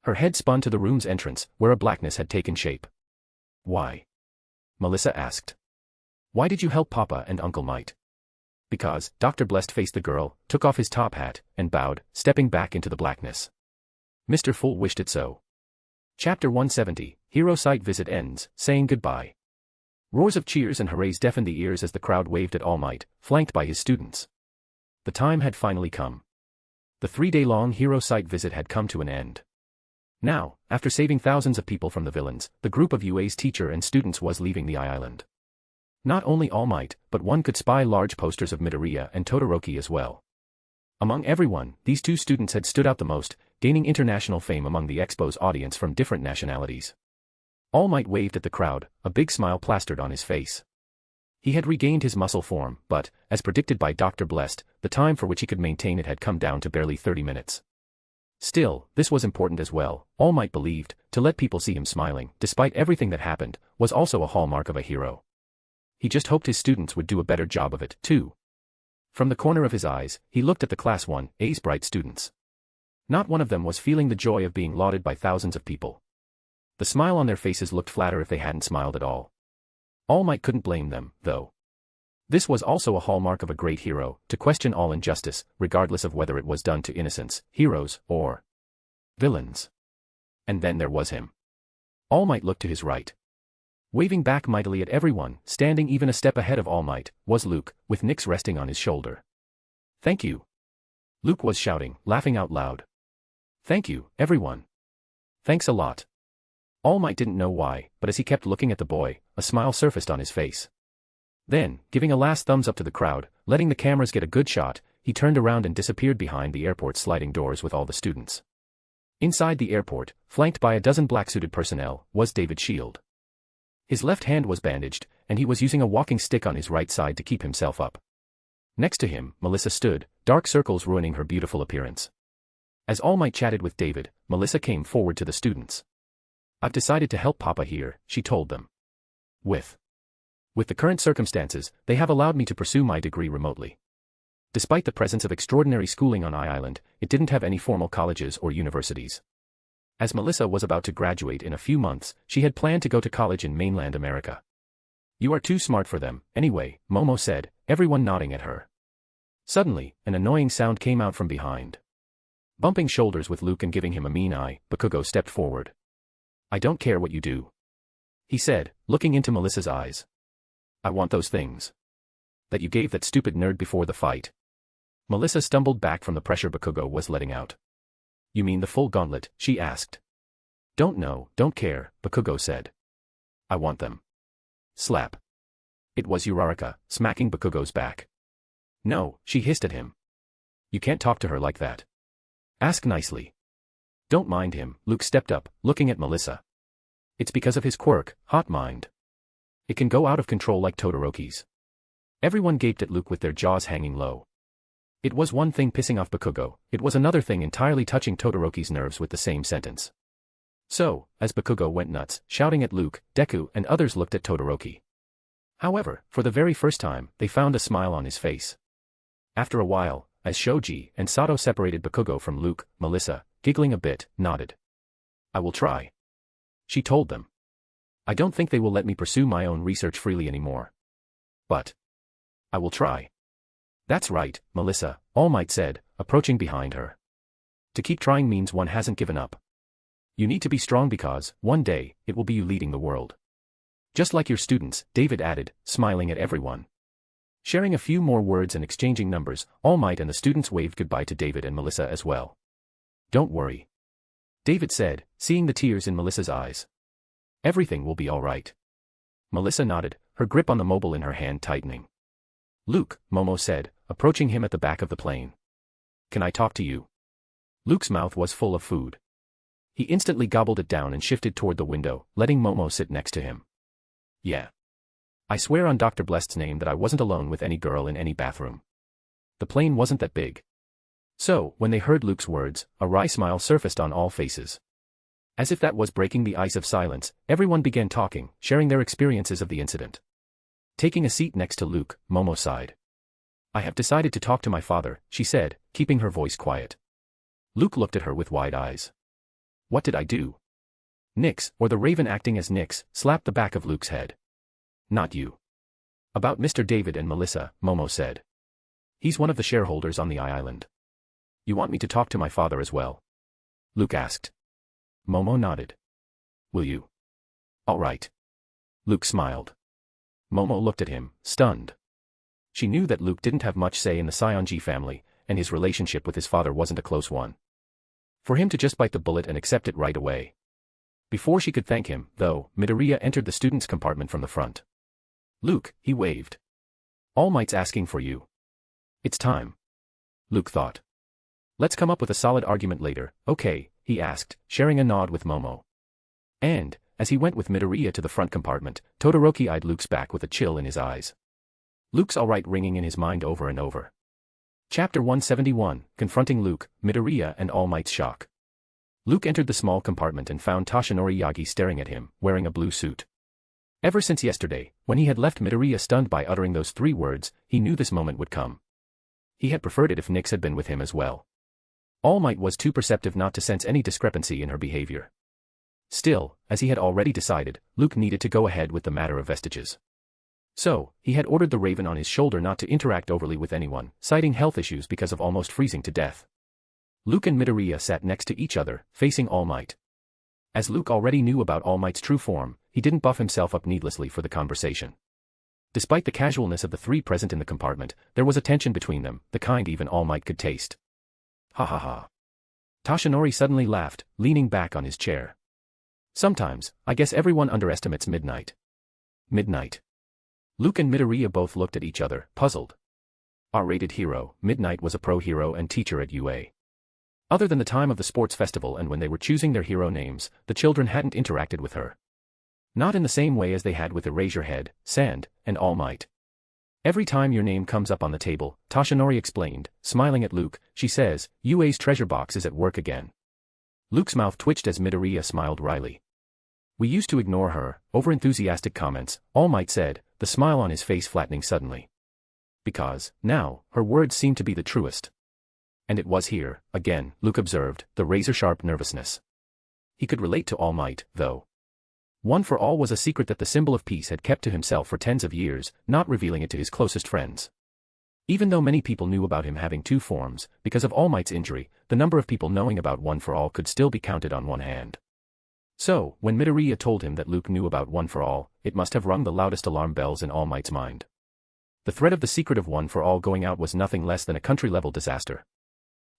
Her head spun to the room's entrance, where a blackness had taken shape. Why? Melissa asked. Why did you help Papa and Uncle Might? Because, Dr. Blest faced the girl, took off his top hat, and bowed, stepping back into the blackness. Mr. Fool wished it so. Chapter 170, Hero Site Visit ends, saying goodbye. Roars of cheers and hoorays deafened the ears as the crowd waved at All Might, flanked by his students. The time had finally come. The 3-day-long Hero Site visit had come to an end. Now, after saving thousands of people from the villains, the group of UA's teacher and students was leaving the island. Not only All Might, but one could spy large posters of Midoriya and Todoroki as well. Among everyone, these two students had stood out the most, gaining international fame among the Expo's audience from different nationalities. All Might waved at the crowd, a big smile plastered on his face. He had regained his muscle form, but, as predicted by Dr. Blest, the time for which he could maintain it had come down to barely 30 minutes. Still, this was important as well. All Might believed, to let people see him smiling, despite everything that happened, was also a hallmark of a hero. He just hoped his students would do a better job of it, too. From the corner of his eyes, he looked at the Class 1A's bright students. Not one of them was feeling the joy of being lauded by thousands of people. The smile on their faces looked flatter if they hadn't smiled at all. All Might couldn't blame them, though. This was also a hallmark of a great hero, to question all injustice, regardless of whether it was done to innocents, heroes, or villains. And then there was him. All Might looked to his right. Waving back mightily at everyone, standing even a step ahead of All Might, was Luke, with Nyx resting on his shoulder. Thank you. Luke was shouting, laughing out loud. Thank you, everyone. Thanks a lot. All Might didn't know why, but as he kept looking at the boy, a smile surfaced on his face. Then, giving a last thumbs up to the crowd, letting the cameras get a good shot, he turned around and disappeared behind the airport's sliding doors with all the students. Inside the airport, flanked by a dozen black-suited personnel, was David Shield. His left hand was bandaged, and he was using a walking stick on his right side to keep himself up. Next to him, Melissa stood, dark circles ruining her beautiful appearance. As All Might chatted with David, Melissa came forward to the students. I've decided to help Papa here, she told them. With With the current circumstances, they have allowed me to pursue my degree remotely. Despite the presence of extraordinary schooling on Island, it didn't have any formal colleges or universities. As Melissa was about to graduate in a few months, she had planned to go to college in mainland America. You are too smart for them, anyway, Momo said, everyone nodding at her. Suddenly, an annoying sound came out from behind. Bumping shoulders with Luke and giving him a mean eye, Bakugo stepped forward. I don't care what you do, he said, looking into Melissa's eyes. I want those things that you gave that stupid nerd before the fight. Melissa stumbled back from the pressure Bakugo was letting out. You mean the full gauntlet? She asked. Don't know, don't care, Bakugo said. I want them. Slap. It was Uraraka, smacking Bakugo's back. No, she hissed at him. You can't talk to her like that. Ask nicely. Don't mind him, Luke stepped up, looking at Melissa. It's because of his quirk, hot mind. It can go out of control like Todoroki's. Everyone gaped at Luke with their jaws hanging low. It was one thing pissing off Bakugo, it was another thing entirely touching Todoroki's nerves with the same sentence. So, as Bakugo went nuts, shouting at Luke, Deku and others looked at Todoroki. However, for the very first time, they found a smile on his face. After a while, as Shoji and Sato separated Bakugo from Luke, Melissa, giggling a bit, nodded. I will try. She told them. I don't think they will let me pursue my own research freely anymore. But I will try. That's right, Melissa, All Might said, approaching behind her. To keep trying means one hasn't given up. You need to be strong because, one day, it will be you leading the world. Just like your students, David added, smiling at everyone. Sharing a few more words and exchanging numbers, All Might and the students waved goodbye to David and Melissa as well. Don't worry, David said, seeing the tears in Melissa's eyes. Everything will be all right. Melissa nodded, her grip on the mobile in her hand tightening. Luke, Momo said, approaching him at the back of the plane. Can I talk to you? Luke's mouth was full of food. He instantly gobbled it down and shifted toward the window, letting Momo sit next to him. Yeah. I swear on Dr. Blessed's name that I wasn't alone with any girl in any bathroom. The plane wasn't that big. So, when they heard Luke's words, a wry smile surfaced on all faces. As if that was breaking the ice of silence, everyone began talking, sharing their experiences of the incident. Taking a seat next to Luke, Momo sighed. I have decided to talk to my father, she said, keeping her voice quiet. Luke looked at her with wide eyes. What did I do? Nyx, or the Raven acting as Nyx, slapped the back of Luke's head. Not you. About Mr. David and Melissa, Momo said. He's one of the shareholders on the island. You want me to talk to my father as well? Luke asked. Momo nodded. Will you? All right. Luke smiled. Momo looked at him, stunned. She knew that Luke didn't have much say in the Sionji family, and his relationship with his father wasn't a close one. For him to just bite the bullet and accept it right away. Before she could thank him, though, Midoriya entered the students' compartment from the front. Luke, he waved. All Might's asking for you. It's time. Luke thought. Let's come up with a solid argument later, okay, he asked, sharing a nod with Momo. And, as he went with Midoriya to the front compartment, Todoroki eyed Luke's back with a chill in his eyes. Luke's alright ringing in his mind over and over. Chapter 171, Confronting Luke, Midoriya and All Might's shock. Luke entered the small compartment and found Toshinori Yagi staring at him, wearing a blue suit. Ever since yesterday, when he had left Midoriya stunned by uttering those 3 words, he knew this moment would come. He had preferred it if Nyx had been with him as well. All Might was too perceptive not to sense any discrepancy in her behavior. Still, as he had already decided, Luke needed to go ahead with the matter of vestiges. So, he had ordered the Raven on his shoulder not to interact overly with anyone, citing health issues because of almost freezing to death. Luke and Midoriya sat next to each other, facing All Might. As Luke already knew about All Might's true form, he didn't buff himself up needlessly for the conversation. Despite the casualness of the 3 present in the compartment, there was a tension between them, the kind even All Might could taste. Ha ha ha. Toshinori suddenly laughed, leaning back on his chair. Sometimes, I guess everyone underestimates Midnight. Midnight. Luke and Midoriya both looked at each other, puzzled. R-rated hero, Midnight was a pro hero and teacher at UA. Other than the time of the sports festival and when they were choosing their hero names, the children hadn't interacted with her. Not in the same way as they had with Erase Your Head, Sand, and All Might. Every time your name comes up on the table, Toshinori explained, smiling at Luke, she says, UA's treasure box is at work again. Luke's mouth twitched as Midoriya smiled wryly. We used to ignore her, over-enthusiastic comments, All Might said, the smile on his face flattening suddenly. Because, now, her words seemed to be the truest. And it was here, again, Luke observed, the razor-sharp nervousness. He could relate to All Might, though. One for All was a secret that the symbol of peace had kept to himself for tens of years, not revealing it to his closest friends. Even though many people knew about him having two forms, because of All Might's injury, the number of people knowing about One for All could still be counted on one hand. So, when Midoriya told him that Luke knew about One for All, it must have rung the loudest alarm bells in All Might's mind. The threat of the secret of One for All going out was nothing less than a country-level disaster.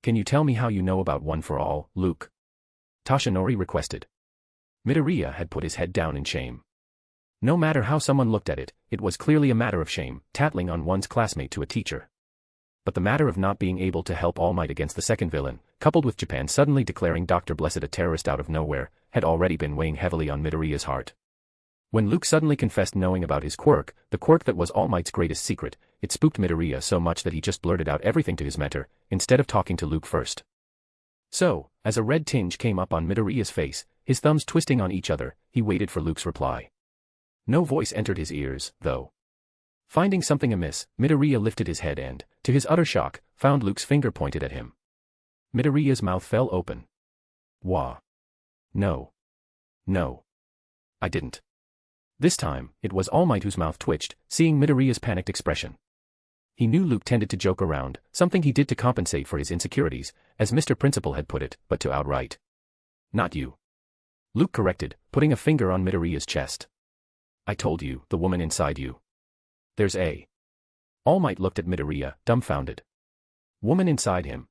"Can you tell me how you know about One for All, Luke?" Toshinori requested. Midoriya had put his head down in shame. No matter how someone looked at it, it was clearly a matter of shame, tattling on one's classmate to a teacher. But the matter of not being able to help All Might against the second villain, coupled with Japan suddenly declaring Dr. Blessed a terrorist out of nowhere, had already been weighing heavily on Midoriya's heart. When Luke suddenly confessed knowing about his quirk, the quirk that was All Might's greatest secret, it spooked Midoriya so much that he just blurted out everything to his mentor, instead of talking to Luke first. So, as a red tinge came up on Midoriya's face, his thumbs twisting on each other, he waited for Luke's reply. No voice entered his ears, though. Finding something amiss, Midoriya lifted his head and, to his utter shock, found Luke's finger pointed at him. Midoriya's mouth fell open. Wah. No. No. I didn't. This time, it was All Might whose mouth twitched, seeing Midoriya's panicked expression. He knew Luke tended to joke around, something he did to compensate for his insecurities, as Mr. Principal had put it, but to outright. Not you. Luke corrected, putting a finger on Midoriya's chest. I told you, the woman inside you. There's a. All Might looked at Midoriya, dumbfounded. Woman inside him.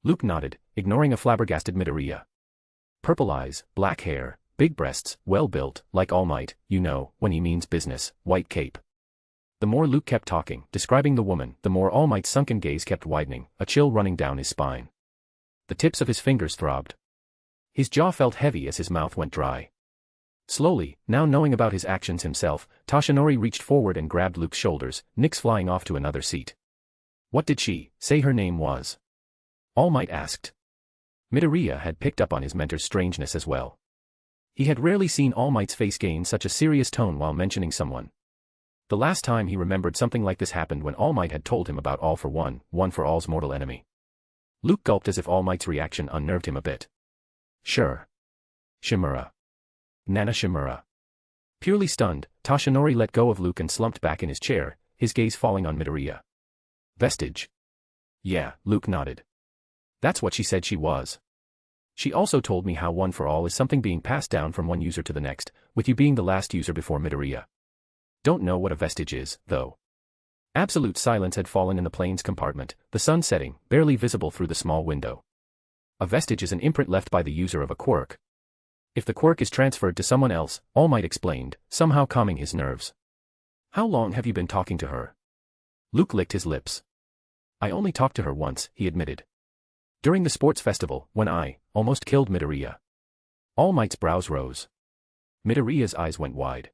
Luke nodded, ignoring a flabbergasted Midoriya. Purple eyes, black hair, big breasts, well-built, like All Might, you know, when he means business, white cape. The more Luke kept talking, describing the woman, the more All Might's sunken gaze kept widening, a chill running down his spine. The tips of his fingers throbbed. His jaw felt heavy as his mouth went dry. Slowly, now knowing about his actions himself, Toshinori reached forward and grabbed Luke's shoulders, Nyx flying off to another seat. What did she say her name was? All Might asked. Midoriya had picked up on his mentor's strangeness as well. He had rarely seen All Might's face gain such a serious tone while mentioning someone. The last time he remembered something like this happened when All Might had told him about All for One, One for All's mortal enemy. Luke gulped as if All Might's reaction unnerved him a bit. Sure. Shimura. Nana Shimura. Purely stunned, Toshinori let go of Luke and slumped back in his chair, his gaze falling on Midoriya. Vestige. Yeah, Luke nodded. That's what she said she was. She also told me how One for All is something being passed down from one user to the next, with you being the last user before Midoriya. Don't know what a vestige is, though. Absolute silence had fallen in the plane's compartment, the sun setting, barely visible through the small window. A vestige is an imprint left by the user of a quirk. If the quirk is transferred to someone else, All Might explained, somehow calming his nerves. How long have you been talking to her? Luke licked his lips. I only talked to her once, he admitted. During the sports festival, when I almost killed Midoriya. All Might's brows rose. Midoriya's eyes went wide.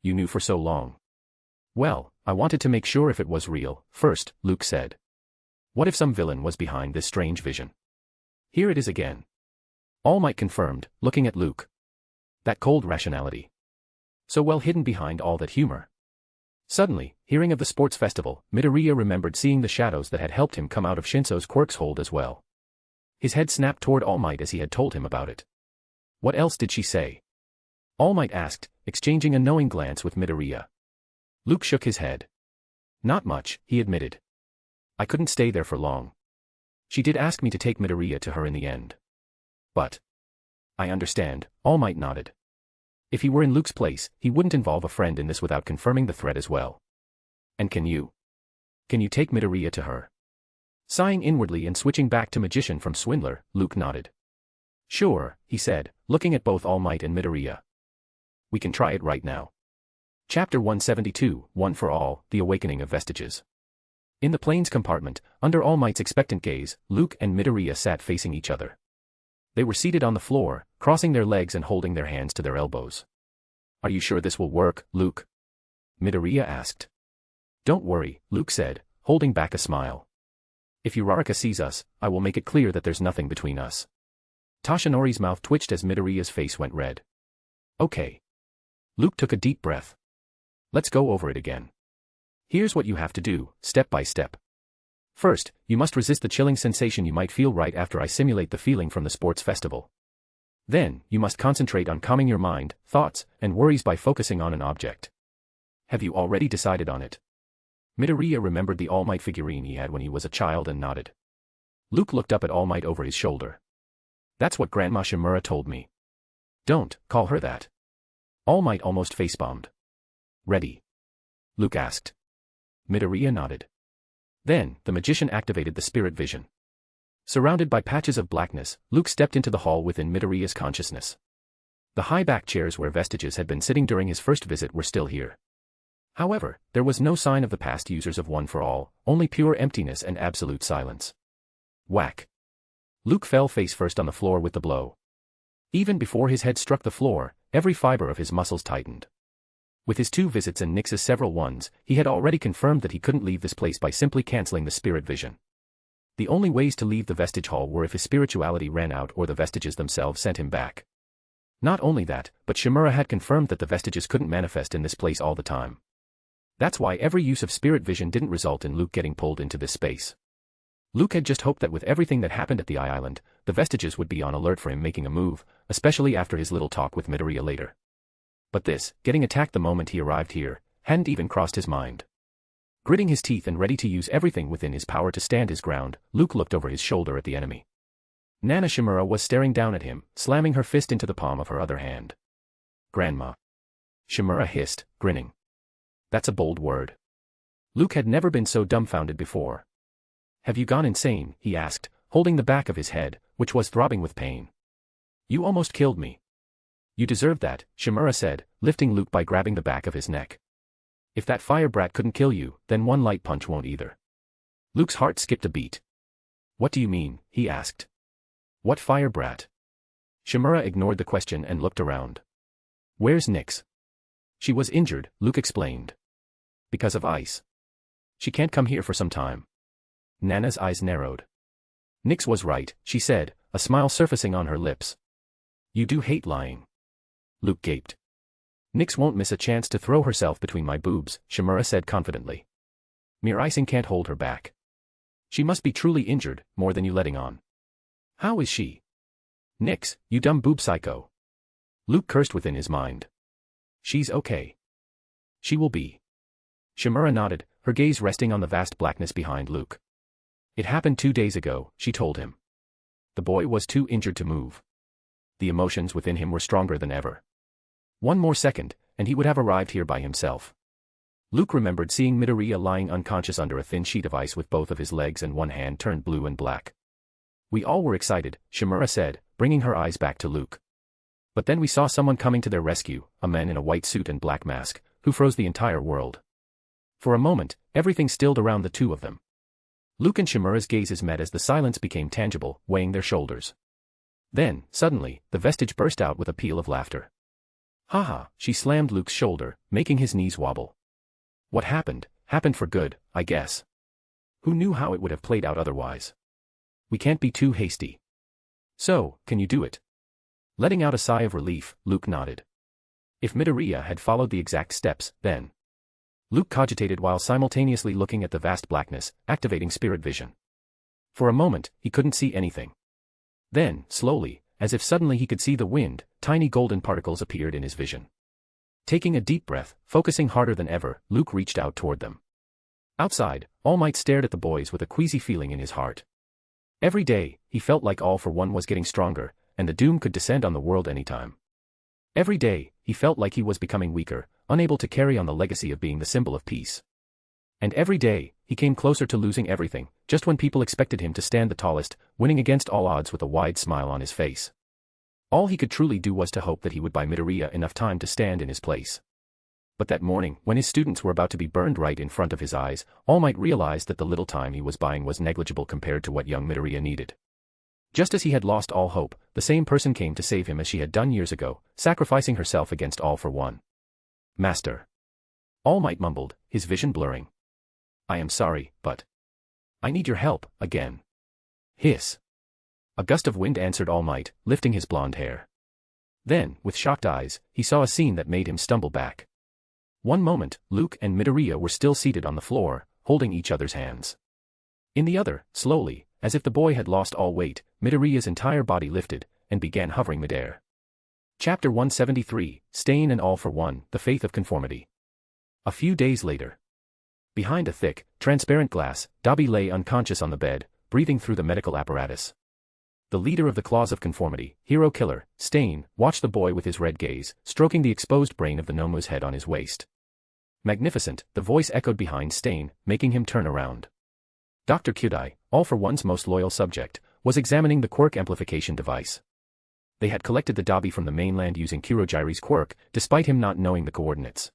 You knew for so long. Well, I wanted to make sure if it was real, first, Luke said. What if some villain was behind this strange vision? Here it is again. All Might confirmed, looking at Luke. That cold rationality. So well hidden behind all that humor. Suddenly, hearing of the sports festival, Midoriya remembered seeing the shadows that had helped him come out of Shinso's quirk's hold as well. His head snapped toward All Might as he had told him about it. What else did she say? All Might asked, exchanging a knowing glance with Midoriya. Luke shook his head. Not much, he admitted. I couldn't stay there for long. She did ask me to take Midoriya to her in the end. But. I understand, All Might nodded. If he were in Luke's place, he wouldn't involve a friend in this without confirming the threat as well. And can you? Can you take Midoriya to her? Sighing inwardly and switching back to magician from swindler, Luke nodded. Sure, he said, looking at both All Might and Midoriya. We can try it right now. Chapter 172, One for All, The Awakening of Vestiges. In the plane's compartment, under All Might's expectant gaze, Luke and Midoriya sat facing each other. They were seated on the floor, crossing their legs and holding their hands to their elbows. Are you sure this will work, Luke? Midoriya asked. Don't worry, Luke said, holding back a smile. If Uraraka sees us, I will make it clear that there's nothing between us. Toshinori's mouth twitched as Midoriya's face went red. Okay. Luke took a deep breath. Let's go over it again. Here's what you have to do, step by step. First, you must resist the chilling sensation you might feel right after I simulate the feeling from the sports festival. Then, you must concentrate on calming your mind, thoughts, and worries by focusing on an object. Have you already decided on it? Midoriya remembered the All Might figurine he had when he was a child and nodded. Luke looked up at All Might over his shoulder. That's what Grandma Shimura told me. Don't call her that. All Might almost facepalmed. Ready? Luke asked. Midoriya nodded. Then, the magician activated the spirit vision. Surrounded by patches of blackness, Luke stepped into the hall within Midoriya's consciousness. The high-back chairs where Vestiges had been sitting during his first visit were still here. However, there was no sign of the past users of One for All, only pure emptiness and absolute silence. Whack. Luke fell face first on the floor with the blow. Even before his head struck the floor, every fiber of his muscles tightened. With his 2 visits and Nyx's several ones, he had already confirmed that he couldn't leave this place by simply canceling the spirit vision. The only ways to leave the Vestige Hall were if his spirituality ran out or the Vestiges themselves sent him back. Not only that, but Shimura had confirmed that the Vestiges couldn't manifest in this place all the time. That's why every use of spirit vision didn't result in Luke getting pulled into this space. Luke had just hoped that with everything that happened at the Island, the Vestiges would be on alert for him making a move, especially after his little talk with Midoriya later. But this, getting attacked the moment he arrived here, hadn't even crossed his mind. Gritting his teeth and ready to use everything within his power to stand his ground, Luke looked over his shoulder at the enemy. Nana Shimura was staring down at him, slamming her fist into the palm of her other hand. Grandma. Shimura hissed, grinning. That's a bold word. Luke had never been so dumbfounded before. Have you gone insane? He asked, holding the back of his head, which was throbbing with pain. You almost killed me. You deserved that, Shimura said, lifting Luke by grabbing the back of his neck. If that fire brat couldn't kill you, then one light punch won't either. Luke's heart skipped a beat. What do you mean? He asked. What fire brat? Shimura ignored the question and looked around. Where's Nyx? She was injured, Luke explained. Because of ice. She can't come here for some time. Nana's eyes narrowed. Nyx was right, she said, a smile surfacing on her lips. You do hate lying. Luke gaped. Nyx won't miss a chance to throw herself between my boobs, Shimura said confidently. Mere icing can't hold her back. She must be truly injured, more than you letting on. How is she? Nyx, you dumb boob psycho. Luke cursed within his mind. She's okay. She will be. Shimura nodded, her gaze resting on the vast blackness behind Luke. It happened 2 days ago, she told him. The boy was too injured to move. The emotions within him were stronger than ever. One more second, and he would have arrived here by himself. Luke remembered seeing Midoriya lying unconscious under a thin sheet of ice with both of his legs and one hand turned blue and black. We all were excited, Shimura said, bringing her eyes back to Luke. But then we saw someone coming to their rescue, a man in a white suit and black mask, who froze the entire world. For a moment, everything stilled around the two of them. Luke and Shimura's gazes met as the silence became tangible, weighing their shoulders. Then, suddenly, the Vestige burst out with a peal of laughter. Haha, she slammed Luke's shoulder, making his knees wobble. What happened for good, I guess. Who knew how it would have played out otherwise? We can't be too hasty. So, can you do it? Letting out a sigh of relief, Luke nodded. If Midoriya had followed the exact steps, then. Luke cogitated while simultaneously looking at the vast blackness, activating spirit vision. For a moment, he couldn't see anything. Then, slowly, as if suddenly he could see the wind, tiny golden particles appeared in his vision. Taking a deep breath, focusing harder than ever, Luke reached out toward them. Outside, All Might stared at the boys with a queasy feeling in his heart. Every day, he felt like All for One was getting stronger, and the doom could descend on the world anytime. Every day, he felt like he was becoming weaker, unable to carry on the legacy of being the symbol of peace. And every day, he came closer to losing everything, just when people expected him to stand the tallest, winning against all odds with a wide smile on his face. All he could truly do was to hope that he would buy Midoriya enough time to stand in his place. But that morning, when his students were about to be burned right in front of his eyes, All Might realized that the little time he was buying was negligible compared to what young Midoriya needed. Just as he had lost all hope, the same person came to save him as she had done years ago, sacrificing herself against All for One. Master. All Might mumbled, his vision blurring. I am sorry, but I need your help, again. Hiss. A gust of wind answered All Might, lifting his blonde hair. Then, with shocked eyes, he saw a scene that made him stumble back. One moment, Luke and Midoriya were still seated on the floor, holding each other's hands. In the other, slowly, as if the boy had lost all weight, Midoriya's entire body lifted, and began hovering midair. Chapter 173, Stain and All for One, The Faith of Conformity. A few days later. Behind a thick, transparent glass, Dabi lay unconscious on the bed, breathing through the medical apparatus. The leader of the Claws of Conformity, Hero Killer, Stain, watched the boy with his red gaze, stroking the exposed brain of the Nomu's head on his waist. Magnificent, the voice echoed behind Stain, making him turn around. Dr. Kyudai, All for One's most loyal subject, was examining the quirk amplification device. They had collected the Dabi from the mainland using Kurogiri's quirk, despite him not knowing the coordinates.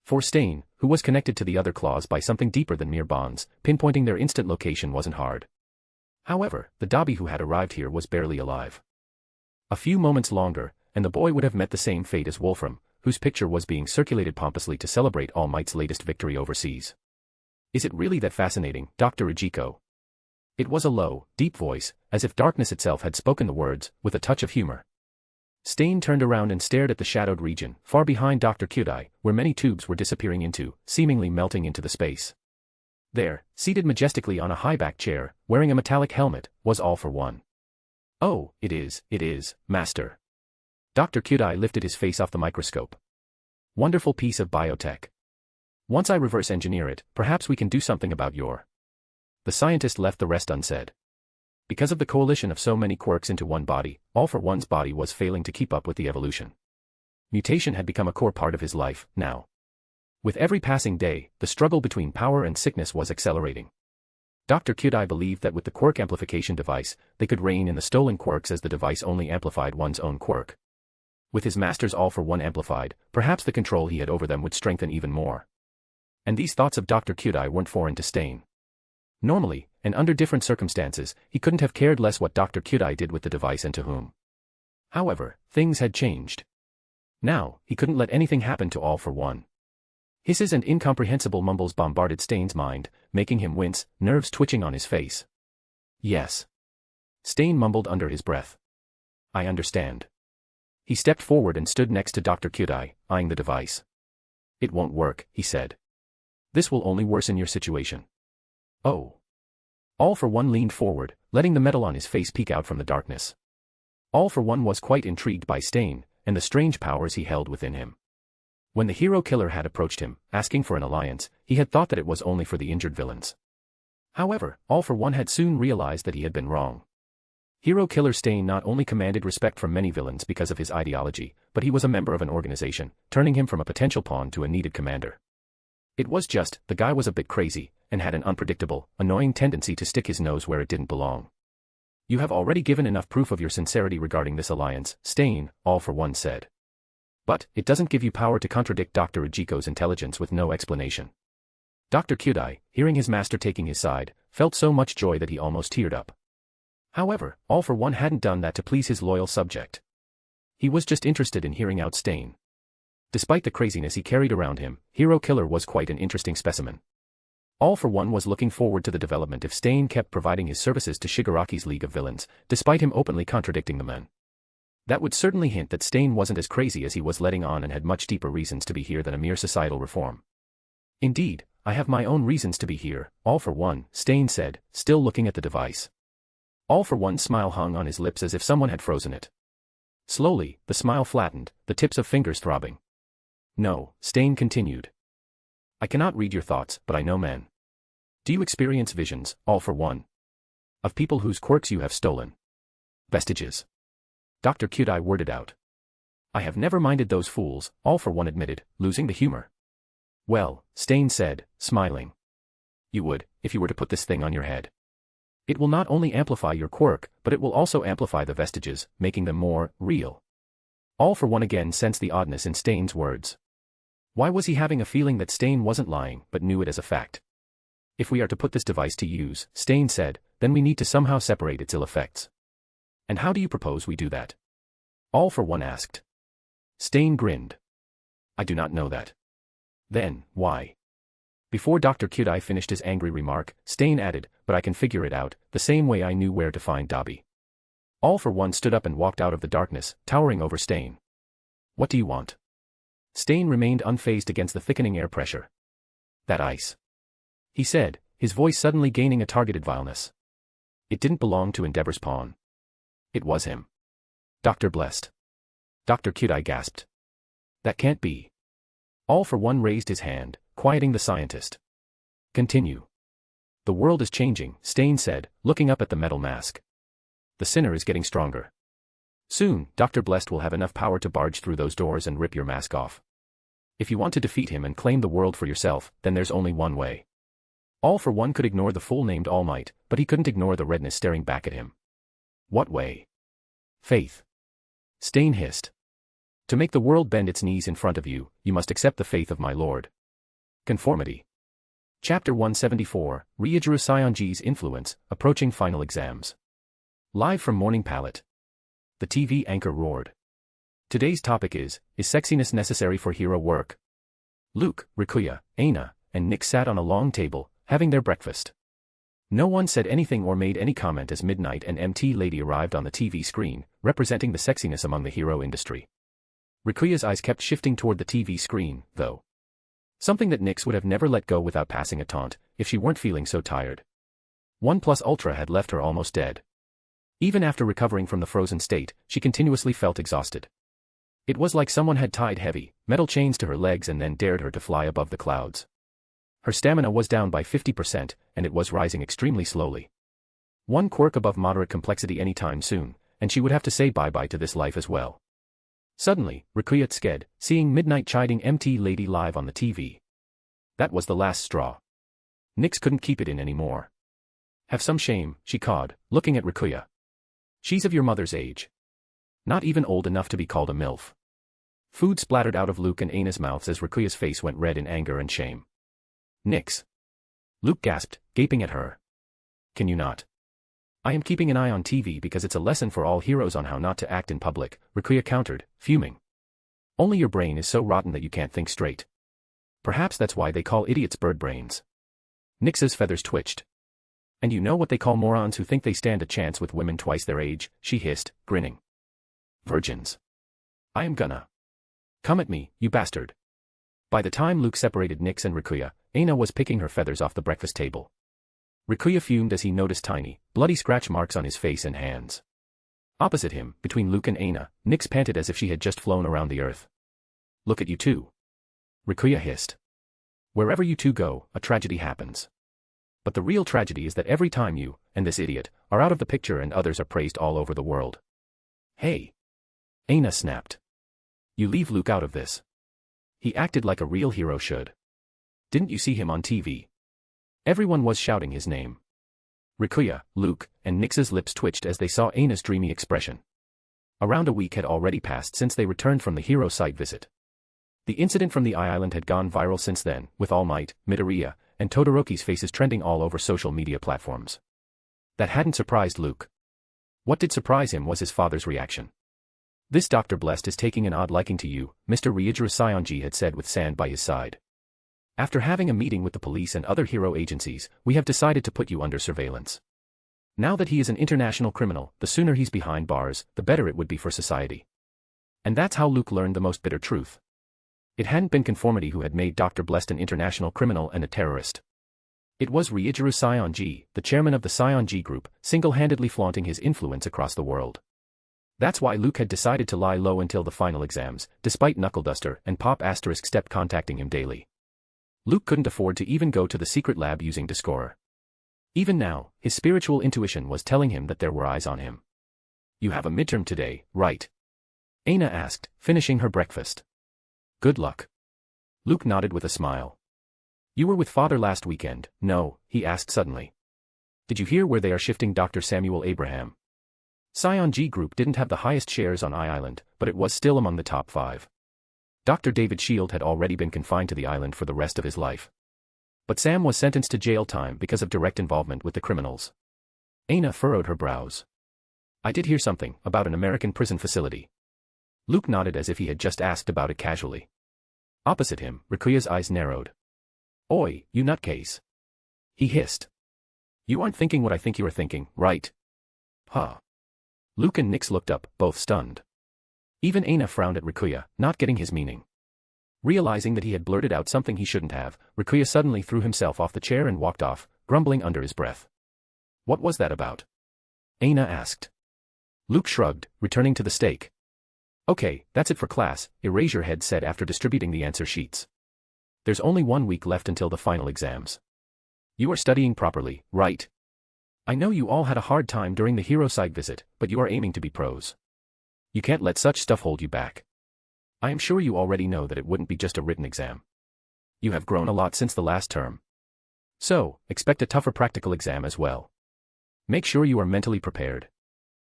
For Stain, who was connected to the other claws by something deeper than mere bonds, pinpointing their instant location wasn't hard. However, the Dabi who had arrived here was barely alive. A few moments longer, and the boy would have met the same fate as Wolfram, whose picture was being circulated pompously to celebrate All Might's latest victory overseas. Is it really that fascinating, Dr. Ujiko? It was a low, deep voice, as if darkness itself had spoken the words, with a touch of humor. Stain turned around and stared at the shadowed region, far behind Dr. Kyudai, where many tubes were disappearing into, seemingly melting into the space. There, seated majestically on a high-backed chair, wearing a metallic helmet, was All for One. Oh, it is, Master. Dr. Kyudai lifted his face off the microscope. Wonderful piece of biotech. Once I reverse engineer it, perhaps we can do something about your... The scientist left the rest unsaid. Because of the coalition of so many quirks into one body, All for One's body was failing to keep up with the evolution. Mutation had become a core part of his life, now. With every passing day, the struggle between power and sickness was accelerating. Dr. Kyudai believed that with the quirk amplification device, they could reign in the stolen quirks as the device only amplified one's own quirk. With his masters All for One amplified, perhaps the control he had over them would strengthen even more. And these thoughts of Dr. Kyudai weren't foreign to Stain. Normally, and under different circumstances, he couldn't have cared less what Dr. Kyudai did with the device and to whom. However, things had changed. Now, he couldn't let anything happen to All for One. Hisses and incomprehensible mumbles bombarded Stain's mind, making him wince, nerves twitching on his face. Yes. Stain mumbled under his breath. I understand. He stepped forward and stood next to Dr. Kyudai, eyeing the device. It won't work, he said. This will only worsen your situation. Oh. All for One leaned forward, letting the metal on his face peek out from the darkness. All for One was quite intrigued by Stain, and the strange powers he held within him. When the hero killer had approached him, asking for an alliance, he had thought that it was only for the injured villains. However, All for One had soon realized that he had been wrong. Hero killer Stain not only commanded respect from many villains because of his ideology, but he was a member of an organization, turning him from a potential pawn to a needed commander. It was just, the guy was a bit crazy, and had an unpredictable, annoying tendency to stick his nose where it didn't belong. You have already given enough proof of your sincerity regarding this alliance, Stain, All for One said. But, it doesn't give you power to contradict Dr. Ujiko's intelligence with no explanation. Dr. Kyudai, hearing his master taking his side, felt so much joy that he almost teared up. However, All for One hadn't done that to please his loyal subject. He was just interested in hearing out Stain. Despite the craziness he carried around him, Hero Killer was quite an interesting specimen. All for One was looking forward to the development if Stain kept providing his services to Shigaraki's League of Villains, despite him openly contradicting the men. That would certainly hint that Stain wasn't as crazy as he was letting on and had much deeper reasons to be here than a mere societal reform. Indeed, I have my own reasons to be here, All for One, Stain said, still looking at the device. All for One's smile hung on his lips as if someone had frozen it. Slowly, the smile flattened, the tips of fingers throbbing. No, Stain continued. I cannot read your thoughts, but I know men. Do you experience visions, All for One? Of people whose quirks you have stolen? Vestiges. Dr. Kyudai worded out. I have never minded those fools, All for One admitted, losing the humor. Well, Stain said, smiling. You would, if you were to put this thing on your head. It will not only amplify your quirk, but it will also amplify the vestiges, making them more real. All for One again sensed the oddness in Stain's words. Why was he having a feeling that Stain wasn't lying, but knew it as a fact? If we are to put this device to use, Stain said, then we need to somehow separate its ill effects. And how do you propose we do that? All for One asked. Stain grinned. I do not know that. Then, why? Before Dr. Kyudai finished his angry remark, Stain added, but I can figure it out, the same way I knew where to find Dabi. All for One stood up and walked out of the darkness, towering over Stain. What do you want? Stain remained unfazed against the thickening air pressure. That ice, he said, his voice suddenly gaining a targeted vileness. It didn't belong to Endeavor's pawn. It was him. Dr. Blessed. Dr. Kudai gasped. That can't be. All for One raised his hand, quieting the scientist. Continue. The world is changing, Stain said, looking up at the metal mask. The sinner is getting stronger. Soon, Dr. Blessed will have enough power to barge through those doors and rip your mask off. If you want to defeat him and claim the world for yourself, then there's only one way. All for One could ignore the full-named All Might, but he couldn't ignore the redness staring back at him. What way? Faith. Stain hissed. To make the world bend its knees in front of you, you must accept the faith of my lord. Conformity. Chapter 174, Ryujuru Saionji's Influence, Approaching Final Exams. Live from Morning Palette. The TV anchor roared. Today's topic is sexiness necessary for hero work? Luke, Rikuya, Aina, and Nick sat on a long table, having their breakfast. No one said anything or made any comment as Midnight and MT Lady arrived on the TV screen, representing the sexiness among the hero industry. Rikuya's eyes kept shifting toward the TV screen, though. Something that Nyx would have never let go without passing a taunt, if she weren't feeling so tired. 1+ Ultra had left her almost dead. Even after recovering from the frozen state, she continuously felt exhausted. It was like someone had tied heavy, metal chains to her legs and then dared her to fly above the clouds. Her stamina was down by 50%, and it was rising extremely slowly. One quirk above moderate complexity anytime soon, and she would have to say bye-bye to this life as well. Suddenly, Rikuya sked, seeing Midnight chiding MT Lady live on the TV. That was the last straw. Nyx couldn't keep it in anymore. Have some shame, she cawed, looking at Rikuya. She's of your mother's age. Not even old enough to be called a MILF. Food splattered out of Luke and Aina's mouths as Rikuya's face went red in anger and shame. Nyx. Luke gasped, gaping at her. Can you not? I am keeping an eye on TV because it's a lesson for all heroes on how not to act in public, Rikuya countered, fuming. Only your brain is so rotten that you can't think straight. Perhaps that's why they call idiots bird brains. Nyx's feathers twitched. And you know what they call morons who think they stand a chance with women twice their age, she hissed, grinning. Virgins. I am gonna. Come at me, you bastard. By the time Luke separated Nyx and Rikuya, Aina was picking her feathers off the breakfast table. Rikuya fumed as he noticed tiny, bloody scratch marks on his face and hands. Opposite him, between Luke and Aina, Nyx panted as if she had just flown around the earth. Look at you two. Rikuya hissed. Wherever you two go, a tragedy happens. But the real tragedy is that every time you, and this idiot, are out of the picture and others are praised all over the world. Hey. Aina snapped. You leave Luke out of this. He acted like a real hero should. Didn't you see him on TV? Everyone was shouting his name. Rikuya, Luke, and Nyx's lips twitched as they saw Aina's dreamy expression. Around a week had already passed since they returned from the hero site visit. The incident from the island had gone viral since then, with All Might, Midoriya, and Todoroki's faces trending all over social media platforms. That hadn't surprised Luke. What did surprise him was his father's reaction. This Dr. Blessed is taking an odd liking to you, Mr. Ryujuru Saionji had said with Sand by his side. After having a meeting with the police and other hero agencies, we have decided to put you under surveillance. Now that he is an international criminal, the sooner he's behind bars, the better it would be for society. And that's how Luke learned the most bitter truth. It hadn't been Conformity who had made Dr. Blessed an international criminal and a terrorist. It was Ryujuru Saionji, the chairman of the Saionji group, single-handedly flaunting his influence across the world. That's why Luke had decided to lie low until the final exams, despite Knuckleduster and Pop Asterisk Step contacting him daily. Luke couldn't afford to even go to the secret lab using Discorer. Even now, his spiritual intuition was telling him that there were eyes on him. You have a midterm today, right? Aina asked, finishing her breakfast. Good luck. Luke nodded with a smile. You were with father last weekend, no, he asked suddenly. Did you hear where they are shifting Dr. Samuel Abraham? Saionji Group didn't have the highest shares on I-Island, but it was still among the top 5. Dr. David Shield had already been confined to the island for the rest of his life. But Sam was sentenced to jail time because of direct involvement with the criminals. Aina furrowed her brows. I did hear something about an American prison facility. Luke nodded as if he had just asked about it casually. Opposite him, Rikuya's eyes narrowed. Oi, you nutcase. He hissed. You aren't thinking what I think you are thinking, right? Huh. Luke and Nyx looked up, both stunned. Even Aina frowned at Rikuya, not getting his meaning. Realizing that he had blurted out something he shouldn't have, Rukia suddenly threw himself off the chair and walked off, grumbling under his breath. What was that about? Aina asked. Luke shrugged, returning to the steak. Okay, that's it for class, Erase Your Head said after distributing the answer sheets. There's only 1 week left until the final exams. You are studying properly, right? I know you all had a hard time during the hero site visit, but you are aiming to be pros. You can't let such stuff hold you back. I am sure you already know that it wouldn't be just a written exam. You have grown a lot since the last term. So, expect a tougher practical exam as well. Make sure you are mentally prepared.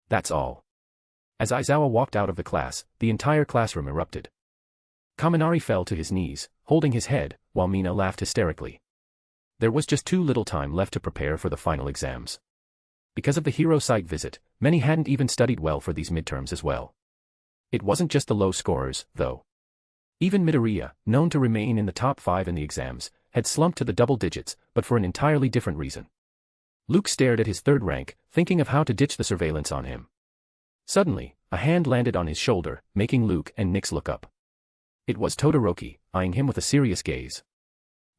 That's all. As Aizawa walked out of the class, the entire classroom erupted. Kaminari fell to his knees, holding his head, while Mina laughed hysterically. There was just too little time left to prepare for the final exams. Because of the hero site visit, many hadn't even studied well for these midterms as well. It wasn't just the low scorers, though. Even Midoriya, known to remain in the top 5 in the exams, had slumped to the double digits, but for an entirely different reason. Luke stared at his third rank, thinking of how to ditch the surveillance on him. Suddenly, a hand landed on his shoulder, making Luke and Nix look up. It was Todoroki, eyeing him with a serious gaze.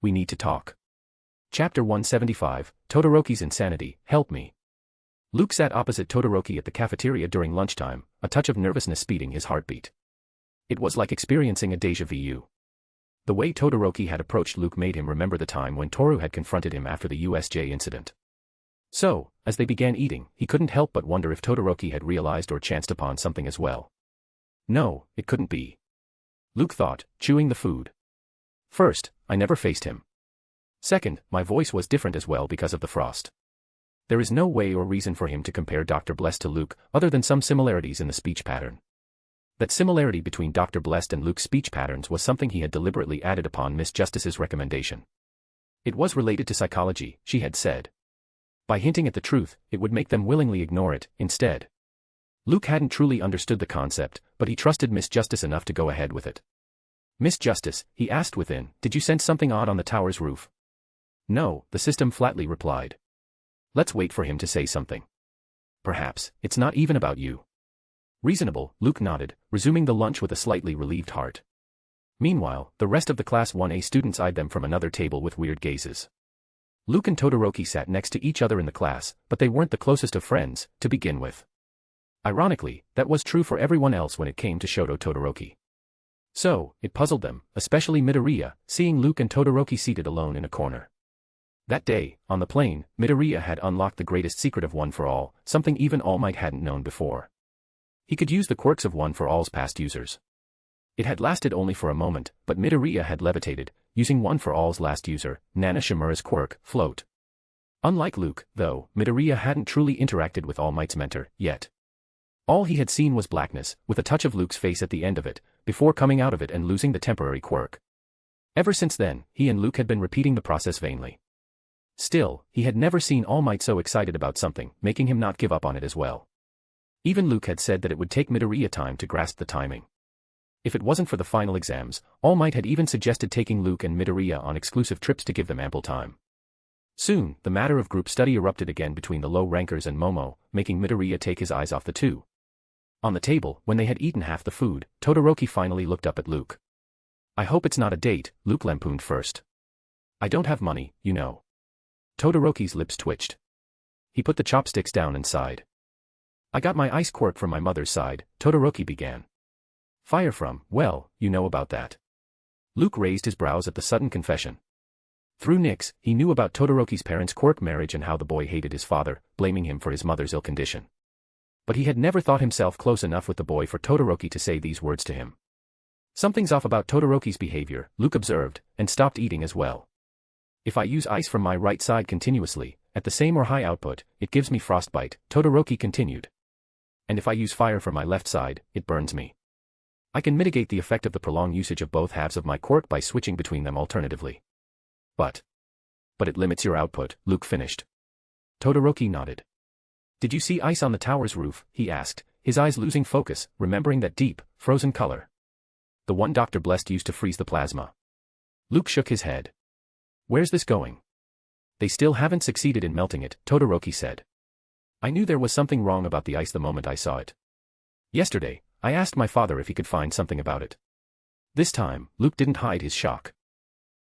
We need to talk. Chapter 175, Todoroki's Insanity, Help Me. Luke sat opposite Todoroki at the cafeteria during lunchtime, a touch of nervousness speeding his heartbeat. It was like experiencing a déjà vu. The way Todoroki had approached Luke made him remember the time when Toru had confronted him after the USJ incident. So, as they began eating, he couldn't help but wonder if Todoroki had realized or chanced upon something as well. No, it couldn't be. Luke thought, chewing the food. First, I never faced him. Second, my voice was different as well because of the frost. There is no way or reason for him to compare Dr. Blessed to Luke, other than some similarities in the speech pattern. That similarity between Dr. Blessed and Luke's speech patterns was something he had deliberately added upon Miss Justice's recommendation. It was related to psychology, she had said. By hinting at the truth, it would make them willingly ignore it, instead. Luke hadn't truly understood the concept, but he trusted Miss Justice enough to go ahead with it. Miss Justice, he asked within, did you sense something odd on the tower's roof? No, the system flatly replied. Let's wait for him to say something. Perhaps, it's not even about you. Reasonable, Luke nodded, resuming the lunch with a slightly relieved heart. Meanwhile, the rest of the Class 1A students eyed them from another table with weird gazes. Luke and Todoroki sat next to each other in the class, but they weren't the closest of friends, to begin with. Ironically, that was true for everyone else when it came to Shoto Todoroki. So, it puzzled them, especially Midoriya, seeing Luke and Todoroki seated alone in a corner. That day, on the plane, Midoriya had unlocked the greatest secret of One for All, something even All Might hadn't known before. He could use the quirks of One for All's past users. It had lasted only for a moment, but Midoriya had levitated, using One for All's last user, Nana Shimura's quirk, Float. Unlike Luke, though, Midoriya hadn't truly interacted with All Might's mentor, yet. All he had seen was blackness, with a touch of Luke's face at the end of it, before coming out of it and losing the temporary quirk. Ever since then, he and Luke had been repeating the process vainly. Still, he had never seen All Might so excited about something, making him not give up on it as well. Even Luke had said that it would take Midoriya time to grasp the timing. If it wasn't for the final exams, All Might had even suggested taking Luke and Midoriya on exclusive trips to give them ample time. Soon, the matter of group study erupted again between the low rankers and Momo, making Midoriya take his eyes off the two. On the table, when they had eaten half the food, Todoroki finally looked up at Luke. I hope it's not a date, Luke lampooned first. I don't have money, you know. Todoroki's lips twitched. He put the chopsticks down and sighed. I got my ice quirk from my mother's side, Todoroki began. Fire from, well, you know about that. Luke raised his brows at the sudden confession. Through Nix, he knew about Todoroki's parents' Quirk marriage and how the boy hated his father, blaming him for his mother's ill condition. But he had never thought himself close enough with the boy for Todoroki to say these words to him. Something's off about Todoroki's behavior, Luke observed, and stopped eating as well. If I use ice from my right side continuously, at the same or high output, it gives me frostbite, Todoroki continued. And if I use fire from my left side, it burns me. I can mitigate the effect of the prolonged usage of both halves of my quirk by switching between them alternatively. But it limits your output, Luke finished. Todoroki nodded. Did you see ice on the tower's roof? He asked, his eyes losing focus, remembering that deep, frozen color. The one Dr. Blessed used to freeze the plasma. Luke shook his head. Where's this going? They still haven't succeeded in melting it, Todoroki said. I knew there was something wrong about the ice the moment I saw it. Yesterday, I asked my father if he could find something about it. This time, Luke didn't hide his shock.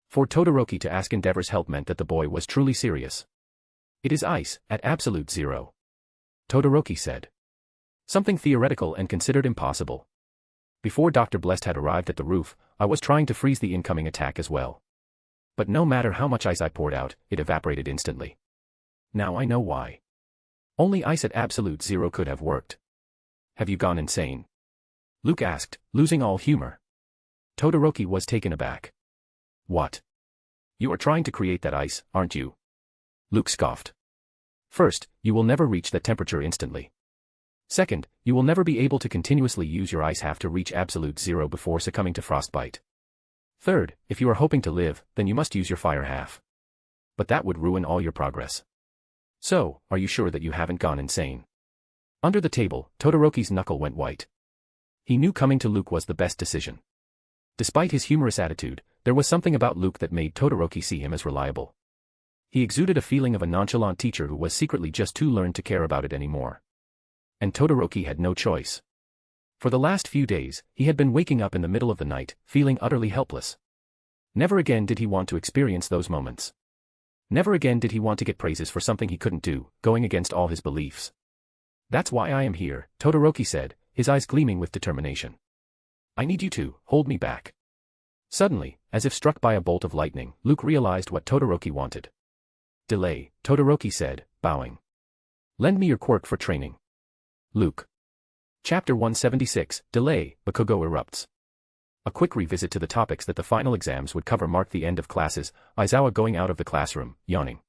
For Todoroki to ask Endeavor's help meant that the boy was truly serious. "It is ice, at absolute zero," Todoroki said. "Something theoretical and considered impossible. Before Dr. Blessed had arrived at the roof, I was trying to freeze the incoming attack as well. But no matter how much ice I poured out, it evaporated instantly. Now I know why. Only ice at absolute zero could have worked." "Have you gone insane?" Luke asked, losing all humor. Todoroki was taken aback. "What? You are trying to create that ice, aren't you?" Luke scoffed. "First, you will never reach that temperature instantly. Second, you will never be able to continuously use your ice half to reach absolute zero before succumbing to frostbite. Third, if you are hoping to live, then you must use your fire half. But that would ruin all your progress. So, are you sure that you haven't gone insane?" Under the table, Todoroki's knuckle went white. He knew coming to Luke was the best decision. Despite his humorous attitude, there was something about Luke that made Todoroki see him as reliable. He exuded a feeling of a nonchalant teacher who was secretly just too learned to care about it anymore. And Todoroki had no choice. For the last few days, he had been waking up in the middle of the night, feeling utterly helpless. Never again did he want to experience those moments. Never again did he want to get praises for something he couldn't do, going against all his beliefs. "That's why I am here," Todoroki said, his eyes gleaming with determination. "I need you to hold me back." Suddenly, as if struck by a bolt of lightning, Luke realized what Todoroki wanted. "Delay," Todoroki said, bowing. "Lend me your quirk for training." Luke. Chapter 176, Delay, Bakugo erupts. A quick revisit to the topics that the final exams would cover marked the end of classes, Aizawa going out of the classroom, yawning.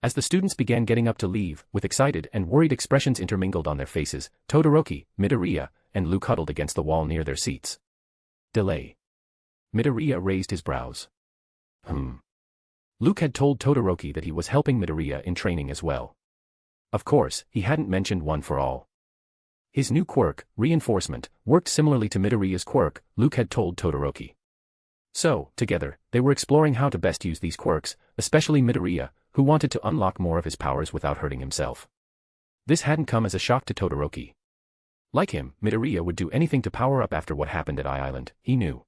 As the students began getting up to leave, with excited and worried expressions intermingled on their faces, Todoroki, Midoriya, and Luke huddled against the wall near their seats. "Delay." Midoriya raised his brows. Luke had told Todoroki that he was helping Midoriya in training as well. Of course, he hadn't mentioned one for all. His new quirk, reinforcement, worked similarly to Midoriya's quirk, Luke had told Todoroki. So, together, they were exploring how to best use these quirks, especially Midoriya, who wanted to unlock more of his powers without hurting himself. This hadn't come as a shock to Todoroki. Like him, Midoriya would do anything to power up after what happened at Eye Island, he knew.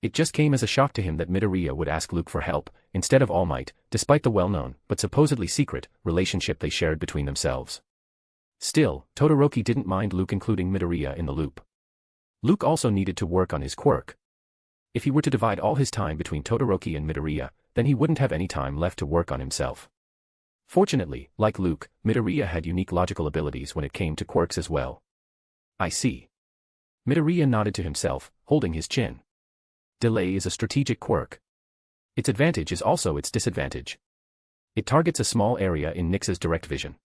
It just came as a shock to him that Midoriya would ask Luke for help, instead of All Might, despite the well-known, but supposedly secret, relationship they shared between themselves. Still, Todoroki didn't mind Luke including Midoriya in the loop. Luke also needed to work on his quirk. If he were to divide all his time between Todoroki and Midoriya, then he wouldn't have any time left to work on himself. Fortunately, like Luke, Midoriya had unique logical abilities when it came to quirks as well. "I see." Midoriya nodded to himself, holding his chin. Delay is a strategic quirk. Its advantage is also its disadvantage. It targets a small area in Nyx's direct vision.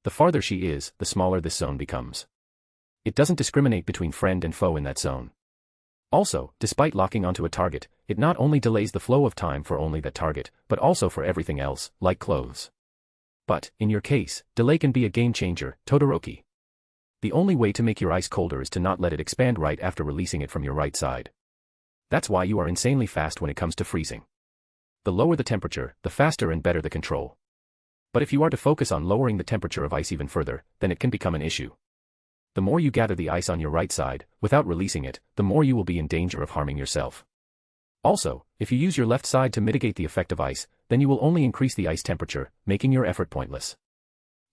The farther she is, the smaller this zone becomes. It doesn't discriminate between friend and foe in that zone. Also, despite locking onto a target, it not only delays the flow of time for only that target, but also for everything else, like clothes. But, in your case, delay can be a game changer, Todoroki. The only way to make your ice colder is to not let it expand right after releasing it from your right side. That's why you are insanely fast when it comes to freezing. The lower the temperature, the faster and better the control. But if you are to focus on lowering the temperature of ice even further, then it can become an issue. The more you gather the ice on your right side, without releasing it, the more you will be in danger of harming yourself. Also, if you use your left side to mitigate the effect of ice, then you will only increase the ice temperature, making your effort pointless.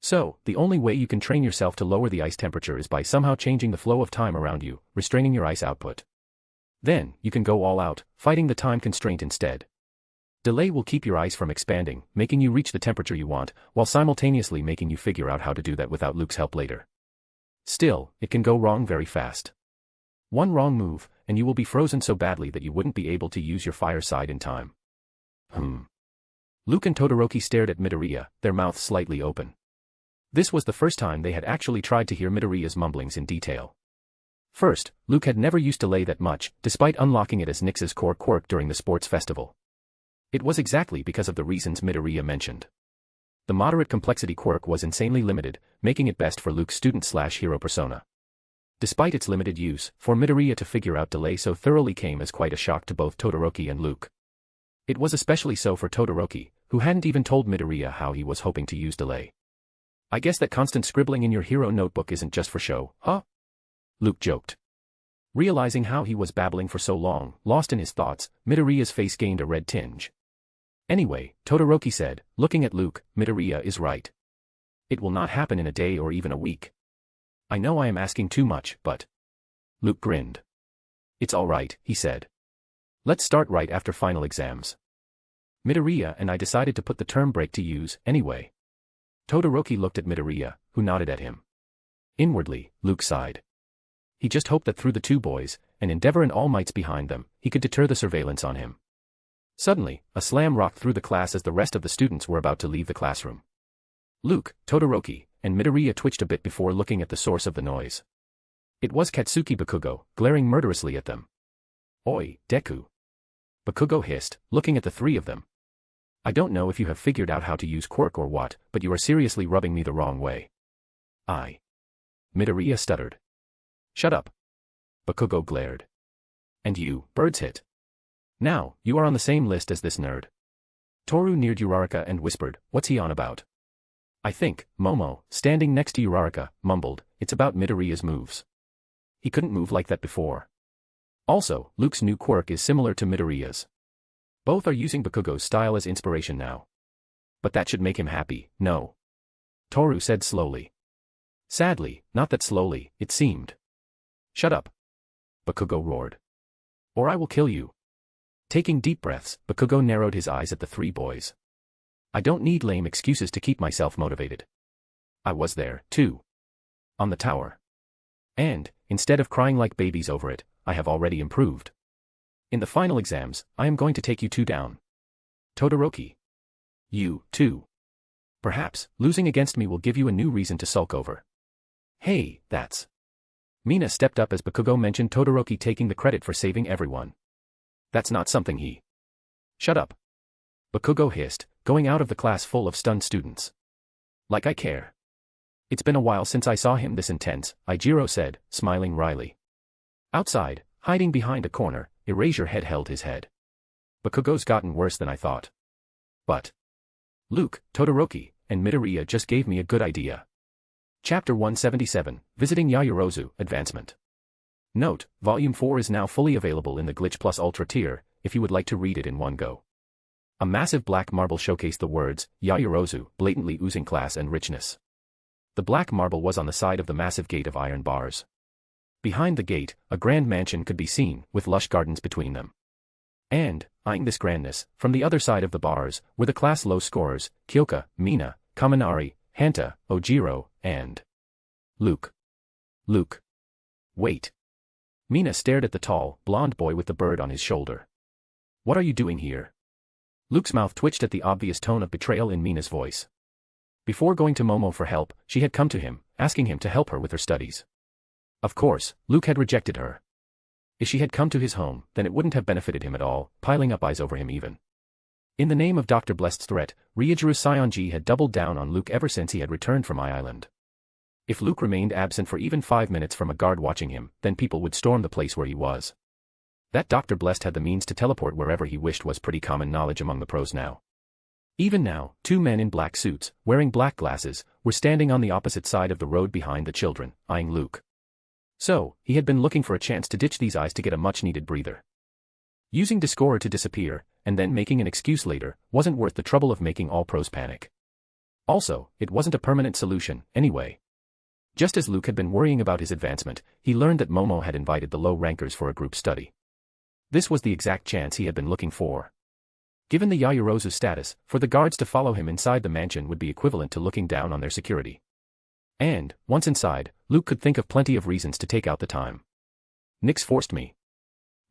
So, the only way you can train yourself to lower the ice temperature is by somehow changing the flow of time around you, restraining your ice output. Then, you can go all out, fighting the time constraint instead. Delay will keep your ice from expanding, making you reach the temperature you want, while simultaneously making you figure out how to do that without Luke's help later. Still, it can go wrong very fast. One wrong move, and you will be frozen so badly that you wouldn't be able to use your fire side in time. Luke and Todoroki stared at Midoriya, their mouths slightly open. This was the first time they had actually tried to hear Midoriya's mumblings in detail. First, Luke had never used delay that much, despite unlocking it as Nyx's core quirk during the sports festival. It was exactly because of the reasons Midoriya mentioned. The moderate complexity quirk was insanely limited, making it best for Luke's student-slash-hero persona. Despite its limited use, for Midoriya to figure out delay so thoroughly came as quite a shock to both Todoroki and Luke. It was especially so for Todoroki, who hadn't even told Midoriya how he was hoping to use delay. "I guess that constant scribbling in your hero notebook isn't just for show, huh?" Luke joked. Realizing how he was babbling for so long, lost in his thoughts, Midoriya's face gained a red tinge. Anyway, Todoroki said, looking at Luke, Midoriya is right. It will not happen in a day or even a week. I know I am asking too much, but... Luke grinned. It's all right, he said. Let's start right after final exams. Midoriya and I decided to put the term break to use, anyway. Todoroki looked at Midoriya, who nodded at him. Inwardly, Luke sighed. He just hoped that through the two boys, and Endeavor and All Mights behind them, he could deter the surveillance on him. Suddenly, a slam rocked through the class as the rest of the students were about to leave the classroom. Luke, Todoroki, and Midoriya twitched a bit before looking at the source of the noise. It was Katsuki Bakugo, glaring murderously at them. Oi, Deku. Bakugo hissed, looking at the three of them. I don't know if you have figured out how to use Quirk or what, but you are seriously rubbing me the wrong way. Midoriya stuttered. Shut up. Bakugo glared. And you, Bird's hit. Now, you are on the same list as this nerd. Toru neared Uraraka and whispered, what's he on about? I think, Momo, standing next to Uraraka, mumbled, it's about Midoriya's moves. He couldn't move like that before. Also, Luke's new quirk is similar to Midoriya's. Both are using Bakugo's style as inspiration now. But that should make him happy, no? Toru said slowly. Sadly, not that slowly, it seemed. Shut up. Bakugo roared. Or I will kill you. Taking deep breaths, Bakugo narrowed his eyes at the three boys. I don't need lame excuses to keep myself motivated. I was there, too. On the tower. And, instead of crying like babies over it, I have already improved. In the final exams, I am going to take you two down. Todoroki. You, too. Perhaps, losing against me will give you a new reason to sulk over. Hey, that's... Mina stepped up as Bakugo mentioned Todoroki taking the credit for saving everyone. That's not something he... Shut up. Bakugo hissed, going out of the class full of stunned students. Like I care. It's been a while since I saw him this intense, Ijiro said, smiling wryly. Outside, hiding behind a corner, Erasure Head held his head. Bakugo's gotten worse than I thought. But... Luke, Todoroki, and Midoriya just gave me a good idea. Chapter 177, Visiting Yaoyorozu, Advancement. Note, Volume 4 is now fully available in the Glitch Plus Ultra tier, if you would like to read it in one go. A massive black marble showcased the words, Yaoyorozu, blatantly oozing class and richness. The black marble was on the side of the massive gate of iron bars. Behind the gate, a grand mansion could be seen, with lush gardens between them. And, eyeing this grandness, from the other side of the bars, were the class low scorers, Kyoka, Mina, Kaminari, Hanta, Ojiro, and... Luke. Luke. Wait. Mina stared at the tall, blonde boy with the bird on his shoulder. What are you doing here? Luke's mouth twitched at the obvious tone of betrayal in Mina's voice. Before going to Momo for help, she had come to him, asking him to help her with her studies. Of course, Luke had rejected her. If she had come to his home, then it wouldn't have benefited him at all, piling up eyes over him even. In the name of Dr. Blessed's threat, Ryujuru Sionji had doubled down on Luke ever since he had returned from I Island. If Luke remained absent for even 5 minutes from a guard watching him, then people would storm the place where he was. That Dr. Blessed had the means to teleport wherever he wished was pretty common knowledge among the pros now. Even now, 2 men in black suits, wearing black glasses, were standing on the opposite side of the road behind the children, eyeing Luke. So, he had been looking for a chance to ditch these eyes to get a much-needed breather. Using Discorer to disappear, and then making an excuse later, wasn't worth the trouble of making all pros panic. Also, it wasn't a permanent solution, anyway. Just as Luke had been worrying about his advancement, he learned that Momo had invited the low-rankers for a group study. This was the exact chance he had been looking for. Given the Yaoyorozu status, for the guards to follow him inside the mansion would be equivalent to looking down on their security. And, once inside, Luke could think of plenty of reasons to take out the time. Nyx forced me.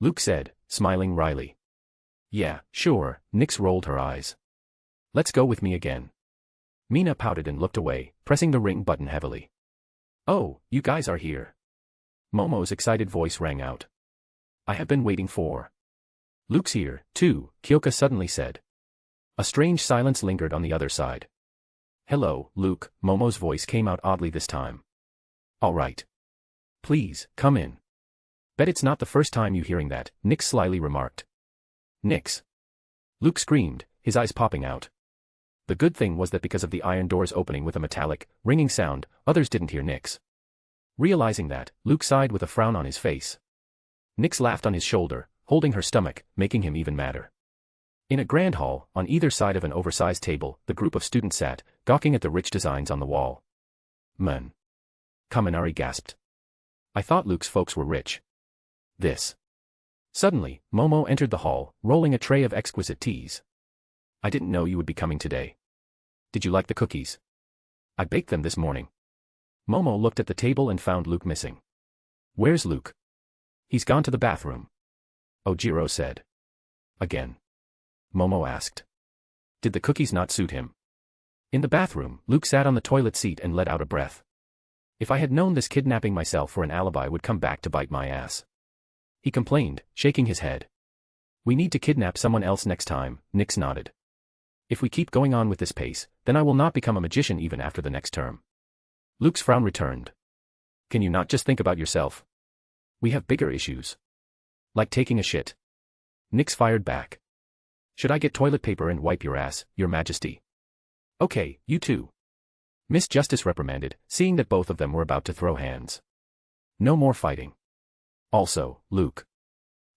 Luke said, smiling wryly. Yeah, sure, Nyx rolled her eyes. Let's go with me again. Mina pouted and looked away, pressing the ring button heavily. Oh, you guys are here. Momo's excited voice rang out. I have been waiting for. Luke's here, too, Kyoka suddenly said. A strange silence lingered on the other side. Hello, Luke, Momo's voice came out oddly this time. All right. Please, come in. Bet it's not the first time you hearing that, Nyx slyly remarked. Nyx. Luke screamed, his eyes popping out. The good thing was that because of the iron doors opening with a metallic, ringing sound, others didn't hear Nyx. Realizing that, Luke sighed with a frown on his face. Nix laughed on his shoulder, holding her stomach, making him even madder. In a grand hall, on either side of an oversized table, the group of students sat, gawking at the rich designs on the wall. "Man." Kaminari gasped. "I thought Luke's folks were rich." This. Suddenly, Momo entered the hall, rolling a tray of exquisite teas. "I didn't know you would be coming today. Did you like the cookies? I baked them this morning." Momo looked at the table and found Luke missing. "Where's Luke?" "He's gone to the bathroom," Ojiro said. "Again?" Momo asked. "Did the cookies not suit him?" In the bathroom, Luke sat on the toilet seat and let out a breath. "If I had known this kidnapping myself for an alibi would come back to bite my ass," he complained, shaking his head. "We need to kidnap someone else next time," Nix nodded. "If we keep going on with this pace, then I will not become a magician even after the next term." Luke's frown returned. "Can you not just think about yourself? We have bigger issues. Like taking a shit." Nix fired back. "Should I get toilet paper and wipe your ass, Your Majesty?" "Okay, you too," Miss Justice reprimanded, seeing that both of them were about to throw hands. "No more fighting. Also, Luke.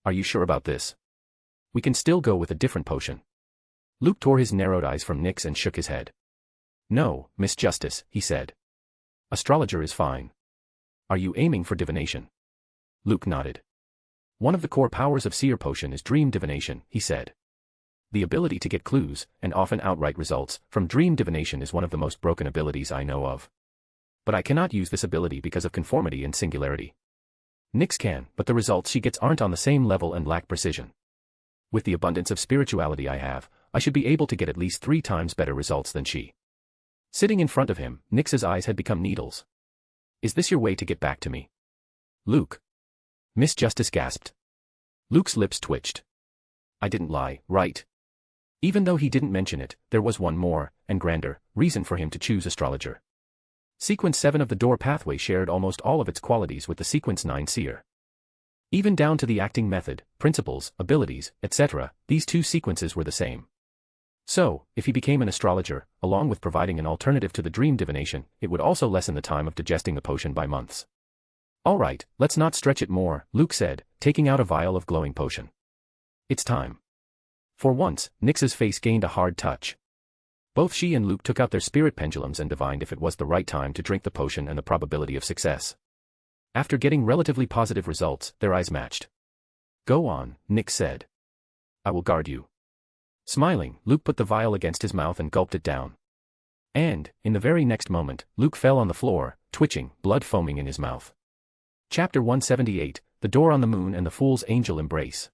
Are you sure about this? We can still go with a different potion." Luke tore his narrowed eyes from Nix and shook his head. "No, Miss Justice," he said. "Astrologer is fine." "Are you aiming for divination?" Luke nodded. "One of the core powers of seer potion is dream divination," he said. "The ability to get clues, and often outright results, from dream divination is one of the most broken abilities I know of. But I cannot use this ability because of conformity and singularity. Nix can, but the results she gets aren't on the same level and lack precision. With the abundance of spirituality I have, I should be able to get at least 3 times better results than she." Sitting in front of him, Nix's eyes had become needles. "Is this your way to get back to me?" "Luke." Miss Justice gasped. Luke's lips twitched. "I didn't lie, right?" Even though he didn't mention it, there was one more, and grander, reason for him to choose astrologer. Sequence 7 of the door pathway shared almost all of its qualities with the Sequence 9 seer. Even down to the acting method, principles, abilities, etc., these two sequences were the same. So, if he became an astrologer, along with providing an alternative to the dream divination, it would also lessen the time of digesting the potion by months. "Alright, let's not stretch it more," Luke said, taking out a vial of glowing potion. "It's time." For once, Nix's face gained a hard touch. Both she and Luke took out their spirit pendulums and divined if it was the right time to drink the potion and the probability of success. After getting relatively positive results, their eyes matched. "Go on," Nix said. "I will guard you." Smiling, Luke put the vial against his mouth and gulped it down. And, in the very next moment, Luke fell on the floor, twitching, blood foaming in his mouth. Chapter 178, The Door on the Moon and the Fool's Angel Embrace.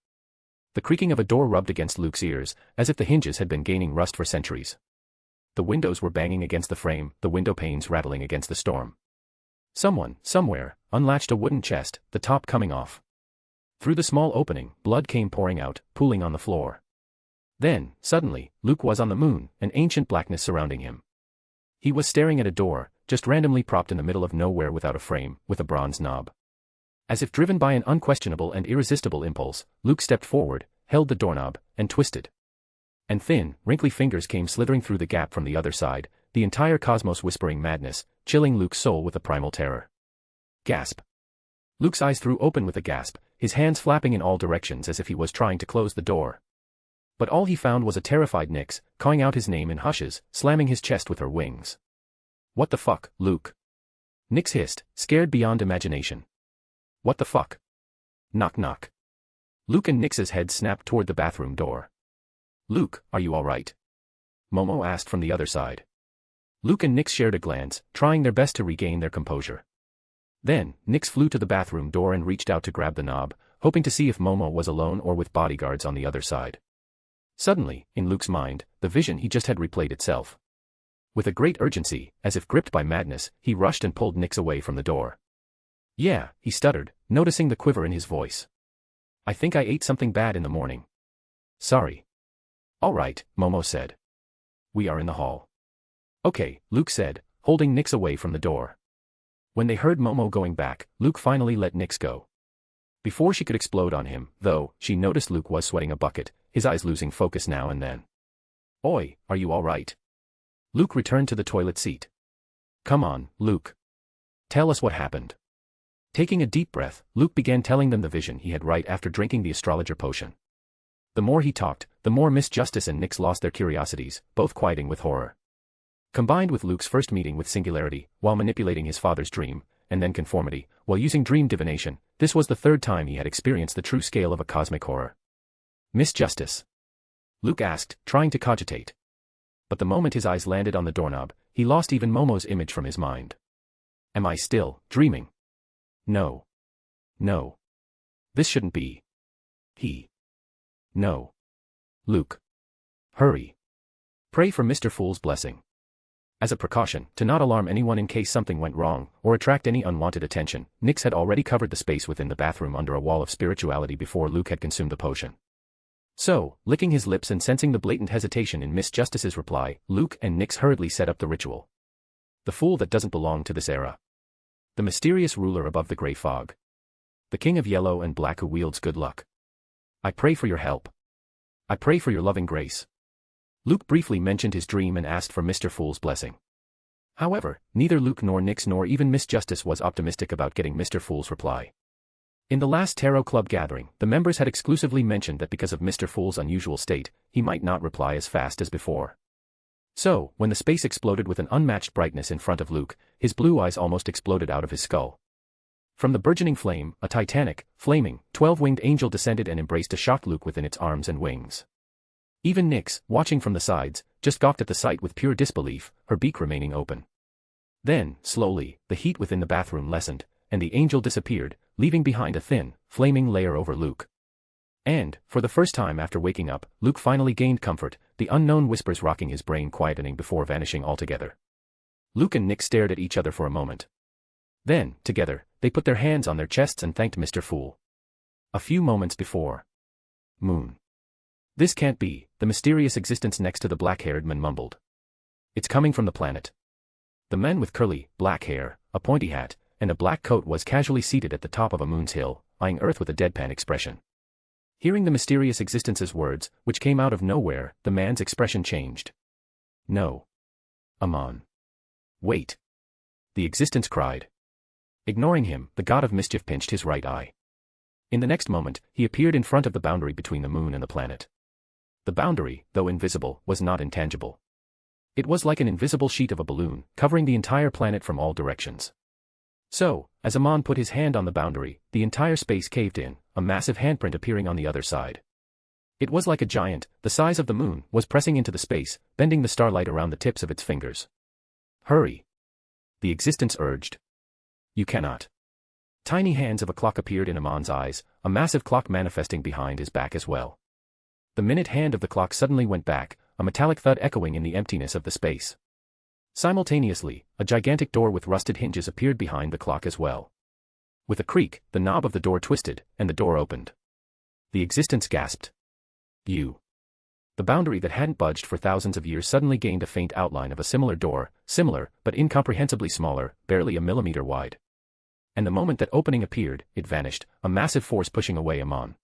The creaking of a door rubbed against Luke's ears, as if the hinges had been gaining rust for centuries. The windows were banging against the frame, the window panes rattling against the storm. Someone, somewhere, unlatched a wooden chest, the top coming off. Through the small opening, blood came pouring out, pooling on the floor. Then, suddenly, Luke was on the moon, an ancient blackness surrounding him. He was staring at a door, just randomly propped in the middle of nowhere without a frame, with a bronze knob. As if driven by an unquestionable and irresistible impulse, Luke stepped forward, held the doorknob, and twisted. And thin, wrinkly fingers came slithering through the gap from the other side, the entire cosmos whispering madness, chilling Luke's soul with a primal terror. Gasp. Luke's eyes threw open with a gasp, his hands flapping in all directions as if he was trying to close the door. But all he found was a terrified Nix, cawing out his name in hushes, slamming his chest with her wings. "What the fuck, Luke?" Nix hissed, scared beyond imagination. "What the fuck?" Knock knock. Luke and Nix's heads snapped toward the bathroom door. "Luke, are you alright?" Momo asked from the other side. Luke and Nix shared a glance, trying their best to regain their composure. Then, Nix flew to the bathroom door and reached out to grab the knob, hoping to see if Momo was alone or with bodyguards on the other side. Suddenly, in Luke's mind, the vision he just had replayed itself. With a great urgency, as if gripped by madness, he rushed and pulled Nix away from the door. "Yeah," he stuttered, noticing the quiver in his voice. "I think I ate something bad in the morning. Sorry." "Alright," Momo said. "We are in the hall." "Okay," Luke said, holding Nix away from the door. When they heard Momo going back, Luke finally let Nix go. Before she could explode on him, though, she noticed Luke was sweating a bucket, his eyes losing focus now and then. "Oi, are you alright?" Luke returned to the toilet seat. "Come on, Luke. Tell us what happened." Taking a deep breath, Luke began telling them the vision he had right after drinking the astrologer potion. The more he talked, the more Miss Justice and Nyx lost their curiosities, both quieting with horror. Combined with Luke's first meeting with Singularity, while manipulating his father's dream, and then conformity, while using dream divination, this was the third time he had experienced the true scale of a cosmic horror. Miss Justice? Luke asked, trying to cogitate. But the moment his eyes landed on the doorknob, he lost even Momo's image from his mind. Am I still dreaming? No. No. This shouldn't be. No. Luke. Hurry. Pray for Mr. Fool's blessing. As a precaution, to not alarm anyone in case something went wrong, or attract any unwanted attention, Nyx had already covered the space within the bathroom under a wall of spirituality before Luke had consumed the potion. So, licking his lips and sensing the blatant hesitation in Miss Justice's reply, Luke and Nyx hurriedly set up the ritual. The fool that doesn't belong to this era. The mysterious ruler above the gray fog. The king of yellow and black who wields good luck. I pray for your help. I pray for your loving grace. Luke briefly mentioned his dream and asked for Mr. Fool's blessing. However, neither Luke nor Nyx nor even Miss Justice was optimistic about getting Mr. Fool's reply. In the last Tarot Club gathering, the members had exclusively mentioned that because of Mr. Fool's unusual state, he might not reply as fast as before. So, when the space exploded with an unmatched brightness in front of Luke, his blue eyes almost exploded out of his skull. From the burgeoning flame, a titanic, flaming, 12-winged angel descended and embraced a shocked Luke within its arms and wings. Even Nyx, watching from the sides, just gawked at the sight with pure disbelief, her beak remaining open. Then, slowly, the heat within the bathroom lessened, and the angel disappeared, leaving behind a thin, flaming layer over Luke. And, for the first time after waking up, Luke finally gained comfort, the unknown whispers rocking his brain quietening before vanishing altogether. Luke and Nyx stared at each other for a moment. Then, together, they put their hands on their chests and thanked Mr. Fool. A few moments before. Moon. This can't be, the mysterious existence next to the black-haired man mumbled. It's coming from the planet. The man with curly, black hair, a pointy hat, and a black coat was casually seated at the top of a moon's hill, eyeing Earth with a deadpan expression. Hearing the mysterious existence's words, which came out of nowhere, the man's expression changed. No. Amon. Wait. The existence cried. Ignoring him, the god of mischief pinched his right eye. In the next moment, he appeared in front of the boundary between the moon and the planet. The boundary, though invisible, was not intangible. It was like an invisible sheet of a balloon, covering the entire planet from all directions. So, as Amon put his hand on the boundary, the entire space caved in, a massive handprint appearing on the other side. It was like a giant, the size of the moon, was pressing into the space, bending the starlight around the tips of its fingers. Hurry. The existence urged. You cannot. Tiny hands of a clock appeared in Amon's eyes, a massive clock manifesting behind his back as well. The minute hand of the clock suddenly went back, a metallic thud echoing in the emptiness of the space. Simultaneously, a gigantic door with rusted hinges appeared behind the clock as well. With a creak, the knob of the door twisted, and the door opened. The existence gasped. You. The boundary that hadn't budged for thousands of years suddenly gained a faint outline of a similar door, similar, but incomprehensibly smaller, barely a millimeter wide. And the moment that opening appeared, it vanished, a massive force pushing away Amon.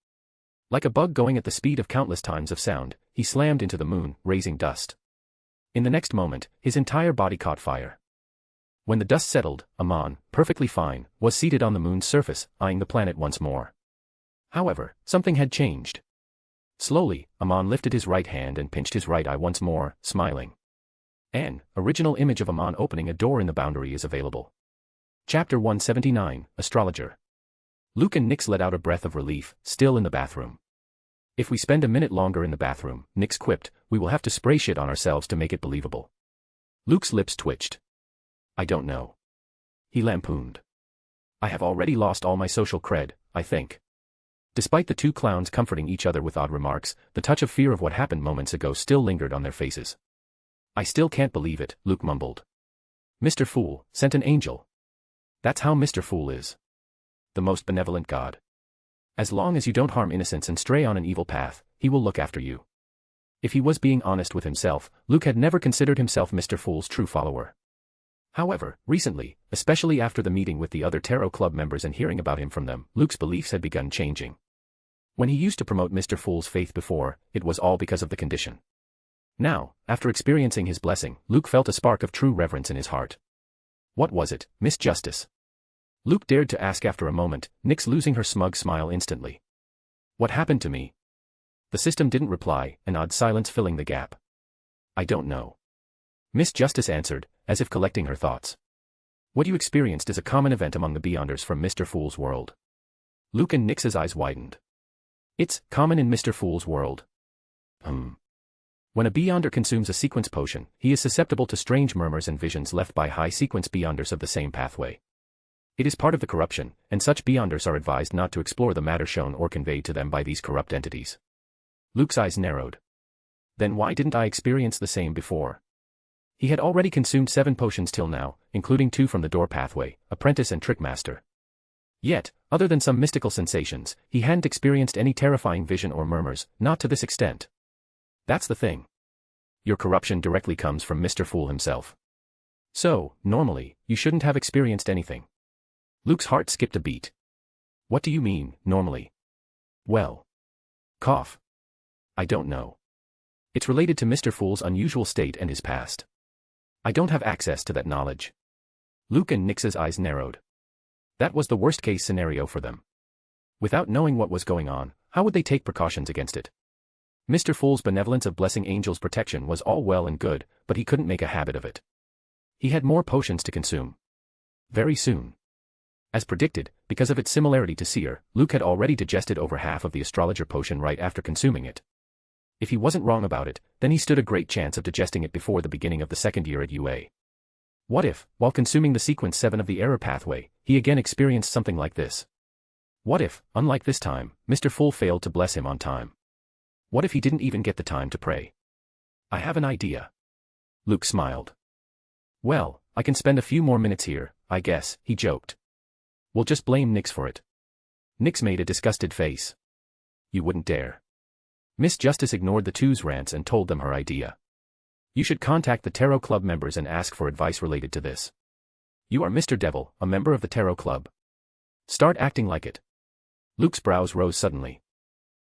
Like a bug going at the speed of countless times of sound, he slammed into the moon, raising dust. In the next moment, his entire body caught fire. When the dust settled, Amon, perfectly fine, was seated on the moon's surface, eyeing the planet once more. However, something had changed. Slowly, Amon lifted his right hand and pinched his right eye once more, smiling. An original image of Amon opening a door in the boundary is available. Chapter 179, Astrologer. Luke and Nyx let out a breath of relief, still in the bathroom. If we spend a minute longer in the bathroom, Nyx quipped, we will have to spray shit on ourselves to make it believable. Luke's lips twitched. I don't know. He lampooned. I have already lost all my social cred, I think. Despite the two clowns comforting each other with odd remarks, the touch of fear of what happened moments ago still lingered on their faces. I still can't believe it, Luke mumbled. Mr. Fool sent an angel. That's how Mr. Fool is. The most benevolent god. As long as you don't harm innocents and stray on an evil path, he will look after you. If he was being honest with himself, Luke had never considered himself Mr. Fool's true follower. However, recently, especially after the meeting with the other Tarot Club members and hearing about him from them, Luke's beliefs had begun changing. When he used to promote Mr. Fool's faith before, it was all because of the condition. Now, after experiencing his blessing, Luke felt a spark of true reverence in his heart. What was it, Miss Justice? Luke dared to ask after a moment, Nyx losing her smug smile instantly. What happened to me? The system didn't reply, an odd silence filling the gap. I don't know. Miss Justice answered, as if collecting her thoughts. What you experienced is a common event among the Beyonders from Mr. Fool's world. Luke and Nyx's eyes widened. It's common in Mr. Fool's world. When a Beyonder consumes a sequence potion, he is susceptible to strange murmurs and visions left by high-sequence Beyonders of the same pathway. It is part of the corruption, and such Beyonders are advised not to explore the matter shown or conveyed to them by these corrupt entities. Luke's eyes narrowed. Then why didn't I experience the same before? He had already consumed 7 potions till now, including 2 from the door pathway, apprentice and trickmaster. Yet, other than some mystical sensations, he hadn't experienced any terrifying vision or murmurs, not to this extent. That's the thing. Your corruption directly comes from Mr. Fool himself. So, normally, you shouldn't have experienced anything. Luke's heart skipped a beat. What do you mean, normally? Well. Cough. I don't know. It's related to Mr. Fool's unusual state and his past. I don't have access to that knowledge. Luke and Nyx's eyes narrowed. That was the worst-case scenario for them. Without knowing what was going on, how would they take precautions against it? Mr. Fool's benevolence of blessing angels' protection was all well and good, but he couldn't make a habit of it. He had more potions to consume. Very soon. As predicted, because of its similarity to Seer, Luke had already digested over half of the astrologer potion right after consuming it. If he wasn't wrong about it, then he stood a great chance of digesting it before the beginning of the second year at UA. What if, while consuming the sequence 7 of the error pathway, he again experienced something like this? What if, unlike this time, Mr. Fool failed to bless him on time? What if he didn't even get the time to pray? I have an idea. Luke smiled. Well, I can spend a few more minutes here, I guess, he joked. We'll just blame Nyx for it. Nyx made a disgusted face. You wouldn't dare. Miss Justice ignored the two's rants and told them her idea. You should contact the Tarot Club members and ask for advice related to this. You are Mr. Devil, a member of the Tarot Club. Start acting like it. Luke's brows rose suddenly.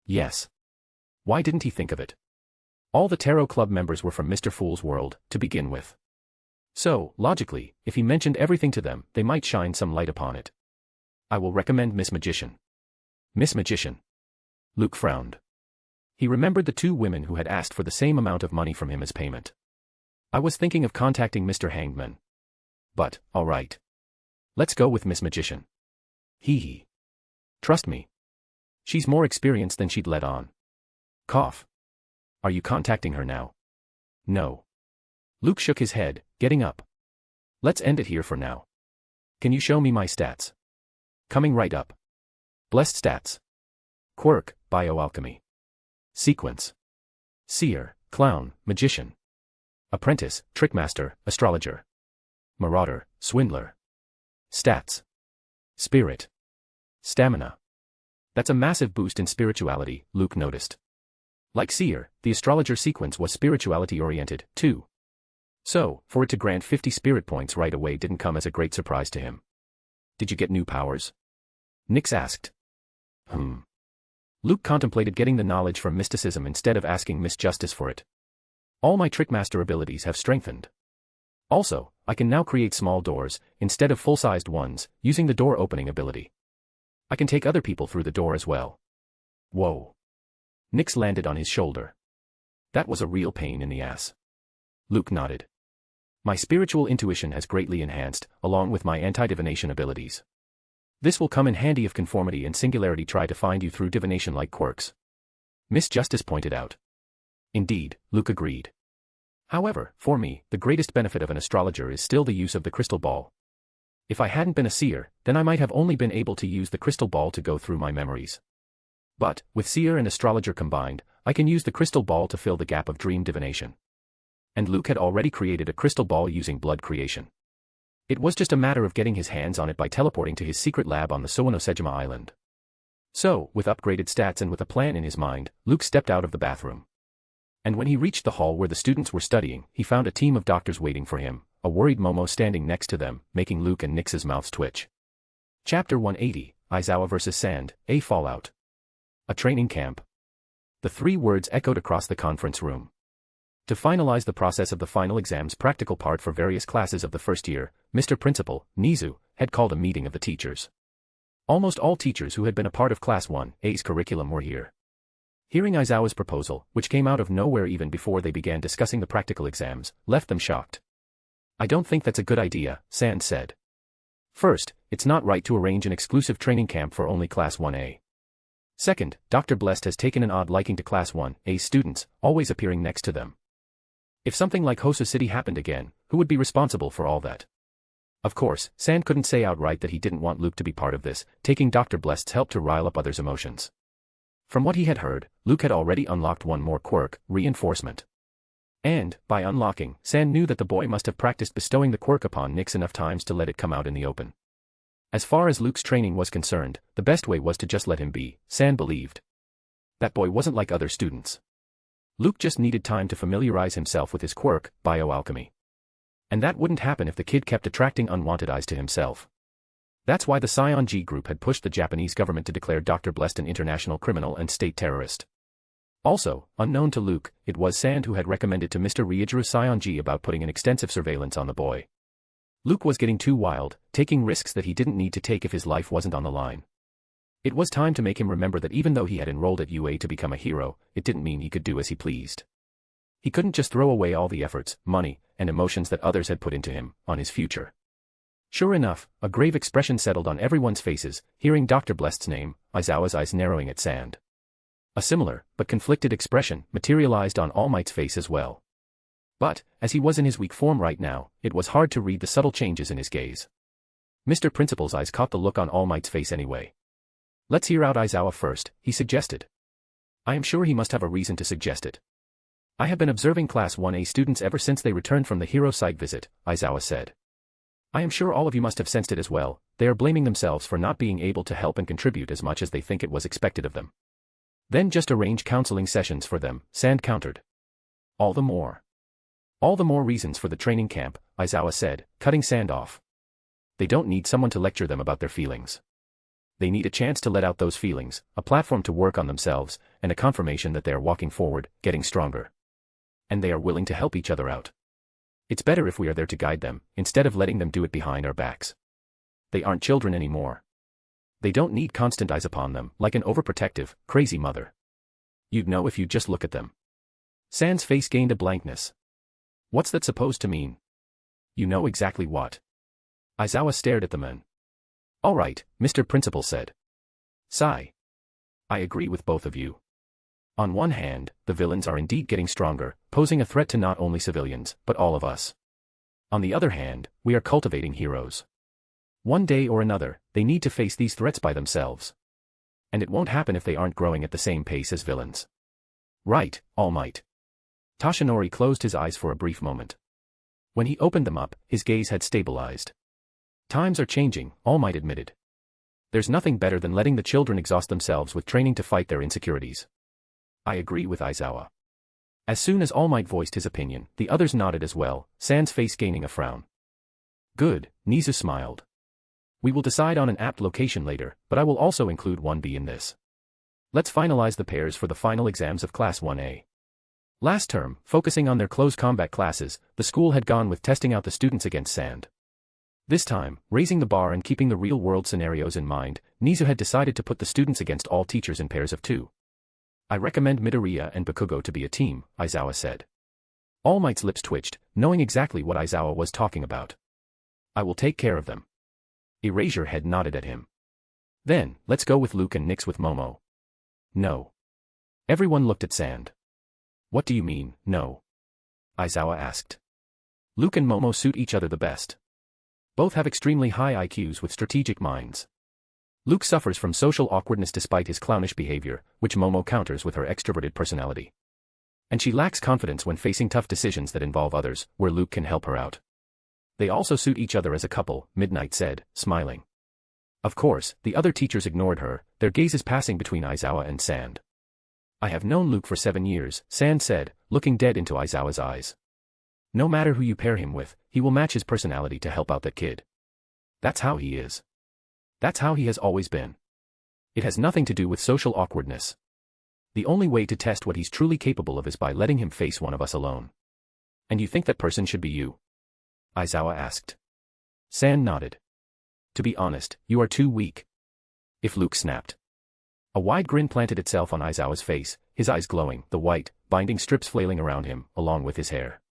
Yes. Why didn't he think of it? All the Tarot Club members were from Mr. Fool's world, to begin with. So, logically, if he mentioned everything to them, they might shine some light upon it. I will recommend Miss Magician. Miss Magician. Luke frowned. He remembered the 2 women who had asked for the same amount of money from him as payment. I was thinking of contacting Mr. Hangman. But, all right. Let's go with Miss Magician. Hee hee. Trust me. She's more experienced than she'd let on. Cough. Are you contacting her now? No. Luke shook his head, getting up. Let's end it here for now. Can you show me my stats? Coming right up. Blessed stats. Quirk, Bioalchemy. Sequence. Seer, Clown, Magician. Apprentice, Trickmaster, Astrologer. Marauder, Swindler. Stats. Spirit. Stamina. That's a massive boost in spirituality, Luke noticed. Like Seer, the astrologer sequence was spirituality-oriented, too. So, for it to grant 50 spirit points right away didn't come as a great surprise to him. Did you get new powers? Nyx asked. Luke contemplated getting the knowledge from mysticism instead of asking Miss Justice for it. All my Trickmaster abilities have strengthened. Also, I can now create small doors, instead of full-sized ones, using the door opening ability. I can take other people through the door as well. Whoa. Nyx landed on his shoulder. That was a real pain in the ass. Luke nodded. My spiritual intuition has greatly enhanced, along with my anti-divination abilities. This will come in handy if conformity and singularity try to find you through divination like Quirks. Miss Justice pointed out. Indeed, Luke agreed. However, for me, the greatest benefit of an astrologer is still the use of the crystal ball. If I hadn't been a seer, then I might have only been able to use the crystal ball to go through my memories. But, with seer and astrologer combined, I can use the crystal ball to fill the gap of dream divination. And Luke had already created a crystal ball using blood creation. It was just a matter of getting his hands on it by teleporting to his secret lab on the Sowanosejima Island. So, with upgraded stats and with a plan in his mind, Luke stepped out of the bathroom. And when he reached the hall where the students were studying, he found a team of doctors waiting for him, a worried Momo standing next to them, making Luke and Nyx's mouths twitch. Chapter 180, Aizawa vs. Sand, A Fallout. A training camp. The 3 words echoed across the conference room. To finalize the process of the final exam's practical part for various classes of the first year, Mr. Principal, Nizu, had called a meeting of the teachers. Almost all teachers who had been a part of Class 1A's curriculum were here. Hearing Aizawa's proposal, which came out of nowhere even before they began discussing the practical exams, left them shocked. "I don't think that's a good idea," Sand said. "First, it's not right to arrange an exclusive training camp for only Class 1A. Second, Dr. Blessed has taken an odd liking to Class 1A's students, always appearing next to them. If something like Hosa City happened again, who would be responsible for all that?" Of course, Sand couldn't say outright that he didn't want Luke to be part of this, taking Dr. Blessed's help to rile up others' emotions. From what he had heard, Luke had already unlocked one more quirk, reinforcement. And, by unlocking, Sand knew that the boy must have practiced bestowing the quirk upon Nyx enough times to let it come out in the open. As far as Luke's training was concerned, the best way was to just let him be, Sand believed. That boy wasn't like other students. Luke just needed time to familiarize himself with his quirk, bioalchemy. And that wouldn't happen if the kid kept attracting unwanted eyes to himself. That's why the Scion G group had pushed the Japanese government to declare Dr. Blessed an international criminal and state terrorist. Also, unknown to Luke, it was Sand who had recommended to Mr. Ryujiro Scion G about putting an extensive surveillance on the boy. Luke was getting too wild, taking risks that he didn't need to take if his life wasn't on the line. It was time to make him remember that even though he had enrolled at UA to become a hero, it didn't mean he could do as he pleased. He couldn't just throw away all the efforts, money, and emotions that others had put into him, on his future. Sure enough, a grave expression settled on everyone's faces, hearing Dr. Blessed's name, Aizawa's eyes narrowing at Sand. A similar, but conflicted expression, materialized on All Might's face as well. But, as he was in his weak form right now, it was hard to read the subtle changes in his gaze. Mr. Principal's eyes caught the look on All Might's face anyway. "Let's hear out Aizawa first," he suggested. "I am sure he must have a reason to suggest it." "I have been observing Class 1A students ever since they returned from the hero site visit," Aizawa said. "I am sure all of you must have sensed it as well. They are blaming themselves for not being able to help and contribute as much as they think it was expected of them." "Then just arrange counseling sessions for them," Sand countered. "All the more reasons for the training camp," Aizawa said, cutting Sand off. "They don't need someone to lecture them about their feelings. They need a chance to let out those feelings, a platform to work on themselves, and a confirmation that they are walking forward, getting stronger. And they are willing to help each other out. It's better if we are there to guide them, instead of letting them do it behind our backs. They aren't children anymore. They don't need constant eyes upon them, like an overprotective, crazy mother. You'd know if you just look at them." Sand's face gained a blankness. "What's that supposed to mean?" "You know exactly what." Aizawa stared at the men. "All right," Mr. Principal said. "Sigh. I agree with both of you. On one hand, the villains are indeed getting stronger, posing a threat to not only civilians, but all of us. On the other hand, we are cultivating heroes. One day or another, they need to face these threats by themselves. And it won't happen if they aren't growing at the same pace as villains." "Right, All Might." Toshinori closed his eyes for a brief moment. When he opened them up, his gaze had stabilized. "Times are changing," All Might admitted. "There's nothing better than letting the children exhaust themselves with training to fight their insecurities." "I agree with Aizawa." As soon as All Might voiced his opinion, the others nodded as well, Sand's face gaining a frown. "Good," Nizu smiled. "We will decide on an apt location later, but I will also include 1B in this. Let's finalize the pairs for the final exams of Class 1A. Last term, focusing on their close combat classes, the school had gone with testing out the students against Sand. This time, raising the bar and keeping the real-world scenarios in mind, Nizu had decided to put the students against all teachers in pairs of 2. "I recommend Midoriya and Bakugo to be a team," Aizawa said. All Might's lips twitched, knowing exactly what Aizawa was talking about. "I will take care of them." Erasure had nodded at him. "Then, let's go with Luke and Nyx with Momo." "No." Everyone looked at Sand. "What do you mean, no?" Aizawa asked. "Luke and Momo suit each other the best. Both have extremely high IQs with strategic minds. Luke suffers from social awkwardness despite his clownish behavior, which Momo counters with her extroverted personality. And she lacks confidence when facing tough decisions that involve others, where Luke can help her out. They also suit each other as a couple," Midnight said, smiling. Of course, the other teachers ignored her, their gazes passing between Aizawa and Sand. "I have known Luke for 7 years, Sand said, looking dead into Aizawa's eyes. "No matter who you pair him with, he will match his personality to help out that kid. That's how he is. That's how he has always been. It has nothing to do with social awkwardness. The only way to test what he's truly capable of is by letting him face one of us alone." "And you think that person should be you?" Aizawa asked. Sand nodded. To be honest, you are too weak. If Luke snapped. A wide grin planted itself on Aizawa's face, his eyes glowing, the white, binding strips flailing around him, along with his hair.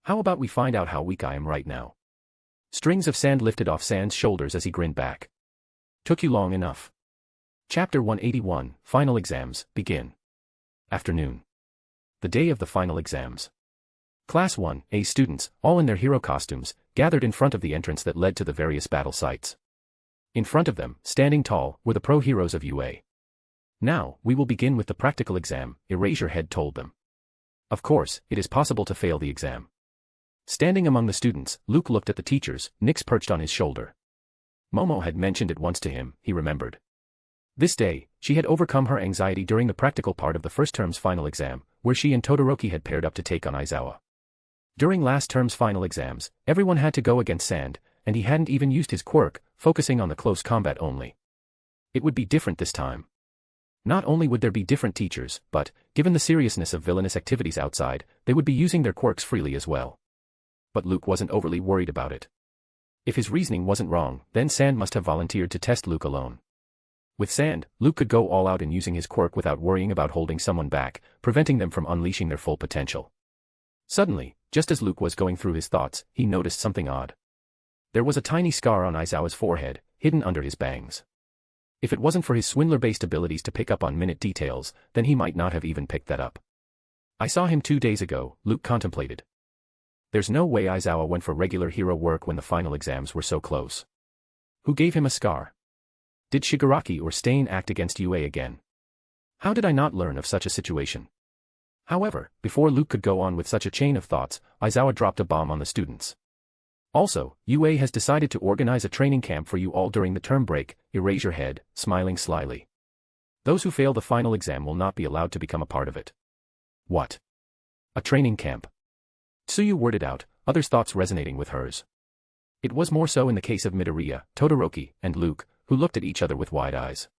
How about we find out how weak I am right now? Strings of sand lifted off Sand's shoulders as he grinned back. Took you long enough. Chapter 181, Final Exams, begin. Afternoon. The day of the final exams. Class 1A students, all in their hero costumes, gathered in front of the entrance that led to the various battle sites. In front of them, standing tall, were the pro-heroes of UA. Now, we will begin with the practical exam, Erasure Head told them. Of course, it is possible to fail the exam. Standing among the students, Luke looked at the teachers, Nyx perched on his shoulder. Momo had mentioned it once to him, he remembered. This day, she had overcome her anxiety during the practical part of the first term's final exam, where she and Todoroki had paired up to take on Aizawa. During last term's final exams, everyone had to go against Sand, and he hadn't even used his quirk, focusing on the close combat only. It would be different this time. Not only would there be different teachers, but, given the seriousness of villainous activities outside, they would be using their quirks freely as well. But Luke wasn't overly worried about it. If his reasoning wasn't wrong, then Sand must have volunteered to test Luke alone. With Sand, Luke could go all out in using his quirk without worrying about holding someone back, preventing them from unleashing their full potential. Suddenly, just as Luke was going through his thoughts, he noticed something odd. There was a tiny scar on Aizawa's forehead, hidden under his bangs. If it wasn't for his swindler-based abilities to pick up on minute details, then he might not have even picked that up. I saw him 2 days ago, Luke contemplated. There's no way Aizawa went for regular hero work when the final exams were so close. Who gave him a scar? Did Shigaraki or Stain act against UA again? How did I not learn of such a situation? However, before Luke could go on with such a chain of thoughts, Aizawa dropped a bomb on the students. Also, UA has decided to organize a training camp for you all during the term break, Erasure Head, smiling slyly. Those who fail the final exam will not be allowed to become a part of it. What? A training camp? Tsuyu worded out, others' thoughts resonating with hers. It was more so in the case of Midoriya, Todoroki, and Luke, who looked at each other with wide eyes.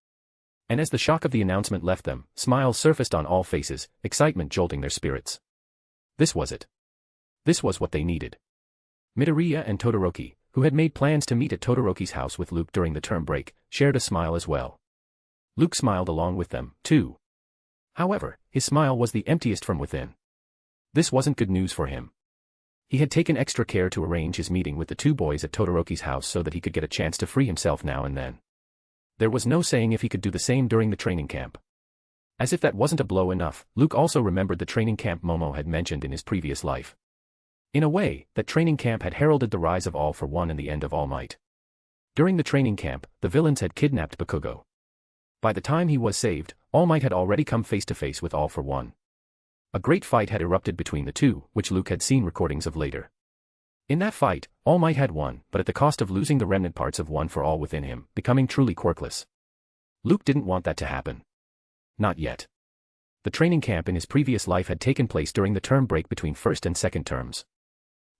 And as the shock of the announcement left them, smiles surfaced on all faces, excitement jolting their spirits. This was it. This was what they needed. Midoriya and Todoroki, who had made plans to meet at Todoroki's house with Luke during the term break, shared a smile as well. Luke smiled along with them, too. However, his smile was the emptiest from within. This wasn't good news for him. He had taken extra care to arrange his meeting with the 2 boys at Todoroki's house so that he could get a chance to free himself now and then. There was no saying if he could do the same during the training camp. As if that wasn't a blow enough, Luke also remembered the training camp Momo had mentioned in his previous life. In a way, that training camp had heralded the rise of All for One and the end of All Might. During the training camp, the villains had kidnapped Bakugo. By the time he was saved, All Might had already come face to face with All for One. A great fight had erupted between the two, which Luke had seen recordings of later. In that fight, All Might had won, but at the cost of losing the remnant parts of One for All within him, becoming truly quirkless. Luke didn't want that to happen. Not yet. The training camp in his previous life had taken place during the term break between first and second terms.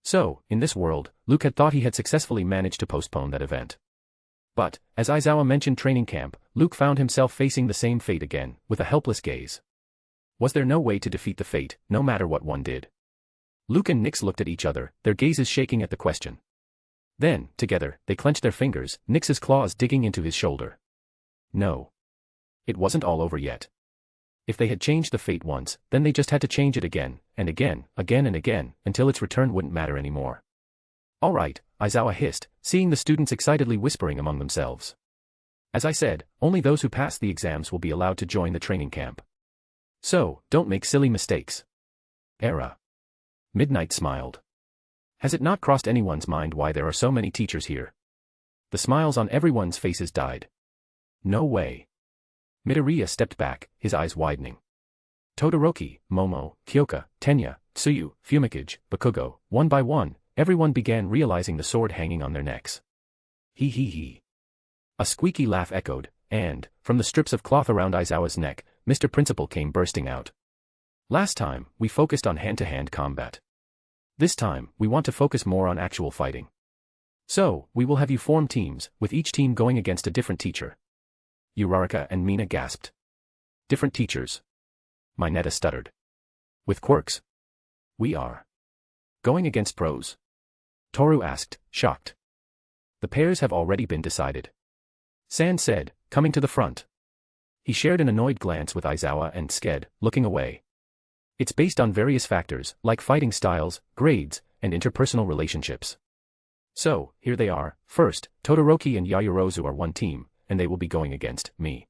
So, in this world, Luke had thought he had successfully managed to postpone that event. But, as Aizawa mentioned training camp, Luke found himself facing the same fate again, with a helpless gaze. Was there no way to defeat the fate, no matter what one did? Luke and Nyx looked at each other, their gazes shaking at the question. Then, together, they clenched their fingers, Nyx's claws digging into his shoulder. No. It wasn't all over yet. If they had changed the fate once, then they just had to change it again, and again, again and again, until its return wouldn't matter anymore. All right, Aizawa hissed, seeing the students excitedly whispering among themselves. As I said, only those who pass the exams will be allowed to join the training camp. So, don't make silly mistakes. Era. Midnight smiled. Has it not crossed anyone's mind why there are so many teachers here? The smiles on everyone's faces died. No way. Midoriya stepped back, his eyes widening. Todoroki, Momo, Kyoka, Tenya, Tsuyu, Fumikage, Bakugo, one by one, everyone began realizing the sword hanging on their necks. Hee hee hee. A squeaky laugh echoed, and, from the strips of cloth around Aizawa's neck, Mr. Principal came bursting out. Last time, we focused on hand-to-hand combat. This time, we want to focus more on actual fighting. So, we will have you form teams, with each team going against a different teacher. Uraraka and Mina gasped. Different teachers. Mineta stuttered. With quirks. We are going against pros? Toru asked, shocked. The pairs have already been decided. Sand said, coming to the front. He shared an annoyed glance with Aizawa and Sked, looking away. It's based on various factors, like fighting styles, grades, and interpersonal relationships. So, here they are. First, Todoroki and Yaoyorozu are one team, and they will be going against me.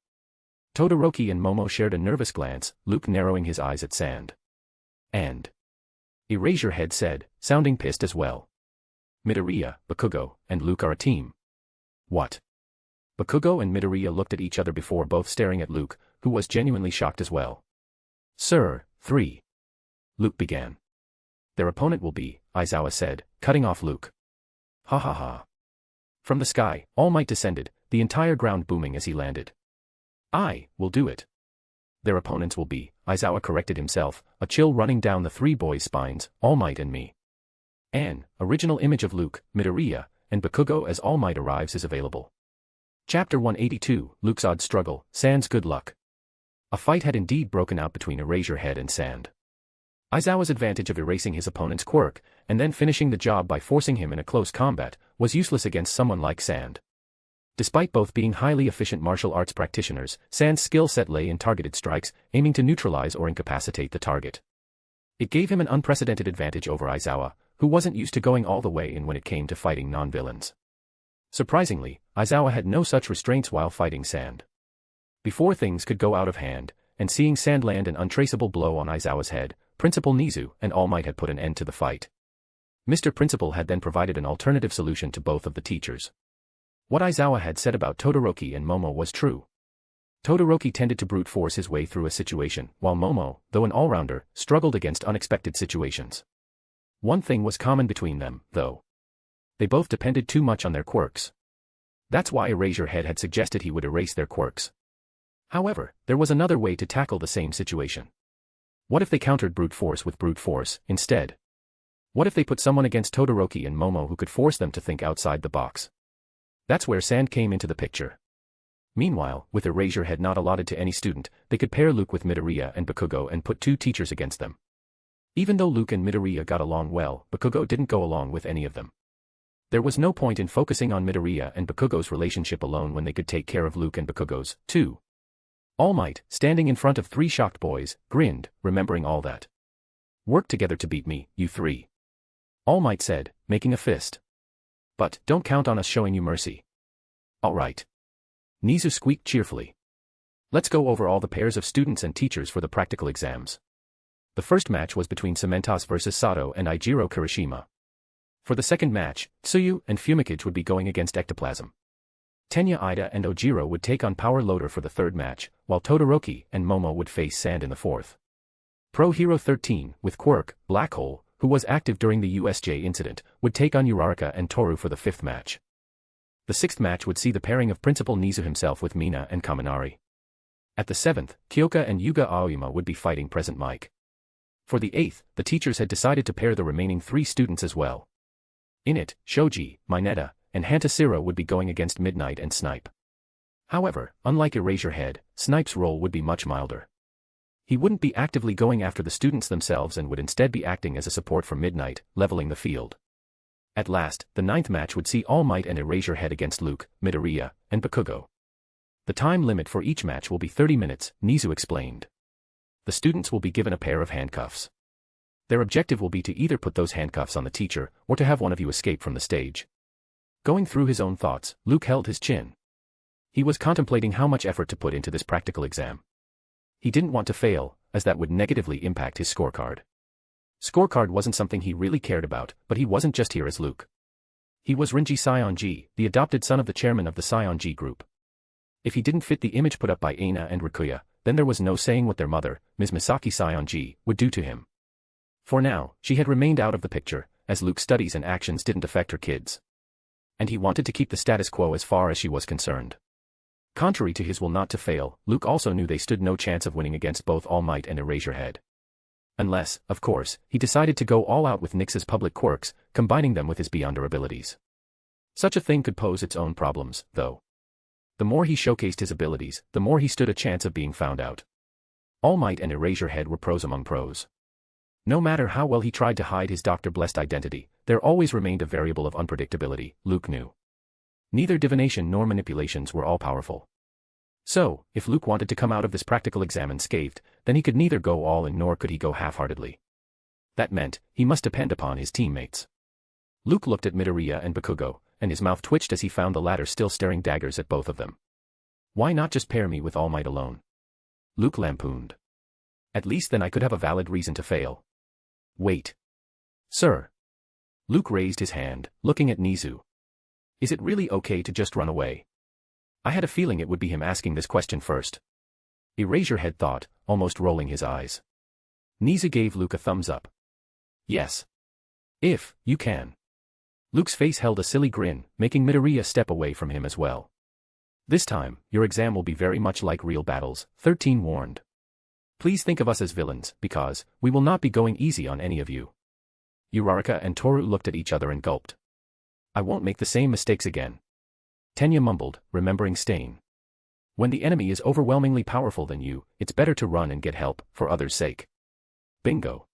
Todoroki and Momo shared a nervous glance, Luke narrowing his eyes at Sand. And Eraserhead said, sounding pissed as well. Midoriya, Bakugo, and Luke are a team. What? Bakugo and Midoriya looked at each other before both staring at Luke, who was genuinely shocked as well. Sir, 3. Luke began. Their opponent will be, Aizawa said, cutting off Luke. Ha ha ha. From the sky, All Might descended, the entire ground booming as he landed. I will do it. Their opponents will be, Aizawa corrected himself, a chill running down the three boys' spines, All Might and me. An original image of Luke, Midoriya, and Bakugo as All Might arrives is available. Chapter 182, Luke's Odd Struggle, Sand's Good Luck. A fight had indeed broken out between Eraserhead and Sand. Aizawa's advantage of erasing his opponent's quirk, and then finishing the job by forcing him in a close combat, was useless against someone like Sand. Despite both being highly efficient martial arts practitioners, Sand's skill set lay in targeted strikes, aiming to neutralize or incapacitate the target. It gave him an unprecedented advantage over Aizawa, who wasn't used to going all the way in when it came to fighting non-villains. Surprisingly, Aizawa had no such restraints while fighting Sand. Before things could go out of hand, and seeing Sand land an untraceable blow on Aizawa's head, Principal Nizu and All Might had put an end to the fight. Mr. Principal had then provided an alternative solution to both of the teachers. What Aizawa had said about Todoroki and Momo was true. Todoroki tended to brute force his way through a situation, while Momo, though an all-rounder, struggled against unexpected situations. One thing was common between them, though. They both depended too much on their quirks. That's why Eraserhead had suggested he would erase their quirks. However, there was another way to tackle the same situation. What if they countered brute force with brute force, instead? What if they put someone against Todoroki and Momo who could force them to think outside the box? That's where Sand came into the picture. Meanwhile, with Eraserhead not allotted to any student, they could pair Luke with Midoriya and Bakugo and put two teachers against them. Even though Luke and Midoriya got along well, Bakugo didn't go along with any of them. There was no point in focusing on Midoriya and Bakugo's relationship alone when they could take care of Luke and Bakugo's, too. All Might, standing in front of three shocked boys, grinned, remembering all that. Work together to beat me, you three. All Might said, making a fist. But don't count on us showing you mercy. All right. Nizu squeaked cheerfully. Let's go over all the pairs of students and teachers for the practical exams. The first match was between Cementos versus Sato and Eijiro Kirishima. For the second match, Tsuyu and Fumikage would be going against Ectoplasm. Tenya Ida and Ojiro would take on Power Loader for the third match, while Todoroki and Momo would face Sand in the fourth. Pro Hero 13, with Quirk, Black Hole, who was active during the USJ incident, would take on Uraraka and Toru for the fifth match. The sixth match would see the pairing of Principal Nizu himself with Mina and Kaminari. At the seventh, Kyoka and Yuga Aoyama would be fighting Present Mike. For the eighth, the teachers had decided to pair the remaining three students as well. In it, Shoji, Mineta, and Hantasira would be going against Midnight and Snipe. However, unlike Eraserhead, Snipe's role would be much milder. He wouldn't be actively going after the students themselves and would instead be acting as a support for Midnight, leveling the field. At last, the ninth match would see All Might and Eraserhead against Luke, Midoriya, and Bakugo. The time limit for each match will be 30 minutes, Nizu explained. The students will be given a pair of handcuffs. Their objective will be to either put those handcuffs on the teacher, or to have one of you escape from the stage. Going through his own thoughts, Luke held his chin. He was contemplating how much effort to put into this practical exam. He didn't want to fail, as that would negatively impact his scorecard. Scorecard wasn't something he really cared about, but he wasn't just here as Luke. He was Rinji Sionji, the adopted son of the chairman of the Sionji group. If he didn't fit the image put up by Aina and Rikuya, then there was no saying what their mother, Ms. Misaki Sionji, would do to him. For now, she had remained out of the picture, as Luke's studies and actions didn't affect her kids. And he wanted to keep the status quo as far as she was concerned. Contrary to his will not to fail, Luke also knew they stood no chance of winning against both All Might and Eraserhead. Unless, of course, he decided to go all out with Nyx's public quirks, combining them with his Beyonder abilities. Such a thing could pose its own problems, though. The more he showcased his abilities, the more he stood a chance of being found out. All Might and Eraserhead were pros among pros. No matter how well he tried to hide his Dr. Blessed identity, there always remained a variable of unpredictability, Luke knew. Neither divination nor manipulations were all-powerful. So, if Luke wanted to come out of this practical exam unscathed, then he could neither go all in nor could he go half-heartedly. That meant, he must depend upon his teammates. Luke looked at Midoriya and Bakugo, and his mouth twitched as he found the latter still staring daggers at both of them. Why not just pair me with All Might alone? Luke lampooned. At least then I could have a valid reason to fail. Wait. Sir. Luke raised his hand, looking at Nizu. Is it really okay to just run away? I had a feeling it would be him asking this question first. Eraserhead thought, almost rolling his eyes. Nizu gave Luke a thumbs up. Yes. If you can. Luke's face held a silly grin, making Midoriya step away from him as well. This time, your exam will be very much like real battles, 13 warned. Please think of us as villains, because we will not be going easy on any of you. Uraraka and Toru looked at each other and gulped. I won't make the same mistakes again. Tenya mumbled, remembering Stain. When the enemy is overwhelmingly powerful than you, it's better to run and get help, for others' sake. Bingo.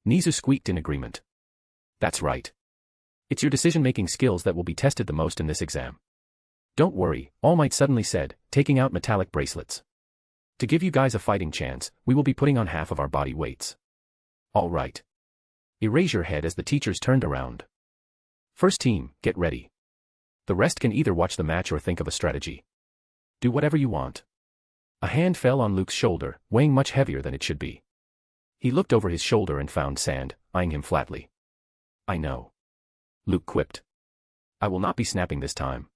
Nizu squeaked in agreement. That's right. It's your decision-making skills that will be tested the most in this exam. Don't worry, All Might suddenly said, taking out metallic bracelets. To give you guys a fighting chance, we will be putting on half of our body weights. All right. Eraserhead as the teachers turned around. First team, get ready. The rest can either watch the match or think of a strategy. Do whatever you want. A hand fell on Luke's shoulder, weighing much heavier than it should be. He looked over his shoulder and found Sand, eyeing him flatly. I know. Luke quipped. I will not be snapping this time.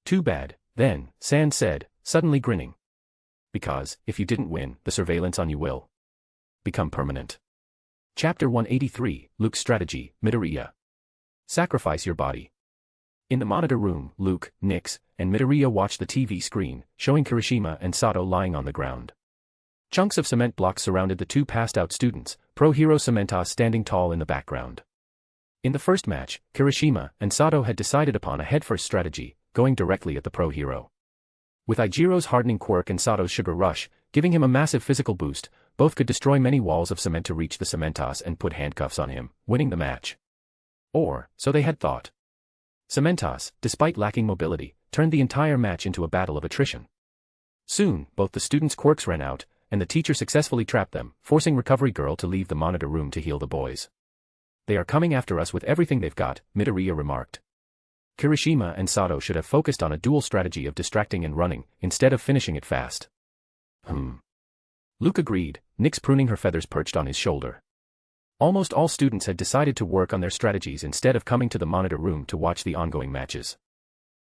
Too bad, then, Sand said, suddenly grinning. Because, if you didn't win, the surveillance on you will become permanent. Chapter 183, Luke's Strategy, Midoriya. Sacrifice your body. In the monitor room, Luke, Nyx, and Midoriya watched the TV screen, showing Kirishima and Sato lying on the ground. Chunks of cement blocks surrounded the two passed-out students, Pro Hero Cementas standing tall in the background. In the first match, Kirishima and Sato had decided upon a head-first strategy, going directly at the Pro Hero. With Ijiro's hardening quirk and Sato's sugar rush, giving him a massive physical boost, both could destroy many walls of cement to reach the Cementas and put handcuffs on him, winning the match. Or, so they had thought. Cementas, despite lacking mobility, turned the entire match into a battle of attrition. Soon, both the students' quirks ran out, and the teacher successfully trapped them, forcing Recovery Girl to leave the monitor room to heal the boys. They are coming after us with everything they've got, Midoriya remarked. Kirishima and Sato should have focused on a dual strategy of distracting and running, instead of finishing it fast. Luke agreed, Nyx pruning her feathers perched on his shoulder. Almost all students had decided to work on their strategies instead of coming to the monitor room to watch the ongoing matches.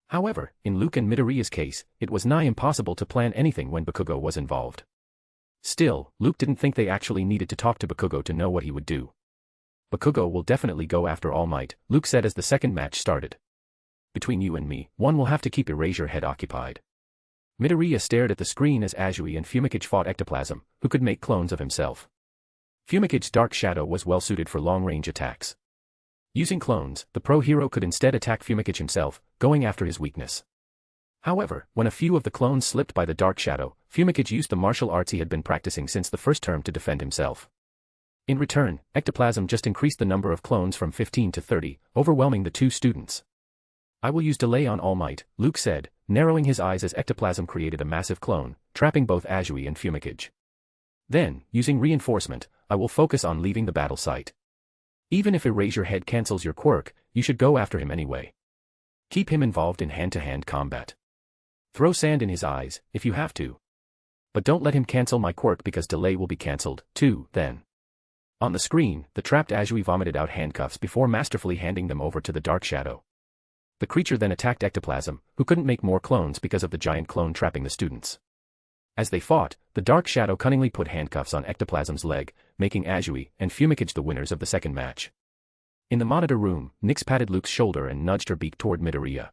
However, in Luke and Midoriya's case, it was nigh impossible to plan anything when Bakugo was involved. Still, Luke didn't think they actually needed to talk to Bakugo to know what he would do. Bakugo will definitely go after All Might, Luke said as the second match started. Between you and me, one will have to keep Eraserhead occupied. Midoriya stared at the screen as Azui and Fumikage fought Ectoplasm, who could make clones of himself. Fumicage's Dark Shadow was well suited for long-range attacks. Using clones, the pro hero could instead attack Fumikage himself, going after his weakness. However, when a few of the clones slipped by the Dark Shadow, Fumikage used the martial arts he had been practicing since the first term to defend himself. In return, Ectoplasm just increased the number of clones from 15 to 30, overwhelming the two students. I will use delay on All Might, Luke said, narrowing his eyes as Ectoplasm created a massive clone, trapping both Azui and Fumikage. Then, using reinforcement, I will focus on leaving the battle site. Even if Eraserhead cancels your quirk, you should go after him anyway. Keep him involved in hand-to-hand combat. Throw sand in his eyes, if you have to. But don't let him cancel my quirk because delay will be cancelled, too, then. On the screen, the trapped Azui vomited out handcuffs before masterfully handing them over to the Dark Shadow. The creature then attacked Ectoplasm, who couldn't make more clones because of the giant clone trapping the students. As they fought, the Dark Shadow cunningly put handcuffs on Ectoplasm's leg, making Azui and Fumikage the winners of the second match. In the monitor room, Nyx patted Luke's shoulder and nudged her beak toward Midoriya.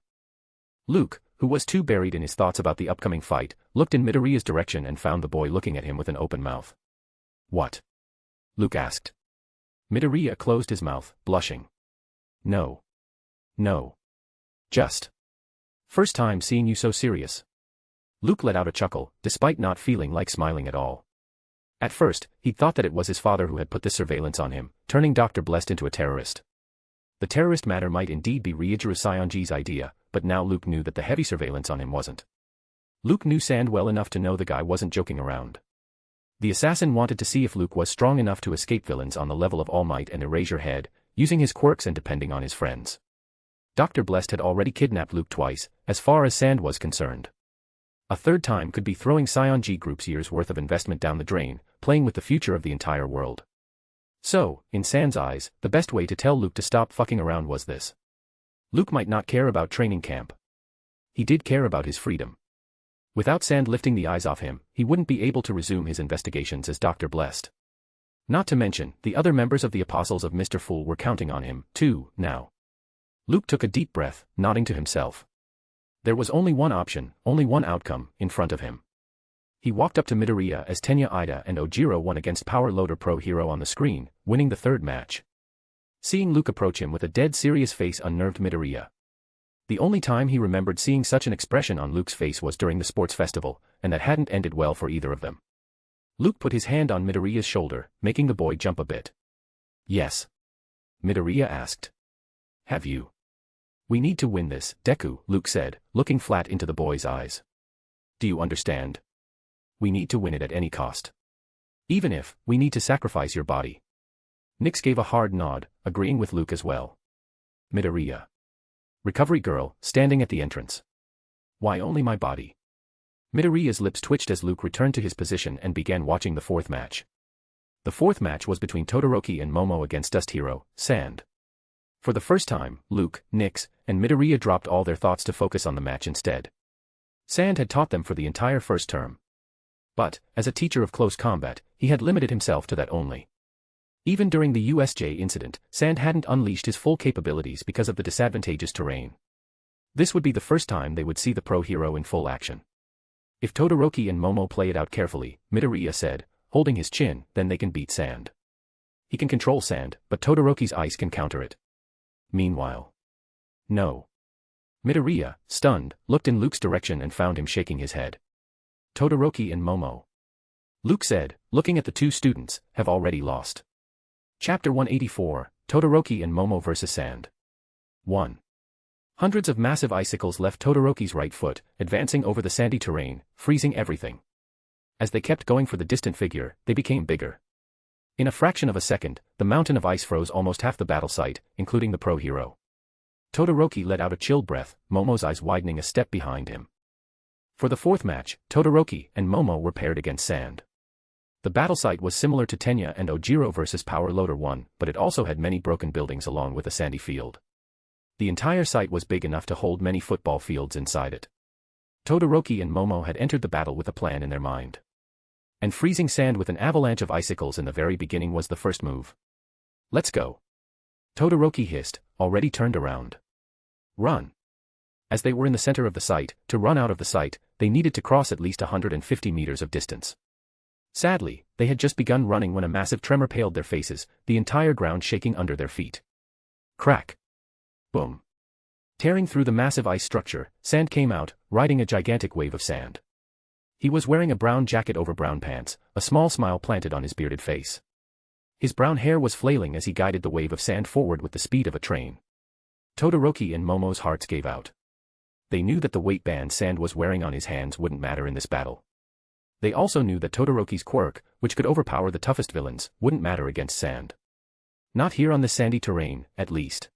Luke, who was too buried in his thoughts about the upcoming fight, looked in Midoriya's direction and found the boy looking at him with an open mouth. What? Luke asked. Midoriya closed his mouth, blushing. No. No. Just. First time seeing you so serious. Luke let out a chuckle, despite not feeling like smiling at all. At first, he'd thought that it was his father who had put this surveillance on him, turning Dr. Blessed into a terrorist. The terrorist matter might indeed be Ryujiro Sayonji's idea, but now Luke knew that the heavy surveillance on him wasn't. Luke knew Sand well enough to know the guy wasn't joking around. The assassin wanted to see if Luke was strong enough to escape villains on the level of All Might and erase your head, using his quirks and depending on his friends. Dr. Blessed had already kidnapped Luke twice, as far as Sand was concerned. A third time could be throwing Scion G Group's years' worth of investment down the drain, playing with the future of the entire world. So, in Sand's eyes, the best way to tell Luke to stop fucking around was this. Luke might not care about training camp. He did care about his freedom. Without Sand lifting the eyes off him, he wouldn't be able to resume his investigations as Dr. Blessed. Not to mention, the other members of the Apostles of Mr. Fool were counting on him, too, now. Luke took a deep breath, nodding to himself. There was only one option, only one outcome, in front of him. He walked up to Midoriya as Tenya Ida and Ojiro won against Power Loader Pro Hero on the screen, winning the third match. Seeing Luke approach him with a dead serious face unnerved Midoriya. The only time he remembered seeing such an expression on Luke's face was during the sports festival, and that hadn't ended well for either of them. Luke put his hand on Midoriya's shoulder, making the boy jump a bit. Yes. Midoriya asked. Have you? We need to win this, Deku, Luke said, looking flat into the boy's eyes. Do you understand? We need to win it at any cost. Even if, we need to sacrifice your body. Nyx gave a hard nod, agreeing with Luke as well. Midoriya. Recovery girl, standing at the entrance. Why only my body? Midoriya's lips twitched as Luke returned to his position and began watching the fourth match. The fourth match was between Todoroki and Momo against Dust Hero, Sand. For the first time, Luke, Nyx, and Midoriya dropped all their thoughts to focus on the match instead. Sand had taught them for the entire first term. But, as a teacher of close combat, he had limited himself to that only. Even during the USJ incident, Sand hadn't unleashed his full capabilities because of the disadvantageous terrain. This would be the first time they would see the pro hero in full action. If Todoroki and Momo play it out carefully, Midoriya said, holding his chin, then they can beat Sand. He can control Sand, but Todoroki's ice can counter it. Meanwhile. No. Midoriya, stunned, looked in Luke's direction and found him shaking his head. Todoroki and Momo. Luke said, looking at the two students, have already lost. Chapter 184, Todoroki and Momo vs. Sand. 1. Hundreds of massive icicles left Todoroki's right foot, advancing over the sandy terrain, freezing everything. As they kept going for the distant figure, they became bigger. In a fraction of a second, the mountain of ice froze almost half the battle site, including the pro hero. Todoroki let out a chilled breath, Momo's eyes widening a step behind him. For the fourth match, Todoroki and Momo were paired against Sand. The battle site was similar to Tenya and Ojiro vs. Power Loader 1, but it also had many broken buildings along with a sandy field. The entire site was big enough to hold many football fields inside it. Todoroki and Momo had entered the battle with a plan in their mind. And freezing Sand with an avalanche of icicles in the very beginning was the first move. Let's go. Todoroki hissed, already turned around. Run. As they were in the center of the site, to run out of the site, they needed to cross at least 150 meters of distance. Sadly, they had just begun running when a massive tremor paled their faces, the entire ground shaking under their feet. Crack. Boom. Tearing through the massive ice structure, Sand came out, riding a gigantic wave of sand. He was wearing a brown jacket over brown pants, a small smile planted on his bearded face. His brown hair was flailing as he guided the wave of sand forward with the speed of a train. Todoroki and Momo's hearts gave out. They knew that the weight band Sand was wearing on his hands wouldn't matter in this battle. They also knew that Todoroki's quirk, which could overpower the toughest villains, wouldn't matter against Sand. Not here on the sandy terrain, at least.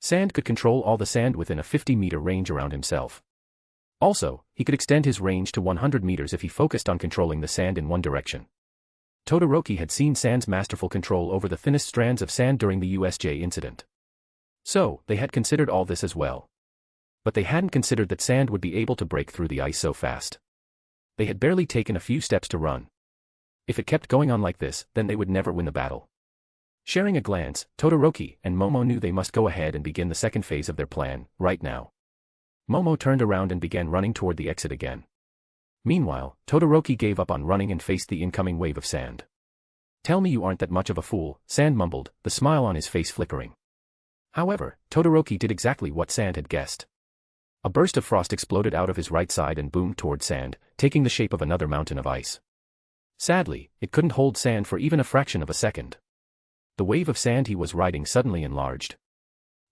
Sand could control all the sand within a 50-meter range around himself. Also, he could extend his range to 100 meters if he focused on controlling the sand in one direction. Todoroki had seen Sand's masterful control over the thinnest strands of sand during the USJ incident. So, they had considered all this as well. But they hadn't considered that Sand would be able to break through the ice so fast. They had barely taken a few steps to run. If it kept going on like this, then they would never win the battle. Sharing a glance, Todoroki and Momo knew they must go ahead and begin the second phase of their plan, right now. Momo turned around and began running toward the exit again. Meanwhile, Todoroki gave up on running and faced the incoming wave of sand. Tell me you aren't that much of a fool, Sand mumbled, the smile on his face flickering. However, Todoroki did exactly what Sand had guessed. A burst of frost exploded out of his right side and boomed toward Sand, taking the shape of another mountain of ice. Sadly, it couldn't hold Sand for even a fraction of a second. The wave of sand he was riding suddenly enlarged.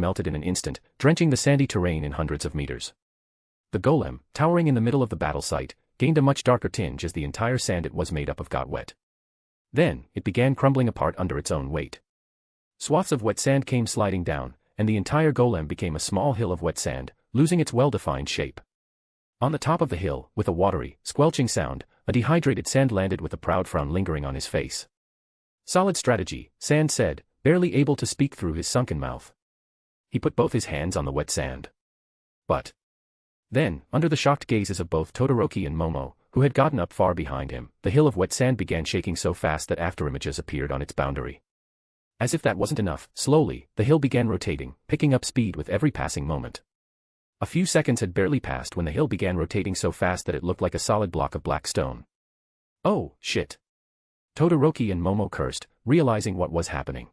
melted in an instant, drenching the sandy terrain in hundreds of meters. The golem, towering in the middle of the battle site, gained a much darker tinge as the entire sand it was made up of got wet. Then, it began crumbling apart under its own weight. Swaths of wet sand came sliding down, and the entire golem became a small hill of wet sand, losing its well-defined shape. On the top of the hill, with a watery, squelching sound, a dehydrated Sand landed with a proud frown lingering on his face. Solid strategy, Sand said, barely able to speak through his sunken mouth. He put both his hands on the wet sand. But then, under the shocked gazes of both Todoroki and Momo, who had gotten up far behind him, the hill of wet sand began shaking so fast that afterimages appeared on its boundary. As if that wasn't enough, slowly, the hill began rotating, picking up speed with every passing moment. A few seconds had barely passed when the hill began rotating so fast that it looked like a solid block of black stone. Oh, shit. Todoroki and Momo cursed, realizing what was happening.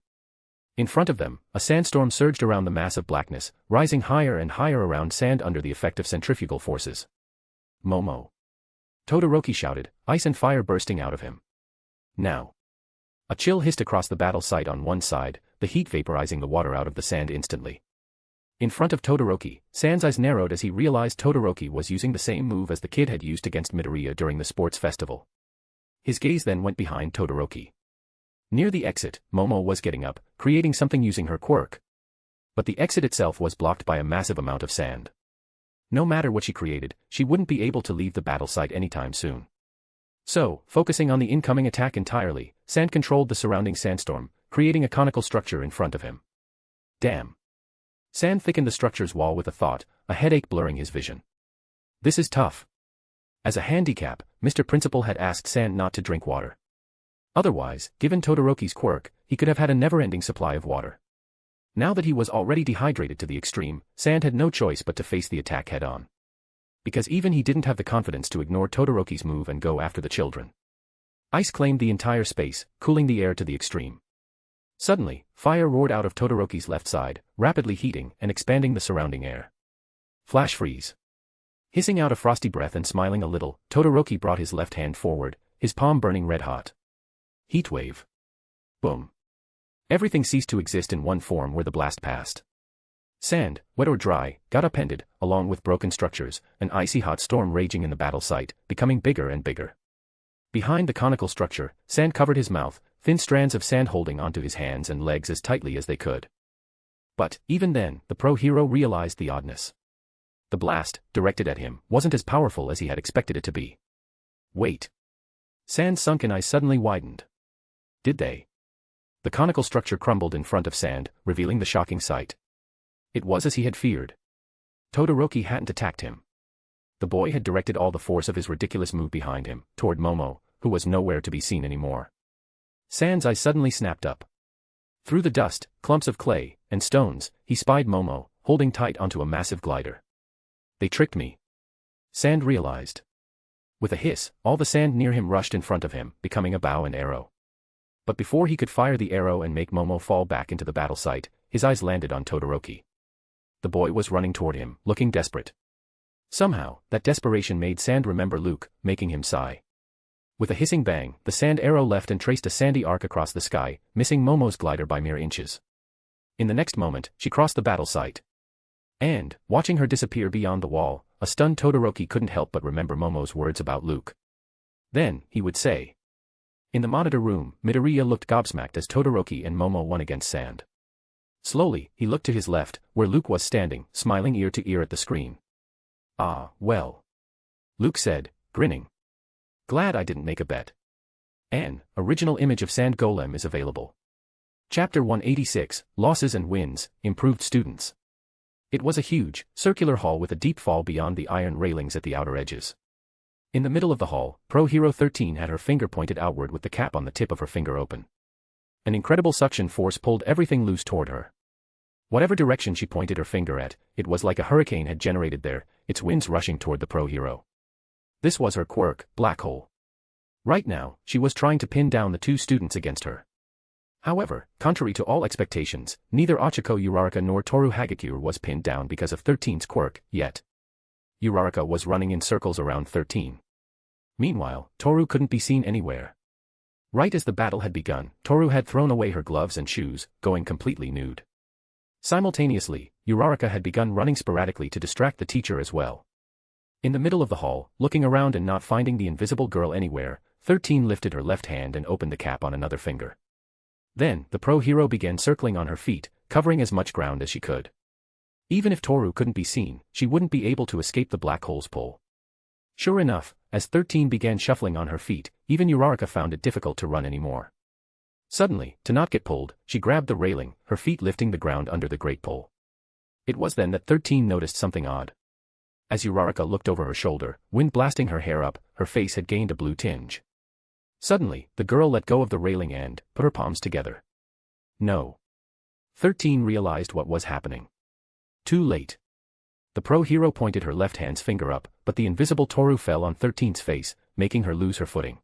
In front of them, a sandstorm surged around the mass of blackness, rising higher and higher around Sand under the effect of centrifugal forces. Momo. Todoroki shouted, ice and fire bursting out of him. Now. A chill hissed across the battle site on one side, the heat vaporizing the water out of the sand instantly. In front of Todoroki, Sand's eyes narrowed as he realized Todoroki was using the same move as the kid had used against Midoriya during the sports festival. His gaze then went behind Todoroki. Near the exit, Momo was getting up, creating something using her quirk. But the exit itself was blocked by a massive amount of sand. No matter what she created, she wouldn't be able to leave the battle site anytime soon. So, focusing on the incoming attack entirely, Sand controlled the surrounding sandstorm, creating a conical structure in front of him. Damn. Sand thickened the structure's wall with a thought, a headache blurring his vision. This is tough. As a handicap, Mr. Principal had asked Sand not to drink water. Otherwise, given Todoroki's quirk, he could have had a never-ending supply of water. Now that he was already dehydrated to the extreme, Sand had no choice but to face the attack head-on. Because even he didn't have the confidence to ignore Todoroki's move and go after the children. Ice claimed the entire space, cooling the air to the extreme. Suddenly, fire roared out of Todoroki's left side, rapidly heating and expanding the surrounding air. Flash freeze. Hissing out a frosty breath and smiling a little, Todoroki brought his left hand forward, his palm burning red-hot. Heat wave. Boom. Everything ceased to exist in one form where the blast passed. Sand, wet or dry, got upended, along with broken structures, an icy hot storm raging in the battle site, becoming bigger and bigger. Behind the conical structure, Sand covered his mouth, thin strands of sand holding onto his hands and legs as tightly as they could. But, even then, the pro-hero realized the oddness. The blast, directed at him, wasn't as powerful as he had expected it to be. Wait. Sand's sunken eyes suddenly widened. Did they? The conical structure crumbled in front of Sand, revealing the shocking sight. It was as he had feared. Todoroki hadn't attacked him. The boy had directed all the force of his ridiculous move behind him, toward Momo, who was nowhere to be seen anymore. Sand's eyes suddenly snapped up. Through the dust, clumps of clay, and stones, he spied Momo, holding tight onto a massive glider. They tricked me. Sand realized. With a hiss, all the sand near him rushed in front of him, becoming a bow and arrow. But before he could fire the arrow and make Momo fall back into the battle site, his eyes landed on Todoroki. The boy was running toward him, looking desperate. Somehow, that desperation made Sand remember Luke, making him sigh. With a hissing bang, the sand arrow left and traced a sandy arc across the sky, missing Momo's glider by mere inches. In the next moment, she crossed the battle site. And, watching her disappear beyond the wall, a stunned Todoroki couldn't help but remember Momo's words about Luke. Then, he would say. In the monitor room, Midoriya looked gobsmacked as Todoroki and Momo won against Sand. Slowly, he looked to his left, where Luke was standing, smiling ear to ear at the screen. Ah, well. Luke said, grinning. Glad I didn't make a bet. An original image of Sand Golem is available. Chapter 186, Losses and Wins, Improved Students. It was a huge, circular hall with a deep fall beyond the iron railings at the outer edges. In the middle of the hall, Pro Hero 13 had her finger pointed outward with the cap on the tip of her finger open. An incredible suction force pulled everything loose toward her. Whatever direction she pointed her finger at, it was like a hurricane had generated there, its winds rushing toward the Pro Hero. This was her quirk, Black Hole. Right now, she was trying to pin down the two students against her. However, contrary to all expectations, neither Ochako Uraraka nor Toru Hagakure was pinned down because of 13's quirk, yet. Uraraka was running in circles around 13. Meanwhile, Toru couldn't be seen anywhere. Right as the battle had begun, Toru had thrown away her gloves and shoes, going completely nude. Simultaneously, Uraraka had begun running sporadically to distract the teacher as well. In the middle of the hall, looking around and not finding the invisible girl anywhere, 13 lifted her left hand and opened the cap on another finger. Then, the pro hero began circling on her feet, covering as much ground as she could. Even if Toru couldn't be seen, she wouldn't be able to escape the black hole's pull. Sure enough, as 13 began shuffling on her feet, even Uraraka found it difficult to run anymore. Suddenly, to not get pulled, she grabbed the railing, her feet lifting the ground under the great pole. It was then that 13 noticed something odd. As Uraraka looked over her shoulder, wind blasting her hair up, her face had gained a blue tinge. Suddenly, the girl let go of the railing and put her palms together. No. 13 realized what was happening. Too late. The pro-hero pointed her left hand's finger up, but the invisible Toru fell on 13's face, making her lose her footing.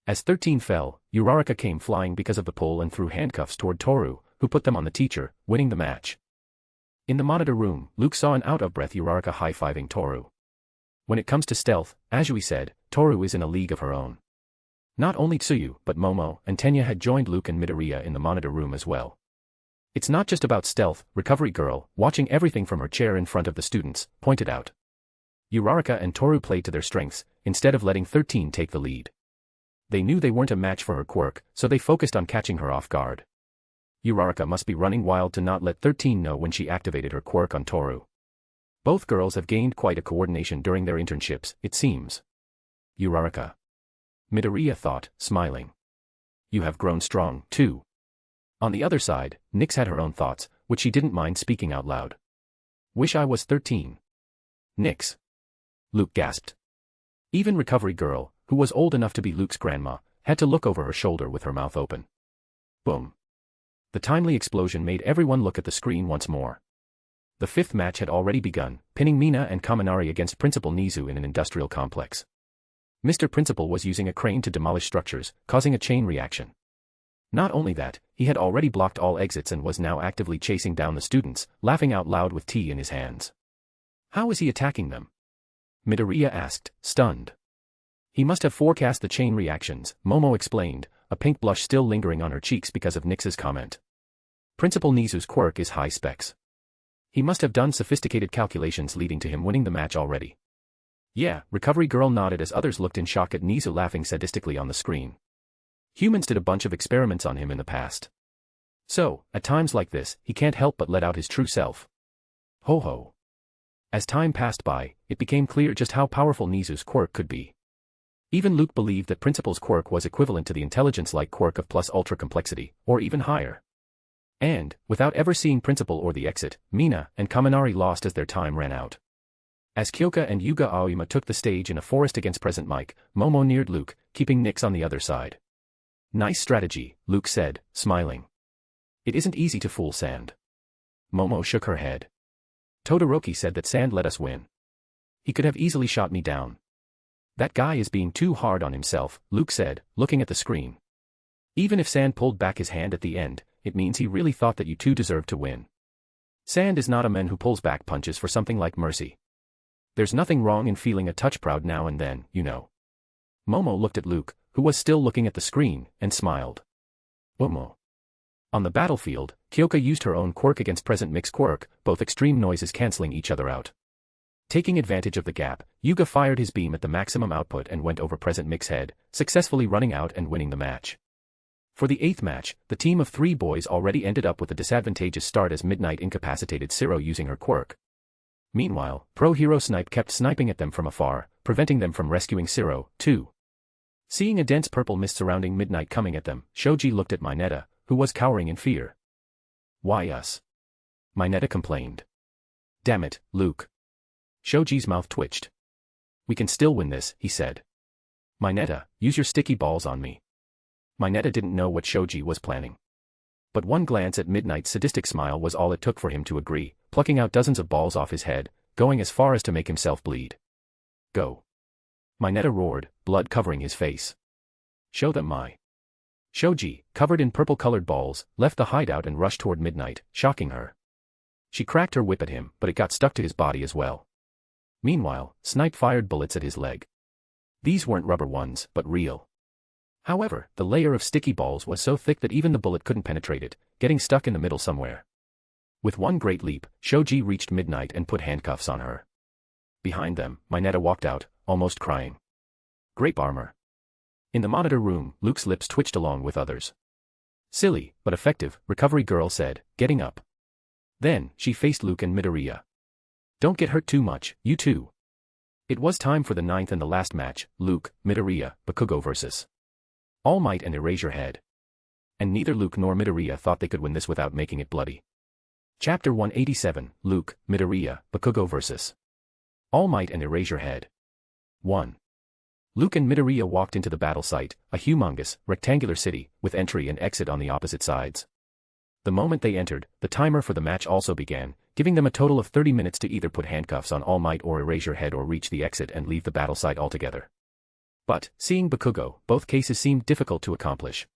As 13 fell, Uraraka came flying because of the pull and threw handcuffs toward Toru, who put them on the teacher, winning the match. In the monitor room, Luke saw an out-of-breath Uraraka high-fiving Toru. When it comes to stealth, Azui said, Toru is in a league of her own. Not only Tsuyu, but Momo and Tenya had joined Luke and Midoriya in the monitor room as well. It's not just about stealth, Recovery Girl, watching everything from her chair in front of the students, pointed out. Uraraka and Toru played to their strengths, instead of letting 13 take the lead. They knew they weren't a match for her quirk, so they focused on catching her off guard. Uraraka must be running wild to not let 13 know when she activated her quirk on Toru. Both girls have gained quite a coordination during their internships, it seems. Uraraka. Midoriya thought, smiling. You have grown strong, too. On the other side, Nyx had her own thoughts, which she didn't mind speaking out loud. Wish I was 13. Nyx. Luke gasped. Even Recovery Girl, who was old enough to be Luke's grandma, had to look over her shoulder with her mouth open. Boom. The timely explosion made everyone look at the screen once more. The fifth match had already begun, pinning Mina and Kaminari against Principal Nizu in an industrial complex. Mr. Principal was using a crane to demolish structures, causing a chain reaction. Not only that, he had already blocked all exits and was now actively chasing down the students, laughing out loud with tea in his hands. How is he attacking them? Midoriya asked, stunned. He must have forecast the chain reactions, Momo explained, a pink blush still lingering on her cheeks because of Nyx's comment. Principal Nizu's quirk is high specs. He must have done sophisticated calculations leading to him winning the match already. Yeah, Recovery Girl nodded as others looked in shock at Nizu laughing sadistically on the screen. Humans did a bunch of experiments on him in the past. So, at times like this, he can't help but let out his true self. Ho ho. As time passed by, it became clear just how powerful Nizu's quirk could be. Even Luke believed that Principal's quirk was equivalent to the intelligence-like quirk of plus ultra complexity, or even higher. And, without ever seeing Principal or the exit, Mina and Kaminari lost as their time ran out. As Kyoka and Yuga Aoyama took the stage in a forest against Present Mike, Momo neared Luke, keeping Nyx on the other side. Nice strategy, Luke said, smiling. It isn't easy to fool Sand. Momo shook her head. Todoroki said that Sand let us win. He could have easily shot me down. That guy is being too hard on himself, Luke said, looking at the screen. Even if Sand pulled back his hand at the end, it means he really thought that you two deserved to win. Sand is not a man who pulls back punches for something like mercy. There's nothing wrong in feeling a touch proud now and then, you know. Momo looked at Luke, who was still looking at the screen, and smiled. Momo. On the battlefield, Kyoka used her own quirk against Present Mix quirk, both extreme noises cancelling each other out. Taking advantage of the gap, Yuga fired his beam at the maximum output and went over Present Mix's head, successfully running out and winning the match. For the eighth match, the team of three boys already ended up with a disadvantageous start as Midnight incapacitated Siro using her quirk. Meanwhile, Pro-Hero Snipe kept sniping at them from afar, preventing them from rescuing Siro, too. Seeing a dense purple mist surrounding Midnight coming at them, Shoji looked at Mineta, who was cowering in fear. Why us? Mineta complained. Damn it, Luke. Shoji's mouth twitched. We can still win this, he said. Mineta, use your sticky balls on me. Mineta didn't know what Shoji was planning. But one glance at Midnight's sadistic smile was all it took for him to agree, plucking out dozens of balls off his head, going as far as to make himself bleed. Go. Mineta roared, blood covering his face. Show them my. Shoji, covered in purple-colored balls, left the hideout and rushed toward Midnight, shocking her. She cracked her whip at him, but it got stuck to his body as well. Meanwhile, Snipe fired bullets at his leg. These weren't rubber ones, but real. However, the layer of sticky balls was so thick that even the bullet couldn't penetrate it, getting stuck in the middle somewhere. With one great leap, Shoji reached Midnight and put handcuffs on her. Behind them, Mineta walked out, almost crying. Grape armor. In the monitor room, Luke's lips twitched along with others. Silly, but effective, Recovery Girl said, getting up. Then, she faced Luke and Midoriya. Don't get hurt too much, you two. It was time for the ninth and the last match, Luke, Midoriya, Bakugo vs. All Might and Eraserhead. And neither Luke nor Midoriya thought they could win this without making it bloody. Chapter 187, Luke, Midoriya, Bakugo vs. All Might and Eraserhead. 1. Luke and Midoriya walked into the battle site, a humongous, rectangular city, with entry and exit on the opposite sides. The moment they entered, the timer for the match also began, giving them a total of 30 minutes to either put handcuffs on All Might or Eraserhead or reach the exit and leave the battle site altogether. But, seeing Bakugo, both cases seemed difficult to accomplish.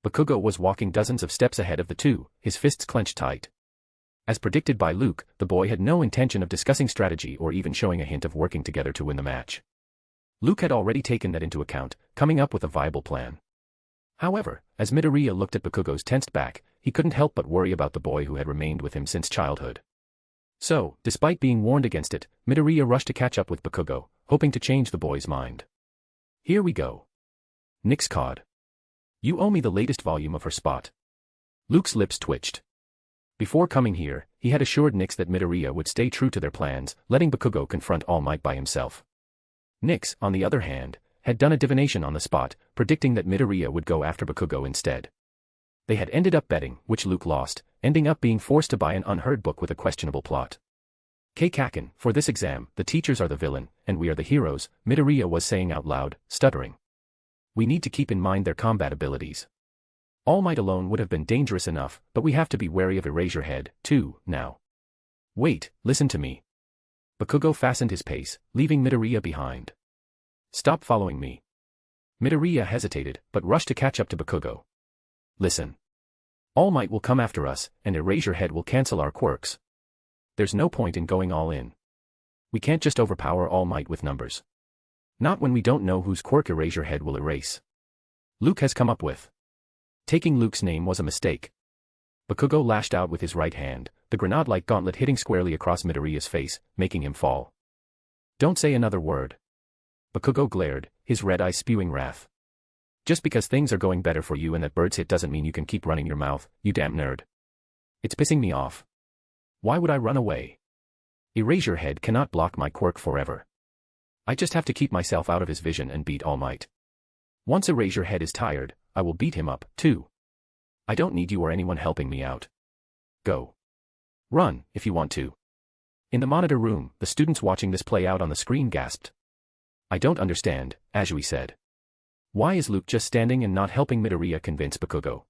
Bakugo was walking dozens of steps ahead of the two, his fists clenched tight. As predicted by Luke, the boy had no intention of discussing strategy or even showing a hint of working together to win the match. Luke had already taken that into account, coming up with a viable plan. However, as Midoriya looked at Bakugo's tensed back, he couldn't help but worry about the boy who had remained with him since childhood. So, despite being warned against it, Midoriya rushed to catch up with Bakugo, hoping to change the boy's mind. Here we go. Nix cawed. You owe me the latest volume of her spot. Luke's lips twitched. Before coming here, he had assured Nix that Midoriya would stay true to their plans, letting Bakugo confront All Might by himself. Nix, on the other hand, had done a divination on the spot, predicting that Midoriya would go after Bakugo instead. They had ended up betting, which Luke lost, ending up being forced to buy an unheard book with a questionable plot. Kaken, for this exam, the teachers are the villain, and we are the heroes, Midoriya was saying out loud, stuttering. We need to keep in mind their combat abilities. All Might alone would have been dangerous enough, but we have to be wary of Eraserhead, too, now. Wait, listen to me. Bakugo fastened his pace, leaving Midoriya behind. Stop following me. Midoriya hesitated, but rushed to catch up to Bakugo. Listen. All Might will come after us, and Eraserhead will cancel our quirks. There's no point in going all in. We can't just overpower All Might with numbers. Not when we don't know whose quirk Eraserhead will erase. Luke has come up with. Taking Luke's name was a mistake. Bakugo lashed out with his right hand, the grenade-like gauntlet hitting squarely across Midoriya's face, making him fall. Don't say another word. Bakugo glared, his red eyes spewing wrath. Just because things are going better for you and that bird's hit doesn't mean you can keep running your mouth, you damn nerd. It's pissing me off. Why would I run away? Eraserhead cannot block my quirk forever. I just have to keep myself out of his vision and beat All Might. Once Eraserhead is tired, I will beat him up, too. I don't need you or anyone helping me out. Go. Run, if you want to. In the monitor room, the students watching this play out on the screen gasped. I don't understand, Azui said. Why is Luke just standing and not helping Midoriya convince Bakugo?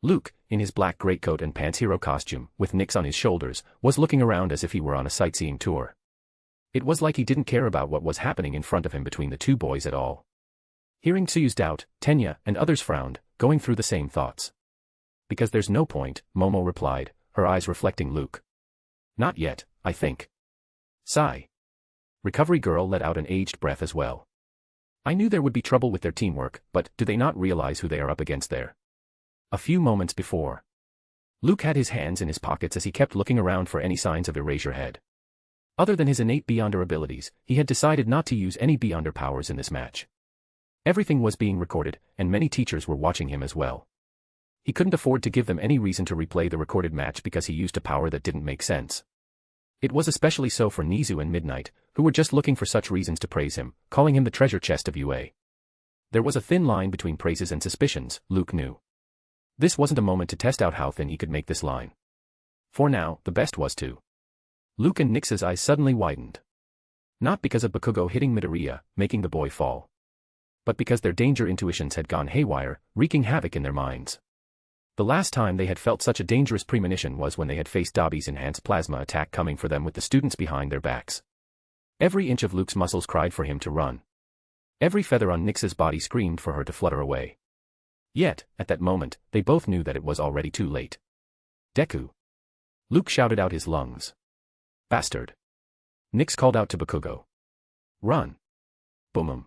Luke, in his black greatcoat and pants hero costume, with Nix on his shoulders, was looking around as if he were on a sightseeing tour. It was like he didn't care about what was happening in front of him between the two boys at all. Hearing Tsuyu's doubt, Tenya and others frowned, going through the same thoughts. Because there's no point, Momo replied, her eyes reflecting Luke. Not yet, I think. Sigh. Recovery Girl let out an aged breath as well. I knew there would be trouble with their teamwork, but do they not realize who they are up against there? A few moments before. Luke had his hands in his pockets as he kept looking around for any signs of Eraserhead. Other than his innate Beyonder abilities, he had decided not to use any Beyonder powers in this match. Everything was being recorded, and many teachers were watching him as well. He couldn't afford to give them any reason to replay the recorded match because he used a power that didn't make sense. It was especially so for Nizu and Midnight, who were just looking for such reasons to praise him, calling him the treasure chest of UA. There was a thin line between praises and suspicions, Luke knew. This wasn't a moment to test out how thin he could make this line. For now, the best was to. Luke and Nix's eyes suddenly widened. Not because of Bakugo hitting Midoriya, making the boy fall. But because their danger intuitions had gone haywire, wreaking havoc in their minds. The last time they had felt such a dangerous premonition was when they had faced Dobby's enhanced plasma attack coming for them with the students behind their backs. Every inch of Luke's muscles cried for him to run. Every feather on Nix's body screamed for her to flutter away. Yet, at that moment, they both knew that it was already too late. Deku. Luke shouted out his lungs. Bastard. Nix called out to Bakugo. Run. Boom.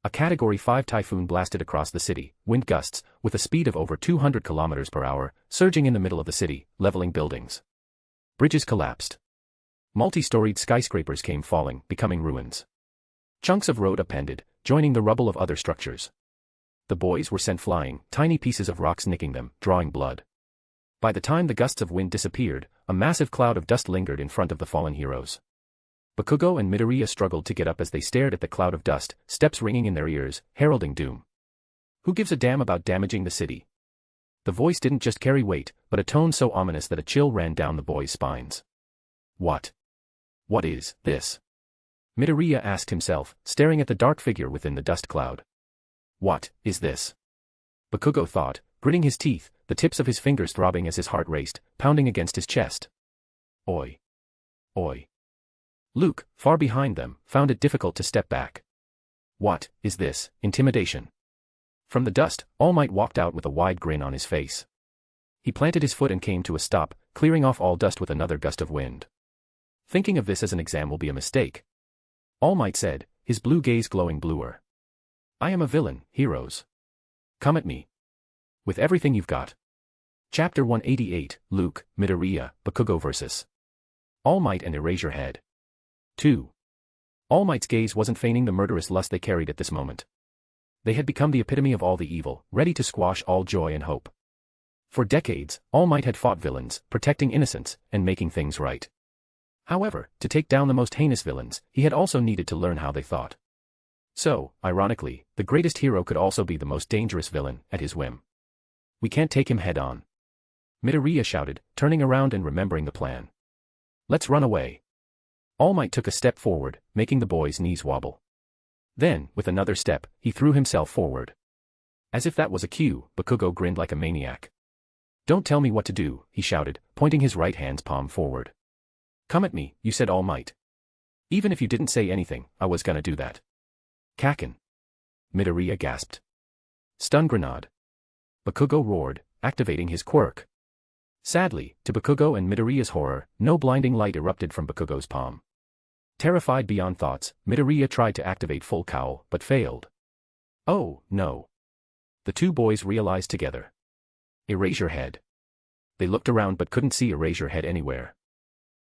A Category 5 typhoon blasted across the city, wind gusts, with a speed of over 200 kilometers per hour, surging in the middle of the city, leveling buildings. Bridges collapsed. Multi-storied skyscrapers came falling, becoming ruins. Chunks of road upended, joining the rubble of other structures. The boys were sent flying, tiny pieces of rocks nicking them, drawing blood. By the time the gusts of wind disappeared, a massive cloud of dust lingered in front of the fallen heroes. Bakugo and Midoriya struggled to get up as they stared at the cloud of dust, steps ringing in their ears, heralding doom. Who gives a damn about damaging the city? The voice didn't just carry weight, but a tone so ominous that a chill ran down the boys' spines. What? What is this? Midoriya asked himself, staring at the dark figure within the dust cloud. What is this? Bakugo thought, gritting his teeth, the tips of his fingers throbbing as his heart raced, pounding against his chest. Oi. Oi. Luke, far behind them, found it difficult to step back. What is this? Intimidation. From the dust, All Might walked out with a wide grin on his face. He planted his foot and came to a stop, clearing off all dust with another gust of wind. Thinking of this as an exam will be a mistake, All Might said, his blue gaze glowing bluer. I am a villain, heroes. Come at me. With everything you've got. Chapter 188, Luke, Midoriya, Bakugo vs. All Might and Eraserhead. 2. All Might's gaze wasn't feigning the murderous lust they carried at this moment. They had become the epitome of all the evil, ready to squash all joy and hope. For decades, All Might had fought villains, protecting innocents, and making things right. However, to take down the most heinous villains, he had also needed to learn how they thought. So, ironically, the greatest hero could also be the most dangerous villain, at his whim. We can't take him head-on. Midoriya shouted, turning around and remembering the plan. Let's run away. All Might took a step forward, making the boys' knees wobble. Then, with another step, he threw himself forward. As if that was a cue, Bakugo grinned like a maniac. Don't tell me what to do, he shouted, pointing his right hand's palm forward. Come at me, you said All Might. Even if you didn't say anything, I was gonna do that. Kaken. Midoriya gasped. Stun grenade. Bakugo roared, activating his quirk. Sadly, to Bakugo and Midoriya's horror, no blinding light erupted from Bakugo's palm. Terrified beyond thoughts, Midoriya tried to activate full cowl, but failed. Oh, no. The two boys realized together. Eraserhead. They looked around but couldn't see Eraserhead anywhere.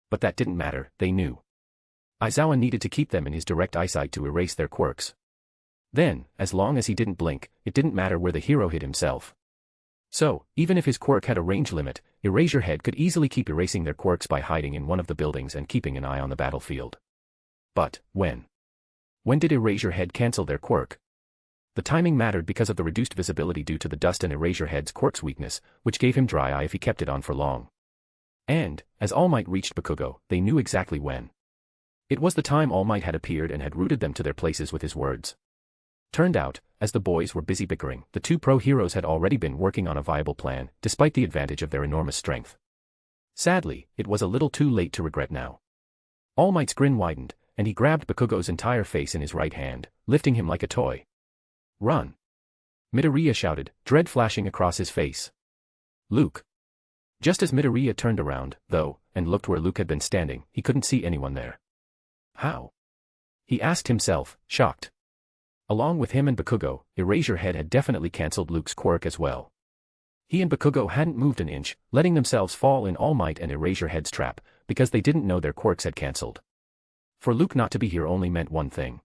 But that didn't matter, they knew. Aizawa needed to keep them in his direct eyesight to erase their quirks. Then, as long as he didn't blink, it didn't matter where the hero hid himself. So, even if his quirk had a range limit, Eraserhead could easily keep erasing their quirks by hiding in one of the buildings and keeping an eye on the battlefield. But, when? When did Eraserhead cancel their quirk? The timing mattered because of the reduced visibility due to the dust and Eraserhead's quirk's weakness, which gave him dry eye if he kept it on for long. And, as All Might reached Bakugo, they knew exactly when. It was the time All Might had appeared and had rooted them to their places with his words. Turned out, as the boys were busy bickering, the two pro-heroes had already been working on a viable plan, despite the advantage of their enormous strength. Sadly, it was a little too late to regret now. All Might's grin widened, and he grabbed Bakugo's entire face in his right hand, lifting him like a toy. Run! Midoriya shouted, dread flashing across his face. Luke. Just as Midoriya turned around, though, and looked where Luke had been standing, he couldn't see anyone there. How? He asked himself, shocked. Along with him and Bakugo, Eraserhead had definitely cancelled Luke's quirk as well. He and Bakugo hadn't moved an inch, letting themselves fall in All Might and Eraserhead's trap, because they didn't know their quirks had cancelled. For Luke not to be here only meant one thing.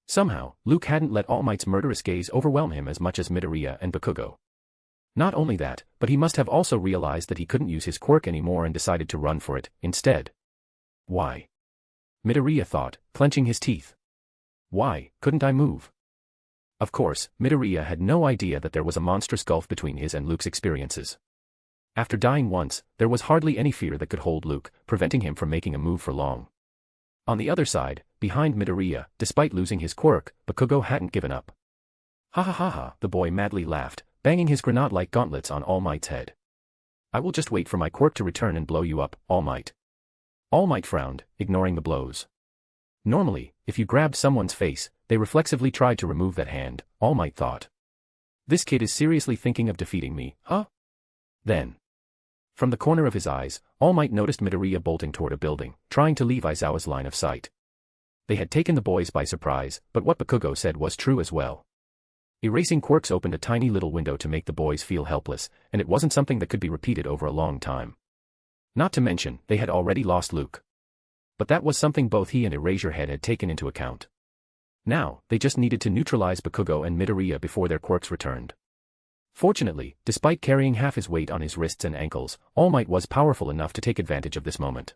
Somehow, Luke hadn't let All Might's murderous gaze overwhelm him as much as Midoriya and Bakugo. Not only that, but he must have also realized that he couldn't use his quirk anymore and decided to run for it, instead. Why? Midoriya thought, clenching his teeth. Why couldn't I move? Of course, Midoriya had no idea that there was a monstrous gulf between his and Luke's experiences. After dying once, there was hardly any fear that could hold Luke, preventing him from making a move for long. On the other side, behind Midoriya, despite losing his quirk, Bakugo hadn't given up. Ha ha ha ha, the boy madly laughed, banging his grenade-like gauntlets on All Might's head. I will just wait for my quirk to return and blow you up, All Might. All Might frowned, ignoring the blows. Normally, if you grabbed someone's face, they reflexively tried to remove that hand, All Might thought. This kid is seriously thinking of defeating me, huh? Then. From the corner of his eyes, All Might noticed Midoriya bolting toward a building, trying to leave Aizawa's line of sight. They had taken the boys by surprise, but what Bakugo said was true as well. Erasing quirks opened a tiny little window to make the boys feel helpless, and it wasn't something that could be repeated over a long time. Not to mention, they had already lost Luke. But that was something both he and Eraserhead had taken into account. Now, they just needed to neutralize Bakugo and Midoriya before their quirks returned. Fortunately, despite carrying half his weight on his wrists and ankles, All Might was powerful enough to take advantage of this moment.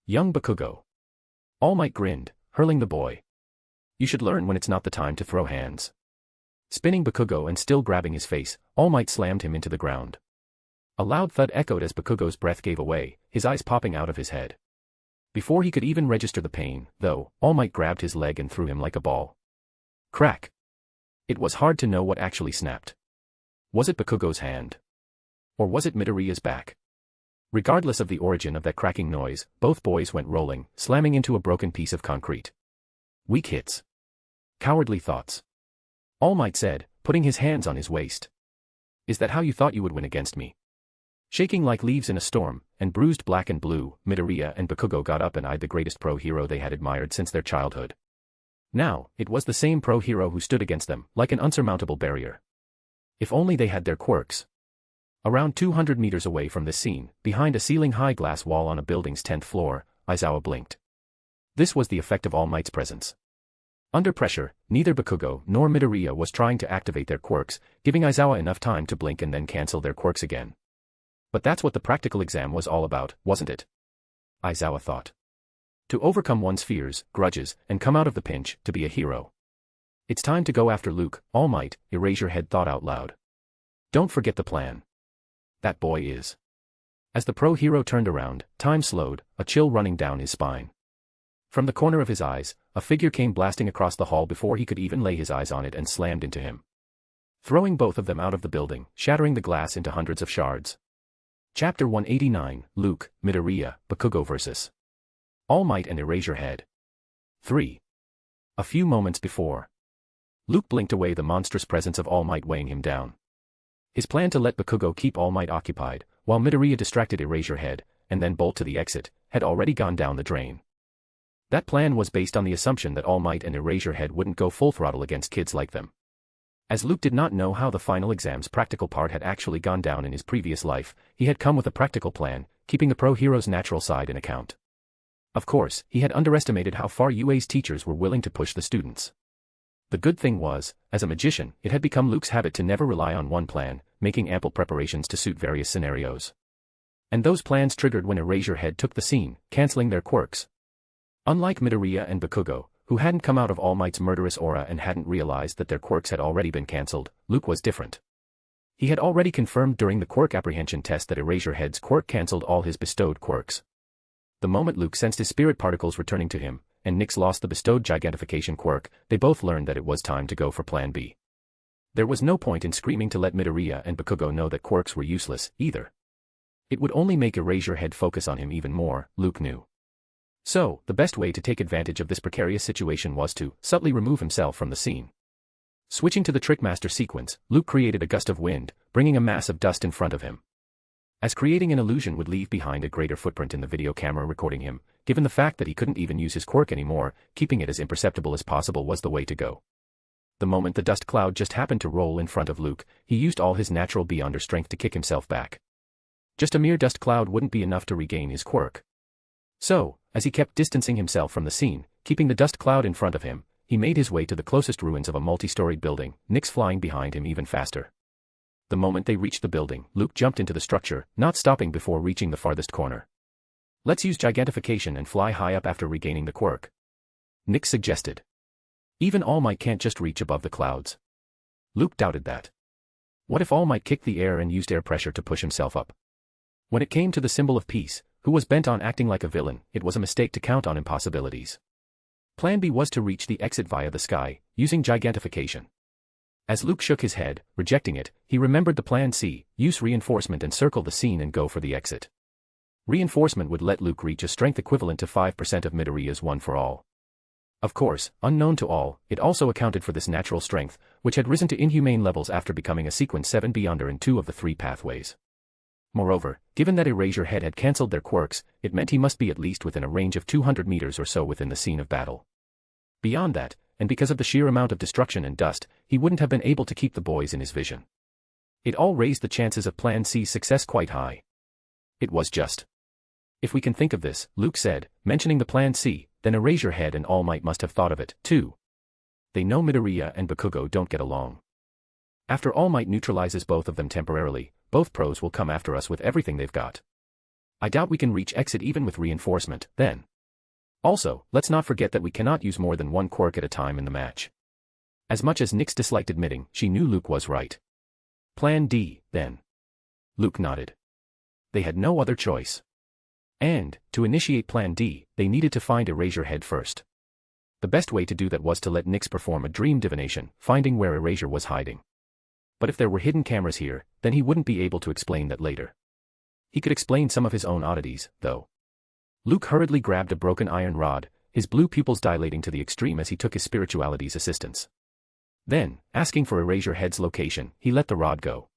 Young Bakugo. All Might grinned, hurling the boy. You should learn when it's not the time to throw hands. Spinning Bakugo and still grabbing his face, All Might slammed him into the ground. A loud thud echoed as Bakugo's breath gave away, his eyes popping out of his head. Before he could even register the pain, though, All Might grabbed his leg and threw him like a ball. Crack! It was hard to know what actually snapped. Was it Bakugo's hand? Or was it Midoriya's back? Regardless of the origin of that cracking noise, both boys went rolling, slamming into a broken piece of concrete. Weak hits. Cowardly thoughts. All Might said, putting his hands on his waist. Is that how you thought you would win against me? Shaking like leaves in a storm, and bruised black and blue, Midoriya and Bakugo got up and eyed the greatest pro-hero they had admired since their childhood. Now, it was the same pro-hero who stood against them, like an unsurmountable barrier. If only they had their quirks. Around 200 meters away from this scene, behind a ceiling-high glass wall on a building's 10th floor, Aizawa blinked. This was the effect of All Might's presence. Under pressure, neither Bakugo nor Midoriya was trying to activate their quirks, giving Aizawa enough time to blink and then cancel their quirks again. But that's what the practical exam was all about, wasn't it? Aizawa thought. To overcome one's fears, grudges, and come out of the pinch, to be a hero. It's time to go after Luke, All Might, Eraserhead thought out loud. Don't forget the plan. That boy is. As the pro-hero turned around, time slowed, a chill running down his spine. From the corner of his eyes, a figure came blasting across the hall before he could even lay his eyes on it and slammed into him. Throwing both of them out of the building, shattering the glass into hundreds of shards. Chapter 189, Luke, Midoriya, Bakugo vs. All Might and Eraserhead. 3. A few moments before. Luke blinked away the monstrous presence of All Might weighing him down. His plan to let Bakugo keep All Might occupied, while Midoriya distracted Eraserhead, and then bolt to the exit, had already gone down the drain. That plan was based on the assumption that All Might and Eraserhead wouldn't go full throttle against kids like them. As Luke did not know how the final exam's practical part had actually gone down in his previous life, he had come with a practical plan, keeping the pro-hero's natural side in account. Of course, he had underestimated how far UA's teachers were willing to push the students. The good thing was, as a magician, it had become Luke's habit to never rely on one plan, making ample preparations to suit various scenarios. And those plans triggered when Eraserhead took the scene, canceling their quirks. Unlike Midoriya and Bakugo, who hadn't come out of All Might's murderous aura and hadn't realized that their quirks had already been cancelled, Luke was different. He had already confirmed during the quirk apprehension test that Eraserhead's quirk cancelled all his bestowed quirks. The moment Luke sensed his spirit particles returning to him, and Nyx lost the bestowed gigantification quirk, they both learned that it was time to go for Plan B. There was no point in screaming to let Midoriya and Bakugo know that quirks were useless, either. It would only make Eraserhead focus on him even more, Luke knew. So, the best way to take advantage of this precarious situation was to subtly remove himself from the scene. Switching to the Trickmaster sequence, Luke created a gust of wind, bringing a mass of dust in front of him. As creating an illusion would leave behind a greater footprint in the video camera recording him, given the fact that he couldn't even use his quirk anymore, keeping it as imperceptible as possible was the way to go. The moment the dust cloud just happened to roll in front of Luke, he used all his natural Beyonder strength to kick himself back. Just a mere dust cloud wouldn't be enough to regain his quirk. So, as he kept distancing himself from the scene, keeping the dust cloud in front of him, he made his way to the closest ruins of a multi-storied building, Nyx flying behind him even faster. The moment they reached the building, Luke jumped into the structure, not stopping before reaching the farthest corner. Let's use gigantification and fly high up after regaining the quirk. Nyx suggested. Even All Might can't just reach above the clouds. Luke doubted that. What if All Might kicked the air and used air pressure to push himself up? When it came to the symbol of peace, who was bent on acting like a villain, it was a mistake to count on impossibilities. Plan B was to reach the exit via the sky, using gigantification. As Luke shook his head, rejecting it, he remembered the Plan C, use reinforcement and circle the scene and go for the exit. Reinforcement would let Luke reach a strength equivalent to 5% of Midoriya's One for All. Of course, unknown to all, it also accounted for this natural strength, which had risen to inhumane levels after becoming a Sequence 7 Beyonder in 2 of the 3 pathways. Moreover, given that Eraserhead had cancelled their quirks, it meant he must be at least within a range of 200 meters or so within the scene of battle. Beyond that, and because of the sheer amount of destruction and dust, he wouldn't have been able to keep the boys in his vision. It all raised the chances of Plan C's success quite high. It was just. If we can think of this, Luke said, mentioning the Plan C, then Eraserhead and All Might must have thought of it, too. They know Midoriya and Bakugo don't get along. After All Might neutralizes both of them temporarily, both pros will come after us with everything they've got. I doubt we can reach exit even with reinforcement, then. Also, let's not forget that we cannot use more than one quirk at a time in the match. As much as Nyx disliked admitting, she knew Luke was right. Plan D, then. Luke nodded. They had no other choice. And, to initiate Plan D, they needed to find Erasure Head first. The best way to do that was to let Nyx perform a dream divination, finding where Erasure was hiding. But if there were hidden cameras here, then he wouldn't be able to explain that later. He could explain some of his own oddities, though. Luke hurriedly grabbed a broken iron rod, his blue pupils dilating to the extreme as he took his spirituality's assistance. Then, asking for Erasure Head's location, he let the rod go.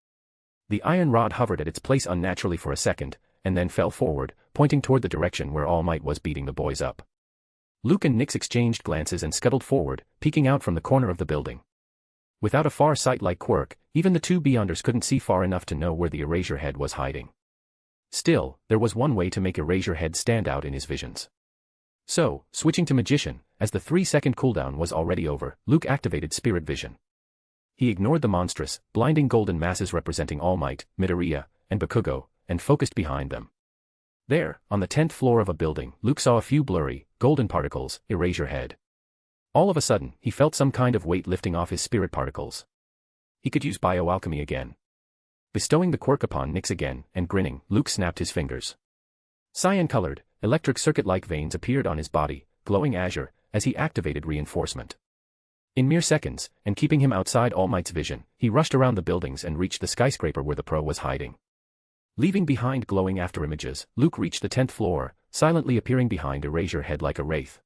The iron rod hovered at its place unnaturally for a second, and then fell forward, pointing toward the direction where All Might was beating the boys up. Luke and Nyx exchanged glances and scuttled forward, peeking out from the corner of the building. Without a far sight like Quirk, even the two Beyonders couldn't see far enough to know where the Erasure Head was hiding. Still, there was one way to make Erasure Head stand out in his visions. So, switching to Magician, as the 3-second cooldown was already over, Luke activated Spirit Vision. He ignored the monstrous, blinding golden masses representing All Might, Midoriya, and Bakugo, and focused behind them. There, on the 10th floor of a building, Luke saw a few blurry, golden particles, Erasure Head. All of a sudden, he felt some kind of weight lifting off his spirit particles. He could use Bioalchemy again. Bestowing the quirk upon Nyx again, and grinning, Luke snapped his fingers. Cyan-colored, electric circuit-like veins appeared on his body, glowing azure, as he activated reinforcement. In mere seconds, and keeping him outside All Might's vision, he rushed around the buildings and reached the skyscraper where the pro was hiding. Leaving behind glowing afterimages, Luke reached the 10th floor, silently appearing behind Erasure Head like a wraith.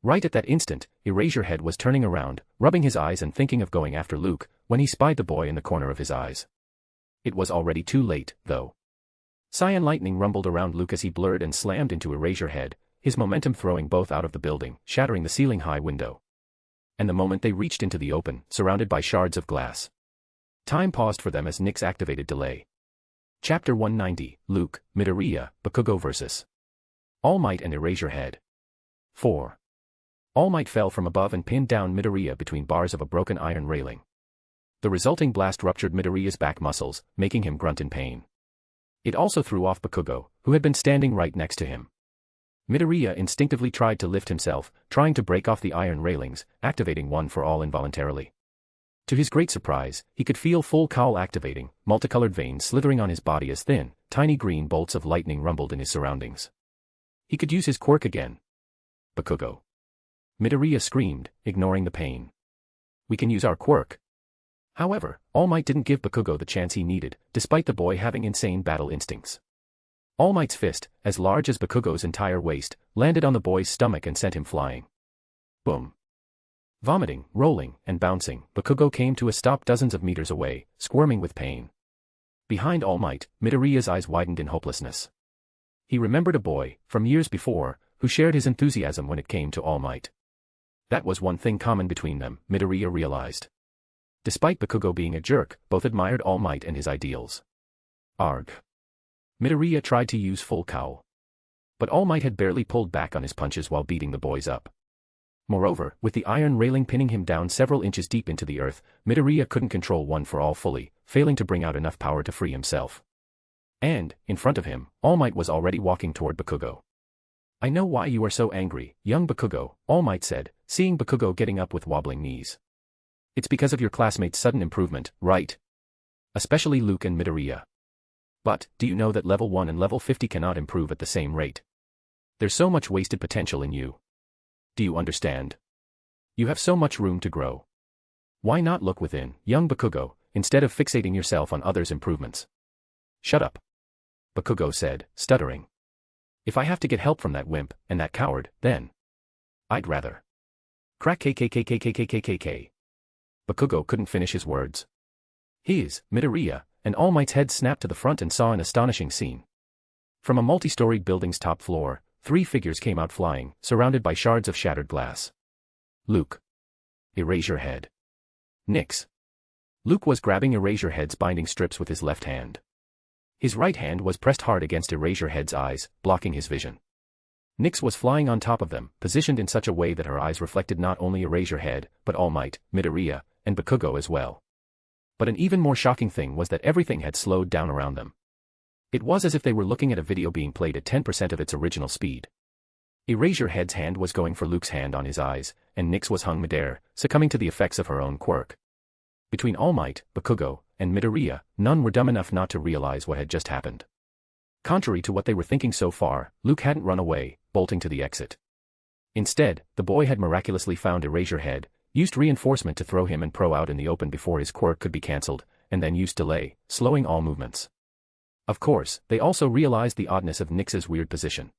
Right at that instant, Erasure Head was turning around, rubbing his eyes and thinking of going after Luke, when he spied the boy in the corner of his eyes. It was already too late, though. Cyan lightning rumbled around Luke as he blurred and slammed into Erasure Head, his momentum throwing both out of the building, shattering the ceiling-high window. And the moment they reached into the open, surrounded by shards of glass. Time paused for them as Nyx activated Delay. Chapter 190, Luke, Midoriya, Bakugo vs. All Might and Erasure Head. 4. All Might fell from above and pinned down Midoriya between bars of a broken iron railing. The resulting blast ruptured Midoriya's back muscles, making him grunt in pain. It also threw off Bakugo, who had been standing right next to him. Midoriya instinctively tried to lift himself, trying to break off the iron railings, activating One for All involuntarily. To his great surprise, he could feel full cowl activating, multicolored veins slithering on his body as thin, tiny green bolts of lightning rumbled in his surroundings. He could use his quirk again. Bakugo. Midoriya screamed, ignoring the pain. We can use our quirk. However, All Might didn't give Bakugo the chance he needed, despite the boy having insane battle instincts. All Might's fist, as large as Bakugo's entire waist, landed on the boy's stomach and sent him flying. Boom. Vomiting, rolling, and bouncing, Bakugo came to a stop dozens of meters away, squirming with pain. Behind All Might, Midoriya's eyes widened in hopelessness. He remembered a boy, from years before, who shared his enthusiasm when it came to All Might. That was one thing common between them, Midoriya realized. Despite Bakugo being a jerk, both admired All Might and his ideals. Arg. Midoriya tried to use full cowl. But All Might had barely pulled back on his punches while beating the boys up. Moreover, with the iron railing pinning him down several inches deep into the earth, Midoriya couldn't control One for All fully, failing to bring out enough power to free himself. And, in front of him, All Might was already walking toward Bakugo. I know why you are so angry, young Bakugo, All Might said, seeing Bakugo getting up with wobbling knees. It's because of your classmates' sudden improvement, right? Especially Luke and Midoriya. But, do you know that level 1 and level 50 cannot improve at the same rate? There's so much wasted potential in you. Do you understand? You have so much room to grow. Why not look within, young Bakugo, instead of fixating yourself on others' improvements? Shut up. Bakugo said, stuttering. If I have to get help from that wimp, and that coward, then I'd rather. Crack kkkkkkkkkk. Bakugo couldn't finish his words. His, Midoriya, and All Might's head snapped to the front and saw an astonishing scene. From a multi-storied building's top floor, 3 figures came out flying, surrounded by shards of shattered glass. Luke. Erasure Head. Nyx. Luke was grabbing Erasure Head's binding strips with his left hand. His right hand was pressed hard against Erasure Head's eyes, blocking his vision. Nyx was flying on top of them, positioned in such a way that her eyes reflected not only Erasure Head, but All Might, Midoriya, and Bakugo as well. But an even more shocking thing was that everything had slowed down around them. It was as if they were looking at a video being played at 10% of its original speed. Eraserhead's hand was going for Luke's hand on his eyes, and Nyx was hung midair, succumbing to the effects of her own quirk. Between All Might, Bakugo, and Midoriya, none were dumb enough not to realize what had just happened. Contrary to what they were thinking so far, Luke hadn't run away, bolting to the exit. Instead, the boy had miraculously found Eraserhead, used reinforcement to throw him and Pro out in the open before his quirk could be cancelled, and then used delay, slowing all movements. Of course, they also realized the oddness of Nyx's weird position.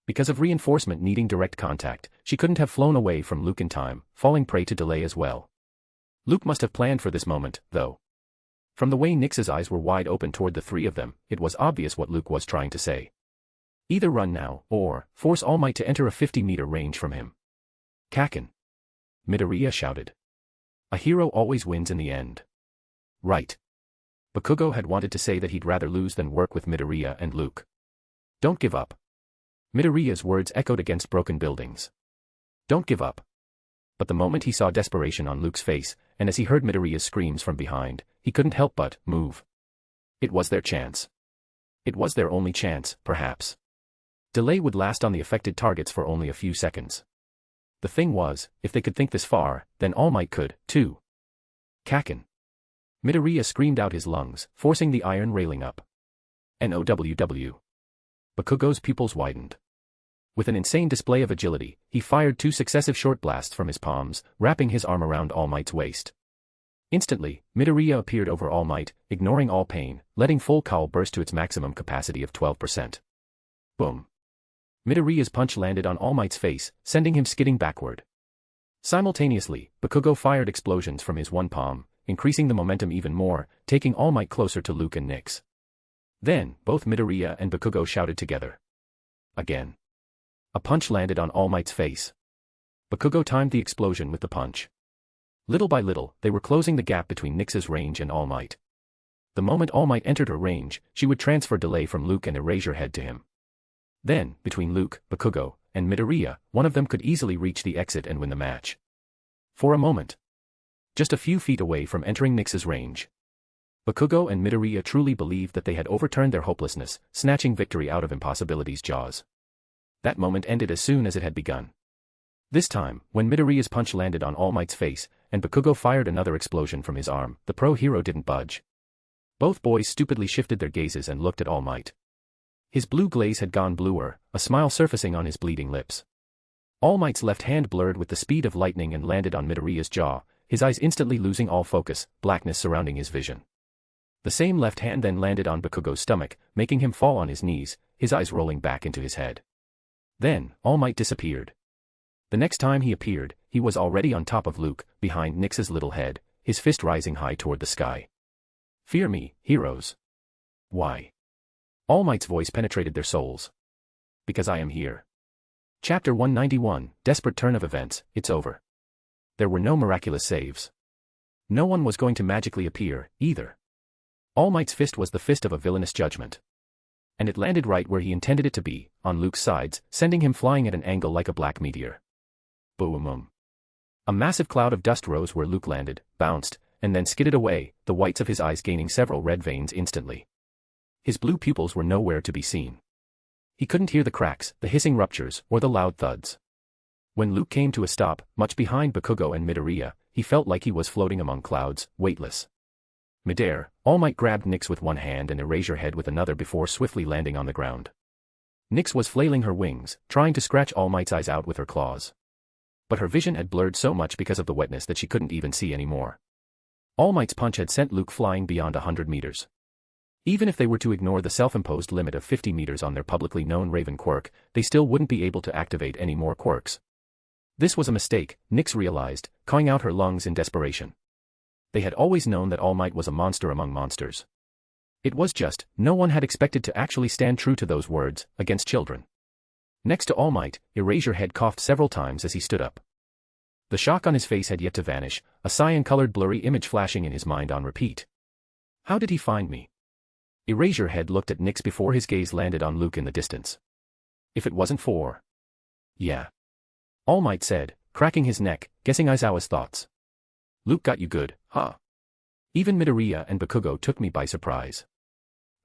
Because of reinforcement needing direct contact, she couldn't have flown away from Luke in time, falling prey to delay as well. Luke must have planned for this moment, though. From the way Nyx's eyes were wide open toward the three of them, it was obvious what Luke was trying to say. Either run now, or force All Might to enter a 50-meter range from him. Kaken. Midoriya shouted. A hero always wins in the end. Right. Bakugo had wanted to say that he'd rather lose than work with Midoriya and Luke. Don't give up. Midoriya's words echoed against broken buildings. Don't give up. But the moment he saw desperation on Luke's face, and as he heard Midoriya's screams from behind, he couldn't help but move. It was their chance. It was their only chance, perhaps. Delay would last on the affected targets for only a few seconds. The thing was, if they could think this far, then All Might could, too. Kaken. Midoriya screamed out his lungs, forcing the iron railing up. NOWW. Bakugo's pupils widened. With an insane display of agility, he fired 2 successive short blasts from his palms, wrapping his arm around All Might's waist. Instantly, Midoriya appeared over All Might, ignoring all pain, letting full cowl burst to its maximum capacity of 12%. Boom. Midoriya's punch landed on All Might's face, sending him skidding backward. Simultaneously, Bakugo fired explosions from his one palm, increasing the momentum even more, taking All Might closer to Luke and Nyx. Then, both Midoriya and Bakugo shouted together. Again. A punch landed on All Might's face. Bakugo timed the explosion with the punch. Little by little, they were closing the gap between Nyx's range and All Might. The moment All Might entered her range, she would transfer delay from Luke and Eraserhead to him. Then, between Luke, Bakugo, and Midoriya, one of them could easily reach the exit and win the match. For a moment. Just a few feet away from entering Nyx's range. Bakugo and Midoriya truly believed that they had overturned their hopelessness, snatching victory out of impossibility's jaws. That moment ended as soon as it had begun. This time, when Midoriya's punch landed on All Might's face, and Bakugo fired another explosion from his arm, the pro hero didn't budge. Both boys stupidly shifted their gazes and looked at All Might. His blue glaze had gone bluer, a smile surfacing on his bleeding lips. All Might's left hand blurred with the speed of lightning and landed on Midoriya's jaw, his eyes instantly losing all focus, blackness surrounding his vision. The same left hand then landed on Bakugo's stomach, making him fall on his knees, his eyes rolling back into his head. Then, All Might disappeared. The next time he appeared, he was already on top of Luke, behind Nyx's little head, his fist rising high toward the sky. Fear me, heroes. Why? All Might's voice penetrated their souls. Because I am here. Chapter 191, Desperate turn of events, it's over. There were no miraculous saves. No one was going to magically appear, either. All Might's fist was the fist of a villainous judgment. And it landed right where he intended it to be, on Luke's sides, sending him flying at an angle like a black meteor. Boom. A massive cloud of dust rose where Luke landed, bounced, and then skidded away, the whites of his eyes gaining several red veins instantly. His blue pupils were nowhere to be seen. He couldn't hear the cracks, the hissing ruptures, or the loud thuds. When Luke came to a stop, much behind Bakugo and Midoriya, he felt like he was floating among clouds, weightless. Midair, All Might grabbed Nyx with one hand and Eraserhead with another before swiftly landing on the ground. Nyx was flailing her wings, trying to scratch All Might's eyes out with her claws. But her vision had blurred so much because of the wetness that she couldn't even see anymore. All Might's punch had sent Luke flying beyond 100 meters. Even if they were to ignore the self-imposed limit of 50 meters on their publicly known Raven quirk, they still wouldn't be able to activate any more quirks. This was a mistake, Nyx realized, cawing out her lungs in desperation. They had always known that All Might was a monster among monsters. It was just, no one had expected to actually stand true to those words, against children. Next to All Might, Eraserhead coughed several times as he stood up. The shock on his face had yet to vanish, a cyan-colored blurry image flashing in his mind on repeat. How did he find me? Eraserhead looked at Nyx before his gaze landed on Luke in the distance. If it wasn't for... Yeah. All Might said, cracking his neck, guessing Aizawa's thoughts. Luke got you good, huh? Even Midoriya and Bakugo took me by surprise.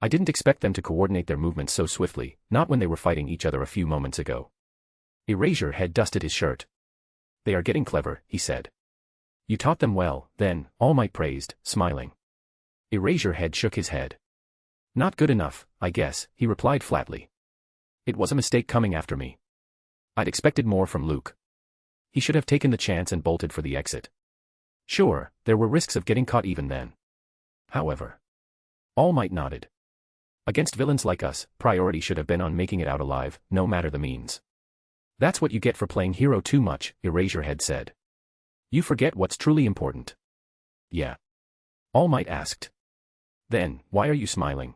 I didn't expect them to coordinate their movements so swiftly, not when they were fighting each other a few moments ago. Erasure Head dusted his shirt. They are getting clever, he said. You taught them well, then, All Might praised, smiling. Erasure Head shook his head. Not good enough, I guess, he replied flatly. It was a mistake coming after me. I'd expected more from Luke. He should have taken the chance and bolted for the exit. Sure, there were risks of getting caught even then. However. All Might nodded. Against villains like us, priority should have been on making it out alive, no matter the means. That's what you get for playing hero too much, Erasure Head said. You forget what's truly important. Yeah. All Might asked. Then, why are you smiling?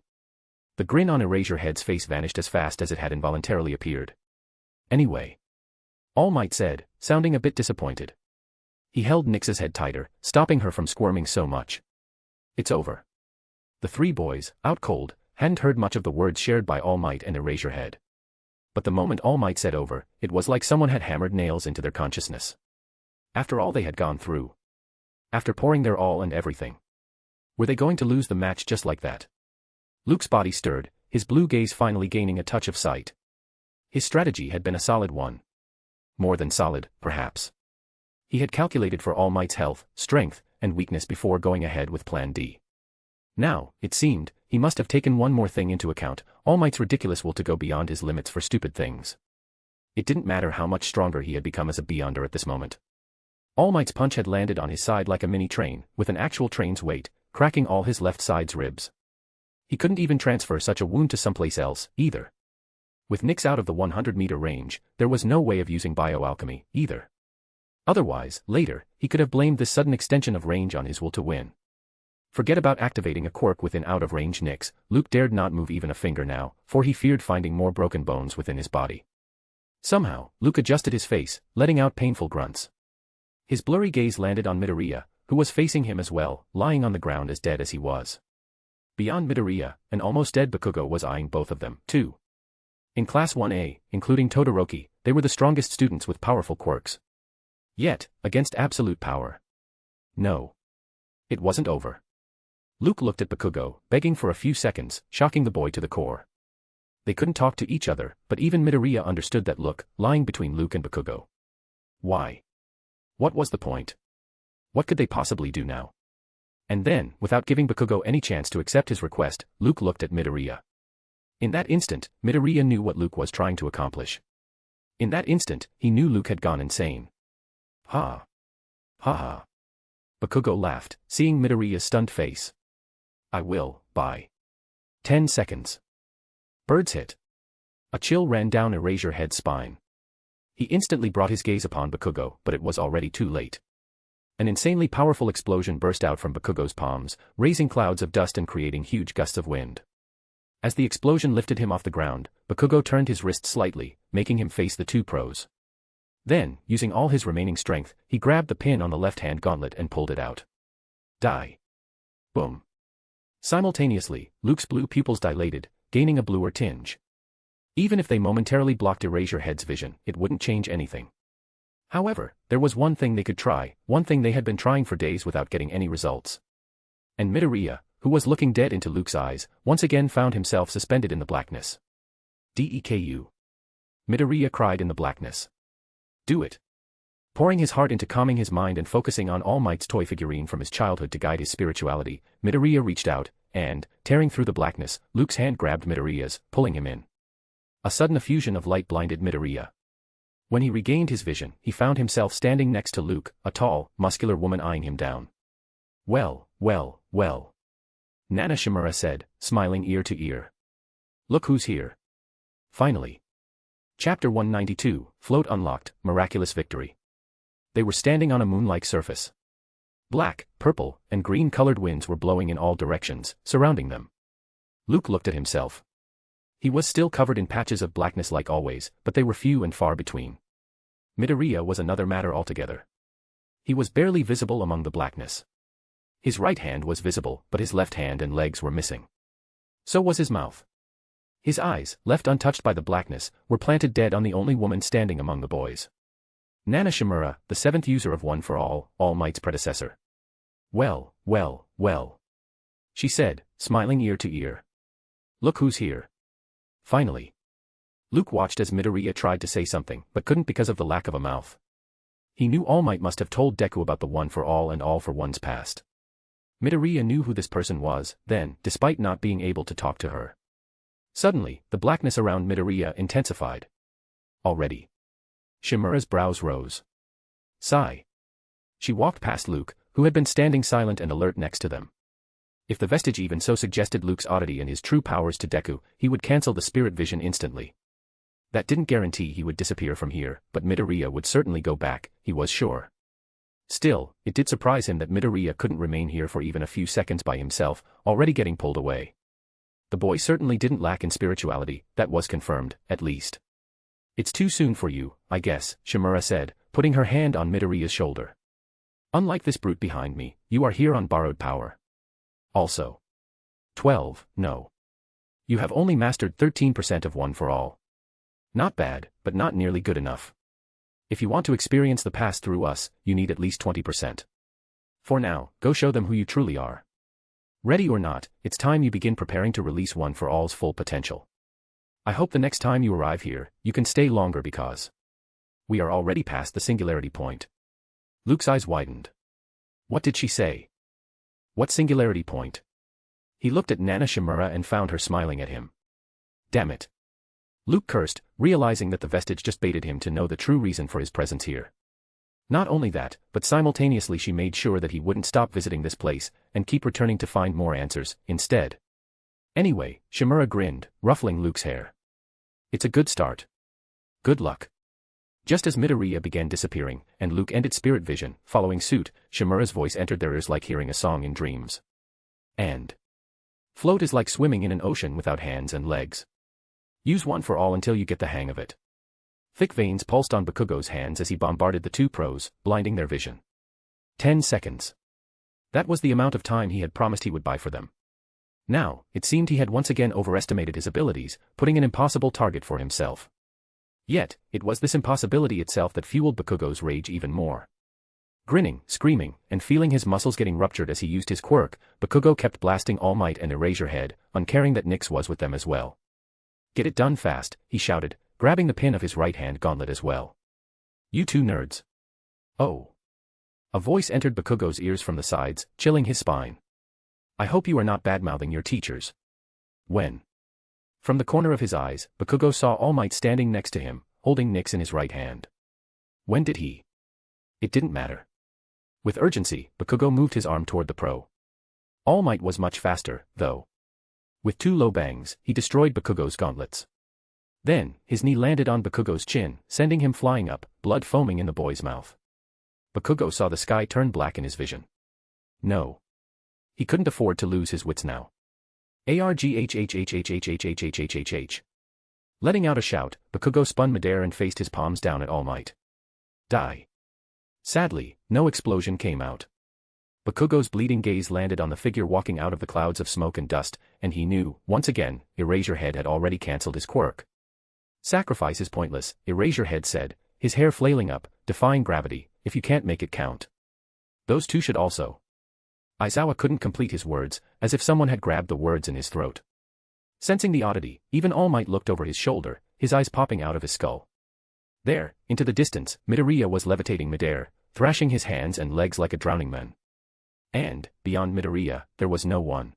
The grin on Erasure Head's face vanished as fast as it had involuntarily appeared. Anyway. All Might said, sounding a bit disappointed. He held Nyx's head tighter, stopping her from squirming so much. It's over. The three boys, out cold, hadn't heard much of the words shared by All Might and Erasure Head. But the moment All Might said over, it was like someone had hammered nails into their consciousness. After all they had gone through. After pouring their all and everything. Were they going to lose the match just like that? Luke's body stirred, his blue gaze finally gaining a touch of sight. His strategy had been a solid one. More than solid, perhaps. He had calculated for All Might's health, strength, and weakness before going ahead with Plan D. Now, it seemed, he must have taken one more thing into account, All Might's ridiculous will to go beyond his limits for stupid things. It didn't matter how much stronger he had become as a Beyonder at this moment. All Might's punch had landed on his side like a mini train, with an actual train's weight, cracking all his left side's ribs. He couldn't even transfer such a wound to someplace else, either. With Nyx out of the 100-meter range, there was no way of using bioalchemy, either. Otherwise, later, he could have blamed this sudden extension of range on his will to win. Forget about activating a quirk within out-of-range Nyx, Luke dared not move even a finger now, for he feared finding more broken bones within his body. Somehow, Luke adjusted his face, letting out painful grunts. His blurry gaze landed on Midoriya, who was facing him as well, lying on the ground as dead as he was. Beyond Midoriya, an almost dead Bakugo was eyeing both of them, too. In Class 1A, including Todoroki, they were the strongest students with powerful quirks. Yet, against absolute power. No. It wasn't over. Luke looked at Bakugo, begging for a few seconds, shocking the boy to the core. They couldn't talk to each other, but even Midoriya understood that look, lying between Luke and Bakugo. Why? What was the point? What could they possibly do now? And then, without giving Bakugo any chance to accept his request, Luke looked at Midoriya. In that instant, Midoriya knew what Luke was trying to accomplish. In that instant, he knew Luke had gone insane. Ha. Ha ha. Bakugo laughed, seeing Midoriya's stunned face. I will, buy. 10 seconds. Birds hit. A chill ran down Erasure Head's spine. He instantly brought his gaze upon Bakugo, but it was already too late. An insanely powerful explosion burst out from Bakugo's palms, raising clouds of dust and creating huge gusts of wind. As the explosion lifted him off the ground, Bakugo turned his wrist slightly, making him face the two pros. Then, using all his remaining strength, he grabbed the pin on the left-hand gauntlet and pulled it out. Die. Boom. Simultaneously, Luke's blue pupils dilated, gaining a bluer tinge. Even if they momentarily blocked Erasure Head's vision, it wouldn't change anything. However, there was one thing they could try, one thing they had been trying for days without getting any results. And Midoriya, who was looking dead into Luke's eyes, once again found himself suspended in the blackness. Deku. Midoriya cried in the blackness. Do it. Pouring his heart into calming his mind and focusing on All Might's toy figurine from his childhood to guide his spirituality, Midoriya reached out, and, tearing through the blackness, Luke's hand grabbed Midoriya's, pulling him in. A sudden effusion of light blinded Midoriya. When he regained his vision, he found himself standing next to Luke, a tall, muscular woman eyeing him down. Well, well, well. Nana Shimura said, smiling ear to ear. Look who's here. Finally. Chapter 192, Float Unlocked, Miraculous Victory. They were standing on a moon-like surface. Black, purple, and green-colored winds were blowing in all directions, surrounding them. Luke looked at himself. He was still covered in patches of blackness like always, but they were few and far between. Midoriya was another matter altogether. He was barely visible among the blackness. His right hand was visible, but his left hand and legs were missing. So was his mouth. His eyes, left untouched by the blackness, were planted dead on the only woman standing among the boys. Nana Shimura, the seventh user of One for All, All Might's predecessor. Well, well, well. She said, smiling ear to ear. Look who's here. Finally. Luke watched as Midoriya tried to say something but couldn't because of the lack of a mouth. He knew All Might must have told Deku about the One for All and All for One's past. Midoriya knew who this person was, then, despite not being able to talk to her. Suddenly, the blackness around Midoriya intensified. Already. Shimura's brows rose. Sigh. She walked past Luke, who had been standing silent and alert next to them. If the vestige even so suggested Luke's oddity and his true powers to Deku, he would cancel the spirit vision instantly. That didn't guarantee he would disappear from here, but Midoriya would certainly go back, he was sure. Still, it did surprise him that Midoriya couldn't remain here for even a few seconds by himself, already getting pulled away. The boy certainly didn't lack in spirituality, that was confirmed, at least. It's too soon for you, I guess, Shimura said, putting her hand on Midoriya's shoulder. Unlike this brute behind me, you are here on borrowed power. Also. 12, no. You have only mastered 13% of One for All. Not bad, but not nearly good enough. If you want to experience the past through us, you need at least 20%. For now, go show them who you truly are. Ready or not, it's time you begin preparing to release One for All's full potential. I hope the next time you arrive here, you can stay longer because we are already past the singularity point. Luke's eyes widened. What did she say? What singularity point? He looked at Nana Shimura and found her smiling at him. Damn it. Luke cursed, realizing that the vestige just baited him to know the true reason for his presence here. Not only that, but simultaneously she made sure that he wouldn't stop visiting this place, and keep returning to find more answers, instead. Anyway, Shimura grinned, ruffling Luke's hair. It's a good start. Good luck. Just as Midoriya began disappearing, and Luke ended spirit vision, following suit, Shimura's voice entered their ears like hearing a song in dreams. And float is like swimming in an ocean without hands and legs. Use One for All until you get the hang of it. Thick veins pulsed on Bakugo's hands as he bombarded the two pros, blinding their vision. 10 seconds. That was the amount of time he had promised he would buy for them. Now, it seemed he had once again overestimated his abilities, putting an impossible target for himself. Yet, it was this impossibility itself that fueled Bakugo's rage even more. Grinning, screaming, and feeling his muscles getting ruptured as he used his quirk, Bakugo kept blasting All Might and Eraserhead, uncaring that Nyx was with them as well. Get it done fast, he shouted, grabbing the pin of his right-hand gauntlet as well. You two nerds. Oh. A voice entered Bakugo's ears from the sides, chilling his spine. I hope you are not bad-mouthing your teachers. When? From the corner of his eyes, Bakugo saw All Might standing next to him, holding Nyx in his right hand. When did he? It didn't matter. With urgency, Bakugo moved his arm toward the pro. All Might was much faster, though. With two low bangs, he destroyed Bakugo's gauntlets. Then, his knee landed on Bakugo's chin, sending him flying up, blood foaming in the boy's mouth. Bakugo saw the sky turn black in his vision. No. He couldn't afford to lose his wits now. Arghhhhhhhhhhhhhh. Letting out a shout, Bakugo spun midair and faced his palms down at All Might. Die. Sadly, no explosion came out. Bakugo's bleeding gaze landed on the figure walking out of the clouds of smoke and dust, and he knew, once again, Eraserhead had already cancelled his quirk. Sacrifice is pointless, Eraserhead said, his hair flailing up, defying gravity, if you can't make it count. Those two should also. Aizawa couldn't complete his words, as if someone had grabbed the words in his throat. Sensing the oddity, even All Might looked over his shoulder, his eyes popping out of his skull. There, into the distance, Midoriya was levitating midair, thrashing his hands and legs like a drowning man. And, beyond Midoriya, there was no one.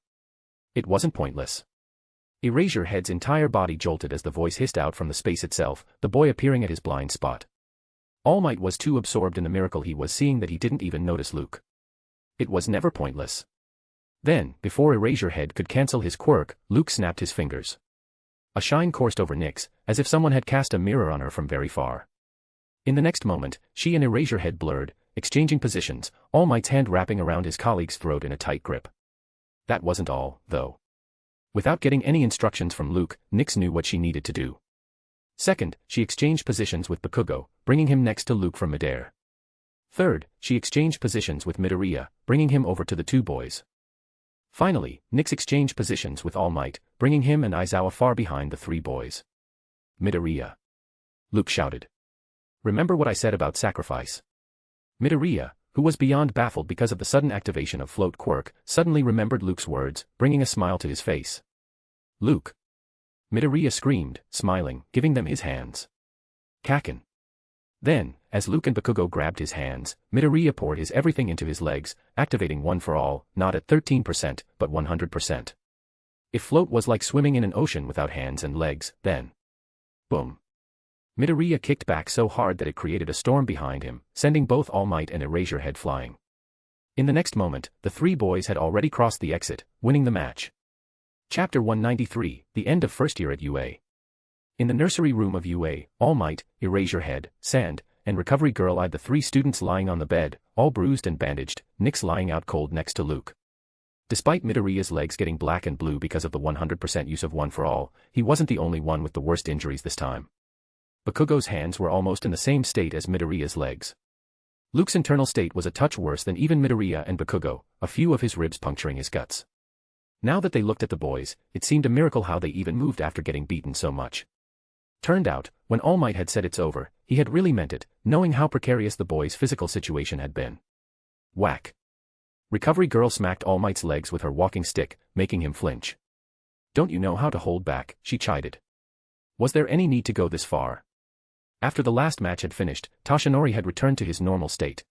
It wasn't pointless. Eraserhead's entire body jolted as the voice hissed out from the space itself, the boy appearing at his blind spot. All Might was too absorbed in the miracle he was seeing that he didn't even notice Luke. It was never pointless. Then, before Eraserhead could cancel his quirk, Luke snapped his fingers. A shine coursed over Nyx, as if someone had cast a mirror on her from very far. In the next moment, she and Eraserhead blurred, exchanging positions, All Might's hand wrapping around his colleague's throat in a tight grip. That wasn't all, though. Without getting any instructions from Luke, Nyx knew what she needed to do. Second, she exchanged positions with Bakugo, bringing him next to Luke from midair. Third, she exchanged positions with Midoriya, bringing him over to the two boys. Finally, Nyx exchanged positions with All Might, bringing him and Aizawa far behind the three boys. Midoriya. Luke shouted. Remember what I said about sacrifice? Midoriya, who was beyond baffled because of the sudden activation of Float Quirk, suddenly remembered Luke's words, bringing a smile to his face. Luke. Midoriya screamed, smiling, giving them his hands. Kaken. Then, as Luke and Bakugo grabbed his hands, Midoriya poured his everything into his legs, activating one for all, not at 13%, but 100%. If float was like swimming in an ocean without hands and legs, then... boom. Midoriya kicked back so hard that it created a storm behind him, sending both All Might and Eraserhead flying. In the next moment, the three boys had already crossed the exit, winning the match. Chapter 193, The End of First Year at UA. In the nursery room of UA, All Might, Eraserhead, Sand, and Recovery Girl eyed the three students lying on the bed, all bruised and bandaged, Nyx lying out cold next to Luke. Despite Midoriya's legs getting black and blue because of the 100% use of One for All, he wasn't the only one with the worst injuries this time. Bakugo's hands were almost in the same state as Midoriya's legs. Luke's internal state was a touch worse than even Midoriya and Bakugo, a few of his ribs puncturing his guts. Now that they looked at the boys, it seemed a miracle how they even moved after getting beaten so much. Turned out, when All Might had said it's over, he had really meant it, knowing how precarious the boys' physical situation had been. Whack. Recovery Girl smacked All Might's legs with her walking stick, making him flinch. Don't you know how to hold back, she chided. Was there any need to go this far? After the last match had finished, Toshinori had returned to his normal state.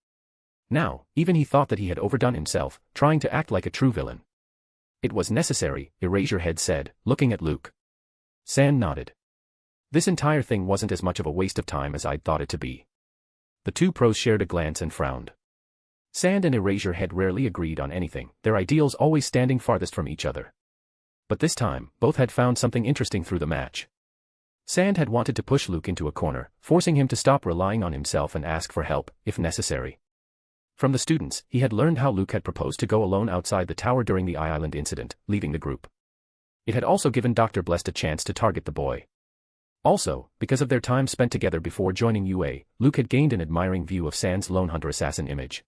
Now, even he thought that he had overdone himself, trying to act like a true villain. It was necessary, Eraserhead said, looking at Luke. Sand nodded. This entire thing wasn't as much of a waste of time as I'd thought it to be. The two pros shared a glance and frowned. Sand and Eraserhead rarely agreed on anything, their ideals always standing farthest from each other. But this time, both had found something interesting through the match. Sand had wanted to push Luke into a corner, forcing him to stop relying on himself and ask for help, if necessary. From the students, he had learned how Luke had proposed to go alone outside the tower during the Island incident, leaving the group. It had also given Dr. Blessed a chance to target the boy. Also, because of their time spent together before joining UA, Luke had gained an admiring view of Sand's lone hunter assassin image.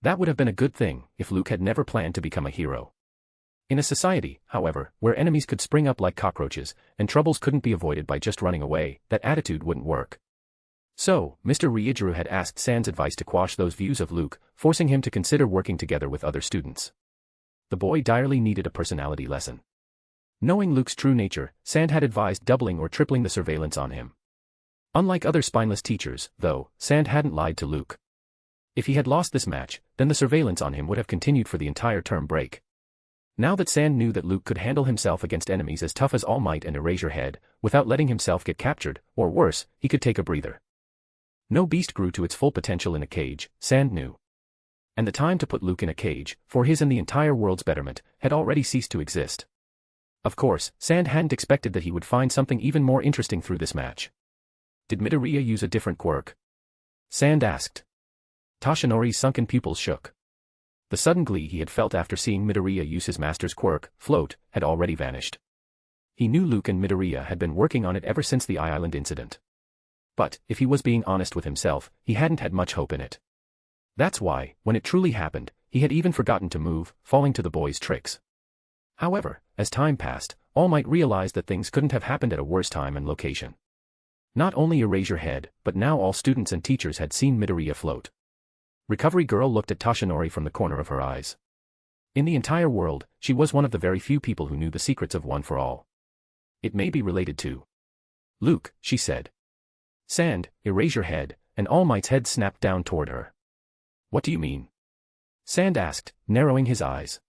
That would have been a good thing, if Luke had never planned to become a hero. In a society, however, where enemies could spring up like cockroaches, and troubles couldn't be avoided by just running away, that attitude wouldn't work. So, Mr. Ryujiro had asked Sand's advice to quash those views of Luke, forcing him to consider working together with other students. The boy direly needed a personality lesson. Knowing Luke's true nature, Sand had advised doubling or tripling the surveillance on him. Unlike other spineless teachers, though, Sand hadn't lied to Luke. If he had lost this match, then the surveillance on him would have continued for the entire term break. Now that Sand knew that Luke could handle himself against enemies as tough as All Might and Eraserhead, without letting himself get captured, or worse, he could take a breather. No beast grew to its full potential in a cage, Sand knew. And the time to put Luke in a cage, for his and the entire world's betterment, had already ceased to exist. Of course, Sand hadn't expected that he would find something even more interesting through this match. Did Midoriya use a different quirk? Sand asked. Toshinori's sunken pupils shook. The sudden glee he had felt after seeing Midoriya use his master's quirk, Float, had already vanished. He knew Luke and Midoriya had been working on it ever since the Island incident. But, if he was being honest with himself, he hadn't had much hope in it. That's why, when it truly happened, he had even forgotten to move, falling to the boy's tricks. However, as time passed, All Might realized that things couldn't have happened at a worse time and location. Not only Eraserhead, but now all students and teachers had seen Midoriya float. Recovery Girl looked at Toshinori from the corner of her eyes. In the entire world, she was one of the very few people who knew the secrets of One for All. It may be related to Luke, she said. Sand, Eraserhead, and All Might's head snapped down toward her. What do you mean? Sand asked, narrowing his eyes.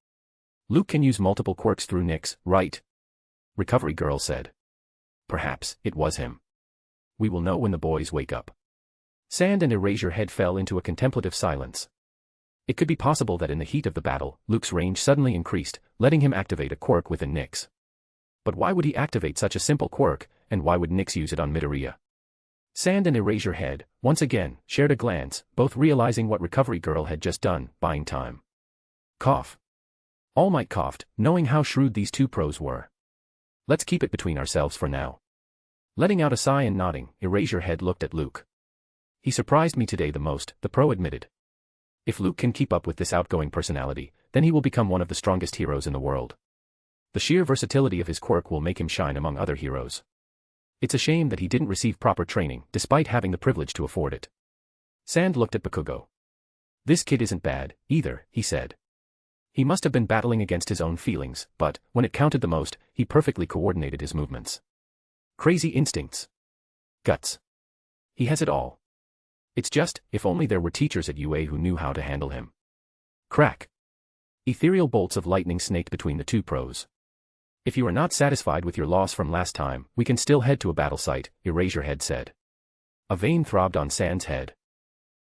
Luke can use multiple quirks through Nyx, right? Recovery Girl said. Perhaps, it was him. We will know when the boys wake up. Sand and Eraserhead fell into a contemplative silence. It could be possible that in the heat of the battle, Luke's range suddenly increased, letting him activate a quirk within Nyx. But why would he activate such a simple quirk, and why would Nyx use it on Midoriya? Sand and Eraserhead, once again, shared a glance, both realizing what Recovery Girl had just done, buying time. Cough. All Might coughed, knowing how shrewd these two pros were. Let's keep it between ourselves for now. Letting out a sigh and nodding, Eraserhead looked at Luke. He surprised me today the most, the pro admitted. If Luke can keep up with this outgoing personality, then he will become one of the strongest heroes in the world. The sheer versatility of his quirk will make him shine among other heroes. It's a shame that he didn't receive proper training, despite having the privilege to afford it. Sand looked at Bakugo. This kid isn't bad, either, he said. He must have been battling against his own feelings, but, when it counted the most, he perfectly coordinated his movements. Crazy instincts. Guts. He has it all. It's just, if only there were teachers at UA who knew how to handle him. Crack. Ethereal bolts of lightning snaked between the two pros. If you are not satisfied with your loss from last time, we can still head to a battle site, Eraserhead said. A vein throbbed on Sand's head.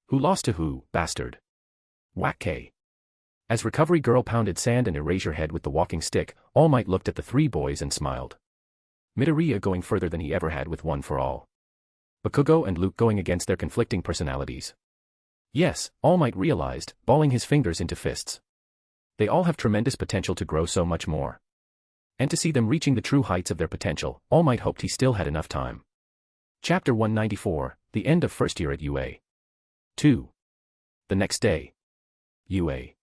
Who lost to who, bastard? Whack K. As Recovery Girl pounded Sand and Eraserhead with the walking stick, All Might looked at the three boys and smiled. Midoriya going further than he ever had with One for All. Bakugo and Luke going against their conflicting personalities. Yes, All Might realized, balling his fingers into fists. They all have tremendous potential to grow so much more. And to see them reaching the true heights of their potential, All Might hoped he still had enough time. Chapter 194, The End of First Year at UA. 2. The next day. UA.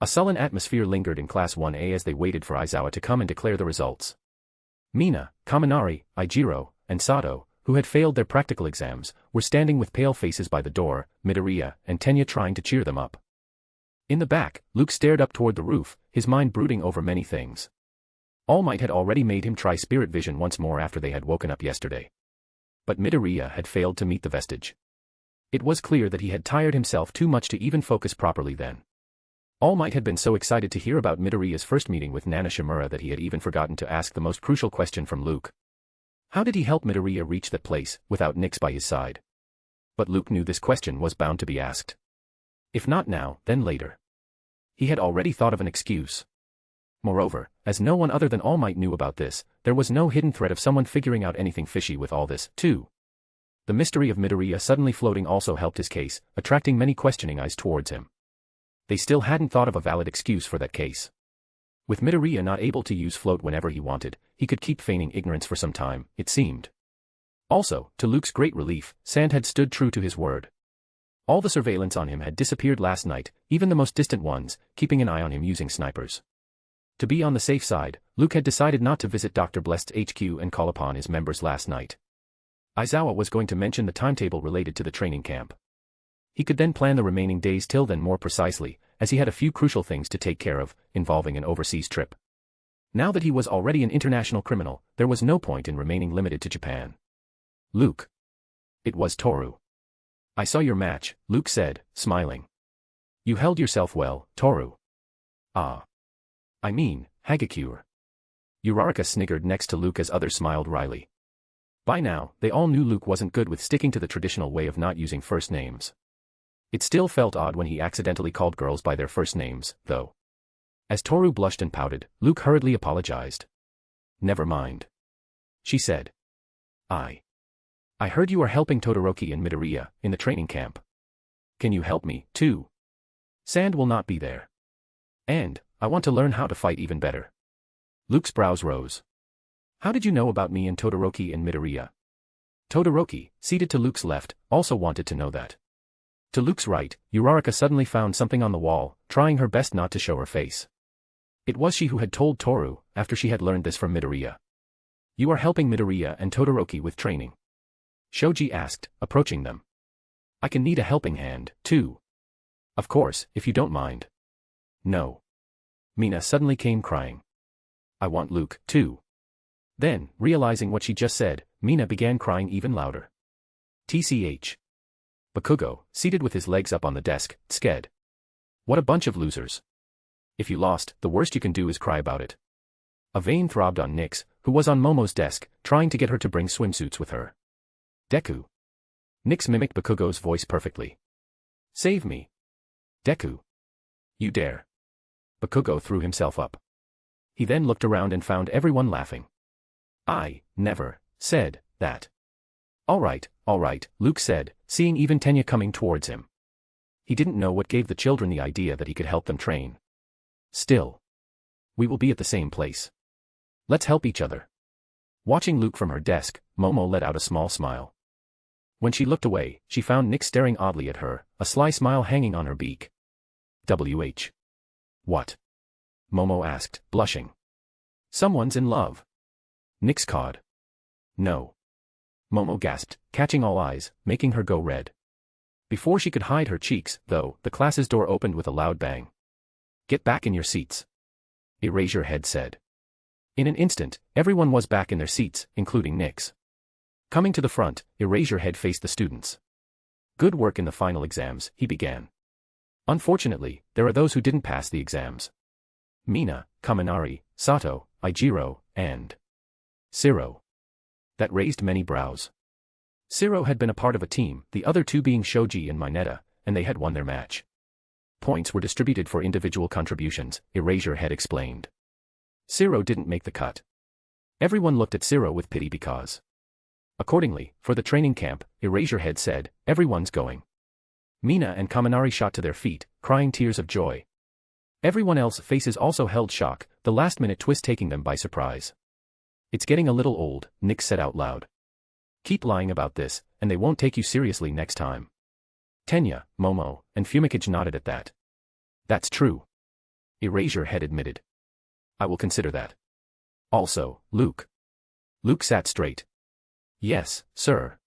A sullen atmosphere lingered in Class 1A as they waited for Aizawa to come and declare the results. Mina, Kaminari, Ijiro, and Sato, who had failed their practical exams, were standing with pale faces by the door, Midoriya and Tenya trying to cheer them up. In the back, Luke stared up toward the roof, his mind brooding over many things. All Might had already made him try spirit vision once more after they had woken up yesterday. But Midoriya had failed to meet the vestige. It was clear that he had tired himself too much to even focus properly then. All Might had been so excited to hear about Midoriya's first meeting with Nana Shimura that he had even forgotten to ask the most crucial question from Luke. How did he help Midoriya reach that place, without Nyx by his side? But Luke knew this question was bound to be asked. If not now, then later. He had already thought of an excuse. Moreover, as no one other than All Might knew about this, there was no hidden threat of someone figuring out anything fishy with all this, too. The mystery of Midoriya suddenly floating also helped his case, attracting many questioning eyes towards him. They still hadn't thought of a valid excuse for that case. With Midoriya not able to use float whenever he wanted, he could keep feigning ignorance for some time, it seemed. Also, to Luke's great relief, Sand had stood true to his word. All the surveillance on him had disappeared last night, even the most distant ones, keeping an eye on him using snipers. To be on the safe side, Luke had decided not to visit Dr. Blessed's HQ and call upon his members last night. Aizawa was going to mention the timetable related to the training camp. He could then plan the remaining days till then more precisely, as he had a few crucial things to take care of, involving an overseas trip. Now that he was already an international criminal, there was no point in remaining limited to Japan. Luke. It was Toru. I saw your match, Luke said, smiling. You held yourself well, Toru. Ah. I mean, Hagakure. Uraraka sniggered next to Luke as others smiled wryly. By now, they all knew Luke wasn't good with sticking to the traditional way of not using first names. It still felt odd when he accidentally called girls by their first names, though. As Toru blushed and pouted, Luke hurriedly apologized. Never mind. She said. I heard you are helping Todoroki and Midoriya in the training camp. Can you help me, too? Sand will not be there. And, I want to learn how to fight even better. Luke's brows rose. How did you know about me and Todoroki and Midoriya? Todoroki, seated to Luke's left, also wanted to know that. To Luke's right, Uraraka suddenly found something on the wall, trying her best not to show her face. It was she who had told Toru, after she had learned this from Midoriya. You are helping Midoriya and Todoroki with training. Shoji asked, approaching them. I can need a helping hand, too. Of course, if you don't mind. No. Mina suddenly came crying. I want Luke, too. Then, realizing what she just said, Mina began crying even louder. TCH. Bakugo, seated with his legs up on the desk, sked. What a bunch of losers. If you lost, the worst you can do is cry about it. A vein throbbed on Nyx, who was on Momo's desk, trying to get her to bring swimsuits with her. Deku. Nyx mimicked Bakugo's voice perfectly. Save me. Deku. You dare. Bakugo threw himself up. He then looked around and found everyone laughing. I never said that. All right, Luke said, seeing even Tenya coming towards him. He didn't know what gave the children the idea that he could help them train. Still. We will be at the same place. Let's help each other. Watching Luke from her desk, Momo let out a small smile. When she looked away, she found Nyx staring oddly at her, a sly smile hanging on her beak. WH. What? Momo asked, blushing. Someone's in love. Nyx cawed. No. Momo gasped, catching all eyes, making her go red. Before she could hide her cheeks, though, the class's door opened with a loud bang. Get back in your seats. Erasure Head said. In an instant, everyone was back in their seats, including Nyx. Coming to the front, Erasure Head faced the students. Good work in the final exams, he began. Unfortunately, there are those who didn't pass the exams. Mina, Kaminari, Sato, Ijiro, and Shiro. That raised many brows. Shiro had been a part of a team, the other two being Shoji and Mineta, and they had won their match. Points were distributed for individual contributions, Erasure Head explained. Shiro didn't make the cut. Everyone looked at Shiro with pity because. Accordingly, for the training camp, Erasure Head said, everyone's going. Mina and Kaminari shot to their feet, crying tears of joy. Everyone else's faces also held shock, the last-minute twist taking them by surprise. It's getting a little old, Nyx said out loud. Keep lying about this, and they won't take you seriously next time. Tenya, Momo, and Fumikage nodded at that. That's true. Erasure Head admitted. I will consider that. Also, Luke. Luke sat straight. Yes, sir.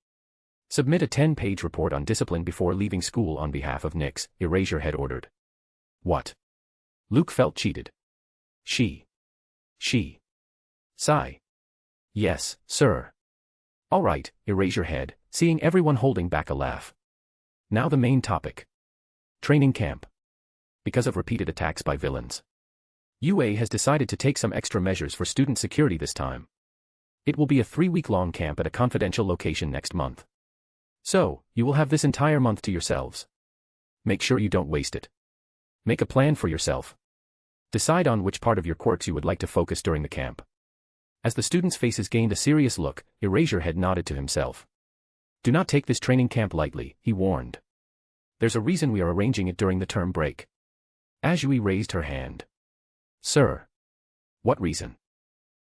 Submit a 10-page report on discipline before leaving school on behalf of Nyx, Erasure Head ordered. What? Luke felt cheated. She. Sigh. Yes, sir. All right, Erasure Head, seeing everyone holding back a laugh. Now the main topic. Training camp. Because of repeated attacks by villains, UA has decided to take some extra measures for student security this time. It will be a 3-week-long camp at a confidential location next month. So, you will have this entire month to yourselves. Make sure you don't waste it. Make a plan for yourself. Decide on which part of your quirks you would like to focus during the camp. As the students' faces gained a serious look, Erasure Head nodded to himself. Do not take this training camp lightly, he warned. There's a reason we are arranging it during the term break. Azui raised her hand. Sir. What reason?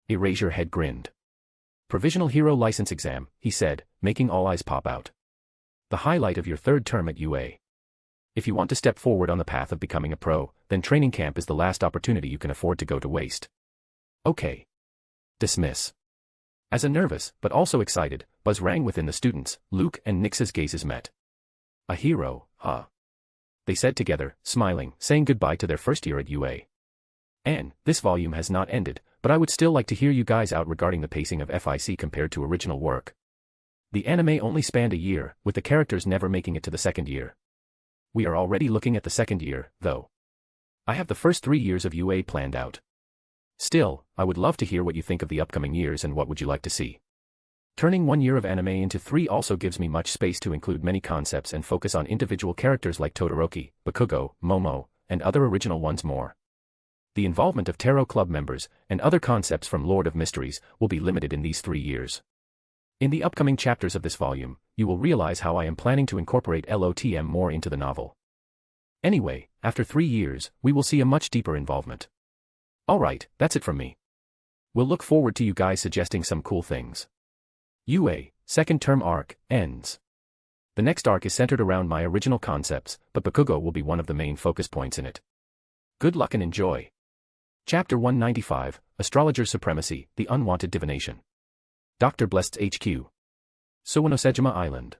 Erasure Head grinned. Provisional Hero License Exam, he said, making all eyes pop out. The highlight of your 3rd term at UA. If you want to step forward on the path of becoming a pro, then training camp is the last opportunity you can afford to go to waste. Okay. Dismiss. As a nervous, but also excited, buzz rang within the students, Luke and Nyx's gazes met. A hero, huh? They said together, smiling, saying goodbye to their first year at UA. And, this volume has not ended, but I would still like to hear you guys out regarding the pacing of FIC compared to original work. The anime only spanned a year, with the characters never making it to the 2nd year. We are already looking at the 2nd year, though. I have the first 3 years of UA planned out. Still, I would love to hear what you think of the upcoming years and what would you like to see. Turning 1 year of anime into 3 also gives me much space to include many concepts and focus on individual characters like Todoroki, Bakugo, Momo, and other original ones more. The involvement of Tarot Club members and other concepts from Lord of Mysteries will be limited in these 3 years. In the upcoming chapters of this volume, you will realize how I am planning to incorporate LOTM more into the novel. Anyway, after 3 years, we will see a much deeper involvement. Alright, that's it from me. We'll look forward to you guys suggesting some cool things. UA, 2nd term arc, ends. The next arc is centered around my original concepts, but Bakugo will be one of the main focus points in it. Good luck and enjoy. Chapter 195, Astrologer's Supremacy, The Unwanted Divination. Dr. Blest's HQ. Suwanosejima Island.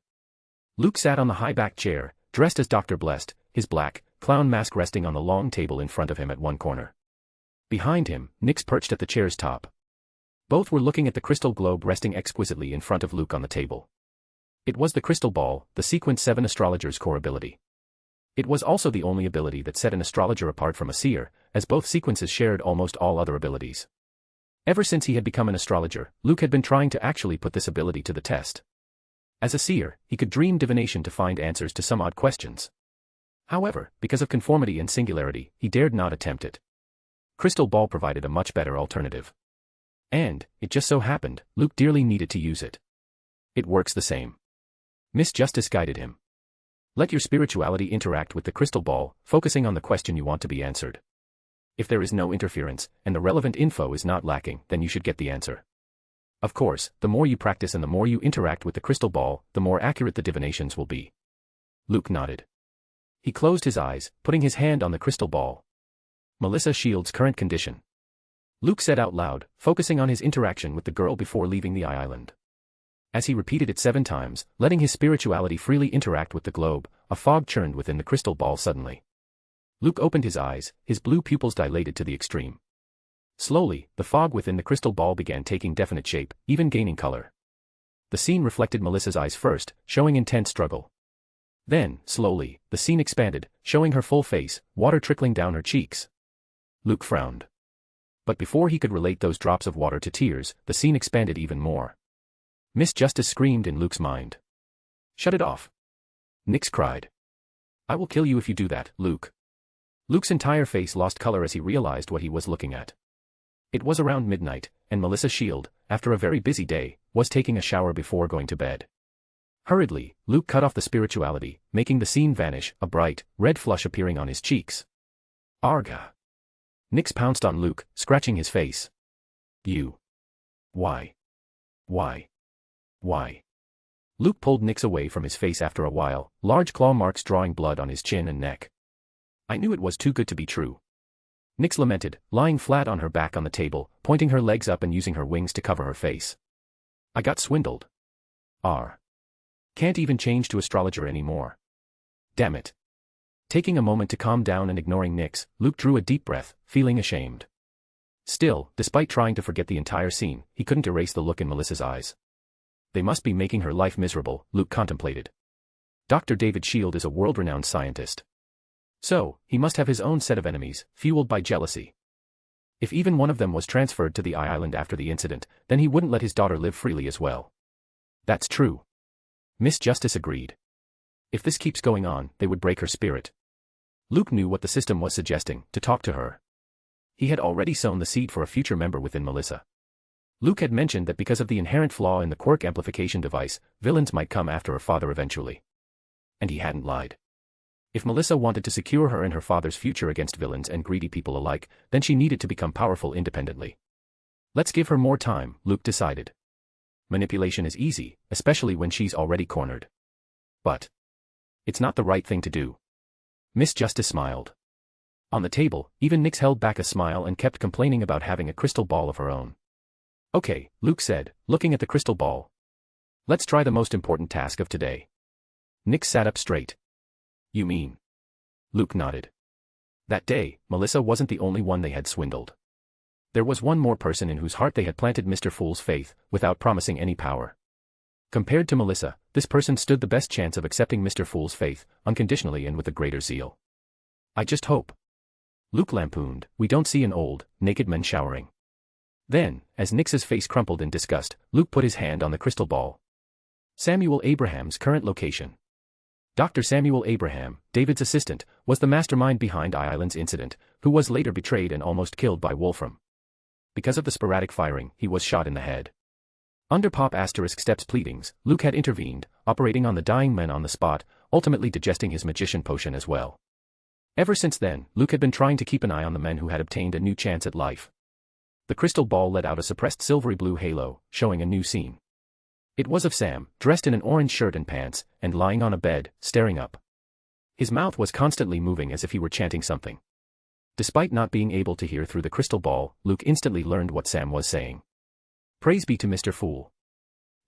Luke sat on the high-backed chair, dressed as Dr. Blest, his black, clown mask resting on the long table in front of him at one corner. Behind him, Nyx perched at the chair's top. Both were looking at the crystal globe resting exquisitely in front of Luke on the table. It was the crystal ball, the Sequence 7 astrologer's core ability. It was also the only ability that set an astrologer apart from a seer, as both sequences shared almost all other abilities. Ever since he had become an astrologer, Luke had been trying to actually put this ability to the test. As a seer, he could dream divination to find answers to some odd questions. However, because of conformity and singularity, he dared not attempt it. Crystal Ball provided a much better alternative. And, it just so happened, Luke dearly needed to use it. It works the same. Miss Justice guided him. Let your spirituality interact with the crystal ball, focusing on the question you want to be answered. If there is no interference, and the relevant info is not lacking, then you should get the answer. Of course, the more you practice and the more you interact with the crystal ball, the more accurate the divinations will be. Luke nodded. He closed his eyes, putting his hand on the crystal ball. Melissa Shield's current condition. Luke said out loud, focusing on his interaction with the girl before leaving the island. As he repeated it 7 times, letting his spirituality freely interact with the globe, a fog churned within the crystal ball suddenly. Luke opened his eyes, his blue pupils dilated to the extreme. Slowly, the fog within the crystal ball began taking definite shape, even gaining color. The scene reflected Melissa's eyes first, showing intense struggle. Then, slowly, the scene expanded, showing her full face, water trickling down her cheeks. Luke frowned. But before he could relate those drops of water to tears, the scene expanded even more. Miss Justice screamed in Luke's mind. "Shut it off!" Nyx cried. "I will kill you if you do that, Luke." Luke's entire face lost color as he realized what he was looking at. It was around midnight, and Melissa Shield, after a very busy day, was taking a shower before going to bed. Hurriedly, Luke cut off the spirituality, making the scene vanish, a bright, red flush appearing on his cheeks. "Arga!" Nyx pounced on Luke, scratching his face. "You. Why? Why? Why?" Luke pulled Nyx away from his face after a while, large claw marks drawing blood on his chin and neck. "I knew it was too good to be true." Nyx lamented, lying flat on her back on the table, pointing her legs up and using her wings to cover her face. "I got swindled. Can't even change to astrologer anymore. Damn it." Taking a moment to calm down and ignoring Nyx, Luke drew a deep breath, feeling ashamed. Still, despite trying to forget the entire scene, he couldn't erase the look in Melissa's eyes. They must be making her life miserable, Luke contemplated. Dr. David Shield is a world-renowned scientist. So, he must have his own set of enemies, fueled by jealousy. If even one of them was transferred to the island after the incident, then he wouldn't let his daughter live freely as well. That's true. Miss Justice agreed. If this keeps going on, they would break her spirit. Luke knew what the system was suggesting, to talk to her. He had already sown the seed for a future member within Melissa. Luke had mentioned that because of the inherent flaw in the quirk amplification device, villains might come after her father eventually. And he hadn't lied. If Melissa wanted to secure her and her father's future against villains and greedy people alike, then she needed to become powerful independently. Let's give her more time, Luke decided. Manipulation is easy, especially when she's already cornered. But it's not the right thing to do. Miss Justice smiled. On the table, even Nyx held back a smile and kept complaining about having a crystal ball of her own. "Okay," Luke said, looking at the crystal ball. "Let's try the most important task of today." Nyx sat up straight. "You mean?" Luke nodded. That day, Melissa wasn't the only one they had swindled. There was one more person in whose heart they had planted Mr. Fool's faith, without promising any power. Compared to Melissa, this person stood the best chance of accepting Mr. Fool's faith, unconditionally and with a greater zeal. "I just hope," Luke lampooned, "we don't see an old, naked man showering." Then, as Nyx's face crumpled in disgust, Luke put his hand on the crystal ball. Samuel Abraham's current location. Dr. Samuel Abraham, David's assistant, was the mastermind behind Island's incident, who was later betrayed and almost killed by Wolfram. Because of the sporadic firing, he was shot in the head. Under Pop Step's pleadings, Luke had intervened, operating on the dying man on the spot, ultimately digesting his magician potion as well. Ever since then, Luke had been trying to keep an eye on the men who had obtained a new chance at life. The crystal ball let out a suppressed silvery blue halo, showing a new scene. It was of Sam, dressed in an orange shirt and pants, and lying on a bed, staring up. His mouth was constantly moving as if he were chanting something. Despite not being able to hear through the crystal ball, Luke instantly learned what Sam was saying. "Praise be to Mr. Fool."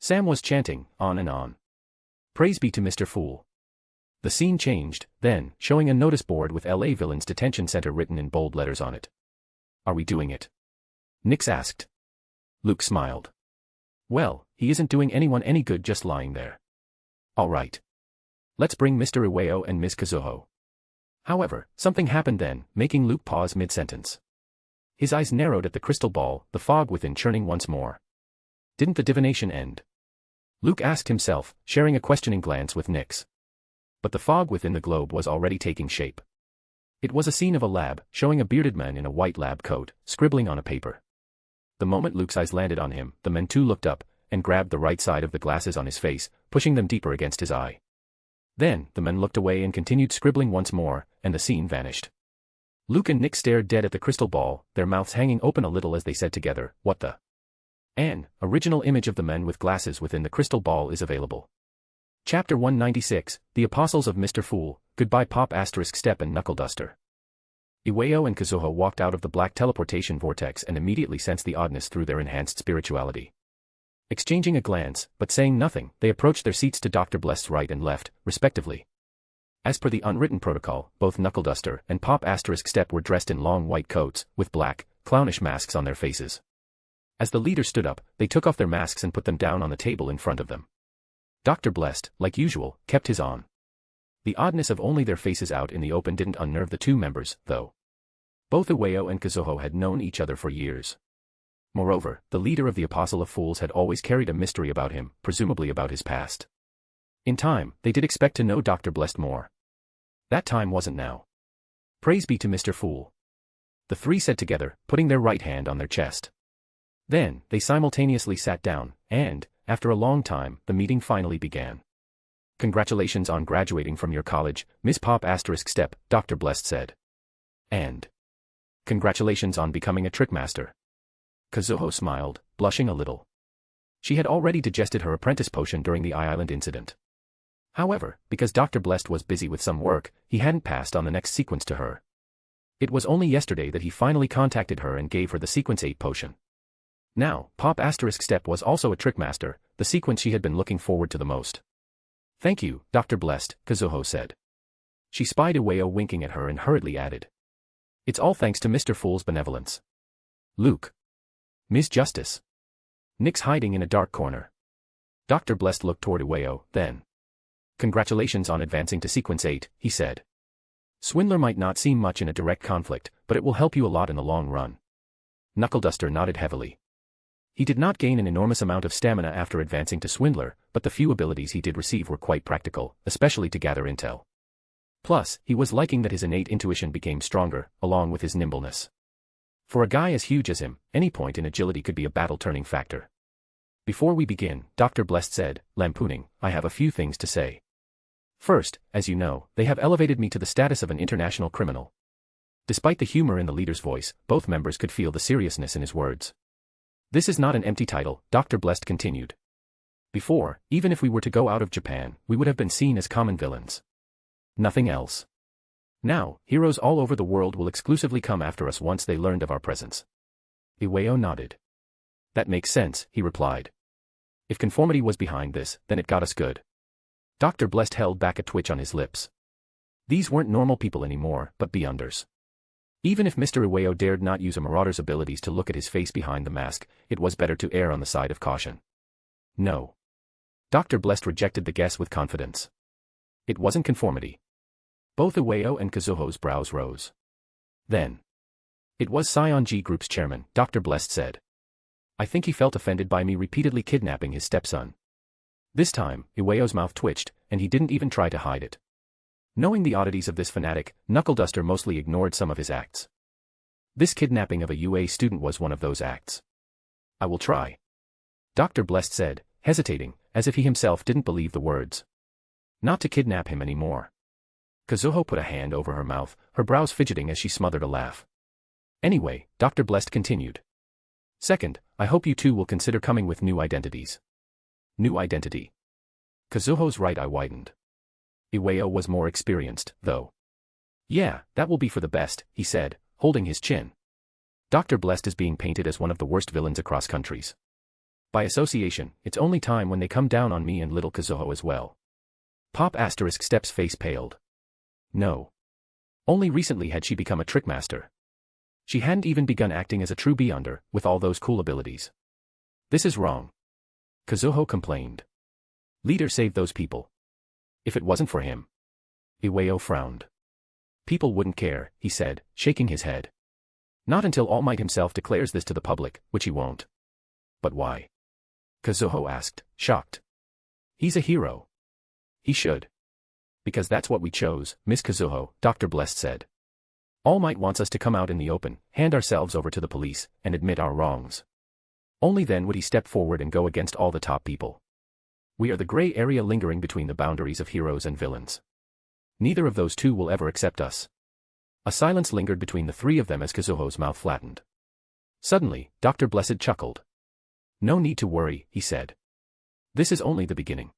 Sam was chanting, on and on. "Praise be to Mr. Fool." The scene changed, then, showing a notice board with LA Villains Detention Center written in bold letters on it. "Are we doing it?" Nyx asked. Luke smiled. "Well, he isn't doing anyone any good just lying there. All right. Let's bring Mr. Iwao and Ms. Kazuho." However, something happened then, making Luke pause mid-sentence. His eyes narrowed at the crystal ball, the fog within churning once more. Didn't the divination end? Luke asked himself, sharing a questioning glance with Nyx. But the fog within the globe was already taking shape. It was a scene of a lab, showing a bearded man in a white lab coat, scribbling on a paper. The moment Luke's eyes landed on him, the man too looked up, and grabbed the right side of the glasses on his face, pushing them deeper against his eye. Then, the man looked away and continued scribbling once more, and the scene vanished. Luke and Nyx stared dead at the crystal ball, their mouths hanging open a little as they said together, "What the?" An original image of the men with glasses within the crystal ball is available. Chapter 196, The Apostles of Mr. Fool, Goodbye Pop Step and Knuckle Duster. Iwao and Kazuho walked out of the black teleportation vortex and immediately sensed the oddness through their enhanced spirituality. Exchanging a glance, but saying nothing, they approached their seats to Dr. Bless's right and left, respectively. As per the unwritten protocol, both Knuckle Duster and Pop Asterisk Step were dressed in long white coats, with black, clownish masks on their faces. As the leader stood up, they took off their masks and put them down on the table in front of them. Dr. Blessed, like usual, kept his on. The oddness of only their faces out in the open didn't unnerve the two members, though. Both Ueo and Kazuho had known each other for years. Moreover, the leader of the Apostle of Fools had always carried a mystery about him, presumably about his past. In time, they did expect to know Dr. Blessed more. That time wasn't now. Praise be to Mr. Fool. The three said together, putting their right hand on their chest. Then, they simultaneously sat down, and, after a long time, the meeting finally began. Congratulations on graduating from your college, Miss Pop Asterisk Step, Dr. Blessed said. And congratulations on becoming a trickmaster. Kazuho smiled, blushing a little. She had already digested her apprentice potion during the Island incident. However, because Dr. Blessed was busy with some work, he hadn't passed on the next sequence to her. It was only yesterday that he finally contacted her and gave her the Sequence 8 potion. Now, Pop Asterisk Step was also a trickmaster, the sequence she had been looking forward to the most. Thank you, Dr. Blessed, Kazuho said. She spied Ueo winking at her and hurriedly added. It's all thanks to Mr. Fool's benevolence. Luke. Ms. Justice. Nick's hiding in a dark corner. Dr. Blessed looked toward Ueo, then. Congratulations on advancing to Sequence 8, he said. Swindler might not seem much in a direct conflict, but it will help you a lot in the long run. Knuckle Duster nodded heavily. He did not gain an enormous amount of stamina after advancing to Swindler, but the few abilities he did receive were quite practical, especially to gather intel. Plus, he was liking that his innate intuition became stronger, along with his nimbleness. For a guy as huge as him, any point in agility could be a battle-turning factor. Before we begin, Dr. Blessed said, lampooning, I have a few things to say. First, as you know, they have elevated me to the status of an international criminal. Despite the humor in the leader's voice, both members could feel the seriousness in his words. This is not an empty title, Dr. Blessed continued. Before, even if we were to go out of Japan, we would have been seen as common villains. Nothing else. Now, heroes all over the world will exclusively come after us once they learned of our presence. Ueo nodded. That makes sense, he replied. If conformity was behind this, then it got us good. Dr. Blessed held back a twitch on his lips. These weren't normal people anymore, but beyonders. Even if Mr. Ueo dared not use a marauder's abilities to look at his face behind the mask, it was better to err on the side of caution. No. Dr. Blessed rejected the guess with confidence. It wasn't conformity. Both Ueo and Kazuho's brows rose. Then. It was Sion-G Group's chairman, Dr. Blessed said. I think he felt offended by me repeatedly kidnapping his stepson. This time, Ueo's mouth twitched, and he didn't even try to hide it. Knowing the oddities of this fanatic, Knuckle Duster mostly ignored some of his acts. This kidnapping of a UA student was one of those acts. I will try. Dr. Blessed said, hesitating, as if he himself didn't believe the words. Not to kidnap him anymore. Kazuho put a hand over her mouth, her brows fidgeting as she smothered a laugh. Anyway, Dr. Blessed continued. Second, I hope you two will consider coming with new identities. New identity. Kazuho's right eye widened. Ueo was more experienced, though. Yeah, that will be for the best, he said, holding his chin. Dr. Blessed is being painted as one of the worst villains across countries. By association, it's only time when they come down on me and little Kazuho as well. Pop Asterisk Step's face paled. No. Only recently had she become a trickmaster. She hadn't even begun acting as a true Beyonder, with all those cool abilities. This is wrong. Kazuho complained. Leader saved those people. If it wasn't for him. Ueo frowned. People wouldn't care, he said, shaking his head. Not until All Might himself declares this to the public, which he won't. But why? Kazuho asked, shocked. He's a hero. He should. Because that's what we chose, Miss Kazuho, Dr. Blessed said. All Might wants us to come out in the open, hand ourselves over to the police, and admit our wrongs. Only then would he step forward and go against all the top people. We are the gray area lingering between the boundaries of heroes and villains. Neither of those two will ever accept us. A silence lingered between the three of them as Kazuho's mouth flattened. Suddenly, Dr. Blessed chuckled. No need to worry, he said. This is only the beginning.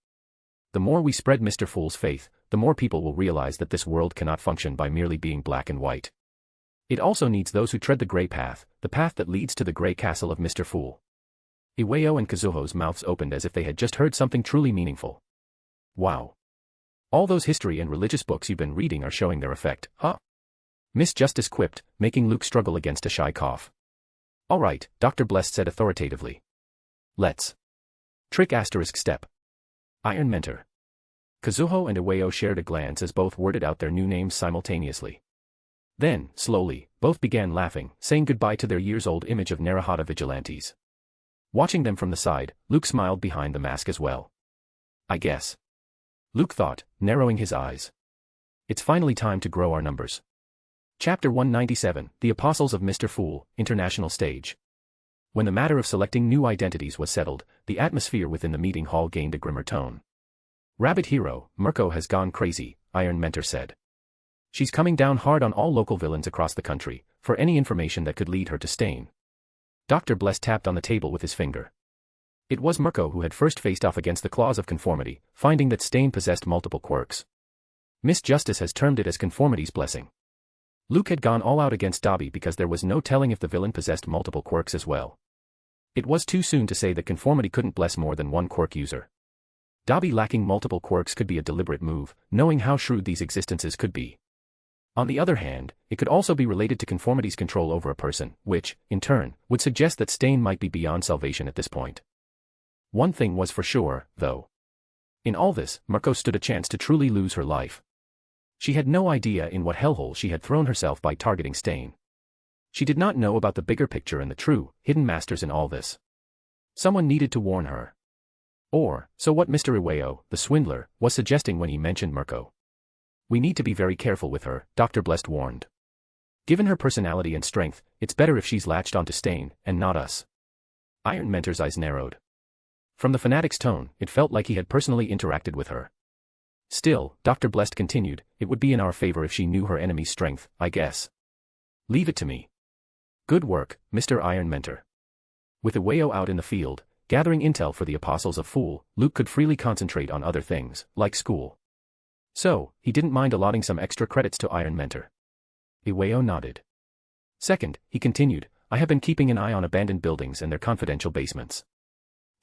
The more we spread Mr. Fool's faith, the more people will realize that this world cannot function by merely being black and white. It also needs those who tread the gray path, the path that leads to the gray castle of Mr. Fool. Ueo and Kazuho's mouths opened as if they had just heard something truly meaningful. Wow. All those history and religious books you've been reading are showing their effect, huh? Miss Justice quipped, making Luke struggle against a shy cough. All right, Dr. Blessed said authoritatively. Let's. Trick asterisk step. Iron Mentor. Kazuho and Iwao shared a glance as both worded out their new names simultaneously. Then, slowly, both began laughing, saying goodbye to their years-old image of Naruhata vigilantes. Watching them from the side, Luke smiled behind the mask as well. I guess. Luke thought, narrowing his eyes. It's finally time to grow our numbers. Chapter 197, The Apostles of Mr. Fool, International Stage. When the matter of selecting new identities was settled, the atmosphere within the meeting hall gained a grimmer tone. Rabbit Hero, Mirko has gone crazy, Iron Mentor said. She's coming down hard on all local villains across the country, for any information that could lead her to Stain. Dr. Bless tapped on the table with his finger. It was Mirko who had first faced off against the clause of conformity, finding that Stain possessed multiple quirks. Miss Justice has termed it as conformity's blessing. Luke had gone all out against Dobby because there was no telling if the villain possessed multiple quirks as well. It was too soon to say that conformity couldn't bless more than one quirk user. Dobby lacking multiple quirks could be a deliberate move, knowing how shrewd these existences could be. On the other hand, it could also be related to conformity's control over a person, which, in turn, would suggest that Stain might be beyond salvation at this point. One thing was for sure, though. In all this, Mirko stood a chance to truly lose her life. She had no idea in what hellhole she had thrown herself by targeting Stain. She did not know about the bigger picture and the true, hidden masters in all this. Someone needed to warn her. Or, so what Mr. Iwao, the swindler, was suggesting when he mentioned Mirko. We need to be very careful with her, Dr. Blessed warned. Given her personality and strength, it's better if she's latched onto Stain, and not us. Iron Mentor's eyes narrowed. From the fanatic's tone, it felt like he had personally interacted with her. Still, Dr. Blessed continued, it would be in our favor if she knew her enemy's strength, I guess. Leave it to me. Good work, Mr. Iron Mentor. With Iwao out in the field, gathering intel for the Apostles of Fool, Luke could freely concentrate on other things, like school. So, he didn't mind allotting some extra credits to Iron Mentor. Iwao nodded. Second, he continued, I have been keeping an eye on abandoned buildings and their confidential basements.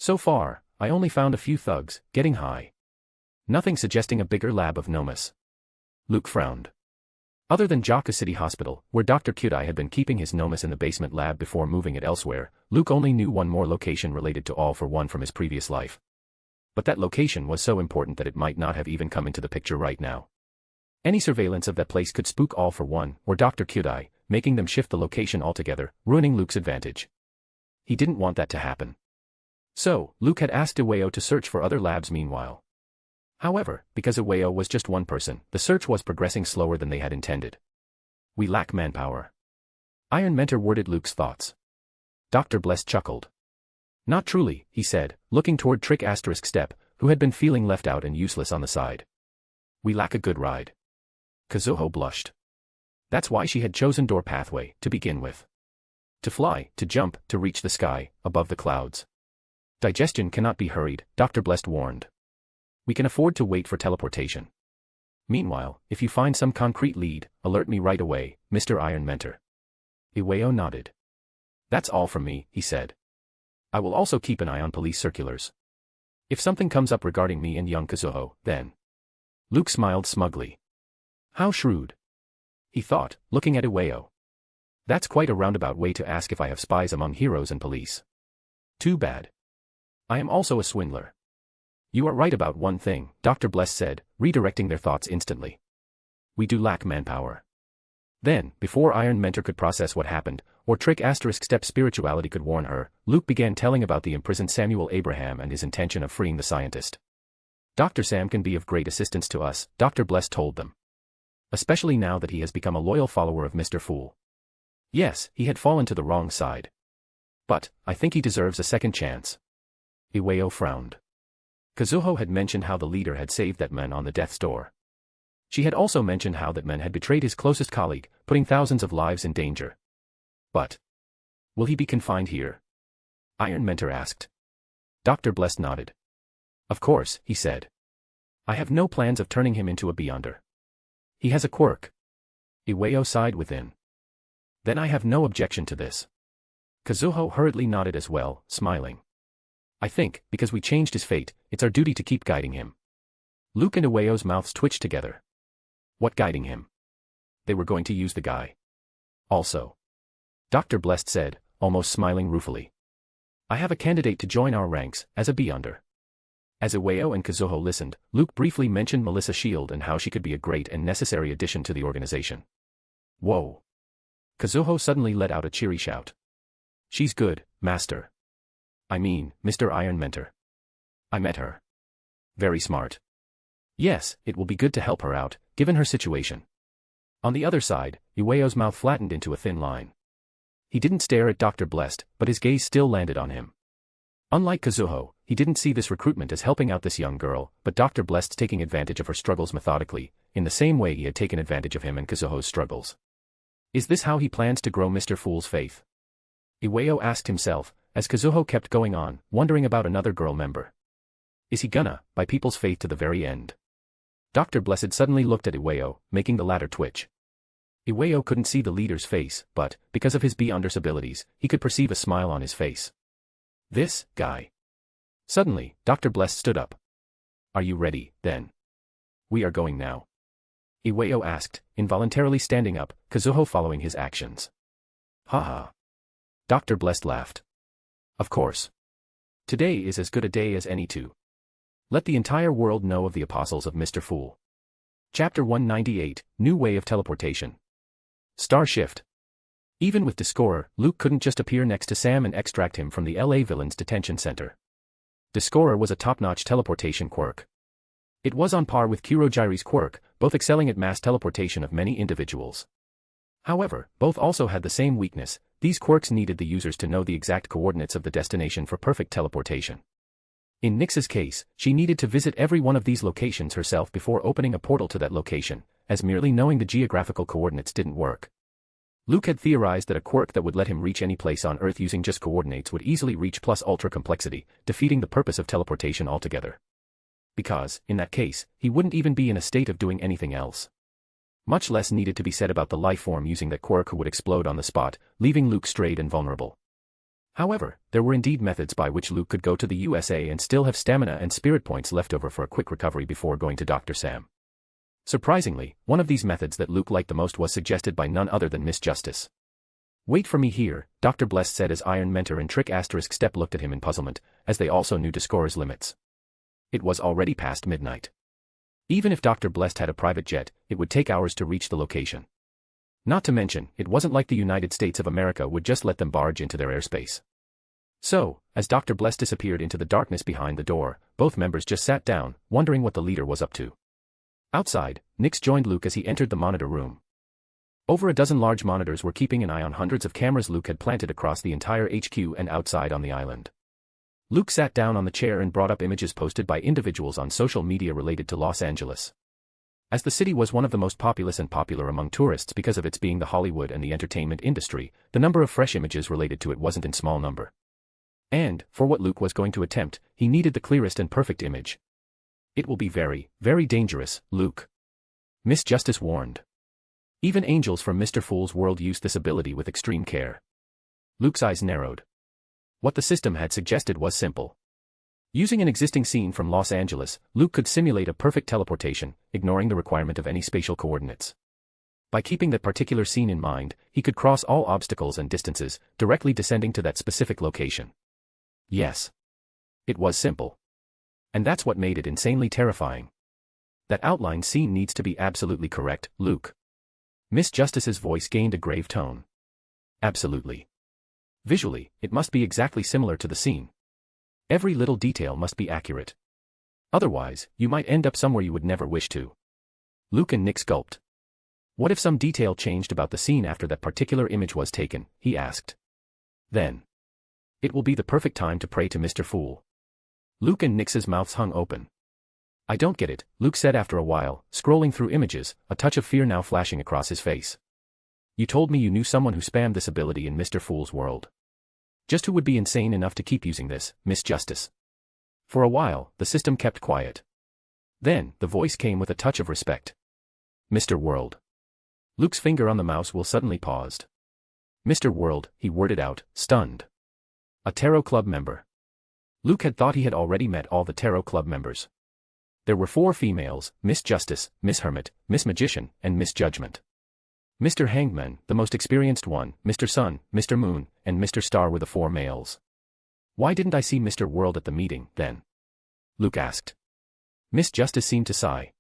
So far, I only found a few thugs, getting high. Nothing suggesting a bigger lab of Nomus. Luke frowned. Other than Jaka City Hospital, where Dr. Kyudai had been keeping his Nomus in the basement lab before moving it elsewhere, Luke only knew one more location related to All for One from his previous life. But that location was so important that it might not have even come into the picture right now. Any surveillance of that place could spook All for One, or Dr. Kyudai, making them shift the location altogether, ruining Luke's advantage. He didn't want that to happen. So, Luke had asked Iwao to search for other labs meanwhile. However, because Iwao was just one person, the search was progressing slower than they had intended. We lack manpower. Iron Mentor worded Luke's thoughts. Dr. Bless chuckled. Not truly, he said, looking toward Trick Asterisk Step, who had been feeling left out and useless on the side. We lack a good ride. Kazuho blushed. That's why she had chosen Door Pathway, to begin with. To fly, to jump, to reach the sky, above the clouds. Digestion cannot be hurried, Dr. Blessed warned. We can afford to wait for teleportation. Meanwhile, if you find some concrete lead, alert me right away, Mr. Iron Mentor. Iwao nodded. That's all from me, he said. I will also keep an eye on police circulars. If something comes up regarding me and young Kazuho, then. Luke smiled smugly. How shrewd. He thought, looking at Iwao. That's quite a roundabout way to ask if I have spies among heroes and police. Too bad. I am also a swindler. You are right about one thing, Dr. Bless said, redirecting their thoughts instantly. We do lack manpower. Then, before Iron Mentor could process what happened, or Trick Asterisk Step spirituality could warn her, Luke began telling about the imprisoned Samuel Abraham and his intention of freeing the scientist. Dr. Sam can be of great assistance to us, Dr. Bless told them. Especially now that he has become a loyal follower of Mr. Fool. Yes, he had fallen to the wrong side. But, I think he deserves a second chance. Iwao frowned. Kazuho had mentioned how the leader had saved that man on the death's door. She had also mentioned how that man had betrayed his closest colleague, putting thousands of lives in danger. But, will he be confined here? Iron Mentor asked. Dr. Bless nodded. Of course, he said. I have no plans of turning him into a Beyonder. He has a quirk. Iwao sighed within. Then I have no objection to this. Kazuho hurriedly nodded as well, smiling. I think, because we changed his fate, it's our duty to keep guiding him. Luke and Iwayo's mouths twitched together. What guiding him? They were going to use the guy. Also. Dr. Blessed said, almost smiling ruefully. I have a candidate to join our ranks, as a beyonder. As Iwayo and Kazuho listened, Luke briefly mentioned Melissa Shield and how she could be a great and necessary addition to the organization. Whoa. Kazuho suddenly let out a cheery shout. She's good, Master. I mean, Mr. Iron Mentor. I met her. Very smart. Yes, it will be good to help her out, given her situation. On the other side, Iwayo's mouth flattened into a thin line. He didn't stare at Dr. Blessed, but his gaze still landed on him. Unlike Kazuho, he didn't see this recruitment as helping out this young girl, but Dr. Blessed taking advantage of her struggles methodically, in the same way he had taken advantage of him and Kazuho's struggles. Is this how he plans to grow Mr. Fool's faith? Iwayo asked himself, as Kazuho kept going on, wondering about another girl member. Is he gonna, buy people's faith to the very end? Dr. Blessed suddenly looked at Iwayo, making the latter twitch. Iwayo couldn't see the leader's face, but, because of his Beyonder's abilities, he could perceive a smile on his face. This guy. Suddenly, Dr. Blessed stood up. Are you ready, then? We are going now. Iwayo asked, involuntarily standing up, Kazuho following his actions. Haha. Dr. Blessed laughed. Of course. Today is as good a day as any to. Let the entire world know of the apostles of Mr. Fool. Chapter 198, New Way of Teleportation. Star Shift. Even with Discorer, Luke couldn't just appear next to Sam and extract him from the LA Villains Detention Center. Discorer was a top-notch teleportation quirk. It was on par with Kurogiri's quirk, both excelling at mass teleportation of many individuals. However, both also had the same weakness. These quirks needed the users to know the exact coordinates of the destination for perfect teleportation. In Nyx's case, she needed to visit every one of these locations herself before opening a portal to that location, as merely knowing the geographical coordinates didn't work. Luke had theorized that a quirk that would let him reach any place on Earth using just coordinates would easily reach plus ultra complexity, defeating the purpose of teleportation altogether. Because, in that case, he wouldn't even be in a state of doing anything else. Much less needed to be said about the life form using that quirk who would explode on the spot, leaving Luke strayed and vulnerable. However, there were indeed methods by which Luke could go to the USA and still have stamina and spirit points left over for a quick recovery before going to Dr. Sam. Surprisingly, one of these methods that Luke liked the most was suggested by none other than Miss Justice. Wait for me here, Dr. Blessed said as Iron Mentor and Trick Asterisk Step looked at him in puzzlement, as they also knew Discorer's limits. It was already past midnight. Even if Dr. Blessed had a private jet, it would take hours to reach the location. Not to mention, it wasn't like the United States of America would just let them barge into their airspace. So, as Dr. Blessed disappeared into the darkness behind the door, both members just sat down, wondering what the leader was up to. Outside, Nyx joined Luke as he entered the monitor room. Over a dozen large monitors were keeping an eye on hundreds of cameras Luke had planted across the entire HQ and outside on the island. Luke sat down on the chair and brought up images posted by individuals on social media related to Los Angeles. As the city was one of the most populous and popular among tourists because of its being the Hollywood and the entertainment industry, the number of fresh images related to it wasn't in small number. And, for what Luke was going to attempt, he needed the clearest and perfect image. It will be very, very dangerous, Luke. Miss Justice warned. Even angels from Mr. Fool's world used this ability with extreme care. Luke's eyes narrowed. What the system had suggested was simple. Using an existing scene from Los Angeles, Luke could simulate a perfect teleportation, ignoring the requirement of any spatial coordinates. By keeping that particular scene in mind, he could cross all obstacles and distances, directly descending to that specific location. Yes. It was simple. And that's what made it insanely terrifying. That outline scene needs to be absolutely correct, Luke. Miss Justice's voice gained a grave tone. Absolutely. Visually, it must be exactly similar to the scene. Every little detail must be accurate. Otherwise, you might end up somewhere you would never wish to. Luke and Nyx gulped. What if some detail changed about the scene after that particular image was taken, he asked. Then. It will be the perfect time to pray to Mr. Fool. Luke and Nyx's mouths hung open. I don't get it, Luke said after a while, scrolling through images, a touch of fear now flashing across his face. You told me you knew someone who spammed this ability in Mr. Fool's world. Just who would be insane enough to keep using this, Miss Justice? For a while, the system kept quiet. Then, the voice came with a touch of respect. Mr. World. Luke's finger on the mouse wheel suddenly paused. Mr. World, he worded out, stunned. A Tarot Club member. Luke had thought he had already met all the Tarot Club members. There were 4 females, Miss Justice, Miss Hermit, Miss Magician, and Miss Judgment. Mr. Hangman, the most experienced one, Mr. Sun, Mr. Moon, and Mr. Star were the 4 males. Why didn't I see Mr. World at the meeting, then? Luke asked. Miss Justice seemed to sigh.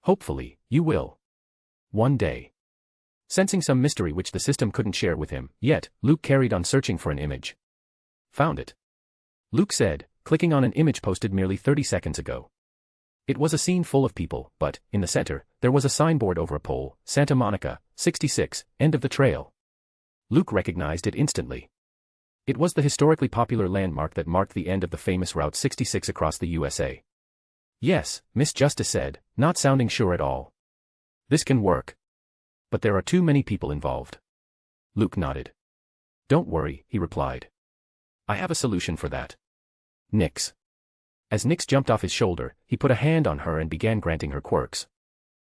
Hopefully, you will. One day. Sensing some mystery which the system couldn't share with him, yet, Luke carried on searching for an image. Found it. Luke said, clicking on an image posted merely 30 seconds ago. It was a scene full of people, but, in the center, there was a signboard over a pole, Santa Monica, 66, end of the trail. Luke recognized it instantly. It was the historically popular landmark that marked the end of the famous Route 66 across the USA. Yes, Miss Justice said, not sounding sure at all. This can work. But there are too many people involved. Luke nodded. Don't worry, he replied. I have a solution for that. Nix. As Nix jumped off his shoulder, he put a hand on her and began granting her quirks.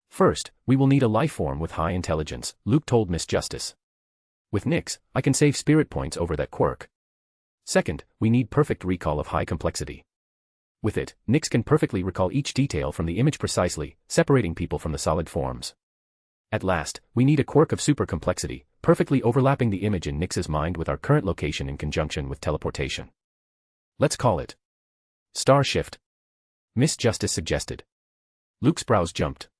First, we will need a life form with high intelligence, Luke told Miss Justice. With Nix, I can save spirit points over that quirk. Second, we need perfect recall of high complexity. With it, Nix can perfectly recall each detail from the image precisely, separating people from the solid forms. At last, we need a quirk of super complexity, perfectly overlapping the image in Nix's mind with our current location in conjunction with teleportation. Let's call it Star Shift, Miss Justice suggested. Luke's brows jumped.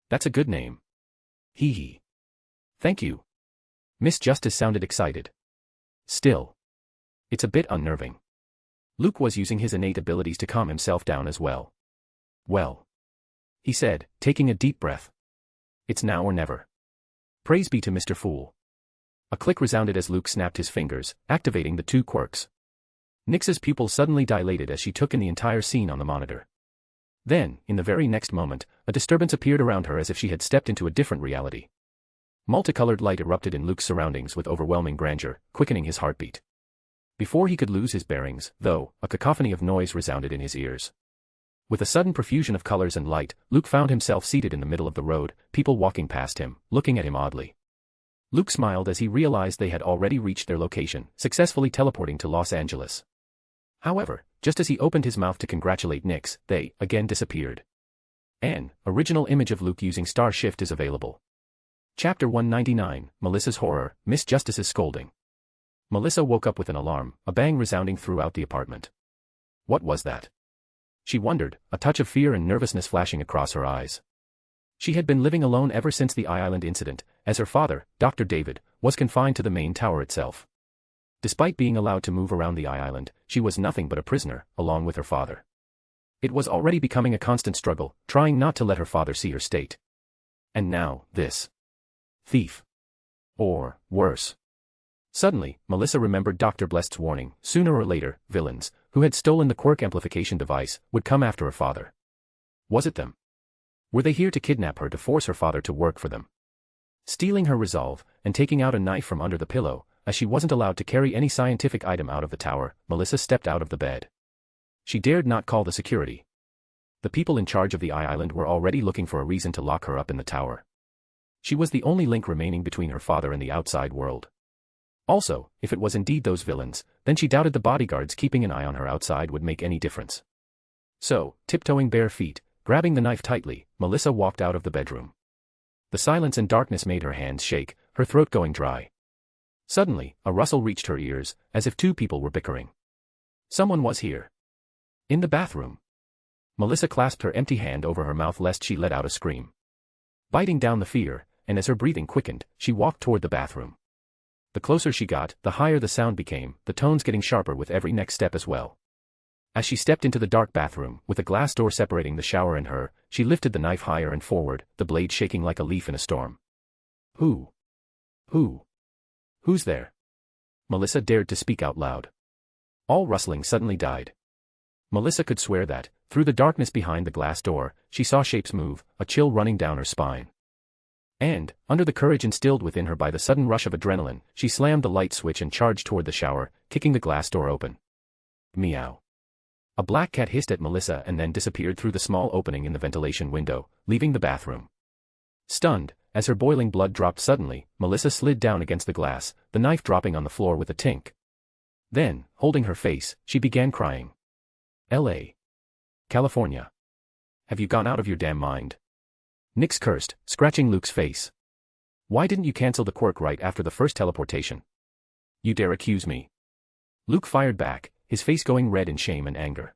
That's a good name. Hee hee. Thank you. Miss Justice sounded excited. Still. It's a bit unnerving. Luke was using his innate abilities to calm himself down as well. Well. He said, taking a deep breath. It's now or never. Praise be to Mr. Fool. A click resounded as Luke snapped his fingers, activating the 2 quirks. Nix's pupils suddenly dilated as she took in the entire scene on the monitor. Then, in the very next moment, a disturbance appeared around her as if she had stepped into a different reality. Multicolored light erupted in Luke's surroundings with overwhelming grandeur, quickening his heartbeat. Before he could lose his bearings, though, a cacophony of noise resounded in his ears. With a sudden profusion of colors and light, Luke found himself seated in the middle of the road, people walking past him, looking at him oddly. Luke smiled as he realized they had already reached their location, successfully teleporting to Los Angeles. However, just as he opened his mouth to congratulate Nix, they, again disappeared. An original image of Luke using Star Shift is available. Chapter 199, Melissa's Horror, Miss Justice's Scolding. Melissa woke up with an alarm, a bang resounding throughout the apartment. What was that? She wondered, a touch of fear and nervousness flashing across her eyes. She had been living alone ever since the I-Island incident, as her father, Dr. David, was confined to the main tower itself. Despite being allowed to move around the I-Island, she was nothing but a prisoner, along with her father. It was already becoming a constant struggle, trying not to let her father see her state. And now, this. Thief. Or, worse. Suddenly, Melissa remembered Dr. Blest's warning, sooner or later, villains, who had stolen the quirk amplification device, would come after her father. Was it them? Were they here to kidnap her to force her father to work for them? Stealing her resolve, and taking out a knife from under the pillow, as she wasn't allowed to carry any scientific item out of the tower, Melissa stepped out of the bed. She dared not call the security. The people in charge of the I-Island were already looking for a reason to lock her up in the tower. She was the only link remaining between her father and the outside world. Also, if it was indeed those villains, then she doubted the bodyguards keeping an eye on her outside would make any difference. So, tiptoeing bare feet, grabbing the knife tightly, Melissa walked out of the bedroom. The silence and darkness made her hands shake, her throat going dry. Suddenly, a rustle reached her ears, as if 2 people were bickering. Someone was here. In the bathroom. Melissa clasped her empty hand over her mouth lest she let out a scream. Biting down the fear, and as her breathing quickened, she walked toward the bathroom. The closer she got, the higher the sound became, the tones getting sharper with every next step as well. As she stepped into the dark bathroom, with a glass door separating the shower and her, she lifted the knife higher and forward, the blade shaking like a leaf in a storm. Who? Who's there? Melissa dared to speak out loud. All rustling suddenly died. Melissa could swear that, through the darkness behind the glass door, she saw shapes move, a chill running down her spine. And, under the courage instilled within her by the sudden rush of adrenaline, she slammed the light switch and charged toward the shower, kicking the glass door open. Meow. A black cat hissed at Melissa and then disappeared through the small opening in the ventilation window, leaving the bathroom. Stunned, as her boiling blood dropped suddenly, Melissa slid down against the glass, the knife dropping on the floor with a tink. Then, holding her face, she began crying. L.A. California. Have you gone out of your damn mind? Nyx cursed, scratching Luke's face. Why didn't you cancel the quirk right after the first teleportation? You dare accuse me? Luke fired back, his face going red in shame and anger.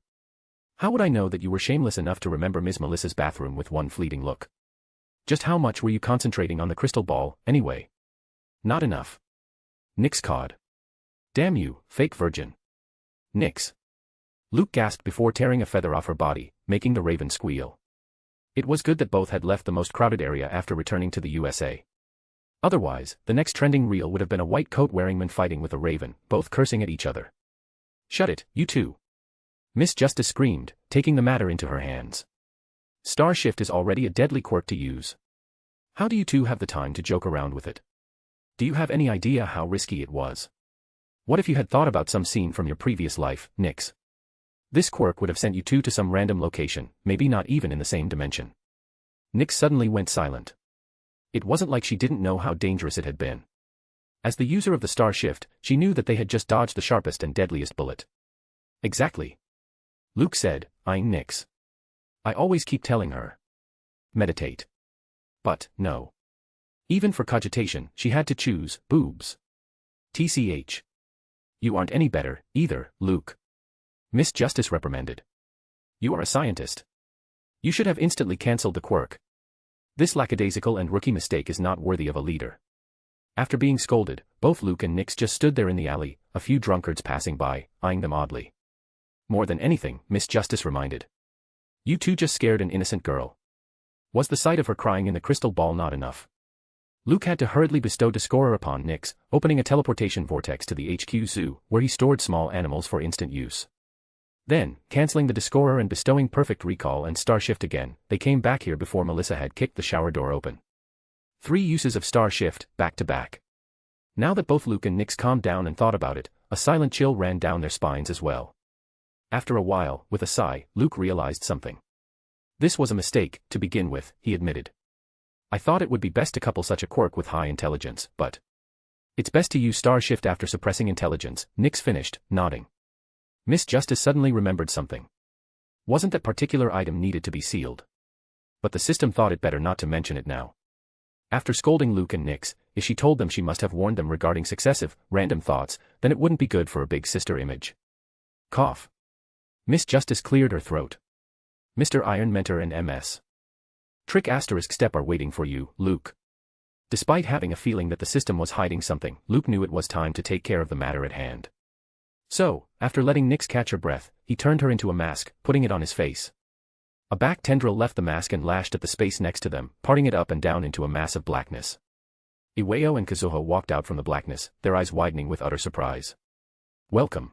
How would I know that you were shameless enough to remember Ms. Melissa's bathroom with one fleeting look? Just how much were you concentrating on the crystal ball, anyway? Not enough. Nyx cawed. Damn you, fake virgin. Nyx. Luke gasped before tearing a feather off her body, making the raven squeal. It was good that both had left the most crowded area after returning to the USA. Otherwise, the next trending reel would have been a white coat-wearing man fighting with a raven, both cursing at each other. Shut it, you two. Miss Justice screamed, taking the matter into her hands. Star Shift is already a deadly quirk to use. How do you two have the time to joke around with it? Do you have any idea how risky it was? What if you had thought about some scene from your previous life, Nyx? This quirk would have sent you two to some random location, maybe not even in the same dimension. Nyx suddenly went silent. It wasn't like she didn't know how dangerous it had been. As the user of the Star Shift, she knew that they had just dodged the sharpest and deadliest bullet. Exactly. Luke said, eyeing Nyx. I always keep telling her. Meditate. But, no. Even for cogitation, she had to choose, boobs. TCH. You aren't any better, either, Luke. Miss Justice reprimanded. You are a scientist. You should have instantly cancelled the quirk. This lackadaisical and rookie mistake is not worthy of a leader. After being scolded, both Luke and Nyx just stood there in the alley, a few drunkards passing by, eyeing them oddly. More than anything, Miss Justice reminded. You two just scared an innocent girl. Was the sight of her crying in the crystal ball not enough? Luke had to hurriedly bestow Discorer upon Nyx, opening a teleportation vortex to the HQ zoo, where he stored small animals for instant use. Then, cancelling the Discorer and bestowing Perfect Recall and Star Shift again, they came back here before Melissa had kicked the shower door open. 3 uses of Star Shift, back to back. Now that both Luke and Nyx calmed down and thought about it, a silent chill ran down their spines as well. After a while, with a sigh, Luke realized something. This was a mistake, to begin with, he admitted. I thought it would be best to couple such a quirk with high intelligence, but it's best to use Star Shift after suppressing intelligence, Nyx finished, nodding. Miss Justice suddenly remembered something. Wasn't that particular item needed to be sealed? But the system thought it better not to mention it now. After scolding Luke and Nyx, if she told them she must have warned them regarding successive, random thoughts, then it wouldn't be good for a big sister image. Cough. Miss Justice cleared her throat. Mr. Iron Mentor and MS. Trick * step are waiting for you, Luke. Despite having a feeling that the system was hiding something, Luke knew it was time to take care of the matter at hand. So, after letting Nyx catch her breath, he turned her into a mask, putting it on his face. A back tendril left the mask and lashed at the space next to them, parting it up and down into a mass of blackness. Iwao and Kazuha walked out from the blackness, their eyes widening with utter surprise. Welcome.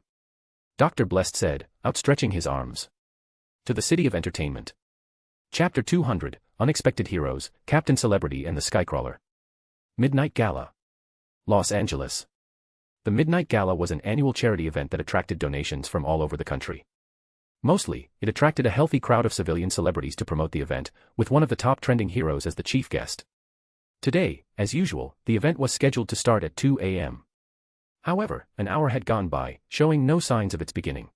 Dr. Blessed said, outstretching his arms. To the City of Entertainment. Chapter 200, Unexpected Heroes, Captain Celebrity and the Skycrawler. Midnight Gala. Los Angeles. The Midnight Gala was an annual charity event that attracted donations from all over the country. Mostly, it attracted a healthy crowd of civilian celebrities to promote the event, with one of the top trending heroes as the chief guest. Today, as usual, the event was scheduled to start at 2 a.m. However, an hour had gone by, showing no signs of its beginning.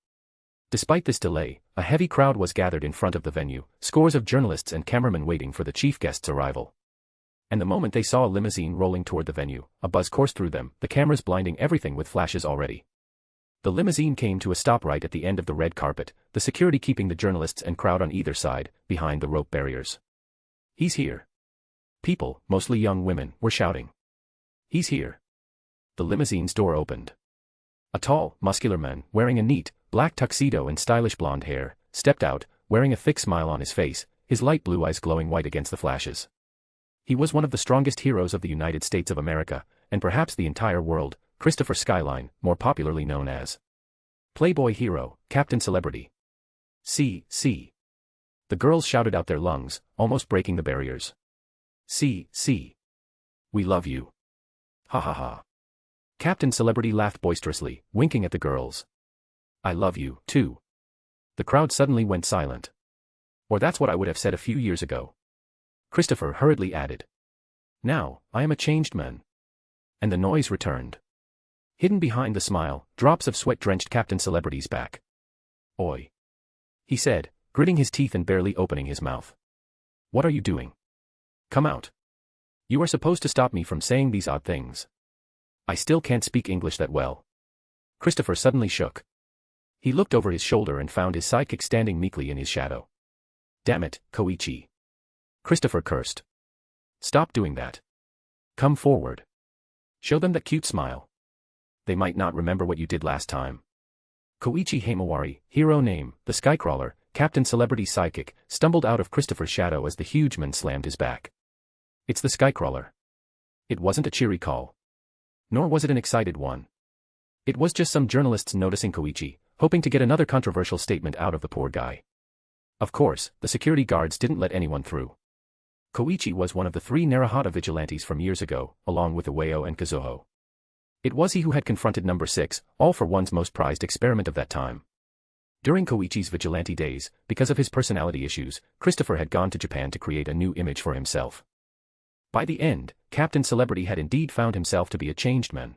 Despite this delay, a heavy crowd was gathered in front of the venue, scores of journalists and cameramen waiting for the chief guest's arrival. And the moment they saw a limousine rolling toward the venue, a buzz coursed through them, the cameras blinding everything with flashes already. The limousine came to a stop right at the end of the red carpet, the security keeping the journalists and crowd on either side, behind the rope barriers. He's here. People, mostly young women, were shouting. He's here. The limousine's door opened. A tall, muscular man, wearing a neat, black tuxedo and stylish blonde hair, stepped out, wearing a thick smile on his face, his light blue eyes glowing white against the flashes. He was one of the strongest heroes of the United States of America, and perhaps the entire world, Christopher Skyline, more popularly known as Playboy Hero, Captain Celebrity. C. The girls shouted out their lungs, almost breaking the barriers. C. We love you. Ha ha ha. Captain Celebrity laughed boisterously, winking at the girls. I love you, too. The crowd suddenly went silent. Or that's what I would have said a few years ago. Christopher hurriedly added. Now, I am a changed man. And the noise returned. Hidden behind the smile, drops of sweat drenched Captain Celebrity's back. Oi. He said, gritting his teeth and barely opening his mouth. What are you doing? Come out. You are supposed to stop me from saying these odd things. I still can't speak English that well. Christopher suddenly shook. He looked over his shoulder and found his sidekick standing meekly in his shadow. Damn it, Koichi. Christopher cursed. Stop doing that. Come forward. Show them that cute smile. They might not remember what you did last time. Koichi Himawari, hero name, the Skycrawler, Captain Celebrity Sidekick, stumbled out of Christopher's shadow as the huge man slammed his back. It's the Skycrawler. It wasn't a cheery call. Nor was it an excited one. It was just some journalists noticing Koichi, hoping to get another controversial statement out of the poor guy. Of course, the security guards didn't let anyone through. Koichi was one of the 3 Narahata vigilantes from years ago, along with Ueo and Kazuho. It was he who had confronted number 6, all for one's most prized experiment of that time. During Koichi's vigilante days, because of his personality issues, Christopher had gone to Japan to create a new image for himself. By the end, Captain Celebrity had indeed found himself to be a changed man.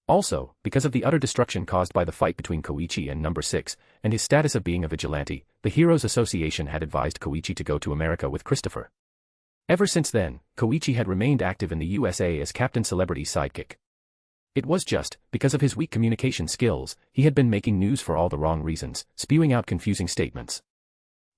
Also, because of the utter destruction caused by the fight between Koichi and number 6, and his status of being a vigilante, the Heroes Association had advised Koichi to go to America with Christopher. Ever since then, Koichi had remained active in the USA as Captain Celebrity's sidekick. It was just, because of his weak communication skills, he had been making news for all the wrong reasons, spewing out confusing statements.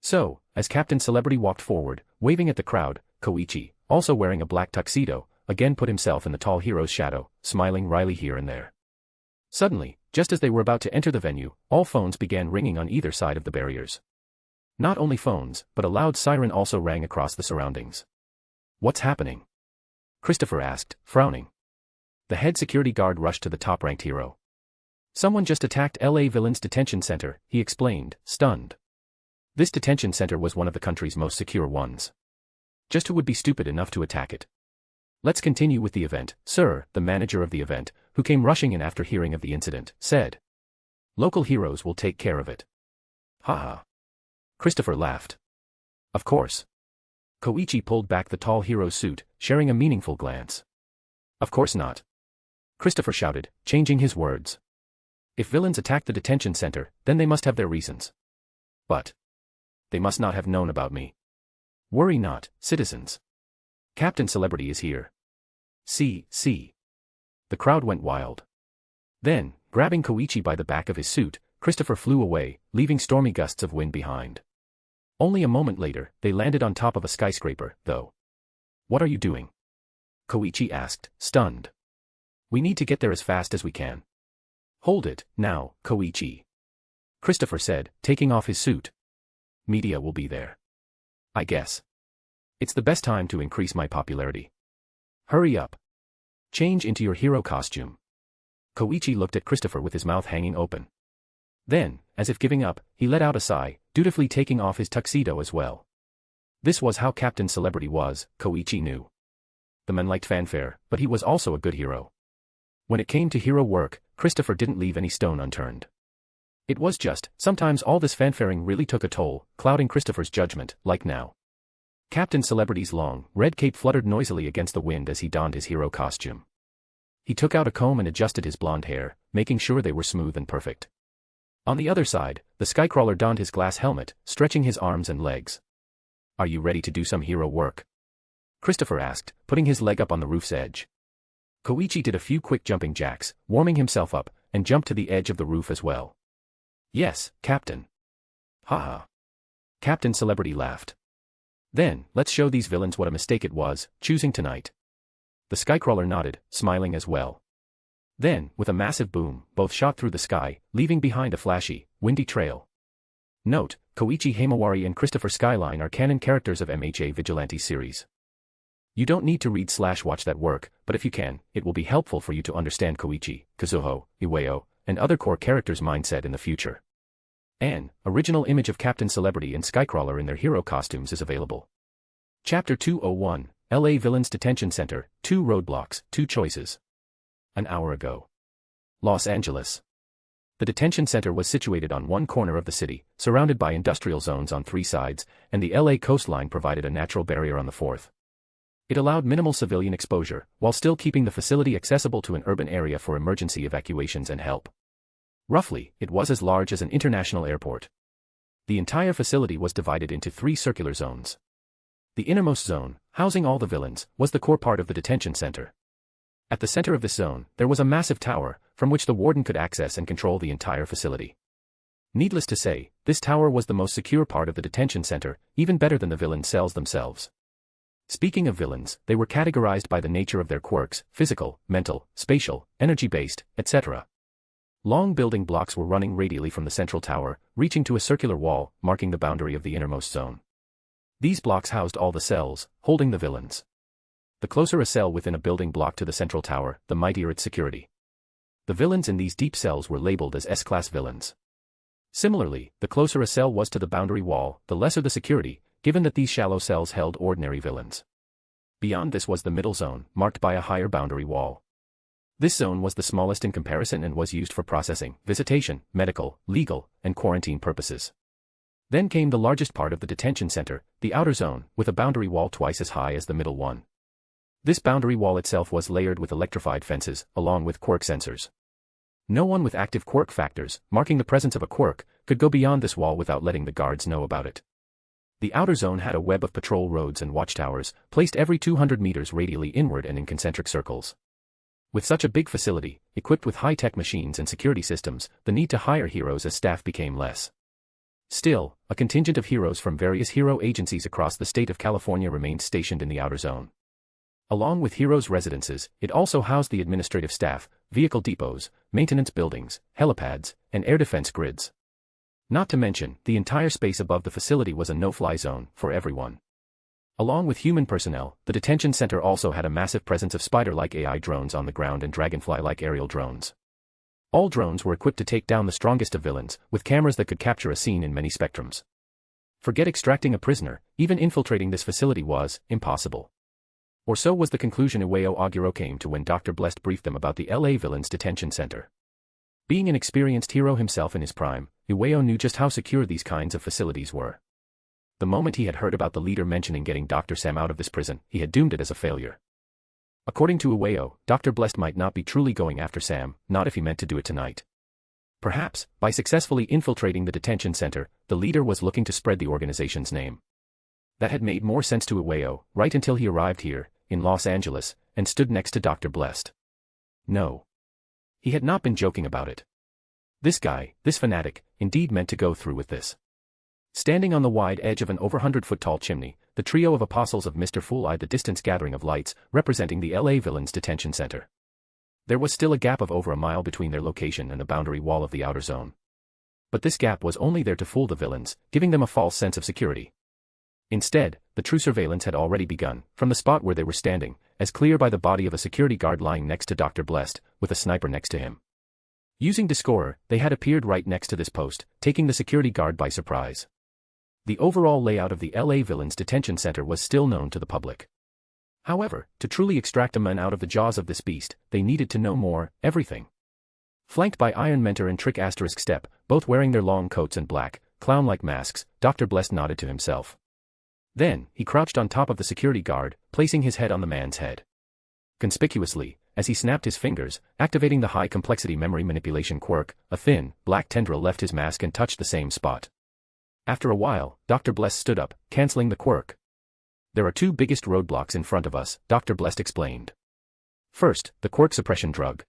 So, as Captain Celebrity walked forward, waving at the crowd, Koichi, also wearing a black tuxedo, again put himself in the tall hero's shadow, smiling wryly here and there. Suddenly, just as they were about to enter the venue, all phones began ringing on either side of the barriers. Not only phones, but a loud siren also rang across the surroundings. What's happening? Christopher asked, frowning. The head security guard rushed to the top-ranked hero. Someone just attacked LA Villains Detention Center, he explained, stunned. This detention center was one of the country's most secure ones. Just who would be stupid enough to attack it? Let's continue with the event, sir, the manager of the event, who came rushing in after hearing of the incident, said. Local heroes will take care of it. Ha. Christopher laughed. Of course. Koichi pulled back the tall hero's suit, sharing a meaningful glance. Of course not. Christopher shouted, changing his words. If villains attack the detention center, then they must have their reasons. But they must not have known about me. Worry not, citizens. Captain Celebrity is here. See. The crowd went wild. Then, grabbing Koichi by the back of his suit, Christopher flew away, leaving stormy gusts of wind behind. Only a moment later, they landed on top of a skyscraper, though. What are you doing? Koichi asked, stunned. We need to get there as fast as we can. Hold it, now, Koichi. Christopher said, taking off his suit. Media will be there. I guess. It's the best time to increase my popularity. Hurry up. Change into your hero costume. Koichi looked at Christopher with his mouth hanging open. Then, as if giving up, he let out a sigh, dutifully taking off his tuxedo as well. This was how Captain Celebrity was, Koichi knew. The man liked fanfare, but he was also a good hero. When it came to hero work, Christopher didn't leave any stone unturned. It was just, sometimes all this fanfaring really took a toll, clouding Christopher's judgment, like now. Captain Celebrity's long, red cape fluttered noisily against the wind as he donned his hero costume. He took out a comb and adjusted his blonde hair, making sure they were smooth and perfect. On the other side, the Skycrawler donned his glass helmet, stretching his arms and legs. Are you ready to do some hero work? Christopher asked, putting his leg up on the roof's edge. Koichi did a few quick jumping jacks, warming himself up, and jumped to the edge of the roof as well. Yes, Captain. Ha. Captain Celebrity laughed. Then, let's show these villains what a mistake it was, choosing tonight. The Skycrawler nodded, smiling as well. Then, with a massive boom, both shot through the sky, leaving behind a flashy, windy trail. Note, Koichi Himawari and Christopher Skyline are canon characters of MHA Vigilante series. You don't need to read/watch that work, but if you can, it will be helpful for you to understand Koichi, Kazuho, Ueo, and other core characters' mindset in the future. An original image of Captain Celebrity and Skycrawler in their hero costumes is available. Chapter 201, LA Villains Detention Center, 2 roadblocks, 2 choices. An hour ago. Los Angeles. The detention center was situated on one corner of the city, surrounded by industrial zones on 3 sides, and the LA coastline provided a natural barrier on the 4th. It allowed minimal civilian exposure, while still keeping the facility accessible to an urban area for emergency evacuations and help. Roughly, it was as large as an international airport. The entire facility was divided into 3 circular zones. The innermost zone, housing all the villains, was the core part of the detention center. At the center of this zone, there was a massive tower, from which the warden could access and control the entire facility. Needless to say, this tower was the most secure part of the detention center, even better than the villain cells themselves. Speaking of villains, they were categorized by the nature of their quirks: physical, mental, spatial, energy-based, etc. Long building blocks were running radially from the central tower, reaching to a circular wall, marking the boundary of the innermost zone. These blocks housed all the cells, holding the villains. The closer a cell within a building block to the central tower, the mightier its security. The villains in these deep cells were labeled as S-class villains. Similarly, the closer a cell was to the boundary wall, the lesser the security, given that these shallow cells held ordinary villains. Beyond this was the middle zone, marked by a higher boundary wall. This zone was the smallest in comparison and was used for processing, visitation, medical, legal, and quarantine purposes. Then came the largest part of the detention center, the outer zone, with a boundary wall twice as high as the middle one. This boundary wall itself was layered with electrified fences, along with quirk sensors. No one with active quirk factors, marking the presence of a quirk, could go beyond this wall without letting the guards know about it. The outer zone had a web of patrol roads and watchtowers, placed every 200 meters radially inward and in concentric circles. With such a big facility, equipped with high-tech machines and security systems, the need to hire heroes as staff became less. Still, a contingent of heroes from various hero agencies across the state of California remained stationed in the outer zone. Along with heroes' residences, it also housed the administrative staff, vehicle depots, maintenance buildings, helipads, and air defense grids. Not to mention, the entire space above the facility was a no-fly zone for everyone. Along with human personnel, the detention center also had a massive presence of spider-like AI drones on the ground and dragonfly-like aerial drones. All drones were equipped to take down the strongest of villains, with cameras that could capture a scene in many spectrums. Forget extracting a prisoner, even infiltrating this facility was impossible. Or so was the conclusion Yaoyorozu came to when Dr. Blessed briefed them about the LA Villains Detention Center. Being an experienced hero himself in his prime, Yaoyorozu knew just how secure these kinds of facilities were. The moment he had heard about the leader mentioning getting Dr. Sam out of this prison, he had doomed it as a failure. According to Yaoyorozu, Dr. Blessed might not be truly going after Sam, not if he meant to do it tonight. Perhaps, by successfully infiltrating the detention center, the leader was looking to spread the organization's name. That had made more sense to Yaoyorozu, right until he arrived here, in Los Angeles, and stood next to Dr. Blessed. No. He had not been joking about it. This guy, this fanatic, indeed meant to go through with this. Standing on the wide edge of an over 100-foot-tall chimney, the trio of apostles of Mr. Fool eyed the distant gathering of lights, representing the LA Villains Detention Center. There was still a gap of over a mile between their location and the boundary wall of the outer zone. But this gap was only there to fool the villains, giving them a false sense of security. Instead, the true surveillance had already begun, from the spot where they were standing, as clear by the body of a security guard lying next to Dr. Blessed, with a sniper next to him. Using Discorer, they had appeared right next to this post, taking the security guard by surprise. The overall layout of the LA Villains Detention Center was still known to the public. However, to truly extract a man out of the jaws of this beast, they needed to know more, everything. Flanked by Iron Mentor and Trick Asterisk Step, both wearing their long coats and black, clown-like masks, Dr. Blessed nodded to himself. Then, he crouched on top of the security guard, placing his head on the man's head. Conspicuously, as he snapped his fingers, activating the high-complexity memory manipulation quirk, a thin, black tendril left his mask and touched the same spot. After a while, Dr. Blessed stood up, canceling the quirk. There are 2 biggest roadblocks in front of us, Dr. Blessed explained. First, the quirk suppression drug.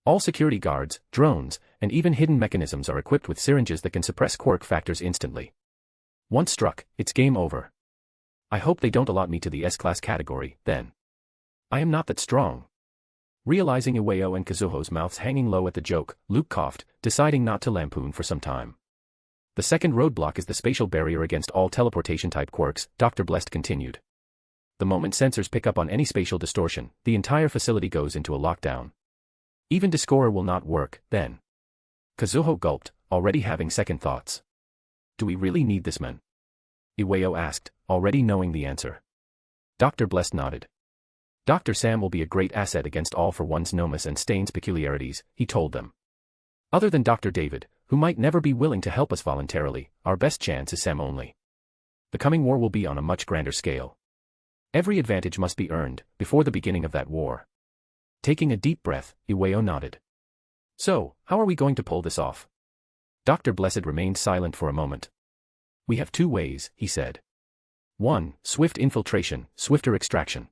All security guards, drones, and even hidden mechanisms are equipped with syringes that can suppress quirk factors instantly. Once struck, it's game over. I hope they don't allot me to the S-class category, then. I am not that strong. Realizing Yaoyorozu and Kazuho's mouths hanging low at the joke, Luke coughed, deciding not to lampoon for some time. The second roadblock is the spatial barrier against all teleportation-type quirks, Dr. Blessed continued. The moment sensors pick up on any spatial distortion, the entire facility goes into a lockdown. Even Discorer will not work, then. Kazuho gulped, already having second thoughts. Do we really need this man? Yaoyorozu asked, already knowing the answer. Dr. Blessed nodded. Dr. Sam will be a great asset against all for one's Nomus and Stain's peculiarities, he told them. Other than Dr. David, who might never be willing to help us voluntarily, our best chance is Sam only. The coming war will be on a much grander scale. Every advantage must be earned, before the beginning of that war. Taking a deep breath, Yaoyorozu nodded. So, how are we going to pull this off? Dr. Blessed remained silent for a moment. We have two ways, he said. 1. Swift infiltration, swifter extraction.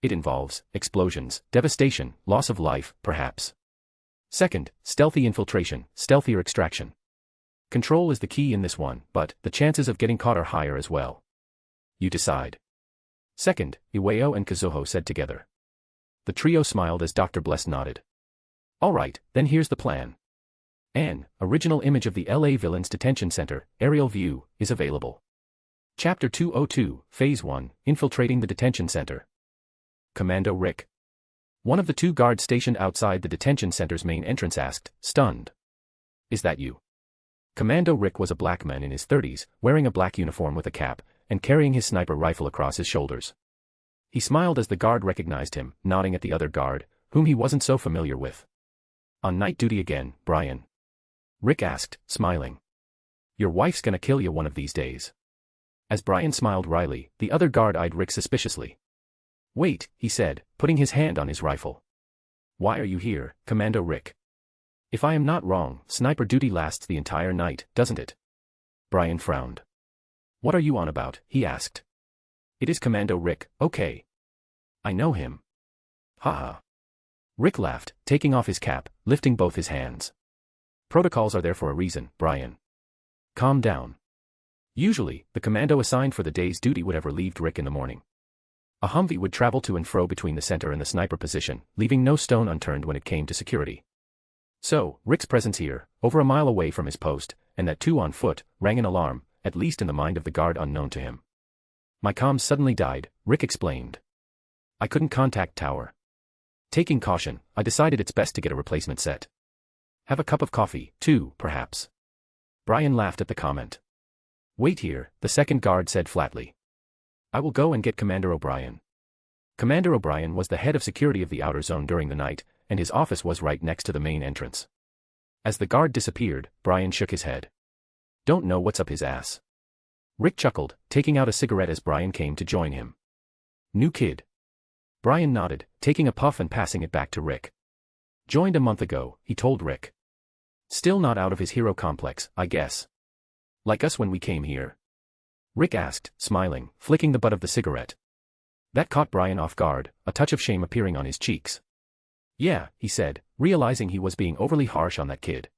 It involves explosions, devastation, loss of life, perhaps. 2nd, stealthy infiltration, stealthier extraction. Control is the key in this one, but the chances of getting caught are higher as well. You decide. 2nd, Iwao and Kazuho said together. The trio smiled as Dr. Bless nodded. All right, then here's the plan. An original image of the LA Villains Detention Center, aerial view, is available. Chapter 202, Phase 1, Infiltrating the Detention Center. Commando Rick. One of the two guards stationed outside the detention center's main entrance asked, stunned. Is that you? Commando Rick was a black man in his 30s, wearing a black uniform with a cap, and carrying his sniper rifle across his shoulders. He smiled as the guard recognized him, nodding at the other guard, whom he wasn't so familiar with. On night duty again, Brian? Rick asked, smiling. Your wife's gonna kill you one of these days. As Brian smiled wryly, the other guard eyed Rick suspiciously. Wait, he said, putting his hand on his rifle. Why are you here, Commando Rick? If I am not wrong, sniper duty lasts the entire night, doesn't it? Brian frowned. What are you on about, he asked. It is Commando Rick, okay. I know him. Haha. Rick laughed, taking off his cap, lifting both his hands. Protocols are there for a reason, Brian. Calm down. Usually, the commando assigned for the day's duty would have relieved Rick in the morning. A Humvee would travel to and fro between the center and the sniper position, leaving no stone unturned when it came to security. So, Rick's presence here, over a mile away from his post, and that too on foot, rang an alarm, at least in the mind of the guard unknown to him. My comms suddenly died, Rick explained. I couldn't contact tower. Taking caution, I decided it's best to get a replacement set. Have a cup of coffee, too, perhaps. Brian laughed at the comment. Wait here, the second guard said flatly. I will go and get Commander O'Brien. Commander O'Brien was the head of security of the outer zone during the night, and his office was right next to the main entrance. As the guard disappeared, Brian shook his head. Don't know what's up his ass. Rick chuckled, taking out a cigarette as Brian came to join him. New kid. Brian nodded, taking a puff and passing it back to Rick. Joined a month ago, he told Rick. Still not out of his hero complex, I guess. Like us when we came here? Rick asked, smiling, flicking the butt of the cigarette. That caught Brian off guard, a touch of shame appearing on his cheeks. Yeah, he said, realizing he was being overly harsh on that kid.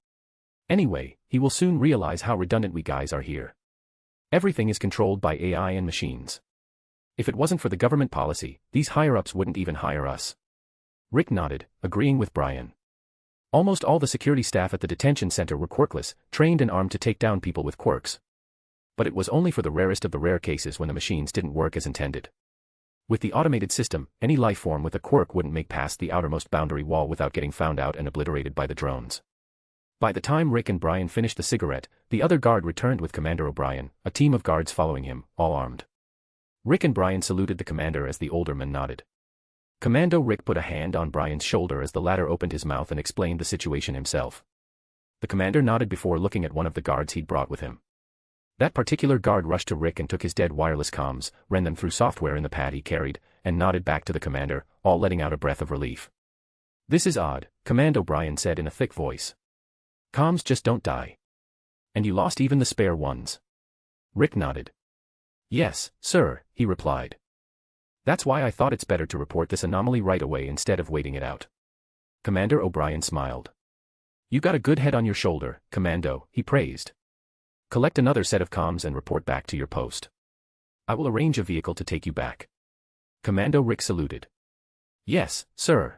Anyway, he will soon realize how redundant we guys are here. Everything is controlled by AI and machines. If it wasn't for the government policy, these higher-ups wouldn't even hire us. Rick nodded, agreeing with Brian. Almost all the security staff at the detention center were quirkless, trained and armed to take down people with quirks. But it was only for the rarest of the rare cases when the machines didn't work as intended. With the automated system, any life form with a quirk wouldn't make past the outermost boundary wall without getting found out and obliterated by the drones. By the time Rick and Brian finished the cigarette, the other guard returned with Commander O'Brien, a team of guards following him, all armed. Rick and Brian saluted the commander as the older man nodded. Commando Rick put a hand on Brian's shoulder as the latter opened his mouth and explained the situation himself. The commander nodded before looking at one of the guards he'd brought with him. That particular guard rushed to Rick and took his dead wireless comms, ran them through software in the pad he carried, and nodded back to the commander, all letting out a breath of relief. This is odd, Commando O'Brien said in a thick voice. Comms just don't die. And you lost even the spare ones. Rick nodded. Yes, sir, he replied. That's why I thought it's better to report this anomaly right away instead of waiting it out. Commander O'Brien smiled. You got a good head on your shoulder, Commando, he praised. Collect another set of comms and report back to your post. I will arrange a vehicle to take you back. Commando Rick saluted. Yes, sir.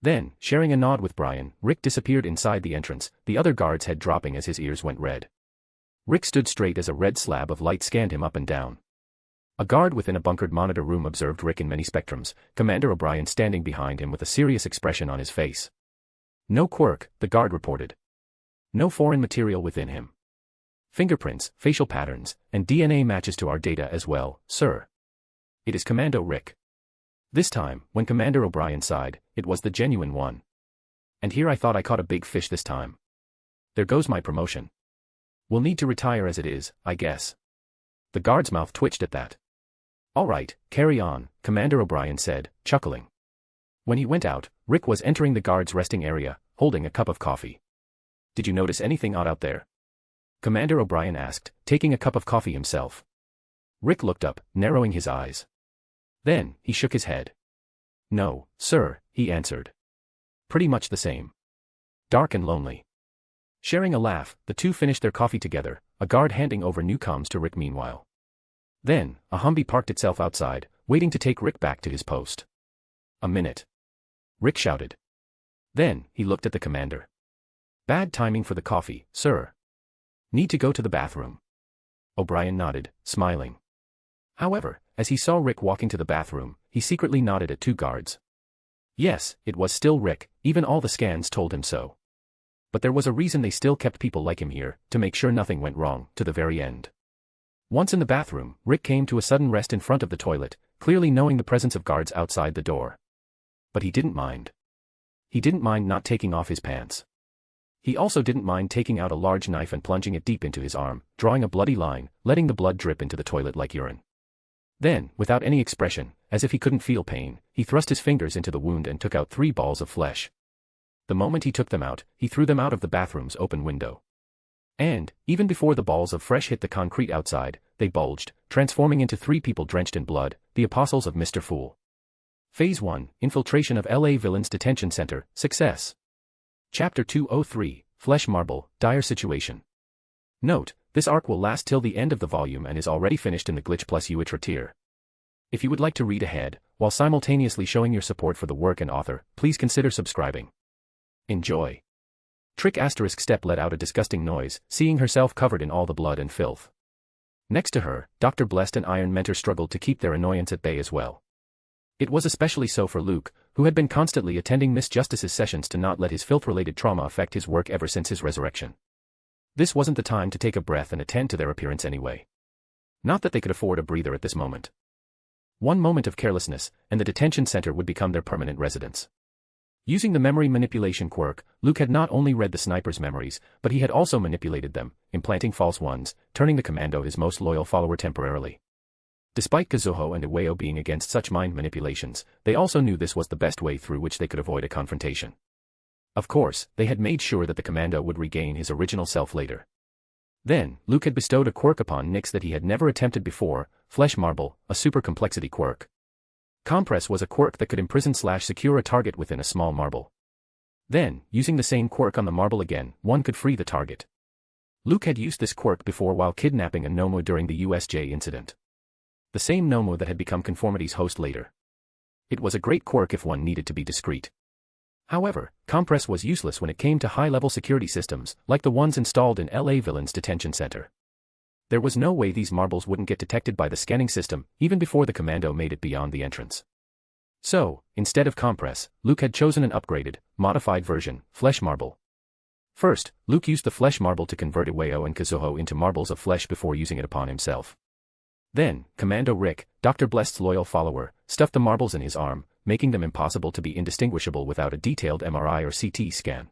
Then, sharing a nod with Brian, Rick disappeared inside the entrance, the other guard's head dropping as his ears went red. Rick stood straight as a red slab of light scanned him up and down. A guard within a bunkered monitor room observed Rick in many spectrums, Commander O'Brien standing behind him with a serious expression on his face. No quirk, the guard reported. No foreign material within him. Fingerprints, facial patterns, and DNA matches to our data as well, sir. It is Commando Rick. This time, when Commander O'Brien sighed, it was the genuine one. And here I thought I caught a big fish this time. There goes my promotion. We'll need to retire as it is, I guess. The guard's mouth twitched at that. All right, carry on, Commander O'Brien said, chuckling. When he went out, Rick was entering the guard's resting area, holding a cup of coffee. Did you notice anything odd out there? Commander O'Brien asked, taking a cup of coffee himself. Rick looked up, narrowing his eyes. Then, he shook his head. No, sir, he answered. Pretty much the same. Dark and lonely. Sharing a laugh, the two finished their coffee together, a guard handing over new comms to Rick meanwhile. Then, a Humvee parked itself outside, waiting to take Rick back to his post. A minute. Rick shouted. Then, he looked at the commander. Bad timing for the coffee, sir. Need to go to the bathroom. O'Brien nodded, smiling. However, as he saw Rick walking to the bathroom, he secretly nodded at two guards. Yes, it was still Rick, even all the scans told him so. But there was a reason they still kept people like him here, to make sure nothing went wrong, to the very end. Once in the bathroom, Rick came to a sudden rest in front of the toilet, clearly knowing the presence of guards outside the door. But he didn't mind. He didn't mind not taking off his pants. He also didn't mind taking out a large knife and plunging it deep into his arm, drawing a bloody line, letting the blood drip into the toilet like urine. Then, without any expression, as if he couldn't feel pain, he thrust his fingers into the wound and took out 3 balls of flesh. The moment he took them out, he threw them out of the bathroom's open window. And, even before the balls of flesh hit the concrete outside, they bulged, transforming into 3 people drenched in blood, the apostles of Mr. Fool. Phase 1, Infiltration of LA Villains Detention Center, Success. Chapter 203, Flesh Marble, Dire Situation. Note, this arc will last till the end of the volume and is already finished in the Glitch Plus Uitra tier. If you would like to read ahead, while simultaneously showing your support for the work and author, please consider subscribing. Enjoy. Trick * Step let out a disgusting noise, seeing herself covered in all the blood and filth. Next to her, Dr. Blessed and Iron Mentor struggled to keep their annoyance at bay as well. It was especially so for Luke, who had been constantly attending Miss Justice's sessions to not let his filth-related trauma affect his work ever since his resurrection. This wasn't the time to take a breath and attend to their appearance anyway. Not that they could afford a breather at this moment. One moment of carelessness, and the detention center would become their permanent residence. Using the memory manipulation quirk, Luke had not only read the sniper's memories, but he had also manipulated them, implanting false ones, turning the commando his most loyal follower temporarily. Despite Kazuho and Iwao being against such mind manipulations, they also knew this was the best way through which they could avoid a confrontation. Of course, they had made sure that the commando would regain his original self later. Then, Luke had bestowed a quirk upon Nyx that he had never attempted before, Flesh Marble, a super complexity quirk. Compress was a quirk that could imprison/secure a target within a small marble. Then, using the same quirk on the marble again, one could free the target. Luke had used this quirk before while kidnapping a Nomu during the USJ incident. The same Nomu that had become Conformity's host later. It was a great quirk if one needed to be discreet. However, Compress was useless when it came to high-level security systems, like the ones installed in LA Villains Detention Center. There was no way these marbles wouldn't get detected by the scanning system, even before the commando made it beyond the entrance. So, instead of Compress, Luke had chosen an upgraded, modified version, Flesh Marble. First, Luke used the Flesh Marble to convert Iwao and Kazuho into marbles of flesh before using it upon himself. Then, Commando Rick, Dr. Blessed's loyal follower, stuffed the marbles in his arm, making them impossible to be indistinguishable without a detailed MRI or CT scan.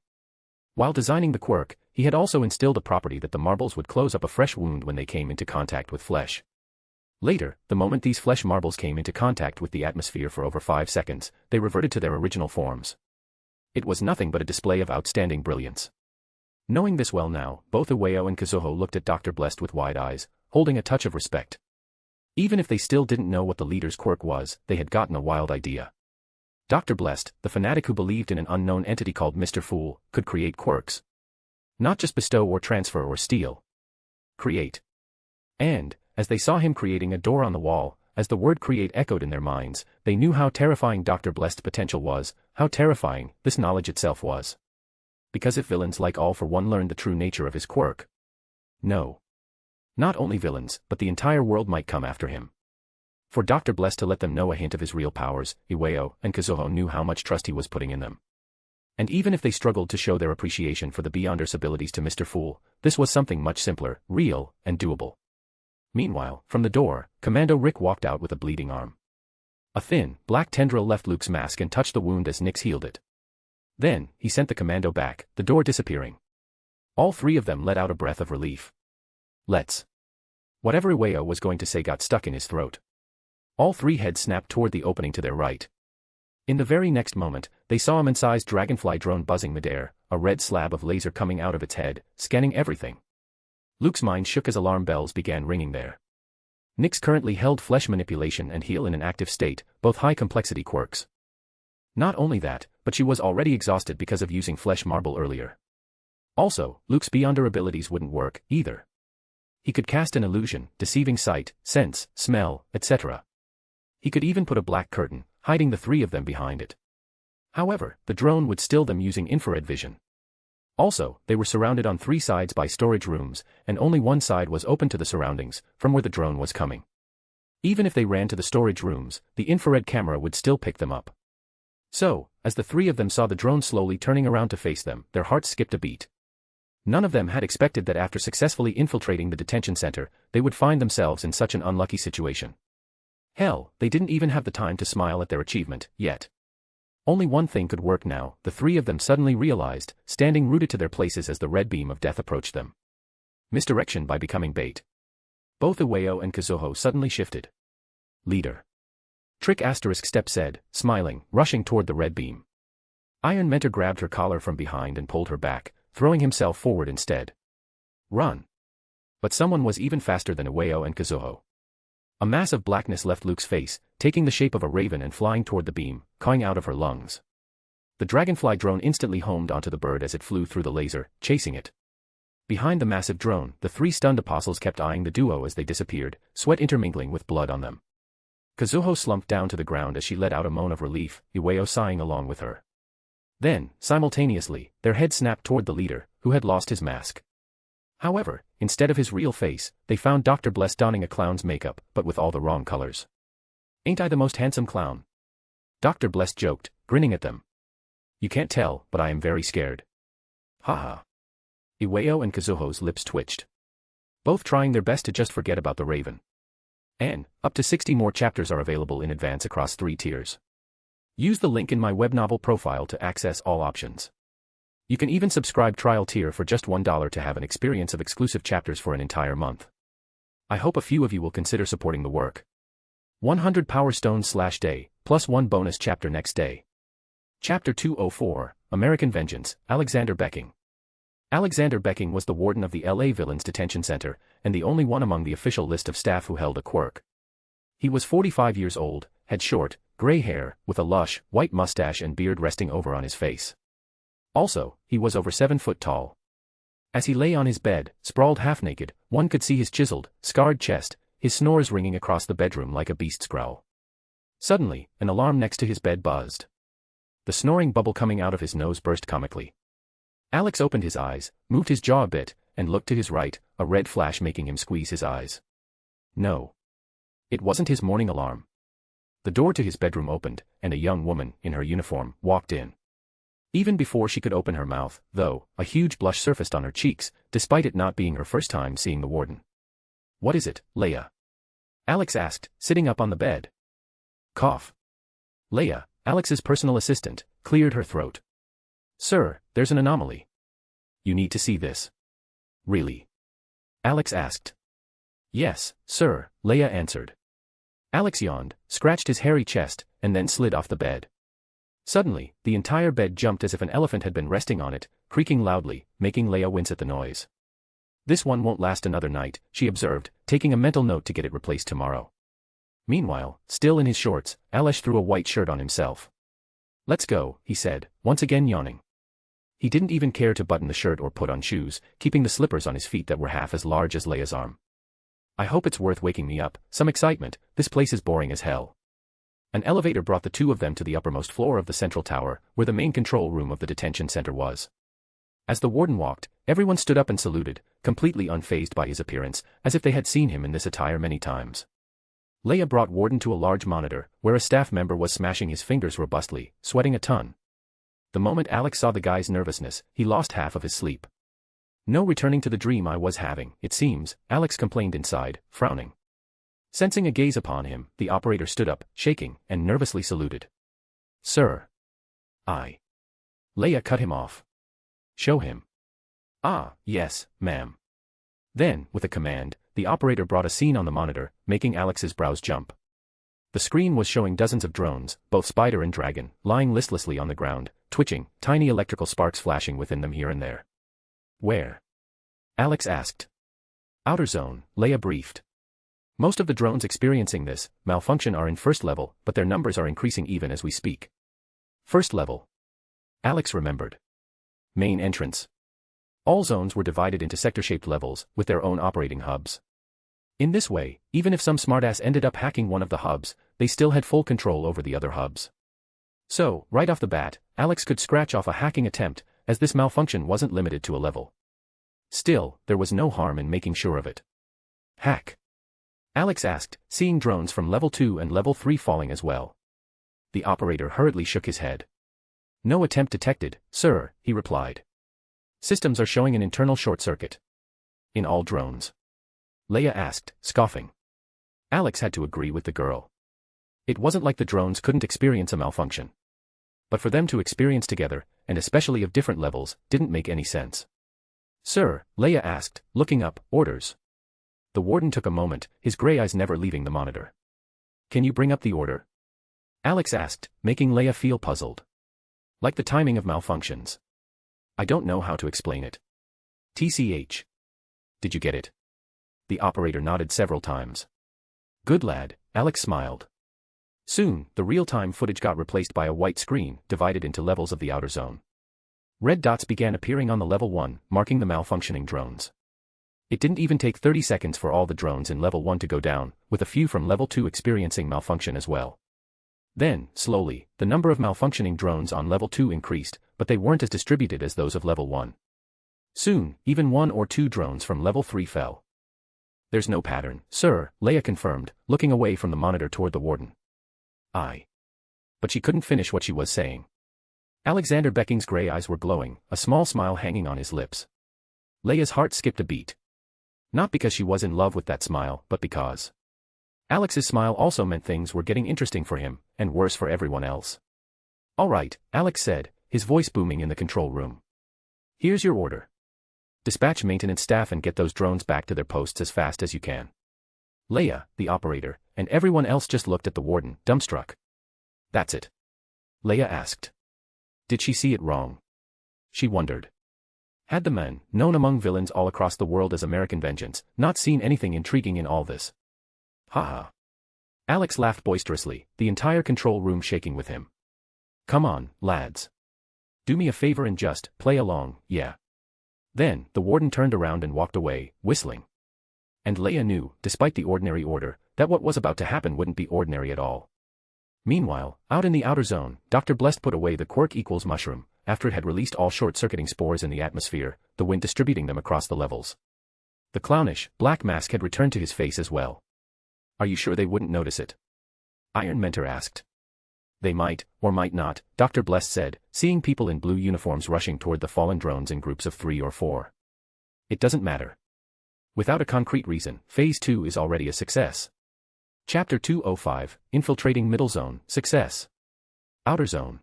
While designing the quirk, he had also instilled a property that the marbles would close up a fresh wound when they came into contact with flesh. Later, the moment these flesh marbles came into contact with the atmosphere for over 5 seconds, they reverted to their original forms. It was nothing but a display of outstanding brilliance. Knowing this well now, both Iwao and Kazuho looked at Dr. Blessed with wide eyes, holding a touch of respect. Even if they still didn't know what the leader's quirk was, they had gotten a wild idea. Dr. Blessed, the fanatic who believed in an unknown entity called Mr. Fool, could create quirks. Not just bestow or transfer or steal. Create. And, as they saw him creating a door on the wall, as the word create echoed in their minds, they knew how terrifying Dr. Blessed's potential was, how terrifying this knowledge itself was. Because if villains like All for One learned the true nature of his quirk, no. Not only villains, but the entire world might come after him. For Dr. Blessed to let them know a hint of his real powers, Iwao and Kazuho knew how much trust he was putting in them. And even if they struggled to show their appreciation for the Beyonders' abilities to Mr. Fool, this was something much simpler, real, and doable. Meanwhile, from the door, Commando Rick walked out with a bleeding arm. A thin, black tendril left Luke's mask and touched the wound as Nyx healed it. Then, he sent the commando back, the door disappearing. All 3 of them let out a breath of relief. Let's. Whatever Iwao was going to say got stuck in his throat. All 3 heads snapped toward the opening to their right. In the very next moment, they saw a man-sized dragonfly drone buzzing midair, a red slab of laser coming out of its head, scanning everything. Luke's mind shook as alarm bells began ringing there. Nyx currently held flesh manipulation and heal in an active state, both high-complexity quirks. Not only that, but she was already exhausted because of using flesh marble earlier. Also, Luke's beyonder abilities wouldn't work, either. He could cast an illusion, deceiving sight, sense, smell, etc. He could even put a black curtain, hiding the three of them behind it. However, the drone would still them using infrared vision. Also, they were surrounded on three sides by storage rooms, and only one side was open to the surroundings, from where the drone was coming. Even if they ran to the storage rooms, the infrared camera would still pick them up. So, as the three of them saw the drone slowly turning around to face them, their hearts skipped a beat. None of them had expected that after successfully infiltrating the detention center, they would find themselves in such an unlucky situation. Hell, they didn't even have the time to smile at their achievement, yet. Only one thing could work now, the three of them suddenly realized, standing rooted to their places as the red beam of death approached them. Misdirection by becoming bait. Both Ueo and Kazuho suddenly shifted. Leader. Trick asterisk step said, smiling, rushing toward the red beam. Iron Mentor grabbed her collar from behind and pulled her back, throwing himself forward instead. Run. But someone was even faster than Ueo and Kazuho. A mass of blackness left Luke's face, taking the shape of a raven and flying toward the beam, cawing out of her lungs. The dragonfly drone instantly homed onto the bird as it flew through the laser, chasing it. Behind the massive drone, the three stunned apostles kept eyeing the duo as they disappeared, sweat intermingling with blood on them. Kazuho slumped down to the ground as she let out a moan of relief, Ueo sighing along with her. Then, simultaneously, their heads snapped toward the leader, who had lost his mask. However, instead of his real face, they found Dr. Bless donning a clown's makeup, but with all the wrong colors. Ain't I the most handsome clown? Dr. Bless joked, grinning at them. You can't tell, but I am very scared. Haha. Ueo and Kazuho's lips twitched. Both trying their best to just forget about the raven. And, up to 60 more chapters are available in advance across 3 tiers. Use the link in my web novel profile to access all options. You can even subscribe trial tier for just $1 to have an experience of exclusive chapters for an entire month. I hope a few of you will consider supporting the work. 100 Power Stones/day, plus 1 bonus chapter next day. Chapter 204, American Vengeance, Alexander Becking. Alexander Becking was the warden of the LA Villains Detention Center, and the only one among the official list of staff who held a quirk. He was 45 years old, had short, gray hair, with a lush, white mustache and beard resting over on his face. Also, he was over 7 foot tall. As he lay on his bed, sprawled half-naked, one could see his chiseled, scarred chest, his snores ringing across the bedroom like a beast's growl. Suddenly, an alarm next to his bed buzzed. The snoring bubble coming out of his nose burst comically. Alex opened his eyes, moved his jaw a bit, and looked to his right, a red flash making him squeeze his eyes. No. It wasn't his morning alarm. The door to his bedroom opened, and a young woman, in her uniform, walked in. Even before she could open her mouth, though, a huge blush surfaced on her cheeks, despite it not being her first time seeing the warden. What is it, Leia? Alex asked, sitting up on the bed. Cough. Leia, Alex's personal assistant, cleared her throat. Sir, there's an anomaly. You need to see this. Really? Alex asked. Yes, sir, Leia answered. Alex yawned, scratched his hairy chest, and then slid off the bed. Suddenly, the entire bed jumped as if an elephant had been resting on it, creaking loudly, making Leia wince at the noise. This one won't last another night, she observed, taking a mental note to get it replaced tomorrow. Meanwhile, still in his shorts, Alesh threw a white shirt on himself. Let's go, he said, once again yawning. He didn't even care to button the shirt or put on shoes, keeping the slippers on his feet that were half as large as Leia's arm. I hope it's worth waking me up, some excitement, this place is boring as hell. An elevator brought the two of them to the uppermost floor of the central tower, where the main control room of the detention center was. As the warden walked, everyone stood up and saluted, completely unfazed by his appearance, as if they had seen him in this attire many times. Leia brought Warden to a large monitor, where a staff member was smashing his fingers robustly, sweating a ton. The moment Alex saw the guy's nervousness, he lost half of his sleep. No returning to the dream I was having, it seems, Alex complained inside, frowning. Sensing a gaze upon him, the operator stood up, shaking, and nervously saluted. Sir. Leia cut him off. Show him. Ah, yes, ma'am. Then, with a command, the operator brought a scene on the monitor, making Alex's brows jump. The screen was showing dozens of drones, both spider and dragon, lying listlessly on the ground, twitching, tiny electrical sparks flashing within them here and there. Where? Alex asked. Outer zone, Leia briefed. Most of the drones experiencing this malfunction are in first level, but their numbers are increasing even as we speak. First level. Alex remembered. Main entrance. All zones were divided into sector-shaped levels, with their own operating hubs. In this way, even if some smartass ended up hacking one of the hubs, they still had full control over the other hubs. So, right off the bat, Alex could scratch off a hacking attempt, as this malfunction wasn't limited to a level. Still, there was no harm in making sure of it. Hack? Alex asked, seeing drones from level 2 and level 3 falling as well. The operator hurriedly shook his head. No attempt detected, sir, he replied. Systems are showing an internal short circuit. In all drones? Leia asked, scoffing. Alex had to agree with the girl. It wasn't like the drones couldn't experience a malfunction. But for them to experience together, and especially of different levels, didn't make any sense. Sir, Leia asked, looking up, orders. The warden took a moment, his gray eyes never leaving the monitor. Can you bring up the order? Alex asked, making Leia feel puzzled. Like the timing of malfunctions. I don't know how to explain it. TCH. Did you get it? The operator nodded several times. Good lad, Alex smiled. Soon, the real-time footage got replaced by a white screen, divided into levels of the outer zone. Red dots began appearing on the level 1, marking the malfunctioning drones. It didn't even take 30 seconds for all the drones in level 1 to go down, with a few from level 2 experiencing malfunction as well. Then, slowly, the number of malfunctioning drones on level 2 increased, but they weren't as distributed as those of level 1. Soon, even 1 or 2 drones from level 3 fell. There's no pattern, sir, Leia confirmed, looking away from the monitor toward the warden. But she couldn't finish what she was saying. Alexander Becking's gray eyes were glowing, a small smile hanging on his lips. Leia's heart skipped a beat. Not because she was in love with that smile, but because Alex's smile also meant things were getting interesting for him, and worse for everyone else. All right, Alex said, his voice booming in the control room. Here's your order. Dispatch maintenance staff and get those drones back to their posts as fast as you can. Leia, the operator, and everyone else just looked at the warden, dumbstruck. That's it? Leia asked. Did she see it wrong? She wondered. Had the men, known among villains all across the world as American Vengeance, not seen anything intriguing in all this? Ha. Alex laughed boisterously, the entire control room shaking with him. Come on, lads. Do me a favor and just play along, yeah. Then, the warden turned around and walked away, whistling. And Leia knew, despite the ordinary order, that what was about to happen wouldn't be ordinary at all. Meanwhile, out in the outer zone, Dr. Blessed put away the Quirk equals mushroom, after it had released all short-circuiting spores in the atmosphere, the wind distributing them across the levels. The clownish, black mask had returned to his face as well. Are you sure they wouldn't notice it? Iron Mentor asked. They might, or might not, Dr. Blessed said, seeing people in blue uniforms rushing toward the fallen drones in groups of 3 or 4. It doesn't matter. Without a concrete reason, Phase 2 is already a success. Chapter 205, Infiltrating Middle Zone, Success. Outer Zone.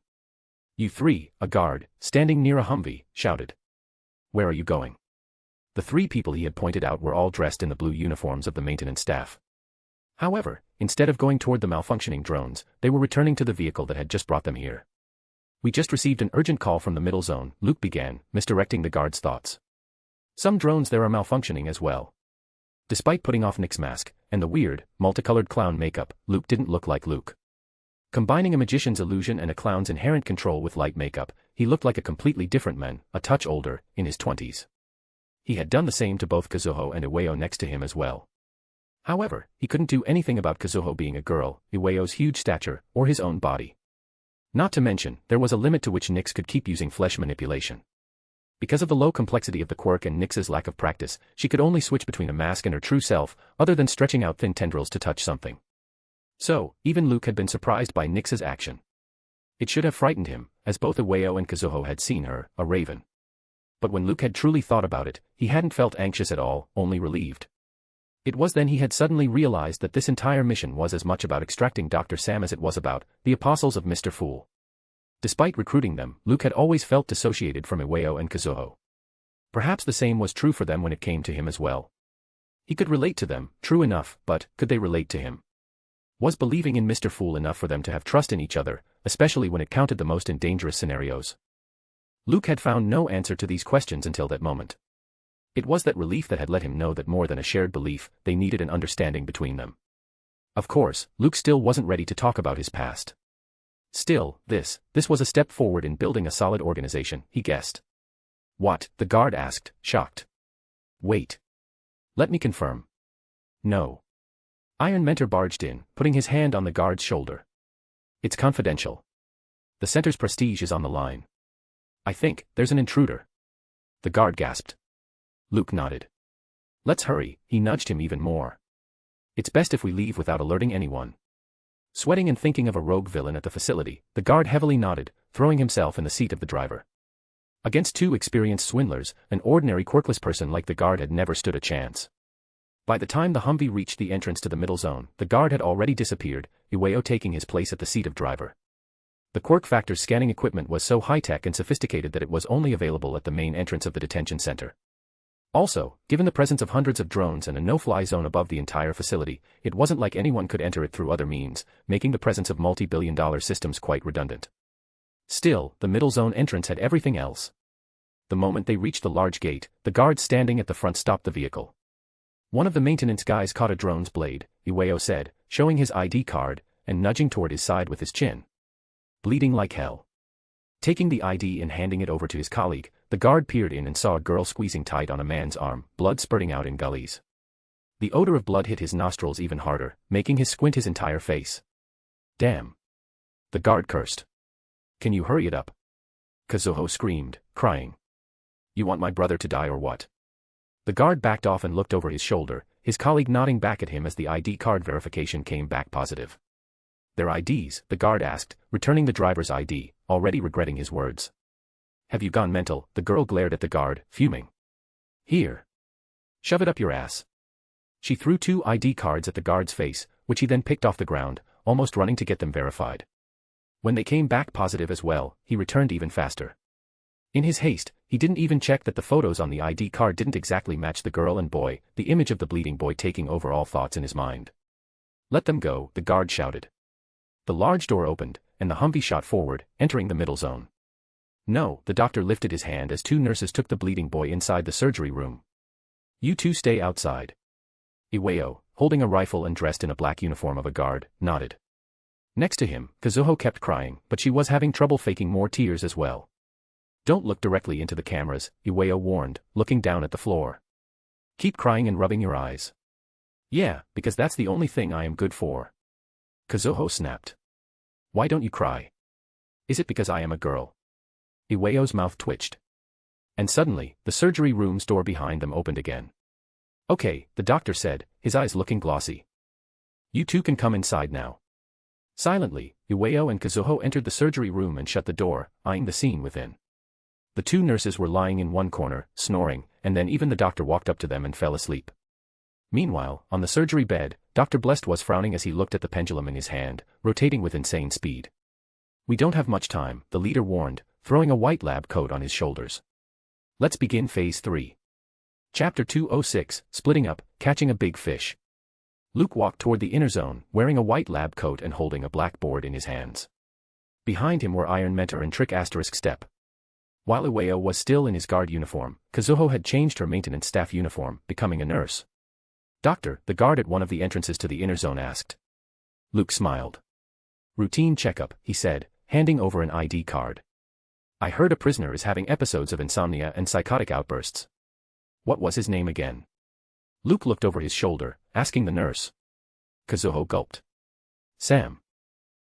You 3, a guard, standing near a Humvee, shouted. Where are you going? The 3 people he had pointed out were all dressed in the blue uniforms of the maintenance staff. However, instead of going toward the malfunctioning drones, they were returning to the vehicle that had just brought them here. We just received an urgent call from the middle zone, Luke began, misdirecting the guard's thoughts. Some drones there are malfunctioning as well. Despite putting off Nick's mask, and the weird, multicolored clown makeup, Luke didn't look like Luke. Combining a magician's illusion and a clown's inherent control with light makeup, he looked like a completely different man, a touch older, in his 20s. He had done the same to both Kazuho and Iwao next to him as well. However, he couldn't do anything about Kazuho being a girl, Iwao's huge stature, or his own body. Not to mention, there was a limit to which Nyx could keep using flesh manipulation. Because of the low complexity of the quirk and Nyx's lack of practice, she could only switch between a mask and her true self, other than stretching out thin tendrils to touch something. So, even Luke had been surprised by Nyx's action. It should have frightened him, as both Iwao and Kazuho had seen her, a raven. But when Luke had truly thought about it, he hadn't felt anxious at all, only relieved. It was then he had suddenly realized that this entire mission was as much about extracting Dr. Sam as it was about the apostles of Mr. Fool. Despite recruiting them, Luke had always felt dissociated from Iwao and Kazuho. Perhaps the same was true for them when it came to him as well. He could relate to them, true enough, but could they relate to him? Was believing in Mr. Fool enough for them to have trust in each other, especially when it counted the most in dangerous scenarios? Luke had found no answer to these questions until that moment. It was that relief that had let him know that more than a shared belief, they needed an understanding between them. Of course, Luke still wasn't ready to talk about his past. Still, this was a step forward in building a solid organization, he guessed. What? The guard asked, shocked. Wait. Let me confirm. No. Iron Mentor barged in, putting his hand on the guard's shoulder. It's confidential. The center's prestige is on the line. I think there's an intruder. The guard gasped. Luke nodded. Let's hurry, he nudged him even more. It's best if we leave without alerting anyone. Sweating and thinking of a rogue villain at the facility, the guard heavily nodded, throwing himself in the seat of the driver. Against two experienced swindlers, an ordinary quirkless person like the guard had never stood a chance. By the time the Humvee reached the entrance to the middle zone, the guard had already disappeared, Ueo taking his place at the seat of driver. The Quirk Factor's scanning equipment was so high-tech and sophisticated that it was only available at the main entrance of the detention center. Also, given the presence of hundreds of drones and a no-fly zone above the entire facility, it wasn't like anyone could enter it through other means, making the presence of multi-billion-dollar systems quite redundant. Still, the middle zone entrance had everything else. The moment they reached the large gate, the guard standing at the front stopped the vehicle. One of the maintenance guys caught a drone's blade, Ueo said, showing his ID card, and nudging toward his side with his chin. Bleeding like hell. Taking the ID and handing it over to his colleague, the guard peered in and saw a girl squeezing tight on a man's arm, blood spurting out in gullies. The odor of blood hit his nostrils even harder, making him squint his entire face. Damn. The guard cursed. Can you hurry it up? Kazuho screamed, crying. You want my brother to die or what? The guard backed off and looked over his shoulder, his colleague nodding back at him as the ID card verification came back positive. Their IDs, the guard asked, returning the driver's ID, already regretting his words. Have you gone mental? The girl glared at the guard, fuming. Here. Shove it up your ass. She threw 2 ID cards at the guard's face, which he then picked off the ground, almost running to get them verified. When they came back positive as well, he returned even faster. In his haste, he didn't even check that the photos on the ID card didn't exactly match the girl and boy, the image of the bleeding boy taking over all thoughts in his mind. Let them go, the guard shouted. The large door opened, and the Humvee shot forward, entering the middle zone. No, the doctor lifted his hand as 2 nurses took the bleeding boy inside the surgery room. You two stay outside. Ueo, holding a rifle and dressed in a black uniform of a guard, nodded. Next to him, Kazuho kept crying, but she was having trouble faking more tears as well. Don't look directly into the cameras, Ueo warned, looking down at the floor. Keep crying and rubbing your eyes. Yeah, because that's the only thing I am good for. Kazuho snapped. Why don't you cry? Is it because I am a girl? Ueo's mouth twitched. And suddenly, the surgery room's door behind them opened again. Okay, the doctor said, his eyes looking glossy. You two can come inside now. Silently, Ueo and Kazuho entered the surgery room and shut the door, eyeing the scene within. The 2 nurses were lying in one corner, snoring, and then even the doctor walked up to them and fell asleep. Meanwhile, on the surgery bed, Dr. Blessed was frowning as he looked at the pendulum in his hand, rotating with insane speed. We don't have much time, the leader warned, throwing a white lab coat on his shoulders. Let's begin Phase 3. Chapter 206, Splitting Up, Catching a Big Fish. Luke walked toward the inner zone, wearing a white lab coat and holding a black board in his hands. Behind him were Iron Mentor and Trick ** Step. While Ueo was still in his guard uniform, Kazuho had changed her maintenance staff uniform, becoming a nurse. Doctor, the guard at one of the entrances to the inner zone asked. Luke smiled. Routine checkup, he said, handing over an ID card. I heard a prisoner is having episodes of insomnia and psychotic outbursts. What was his name again? Luke looked over his shoulder, asking the nurse. Kazuho gulped. Sam.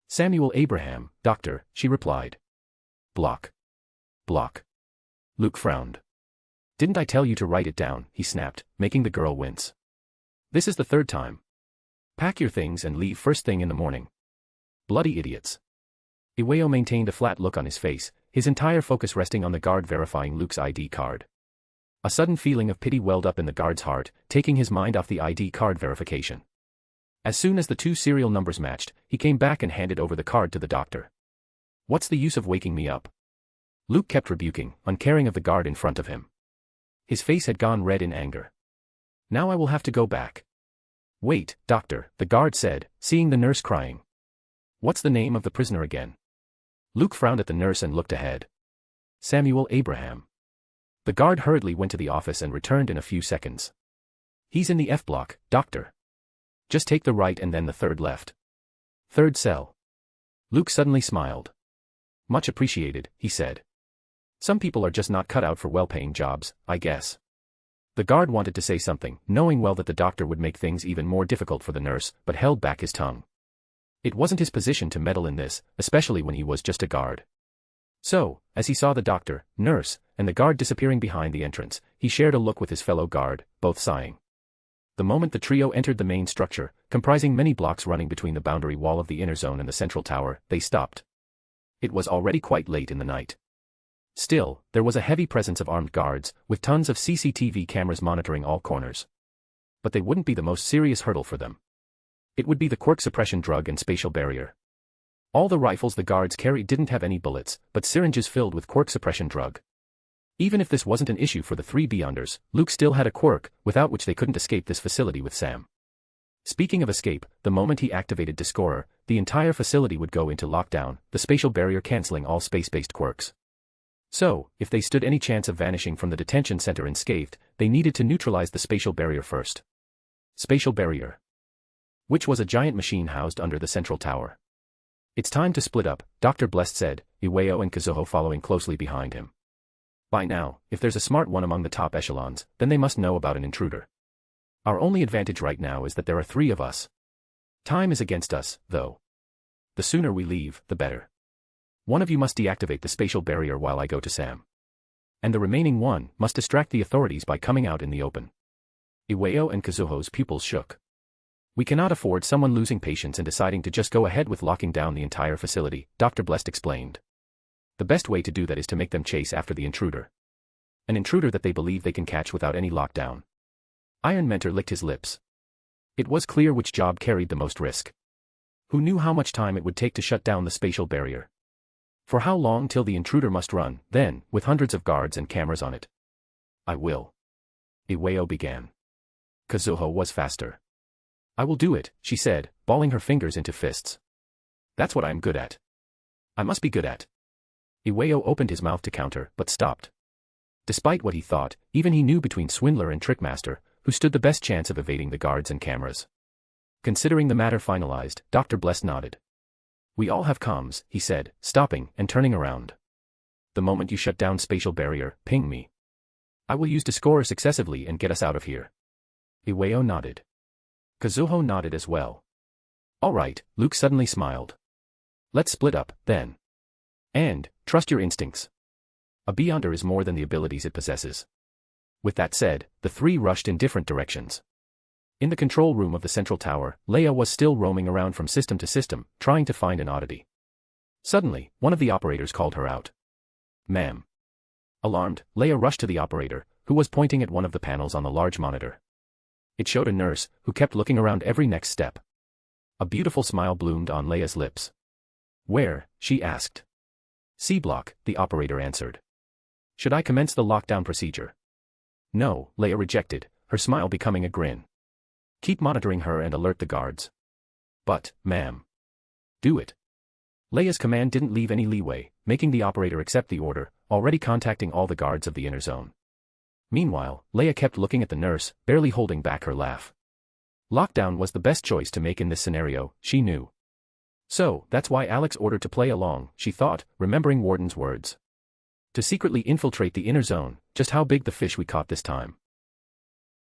Samuel Abraham, doctor, she replied. Block. Block. Luke frowned. Didn't I tell you to write it down, he snapped, making the girl wince. This is the 3rd time. Pack your things and leave first thing in the morning. Bloody idiots. Ueo maintained a flat look on his face, his entire focus resting on the guard verifying Luke's ID card. A sudden feeling of pity welled up in the guard's heart, taking his mind off the ID card verification. As soon as the 2 serial numbers matched, he came back and handed over the card to the doctor. What's the use of waking me up? Luke kept rebuking, uncaring of the guard in front of him. His face had gone red in anger. Now I will have to go back. Wait, doctor, the guard said, seeing the nurse crying. What's the name of the prisoner again? Luke frowned at the nurse and looked ahead. Samuel Abraham. The guard hurriedly went to the office and returned in a few seconds. He's in the F block, doctor. Just take the right and then the third left. Third cell. Luke suddenly smiled. Much appreciated, he said. Some people are just not cut out for well-paying jobs, I guess. The guard wanted to say something, knowing well that the doctor would make things even more difficult for the nurse, but held back his tongue. It wasn't his position to meddle in this, especially when he was just a guard. So, as he saw the doctor, nurse, and the guard disappearing behind the entrance, he shared a look with his fellow guard, both sighing. The moment the trio entered the main structure, comprising many blocks running between the boundary wall of the inner zone and the central tower, they stopped. It was already quite late in the night. Still, there was a heavy presence of armed guards, with tons of CCTV cameras monitoring all corners. But they wouldn't be the most serious hurdle for them. It would be the quirk suppression drug and spatial barrier. All the rifles the guards carried didn't have any bullets, but syringes filled with quirk suppression drug. Even if this wasn't an issue for the three Beyonders, Luke still had a quirk, without which they couldn't escape this facility with Sam. Speaking of escape, the moment he activated Discorer, the entire facility would go into lockdown, the spatial barrier cancelling all space-based quirks. So, if they stood any chance of vanishing from the detention center unscathed, they needed to neutralize the spatial barrier first. Spatial barrier. Which was a giant machine housed under the central tower. It's time to split up, Dr. Blessed said, Iwao and Kazuho following closely behind him. By now, if there's a smart one among the top echelons, then they must know about an intruder. Our only advantage right now is that there are three of us. Time is against us, though. The sooner we leave, the better. One of you must deactivate the spatial barrier while I go to Sam. And the remaining one must distract the authorities by coming out in the open. Iwao and Kazuho's pupils shook. We cannot afford someone losing patience and deciding to just go ahead with locking down the entire facility, Dr. Blessed explained. The best way to do that is to make them chase after the intruder. An intruder that they believe they can catch without any lockdown. Iron Mentor licked his lips. It was clear which job carried the most risk. Who knew how much time it would take to shut down the spatial barrier? For how long till the intruder must run, then, with hundreds of guards and cameras on it? I will. Iwao began. Kazuho was faster. I will do it, she said, balling her fingers into fists. That's what I'm good at. I must be good at. Iwao opened his mouth to counter, but stopped. Despite what he thought, even he knew between Swindler and Trickmaster, who stood the best chance of evading the guards and cameras. Considering the matter finalized, Dr. Bless nodded. We all have comms, he said, stopping and turning around. The moment you shut down spatial barrier, ping me. I will use Discorer successively and get us out of here. Iwao nodded. Kazuho nodded as well. All right, Luke suddenly smiled. Let's split up, then. And, trust your instincts. A Beyonder is more than the abilities it possesses. With that said, the three rushed in different directions. In the control room of the central tower, Leia was still roaming around from system to system, trying to find an oddity. Suddenly, one of the operators called her out. Ma'am. Alarmed, Leia rushed to the operator, who was pointing at one of the panels on the large monitor. It showed a nurse, who kept looking around every next step. A beautiful smile bloomed on Leia's lips. Where? She asked. C block, the operator answered. Should I commence the lockdown procedure? No, Leia rejected, her smile becoming a grin. Keep monitoring her and alert the guards. But, ma'am. Do it. Leia's command didn't leave any leeway, making the operator accept the order, already contacting all the guards of the inner zone. Meanwhile, Leia kept looking at the nurse, barely holding back her laugh. Lockdown was the best choice to make in this scenario, she knew. So, that's why Alex ordered to play along, she thought, remembering Warden's words. To secretly infiltrate the inner zone, just how big the fish we caught this time.